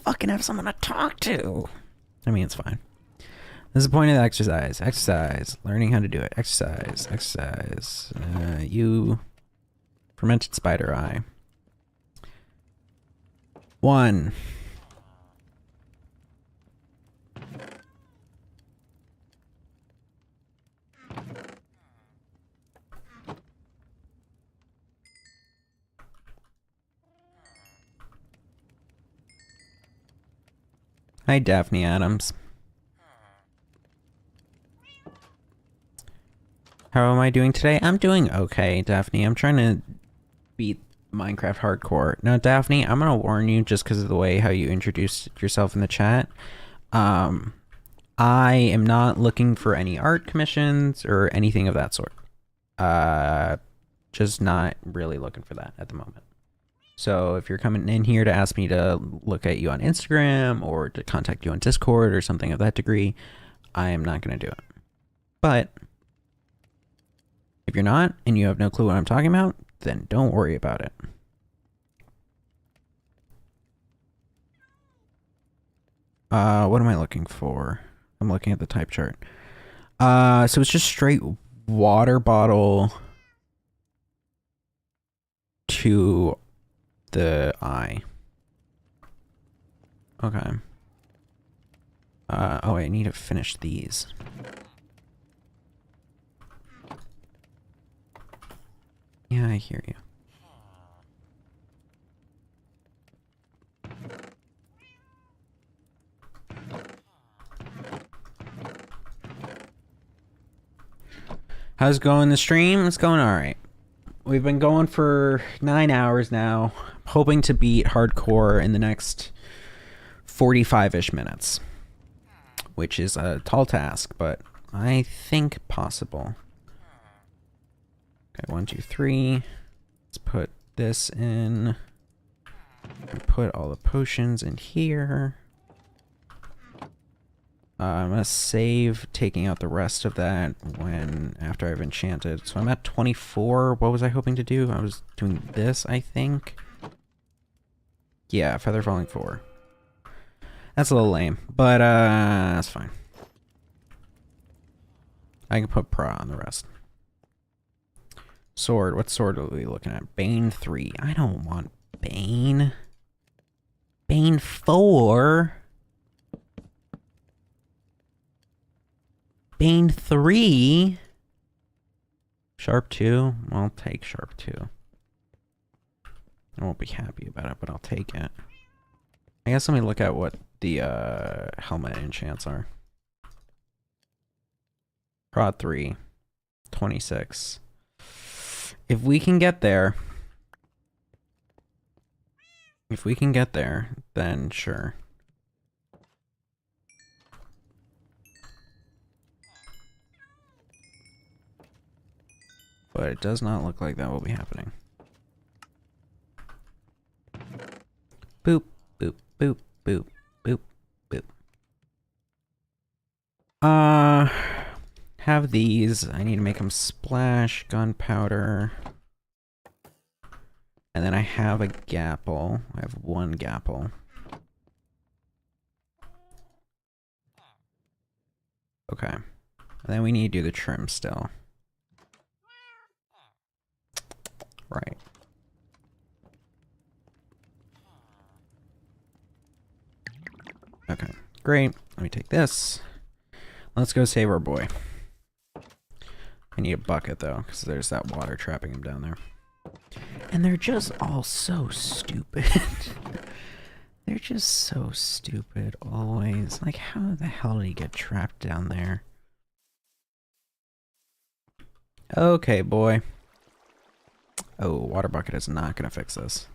fucking have someone to talk to. I mean, it's fine. This is the point of the exercise. Exercise. Learning how to do it. Exercise. Exercise. You... Fermented spider eye. 1. Hi, Daphne Adams. How am I doing today? I'm doing okay, Daphne. I'm trying to beat Minecraft hardcore. Now, Daphne, I'm gonna warn you just because of the way how you introduced yourself in the chat. I am not looking for any art commissions or anything of that sort. Just not really looking for that at the moment. So if you're coming in here to ask me to look at you on Instagram or to contact you on Discord or something of that degree, I am not going to do it. But if you're not and you have no clue what I'm talking about, then don't worry about it. What am I looking for? I'm looking at the type chart. So it's just straight water bottle to the eye. Okay. Oh, I need to finish these. Yeah, I hear you. How's it going the stream? It's going alright. We've been going for 9 hours now, hoping to beat hardcore in the next 45-ish minutes, which is a tall task, but I think possible. Okay, 1, 2, 3. Let's put this in. Put all the potions in here. I'm gonna save taking out the rest of that after I've enchanted. So I'm at 24. What was I hoping to do? I was doing this, I think. Yeah, feather falling 4. That's a little lame, but that's fine. I can put pra on the rest. Sword. What sword are we looking at? Bane 3. I don't want Bane. Bane 4. Bane 3. Sharp 2. I'll take Sharp 2. I won't be happy about it, but I'll take it. I guess let me look at what the helmet enchants are. Prod 3. 26. If we can get there. If we can get there, then sure. But it does not look like that will be happening. Boop, boop, boop, boop, boop, boop. Have these. I need to make them splash, gunpowder. And then I have a gapple. I have 1 gapple. Okay. And then we need to do the trim still. Right. Okay, great. Let me take this. Let's go save our boy. I need a bucket though, because there's that water trapping him down there. And they're just all so stupid. They're just so stupid always. Like, how the hell did he get trapped down there? Okay, boy. Oh, water bucket is not gonna fix this.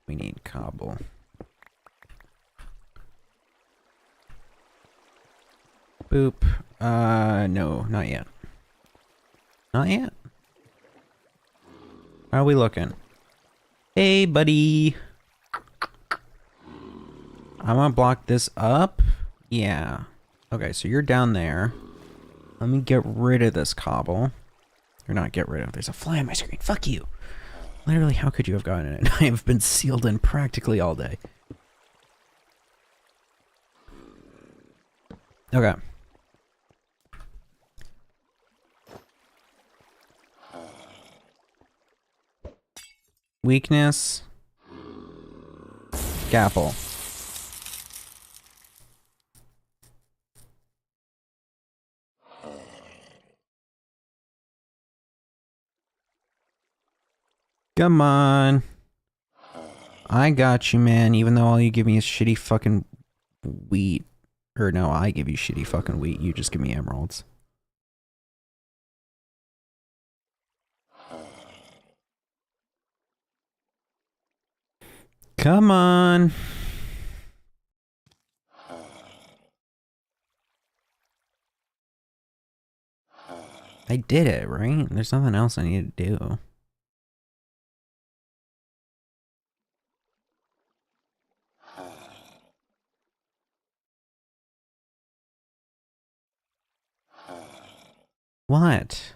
We need cobble. Boop. No, not yet. Not yet? How are we looking? Hey, buddy. I'm gonna block this up. Yeah. Okay, so you're down there. Let me get rid of this cobble. Or not get rid of. There's a fly on my screen. Fuck you. Literally, how could you have gotten it? I have been sealed in practically all day. Okay. Weakness. Gapple. Come on. I got you, man, even though all you give me is shitty fucking wheat. Or no, I give you shitty fucking wheat. You just give me emeralds. Come on. I did it, right? There's nothing else I need to do. What?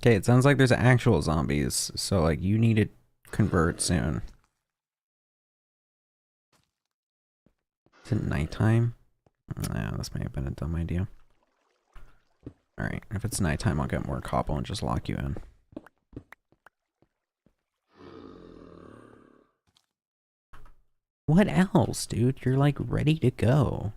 Okay, it sounds like there's actual zombies, so like you need to convert soon. Is it nighttime? Yeah, this may have been a dumb idea. Alright, if it's nighttime, I'll get more cobble and just lock you in. What else, dude? You're like ready to go.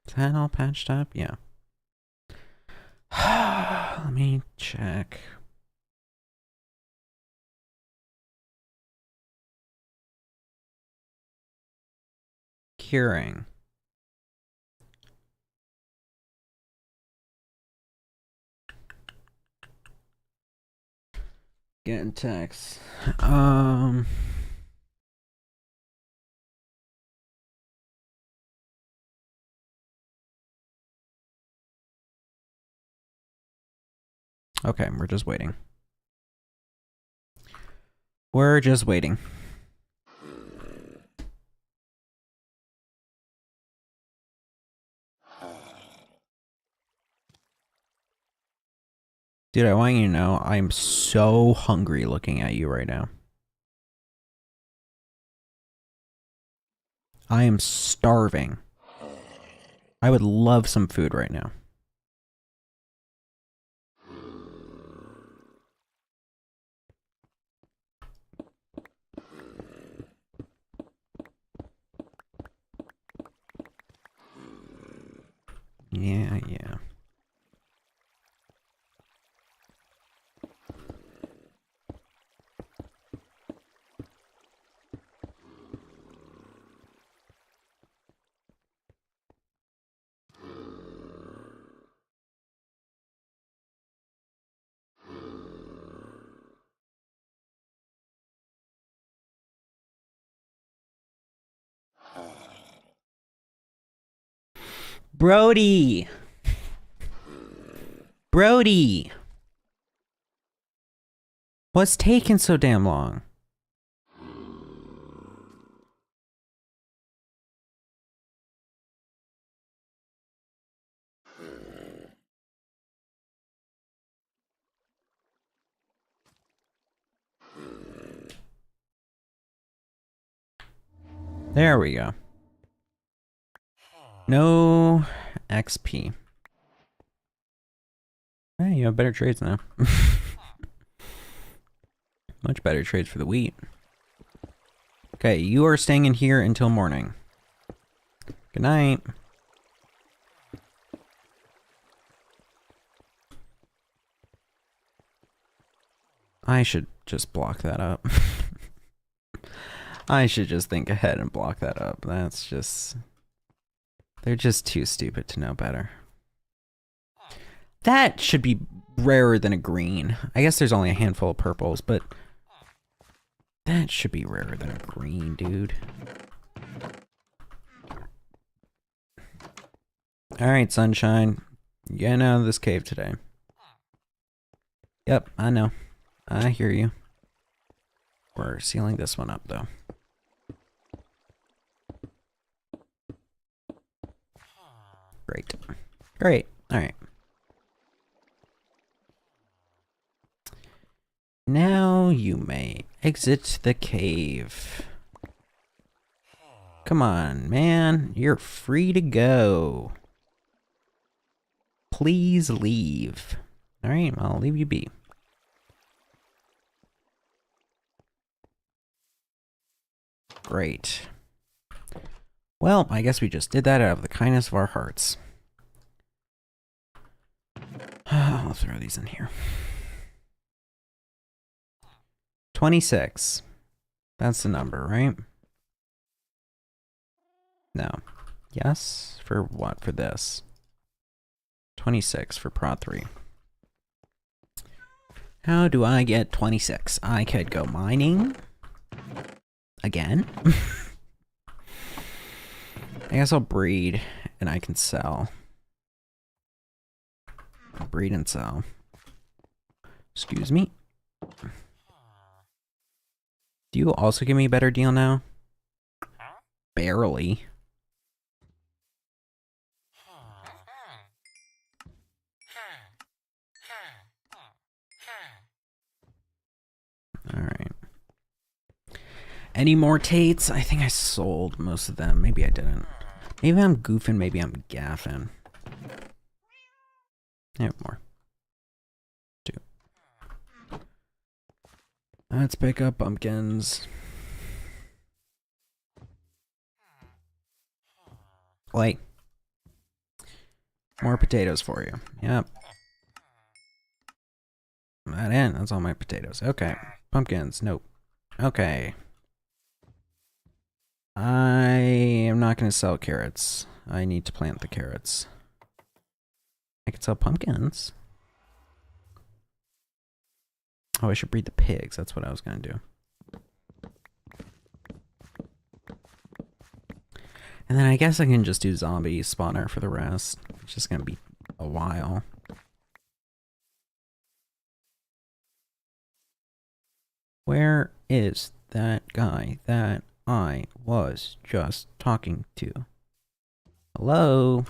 Is that all patched up? Yeah. Let me check. Curing. Getting text. Okay, we're just waiting. We're just waiting. Dude, I want you to know, I'm so hungry looking at you right now. I am starving. I would love some food right now. Yeah, yeah. Brody! Brody! What's taking so damn long? There we go. No XP. Hey, you have better trades now. Much better trades for the wheat. Okay, you are staying in here until morning. Good night. I should just block that up. I should just think ahead and block that up. That's just... They're just too stupid to know better. That should be rarer than a green. I guess there's only a handful of purples, but... That should be rarer than a green, dude. Alright, sunshine. You're getting out of this cave today. Yep, I know. I hear you. We're sealing this one up, though. Great. Great. Alright. Now you may exit the cave. Come on, man. You're free to go. Please leave. Alright, I'll leave you be. Great. Well, I guess we just did that out of the kindness of our hearts. I'll throw these in here. 26. That's the number, right? No. Yes? For what? For this. 26 for Prod 3. How do I get 26? I could go mining. Again? I guess I'll breed and I can sell. Breed and sell. Excuse me. Do you also give me a better deal now? Barely. Alright. Any more Tates? I think I sold most of them. Maybe I didn't. Maybe I'm goofing, maybe I'm gaffing. Yeah, more. 2. Let's pick up pumpkins. Like. More potatoes for you. Yep. That in. That's all my potatoes. Okay. Pumpkins. Nope. Okay. I am not going to sell carrots. I need to plant the carrots. I could sell pumpkins. Oh, I should breed the pigs. That's what I was going to do. And then I guess I can just do zombie spawner for the rest. It's just going to be a while. Where is that guy that I was just talking to? Hello?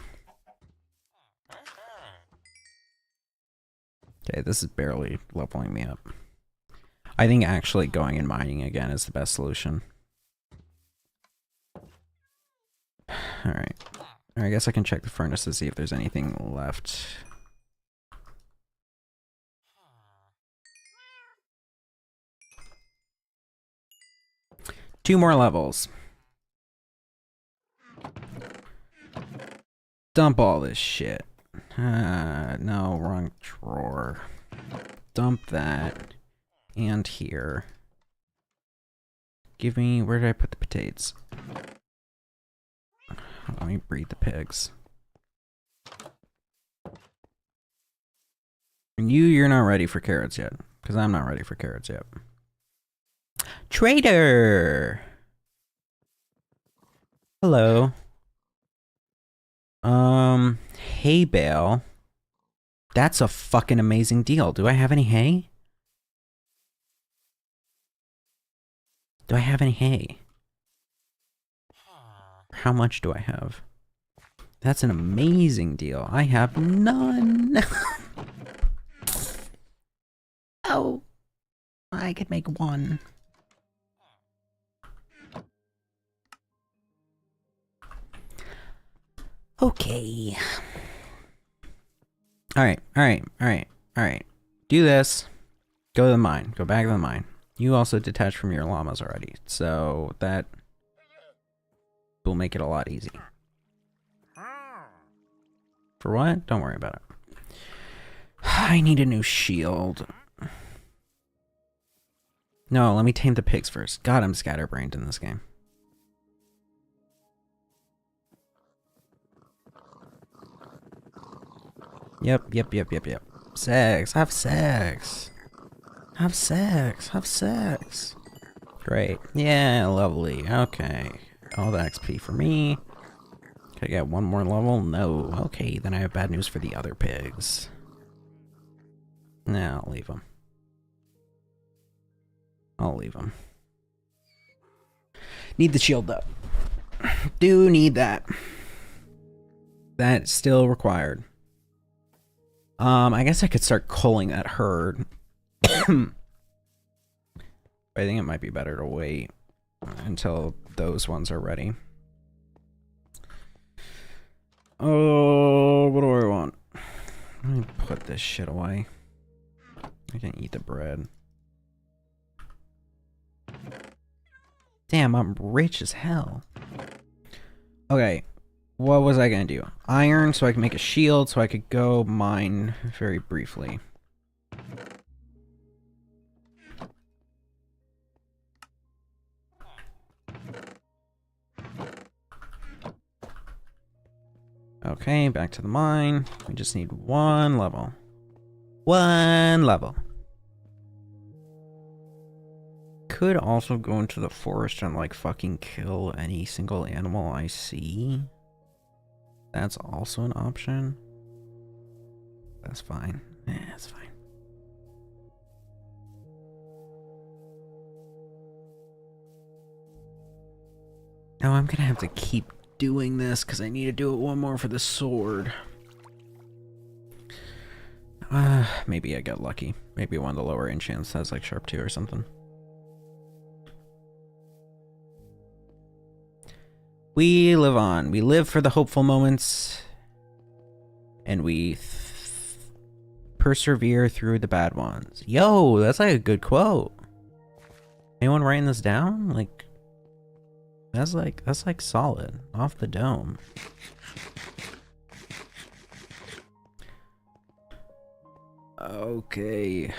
Okay, this is barely leveling me up. I think actually going and mining again is the best solution. Alright. I guess I can check the furnace to see if there's anything left. Two more levels. Dump all this shit. No, wrong drawer. Dump that. And here. Give me, where did I put the potatoes? Let me breed the pigs. And you're not ready for carrots yet. Because I'm not ready for carrots yet. Trader! Hello. Hay bale. That's a fucking amazing deal. Do I have any hay? Do I have any hay? How much do I have? That's an amazing deal. I have none. Oh, I could make one. Okay. Alright. Do this. Go to the mine. Go back to the mine. You also detach from your llamas already, so that will make it a lot easier. For what? Don't worry about it. I need a new shield. No, let me tame the pigs first. God, I'm scatterbrained in this game. Yep. Sex. Have sex. Have sex. Have sex. Great. Yeah, lovely. Okay. All the XP for me. Can I get one more level? No. Okay, then I have bad news for the other pigs. Nah, I'll leave them. I'll leave them. Need the shield though. Do need that. That's still required. I guess I could start culling that herd. I think it might be better to wait until those ones are ready. Oh, what do I want? Let me put this shit away. I can eat the bread. Damn, I'm rich as hell. Okay, what was I gonna do? Iron, so I can make a shield, so I could go mine very briefly. Okay, back to the mine. We just need one level. One level. Could also go into the forest and like fucking kill any single animal I see. That's also an option. That's fine. Yeah, that's fine. Now I'm gonna have to keep doing this because I need to do it one more for the sword. Maybe I got lucky. Maybe one of the lower enchants has like sharp 2 or something. We live on. We live for the hopeful moments. And we persevere through the bad ones. Yo, that's like a good quote. Anyone writing this down? Like, that's like solid. Off the dome. Okay.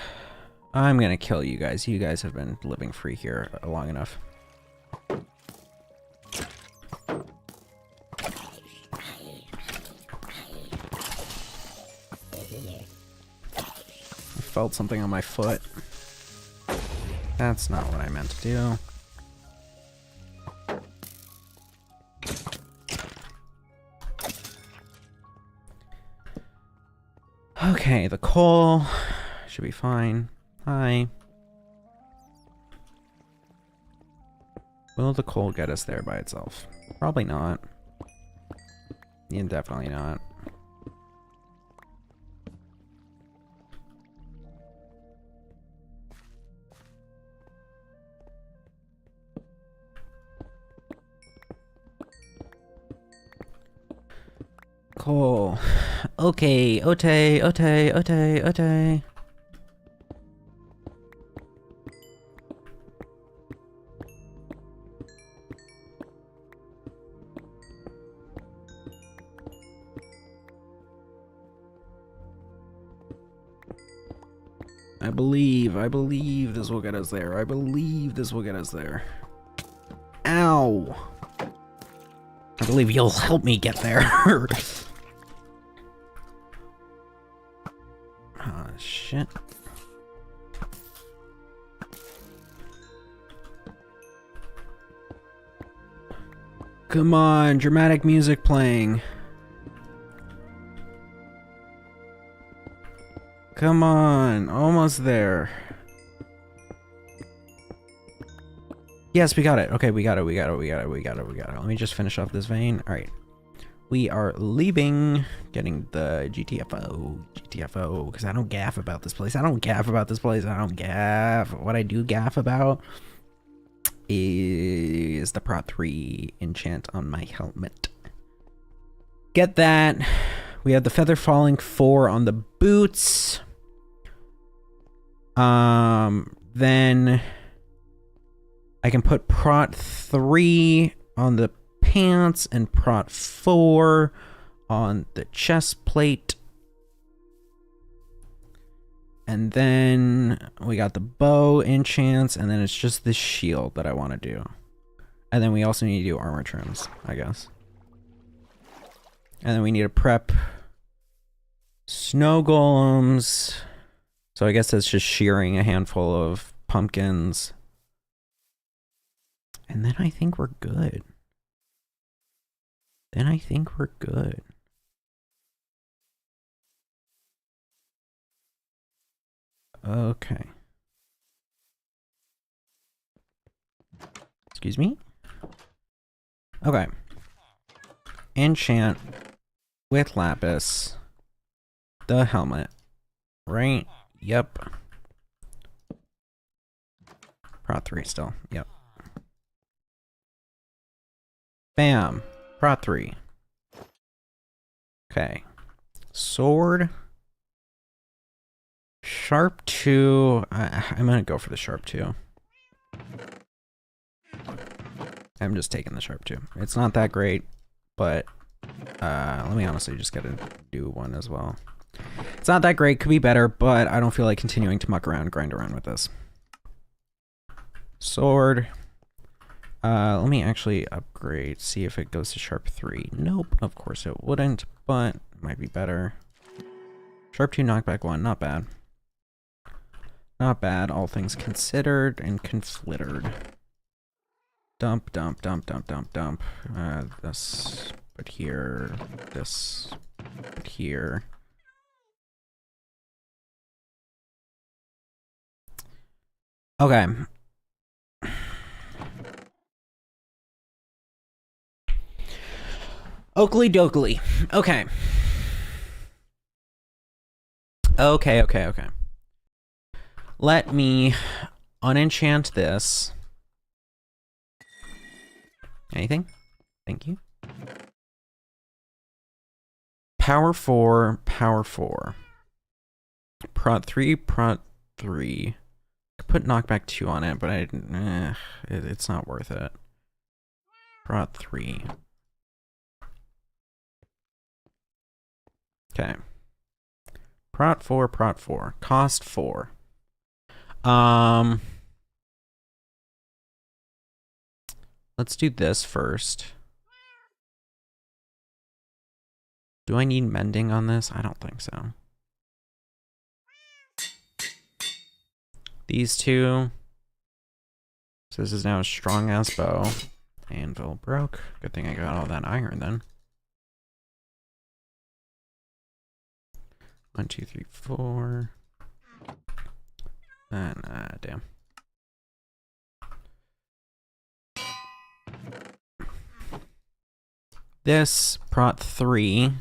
I'm gonna kill you guys. You guys have been living free here long enough. I felt something on my foot. That's not what I meant to do. Okay, the coal should be fine. Hi. Will the coal get us there by itself? Probably not. Yeah, definitely not. Cool. Okay, Ote. I believe this will get us there. I believe this will get us there. Ow! I believe you'll help me get there. Ah, shit. Come on, dramatic music playing. Come on, almost there. Yes, we got it. Okay, we got it. Let me just finish off this vein. All right. We are leaving, getting the GTFO, because I don't gaff about this place. I don't gaff. What I do gaff about is the Prot 3 enchant on my helmet. Get that. We have the Feather Falling 4 on the boots. Then I can put prot 3 on the pants and prot 4 on the chest plate. And then we got the bow enchants, and then it's just the shield that I want to do. And then we also need to do armor trims, I guess. And then we need to prep snow golems. So I guess that's just shearing a handful of pumpkins. And then I think we're good. Okay. Excuse me? Okay. Enchant with lapis the helmet. Right? Yep. Prot 3 still. Yep. Bam. Prot 3. Okay. Sword. Sharp 2. I'm gonna go for the sharp 2. I'm just taking the sharp 2. It's not that great, but let me honestly just get a do one as well. It's not that great, could be better, but I don't feel like continuing to muck around, grind around with this. Sword. Let me actually upgrade, see if it goes to sharp 3. Nope, of course it wouldn't, but it might be better. Sharp 2, knockback 1, not bad. Not bad, all things considered and conflittered. Dump, dump, dump, dump, dump, dump. This, put here, this, put here. Okay. Oakley dokley. Okay. Okay. Let me unenchant this. Anything? Thank you. Power 4, power 4. Prot 3, prot 3. Could put knockback 2 on it, but it's not worth it. Prot 3. Okay. Prot 4, prot 4. Cost 4. Let's do this first. Do I need mending on this? I don't think so. These two. So this is now a strong ass bow. Anvil broke. Good thing I got all that iron then. 1, 2, 3, 4. And damn. This prot 3.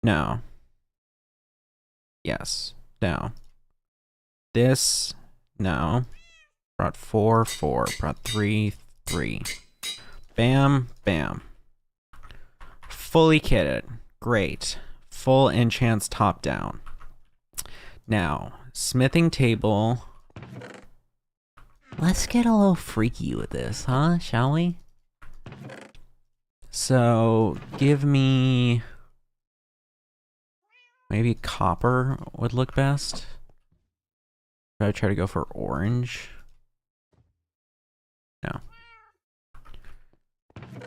No. Yes. No. This. No. Prot 4, 4. Prot 3, 3. Bam, bam. Fully kitted. Great. Full enchants top down. Now, smithing table. Let's get a little freaky with this, huh? Shall we? So, give me... maybe copper would look best. Should I try to go for orange? No.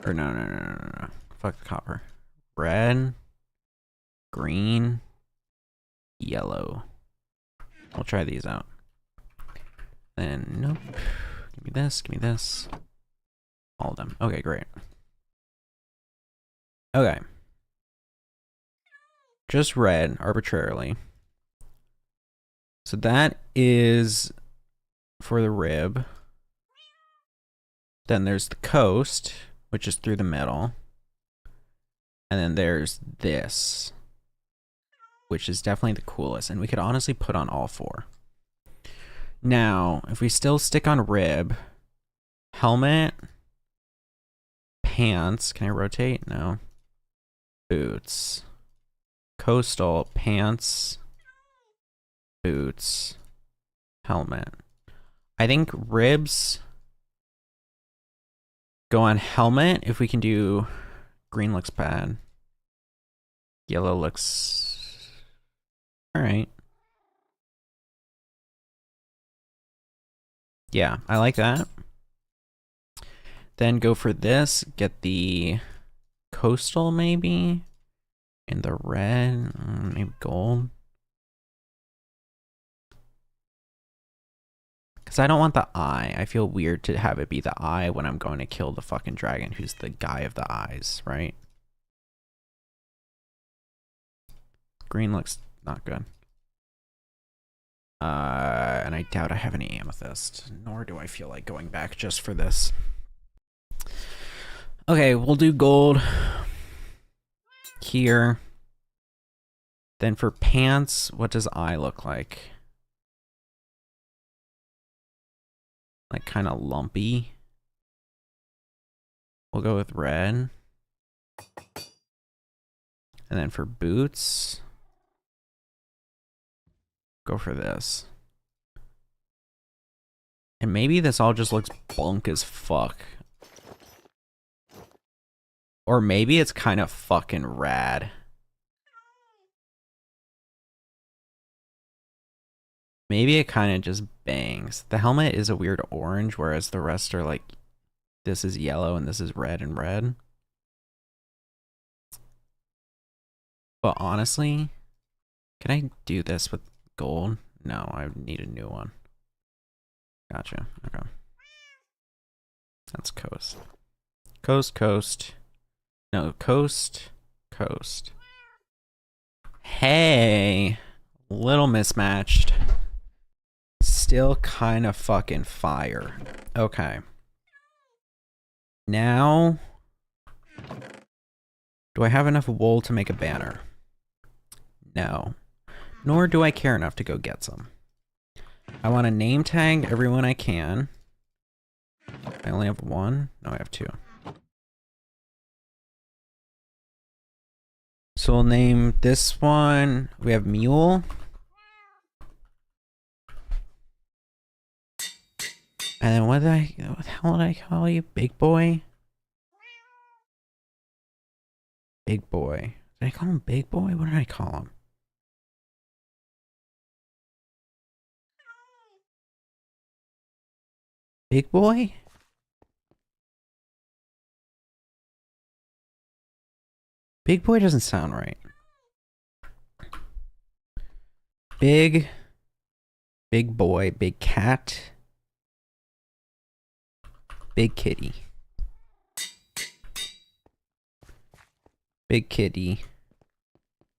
Or no. Fuck the copper. Red. Green. Yellow. We'll try these out. Then, nope. Give me this, give me this. All of them. Okay, great. Okay. Just red, arbitrarily. So that is for the rib. Then there's the coast, which is through the middle. And then there's this, which is definitely the coolest. And we could honestly put on all 4. Now, if we still stick on rib, helmet, pants. Can I rotate? No. Boots. Coastal, pants, boots, helmet. I think ribs go on helmet. If we can do green looks bad. Yellow looks all right. Yeah, I like that. Then go for this. Get the coastal maybe. And the red, maybe gold. Because I don't want the eye. I feel weird to have it be the eye when I'm going to kill the fucking dragon who's the guy of the eyes, right? Green looks not good. And I doubt I have any amethyst, nor do I feel like going back just for this. Okay, we'll do gold here. Then for pants, what does eye look like? Like kind of lumpy. We'll go with red. And then for boots, go for this. And maybe this all just looks bunk as fuck. Or maybe it's kind of fucking rad. Maybe it kind of just bangs. The helmet is a weird orange, whereas the rest are like, this is yellow and this is red and red. But honestly, can I do this with gold? No, I need a new one. Gotcha. Okay. That's coast. Coast, coast. No, coast, coast. Hey, little mismatched. Still kind of fucking fire. Okay. Now, do I have enough wool to make a banner? No. Nor do I care enough to go get some. I want to name tag everyone I can. I only have one? No, I have two. So we'll name this one. We have Mule. And then what the hell did I call you? Big Boy? Big Boy. Did I call him Big Boy? What did I call him? Big Boy? Big Boy doesn't sound right. Big Boy, Big Cat. Big Kitty. Big Kitty.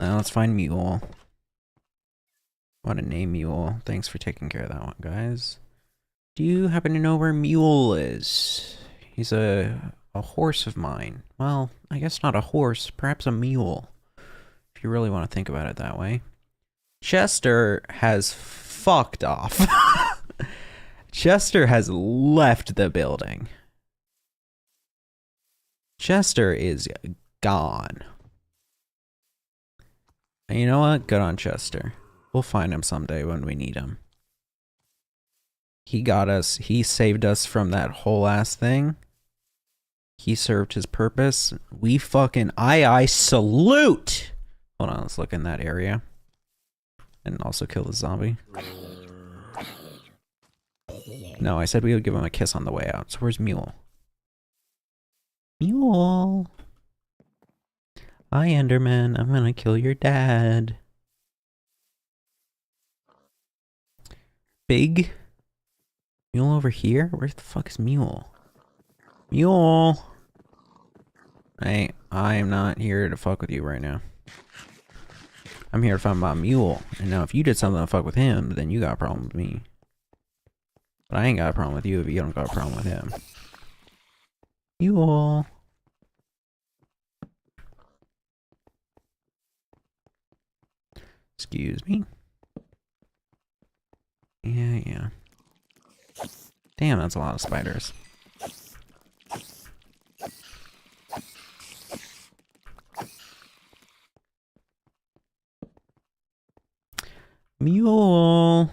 Now let's find Mule. Want to name Mule. Thanks for taking care of that one, guys. Do you happen to know where Mule is? He's a horse of mine. Well, I guess not a horse, perhaps a mule. If you really want to think about it that way. Chester has fucked off. Chester has left the building. Chester is gone. And you know what? Good on Chester. We'll find him someday when we need him. He got us. He saved us from that whole ass thing. He served his purpose. We fucking I salute. Hold on, let's look in that area. And also kill the zombie. No, I said we would give him a kiss on the way out. So where's Mule? Mule. Hi, Enderman. I'm gonna kill your dad. Big Mule over here? Where the fuck is Mule? Mule! Hey, I am not here to fuck with you right now. I'm here to find my Mule. And now if you did something to fuck with him, then you got a problem with me. But I ain't got a problem with you if you don't got a problem with him. Mule! Excuse me. Yeah. Damn, that's a lot of spiders. Mule.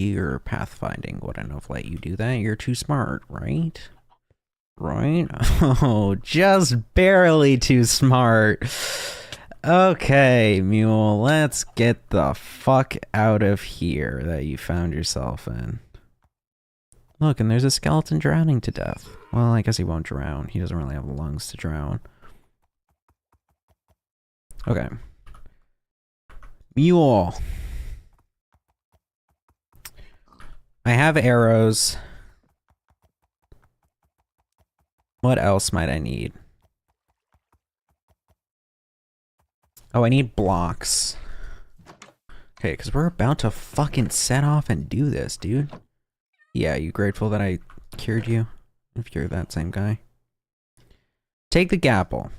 year pathfinding. What enough let you do that? You're too smart, right? Right? Oh, just barely too smart. Okay, Mule, let's get the fuck out of here that you found yourself in. Look, and there's a skeleton drowning to death. Well, I guess he won't drown. He doesn't really have lungs to drown. Okay. Mule. I have arrows. What else might I need? Oh, I need blocks. Okay, because we're about to fucking set off and do this, dude. Yeah, you grateful that I cured you? If you're that same guy. Take the gapple.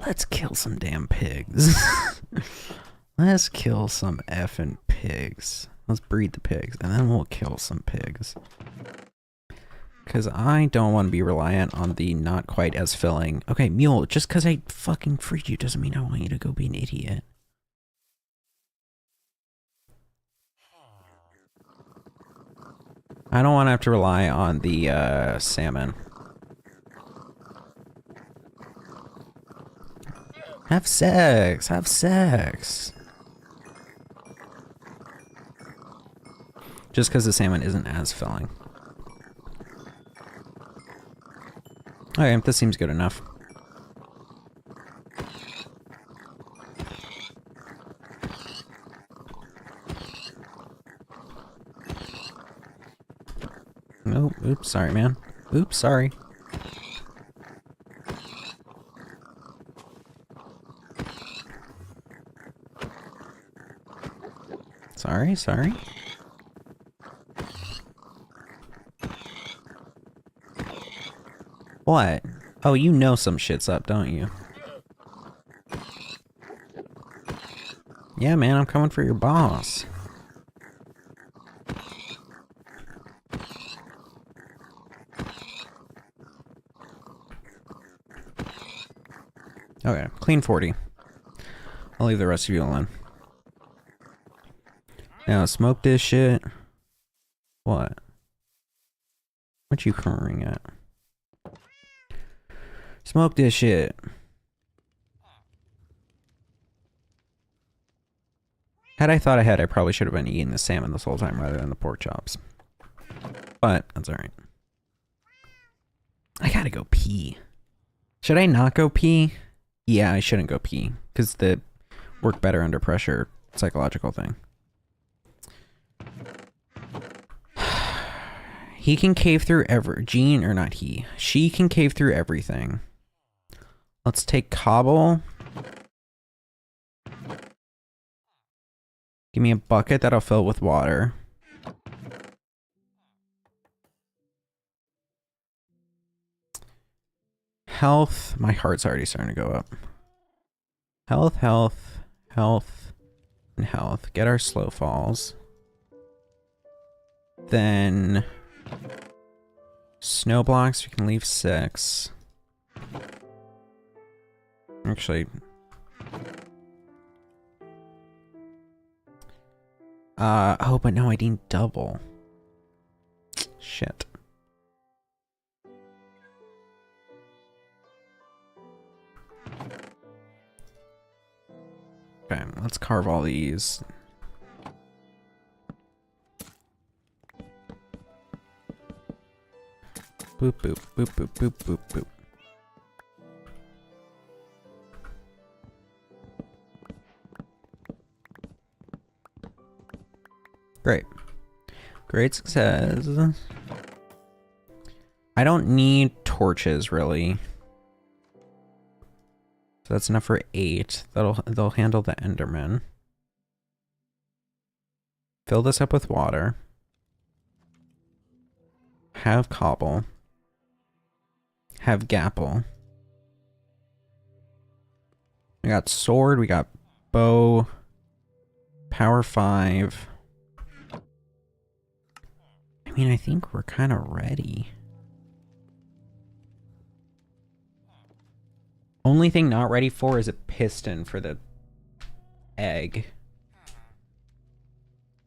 Let's kill some damn pigs. Let's kill some effing pigs. Let's breed the pigs, and then we'll kill some pigs. Because I don't want to be reliant on the not quite as filling. Okay, Mule, just because I fucking freed you doesn't mean I want you to go be an idiot. I don't want to have to rely on the salmon. Have sex. Have sex. Just because the salmon isn't as filling. Okay, this seems good enough. Nope. Oops, sorry, man. Oops, sorry. Sorry. What? Oh, you know some shit's up, don't you? Yeah, man, I'm coming for your boss. Okay, clean 40. I'll leave the rest of you alone. Now, smoke this shit. What? What you crying at? Smoke this shit. Had I thought ahead, I probably should have been eating the salmon this whole time rather than the pork chops. But, that's alright. I gotta go pee. Should I not go pee? Yeah, I shouldn't go pee. Because the work better under pressure psychological thing. He can cave through Gene, or not he. She can cave through everything. Let's take cobble. Give me a bucket that I'll fill with water. Health. My heart's already starting to go up. Health, health, health, and health. Get our slow falls. Then snow blocks, we can leave 6. Actually, oh, but no, I need double. Shit. Okay, let's carve all these. Boop, boop, boop, boop, boop, boop, boop. Great. Great success. I don't need torches, really. So that's enough for 8. They'll handle the Enderman. Fill this up with water. Have cobble. Have gapple. We got sword, we got bow. Power 5. I mean, I think we're kind of ready. Only thing not ready for is a piston for the egg.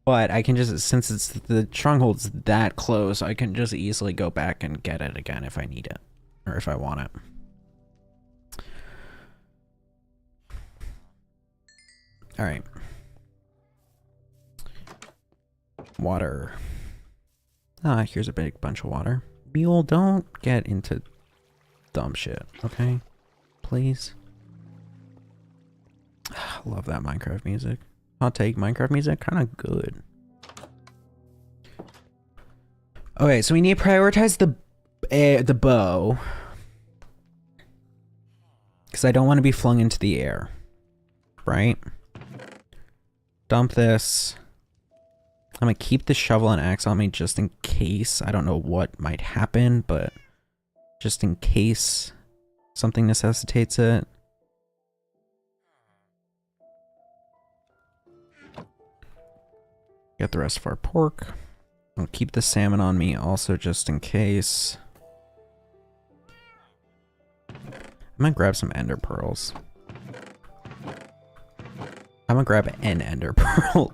But I can just, since it's the stronghold's that close, I can just easily go back and get it again if I need it. Or if I want it. Alright. Water. Ah, here's a big bunch of water. Mule, don't get into dumb shit, okay? Please. Love that Minecraft music. I'll take Minecraft music, kind of good. Okay, so we need to prioritize the bow. Because I don't want to be flung into the air. Right? Dump this. I'm going to keep the shovel and axe on me just in case. I don't know what might happen, but just in case something necessitates it. Get the rest of our pork. I'll keep the salmon on me also just in case. I'm gonna grab some ender pearls. I'm gonna grab an ender pearl.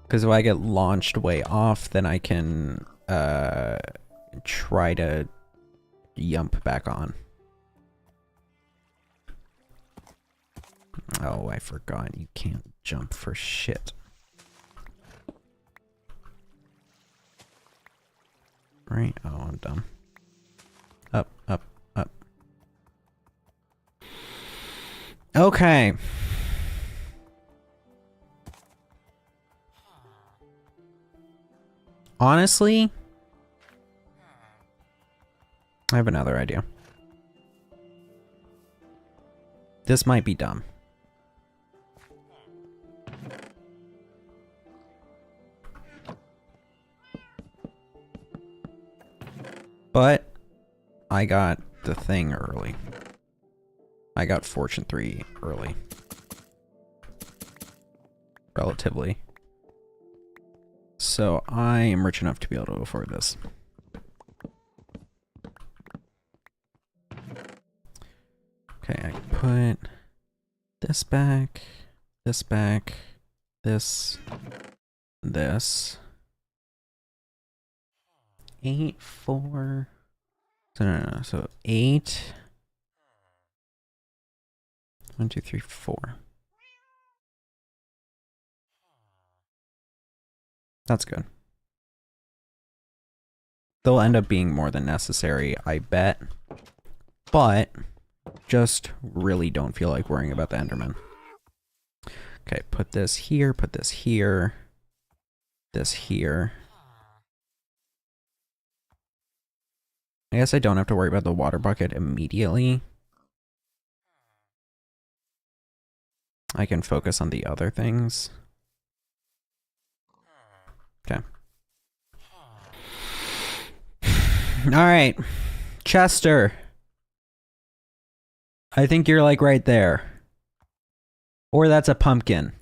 Because if I get launched way off, then I can try to jump back on. Oh, I forgot. You can't jump for shit. Right? Oh, I'm dumb. Up, up, up. Okay. Honestly, I have another idea. This might be dumb. But I got the thing early. I got Fortune 3 early. Relatively. So I am rich enough to be able to afford this. Okay, I put this back, this, 8, 4. No. So 8. 1, 2, 3, 4. That's good. They'll end up being more than necessary, I bet. But just really don't feel like worrying about the Enderman. Okay, put this here, this here. I guess I don't have to worry about the water bucket immediately. I can focus on the other things. Okay. Alright. Chester. I think you're like right there. Or that's a pumpkin.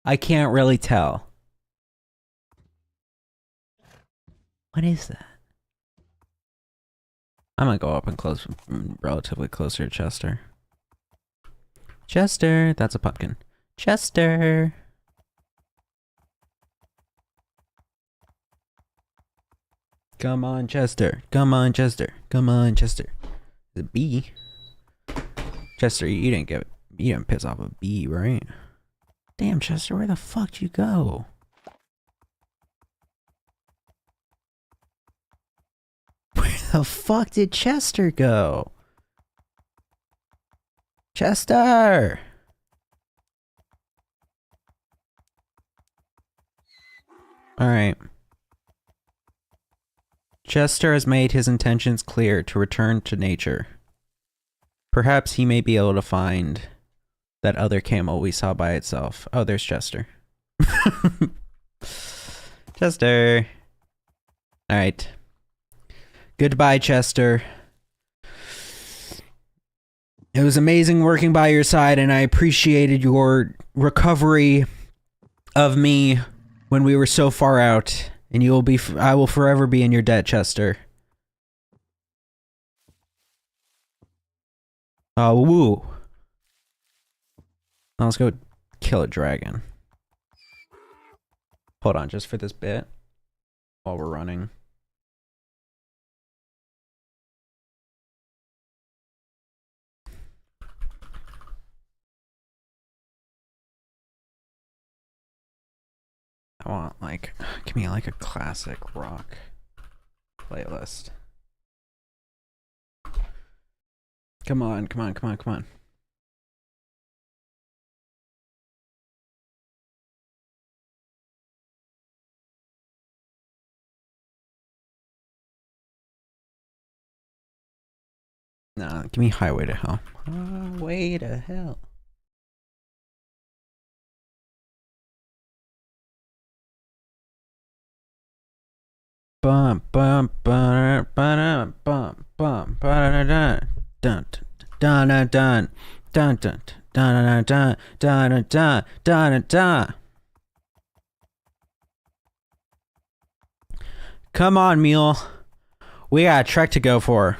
I can't really tell. What is that? I'm gonna go up and close, relatively closer to Chester. Chester, that's a pumpkin. Chester. Come on, Chester. Come on, Chester. Come on, Chester. The bee. Chester, you didn't piss off a bee, right? Damn, Chester, where the fuck did you go? Where the fuck did Chester go? Chester! Alright. Chester has made his intentions clear to return to nature. Perhaps he may be able to find that other camel we saw by itself. Oh, there's Chester. Chester. Alright. Goodbye, Chester. It was amazing working by your side, and I appreciated your recovery of me when we were so far out And you will be. I will forever be in your debt, Chester. Oh, woo. Now let's go kill a dragon. Hold on, just for this bit. While we're running. I want, like, give me like a classic rock playlist. Come on, come on, come on, come on. Nah, give me Highway to Hell. Highway to Hell. Bum bum bum bum bum bum dun dun dun dun dun dun dun dun dun dun dun dun dun. Come on, mule. We got a trek to go for.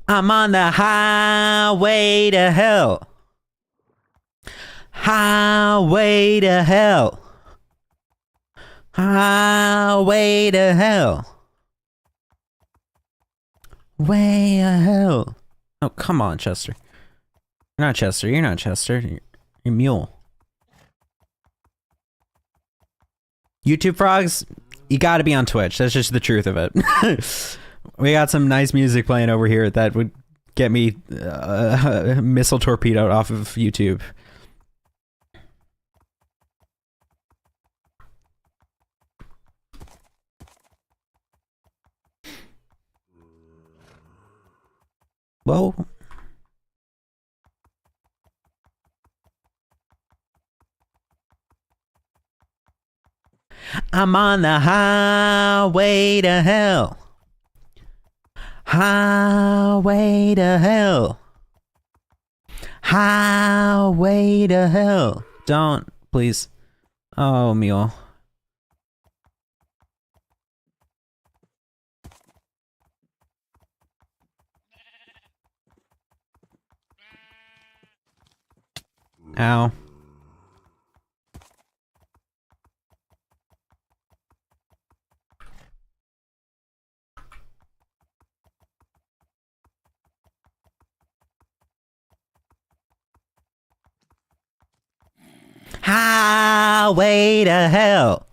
I'm on the highway to hell. Highway to hell. Highway to hell. Way to hell. Oh, come on, Chester. You're not Chester. You're not Chester. You're Mule. YouTube frogs, you gotta be on Twitch. That's just the truth of it. We got some nice music playing over here that would get me missile torpedoed off of YouTube. Well, I'm on the highway to hell. Highway to hell. Highway to hell. Don't, please. Oh, Mule. Ow. Highway to hell.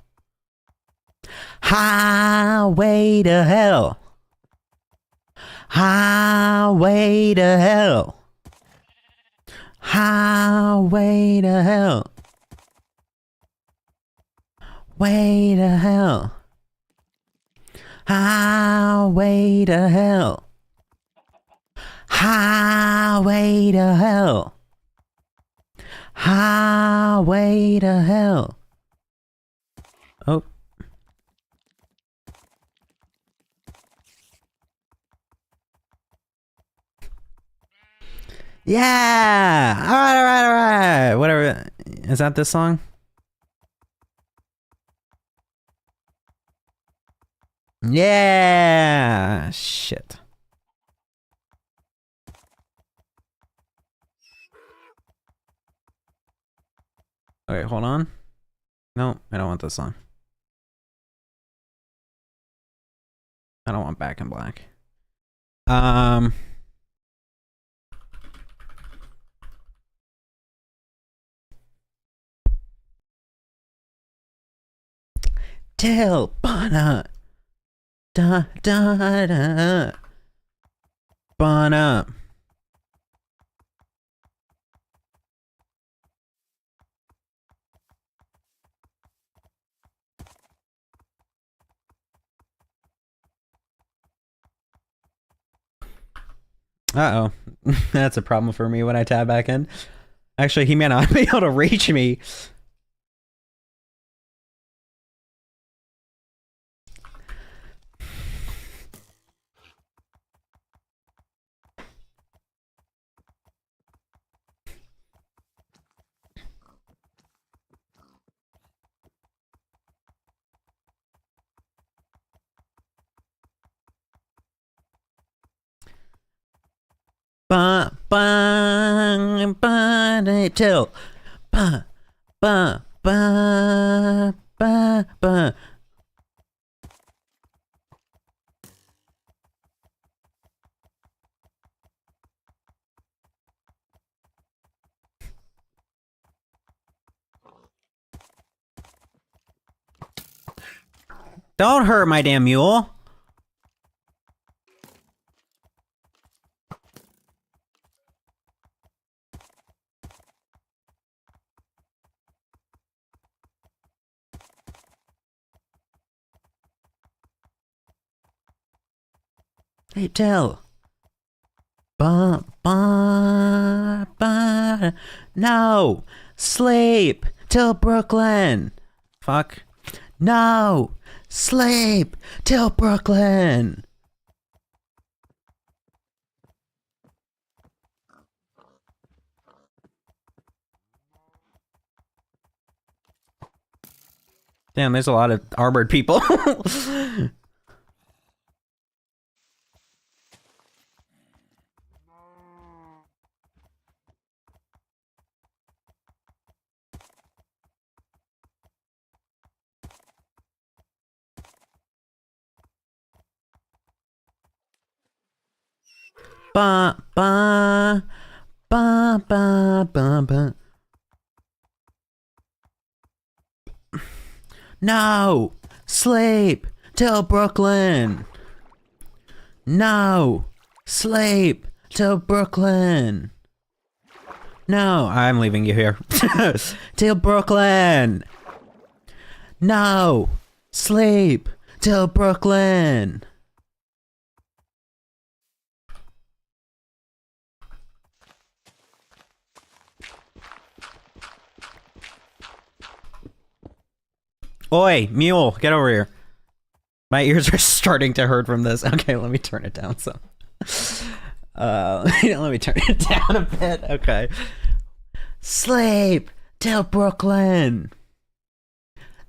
Highway to hell. Highway to hell. Highway to hell. Way to hell. Highway to hell. Highway to hell. Highway to hell. Oh. Yeah! Alright, alright, alright. Whatever. Is that this song? Yeah! Shit. Okay, hold on. No, I don't want this song. I don't want Back in Black. Till Bana. Da da da. Bana. Uh-oh. That's a problem for me when I tab back in. Actually, he may not be able to reach me. Ba ba ba till ba ba ba ba ba. Don't hurt my damn mule. Hey, tell. Ba ba ba. No, sleep till Brooklyn. Fuck. No, sleep till Brooklyn. Damn, there's a lot of armored people. Ba ba ba ba ba ba. No, sleep till Brooklyn. No, sleep till Brooklyn. No, I'm leaving you here. Till Brooklyn. No, sleep till Brooklyn. Oi, mule, get over here. My ears are starting to hurt from this. Okay, let me turn it down some. Let me turn it down a bit. Okay. Sleep till Brooklyn.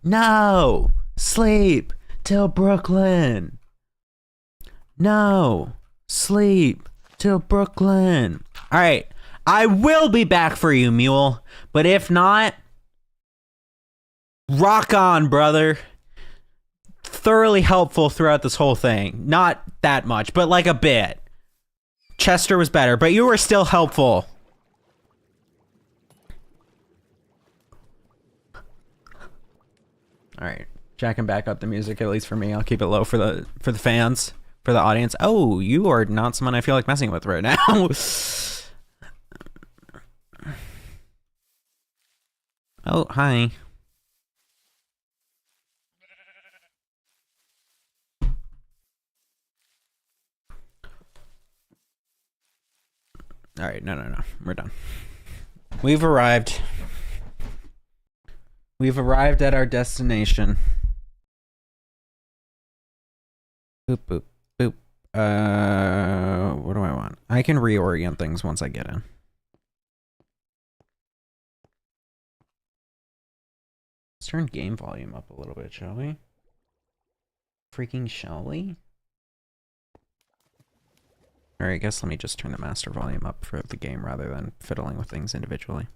No, sleep till Brooklyn. No, sleep till Brooklyn. All right, I will be back for you, mule. But if not, rock on, brother. Thoroughly helpful throughout this whole thing. Not that much, but like a bit. Chester was better, but you were still helpful. All right, jacking back up the music, at least for me. I'll keep it low for the fans, for the audience. Oh, you are not someone I feel like messing with right now. Oh, hi. All right, no. We're done. We've arrived. We've arrived at our destination. Boop, boop, boop. What do I want? I can reorient things once I get in. Let's turn game volume up a little bit, shall we? Freaking shall we? Alright, I guess let me just turn the master volume up for the game rather than fiddling with things individually.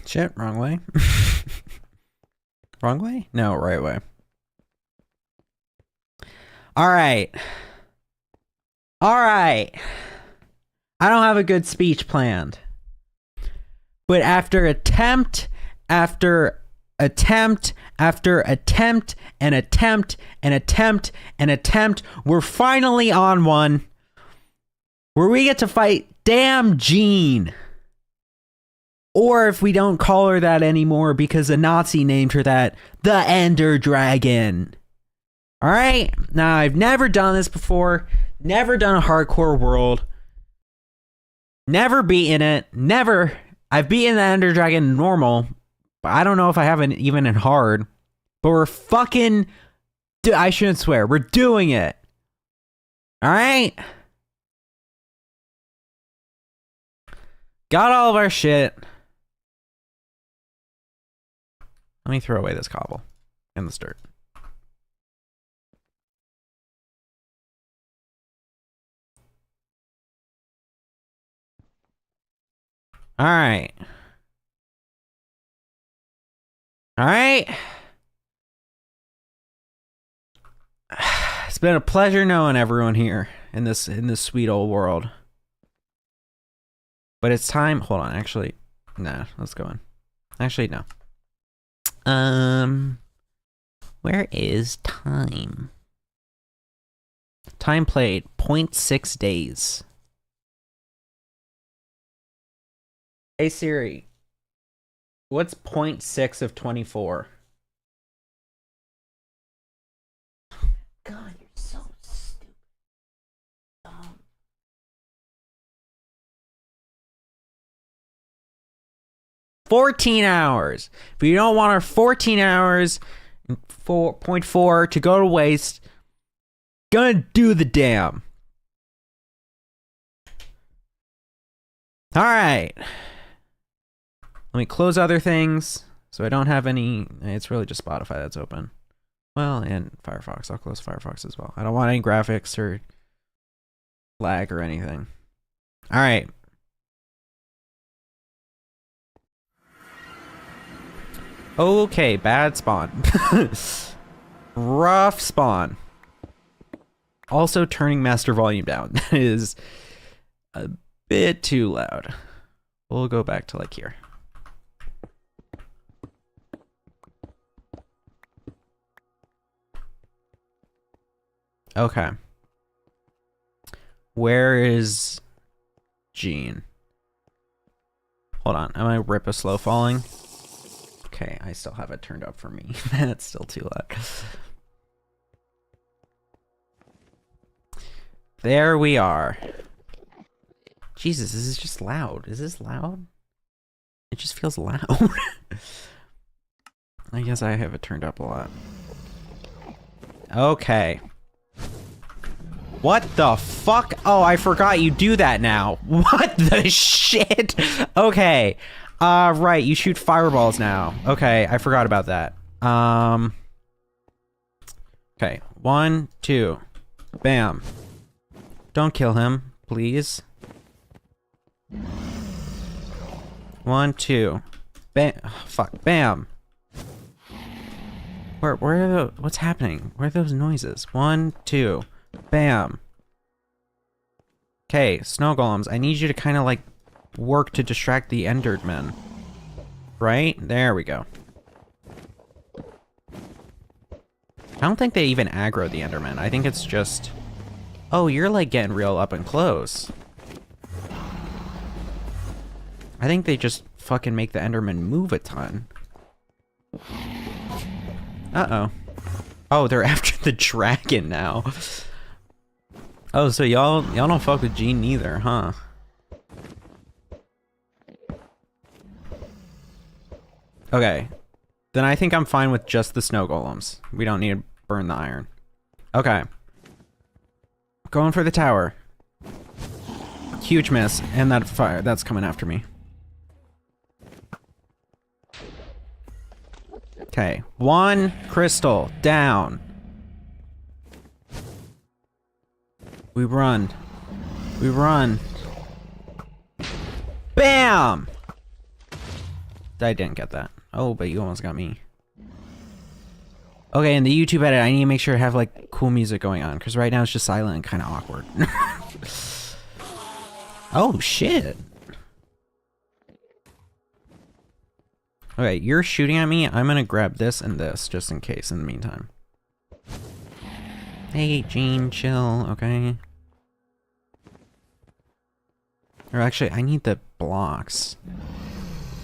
Shit, wrong way. Wrong way? No, right way. All right. All right. I don't have a good speech planned. But after attempt after attempt after attempt and attempt and attempt and attempt, we're finally on one where we get to fight damn Jean. Or if we don't call her that anymore because a Nazi named her that, the Ender Dragon. Alright? Now, I've never done this before. Never done a hardcore world. Never beaten it. Never. I've beaten the Ender Dragon normal. But I don't know if I haven't even in hard. But we're fucking... I shouldn't swear. We're doing it. Alright? Got all of our shit. Let me throw away this cobble and this dirt. All right. All right. It's been a pleasure knowing everyone here in this sweet old world. But it's time. Hold on. Actually, nah. Let's go in. Actually, no. Where is time? Time played 0.6 days. Hey Siri, what's 0.6 of 24? God, you're so stupid. 14 hours. If you don't want our 14 hours, 4.4 to go to waste, gonna do the damn. All right. Let me close other things so I don't have any. It's really just Spotify that's open. Well, and Firefox. I'll close Firefox as well. I don't want any graphics or lag or anything. All right. Okay, bad spawn. Rough spawn. Also turning master volume down. That is a bit too loud. We'll go back to like here. Okay. Where is Jean? Hold on. Am I rip a slow falling? Okay, I still have it turned up for me. That's still too loud. There we are. Jesus, this is just loud. Is this loud? It just feels loud. I guess I have it turned up a lot. Okay. What the fuck? Oh, I forgot you do that now. What the shit? Okay. Right, you shoot fireballs now. Okay, I forgot about that. Okay, 1, 2. Bam. Don't kill him, please. 1, 2. Bam. Oh, fuck. Bam. Where are the... What's happening? Where are those noises? 1, 2. Bam. Okay, snow golems. I need you to kind of like work to distract the Endermen. Right? There we go. I don't think they even aggro the Enderman. I think it's just... Oh, you're like getting real up and close. I think they just fucking make the Enderman move a ton. Uh-oh. Oh, they're after the dragon now. Oh, so y'all don't fuck with Jean neither, huh? Okay. Then I think I'm fine with just the snow golems. We don't need to burn the iron. Okay. Going for the tower. Huge miss. And that fire, that's coming after me. Okay. 1 crystal down. We run. We run. Bam! I didn't get that. Oh, but you almost got me. Okay, in the YouTube edit, I need to make sure to have like cool music going on because right now it's just silent and kind of awkward. Oh shit. Okay, you're shooting at me. I'm gonna grab this and this just in case in the meantime. Hey, Gene, chill, okay? Or actually, I need the blocks.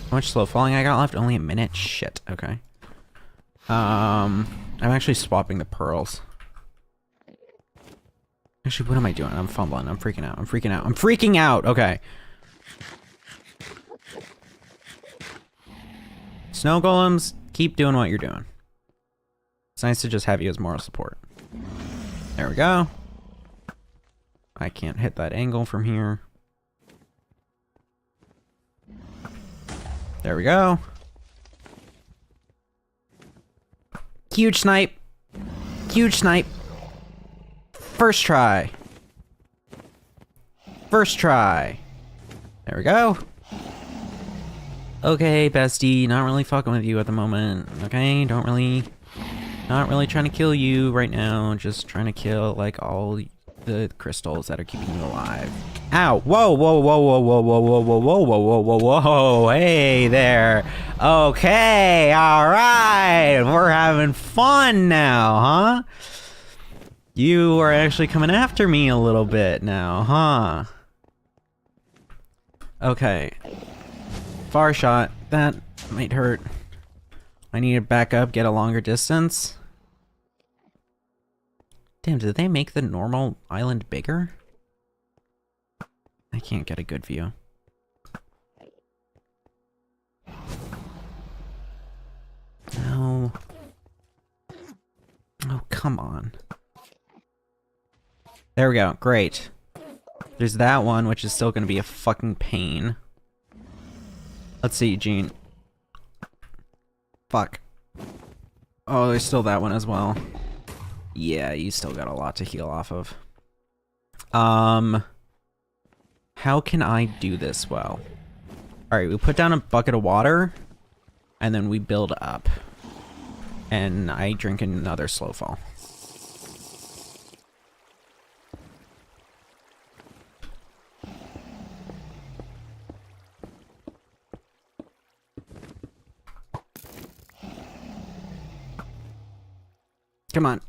How much slow falling I got left? Only a minute? Shit, okay. I'm actually swapping the pearls. Actually, what am I doing? I'm fumbling. I'm freaking out. I'm freaking out. I'm freaking out! Okay. Snow golems, keep doing what you're doing. It's nice to just have you as moral support. There we go. I can't hit that angle from here. There we go. Huge snipe. Huge snipe. First try. First try. There we go. Okay, bestie, not really fucking with you at the moment. Okay, not really trying to kill you right now. Just trying to kill like all the crystals that are keeping you alive. Ow! Whoa! Whoa! Whoa! Whoa! Whoa! Whoa! Whoa! Whoa! Whoa! Whoa! Whoa! Whoa! Whoa! Hey there! Okay, all right, we're having fun now, huh? You are actually coming after me a little bit now, huh? Okay. Far shot. That might hurt. I need to back up, get a longer distance. Damn, did they make the normal island bigger? I can't get a good view. No. Oh, come on. There we go. Great. There's that one, which is still going to be a fucking pain. Let's see, Gene. Fuck. Oh, there's still that one as well. Yeah, you still got a lot to heal off of. How can I do this well? Alright, we put down a bucket of water, and then we build up. And I drink another slow fall. Come on.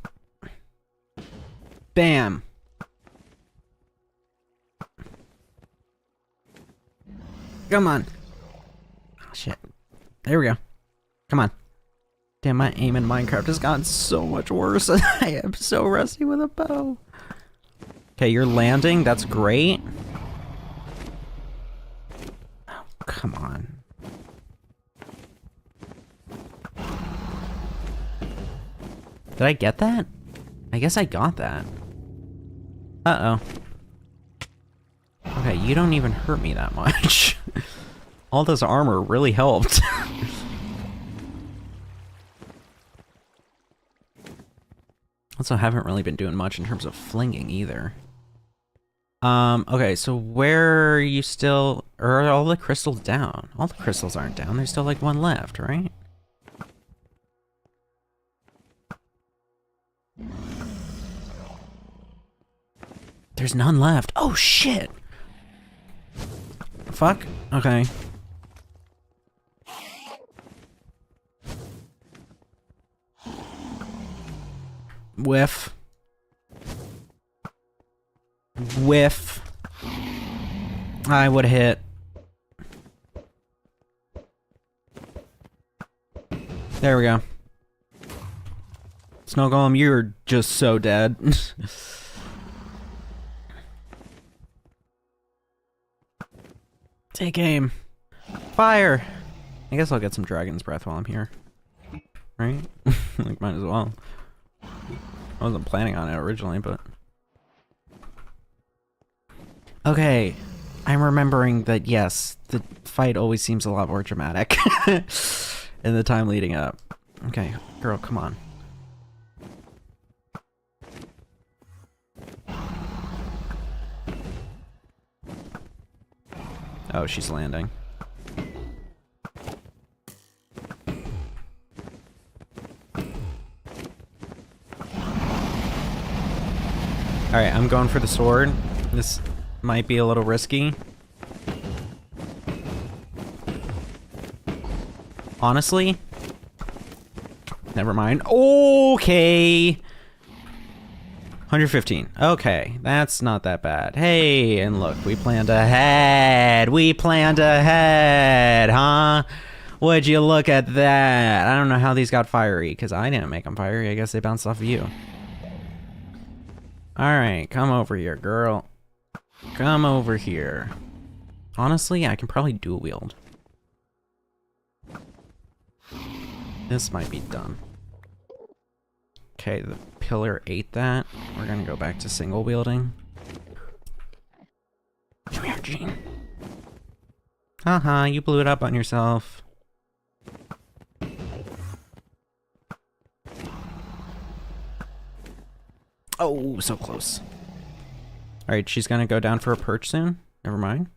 Bam. Come on. Oh, shit. There we go. Come on. Damn, my aim in Minecraft has gotten so much worse. I am so rusty with a bow. Okay, you're landing. That's great. Oh, come on. Did I get that? I guess I got that. Uh-oh. Okay, you don't even hurt me that much. All this armor really helped. Also, haven't really been doing much in terms of flinging either. Okay, so where are you still... Are all the crystals down? All the crystals aren't down. There's still like one left, right? There's none left. Oh, shit. Fuck. Okay. Whiff. Whiff. I would hit. There we go. Snow Golem, you're just so dead. Take aim. Fire! I guess I'll get some Dragon's Breath while I'm here. Right? Like, might as well. I wasn't planning on it originally, but... Okay. I'm remembering that, yes, the fight always seems a lot more dramatic in the time leading up. Okay, girl, come on. Oh, she's landing. Alright, I'm going for the sword. This might be a little risky. Honestly. Never mind. Okay. 115. Okay, that's not that bad. Hey, and look, we planned ahead. We planned ahead, huh? Would you look at that? I don't know how these got fiery, because I didn't make them fiery. I guess they bounced off of you. Alright, come over here, girl. Come over here. Honestly, I can probably dual wield. This might be done. Okay, the pillar ate that. We're gonna go back to single wielding. Come here, Gene. Haha, you blew it up on yourself. Oh, so close. Alright, she's gonna go down for a perch soon. Never mind.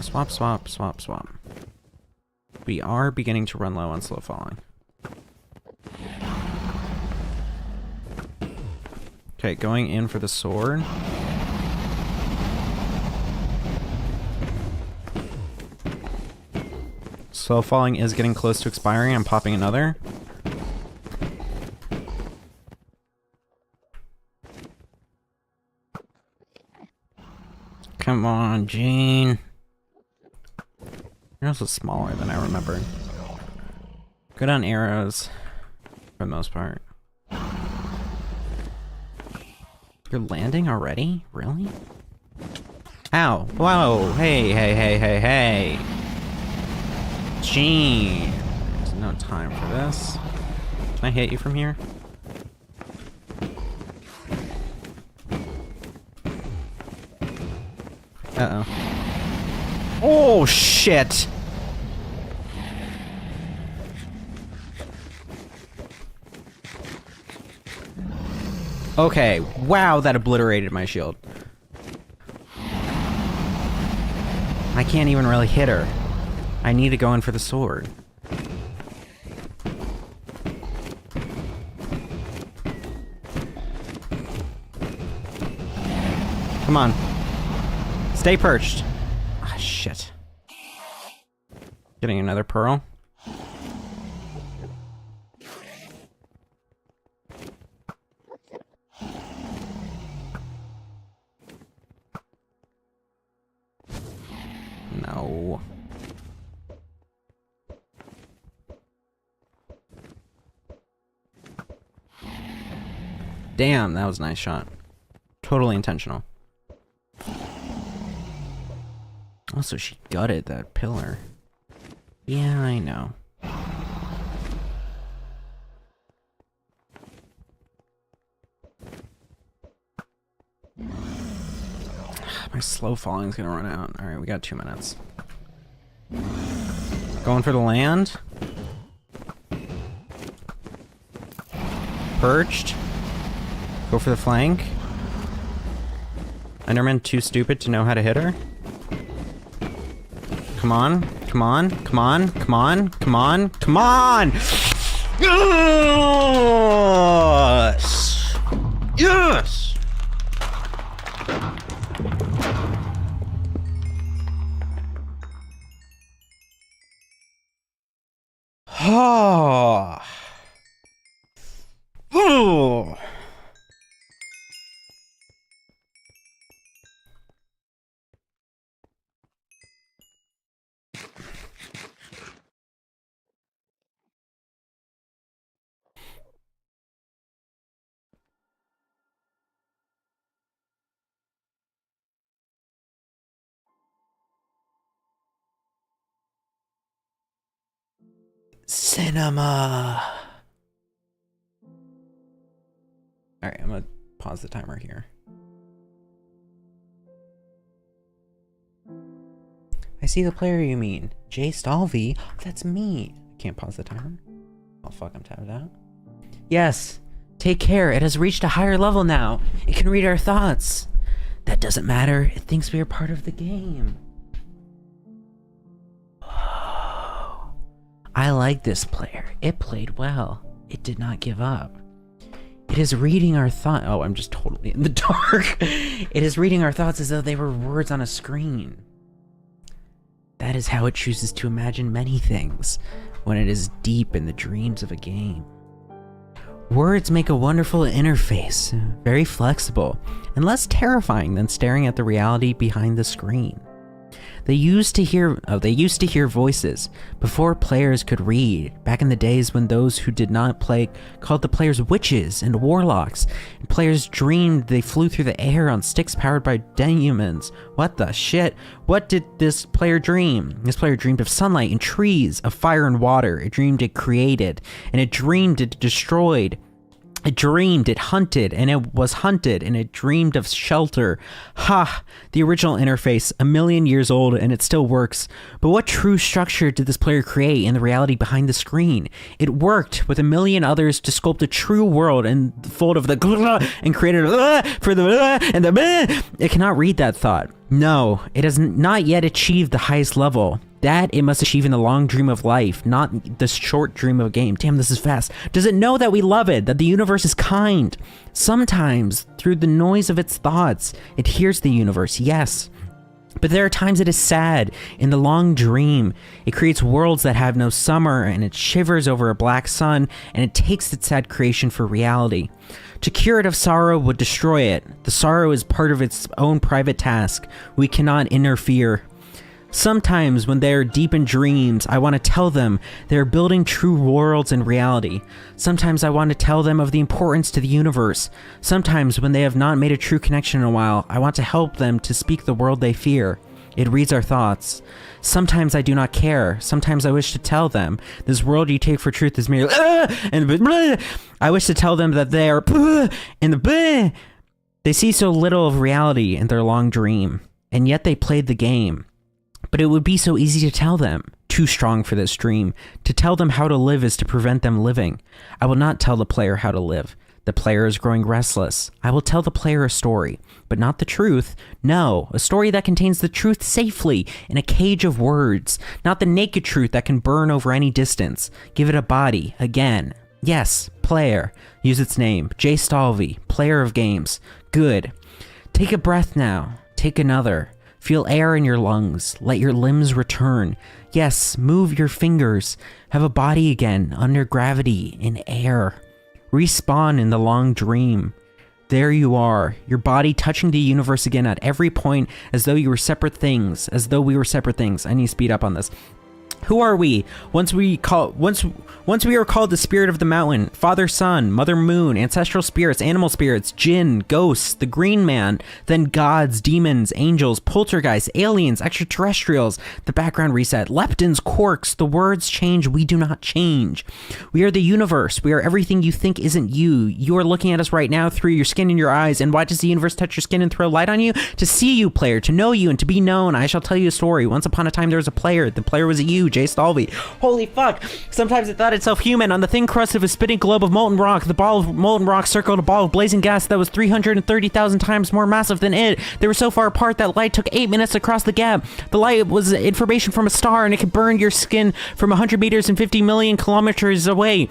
Swap, swap, swap, swap. We are beginning to run low on slow falling. Okay, going in for the sword. Slow falling is getting close to expiring. I'm popping another. Come on, Gene. You're also smaller than I remembered. Good on arrows, for the most part. You're landing already? Really? Ow. Whoa. Hey, hey, hey, hey, hey. Gene. There's no time for this. Can I hit you from here? Uh-oh. Oh, shit! Okay, wow, that obliterated my shield. I can't even really hit her. I need to go in for the sword. Come on. Stay perched. Ah, shit. Getting another pearl. No. Damn, that was a nice shot. Totally intentional. Also, she gutted that pillar. Yeah, I know. My slow falling's gonna run out. Alright, we got 2 minutes. Going for the land. Perched. Go for the flank. Enderman too stupid to know how to hit her. Come on, come on, come on, come on, come on, come on! Yes! Yes! Oh. Oh. Cinema. Alright, I'm gonna pause the timer here. I see the player you mean. Jay Stalvey? That's me. Can't pause the timer. Oh fuck, I'm tapped out. Yes. Take care. It has reached a higher level now. It can read our thoughts. That doesn't matter. It thinks we are part of the game. I like this player. It played well. It did not give up. It It is reading our thought. Oh, I'm just totally in the dark. It is reading our thoughts as though they were words on a screen. That is how it chooses to imagine many things when it is deep in the dreams of a game. Words make a wonderful interface, very flexible, and less terrifying than staring at the reality behind the screen. They used to hear voices before players could read, back in the days when those who did not play called the players witches and warlocks, and players dreamed they flew through the air on sticks powered by demons. What the shit? What did this player dream? This player dreamed of sunlight and trees, of fire and water. It dreamed it created, and it dreamed it destroyed. It dreamed it hunted, and it was hunted, and it dreamed of shelter. Ha! The original interface, 1,000,000 years old, and it still works. But what true structure did this player create in the reality behind the screen? It worked with 1,000,000 others to sculpt a true world and fold of the and created for the and the. It cannot read that thought. No, it has not yet achieved the highest level. That it must achieve in the long dream of life, not the short dream of a game. Damn, this is fast. Does it know that we love it, that the universe is kind? Sometimes, through the noise of its thoughts, it hears the universe, yes. But there are times it is sad. In the long dream, it creates worlds that have no summer, and it shivers over a black sun, and it takes its sad creation for reality. To cure it of sorrow would destroy it. The sorrow is part of its own private task. We cannot interfere. Sometimes when they are deep in dreams, I want to tell them they are building true worlds in reality. Sometimes I want to tell them of the importance to the universe. Sometimes when they have not made a true connection in a while, I want to help them to speak the world they fear. It reads our thoughts. Sometimes I do not care. Sometimes I wish to tell them, this world you take for truth is merely and I wish to tell them that they are and the they see so little of reality in their long dream, and yet they played the game. But it would be so easy to tell them, too strong for this dream. To tell them how to live is to prevent them living. I will not tell the player how to live. The player is growing restless. I will tell the player a story, but not the truth. No, a story that contains the truth safely in a cage of words, not the naked truth that can burn over any distance. Give it a body, again. Yes, player. Use its name. J. Stalvey, player of games. Good. Take a breath now. Take another. Feel air in your lungs. Let your limbs return. Yes, move your fingers. Have a body again, under gravity, in air. Respawn in the long dream. There you are, your body touching the universe again at every point, as though you were separate things, as though we were separate things. I need to speed up on this. Who are we? Once we are called the spirit of the mountain, father sun, mother moon, ancestral spirits, animal spirits, jinn, ghosts, the green man, then gods, demons, angels, poltergeists, aliens, extraterrestrials, the background reset, leptons, quarks, the words change, we do not change. We are the universe, we are everything you think isn't you. You are looking at us right now through your skin and your eyes, and why does the universe touch your skin and throw light on you? To see you, player, to know you, and to be known. I shall tell you a story. Once upon a time there was a player, the player was you, J. Stalvey. Holy fuck! Sometimes it thought itself human. On the thin crust of a spinning globe of molten rock, the ball of molten rock circled a ball of blazing gas that was 330,000 times more massive than it. They were so far apart that light took 8 minutes to cross the gap. The light was information from a star, and it could burn your skin from 100 meters and 50 million kilometers away.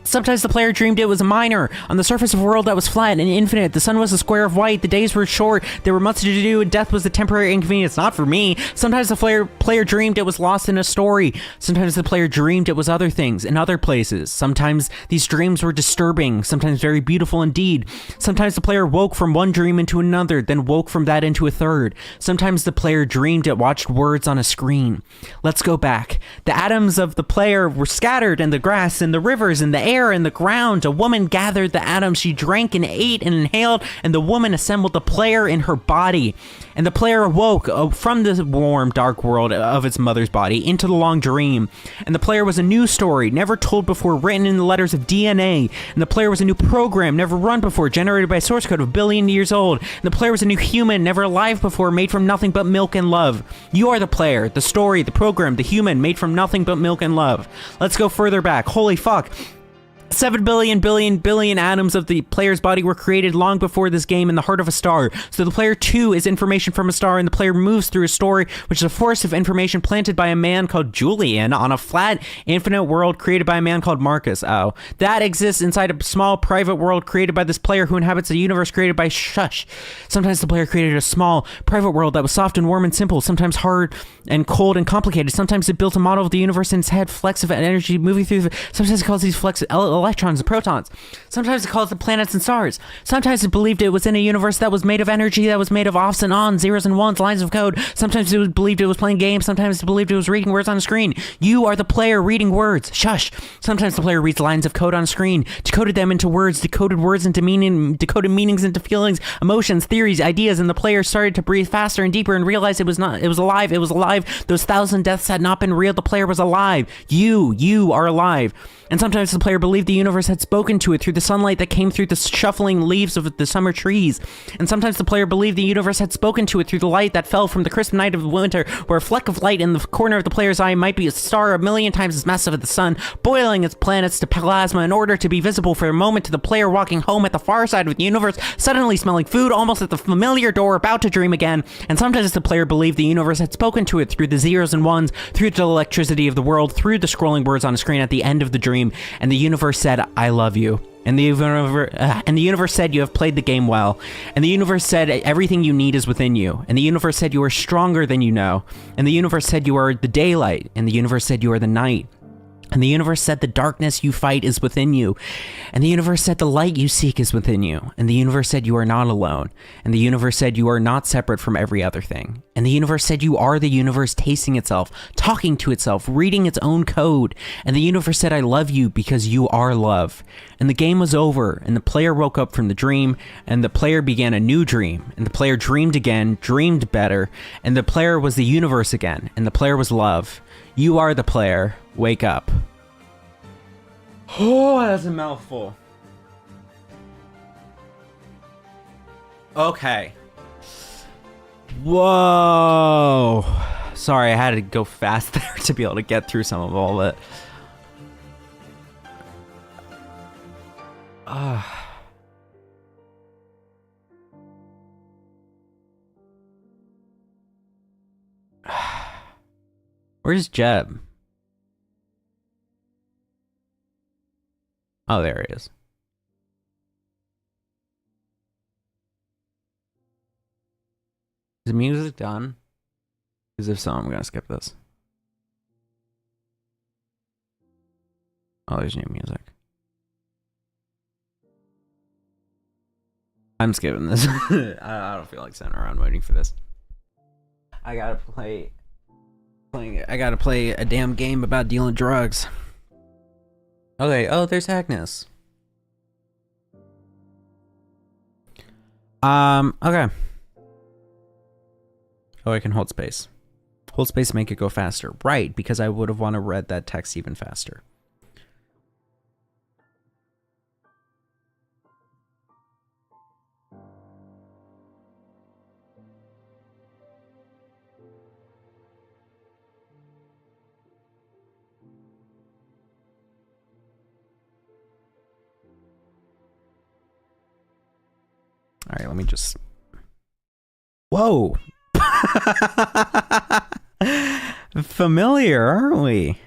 Sometimes the player dreamed it was a miner on the surface of a world that was flat and infinite. The sun was a square of white, the days were short, there were months to do, and death was a temporary inconvenience. Not for me. Sometimes the player dreamed it was lost in a story. Sometimes the player dreamed it was other things in other places. Sometimes these dreams were disturbing, sometimes very beautiful indeed. Sometimes the player woke from one dream into another, then woke from that into a third. Sometimes the player dreamed it watched words on a screen. Let's go back. The atoms of the player were scattered in the grass, in the rivers, in the air, in the ground. A woman gathered the atoms. She drank and ate and inhaled, and the woman assembled the player in her body. And the player awoke from the warm, dark world of its mother's body into the long dream. And the player was a new story, never told before, written in the letters of DNA. And the player was a new program, never run before, generated by a source code of 1 billion years old. And the player was a new human, never alive before, made from nothing but milk and love. You are the player, the story, the program, the human, made from nothing but milk and love. Let's go further back. Holy fuck. 7 billion atoms of the player's body were created long before this game in the heart of a star. So the player too is information from a star, and the player moves through a story, which is a forest of information planted by a man called Julian on a flat, infinite world created by a man called Marcus. Oh, that exists inside a small private world created by this player who inhabits a universe created by Shush. Sometimes the player created a small private world that was soft and warm and simple, sometimes hard and cold and complicated. Sometimes it built a model of the universe in its head, flecks of energy moving through. Sometimes it calls these flecks electrons and protons. Sometimes it calls the planets and stars. Sometimes it believed it was in a universe that was made of energy, that was made of offs and ons, zeros and ones, lines of code. Sometimes it believed it was playing games. Sometimes it believed it was reading words on a screen. You are the player reading words. Shush. Sometimes the player reads lines of code on a screen, decoded them into words, decoded words into meaning, decoded meanings into feelings, emotions, theories, ideas, and the player started to breathe faster and deeper and realized it was alive. Those 1,000 deaths had not been real. The player was alive. You are alive. And sometimes the player believed the universe had spoken to it through the sunlight that came through the shuffling leaves of the summer trees. And sometimes the player believed the universe had spoken to it through the light that fell from the crisp night of winter, where a fleck of light in the corner of the player's eye might be a star 1,000,000 times as massive as the sun, boiling its planets to plasma in order to be visible for a moment to the player walking home at the far side of the universe, suddenly smelling food almost at the familiar door, about to dream again. And sometimes the player believed the universe had spoken to it through the zeros and ones, through the electricity of the world, through the scrolling words on a screen at the end of the dream. And the universe said, I love you. And the universe said, you have played the game well. And the universe said, everything you need is within you. And the universe said, you are stronger than you know. And the universe said, you are the daylight. And the universe said, you are the night. And the universe said, the darkness you fight is within you. And the universe said, the light you seek is within you. And the universe said, you are not alone. And the universe said, you are not separate from every other thing. And the universe said, you are the universe tasting itself, talking to itself, reading its own code. And the universe said, I love you because you are love. And the game was over, and the player woke up from the dream, and the player began a new dream. And the player dreamed again, dreamed better, and the player was the universe again, and the player was love. You are the player. Wake up. Oh, that's a mouthful. Okay. Whoa. Sorry, I had to go fast there to be able to get through some of all of it. Where's Jeb? Oh, there he is. Is the music done? Because if so, I'm gonna skip this. Oh, there's new music. I'm skipping this. I don't feel like sitting around waiting for this. I gotta play a damn game about dealing drugs. Okay, oh, there's Agnes. Okay. Oh, I can hold space. Hold space to make it go faster. Right, because I would have want to read that text even faster. All right, let me just... Whoa! Familiar, aren't we?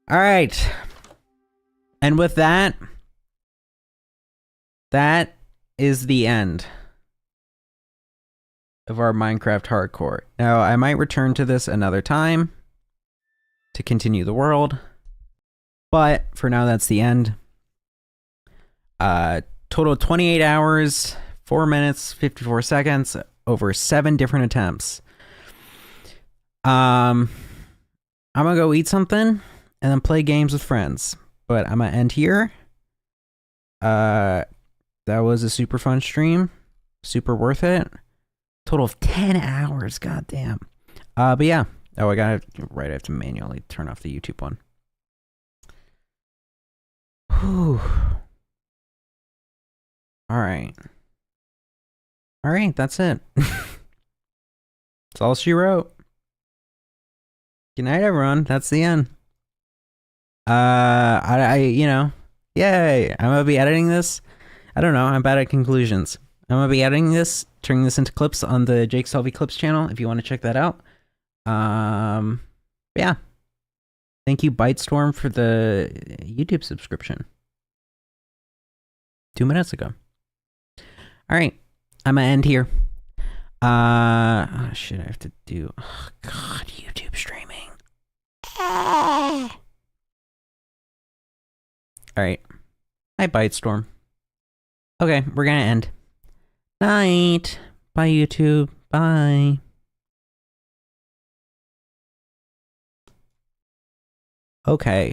All right. And with that, that is the end of our Minecraft hardcore. Now, I might return to this another time to continue the world, but for now, that's the end. Total 28 hours, 4 minutes, 54 seconds, over 7 different attempts. I'm gonna go eat something and then play games with friends. But I'm gonna end here. That was a super fun stream. Super worth it. Total of 10 hours, goddamn. But yeah. Oh, I have to manually turn off the YouTube one. Whew. Alright, that's it. That's all she wrote. Good night, everyone. That's the end. You know, yay. I'm gonna be editing this. I don't know. I'm bad at conclusions. I'm gonna be editing this, turning this into clips on the Jake Stalvey Clips channel if you want to check that out. Yeah. Thank you, Bitestorm, for the YouTube subscription 2 minutes ago. All right, I'm gonna end here. Oh shit, I have to do. Oh God, YouTube streaming. All right, hi, Bitestorm. Okay, we're gonna end. Night. Bye, YouTube. Bye. Okay.